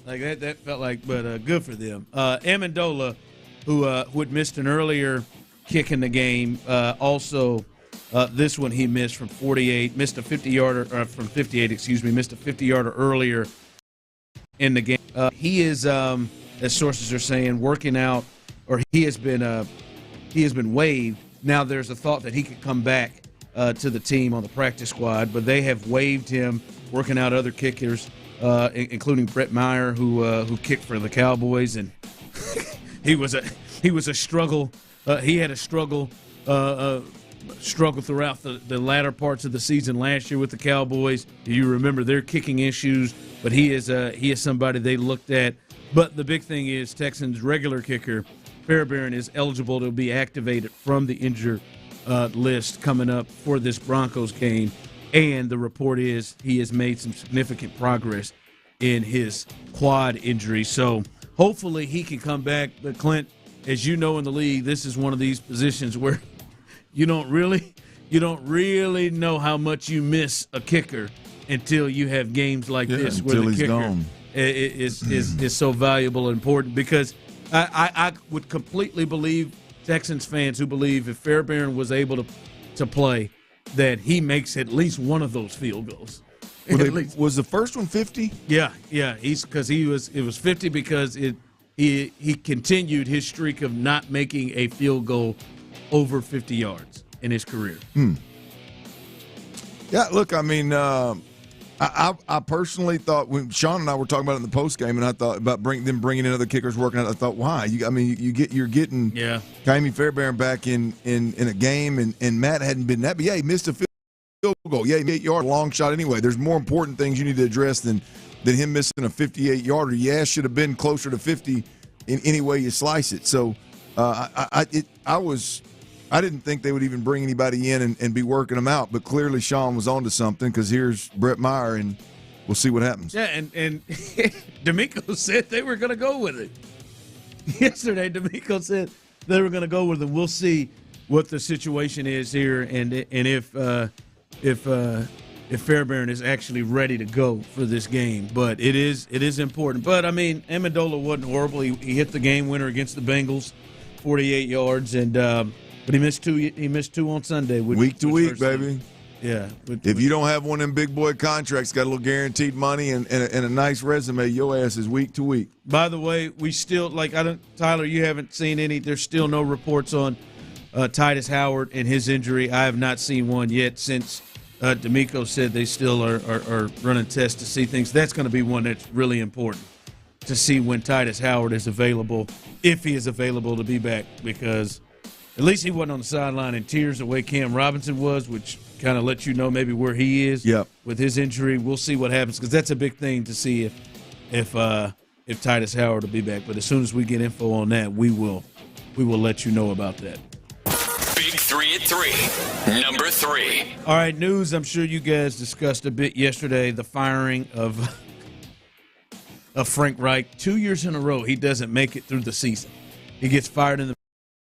Like that felt like, but good for them. Amendola, who had missed an earlier kick in the game, also this one he missed from 48, missed a 50-yarder from 58. Missed a 50-yarder earlier in the game. He is, as sources are saying, working out, or he has been waived. Now there's a thought that he could come back to the team on the practice squad, but they have waived him, working out other kickers. Including Brett Meyer, who kicked for the Cowboys, and he was a struggle. He had a struggle throughout the latter parts of the season last year with the Cowboys. Do you remember their kicking issues? But he is somebody they looked at. But the big thing is Texans regular kicker Fairbairn is eligible to be activated from the injured list coming up for this Broncos game. And the report is he has made some significant progress in his quad injury. So hopefully he can come back. But, Clint, as you know in the league, this is one of these positions where you don't really know how much you miss a kicker until you have games like this where the kicker is so valuable and important. Because I would completely believe Texans fans who believe if Fairbairn was able to play, that he makes at least one of those field goals. Was the first one 50? Yeah. It was 50 because he continued his streak of not making a field goal over 50 yards in his career. Yeah, look, I mean, I personally thought when Sean and I were talking about it in the post game, and I thought about them bringing in other kickers working out. I thought, why? You're getting Kaimi Fairbairn back in a game, and Matt hadn't been that. But yeah, he missed a field goal. Yeah, he made 8-yard long shot anyway. There's more important things you need to address than him missing a 58-yarder. Yeah, should have been closer to 50 in any way you slice it. So I didn't think they would even bring anybody in and be working them out, but clearly Sean was onto something because here's Brett Meyer, and we'll see what happens. Yeah, and D'Amico said they were going to go with it. Yesterday, D'Amico said they were going to go with it. We'll see what the situation is here and if Fairbairn is actually ready to go for this game. But it is important. But, I mean, Amendola wasn't horrible. He hit the game winner against the Bengals, 48 yards, and but he missed two. He missed two on Sunday. Week to week, baby. Yeah. If you don't have one of them big boy contracts, got a little guaranteed money and a nice resume, your ass is week to week. By the way, we still Tyler, you haven't seen any. There's still no reports on Titus Howard and his injury. I have not seen one yet since D'Amico said they still are running tests to see things. That's going to be one that's really important to see when Titus Howard is available, if he is available to be back, because at least he wasn't on the sideline in tears the way Cam Robinson was, which kind of lets you know maybe where he is with his injury. We'll see what happens because that's a big thing to see if Titus Howard will be back. But as soon as we get info on that, we will let you know about that. Big 3 at 3. Number 3. All right, news I'm sure you guys discussed a bit yesterday, the firing of Frank Reich. 2 years in a row, he doesn't make it through the season. He gets fired in the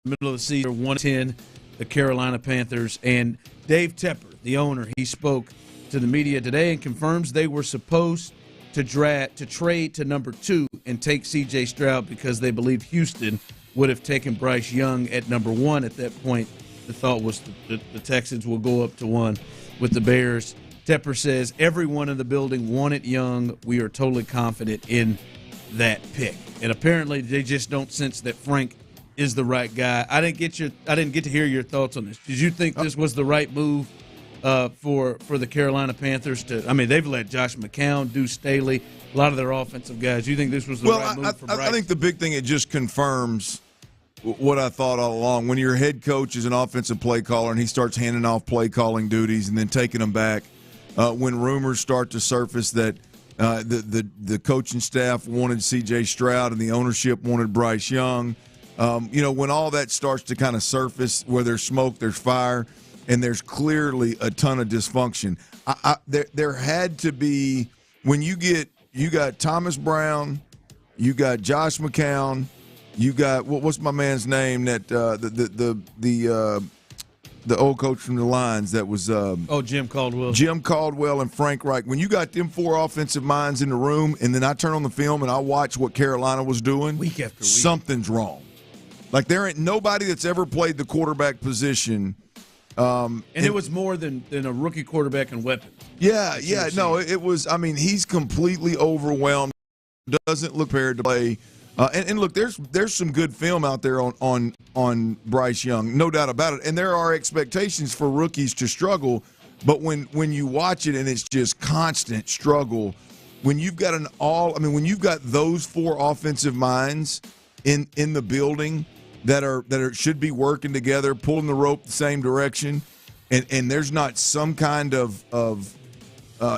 middle of the season, 1-10, the Carolina Panthers. And Dave Tepper, the owner, he spoke to the media today and confirms they were supposed to trade to number 2 and take C.J. Stroud because they believe Houston would have taken Bryce Young at number 1 at that point. The thought was the Texans will go up to 1 with the Bears. Tepper says everyone in the building wanted Young. We are totally confident in that pick. And apparently they just don't sense that Frank is the right guy. I didn't get to hear your thoughts on this. Did you think this was the right move for the Carolina Panthers to? I mean, they've let Josh McCown, Deuce Staley, a lot of their offensive guys. Do you think this was the right move for Bryce? I think the big thing, it just confirms what I thought all along. When your head coach is an offensive play caller and he starts handing off play calling duties and then taking them back, when rumors start to surface that the coaching staff wanted C.J. Stroud and the ownership wanted Bryce Young. When all that starts to kind of surface, where there's smoke, there's fire, and there's clearly a ton of dysfunction. There had to be, when you got Thomas Brown, you got Josh McCown, you got what's my man's name that the old coach from the Lions that was Jim Caldwell. Jim Caldwell and Frank Reich. When you got them 4 offensive minds in the room, and then I turn on the film and I watch what Carolina was doing, week after week, something's wrong. Like, there ain't nobody that's ever played the quarterback position. And it was more than a rookie quarterback and weapons. Yeah. No, it was. I mean, he's completely overwhelmed. Doesn't look prepared to play. And look, there's some good film out there on Bryce Young, no doubt about it. And there are expectations for rookies to struggle, but when you watch it and it's just constant struggle, when you've got when you've got those 4 offensive minds in the building that should be working together, pulling the rope the same direction, and there's not some kind of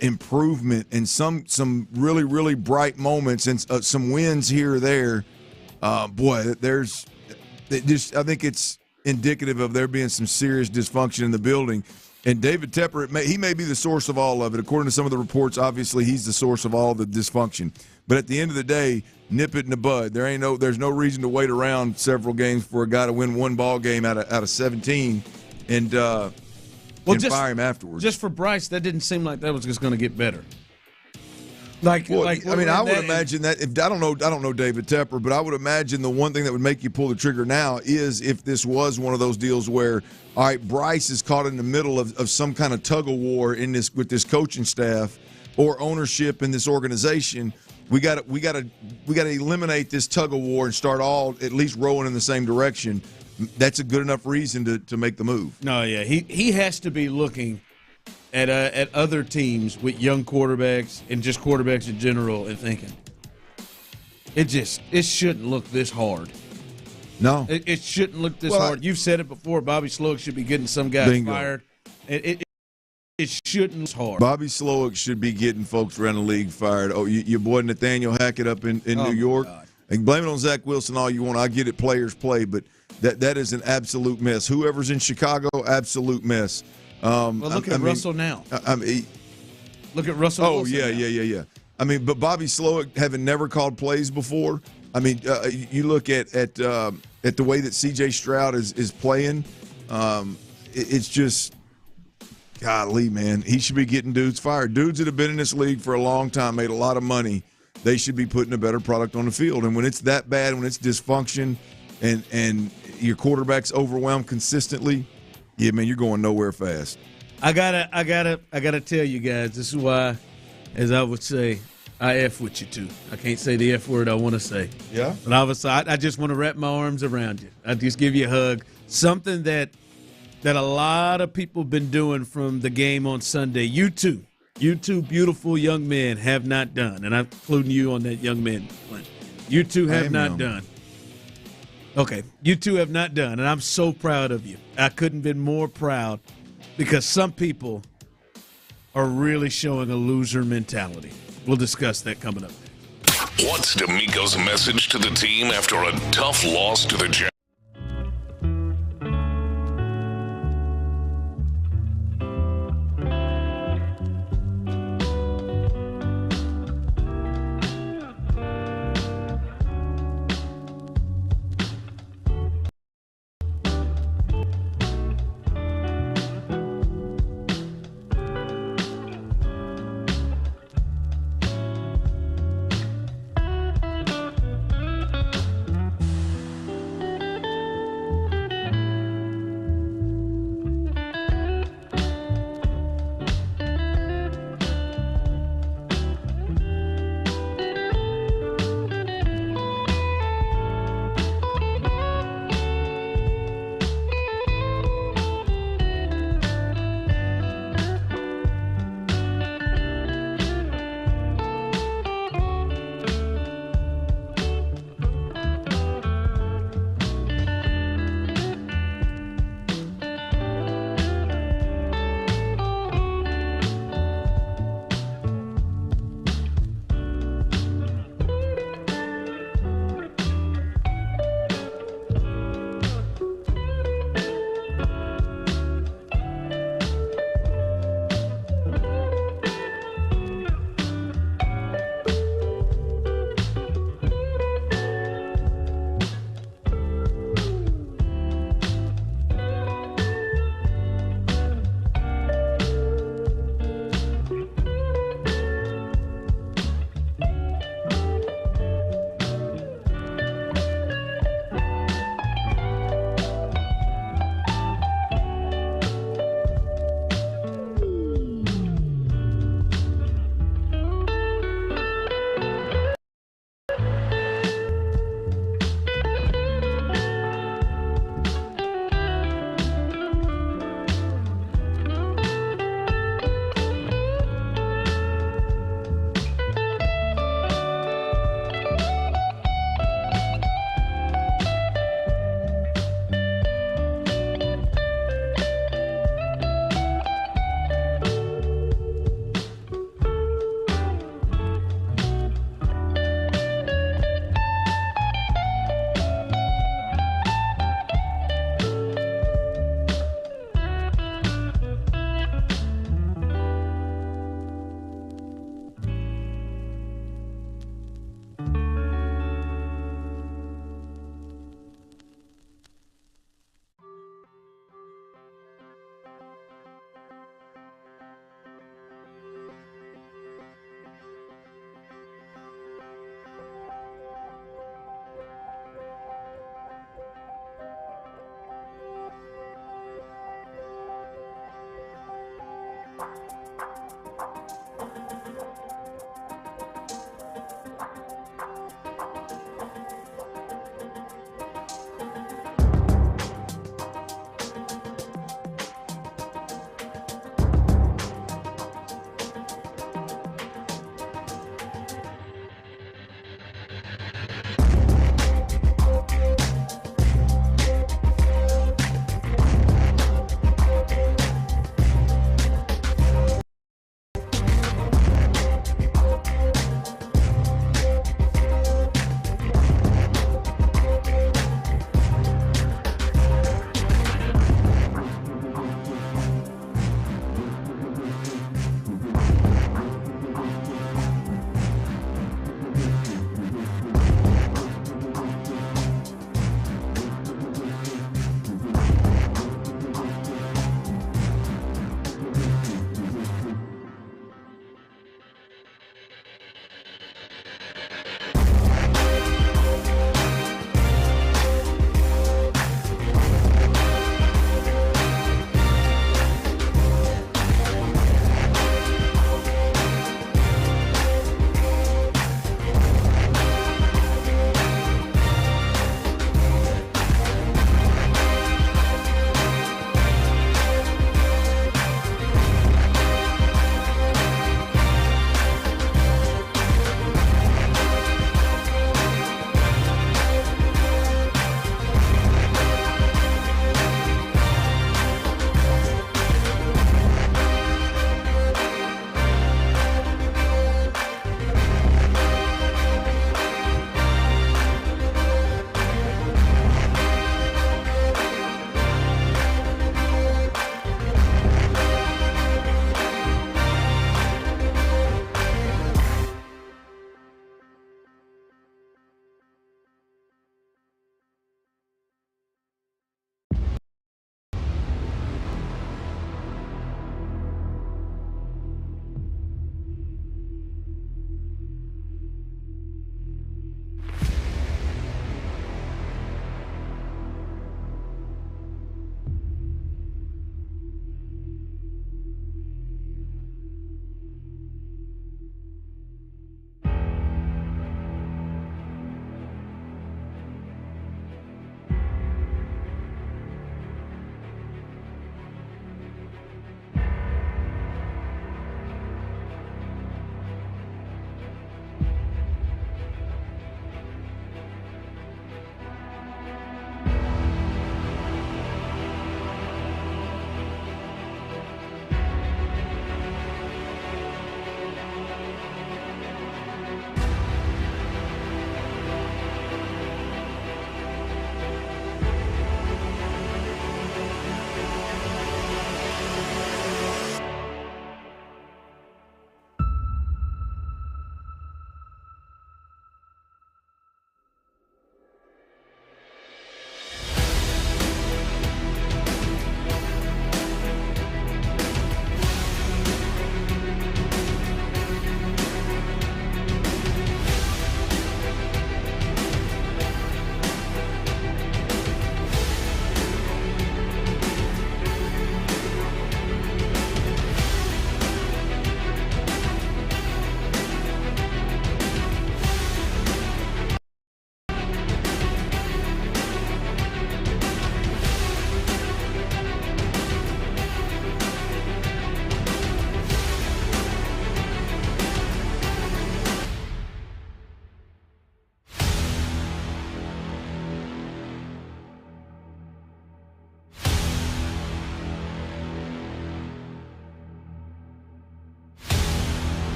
improvement and some really, really bright moments and some wins here or there, I think it's indicative of there being some serious dysfunction in the building. And David Tepper, he may be the source of all of it. According to some of the reports, obviously he's the source of all the dysfunction. But at the end of the day, nip it in the bud. There's no reason to wait around several games for a guy to win one ball game out of 17 and fire him afterwards. Just for Bryce, that didn't seem like that was just going to get better. I would imagine that if I don't know David Tepper, but I would imagine the one thing that would make you pull the trigger now is if this was one of those deals where, all right, Bryce is caught in the middle of some kind of tug of war with this coaching staff or ownership in this organization. We got to eliminate this tug of war and start all at least rowing in the same direction. That's a good enough reason to make the move. No, yeah, he has to be looking at other teams with young quarterbacks and just quarterbacks in general and thinking, it shouldn't look this hard. No. It shouldn't look this hard. You've said it before. Bobby Sloak should be getting some guys fired. It shouldn't look hard. Bobby Sloak should be getting folks around the league fired. Oh, your boy Nathaniel Hackett up in New York. And blame it on Zach Wilson all you want. I get it, players play, but that is an absolute mess. Whoever's in Chicago, absolute mess. Look at Russell now. Look at Russell. Oh, Wilson yeah. I mean, but Bobby Sloak having never called plays before. I mean, you look at the way that C.J. Stroud is playing. It's just, golly, man, he should be getting dudes fired. Dudes that have been in this league for a long time, made a lot of money. They should be putting a better product on the field. And when it's that bad, when it's dysfunction, and your quarterback's overwhelmed consistently, yeah, man, you're going nowhere fast. I gotta tell you guys, this is why, as I would say, I F with you too. I can't say the F word I want to say. Yeah. But obviously, I just want to wrap my arms around you. I just give you a hug. Something that a lot of people have been doing from the game on Sunday. You two beautiful young men have not done, and I'm including you on that young man. You two have not done. Okay, you two have not done, and I'm so proud of you. I couldn't have been more proud because some people are really showing a loser mentality. We'll discuss that coming up. What's D'Amico's message to the team after a tough loss to the Jaguars?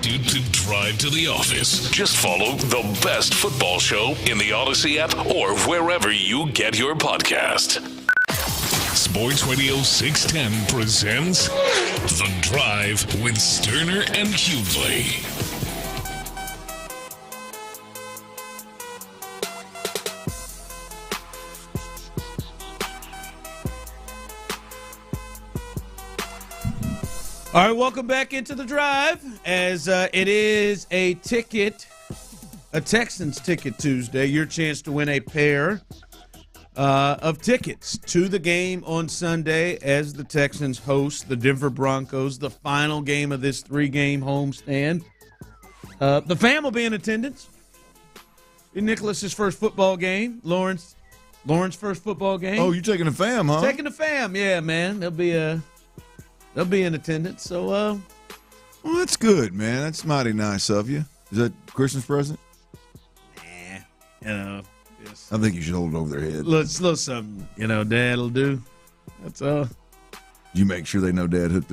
you to drive to the office. Just follow the best football show in the Odyssey app or wherever you get your podcast. Sports Radio 610 presents The Drive with Stoerner and Hughley. All right, welcome back into the drive as it is a Texans Ticket Tuesday. Your chance to win a pair of tickets to the game on Sunday as the Texans host the Denver Broncos, the final game of this 3-game homestand. The fam will be in attendance. Nicholas's first football game. Lauren's first football game. Oh, you're taking the fam, huh? Taking the fam, yeah, man. They'll be in attendance. So, well, that's good, man. That's mighty nice of you. Is that Christmas present? Yes. I think you should hold it over their head. Little something, Dad'll do. That's all. You make sure they know Dad hooked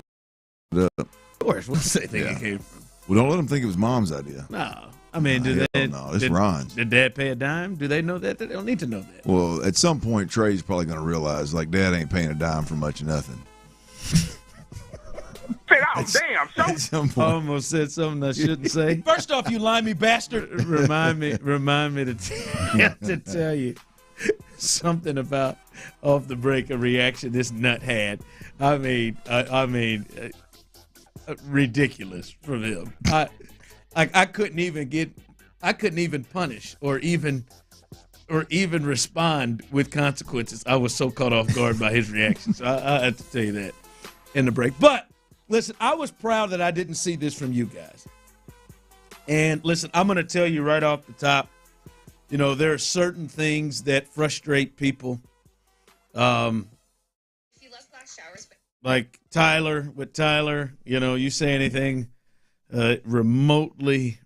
it up. Of course, what's they think it came from? Well, don't let them think it was Mom's idea. No. I mean, No, it's Ron's. Did Dad pay a dime? Do they know that? They don't need to know that. Well, at some point, Trey's probably going to realize, Dad ain't paying a dime for much of nothing. Damn, so I almost said something I shouldn't say. First off, you limey bastard. Remind me to tell you something about off the break, a reaction this nut had. I mean, ridiculous from him. I couldn't even punish or even respond with consequences. I was so caught off guard by his reactions. I have to tell you that in the break. But listen, I was proud that I didn't see this from you guys. And listen, I'm going to tell you right off the top, there are certain things that frustrate people. Like Tyler, you say anything remotely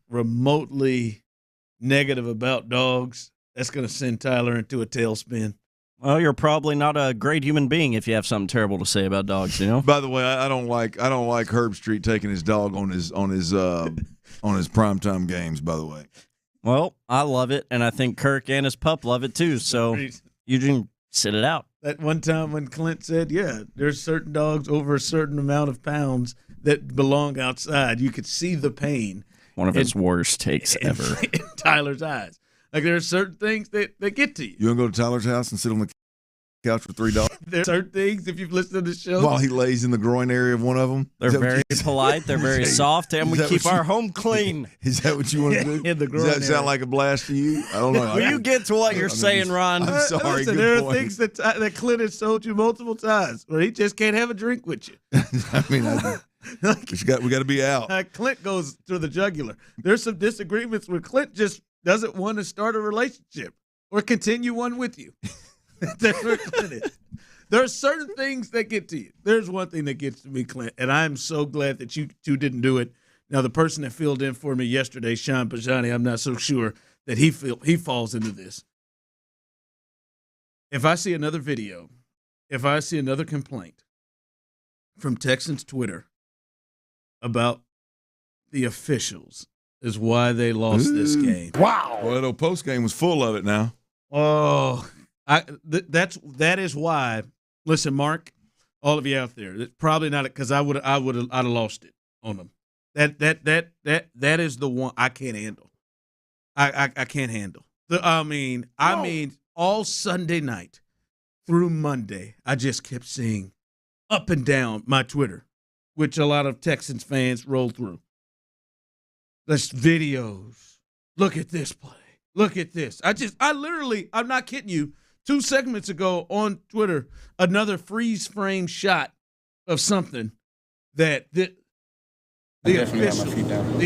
negative about dogs, that's going to send Tyler into a tailspin. Well, you're probably not a great human being if you have something terrible to say about dogs, By the way, I don't like Herb Street taking his dog on his primetime games, by the way. Well, I love it, and I think Kirk and his pup love it too, so you can sit it out. That one time when Clint said, there's certain dogs over a certain amount of pounds that belong outside, you could see the pain. One of his worst takes ever. In Tyler's eyes. There are certain things that get to you. You want to go to Tyler's house and sit on the couch with 3 dogs? There are certain things, if you've listened to the show. While he lays in the groin area of one of them? They're very polite. They're very soft, and we keep our home clean. Is that what you want to do? In the groin Does that sound like a blast to you? I don't know. Will you get to what you're saying, Ron? I'm sorry. Listen, there are things that Clint has told you multiple times where he just can't have a drink with you. I mean, we got to be out. Clint goes through the jugular. There's some disagreements where Clint just doesn't want to start a relationship or continue one with you. That's where Clint is. There are certain things that get to you. There's one thing that gets to me, Clint, and I'm so glad that you two didn't do it. Now, the person that filled in for me yesterday, Sean Pajani, I'm not so sure that he falls into this. If I see another video, if I see another complaint from Texans Twitter about the officials is why they lost this game. Wow. Well, the post game was full of it now. Oh, that is why. Listen, Mark, all of you out there, it's probably not because I'd have lost it on them. That is the one I can't handle. I can't handle. I mean, all Sunday night through Monday, I just kept seeing up and down my Twitter, which a lot of Texans fans roll through. There's videos. Look at this play. Look at this. I'm not kidding you. 2 segments ago on Twitter, another freeze frame shot of something that the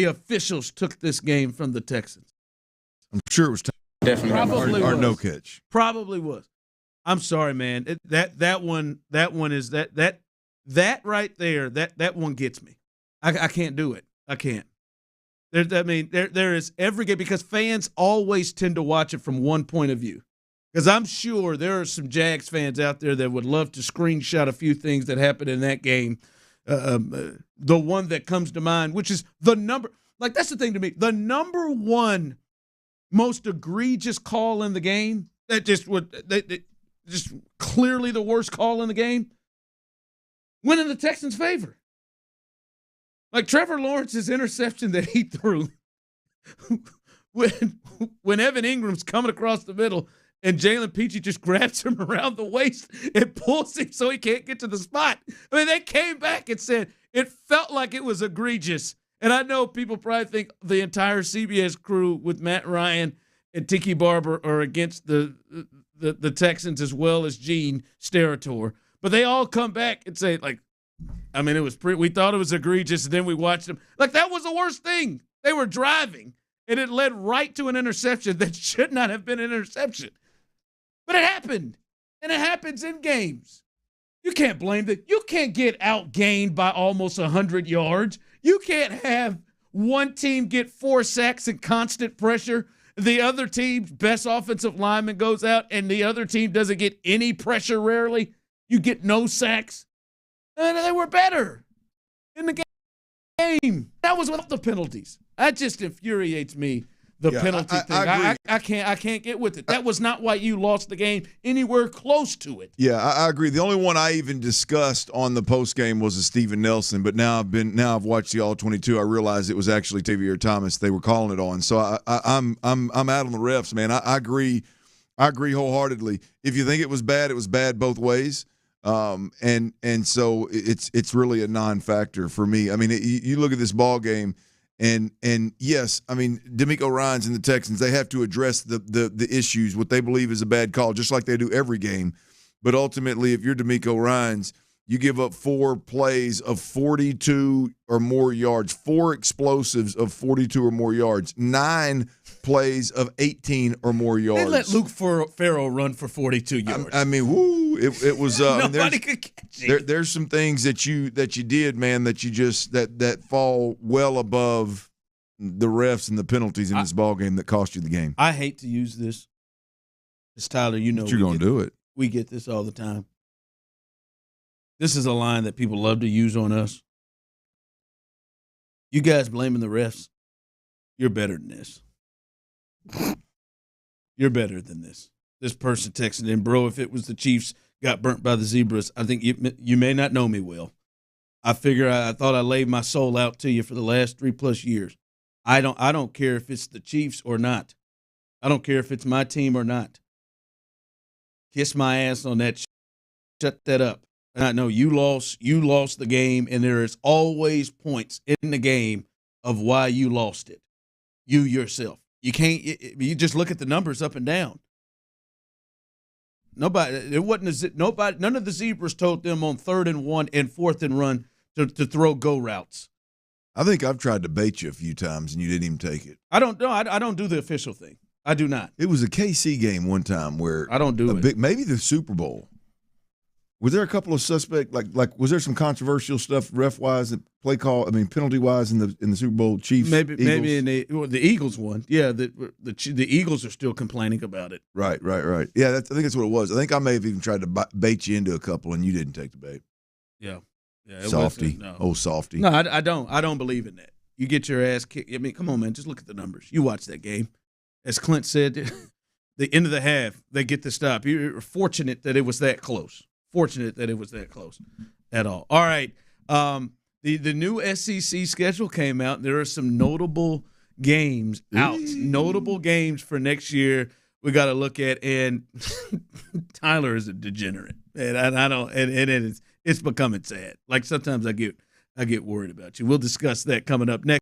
officials took this game from the Texans. I'm sure it was Probably or was. no catch. Probably was. I'm sorry, man. That one is that right there. That one gets me. I can't do it. I can't. There is every game because fans always tend to watch it from one point of view. Because I'm sure there are some Jags fans out there that would love to screenshot a few things that happened in that game the one that comes to mind, which is the number. Like, that's the thing to me. The number one most egregious call in the game, that just clearly the worst call in the game, went in the Texans' favor. Like Trevor Lawrence's interception that he threw when Evan Ingram's coming across the middle and Jalen Peachy just grabs him around the waist and pulls him so he can't get to the spot. I mean, they came back and said it felt like it was egregious. And I know people probably think the entire CBS crew with Matt Ryan and Tiki Barber are against the Texans as well as Gene Steratore. But they all come back and say, like, I mean, it was we thought it was egregious, and then we watched them. Like, that was the worst thing. They were driving, and it led right to an interception that should not have been an interception. But it happened, and it happens in games. You can't blame them. You can't get outgained by almost 100 yards. You can't have one team get 4 sacks and constant pressure. The other team's best offensive lineman goes out, and the other team doesn't get any pressure rarely. You get no sacks. And they were better in the game. That was without the penalties. That just infuriates me, the penalty thing. I can't get with it. That was not why you lost the game anywhere close to it. Yeah, I agree. The only one I even discussed on the post game was a Steven Nelson, but now I've watched the All 22. I realized it was actually Tavier Thomas they were calling it on. So I'm out on the refs, man. I agree wholeheartedly. If you think it was bad both ways. And so it's really a non-factor for me. I mean, you look at this ball game, and yes, I mean, DeMeco Ryans and the Texans, they have to address the issues, what they believe is a bad call, just like they do every game. But ultimately, if you're DeMeco Ryans, you give up 4 plays of 42 or more yards, 4 explosives of 42 or more yards, 9 plays of 18 or more yards. They let Luke Farrell run for 42 yards. I mean, woo! It was. Nobody could catch him. There's some things that you did, man, that you just that fall well above the refs and the penalties in this ball game that cost you the game. I hate to use this. It's Tyler, you know, but you're gonna do it. We get this all the time. This is a line that people love to use on us. You guys blaming the refs. You're better than this. You're better than this. This person texted in, bro, if it was the Chiefs got burnt by the Zebras, I think you may not know me well. I thought I laid my soul out to you for the last 3+ years. I don't care if it's the Chiefs or not. I don't care if it's my team or not. Kiss my ass on that. Shut that up. And I know you lost the game, and there is always points in the game of why you lost it. You yourself. You just look at the numbers up and down. None of the Zebras told them on 3rd and 1 and 4th and run to throw go routes. I think I've tried to bait you a few times, and you didn't even take it. I don't do the official thing. I do not. It was a KC game one time where I don't do it. Maybe the Super Bowl. Was there a couple of suspect like was there some controversial stuff ref wise, play call? I mean penalty wise in the Super Bowl? Chiefs, maybe in the Eagles one. Yeah, the Eagles are still complaining about it. Right. Yeah, I think that's what it was. I think I may have even tried to bait you into a couple, and you didn't take the bait. Yeah. Softy, no. Softy. No, I don't. I don't believe in that. You get your ass kicked. I mean, come on, man. Just look at the numbers. You watch that game. As Clint said, the end of the half, they get the stop. You're fortunate that it was that close. At all. All right. The new SEC schedule came out. There are some notable games out. Notable games for next year we got to look at. And Tyler is a degenerate. And I don't. And it's becoming sad. Like sometimes I get worried about you. We'll discuss that coming up next.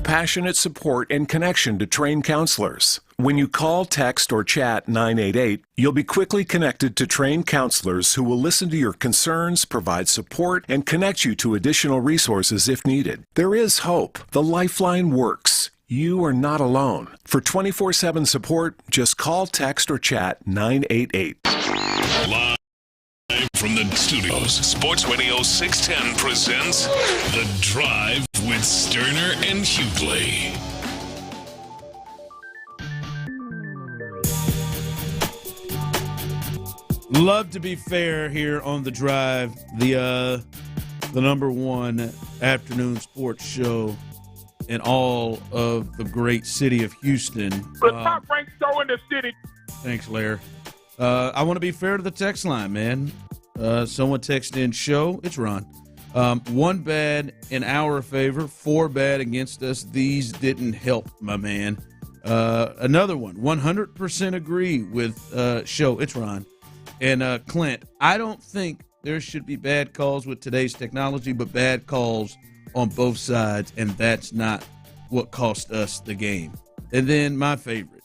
compassionate support and connection to trained counselors. When you call, text, or chat 988, you'll be quickly connected to trained counselors who will listen to your concerns, provide support, and connect you to additional resources if needed. There is hope. The Lifeline works. You are not alone. For 24/7 support, just call, text, or chat 988. Live from the studios, Sports Radio 610 presents The Drive with Stoerner and Hughley. Love to be fair here on The Drive, the number one afternoon sports show in all of the great city of Houston. The top-ranked show in the city. Thanks, Lair. I want to be fair to the text line, man. Someone texted in, show, it's Ron. 1 bad in our favor, 4 bad against us. These didn't help, my man. Another one, 100% agree with show, it's Ron. And Clint, I don't think there should be bad calls with today's technology, but bad calls on both sides, and that's not what cost us the game. And then my favorite.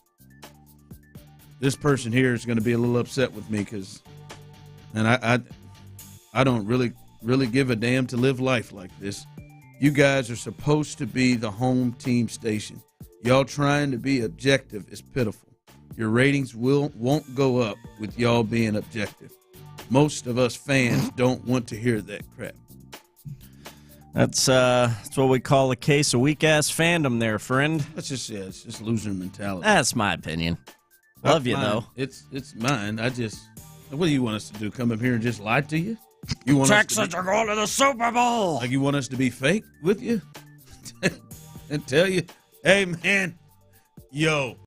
This person here is going to be a little upset with me because, and I don't really give a damn to live life like this. You guys are supposed to be the home team station. Y'all trying to be objective is pitiful. Your ratings won't go up with y'all being objective. Most of us fans don't want to hear that crap. That's what we call a case of weak-ass fandom there, friend. It's just loser mentality. That's my opinion. Love you, mine. though. It's mine. What do you want us to do? Come up here and just lie to you? You want Texans are going to the Super Bowl. Like you want us to be fake with you? And tell you, hey, man, yo,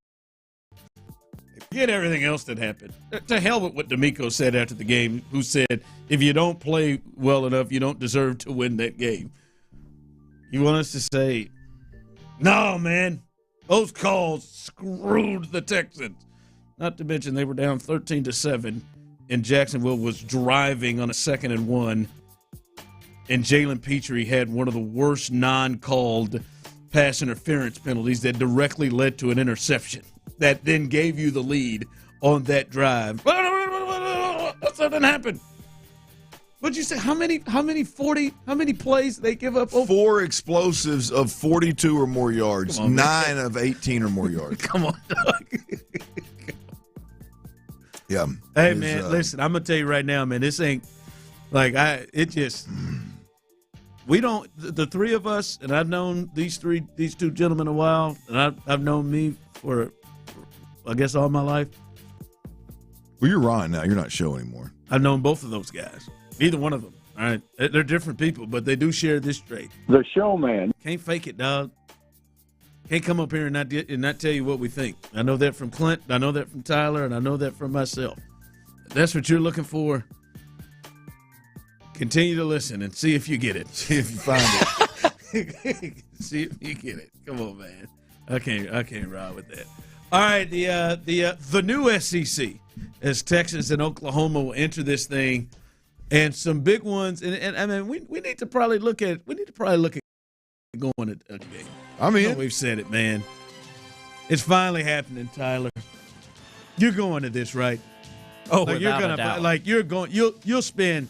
forget everything else that happened. To hell with what D'Amico said after the game, who said, if you don't play well enough, you don't deserve to win that game. You want us to say, no, man, those calls screwed the Texans. Not to mention they were down 13-7, and Jacksonville was driving on a 2nd and 1, and Jalen Petrie had one of the worst non-called pass interference penalties that directly led to an interception that then gave you the lead on that drive. Something happened. What'd you say? How many plays they give up? 4 explosives of 42 or more yards. 9 of 18 or more yards. Come on, dog. Yeah. Hey, man, listen, I'm going to tell you right now, man, this ain't like we don't, the three of us, and I've known these two gentlemen a while, and I've known me for I guess all my life. Well, you're Ron now. You're not Show anymore. I've known both of those guys. Neither one of them. All right. They're different people, but they do share this trait. The showman. Can't fake it, dog. Can't come up here and not tell you what we think. I know that from Clint. I know that from Tyler, and I know that from myself. If that's what you're looking for, continue to listen and see if you get it. See if you find it. See if you get it. Come on, man. I can't ride with that. All right, the new SEC as Texas and Oklahoma will enter this thing, and some big ones. And I mean, we need to probably look at going to a game. I mean, you know, we've said it, man. It's finally happening, Tyler. You're going to this, right? Oh, like without a doubt. Like you're going. You'll spend.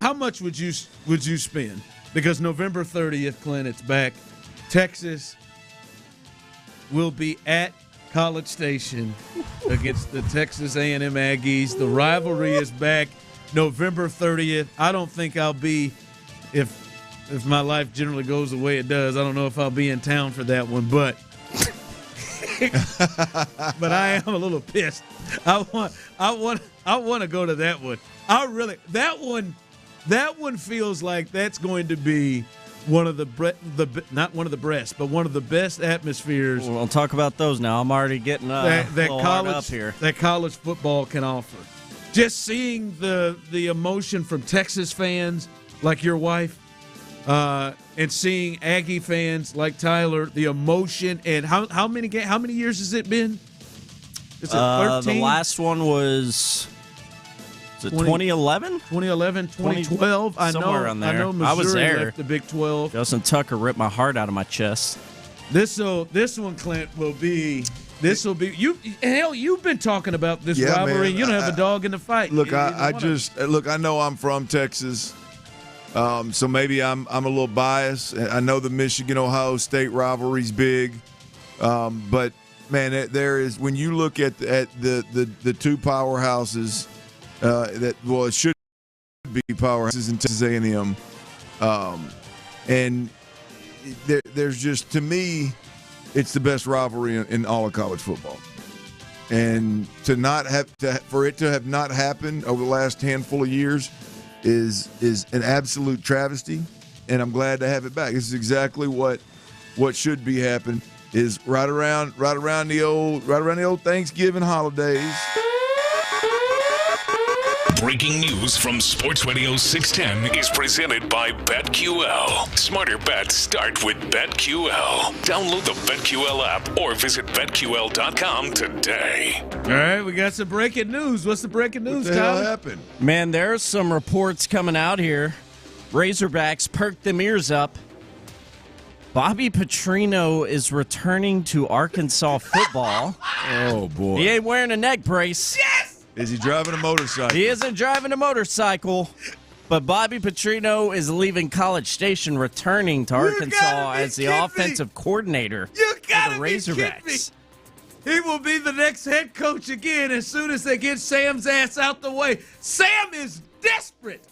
How much would you spend? Because November 30th, Clint, it's back. Texas will be at College Station against the Texas A&M Aggies. The rivalry is back November 30th. I don't think I'll be, if my life generally goes the way it does, I don't know if I'll be in town for that one, but I am a little pissed. I want to go to that one. That one feels like that's going to be one of not one of the best, but one of the best atmospheres. We'll talk about those now. I'm already getting that college up here. That college football can offer. Just seeing the emotion from Texas fans like your wife, and seeing Aggie fans like Tyler, the emotion, and how many years has it been? Is it 13? The last one was. Is it 2011? 2011, 2012. Somewhere around there. I know Missouri I was there. left the Big 12. Justin Tucker ripped my heart out of my chest. This one, Clint, will be you. Hell, you've been talking about this rivalry. Man, you don't have a dog in the fight. Look, I know I'm from Texas, so maybe I'm a little biased. I know the Michigan-Ohio State rivalry's big, but man, there is when you look at the two powerhouses it should be powerhouses in Texas A&M, and there's just, to me, it's the best rivalry in all of college football. And for it to have not happened over the last handful of years is an absolute travesty. And I'm glad to have it back. This is exactly what should be happening. Is right around the old Thanksgiving holidays. Breaking news from Sports Radio 610 is presented by BetQL. Smarter bets start with BetQL. Download the BetQL app or visit BetQL.com today. All right, we got some breaking news. What's the breaking news, What the hell Tyler? happened? Man, there's some reports coming out here. Razorbacks, perk them ears up. Bobby Petrino is returning to Arkansas football. Oh, boy. He ain't wearing a neck brace. Yes! Is he driving a motorcycle? He isn't driving a motorcycle, but Bobby Petrino is leaving College Station, returning to Arkansas as the offensive coordinator for the Razorbacks. He will be the next head coach again as soon as they get Sam's ass out the way. Sam is desperate.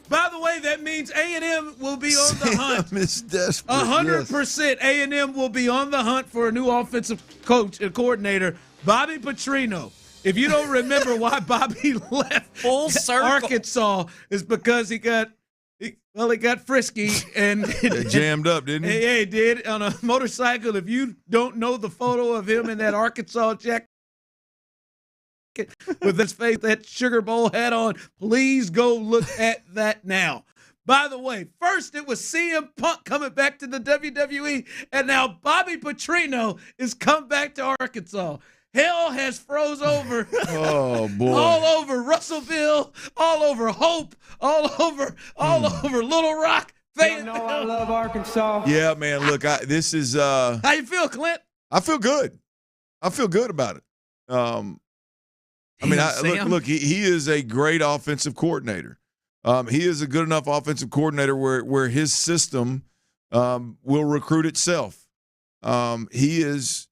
By the way, that means A&M will be on the hunt. Sam is desperate. 100% A&M will be on the hunt for a new offensive coach and coordinator, Bobby Petrino. If you don't remember why Bobby left Full circle. Arkansas, is because he got frisky and jammed up, didn't he? Yeah, he did on a motorcycle. If you don't know the photo of him in that Arkansas jacket with his face, that Sugar Bowl hat on, please go look at that now. By the way, first it was CM Punk coming back to the WWE, and now Bobby Petrino is come back to Arkansas. Hell has froze over. Oh, boy. All over Russellville, all over Hope, all over Little Rock. You know I love Arkansas. Yeah, man. Look, this is. How you feel, Clint? I feel good. I feel good about it. Look. He is a great offensive coordinator. He is a good enough offensive coordinator where his system will recruit itself. He's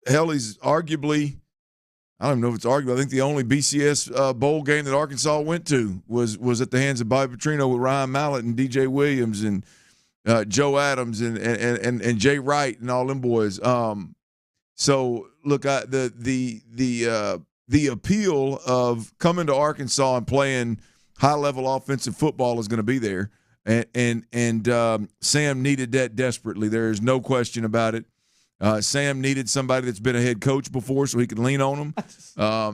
arguably, I don't know if it's arguable, I think the only BCS bowl game that Arkansas went to was at the hands of Bobby Petrino with Ryan Mallett and DJ Williams and Joe Adams and Jay Wright and all them boys. So look, the appeal of coming to Arkansas and playing high-level offensive football is going to be there, and Sam needed that desperately. There is no question about it. Sam needed somebody that's been a head coach before, so he could lean on him.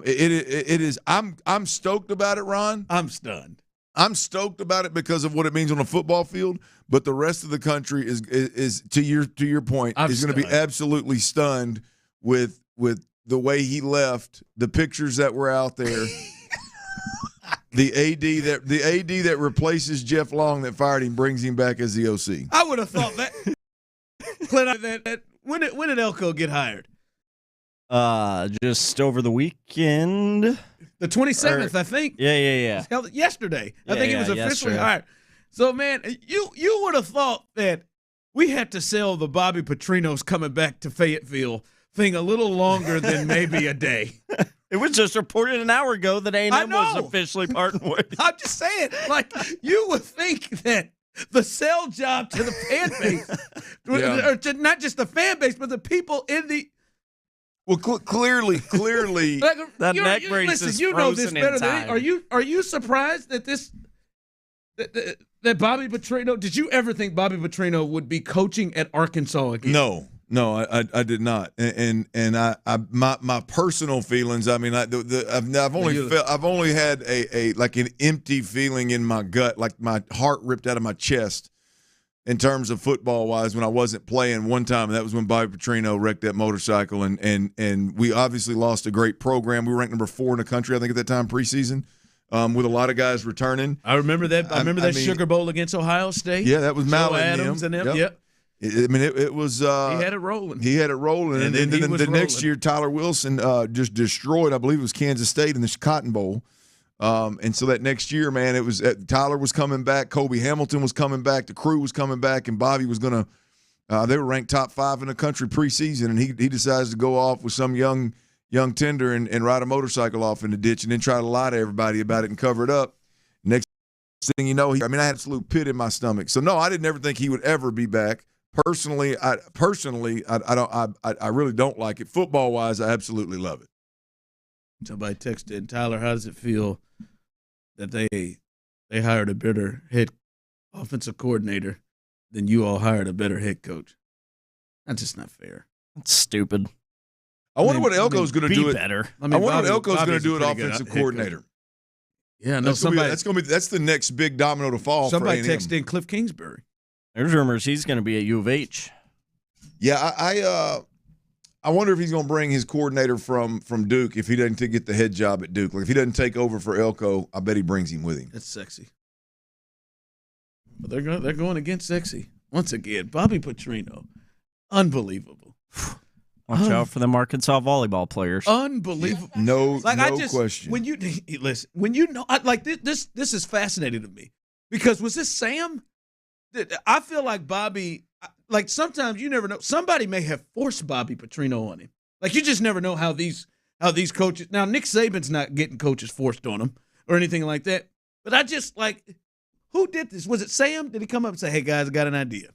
It is. I'm stoked about it, Ron. I'm stunned. I'm stoked about it because of what it means on a football field. But the rest of the country is to your point, is going to be absolutely stunned with the way he left, the pictures that were out there. The AD that replaces Jeff Long that fired him brings him back as the OC. I would have thought that. Clint, when did Elko get hired? Just over the weekend. The 27th, I think. Yeah. Yesterday. I think he was officially hired. So, man, you would have thought that we had to sell the Bobby Petrinos coming back to Fayetteville thing a little longer than maybe a day. It was just reported an hour ago that A&M was officially parting ways. I'm just saying, like, you would think that the sell job to the fan base, or to not just the fan base, but the people in the. Well, clearly, that neck brace is you know this frozen better in than time. Are you surprised that that Bobby Petrino? Did you ever think Bobby Petrino would be coaching at Arkansas again? No, I did not, and my personal feelings. I mean, I've only had a like an empty feeling in my gut, like my heart ripped out of my chest, in terms of football wise when I wasn't playing one time. And that was when Bobby Petrino wrecked that motorcycle, and we obviously lost a great program. We were ranked number 4 in the country, I think, at that time preseason, with a lot of guys returning. I remember that. I remember that Sugar Bowl against Ohio State. Yeah, that was Mallett Adams and them. Yep. It was. He had it rolling. He had it rolling, and then the next year, Tyler Wilson just destroyed. I believe it was Kansas State in the Cotton Bowl. And so that next year, man, it was Tyler was coming back, Kobe Hamilton was coming back, the crew was coming back, and Bobby was gonna. They were ranked top 5 in the country preseason, and he decides to go off with some young tender and ride a motorcycle off in the ditch, and then try to lie to everybody about it and cover it up. Next thing you know, I had an absolute pit in my stomach. So no, I didn't ever think he would ever be back. Personally, I really don't like it. Football wise, I absolutely love it. Somebody texted, Tyler, how does it feel that they hired a better head offensive coordinator than you all hired a better head coach? That's just not fair. That's stupid. I wonder what Elko's going to do. Better. I wonder what Elko's going to do at offensive coordinator. Yeah, no. That's the next big domino to fall. Somebody for A&M. texted in Cliff Kingsbury. There's rumors he's going to be at U of H. Yeah, I wonder if he's going to bring his coordinator from Duke if he doesn't get the head job at Duke. Like if he doesn't take over for Elko, I bet he brings him with him. That's sexy. But they're going against sexy once again. Bobby Petrino, unbelievable. Watch out for the Arkansas volleyball players. Unbelievable. No question. When you listen, this is fascinating to me because was this Sam? I feel like Bobby. Like sometimes you never know. Somebody may have forced Bobby Petrino on him. Like you just never know how these coaches. Now Nick Saban's not getting coaches forced on him or anything like that. But I just like, who did this? Was it Sam? Did he come up and say, "Hey guys, I got an idea"?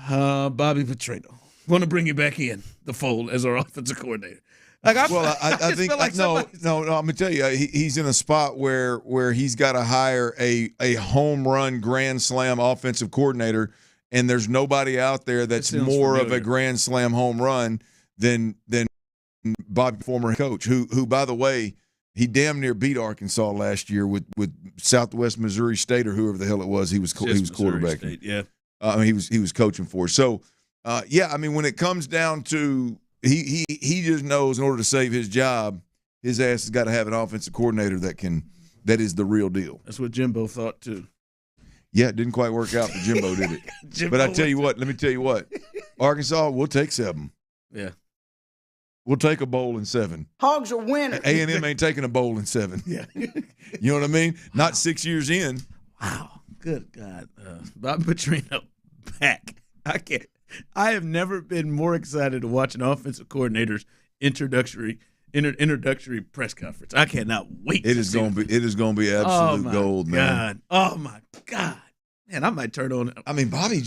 Bobby Petrino, want to bring you back in the fold as our offensive coordinator. Like I think no. I'm gonna tell you, he's in a spot where he's got to hire a home run grand slam offensive coordinator, and there's nobody out there that's more of a grand slam home run than Bobby, former coach, who by the way, he damn near beat Arkansas last year with Southwest Missouri State or whoever the hell it was. He was quarterbacking. Yeah, he was coaching for. So when it comes down to He just knows in order to save his job, his ass has got to have an offensive coordinator that is the real deal. That's what Jimbo thought too. Yeah, it didn't quite work out for Jimbo, did it? But let me tell you what, Arkansas, we'll take 7. Yeah. We'll take a bowl in 7. Hogs are winners. A&M ain't taking a bowl in 7. Yeah. You know what I mean? Wow. Not 6 years in. Wow. Good God. Bobby Petrino back. I have never been more excited to watch an offensive coordinator's introductory press conference. I cannot wait. It is going to be absolute gold, man. Oh my God, man! I might turn on. I mean, Bobby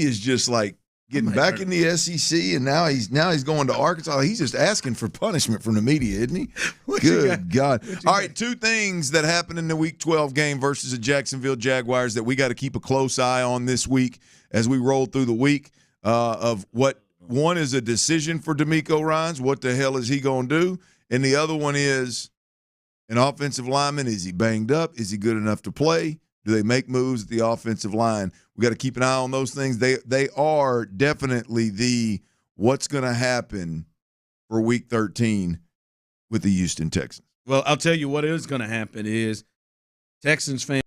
is just like getting back in the SEC, and now he's going to Arkansas. He's just asking for punishment from the media, isn't he? Good God! All right, 2 things that happened in the Week 12 game versus the Jacksonville Jaguars that we got to keep a close eye on this week as we roll through the week. Of what one is a decision for DeMeco Ryans. What the hell is he going to do? And the other one is an offensive lineman. Is he banged up? Is he good enough to play? Do they make moves at the offensive line? We got to keep an eye on those things. They are definitely the what's going to happen for Week 13 with the Houston Texans. Well, I'll tell you what is going to happen is Texans fans.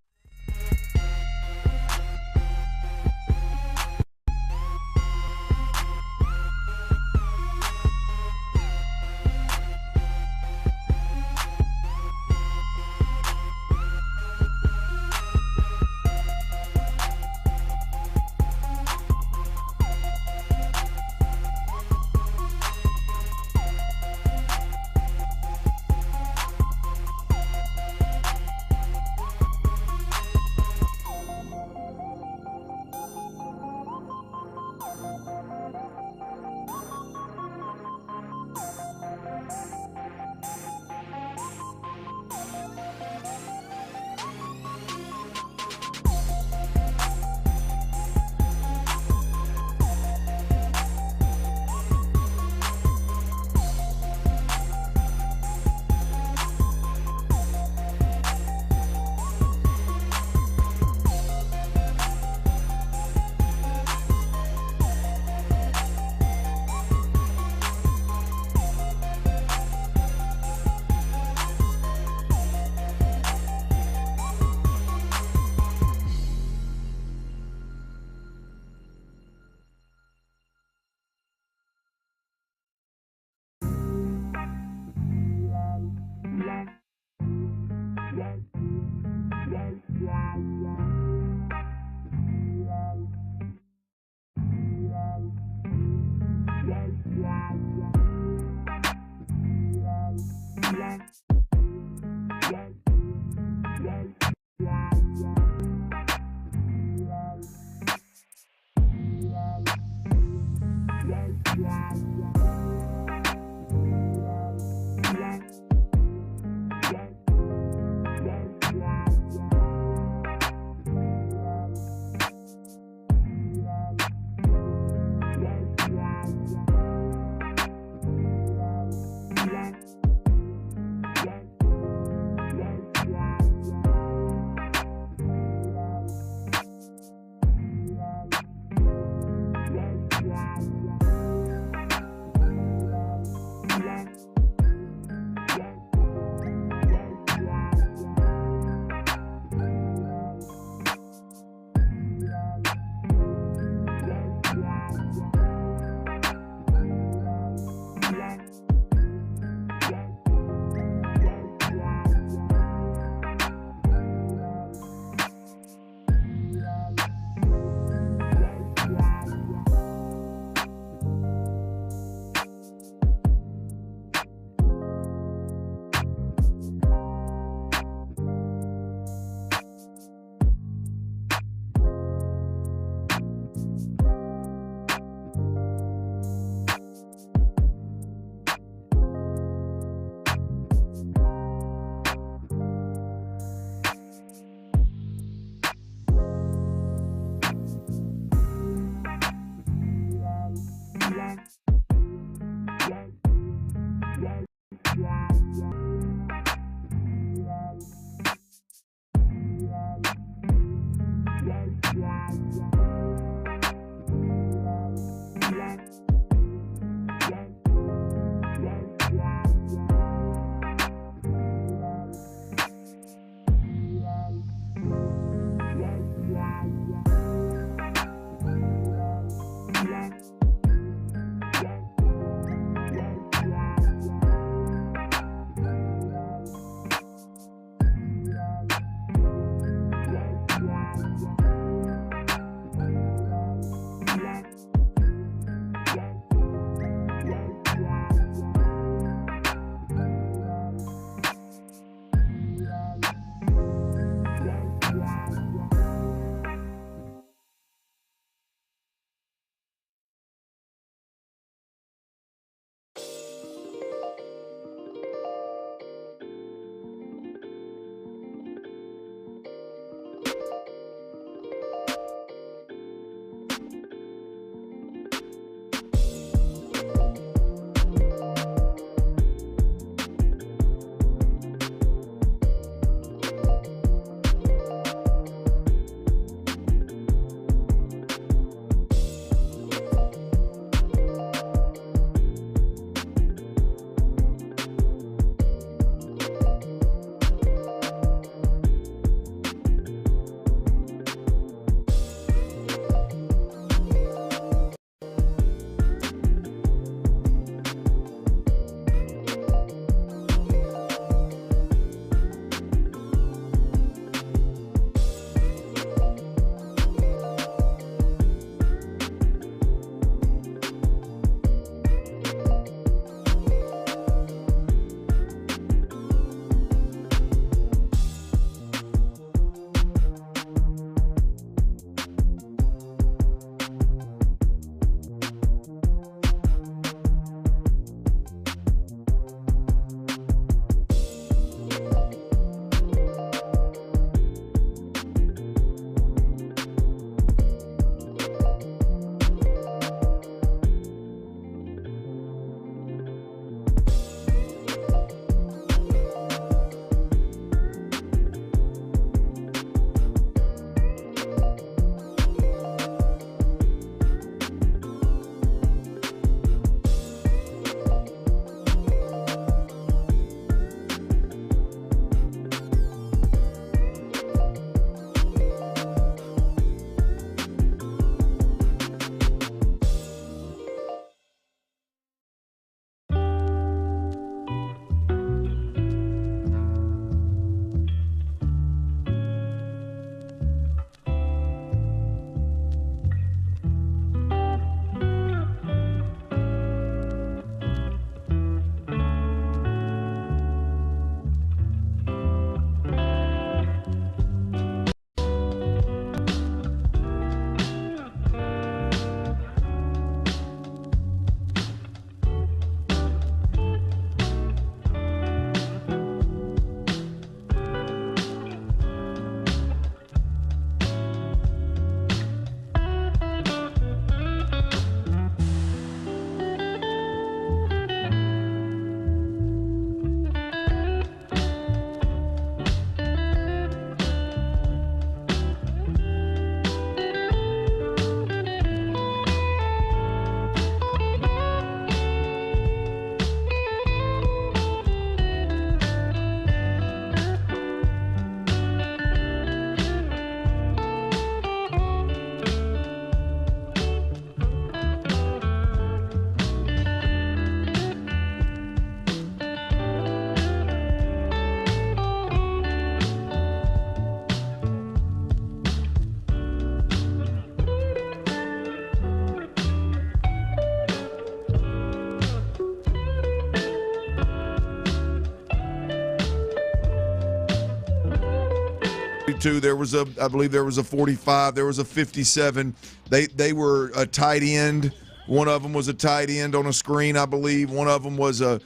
42. I believe there was a 45. There was a 57. They were a tight end. One of them was a tight end on a screen, I believe. One of them was a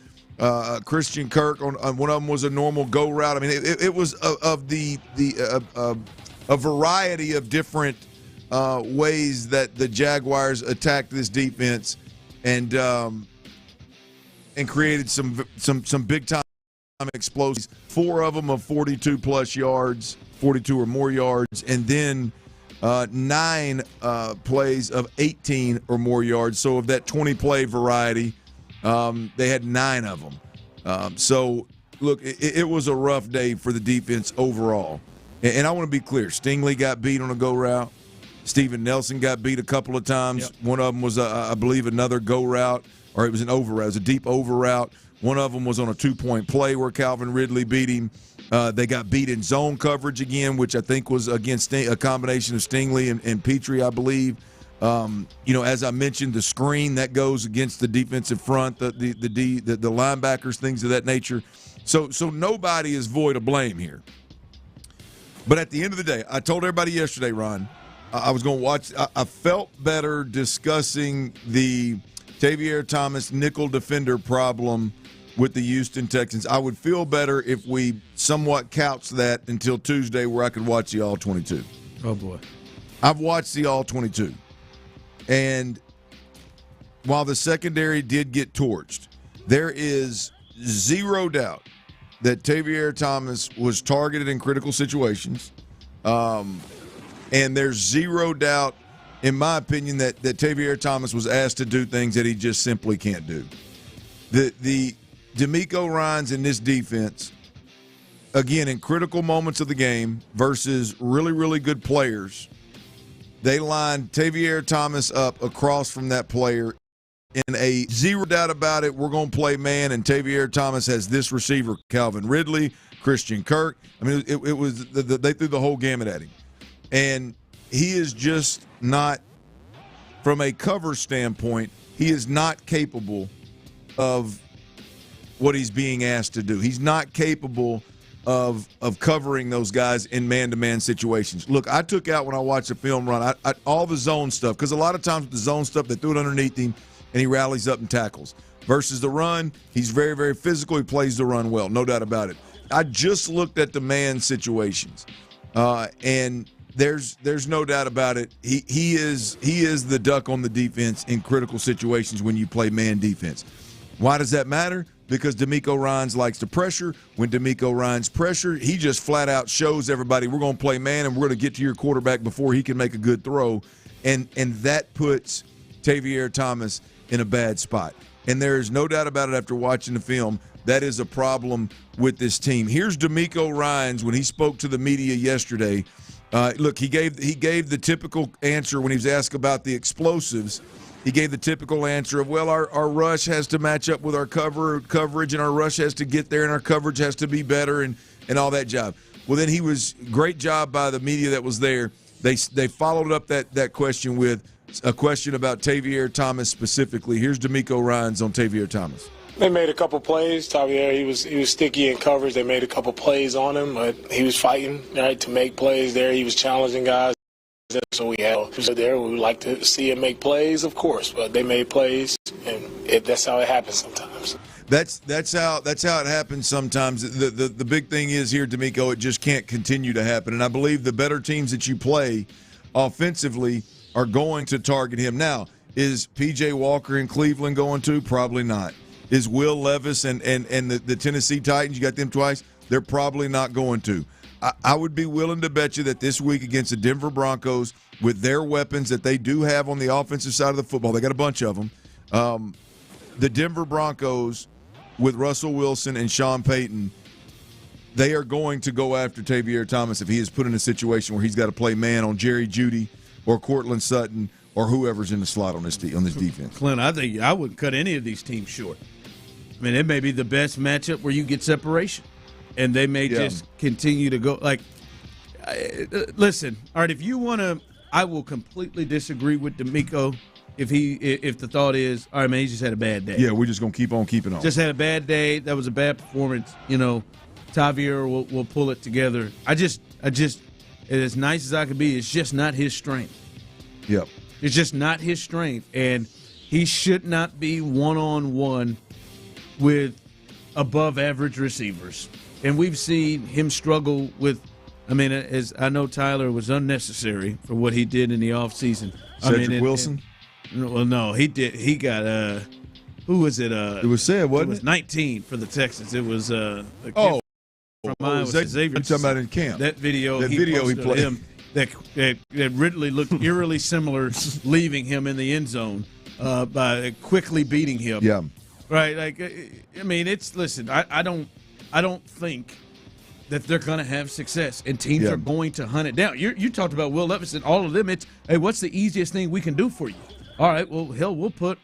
Christian Kirk. One of them was a normal go route. I mean, it was a variety of different ways that the Jaguars attacked this defense and created some big time explosives. 4 of them of 42 plus yards, 42 or more yards, and then 9 plays of 18 or more yards. So of that 20 play variety, they had 9 of them. So look, it was a rough day for the defense overall. And I want to be clear, Stingley got beat on a go route. Steven Nelson got beat a couple of times. Yep. One of them was, I believe, another go route, or it was an over route. It was a deep over route. One of them was on a 2-point play where Calvin Ridley beat him. They got beat in zone coverage again, which I think was against a combination of Stingley and Petrie, I believe. As I mentioned, the screen that goes against the defensive front, the linebackers, things of that nature. So nobody is void of blame here. But at the end of the day, I told everybody yesterday, Ron, I was going to watch. I felt better discussing the Tavier Thomas nickel defender problem with the Houston Texans. I would feel better if we somewhat couched that until Tuesday where I could watch the All-22. Oh, boy. I've watched the All-22. And while the secondary did get torched, there is zero doubt that Tavier Thomas was targeted in critical situations. And there's zero doubt, in my opinion, that Tavier Thomas was asked to do things that he just simply can't do. The DeMeco Ryans in this defense, again, in critical moments of the game versus really, really good players, they lined Tavier Thomas up across from that player in a zero doubt about it. We're going to play man, and Tavier Thomas has this receiver, Calvin Ridley, Christian Kirk. I mean, it was they threw the whole gamut at him. And he is just not, from a cover standpoint, he is not capable of what he's being asked to do. He's not capable of covering those guys in man-to-man situations. Look, I took out when I watched the film run, all the zone stuff, because a lot of times with the zone stuff, they threw it underneath him, and he rallies up and tackles. Versus the run, he's very, very physical. He plays the run well, no doubt about it. I just looked at the man situations, and there's no doubt about it. He is the duck on the defense in critical situations when you play man defense. Why does that matter? Because DeMeco Ryans likes to pressure. When DeMeco Ryans pressure, he just flat out shows everybody we're going to play man and we're going to get to your quarterback before he can make a good throw, and that puts Tavier Thomas in a bad spot. And there is no doubt about it after watching the film. That is a problem with this team. Here's DeMeco Ryans when he spoke to the media yesterday. Look, he gave the typical answer when he was asked about the explosives. He gave the typical answer of, well, our rush has to match up with our coverage, and our rush has to get there, and our coverage has to be better, and all that job. Well, then he was great job by the media that was there. They followed up that question with a question about Tavier Thomas specifically. Here's DeMeco Ryans on Tavier Thomas. They made a couple plays. Tavier, he was sticky in coverage. They made a couple plays on him, but he was fighting to make plays there. He was challenging guys. So we had there. We would like to see him make plays, of course, but they made plays, and that's how it happens sometimes. That's how it happens sometimes. The big thing is here, DeMeco, it just can't continue to happen. And I believe the better teams that you play offensively are going to target him. Now, is P.J. Walker in Cleveland going to? Probably not. Is Will Levis and the Tennessee Titans, you got them twice, they're probably not going to. I would be willing to bet you that this week against the Denver Broncos, with their weapons that they do have on the offensive side of the football, they got a bunch of them, the Denver Broncos with Russell Wilson and Sean Payton, they are going to go after Tavier Thomas if he is put in a situation where he's got to play man on Jerry Jeudy or Cortland Sutton or whoever's in the slot on this defense. Clint, I think I wouldn't cut any of these teams short. I mean, it may be the best matchup where you get separation, and they may just continue to go. Like, listen, all right, if you want to, I will completely disagree with DeMeco if the thought is, all right, man, he just had a bad day. Yeah, we're just going to keep on keeping on. Just had a bad day. That was a bad performance. Tavier will pull it together. I just and as nice as I could be, it's just not his strength. Yep. It's just not his strength, and he should not be one-on-one with above-average receivers. And we've seen him struggle with, as I know Tyler was unnecessary for what he did in the offseason. Cedric Wilson? No, he did. He got, who was it? It was said, wasn't it? Was 19 for the Texans. It was, from Iowa, Xavier. I'm talking about in camp. That video he played. Him, that Ridley looked eerily similar leaving him in the end zone by quickly beating him. Yeah. Right. Listen, I don't think that they're going to have success, and teams are going to hunt it down. You talked about Will Levis and all of them. It's, hey, what's the easiest thing we can do for you? All right, well, hell, we'll put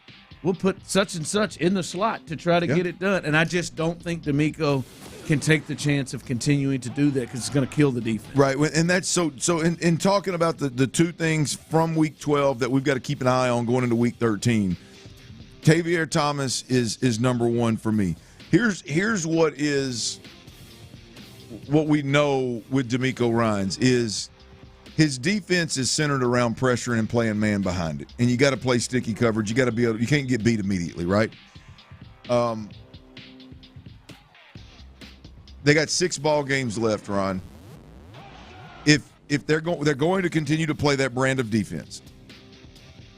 such and such in the slot to try to get it done. And I just don't think D'Amico can take the chance of continuing to do that because it's going to kill the defense. Right, and that's so in talking about the two things from Week 12 that we've got to keep an eye on going into Week 13, Tavier Thomas is number one for me. Here's what we know with D'Amico Ryans is his defense is centered around pressure and playing man behind it. And you got to play sticky coverage. You got to be able. You can't get beat immediately, right? They got 6 ball games left, Ron. If they're going to continue to play that brand of defense,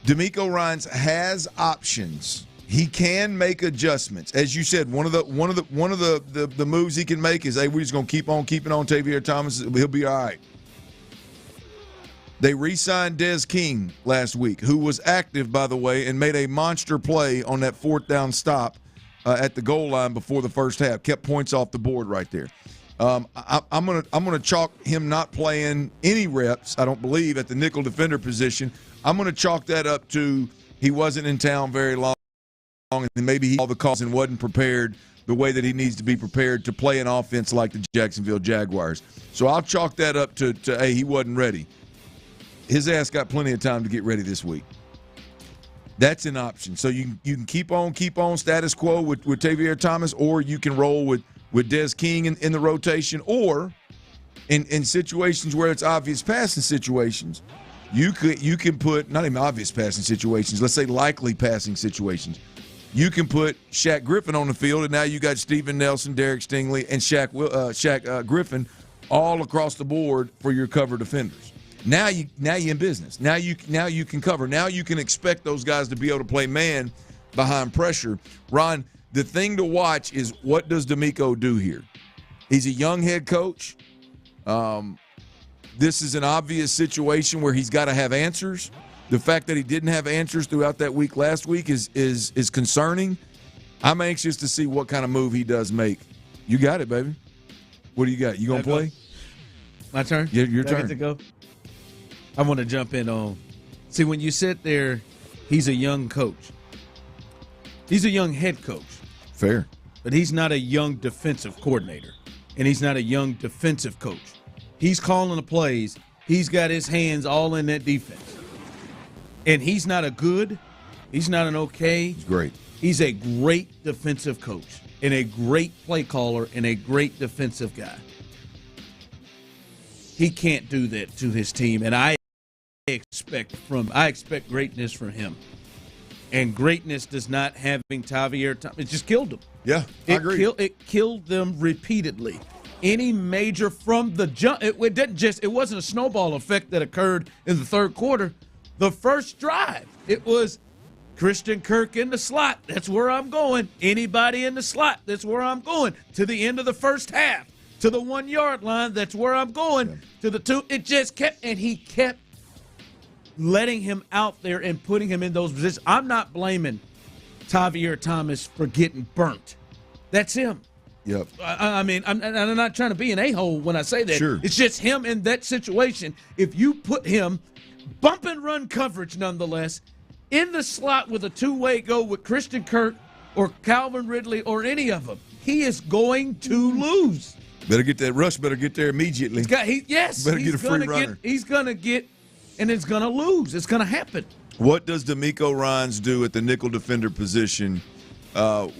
D'Amico Ryans has options. He can make adjustments. As you said, one of the moves he can make is, hey, we're just going to keep on keeping on Tavier Thomas. He'll be all right. They re-signed Des King last week, who was active, by the way, and made a monster play on that 4th down stop at the goal line before the first half. Kept points off the board right there. I'm gonna chalk him not playing any reps, I don't believe, at the nickel defender position. I'm gonna chalk that up to he wasn't in town very long, and maybe he all the calls and wasn't prepared the way that he needs to be prepared to play an offense like the Jacksonville Jaguars. So I'll chalk that up to hey, he wasn't ready. His ass got plenty of time to get ready this week. That's an option. So you can keep on status quo with Tavier Thomas, or you can roll with Des King in the rotation, or in situations where it's obvious passing situations, you can put, not even obvious passing situations, let's say likely passing situations, you can put Shaq Griffin on the field, and now you got Steven Nelson, Derek Stingley, and Shaq Griffin all across the board for your cover defenders. Now you in business. Now you can cover. Now you can expect those guys to be able to play man behind pressure. Ron, the thing to watch is, what does D'Amico do here? He's a young head coach. This is an obvious situation where he's got to have answers. The fact that he didn't have answers throughout that week last week is concerning. I'm anxious to see what kind of move he does make. You got it, baby. What do you got? You gonna play? My turn? Yeah, your turn. I get to go? I want to jump in on. See, when you sit there, he's a young coach. He's a young head coach. Fair. But he's not a young defensive coordinator, and he's not a young defensive coach. He's calling the plays. He's got his hands all in that defense. And he's not he's not an okay. He's great. He's a great defensive coach and a great play caller and a great defensive guy. He can't do that to his team, and I expect greatness from him. And greatness does not having Tavier Thomas. It just killed him. Yeah, I agree. It killed them repeatedly. Any major from the jump, it wasn't a snowball effect that occurred in the third quarter. The first drive, it was Christian Kirk in the slot. That's where I'm going. Anybody in the slot, that's where I'm going. To the end of the first half, to the 1 yard line, that's where I'm going. Yeah. To the 2, it just kept, and he kept letting him out there and putting him in those positions. I'm not blaming Tavier Thomas for getting burnt. That's him. Yep. I'm not trying to be an a-hole when I say that. Sure. It's just him in that situation. If you put him bump and run coverage nonetheless in the slot with a two-way go with Christian Kirk or Calvin Ridley or any of them, he is going to lose. Better get that rush. Better get there immediately. Better get a free runner. He's going to get, and it's going to lose. It's going to happen. What does D'Amico Ryans do at the nickel defender position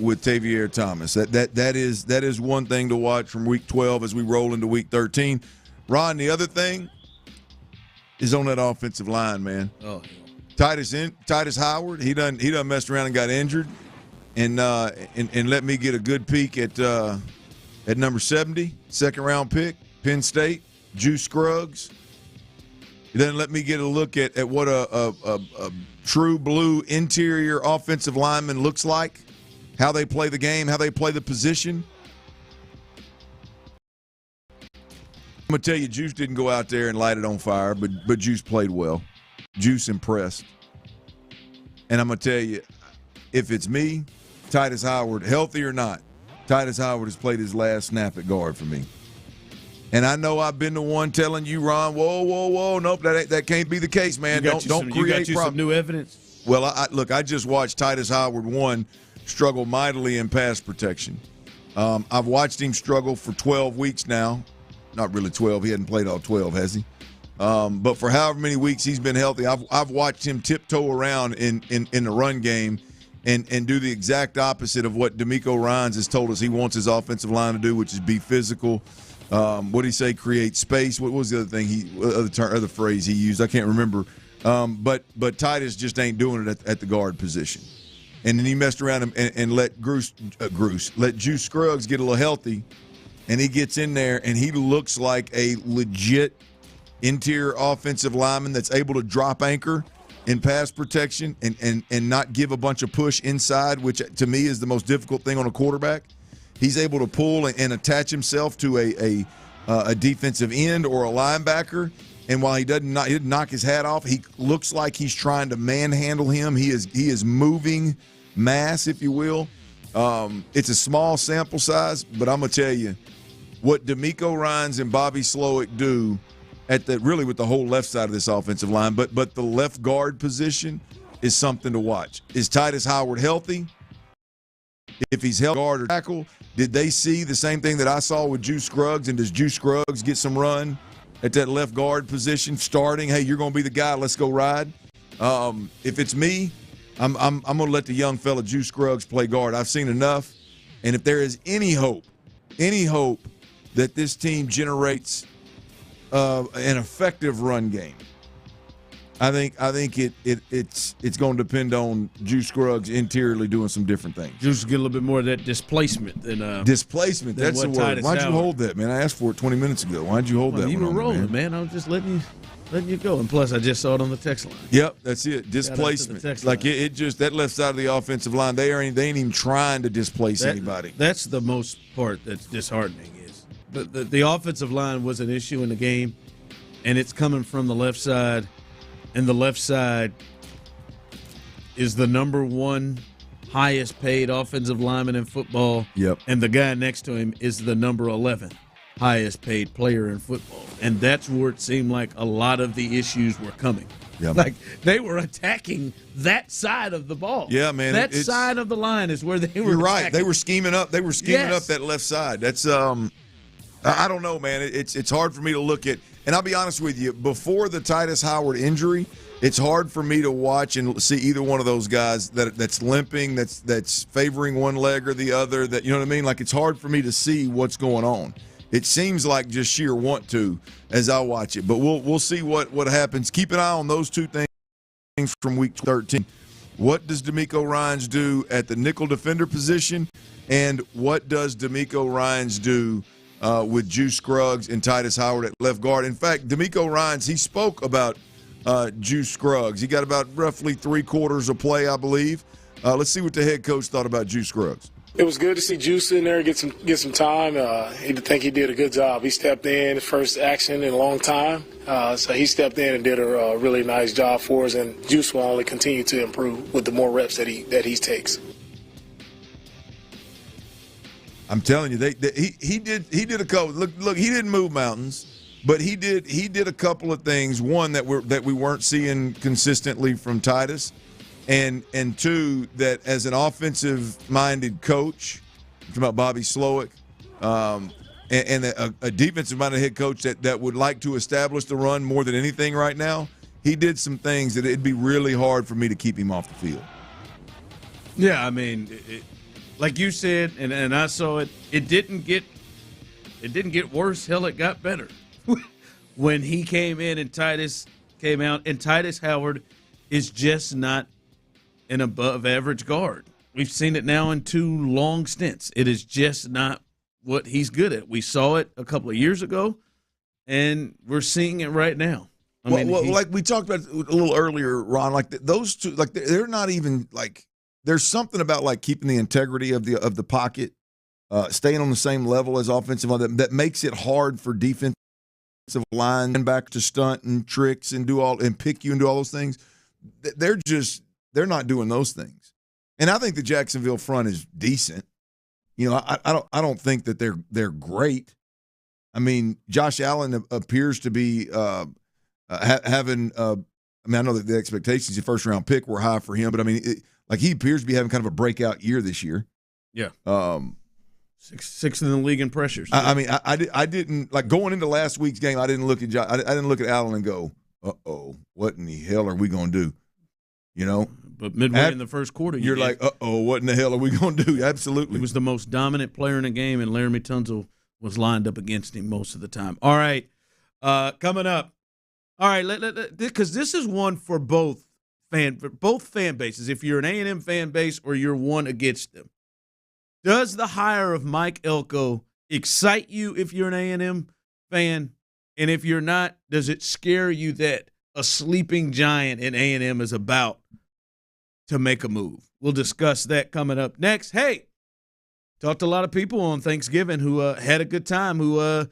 with Tavier Thomas? That is one thing to watch from Week 12 as we roll into Week 13. Ron, the other thing, is on that offensive line, man. Oh, Titus Howard, he done messed around and got injured, and let me get a good peek at number 70, second-round pick, Penn State, Juice Scruggs. He doesn't let me get a look at what a true blue interior offensive lineman looks like, how they play the game, how they play the position. I'm going to tell you, Juice didn't go out there and light it on fire, but Juice played well. Juice impressed. And I'm going to tell you, if it's me, Titus Howard, healthy or not, Titus Howard has played his last snap at guard for me. And I know I've been the one telling you, Ron, whoa, nope, that can't be the case, man. Don't create problems. Some new evidence? Well, I just watched Titus Howard, struggle mightily in pass protection. I've watched him struggle for 12 weeks now. Not really 12. He hadn't played all 12, has he? But for however many weeks he's been healthy, I've watched him tiptoe around in the run game and do the exact opposite of what D'Amico Ryans has told us he wants his offensive line to do, which is be physical. What did he say? Create space. What was the other thing? Other phrase he used? I can't remember. But Titus just ain't doing it at the guard position. And then he messed around and let Juice Scruggs get a little healthy, and he gets in there and he looks like a legit interior offensive lineman that's able to drop anchor in pass protection and not give a bunch of push inside, which to me is the most difficult thing on a quarterback. He's able to pull and attach himself to a defensive end or a linebacker, and while he didn't knock his hat off, he looks like he's trying to manhandle him. He is moving mass, if you will. It's a small sample size, but I'm gonna tell you what D'Amico Ryans and Bobby Slowick do really with the whole left side of this offensive line, but the left guard position is something to watch. Is Titus Howard healthy? If he's healthy, guard or tackle, did they see the same thing that I saw with Juice Scruggs? And does Juice Scruggs get some run at that left guard position starting? Hey, you're going to be the guy. Let's go ride. If it's me, I'm going to let the young fella Juice Scruggs play guard. I've seen enough. And if there is any hope that this team generates an effective run game, I think it's going to depend on Juice Scruggs interiorly doing some different things. Juice get a little bit more of that displacement than displacement. That's the word. Why'd you hold that, man? I asked for it 20 minutes ago. Why'd you hold that? You one were on rolling, man. I was just letting you go. And plus, I just saw it on the text line. Yep, that's it. Displacement. Like it just that left side of the offensive line. They ain't even trying to displace anybody. That's the most part that's disheartening. Is the offensive line was an issue in the game, and it's coming from the left side. And the left side is the number one highest paid offensive lineman in football. Yep. And the guy next to him is the number 11 highest paid player in football. And that's where it seemed like a lot of the issues were coming. Yep. Like they were attacking that side of the ball. Yeah, man. That side of the line is where they were You're right. attacking. They were scheming up. They were scheming up that left side. That's I don't know, man. It's hard for me to look at. And I'll be honest with you, before the Titus Howard injury, it's hard for me to watch and see either one of those guys that's limping, that's favoring one leg or the other. That, you know what I mean? Like, it's hard for me to see what's going on. It seems like just sheer want to as I watch it. But we'll see what happens. Keep an eye on those two things from week 13. What does D'Amico Ryans do at the nickel defender position? And what does D'Amico Ryans do with Juice Scruggs and Titus Howard at left guard? In fact, D'Amico Ryans, he spoke about Juice Scruggs. He got about roughly 3/4 of play, I believe. Let's see what the head coach thought about Juice Scruggs. It was good to see Juice in there get some time. I think he did a good job. He stepped in, his first action in a long time. So he stepped in and did a really nice job for us, and Juice will only continue to improve with the more reps that he takes. I'm telling you, he did a couple. Look, he didn't move mountains, but he did a couple of things. One that we weren't seeing consistently from Titus, and two that as an offensive-minded coach, I'm talking about Bobby Slowick, and a defensive-minded head coach that would like to establish the run more than anything right now. He did some things that it'd be really hard for me to keep him off the field. Yeah, I mean. Like you said, and I saw it, it didn't get worse. Hell, it got better. When he came in and Titus came out, and Titus Howard is just not an above-average guard. We've seen it now in 2 long stints. It is just not what he's good at. We saw it a couple of years ago, and we're seeing it right now. Like we talked about a little earlier, Ron, like those two, like they're not even like there's something about like keeping the integrity of the pocket, staying on the same level as offensive line that makes it hard for defensive line and back to stunt and tricks and pick you and do all those things. They're not doing those things. And I think the Jacksonville front is decent. You know, I don't think that they're great. I mean, Josh Allen appears to be having. I know that the expectations, the first round pick, were high for him, but I mean, he appears to be having kind of a breakout year this year. Yeah. Sixth in the league in pressures. I mean, I didn't like going into last week's game. I didn't look at I didn't look at Allen and go, what in the hell are we going to do? You know. But midway in the first quarter, you're like, what in the hell are we going to do? Absolutely. He was the most dominant player in the game, and Laramie Tunsil was lined up against him most of the time. All right, coming up. All right, because this is one for both fan bases. If you're an A&M fan base or you're one against them, does the hire of Mike Elko excite you if you're an A&M fan? And if you're not, does it scare you that a sleeping giant in A&M is about to make a move? We'll discuss that coming up next. Hey, talked to a lot of people on Thanksgiving who had a good time, who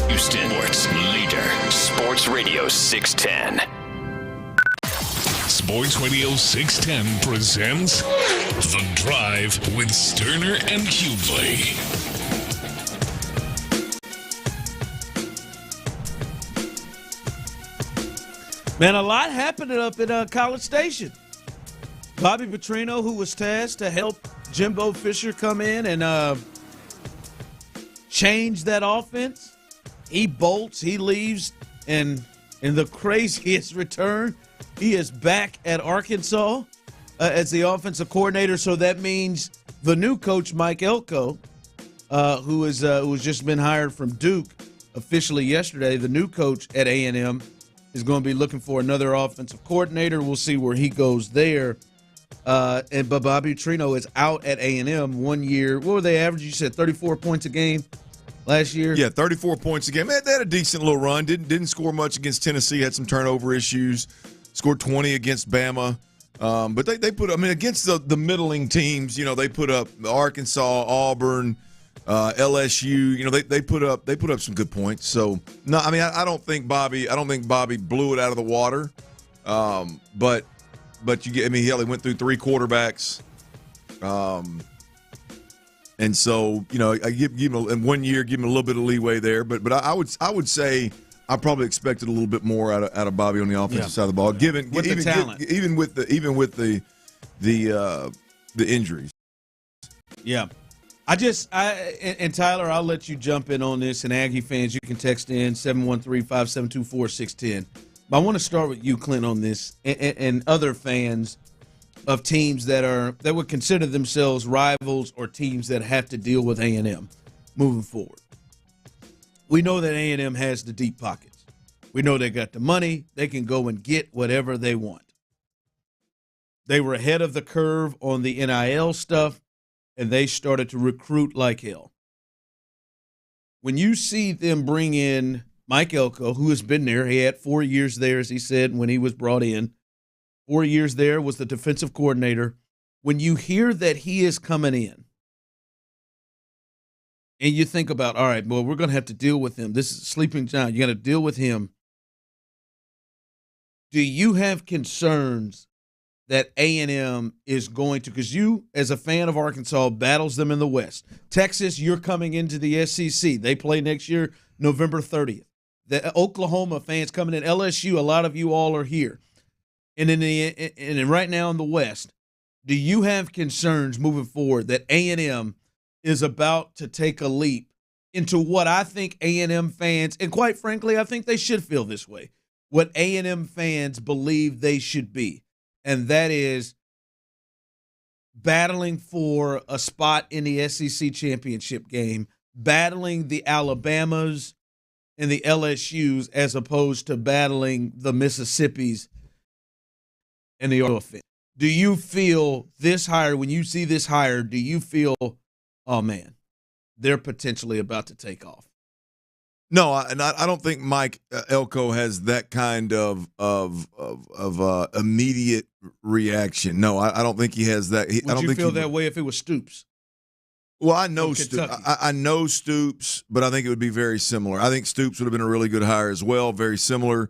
Houston Sports leader, Sports Radio 610. Sports Radio 610 presents The Drive with Stoerner and Hughley. Man, a lot happened up at College Station. Bobby Petrino, who was tasked to help Jimbo Fisher come in and change that offense, he bolts, he leaves, and in the craziest return, he is back at Arkansas as the offensive coordinator. So that means the new coach, Mike Elko, who has just been hired from Duke officially yesterday, the new coach at A&M, is going to be looking for another offensive coordinator. We'll see where he goes there. But Bobby Petrino is out at A&M 1 year. What were they average? You said 34 points a game last year? Yeah, 34 points a game. They had a decent little run. Didn't score much against Tennessee. Had some turnover issues. Scored 20 against Bama. But they put, I mean, against the middling teams, you know, they put up Arkansas, Auburn, LSU. You know, they put up some good points. So no, I mean, I don't think Bobby blew it out of the water. But you get, I mean, he only went through three quarterbacks. And so, you know, I give him in 1 year, give him a little bit of leeway there. But I would say I probably expected a little bit more out of Bobby on the offensive side of the ball, given with the talent, even with the injuries. Yeah. And Tyler, I'll let you jump in on this, and Aggie fans, you can text in 713-572-4610. But I want to start with you, Clint, on this, and other fans of teams that would consider themselves rivals or teams that have to deal with A&M moving forward. We know that A&M has the deep pockets. We know they got the money. They can go and get whatever they want. They were ahead of the curve on the NIL stuff, and they started to recruit like hell. When you see them bring in Mike Elko, who has been there, he had 4 years there, as he said, when he was brought in. 4 years there, was the defensive coordinator. When you hear that he is coming in, and you think about, all right, well, we're going to have to deal with him. This is a sleeping giant. You got to deal with him. Do you have concerns that A&M is going to, because you, as a fan of Arkansas, battles them in the West. Texas, you're coming into the SEC. They play next year, November 30th. The Oklahoma fans coming in, LSU, a lot of you all are here. And right now in the West, do you have concerns moving forward that A&M is about to take a leap into what I think A&M fans, and quite frankly, I think they should feel this way, what A&M fans believe they should be, and that is battling for a spot in the SEC championship game, battling the Alabamas and the LSUs as opposed to battling the Mississippis and the offense. Do you feel this hire, when you see this hire, do you feel, oh man, they're potentially about to take off? No, and I don't think Mike Elko has that kind of immediate reaction. No, I don't think he has that. Would you feel that way if it was Stoops? Well, I know Stoops. I know Stoops, but I think it would be very similar. I think Stoops would have been a really good hire as well, very similar.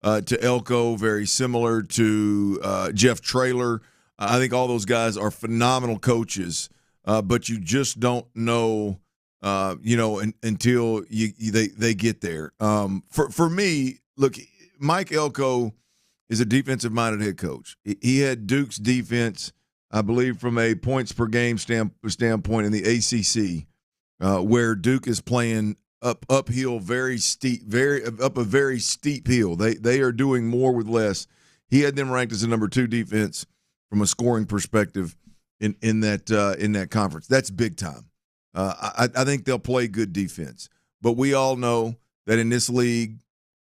to Elko, very similar to Jeff Traylor. I think all those guys are phenomenal coaches, but you just don't know, until they get there. For me, look, Mike Elko is a defensive-minded head coach. He had Duke's defense, I believe, from a points per game standpoint in the ACC, where Duke is playing uphill, very steep, up a very steep hill. They are doing more with less. He had them ranked as a number 2 defense from a scoring perspective in that conference. That's big time. I think they'll play good defense, but we all know that in this league,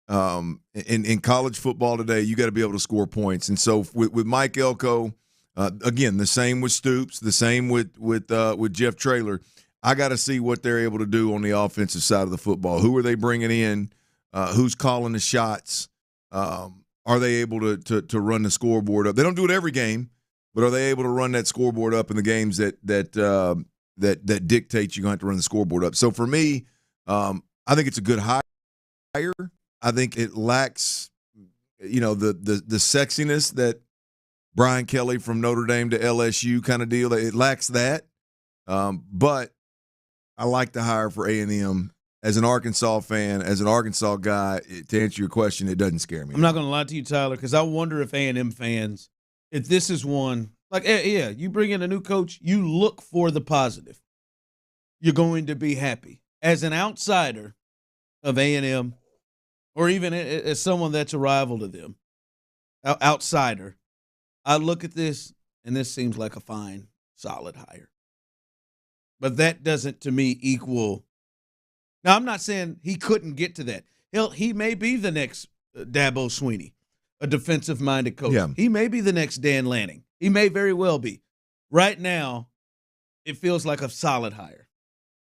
in college football today, you got to be able to score points. And so with Mike Elko, again, the same with Stoops, the same with Jeff Traylor. I got to see what they're able to do on the offensive side of the football. Who are they bringing in? Who's calling the shots? Are they able to run the scoreboard up? They don't do it every game, but are they able to run that scoreboard up in the games that dictate you're going to have to run the scoreboard up? So for me, I think it's a good hire. I think it lacks, the sexiness that Brian Kelly from Notre Dame to LSU kind of deal. It lacks that. But I like the hire for A&M. As an Arkansas fan, as an Arkansas guy, to answer your question, it doesn't scare me. I'm not going to lie to you, Tyler, because I wonder if A&M fans, if this is one, you bring in a new coach, you look for the positive. You're going to be happy. As an outsider of A&M, or even as someone that's a rival to them, outsider, I look at this, and this seems like a fine, solid hire. But that doesn't, to me, equal. Now, I'm not saying he couldn't get to that. He may be the next Dabo Swinney, a defensive-minded coach. Yeah. He may be the next Dan Lanning. He may very well be. Right now, it feels like a solid hire.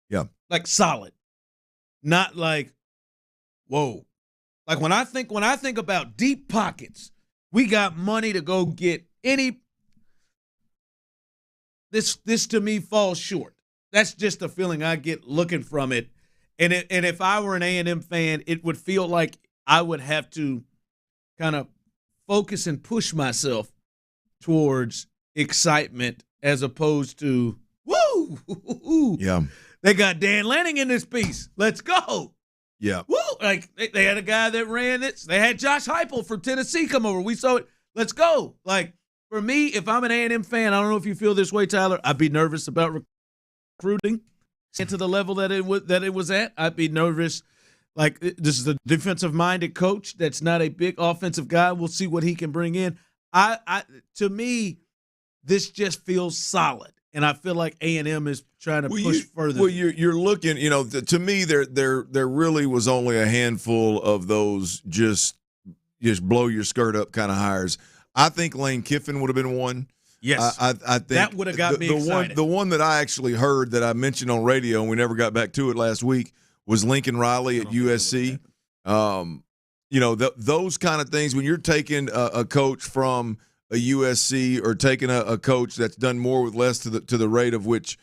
Yeah. Like solid. Not like, whoa. Like when I think about deep pockets, we got money to go get any. This to me falls short. That's just the feeling I get looking from it. And if I were an A&M fan, it would feel like I would have to kind of focus and push myself towards excitement as opposed to, woo! Yeah. They got Dan Lanning in this piece. Let's go. Yeah. Woo! Like they had a guy that ran it. They had Josh Heupel from Tennessee come over. We saw it. Let's go. Like, for me, if I'm an A&M fan, I don't know if you feel this way, Tyler, I'd be nervous about recruiting to the level that it was at. I'd be nervous. Like, this is a defensive-minded coach that's not a big offensive guy. We'll see what he can bring in. To me, this just feels solid, and I feel like A&M is trying to push further. Well, you're looking. To me, there really was only a handful of those just blow your skirt up kind of hires. I think Lane Kiffin would have been one. Yes, I think that would have got me excited. The one that I actually heard that I mentioned on radio, and we never got back to it last week, was Lincoln Riley at USC. Those kind of things, when you're taking a coach from a USC or taking a coach that's done more with less to the rate of which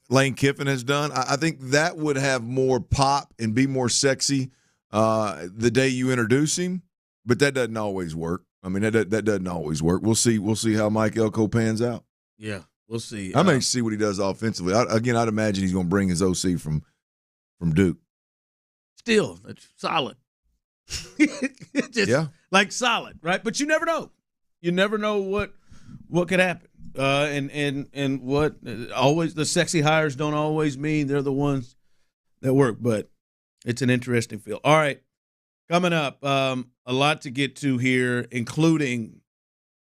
Lane Kiffin has done, I think that would have more pop and be more sexy the day you introduce him. But that doesn't always work. I mean, that doesn't always work. We'll see how Mike Elko pans out. Yeah, we'll see. I'm anxious to see what he does offensively. I'd imagine he's going to bring his OC from Duke. Still, it's solid. Like solid, right? But you never know. You never know what could happen. And what always the sexy hires don't always mean they're the ones that work. But it's an interesting field. All right, coming up, a lot to get to here, including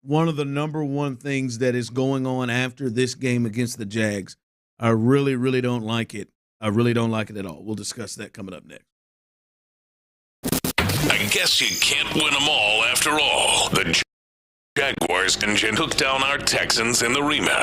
one of the number one things that is going on after this game against the Jags. I really, really don't like it. I really don't like it at all. We'll discuss that coming up next. I guess you can't win them all after all. The Jaguars can took down our Texans in the rematch.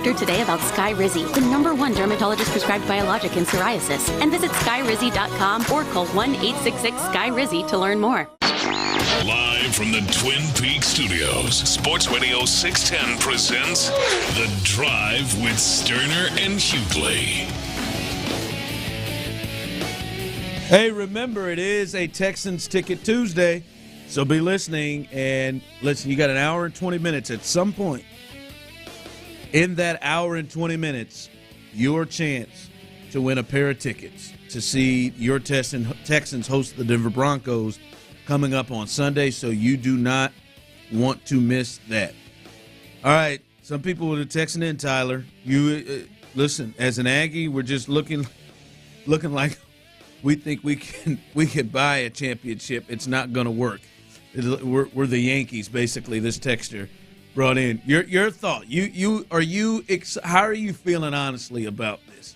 doctor today about Skyrizi, the #1 dermatologist-prescribed biologic in psoriasis. And visit skyrizi.com or call 1-866-SKY-RIZZI to learn more. Live from the Twin Peaks studios, Sports Radio 610 presents The Drive with Stoerner and Hughley. Hey, remember, it is a Texans Ticket Tuesday, so be listening. And listen, you got an hour and 20 minutes. At some point in that hour and 20 minutes, your chance to win a pair of tickets to see your Texans host the Denver Broncos coming up on Sunday, so you do not want to miss that. All right, some people are texting in, Tyler. You listen, as an Aggie, we're just looking like we think we can buy a championship. It's not going to work. We're the Yankees, basically. This texter brought in your thought. How are you feeling honestly about this?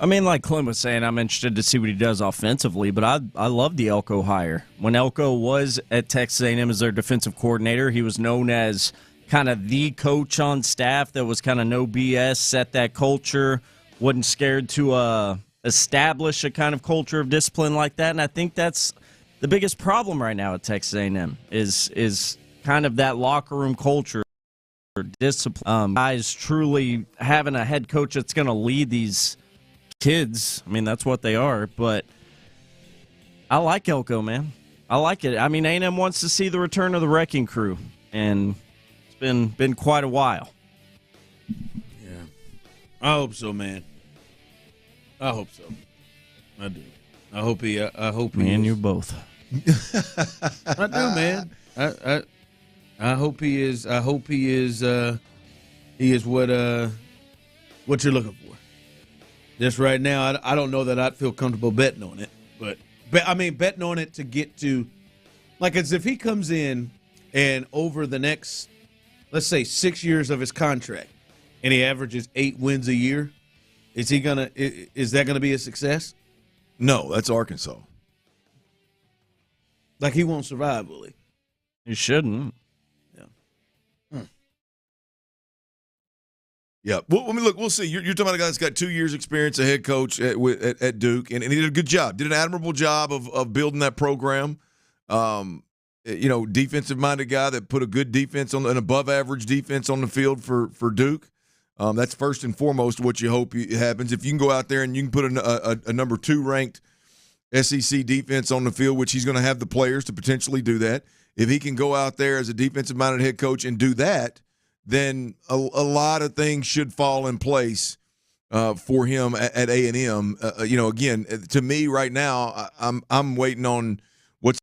I mean, like Clint was saying, I'm interested to see what he does offensively, but I love the Elko hire. When Elko was at Texas A&M as their defensive coordinator, he was known as kind of the coach on staff that was kind of no BS, set that culture, wasn't scared to establish a kind of culture of discipline like that, and I think that's the biggest problem right now at Texas A&M is kind of that locker room culture, discipline. Guys truly having a head coach that's going to lead these kids. I mean, that's what they are, but I like Elko, man. I like it. I mean, A&M wants to see the return of the wrecking crew, and it's been quite a while. Yeah, I hope so, man. I hope so. I do. I hope he. Me and you both. I do, man. I hope he is. I hope he is. He is what you're looking for. Just right now, I don't know that I'd feel comfortable betting on it, but I mean betting on it to get to, like, as if he comes in and over the next, let's say, 6 years of his contract, and he averages 8 wins a year. Is that gonna be a success? No, that's Arkansas. Like, he won't survive, will he? He shouldn't. Yeah. Yeah. Well, I mean, look, we'll see. You're talking about a guy that's got 2 years' experience, a head coach at Duke, and he did a good job. Did an admirable job of building that program. Defensive-minded guy that put a good defense on an above-average defense on the field for Duke. That's first and foremost what you hope happens. If you can go out there and you can put a number 2 ranked SEC defense on the field, which he's going to have the players to potentially do that. If he can go out there as a defensive-minded head coach and do that, then a lot of things should fall in place for him at A&M. Again, to me right now, I'm waiting on what's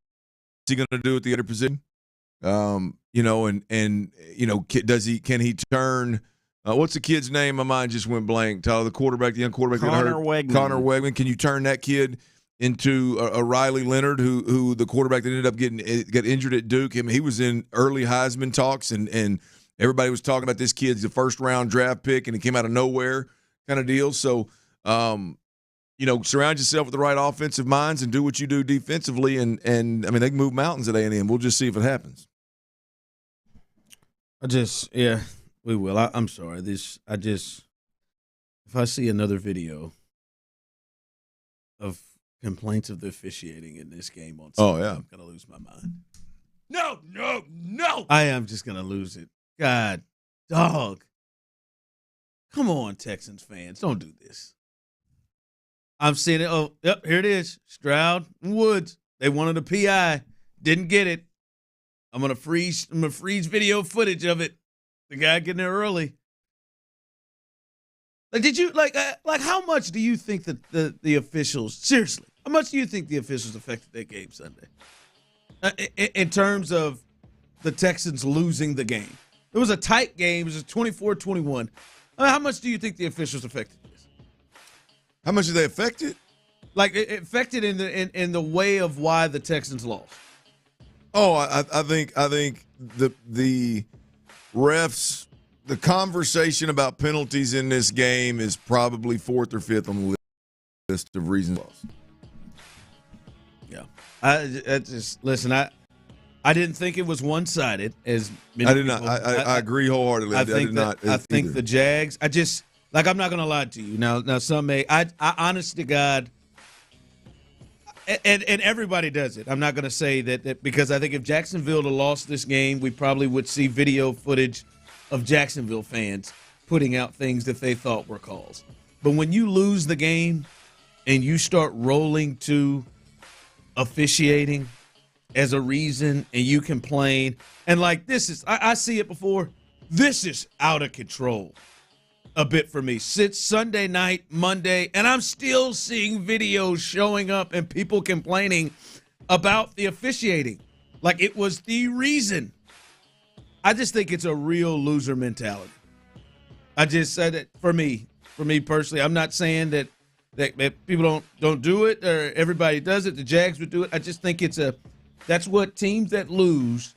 he going to do at the other position. Can he turn? What's the kid's name? My mind just went blank. Tyler, the young quarterback that hurt. Wegman. Connor Wegman. Can you turn that kid into a Riley Leonard, who the quarterback that ended up got injured at Duke? He was in early Heisman talks, and everybody was talking about this kid's a first-round draft pick, and he came out of nowhere kind of deal. So, surround yourself with the right offensive minds and do what you do defensively, and I mean, they can move mountains at A&M. We'll just see if it happens. We will. I'm sorry. If I see another video of complaints of the officiating in this game on Sunday, I'm going to lose my mind. No. I am just going to lose it. God, dog. Come on, Texans fans. Don't do this. I'm seeing it. Oh, yep, here it is. Stroud and Woods. They wanted a PI. Didn't get it. I'm going to freeze video footage of it. The guy getting there early. Like, did you how much do you think that the officials, seriously, how much do you think the officials affected that game Sunday? In terms of the Texans losing the game. It was a tight game. It was 24-21. How much do you think the officials affected this? How much did they affect it? Like, it affected in the way of why the Texans lost. Oh, I think the refs, the conversation about penalties in this game is probably 4th or 5th on the list of reasons lost. Yeah. I I didn't think it was one-sided. As I did not. I agree wholeheartedly. I did not. I think the Jags. I'm not going to lie to you. Now some may. I honest to God. And everybody does it. I'm not going to say that because I think if Jacksonville had lost this game, we probably would see video footage of Jacksonville fans putting out things that they thought were calls. But when you lose the game and you start rolling to officiating as a reason and you complain, and like this is, I see it before, this is out of control a bit for me. Since Sunday night, Monday, and I'm still seeing videos showing up and people complaining about the officiating. Like it was the reason. I just think it's a real loser mentality. I just said it for me personally. I'm not saying that people don't do it or everybody does it. The Jags would do it. I just think that's what teams that lose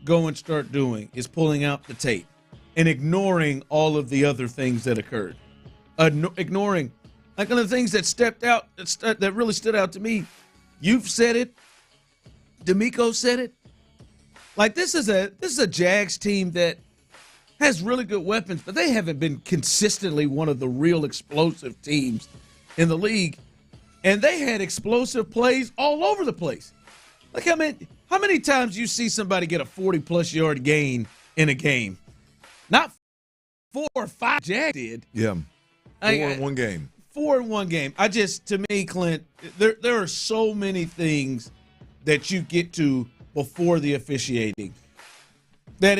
go and start doing, is pulling out the tape and ignoring all of the other things that occurred. Ignoring, like one of the things that stepped out, that really stood out to me. You've said it. D'Amico said it. Like this is a Jags team that has really good weapons, but they haven't been consistently one of the real explosive teams in the league. And they had explosive plays all over the place. Like how many times you see somebody get a 40-plus yard gain in a game? Not 4 or 5 Jags did. Yeah. 4 in one game. 4 in one game. To me, Clint, there are so many things that you get to before the officiating that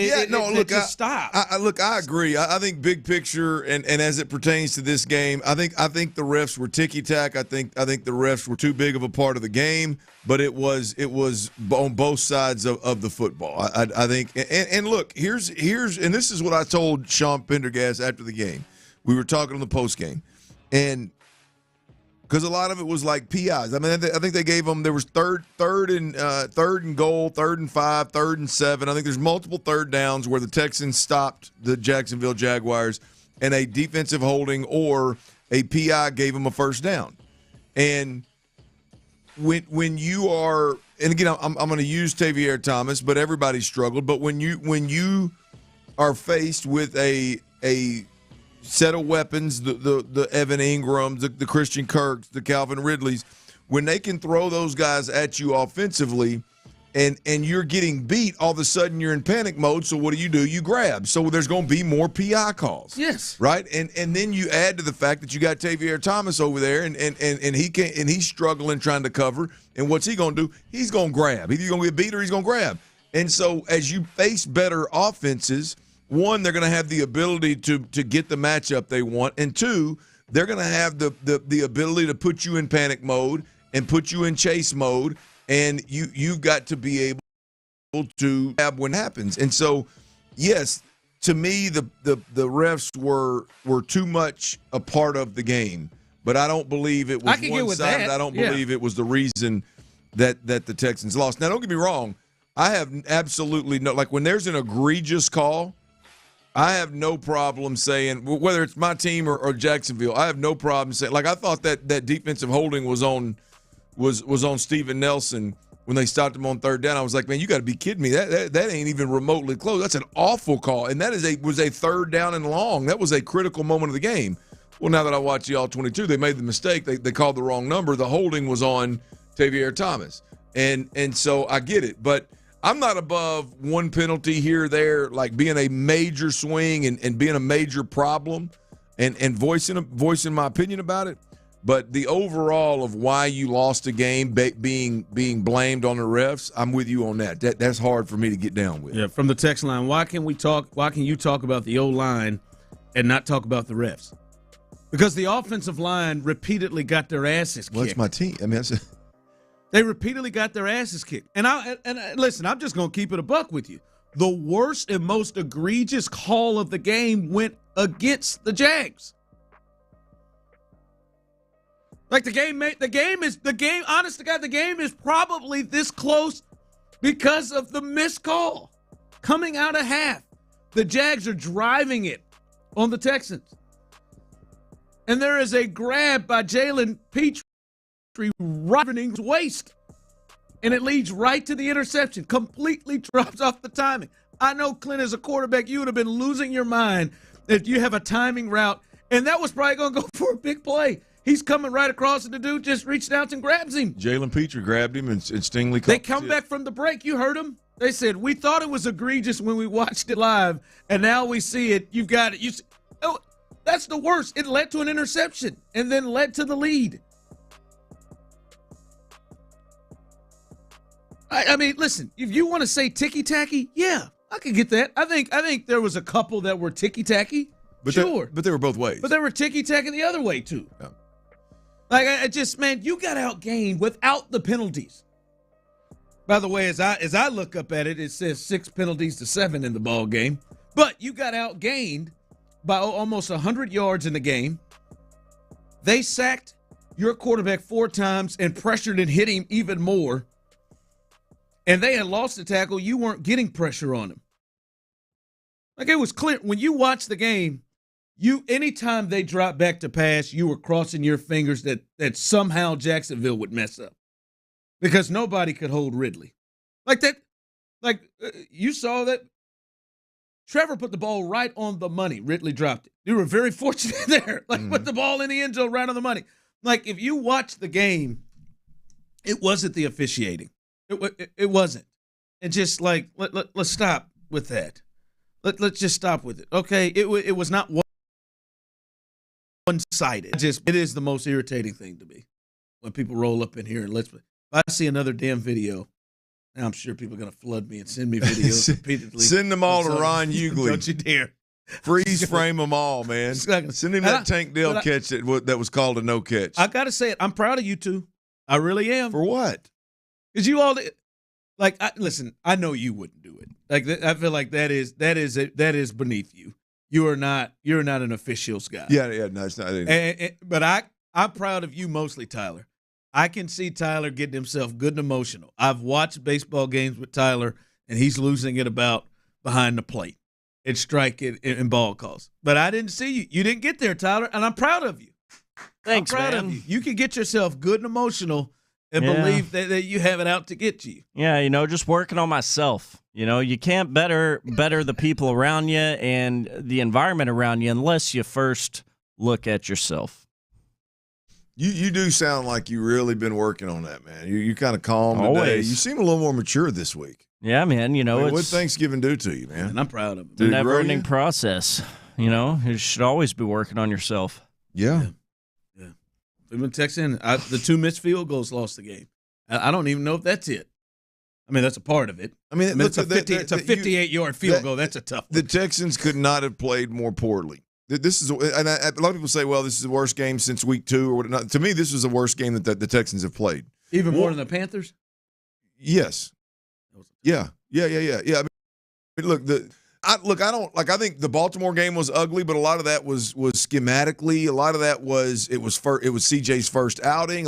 stop. I agree. I think big picture and as it pertains to this game, I think the refs were ticky-tack. I think the refs were too big of a part of the game, but it was on both sides of the football. I think and look, here's and this is what I told Sean Pendergast after the game. We were talking on the post game, and because a lot of it was like PIs. I mean, I think they gave them, there was third and goal, 3rd and 5, 3rd and 7. I think there's multiple third downs where the Texans stopped the Jacksonville Jaguars, and a defensive holding or a PI gave them a first down. And when you are, and again, I'm going to use Tavier Thomas, but everybody struggled. But when you are faced with a set of weapons, the Evan Ingrams, the Christian Kirks, the Calvin Ridleys, when they can throw those guys at you offensively and you're getting beat, all of a sudden you're in panic mode. So what do? You grab. So there's going to be more PI calls. Yes. Right? And then you add to the fact that you got Tavier Thomas over there and he's struggling trying to cover. And what's he going to do? He's going to grab. He's going to get beat or he's going to grab. And so as you face better offenses, one, they're going to have the ability to get the matchup they want, and two, they're going to have the ability to put you in panic mode and put you in chase mode, and you've got to be able to grab when it happens. And so, yes, to me, the refs were too much a part of the game, but I don't believe it was one-sided. I don't believe it was the reason that the Texans lost. Now, don't get me wrong. I have absolutely no – like when there's an egregious call – I have no problem saying, whether it's my team or Jacksonville, I have no problem saying, like I thought that defensive holding was on Steven Nelson when they stopped him on 3rd down. I was like, man, you got to be kidding me. That ain't even remotely close. That's an awful call. And that was a 3rd down and long. That was a critical moment of the game. Well, now that I watch the All-22, they made the mistake. They called the wrong number. The holding was on Tavier Thomas. And so I get it. But I'm not above one penalty here or there, like being a major swing and being a major problem and voicing my opinion about it. But the overall of why you lost a game being blamed on the refs, I'm with you on that. That's hard for me to get down with. Yeah, from the text line, why can you talk about the O-line and not talk about the refs? Because the offensive line repeatedly got their asses kicked. Well, it's my team. I mean, they repeatedly got their asses kicked. And listen, I'm just going to keep it a buck with you. The worst and most egregious call of the game went against the Jags. Like honest to God, the game is probably this close because of the missed call. Coming out of half, the Jags are driving it on the Texans. And there is a grab by Jalen Petrie right in his waist. and it leads right to the interception. Completely drops off the timing. I know, Clint, as a quarterback, you would have been losing your mind if you have a timing route, and that was probably going to go for a big play. He's coming right across, and the dude just reached out and grabs him. Jalen Petrie grabbed him, and Stingley caught. They come back from the break. You heard him. They said, we thought it was egregious when we watched it live, and now we see it. You've got it. Oh, that's the worst. It led to an interception and then led to the lead. I mean, listen, if you want to say ticky-tacky, yeah, I could get that. I think there was a couple that were ticky-tacky. But sure. But they were both ways. But they were ticky-tacky the other way, too. Yeah. Like, I just, man, you got outgained without the penalties. By the way, as I look up at it, it says 6 penalties to 7 in the ball game. But you got outgained by almost 100 yards in the game. They sacked your quarterback 4 times and pressured and hit him even more. And they had lost the tackle. You weren't getting pressure on him. Like, it was clear. When you watch the game, anytime they dropped back to pass, you were crossing your fingers that somehow Jacksonville would mess up. Because nobody could hold Ridley. Like that, you saw that Trevor put the ball right on the money. Ridley dropped it. You were very fortunate there. Put the ball in the end zone right on the money. Like, if you watch the game, it wasn't the officiating. It wasn't. And just let's stop with that. Let's just stop with it. Okay, it was not one-sided. It is the most irritating thing to me when people roll up in here and if I see another damn video, now I'm sure people are going to flood me and send me videos repeatedly. Send them all to Ron Hughley. Don't you dare. Freeze frame them all, man. Send him that Tank Dell catch that was called a no catch. I got to say it. I'm proud of you two. I really am. For what? Because you all, listen, I know you wouldn't do it. I feel like that is beneath you. You're not an officials guy. Yeah, no, it's not. But I'm proud of you mostly, Tyler. I can see Tyler getting himself good and emotional. I've watched baseball games with Tyler, and he's losing it about behind the plate and strike and ball calls. But I didn't see you. You didn't get there, Tyler, and I'm proud of you. Thanks, I'm proud man. of you. You can get yourself good and emotional and believe that you have it out to get you. Yeah, just working on myself. You can't better the people around you and the environment around you unless you first look at yourself. You do sound like you really been working on that, man. You kind of calm today. Always. You seem a little more mature this week. Yeah, man. What's Thanksgiving do to you, man? And I'm proud of it. The never-ending process. You should always be working on yourself. Yeah. We've been texting. The 2 missed field goals lost the game. I don't even know if that's it. I mean, that's a part of it. I mean it's a 58-yard field goal. That's a tough one. The Texans could not have played more poorly. This is, and a lot of people say, well, this is the worst game since week 2 or whatnot. To me, this was the worst game that the Texans have played. Even more than the Panthers? Yes. Yeah. I mean, look, I think the Baltimore game was ugly, but a lot of that was schematically. A lot of that was it was CJ's first outing.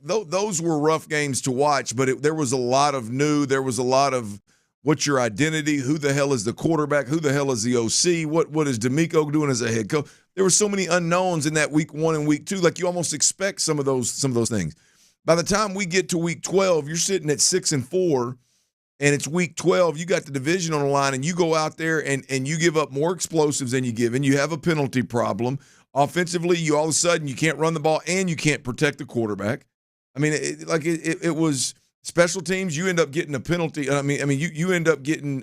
Those were rough games to watch, but there was a lot of new. There was a lot of what's your identity? Who the hell is the quarterback? Who the hell is the OC? What is D'Amico doing as a head coach? There were so many unknowns in that week 1 and week 2. Like, you almost expect some of those things. By the time we get to week 12, you're sitting at 6-4. And it's week 12, you got the division on the line, and you go out there and you give up more explosives than you give, and you have a penalty problem. Offensively, you all of a sudden you can't run the ball and you can't protect the quarterback. I mean, it was special teams. You end up getting a penalty. I mean, you end up getting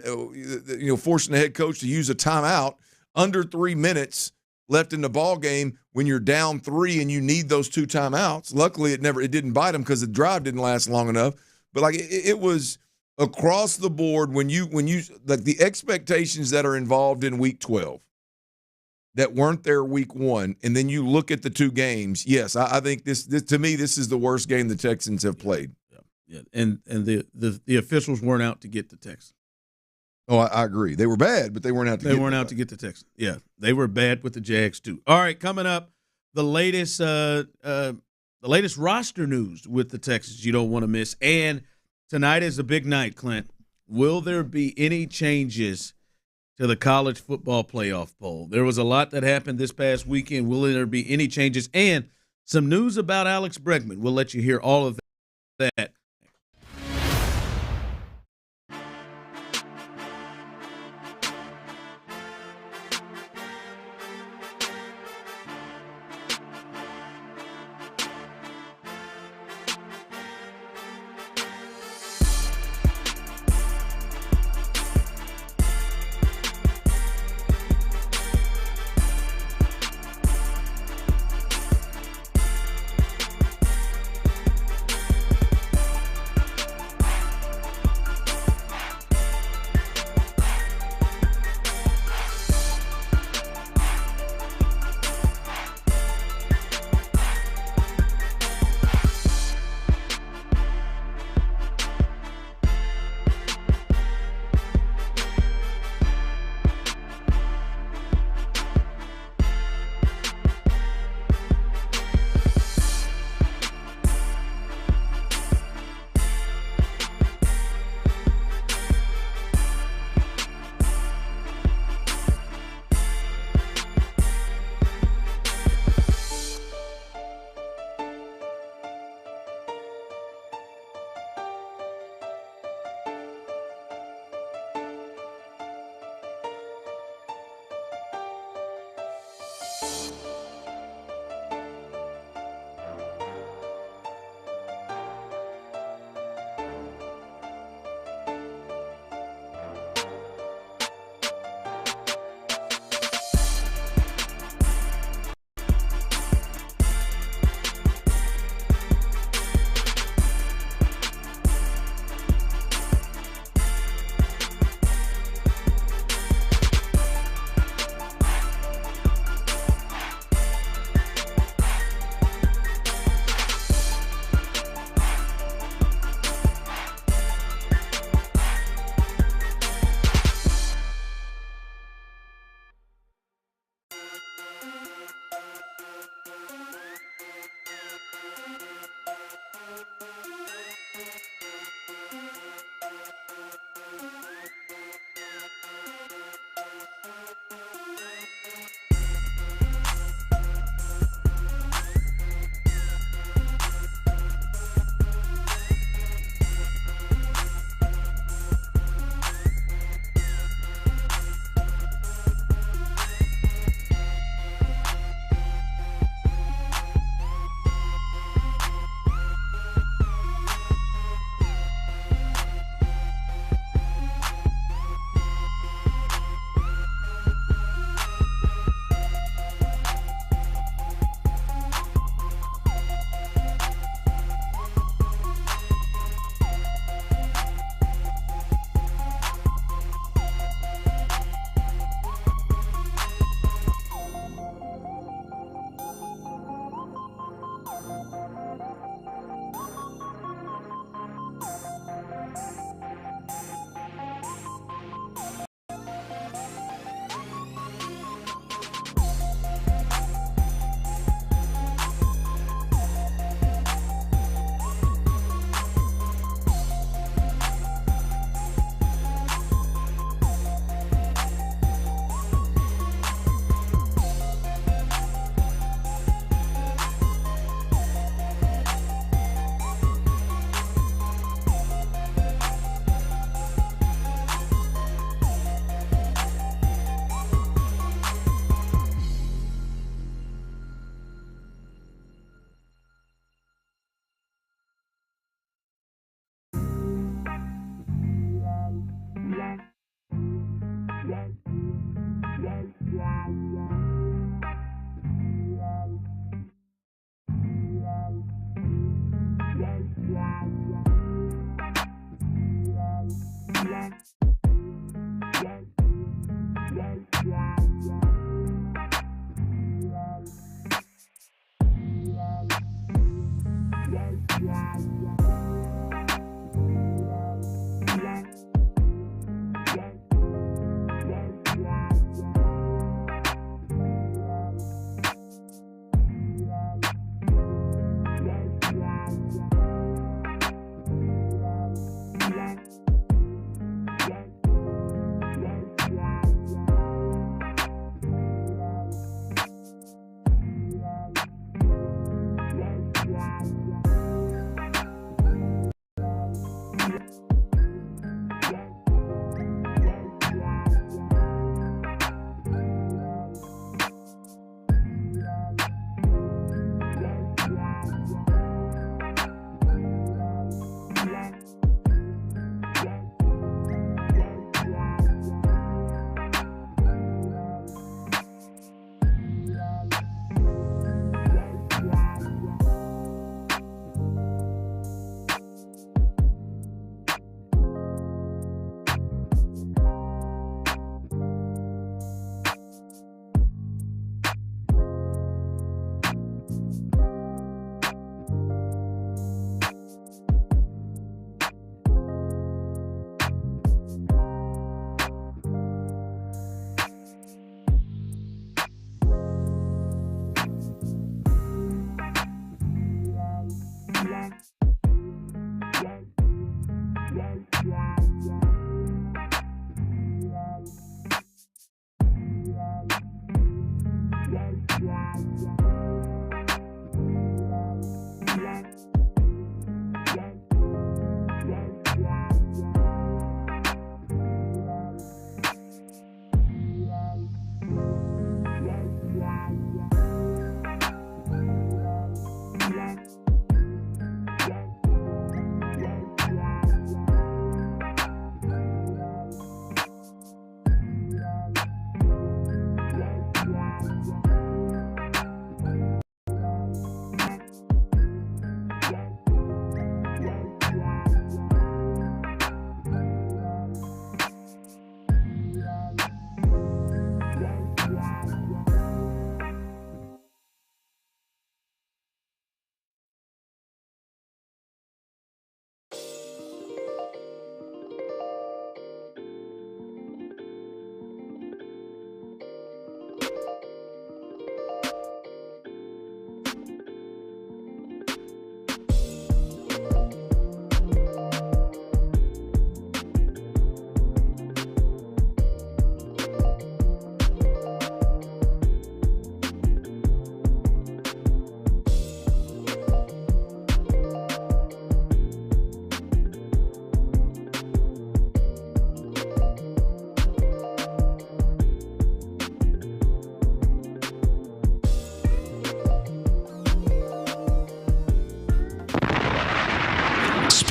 forcing the head coach to use a timeout under 3 minutes left in the ball game when you're down 3 and you need those 2 timeouts. Luckily, it didn't bite them because the drive didn't last long enough. But it was across the board when you the expectations that are involved in week 12 that weren't there week 1, and then you look at the 2 games. Yes, I think this to me, this is the worst game the Texans have played. Yeah. And the officials weren't out to get the Texans. Oh, I agree. They were bad, but they weren't out to get the Texans. Yeah, they were bad with the Jags too. All right, coming up, the latest roster news with the Texans you don't want to miss. And tonight is a big night, Clint. Will there be any changes to the college football playoff poll? There was a lot that happened this past weekend. Will there be any changes? And some news about Alex Bregman. We'll let you hear all of that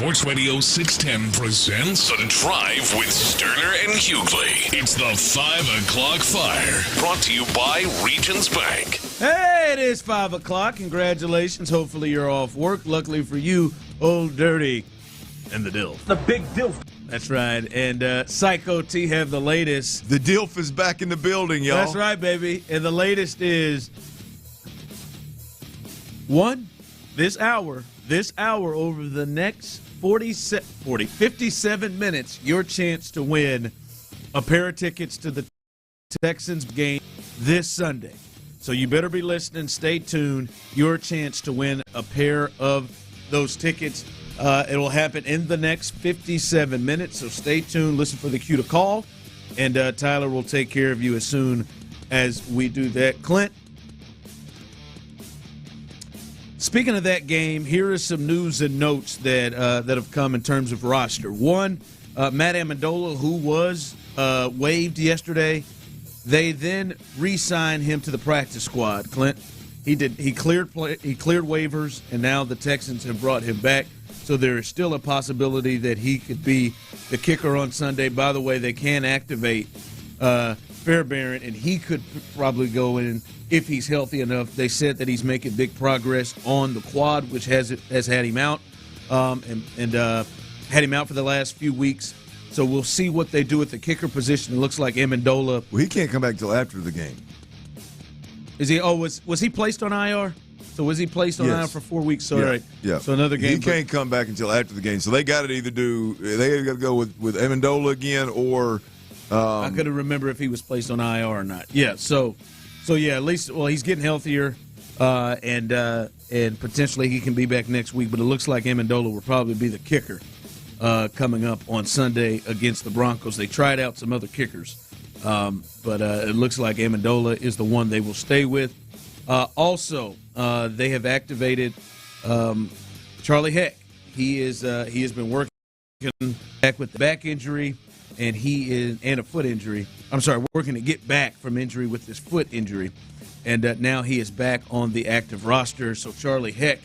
Sports Radio 610 presents The Drive with Stoerner and Hughley. It's the 5 o'clock fire, brought to you by Regions Bank. Hey, it is 5 o'clock. Congratulations. Hopefully you're off work. Luckily for you, Old Dirty and the Dilf. The big Dilf. That's right. And Psycho T have the latest. The Dilf is back in the building, y'all. That's right, baby. And the latest is this hour over the next 57 minutes, your chance to win a pair of tickets to the Texans game this Sunday. So you better be listening. Stay tuned. Your chance to win a pair of those tickets. It will happen in the next 57 minutes, so stay tuned. Listen for the cue to call, and Tyler will take care of you as soon as we do that. Clint, speaking of that game, here is some news and notes that have come in terms of roster. One, Matt Amendola, who was waived yesterday, they then re-signed him to the practice squad. Clint, he cleared waivers, and now the Texans have brought him back. So there is still a possibility that he could be the kicker on Sunday. By the way, they can activate Fairbairn, and he could probably go in if he's healthy enough. They said that he's making big progress on the quad, which has had him out and had him out for the last few weeks. So we'll see what they do at the kicker position. It looks like Amendola. Well, he can't come back until after the game. Is he? Oh, was he placed on IR? So was he placed on IR for 4 weeks? So, yeah. All right. Yeah. So another game. He can't come back until after the game. So they got to either go with Amendola again or. I couldn't remember if he was placed on IR or not. Yeah. So yeah. At least he's getting healthier, and potentially he can be back next week. But it looks like Amendola will probably be the kicker coming up on Sunday against the Broncos. They tried out some other kickers, but it looks like Amendola is the one they will stay with. Also, they have activated Charlie Heck. He has been working back with the back injury, and a foot injury. I'm sorry, working to get back from injury with his foot injury, and now he is back on the active roster. So Charlie Heck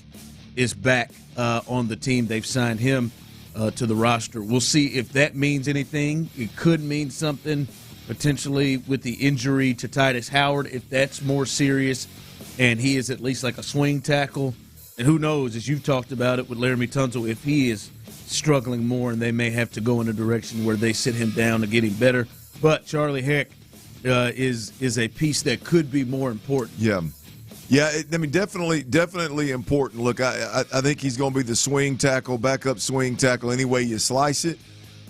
is back on the team. They've signed him to the roster. We'll see if that means anything. It could mean something potentially with the injury to Titus Howard, if that's more serious, and he is at least like a swing tackle. And who knows, as you've talked about it with Laramie Tunsil, if he is struggling more and they may have to go in a direction where they sit him down to get him better. But Charlie Heck is a piece that could be more important. Yeah. Yeah, definitely important. Look, I think he's going to be the swing tackle, backup swing tackle, any way you slice it.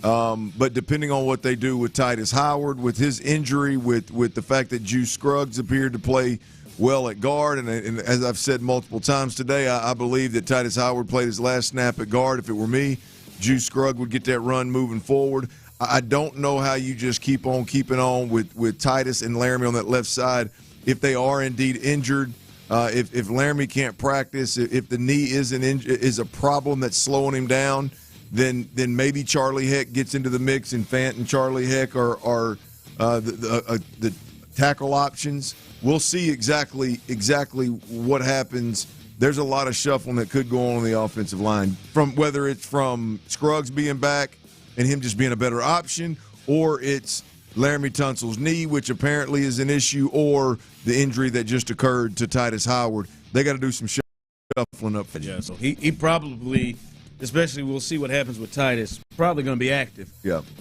But depending on what they do with Titus Howard, with his injury, with the fact that Juice Scruggs appeared to play well at guard, and as I've said multiple times today, I believe that Titus Howard played his last snap at guard. If it were me, Juice Scruggs would get that run moving forward. I don't know how you just keep on keeping on with Titus and Laramie on that left side if they are indeed injured. If Laramie can't practice, if the knee is a problem that's slowing him down, then maybe Charlie Heck gets into the mix, and Fant and Charlie Heck are the tackle options. We'll see exactly what happens. There's a lot of shuffling that could go on the offensive line, from whether it's from Scruggs being back and him just being a better option, or it's Laramie Tunsil's knee, which apparently is an issue, or the injury that just occurred to Titus Howard. They got to do some shuffling up. Yeah, so he probably, especially we'll see what happens with Titus, probably going to be active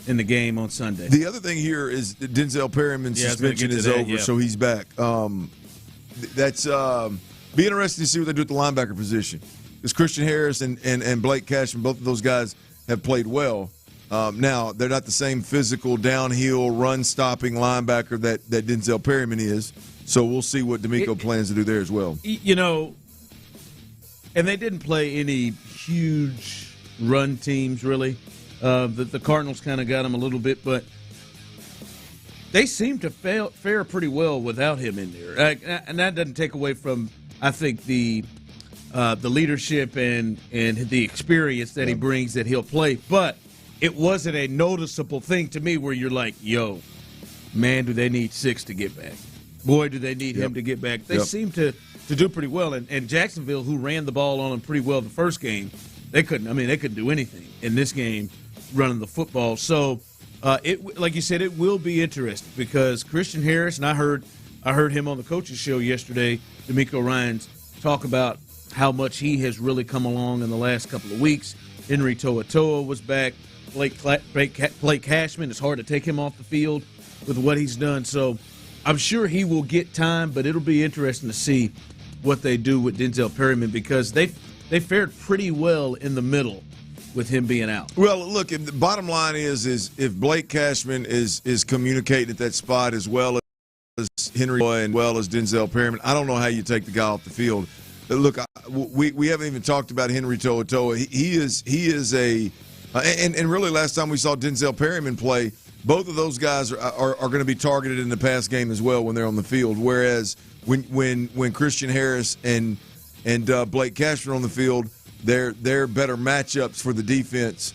in the game on Sunday. The other thing here is that Denzel Perryman's suspension is over, so he's back. That's be interesting to see what they do at the linebacker position. Because Christian Harris and Blake Cashman, both of those guys have played well. Now, they're not the same physical, downhill, run-stopping linebacker that Denzel Perryman is. So we'll see what D'Amico plans to do there as well. You know, and they didn't play any huge run teams, really. The Cardinals kind of got them a little bit, but they seem to fare pretty well without him in there. And that doesn't take away from, I think, the leadership and the experience that he brings that he'll play. But it wasn't a noticeable thing to me where you're like, yo, man, do they need 6 to get back? Boy, do they need him to get back. They seem to do pretty well. And Jacksonville, who ran the ball on them pretty well the first game, They couldn't do anything in this game running the football. So, like you said, it will be interesting because Christian Harris, and I heard him on the coaches show yesterday, D'Amico Ryans, talk about how much he has really come along in the last couple of weeks. Henry To'oTo'o was back. Blake Cashman, it's hard to take him off the field with what he's done. So I'm sure he will get time, but it'll be interesting to see what they do with Denzel Perryman because they fared pretty well in the middle with him being out. Well, look, the bottom line is if Blake Cashman is communicating at that spot as well as Henry and well as Denzel Perryman, I don't know how you take the guy off the field. Look, we haven't even talked about Henry To'oTo'o. He is a and really last time we saw Denzel Perryman play, both of those guys are going to be targeted in the pass game as well when they're on the field. Whereas when Christian Harris and Blake Cashman are on the field, they're better matchups for the defense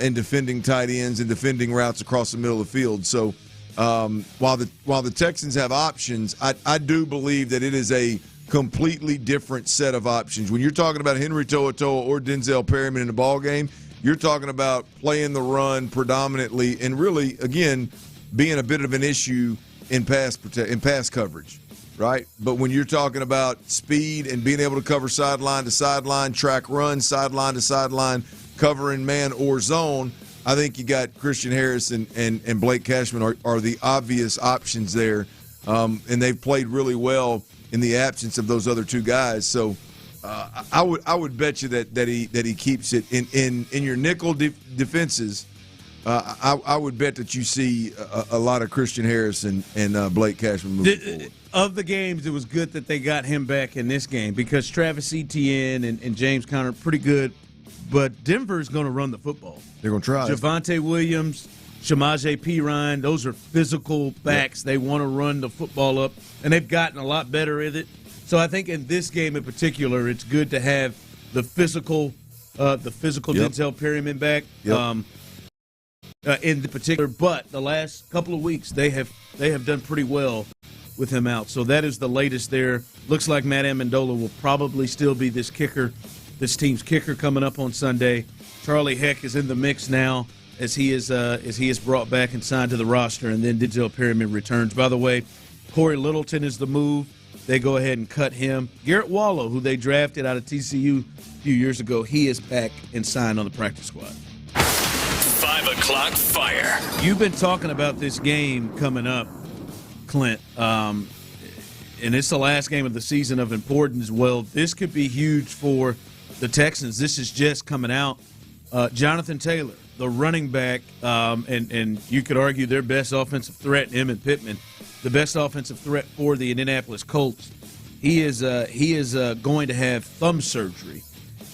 in defending tight ends and defending routes across the middle of the field. So while the Texans have options, I do believe that it is a completely different set of options. When you're talking about Henry To'oTo'o or Denzel Perryman in the ball game, you're talking about playing the run predominantly and really, again, being a bit of an issue in pass coverage, right? But when you're talking about speed and being able to cover sideline to sideline, track run, sideline to sideline, covering man or zone, I think you got Christian Harris and Blake Cashman are the obvious options there, and they've played really well in the absence of those other two guys. So I would bet you that he keeps it in your nickel defenses. I would bet that you see a lot of Christian Harris and Blake Cashman moving forward. Of the games, it was good that they got him back in this game because Travis Etienne and James Conner pretty good, but Denver's going to run the football. They're going to try. Javonte Williams, Shamaje Perine, those are physical backs. Yep. They want to run the football up, and they've gotten a lot better at it. So I think in this game in particular, it's good to have the physical yep. Denzel Perryman back. Yep. In the particular, but the last couple of weeks they have done pretty well with him out. So that is the latest there. Looks like Matt Amendola will probably still be this team's kicker coming up on Sunday. Charlie Heck is in the mix now as he is brought back and signed to the roster, and then Denzel Perryman returns. By the way, Corey Littleton is the move. They go ahead and cut him. Garrett Wallow, who they drafted out of TCU a few years ago, he is back and signed on the practice squad. 5 o'clock fire. You've been talking about this game coming up, Clint, and it's the last game of the season of importance. Well, this could be huge for the Texans. This is just coming out. Jonathan Taylor, the running back, and you could argue their best offensive threat, Emmitt Pittman, the best offensive threat for the Indianapolis Colts. He is going to have thumb surgery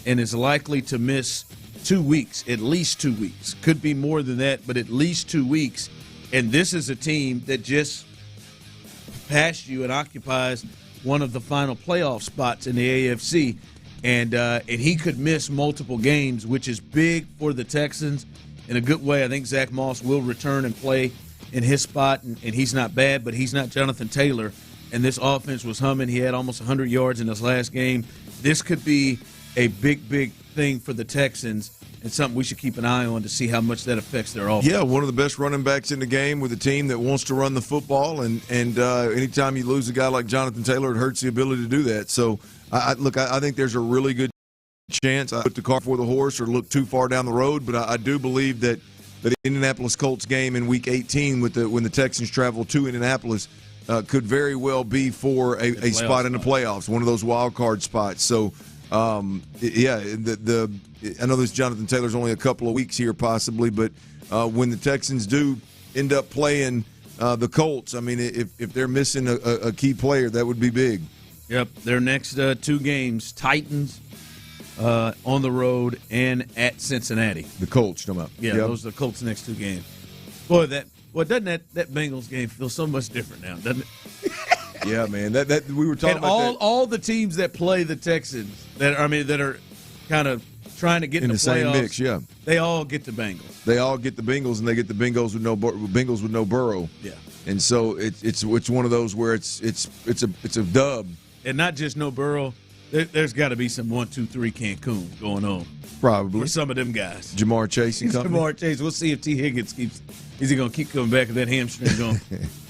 and is likely to miss 2 weeks, at least 2 weeks. Could be more than that, but at least 2 weeks. And this is a team that just passed you and occupies one of the final playoff spots in the AFC. And he could miss multiple games, which is big for the Texans in a good way. I think Zach Moss will return and play in his spot, and he's not bad, but he's not Jonathan Taylor. And this offense was humming. He had almost 100 yards in his last game. This could be a big thing for the Texans and something we should keep an eye on to see how much that affects their offense. Yeah, one of the best running backs in the game with a team that wants to run the football, and anytime you lose a guy like Jonathan Taylor, it hurts the ability to do that. So, I think there's a really good chance I put the cart before the horse or look too far down the road, but I do believe that the Indianapolis Colts game in Week 18 when the Texans travel to Indianapolis could very well be for a spot in the playoffs, one of those wild card spots. So, I know this Jonathan Taylor's only a couple of weeks here possibly, but when the Texans do end up playing the Colts, I mean, if they're missing a key player, that would be big. Yep, their next 2 games, Titans on the road and at Cincinnati. The Colts come up. Yeah, those are the Colts' next 2 games. Boy, doesn't that Bengals game feel so much different now, doesn't it? Yeah, man. That we were talking and about all the teams that play the Texans that are kind of trying to get in the same playoffs, mix. Yeah, they all get the Bengals. They all get the Bengals, and they get the Bengals with no Burrow. Yeah, and so it's one of those where it's a dub, and not just no Burrow. there's got to be some 1, 2, 3 Cancun going on. Probably. For some of them guys. Jamar Chase and company. Jamar Chase. We'll see if T. Higgins is he going to keep coming back, and that hamstring going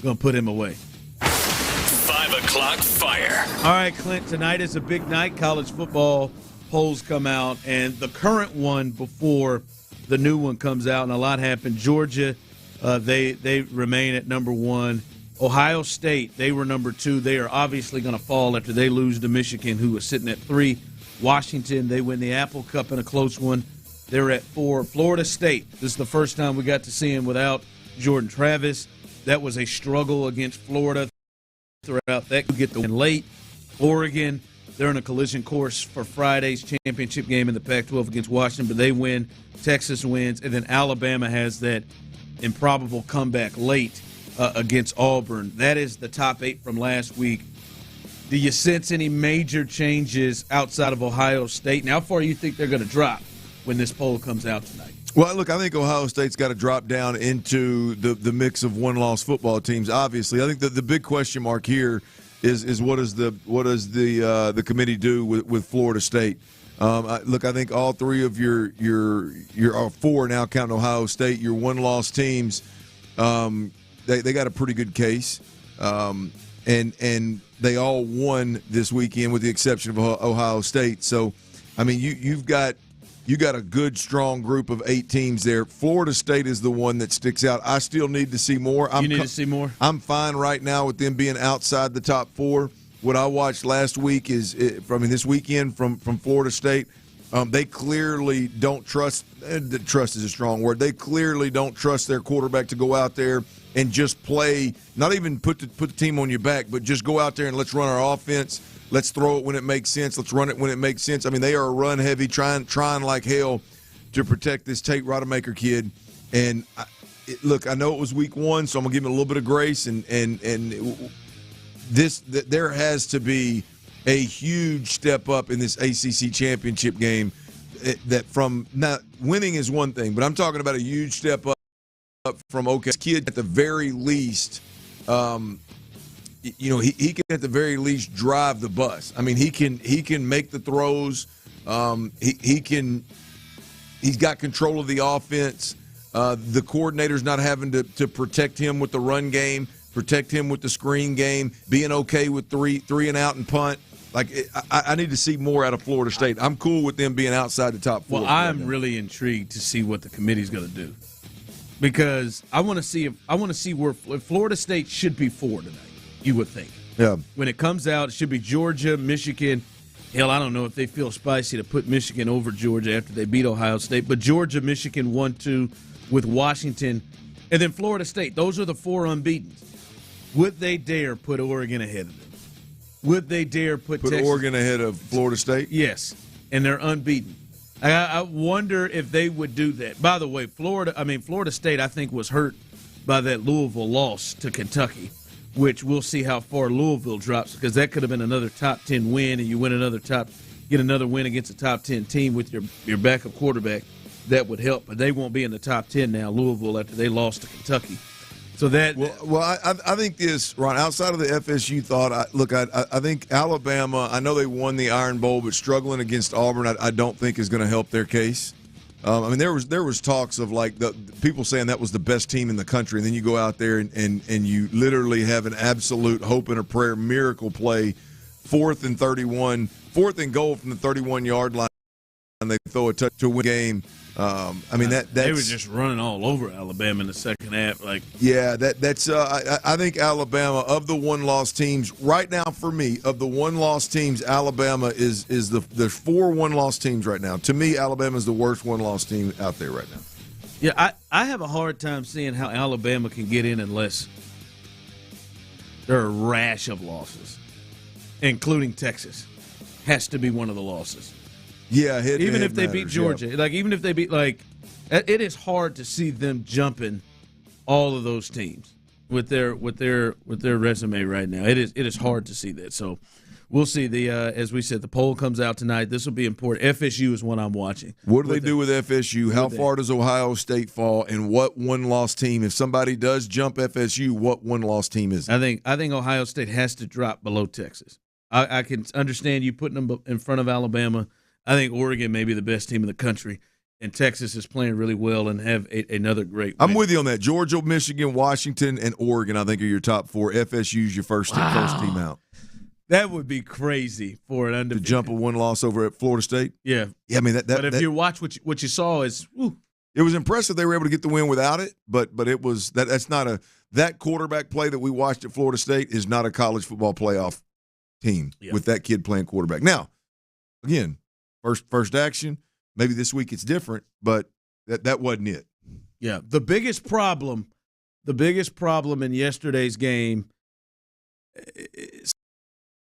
to put him away. 5 o'clock fire. All right, Clint, tonight is a big night. College football polls come out, and the current one before the new one comes out, and a lot happened. Georgia, they remain at number 1. Ohio State, they were number 2. They are obviously going to fall after they lose to Michigan, who was sitting at 3. Washington, they win the Apple Cup in a close one. They're at 4. Florida State, this is the first time we got to see him without Jordan Travis. That was a struggle against Florida throughout that. Could get the win late. Oregon, they're in a collision course for Friday's championship game in the Pac-12 against Washington, but they win. Texas wins. And then Alabama has that improbable comeback late against Auburn. That is the top 8 from last week. Do you sense any major changes outside of Ohio State? And how far do you think they're going to drop when this poll comes out tonight? Well, look, I think Ohio State's got to drop down into the mix of one-loss football teams. Obviously, I think the big question mark here is what does the committee do with Florida State? Look, I think all 3 of your 4 now counting Ohio State, your one-loss teams. They got a pretty good case, and they all won this weekend with the exception of Ohio State. So, I mean, you got a good, strong group of 8 teams there. Florida State is the one that sticks out. I still need to see more. You need to see more? I'm fine right now with them being outside the top 4. What I watched last week this weekend from Florida State, they clearly don't trust. Trust is a strong word. They clearly don't trust their quarterback to go out there and just play. Not even put the team on your back, but just go out there and let's run our offense. Let's throw it when it makes sense. Let's run it when it makes sense. I mean, they are run heavy, trying like hell to protect this Tate Rodemaker kid. And look, I know it was week 1, so I'm gonna give him a little bit of grace. And there has to be a huge step up in this ACC championship game. That from not winning is one thing, but I'm talking about a huge step up from this kid at the very least. He can at the very least drive the bus. I mean, he can make the throws. He's got control of the offense. The coordinator's not having to protect him with the run game, protect him with the screen game, being okay with three and out and punt. I need to see more out of Florida State. I'm cool with them being outside the top 4. Well, I'm really intrigued to see what the committee's going to do, because I want to see where Florida State should be 4 tonight. You would think. Yeah. When it comes out, it should be Georgia, Michigan. Hell, I don't know if they feel spicy to put Michigan over Georgia after they beat Ohio State, but Georgia, Michigan 1-2 with Washington, and then Florida State. Those are the 4 unbeatens. Would they dare put Oregon ahead of them? Would they dare put Texas? Oregon ahead of Florida State? Yes, and they're unbeaten. I wonder if they would do that. By the way, Florida State, I think, was hurt by that Louisville loss to Kentucky, which we'll see how far Louisville drops, because that could have been another top 10 win, and you win get another win against a top 10 team with your backup quarterback. That would help, but they won't be in the top 10 now, Louisville, after they lost to Kentucky. So that I think this, Ron, outside of the FSU thought, I think Alabama, I know they won the Iron Bowl, but struggling against Auburn, I don't think is going to help their case. I mean, there was talks of the people saying that was the best team in the country, and then you go out there and you literally have an absolute hope and a prayer miracle play, 4th and goal from the 31-yard line, and they throw a touch to win the game. They were just running all over Alabama in the second half. I think Alabama, of the one-loss teams right now, for me, of the one-loss teams, Alabama is there's 4 one-loss teams right now. To me, Alabama is the worst one-loss team out there right now. Yeah, I have a hard time seeing how Alabama can get in unless there are a rash of losses, including Texas. Has to be one of the losses. Yeah, even if they beat Georgia, even if they beat, it is hard to see them jumping all of those teams with their resume right now. It is hard to see that. So we'll see. As we said, the poll comes out tonight. This will be important. FSU is one I'm watching. What do they do with FSU? How far does Ohio State fall? And what one-loss team? If somebody does jump FSU, what one-loss team is it? I think Ohio State has to drop below Texas. I can understand you putting them in front of Alabama. I think Oregon may be the best team in the country, and Texas is playing really well and have another great win. I'm with you on that. Georgia, Michigan, Washington, and Oregon, I think, are your top four. FSU's your first team out. That would be crazy for an undefeated. To jump a one-loss over at Florida State? Yeah. Yeah, I mean, but if you watch what you saw is woo. It was impressive they were able to get the win without it, but it was that's not that quarterback play that we watched at Florida State is not a college football playoff team with that kid playing quarterback. Now, again, first action, maybe this week it's different, but that wasn't it. Yeah, the biggest problem in yesterday's game,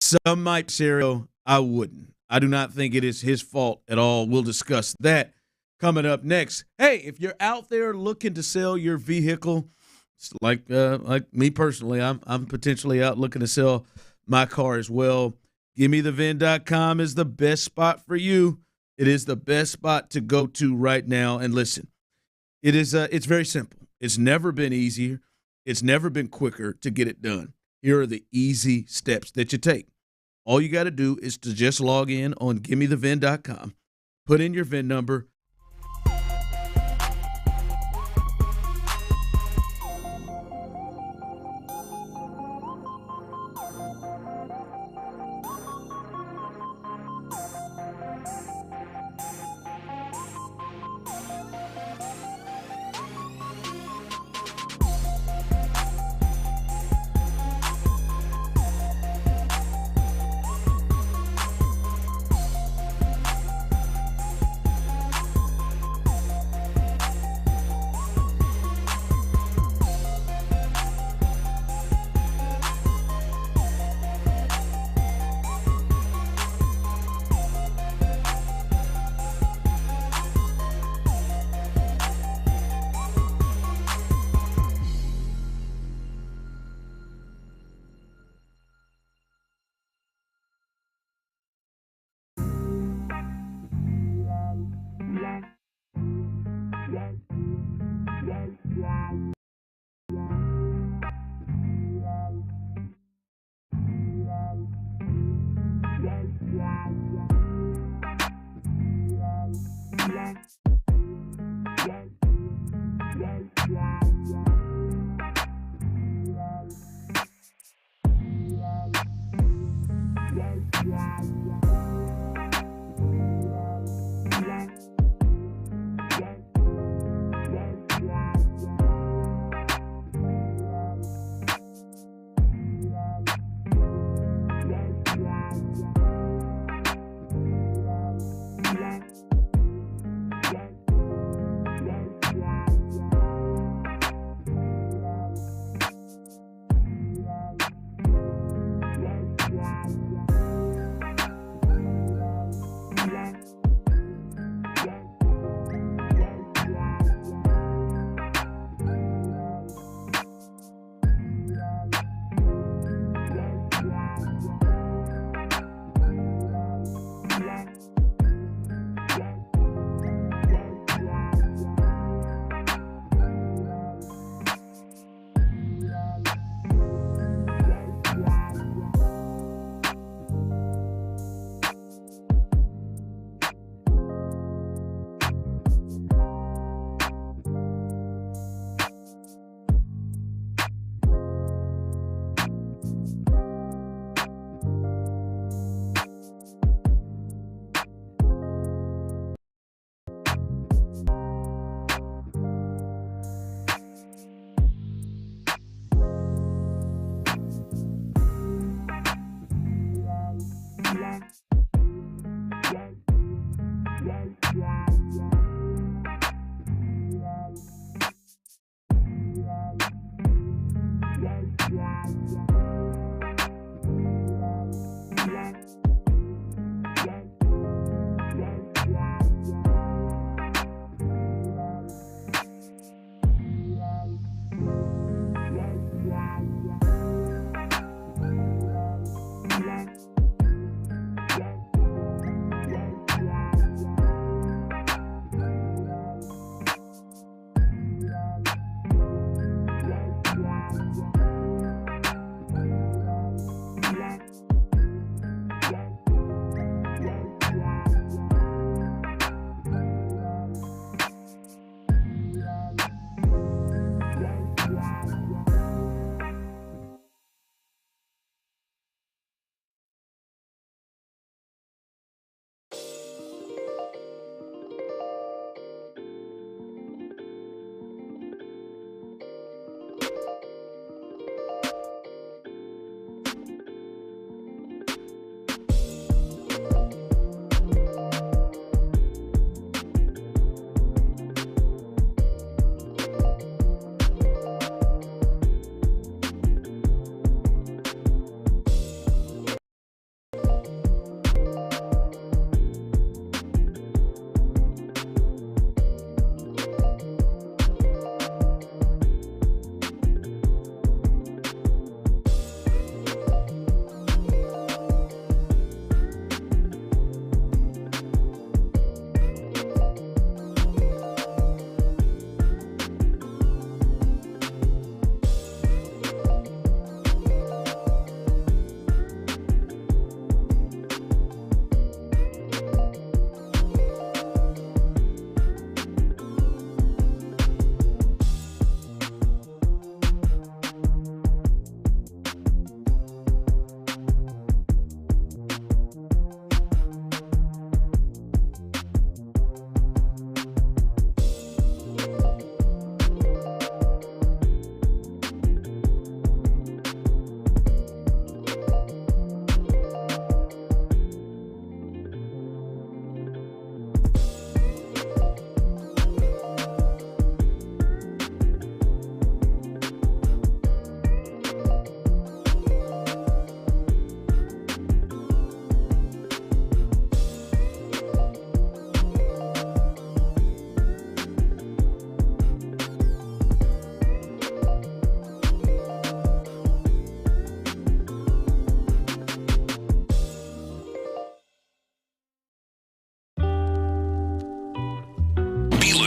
some might say, I wouldn't. I do not think it is his fault at all. We'll discuss that coming up next. Hey, if you're out there looking to sell your vehicle, like me personally, I'm potentially out looking to sell my car as well. GimmeTheVin.com is the best spot for you. It is the best spot to go to right now. And listen, it's very simple. It's never been easier. It's never been quicker to get it done. Here are the easy steps that you take. All you got to do is to just log in on GimmeTheVin.com, put in your VIN number.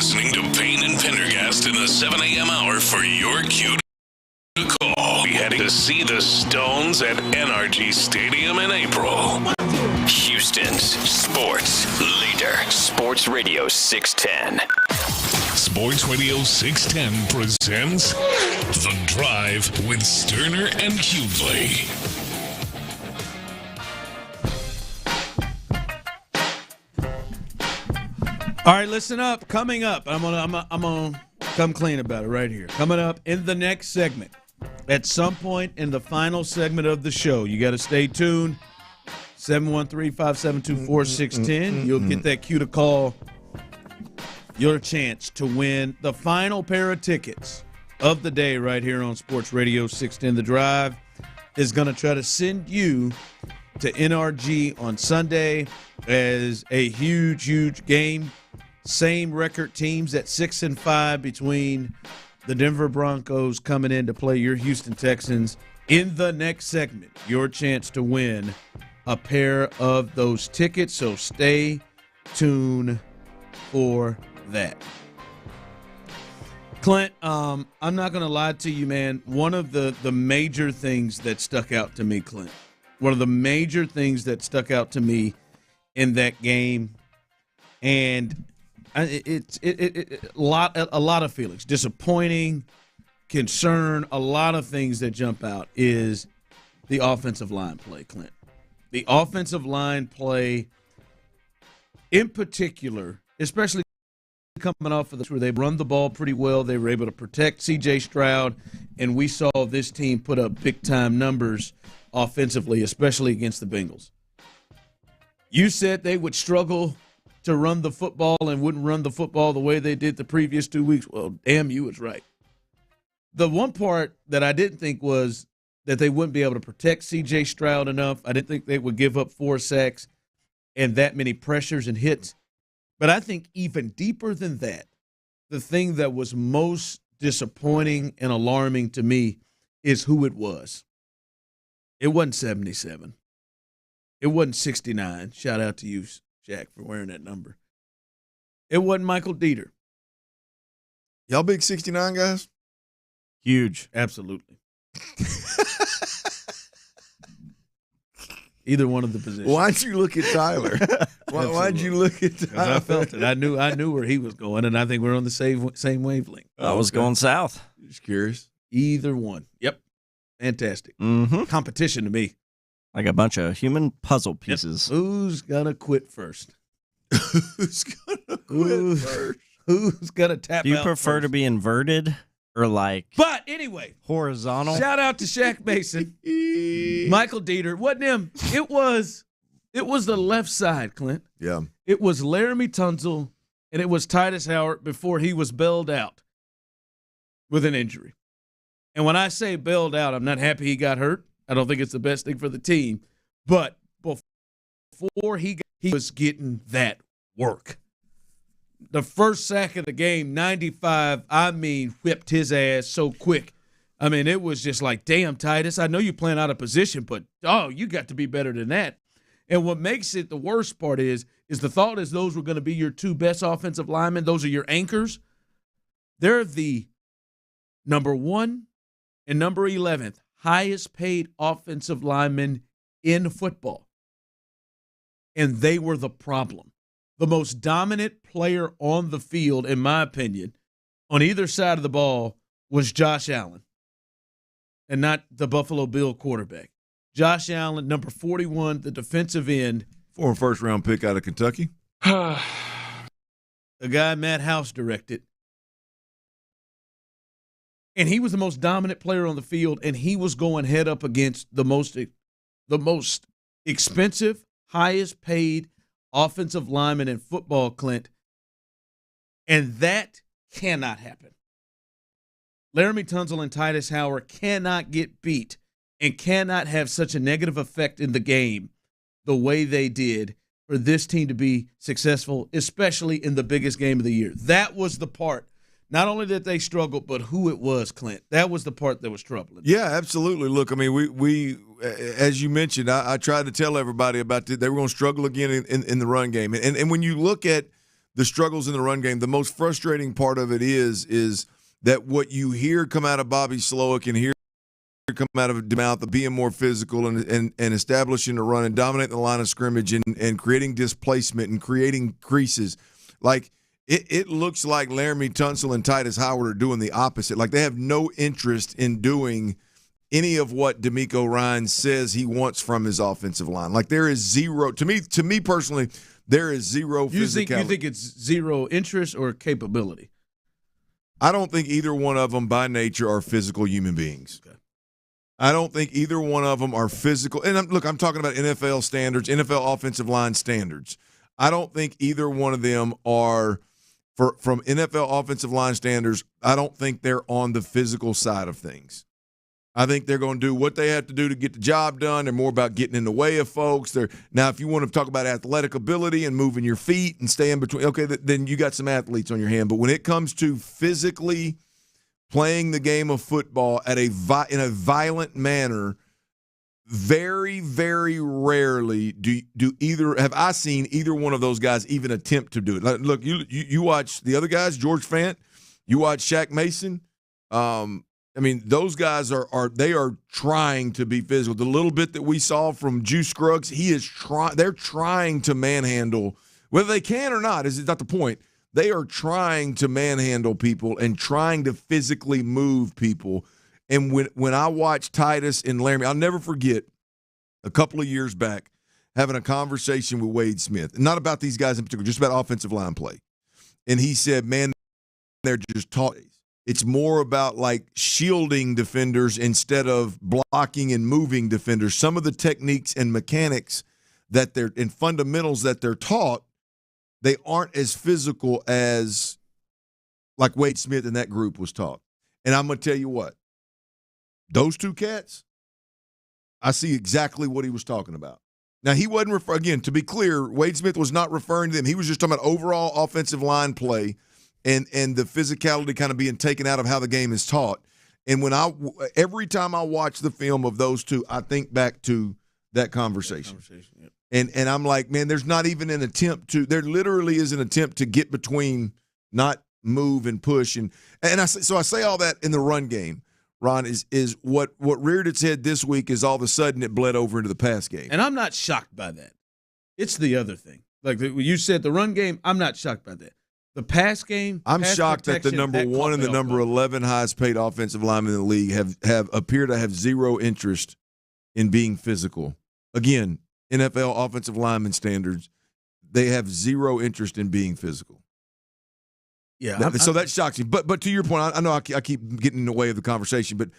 listening to Payne and Pendergast in the 7 a.m. hour for your cue to call. Be heading to see the Stones at NRG Stadium in April. Houston's sports leader, Sports Radio 610. Sports Radio 610 presents The Drive with Stoerner and Hughley. All right, listen up. Coming up, I'm gonna come clean about it right here. Coming up in the next segment, at some point in the final segment of the show, you got to stay tuned. 713-572-4610. You'll get that cue to call. Your chance to win the final pair of tickets of the day right here on Sports Radio 610. The Drive is going to try to send you to NRG on Sunday as a huge game. Same record teams at 6-5 between the Denver Broncos coming in to play your Houston Texans. In the next segment, your chance to win a pair of those tickets. So stay tuned for that. Clint, I'm not going to lie to you, man. One of the major things that stuck out to me, Clint, one of the major things that stuck out to me in that game, and it's a lot of feelings, disappointing, concern, a lot of things that jump out is the offensive line play, Clint. The offensive line play in particular, especially coming off of this where they run the ball pretty well. They were able to protect C.J. Stroud, and we saw this team put up big-time numbers offensively, especially against the Bengals. You said they would struggle to run the football and wouldn't run the football the way they did the previous 2 weeks. Well, damn, you was right. The one part that I didn't think was that they wouldn't be able to protect C.J. Stroud enough. I didn't think they would give up 4 sacks and that many pressures and hits. But I think even deeper than that, the thing that was most disappointing and alarming to me is who it was. It wasn't 77. It wasn't 69. Shout out to you, Shaq, for wearing that number. It wasn't Michael Dieter. Y'all big 69 guys? Huge. Absolutely. Either one of the positions. Why'd you look at Tyler? Why'd you look at Tyler? I felt it. I knew where he was going, and I think we're on the same wavelength. I was going south. Just curious. Either one. Yep. Fantastic. Mm-hmm. Competition to me. Like a bunch of human puzzle pieces. Yep. Who's gonna quit first? Who's gonna quit first? Who's gonna tap out? Do you prefer first? to be inverted or like But anyway, horizontal? Shout out to Shaq Mason. Michael Dieter. Wasn't him. It was the left side, Clint. Yeah. It was Laramie Tunsil and it was Titus Howard before he was bailed out with an injury. And when I say bailed out, I'm not happy he got hurt. I don't think it's the best thing for the team. But before he was getting that work. The first sack of the game, 95, whipped his ass so quick. I mean, it was just like, damn, Titus, I know you're playing out of position, but, you got to be better than that. And what makes it the worst part is the thought is those were going to be your 2 best offensive linemen. Those are your anchors. They're the number 1 and number 11th highest paid offensive linemen in football. And they were the problem. The most dominant player on the field, in my opinion, on either side of the ball was Josh Allen and not the Buffalo Bill quarterback. Josh Allen, number 41, the defensive end. Former first-round pick out of Kentucky. The guy Matt House directed. And he was the most dominant player on the field, and he was going head up against the most expensive, highest paid offensive lineman in football, Clint. And that cannot happen. Laramie Tunsil and Titus Howard cannot get beat and cannot have such a negative effect in the game the way they did for this team to be successful, especially in the biggest game of the year. That was the part. Not only that they struggled, but who it was, Clint. That was the part that was troubling. Yeah, absolutely. Look, I mean, we as you mentioned, I tried to tell everybody about they were going to struggle again in the run game. And when you look at the struggles in the run game. The most frustrating part of it is that what you hear come out of Bobby Slowick and hear come out of his mouth of being more physical and establishing the run and dominating the line of scrimmage and creating displacement and creating creases. Like, it looks like Laramie Tunsil and Titus Howard are doing the opposite. Like, they have no interest in doing any of what D'Amico Ryan says he wants from his offensive line. Like, there is zero – to me personally, there is zero physicality. You think it's zero interest or capability? I don't think either one of them by nature are physical human beings. Okay. I don't think either one of them are physical. And I'm talking about NFL standards, NFL offensive line standards. I don't think either one of them are – from NFL offensive line standards, I don't think they're on the physical side of things. I think they're going to do what they have to do to get the job done. They're more about getting in the way of folks. Now, if you want to talk about athletic ability and moving your feet and staying between, okay, then you got some athletes on your hand. But when it comes to physically playing the game of football in a violent manner, very, very rarely have I seen either one of those guys even attempt to do it. Look, you watch the other guys, George Fant, you watch Shaq Mason. I mean, those guys are trying to be physical. The little bit that we saw from Juice Scruggs, they're trying to manhandle, whether they can or not is not the point. They are trying to manhandle people and trying to physically move people. And when I watch Titus and Laramie, I'll never forget a couple of years back having a conversation with Wade Smith, not about these guys in particular, just about offensive line play. And he said, man, they're just taught. It's more about like shielding defenders instead of blocking and moving defenders. Some of the techniques and mechanics and fundamentals that they're taught, they aren't as physical as like Wade Smith and that group was taught. And I'm going to tell you what, those two cats, I see exactly what he was talking about. Now, he wasn't again, to be clear, Wade Smith was not referring to them. He was just talking about overall offensive line play and the physicality kind of being taken out of how the game is taught. And every time I watch the film of those two, I think back to that conversation. Yep. And I'm like, man, there's not even an attempt there literally is an attempt to get between, not move and push. And I say all that in the run game. Ron, is what reared its head this week is all of a sudden it bled over into the pass game. And I'm not shocked by that. It's the other thing. Like you said, the run game, I'm not shocked by that. The pass game, I'm shocked that the number 1 and the number 11 highest paid offensive linemen in the league have appear to have zero interest in being physical. Again, NFL offensive lineman standards, they have zero interest in being physical. Yeah, so that shocks me. But to your point, I know I keep getting in the way of the conversation, but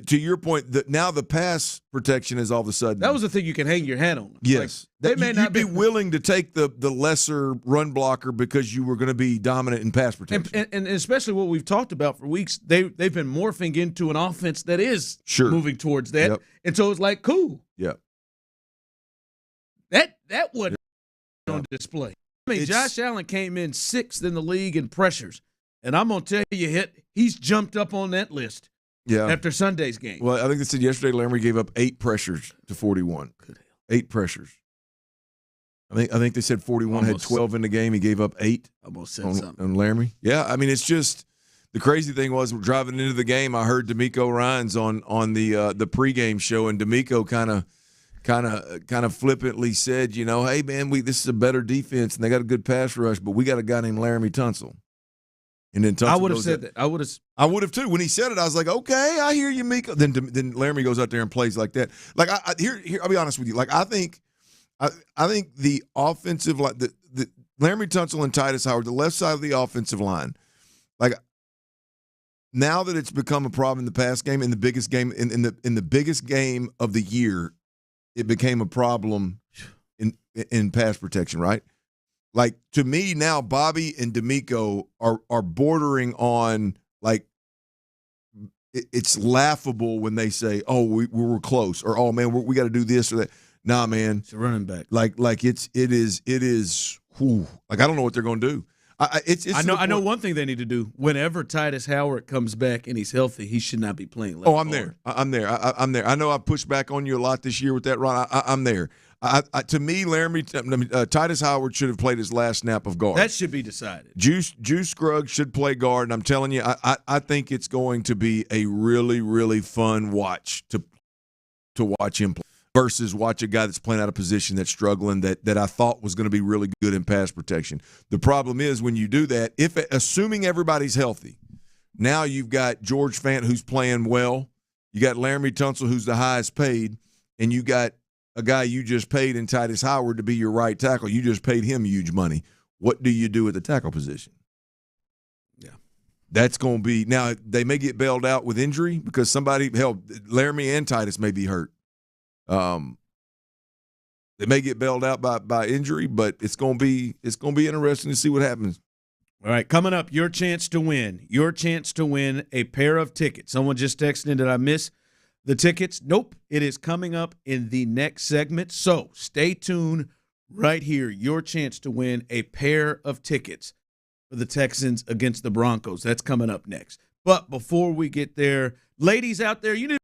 to your point, now the pass protection is all of a sudden. That was the thing you can hang your hat on. Yes. Like, they may not be willing to take the lesser run blocker because you were going to be dominant in pass protection. And especially what we've talked about for weeks, they've been morphing into an offense that is moving towards that. Yep. And so it's like, cool. Yeah. That wasn't on display. I mean, Josh Allen came in 6th in the league in pressures, and I'm going to tell you, he's jumped up on that list after Sunday's game. Well, I think they said yesterday Laramie gave up 8 pressures to 41. 8 pressures. I think they said 41 had 12 in the game. He gave up 8 Almost said something. On Laramie. Yeah, I mean, it's just the crazy thing was driving into the game, I heard D'Amico Ryans on the pregame show, and D'Amico kind of flippantly said, hey, man, this is a better defense, and they got a good pass rush, but we got a guy named Laramie Tunsil. And then Tunsil I would have said that. I would have too. When he said it, I was like, okay, I hear you, Miko. Then Laramie goes out there and plays like that. Like here, I'll be honest with you. Like I think the offensive line, the Laramie Tunsil and Titus Howard, the left side of the offensive line, like now that it's become a problem in the pass game, in the biggest game in the biggest game of the year, it became a problem in pass protection, right? Like, to me now, Bobby and D'Amico are bordering on, like, it's laughable when they say, oh, we were close, or, oh, man, we got to do this or that. Nah, man. It's a running back. Like it is, whew, like, I don't know what they're going to do. I know one thing they need to do. Whenever Titus Howard comes back and he's healthy, he should not be playing left. Oh, I'm there. I'm there. I know I pushed back on you a lot this year with that, Ron. I'm there. To me, Titus Howard should have played his last snap of guard. That should be decided. Juice Scruggs should play guard, and I'm telling you, I think it's going to be a really, really fun watch to watch him play versus watch a guy that's playing out of position that's struggling that I thought was going to be really good in pass protection. The problem is when you do that, assuming everybody's healthy, now you've got George Fant who's playing well, you got Laramie Tunsil who's the highest paid, and you got a guy you just paid in Titus Howard to be your right tackle. You just paid him huge money. What do you do at the tackle position? Yeah. That's going to be – now, they may get bailed out with injury because Laramie and Titus may be hurt. They may get bailed out by injury, but it's going to be interesting to see what happens. All right, coming up, your chance to win. Your chance to win a pair of tickets. Someone just texted in, did I miss the tickets? Nope. It is coming up in the next segment. So stay tuned right here. Your chance to win a pair of tickets for the Texans against the Broncos. That's coming up next. But before we get there, ladies out there, you need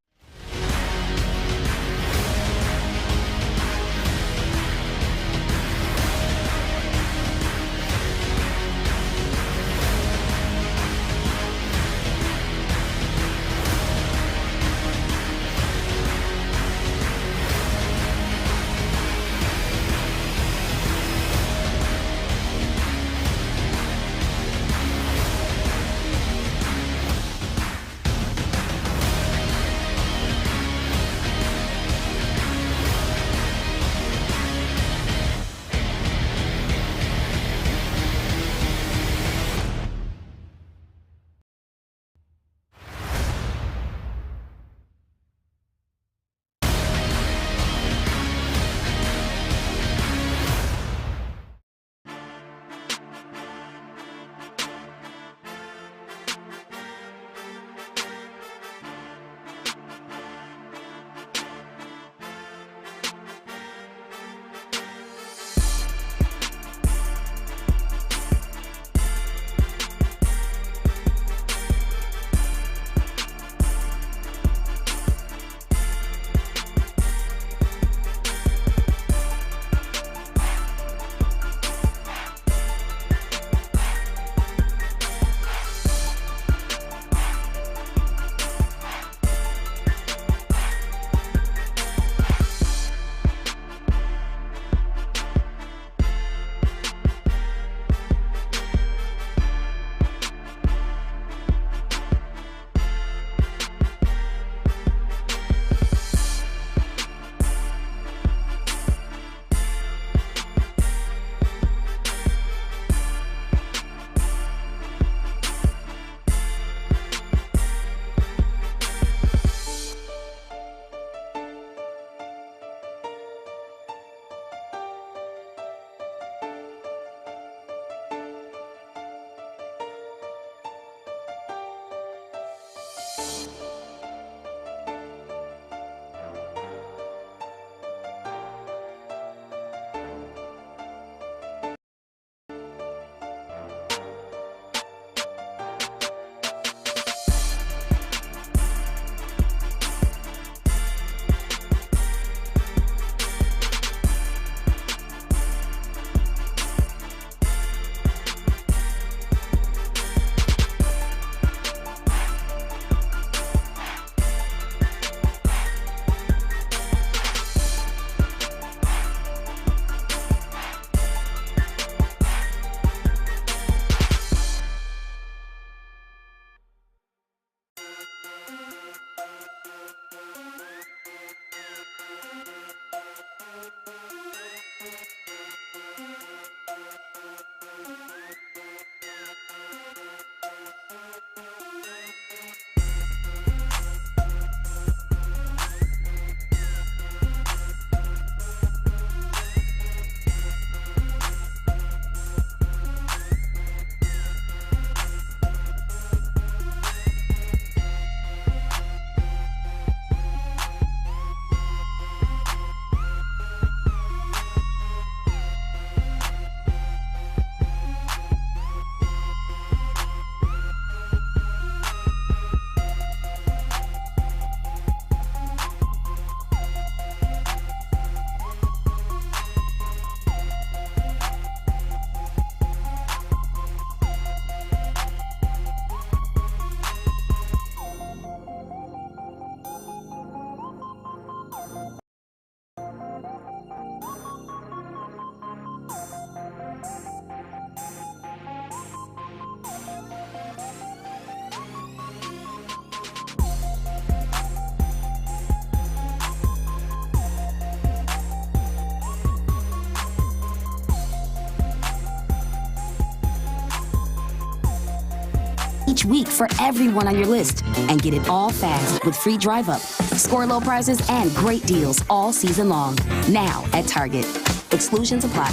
each week for everyone on your list. And get it all fast with free Drive Up. Score low prizes and great deals all season long. Now at Target. Exclusions apply.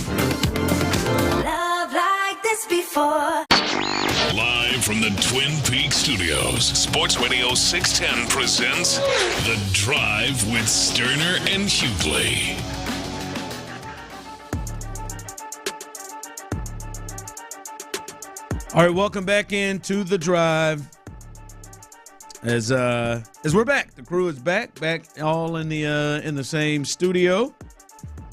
Love like this before. Live from the Twin Peaks studios, Sports Radio 610 presents The Drive with Stoerner and Hughley. All right, welcome back into The Drive. As we're back, the crew is back all in the same studio,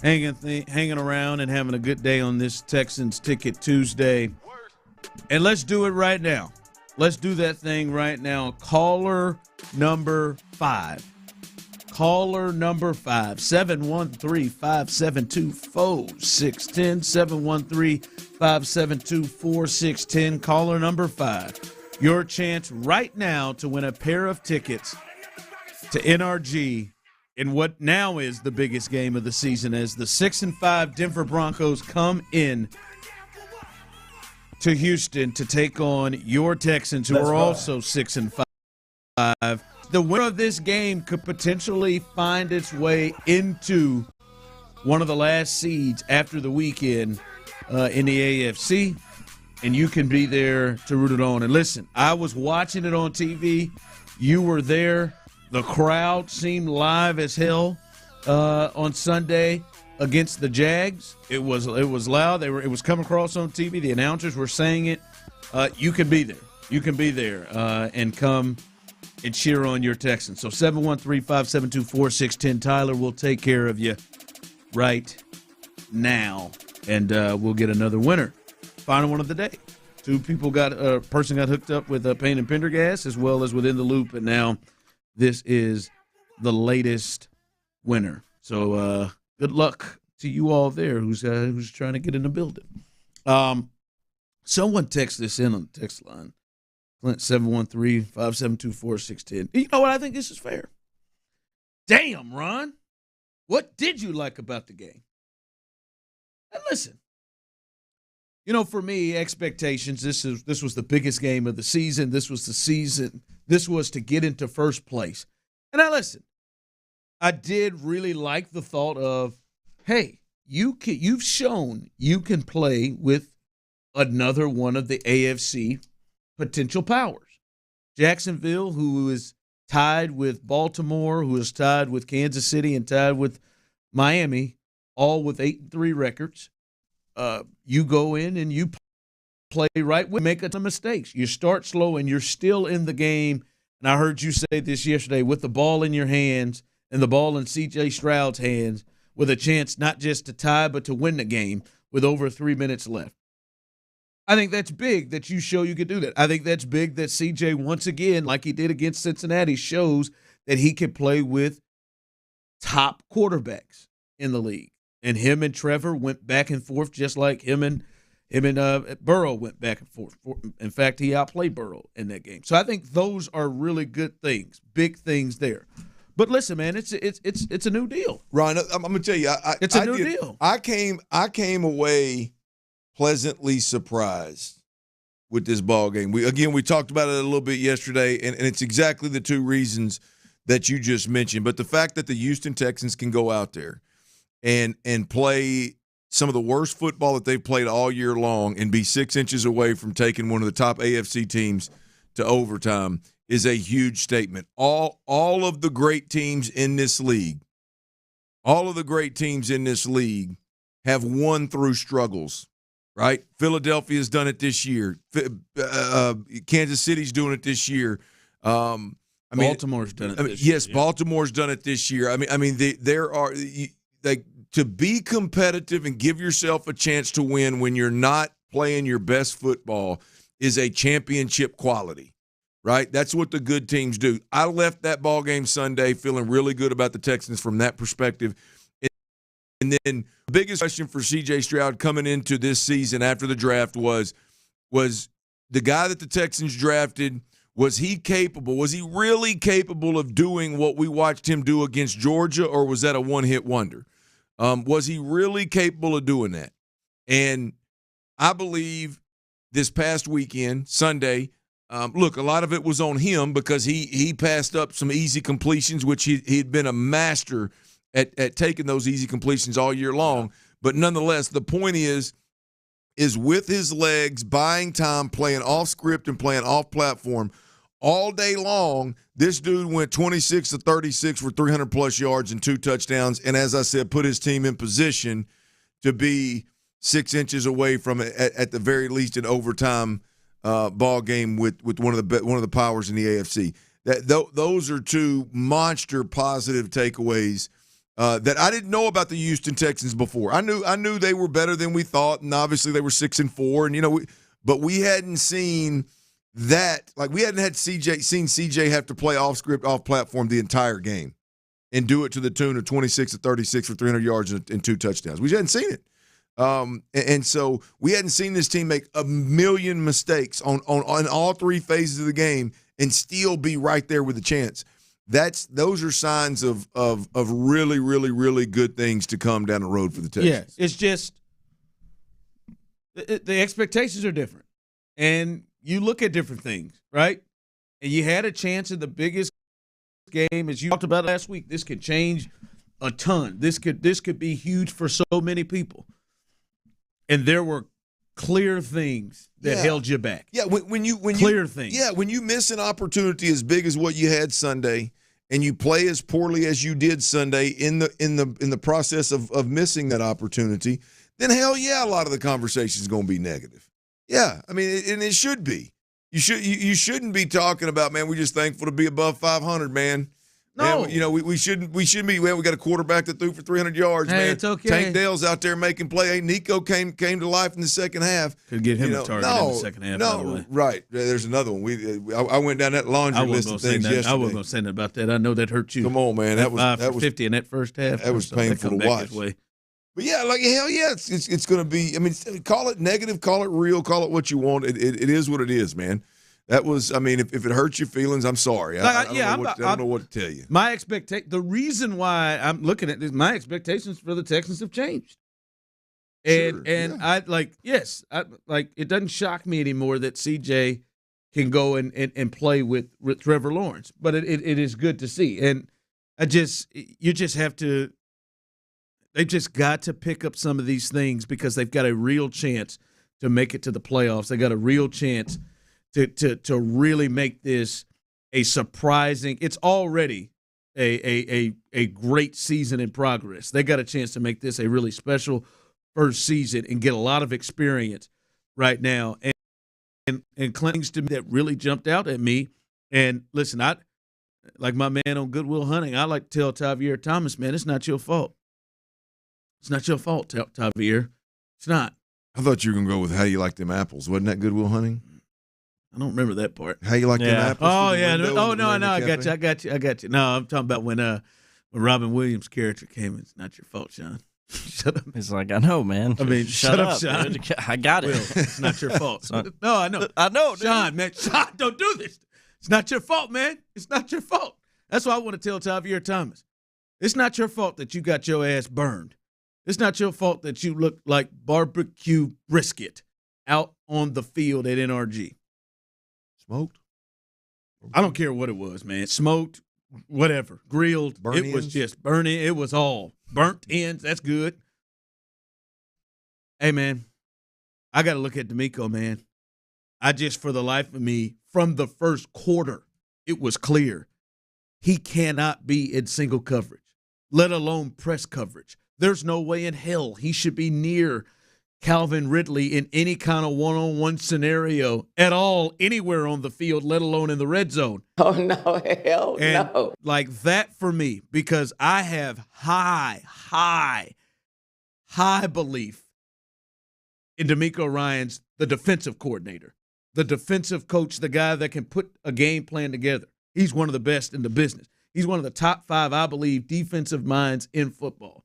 hanging around and having a good day on this Texans Ticket Tuesday. And let's do it right now. Let's do that thing right now. Caller number 5. Caller number 5, 713-572-4610, 713-572-4610. Caller number 5. Your chance right now to win a pair of tickets to NRG in what now is the biggest game of the season as the 6-5 Denver Broncos come in to Houston to take on your Texans, who are also 6-5. The winner of this game could potentially find its way into one of the last seeds after the weekend in the AFC, and you can be there to root it on. And listen, I was watching it on TV. You were there. The crowd seemed live as hell on Sunday against the Jags. It was loud. It was coming across on TV. The announcers were saying it. You can be there. You can be there and come and cheer on your Texans. So 713-572-4610. Tyler will take care of you right now, and we'll get another winner. Final one of the day. A person got hooked up with Payne and Pendergast as well as Within the Loop, and now this is the latest winner. So good luck to you all there who's trying to get in the building. Someone text this in on the text line. Clint, 713-572-4610. You know what? I think this is fair. Damn, Ron. What did you like about the game? And listen, for me, expectations, this was the biggest game of the season. This was the season. This was to get into first place. And now listen, I did really like the thought of, hey, you've shown you can play with another one of the AFC potential powers. Jacksonville, who is tied with Baltimore, who is tied with Kansas City, and tied with Miami, all with 8-3 records. You go in and you play right with, make some mistakes. You start slow and you're still in the game. And I heard you say this yesterday, with the ball in your hands and the ball in C.J. Stroud's hands, with a chance not just to tie but to win the game with over 3 minutes left. I think that's big that you show you can do that. I think that's big that C.J. once again, like he did against Cincinnati, shows that he can play with top quarterbacks in the league. And him and Trevor went back and forth just like him and Burrow went back and forth. In fact, he outplayed Burrow in that game. So I think those are really good things, big things there. But listen, man, it's a new deal. Ron, I'm going to tell you, it's a new deal. I came away pleasantly surprised with this ball game. We talked about it a little bit yesterday, and it's exactly the two reasons that you just mentioned. But the fact that the Houston Texans can go out there and play some of the worst football that they've played all year long and be 6 inches away from taking one of the top AFC teams to overtime is a huge statement. All of the great teams in this league, have won through struggles. Right? Philadelphia's done it this year. Kansas City's doing it this year. Baltimore's done it this year. Yes, Baltimore's done it this year. To be competitive and give yourself a chance to win when you're not playing your best football is a championship quality, right? That's what the good teams do. I left that ball game Sunday feeling really good about the Texans from that perspective. And then the biggest question for C.J. Stroud coming into this season after the draft was the guy that the Texans drafted, was he capable? Was he really capable of doing what we watched him do against Georgia, or was that a one-hit wonder? Was he really capable of doing that? And I believe this past weekend, Sunday, Look, a lot of it was on him because he passed up some easy completions, which he'd been a master at taking those easy completions all year long. But nonetheless, the point is with his legs, buying time, playing off script and playing off platform all day long, this dude went 26 to 36 for 300-plus yards and 2 touchdowns. And as I said, put his team in position to be 6 inches away from it at the very least an overtime ball game with one of the powers in the AFC. Those are 2 monster positive takeaways that I didn't know about the Houston Texans before. I knew they were better than we thought, and obviously they were 6-4, and but we hadn't seen that. Like, we hadn't seen CJ have to play off script, off platform the entire game and do it to the tune of 26 to 36 for 300 yards and 2 touchdowns. We hadn't seen it. And so we hadn't seen this team make a million mistakes on all 3 phases of the game and still be right there with a chance. Those are signs of really, really, really good things to come down the road for the Texans. Yeah, it's just the expectations are different, and you look at different things, right? And you had a chance in the biggest game, as you talked about last week. This could change a ton. This could be huge for so many people. And there were clear things that held you back. Yeah, when you things. Yeah, when you miss an opportunity as big as what you had Sunday, and you play as poorly as you did Sunday in the process of missing that opportunity, then hell yeah, a lot of the conversation is going to be negative. Yeah, I mean, and it should be. You shouldn't be talking about, man, we're just thankful to be above 500, man. No, man, we shouldn't be. Man, we got a quarterback that threw for 300 yards. Hey, man, it's okay. Tank Dale's out there making play. Hey, Nico came to life in the second half. Could get him a target in the second half. No, by the way. Right. There's another one. I went down that laundry list of things yesterday. I wasn't going to say that about that. I know that hurt you. Come on, man. That was 50 in that first half. That was painful to watch. But yeah, like hell yeah, it's going to be. I mean, call it negative, call it real, call it what you want. It is what it is, man. That was, I mean, if it hurts your feelings, I'm sorry. I don't know what to tell you. The reason why I'm looking at this, my expectations for the Texans have changed. And it doesn't shock me anymore that CJ can go and play with Trevor Lawrence, but it is good to see. And they've just got to pick up some of these things because they've got a real chance to make it to the playoffs. They got a real chance to really make this a surprising. It's already a great season in progress. They got a chance to make this a really special first season and get a lot of experience right now. And things to me that really jumped out at me. And listen, I like my man on Good Will Hunting. I like to tell Tavier Thomas, man, it's not your fault. It's not your fault, Tavier. It's not. I thought you were gonna go with how you like them apples. Wasn't that Good Will Hunting? I don't remember that part. How you like them apples? Oh yeah. No. I got you. No, I'm talking about when Robin Williams' character came in. It's not your fault, Sean. Shut up. He's like, I know, man. I mean, shut up, Sean. Dude. I got it. Will, it's not your fault. No, I know. Dude. Sean, man. Sean, don't do this. It's not your fault, man. It's not your fault. That's why I want to tell Tavier Thomas. It's not your fault that you got your ass burned. It's not your fault that you look like barbecue brisket out on the field at NRG. Smoked? I don't care what it was, man. Smoked, whatever. Grilled. Burnt was ends? Just burning. It was all. Burnt ends. That's good. Hey, man, I got to look at D'Amico, man. I just, for the life of me, from the first quarter, it was clear he cannot be in single coverage, let alone press coverage. There's no way in hell he should be near Calvin Ridley in any kind of one-on-one scenario at all, anywhere on the field, let alone in the red zone. Oh, no, hell no. Like that for me, because I have high belief in D'Amico Ryans, the defensive coordinator, the defensive coach, the guy that can put a game plan together. He's one of the best in the business. He's one of the top 5, I believe, defensive minds in football.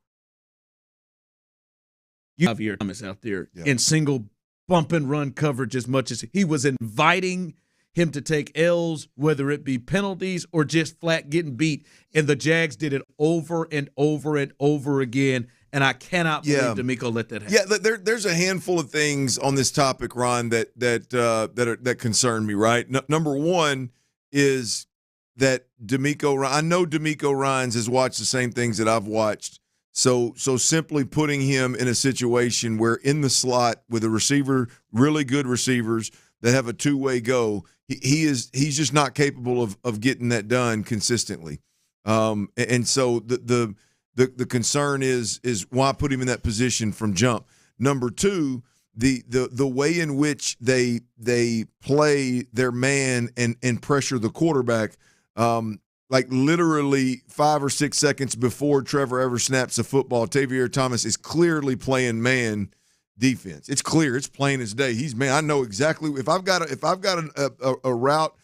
You have your Thomas out there in single bump and run coverage as much as he was inviting him to take L's, whether it be penalties or just flat getting beat. And the Jags did it over and over and over again. and I cannot believe D'Amico let that happen. Yeah, there's a handful of things on this topic, Ron, that concern me. Right, number one is that I know D'Amico Ryans has watched the same things that I've watched. So simply putting him in a situation where in the slot with a receiver, really good receivers that have a two-way go, he's just not capable of getting that done consistently. And so the concern is why put him in that position from jump. Number two, the way in which they play their man and pressure the quarterback. Like literally 5 or 6 seconds before Trevor ever snaps the football, Tavier Thomas is clearly playing man defense. It's clear. It's plain as day. He's man. I know exactly if I've got a route,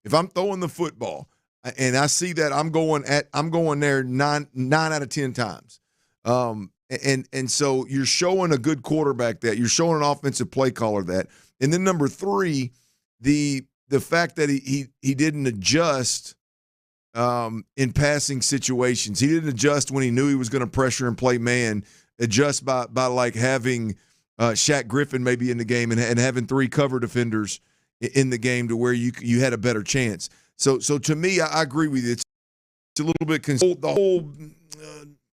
if I'm throwing the football and I see that I'm going there nine out of 10 times. And so you're showing a good quarterback that. You're showing an offensive play caller that. And then number three, the fact that he didn't adjust in passing situations. He didn't adjust when he knew he was going to pressure and play man, adjust by like having Shaq Griffin maybe in the game and having 3 cover defenders in the game to where you had a better chance. So to me, I agree with you. It's a little bit the whole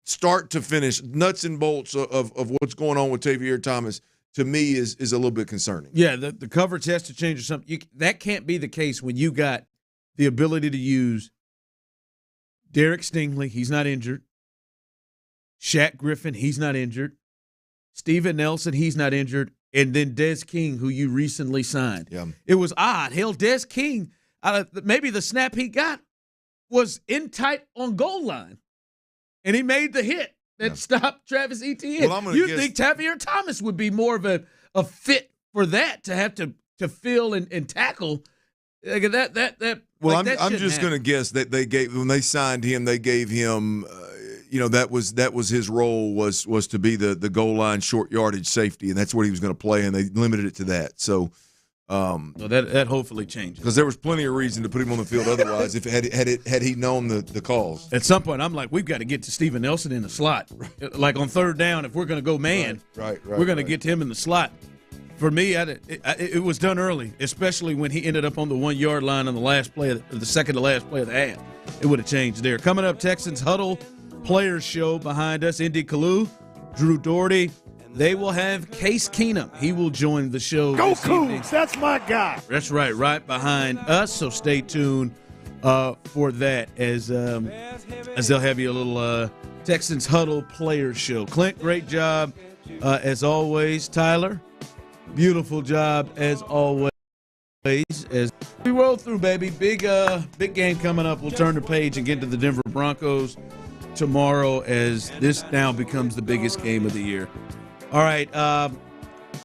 start to finish, nuts and bolts of what's going on with Tavier Thomas, to me is a little bit concerning. Yeah, the coverage has to change or something. That can't be the case when you got the ability to use Derek Stingley, he's not injured. Shaq Griffin, he's not injured. Steven Nelson, he's not injured. And then Des King, who you recently signed. Yeah. It was odd. Hell, Des King, maybe the snap he got was in tight on goal line. And he made the hit that stopped Travis Etienne. Well, you think Tavier Thomas would be more of a fit for that, to have to fill and tackle that. Well, I'm just going to guess that when they signed him, they gave him, that was his role was to be the goal line short yardage safety, and that's what he was going to play, and they limited it to that. So that hopefully changes, because there was plenty of reason to put him on the field otherwise if had he known the calls. At some point, I'm like, we've got to get to Steven Nelson in the slot, like on third down. If we're going to go man, right, we're going to get to him in the slot. For me, it was done early, especially when he ended up on the 1 yard line on the last play, the second to last play of the half. It would have changed there. Coming up, Texans Huddle Players Show behind us. Indy Kalu, Drew Doherty. They will have Case Keenum. He will join the show. Go Cougs! That's my guy. That's right behind us. So stay tuned for that as they'll have you a little Texans Huddle Players Show. Clint, great job as always. Tyler, beautiful job as always. As we roll through, baby, big game coming up. We'll turn the page and get to the Denver Broncos tomorrow, as this now becomes the biggest game of the year. All right,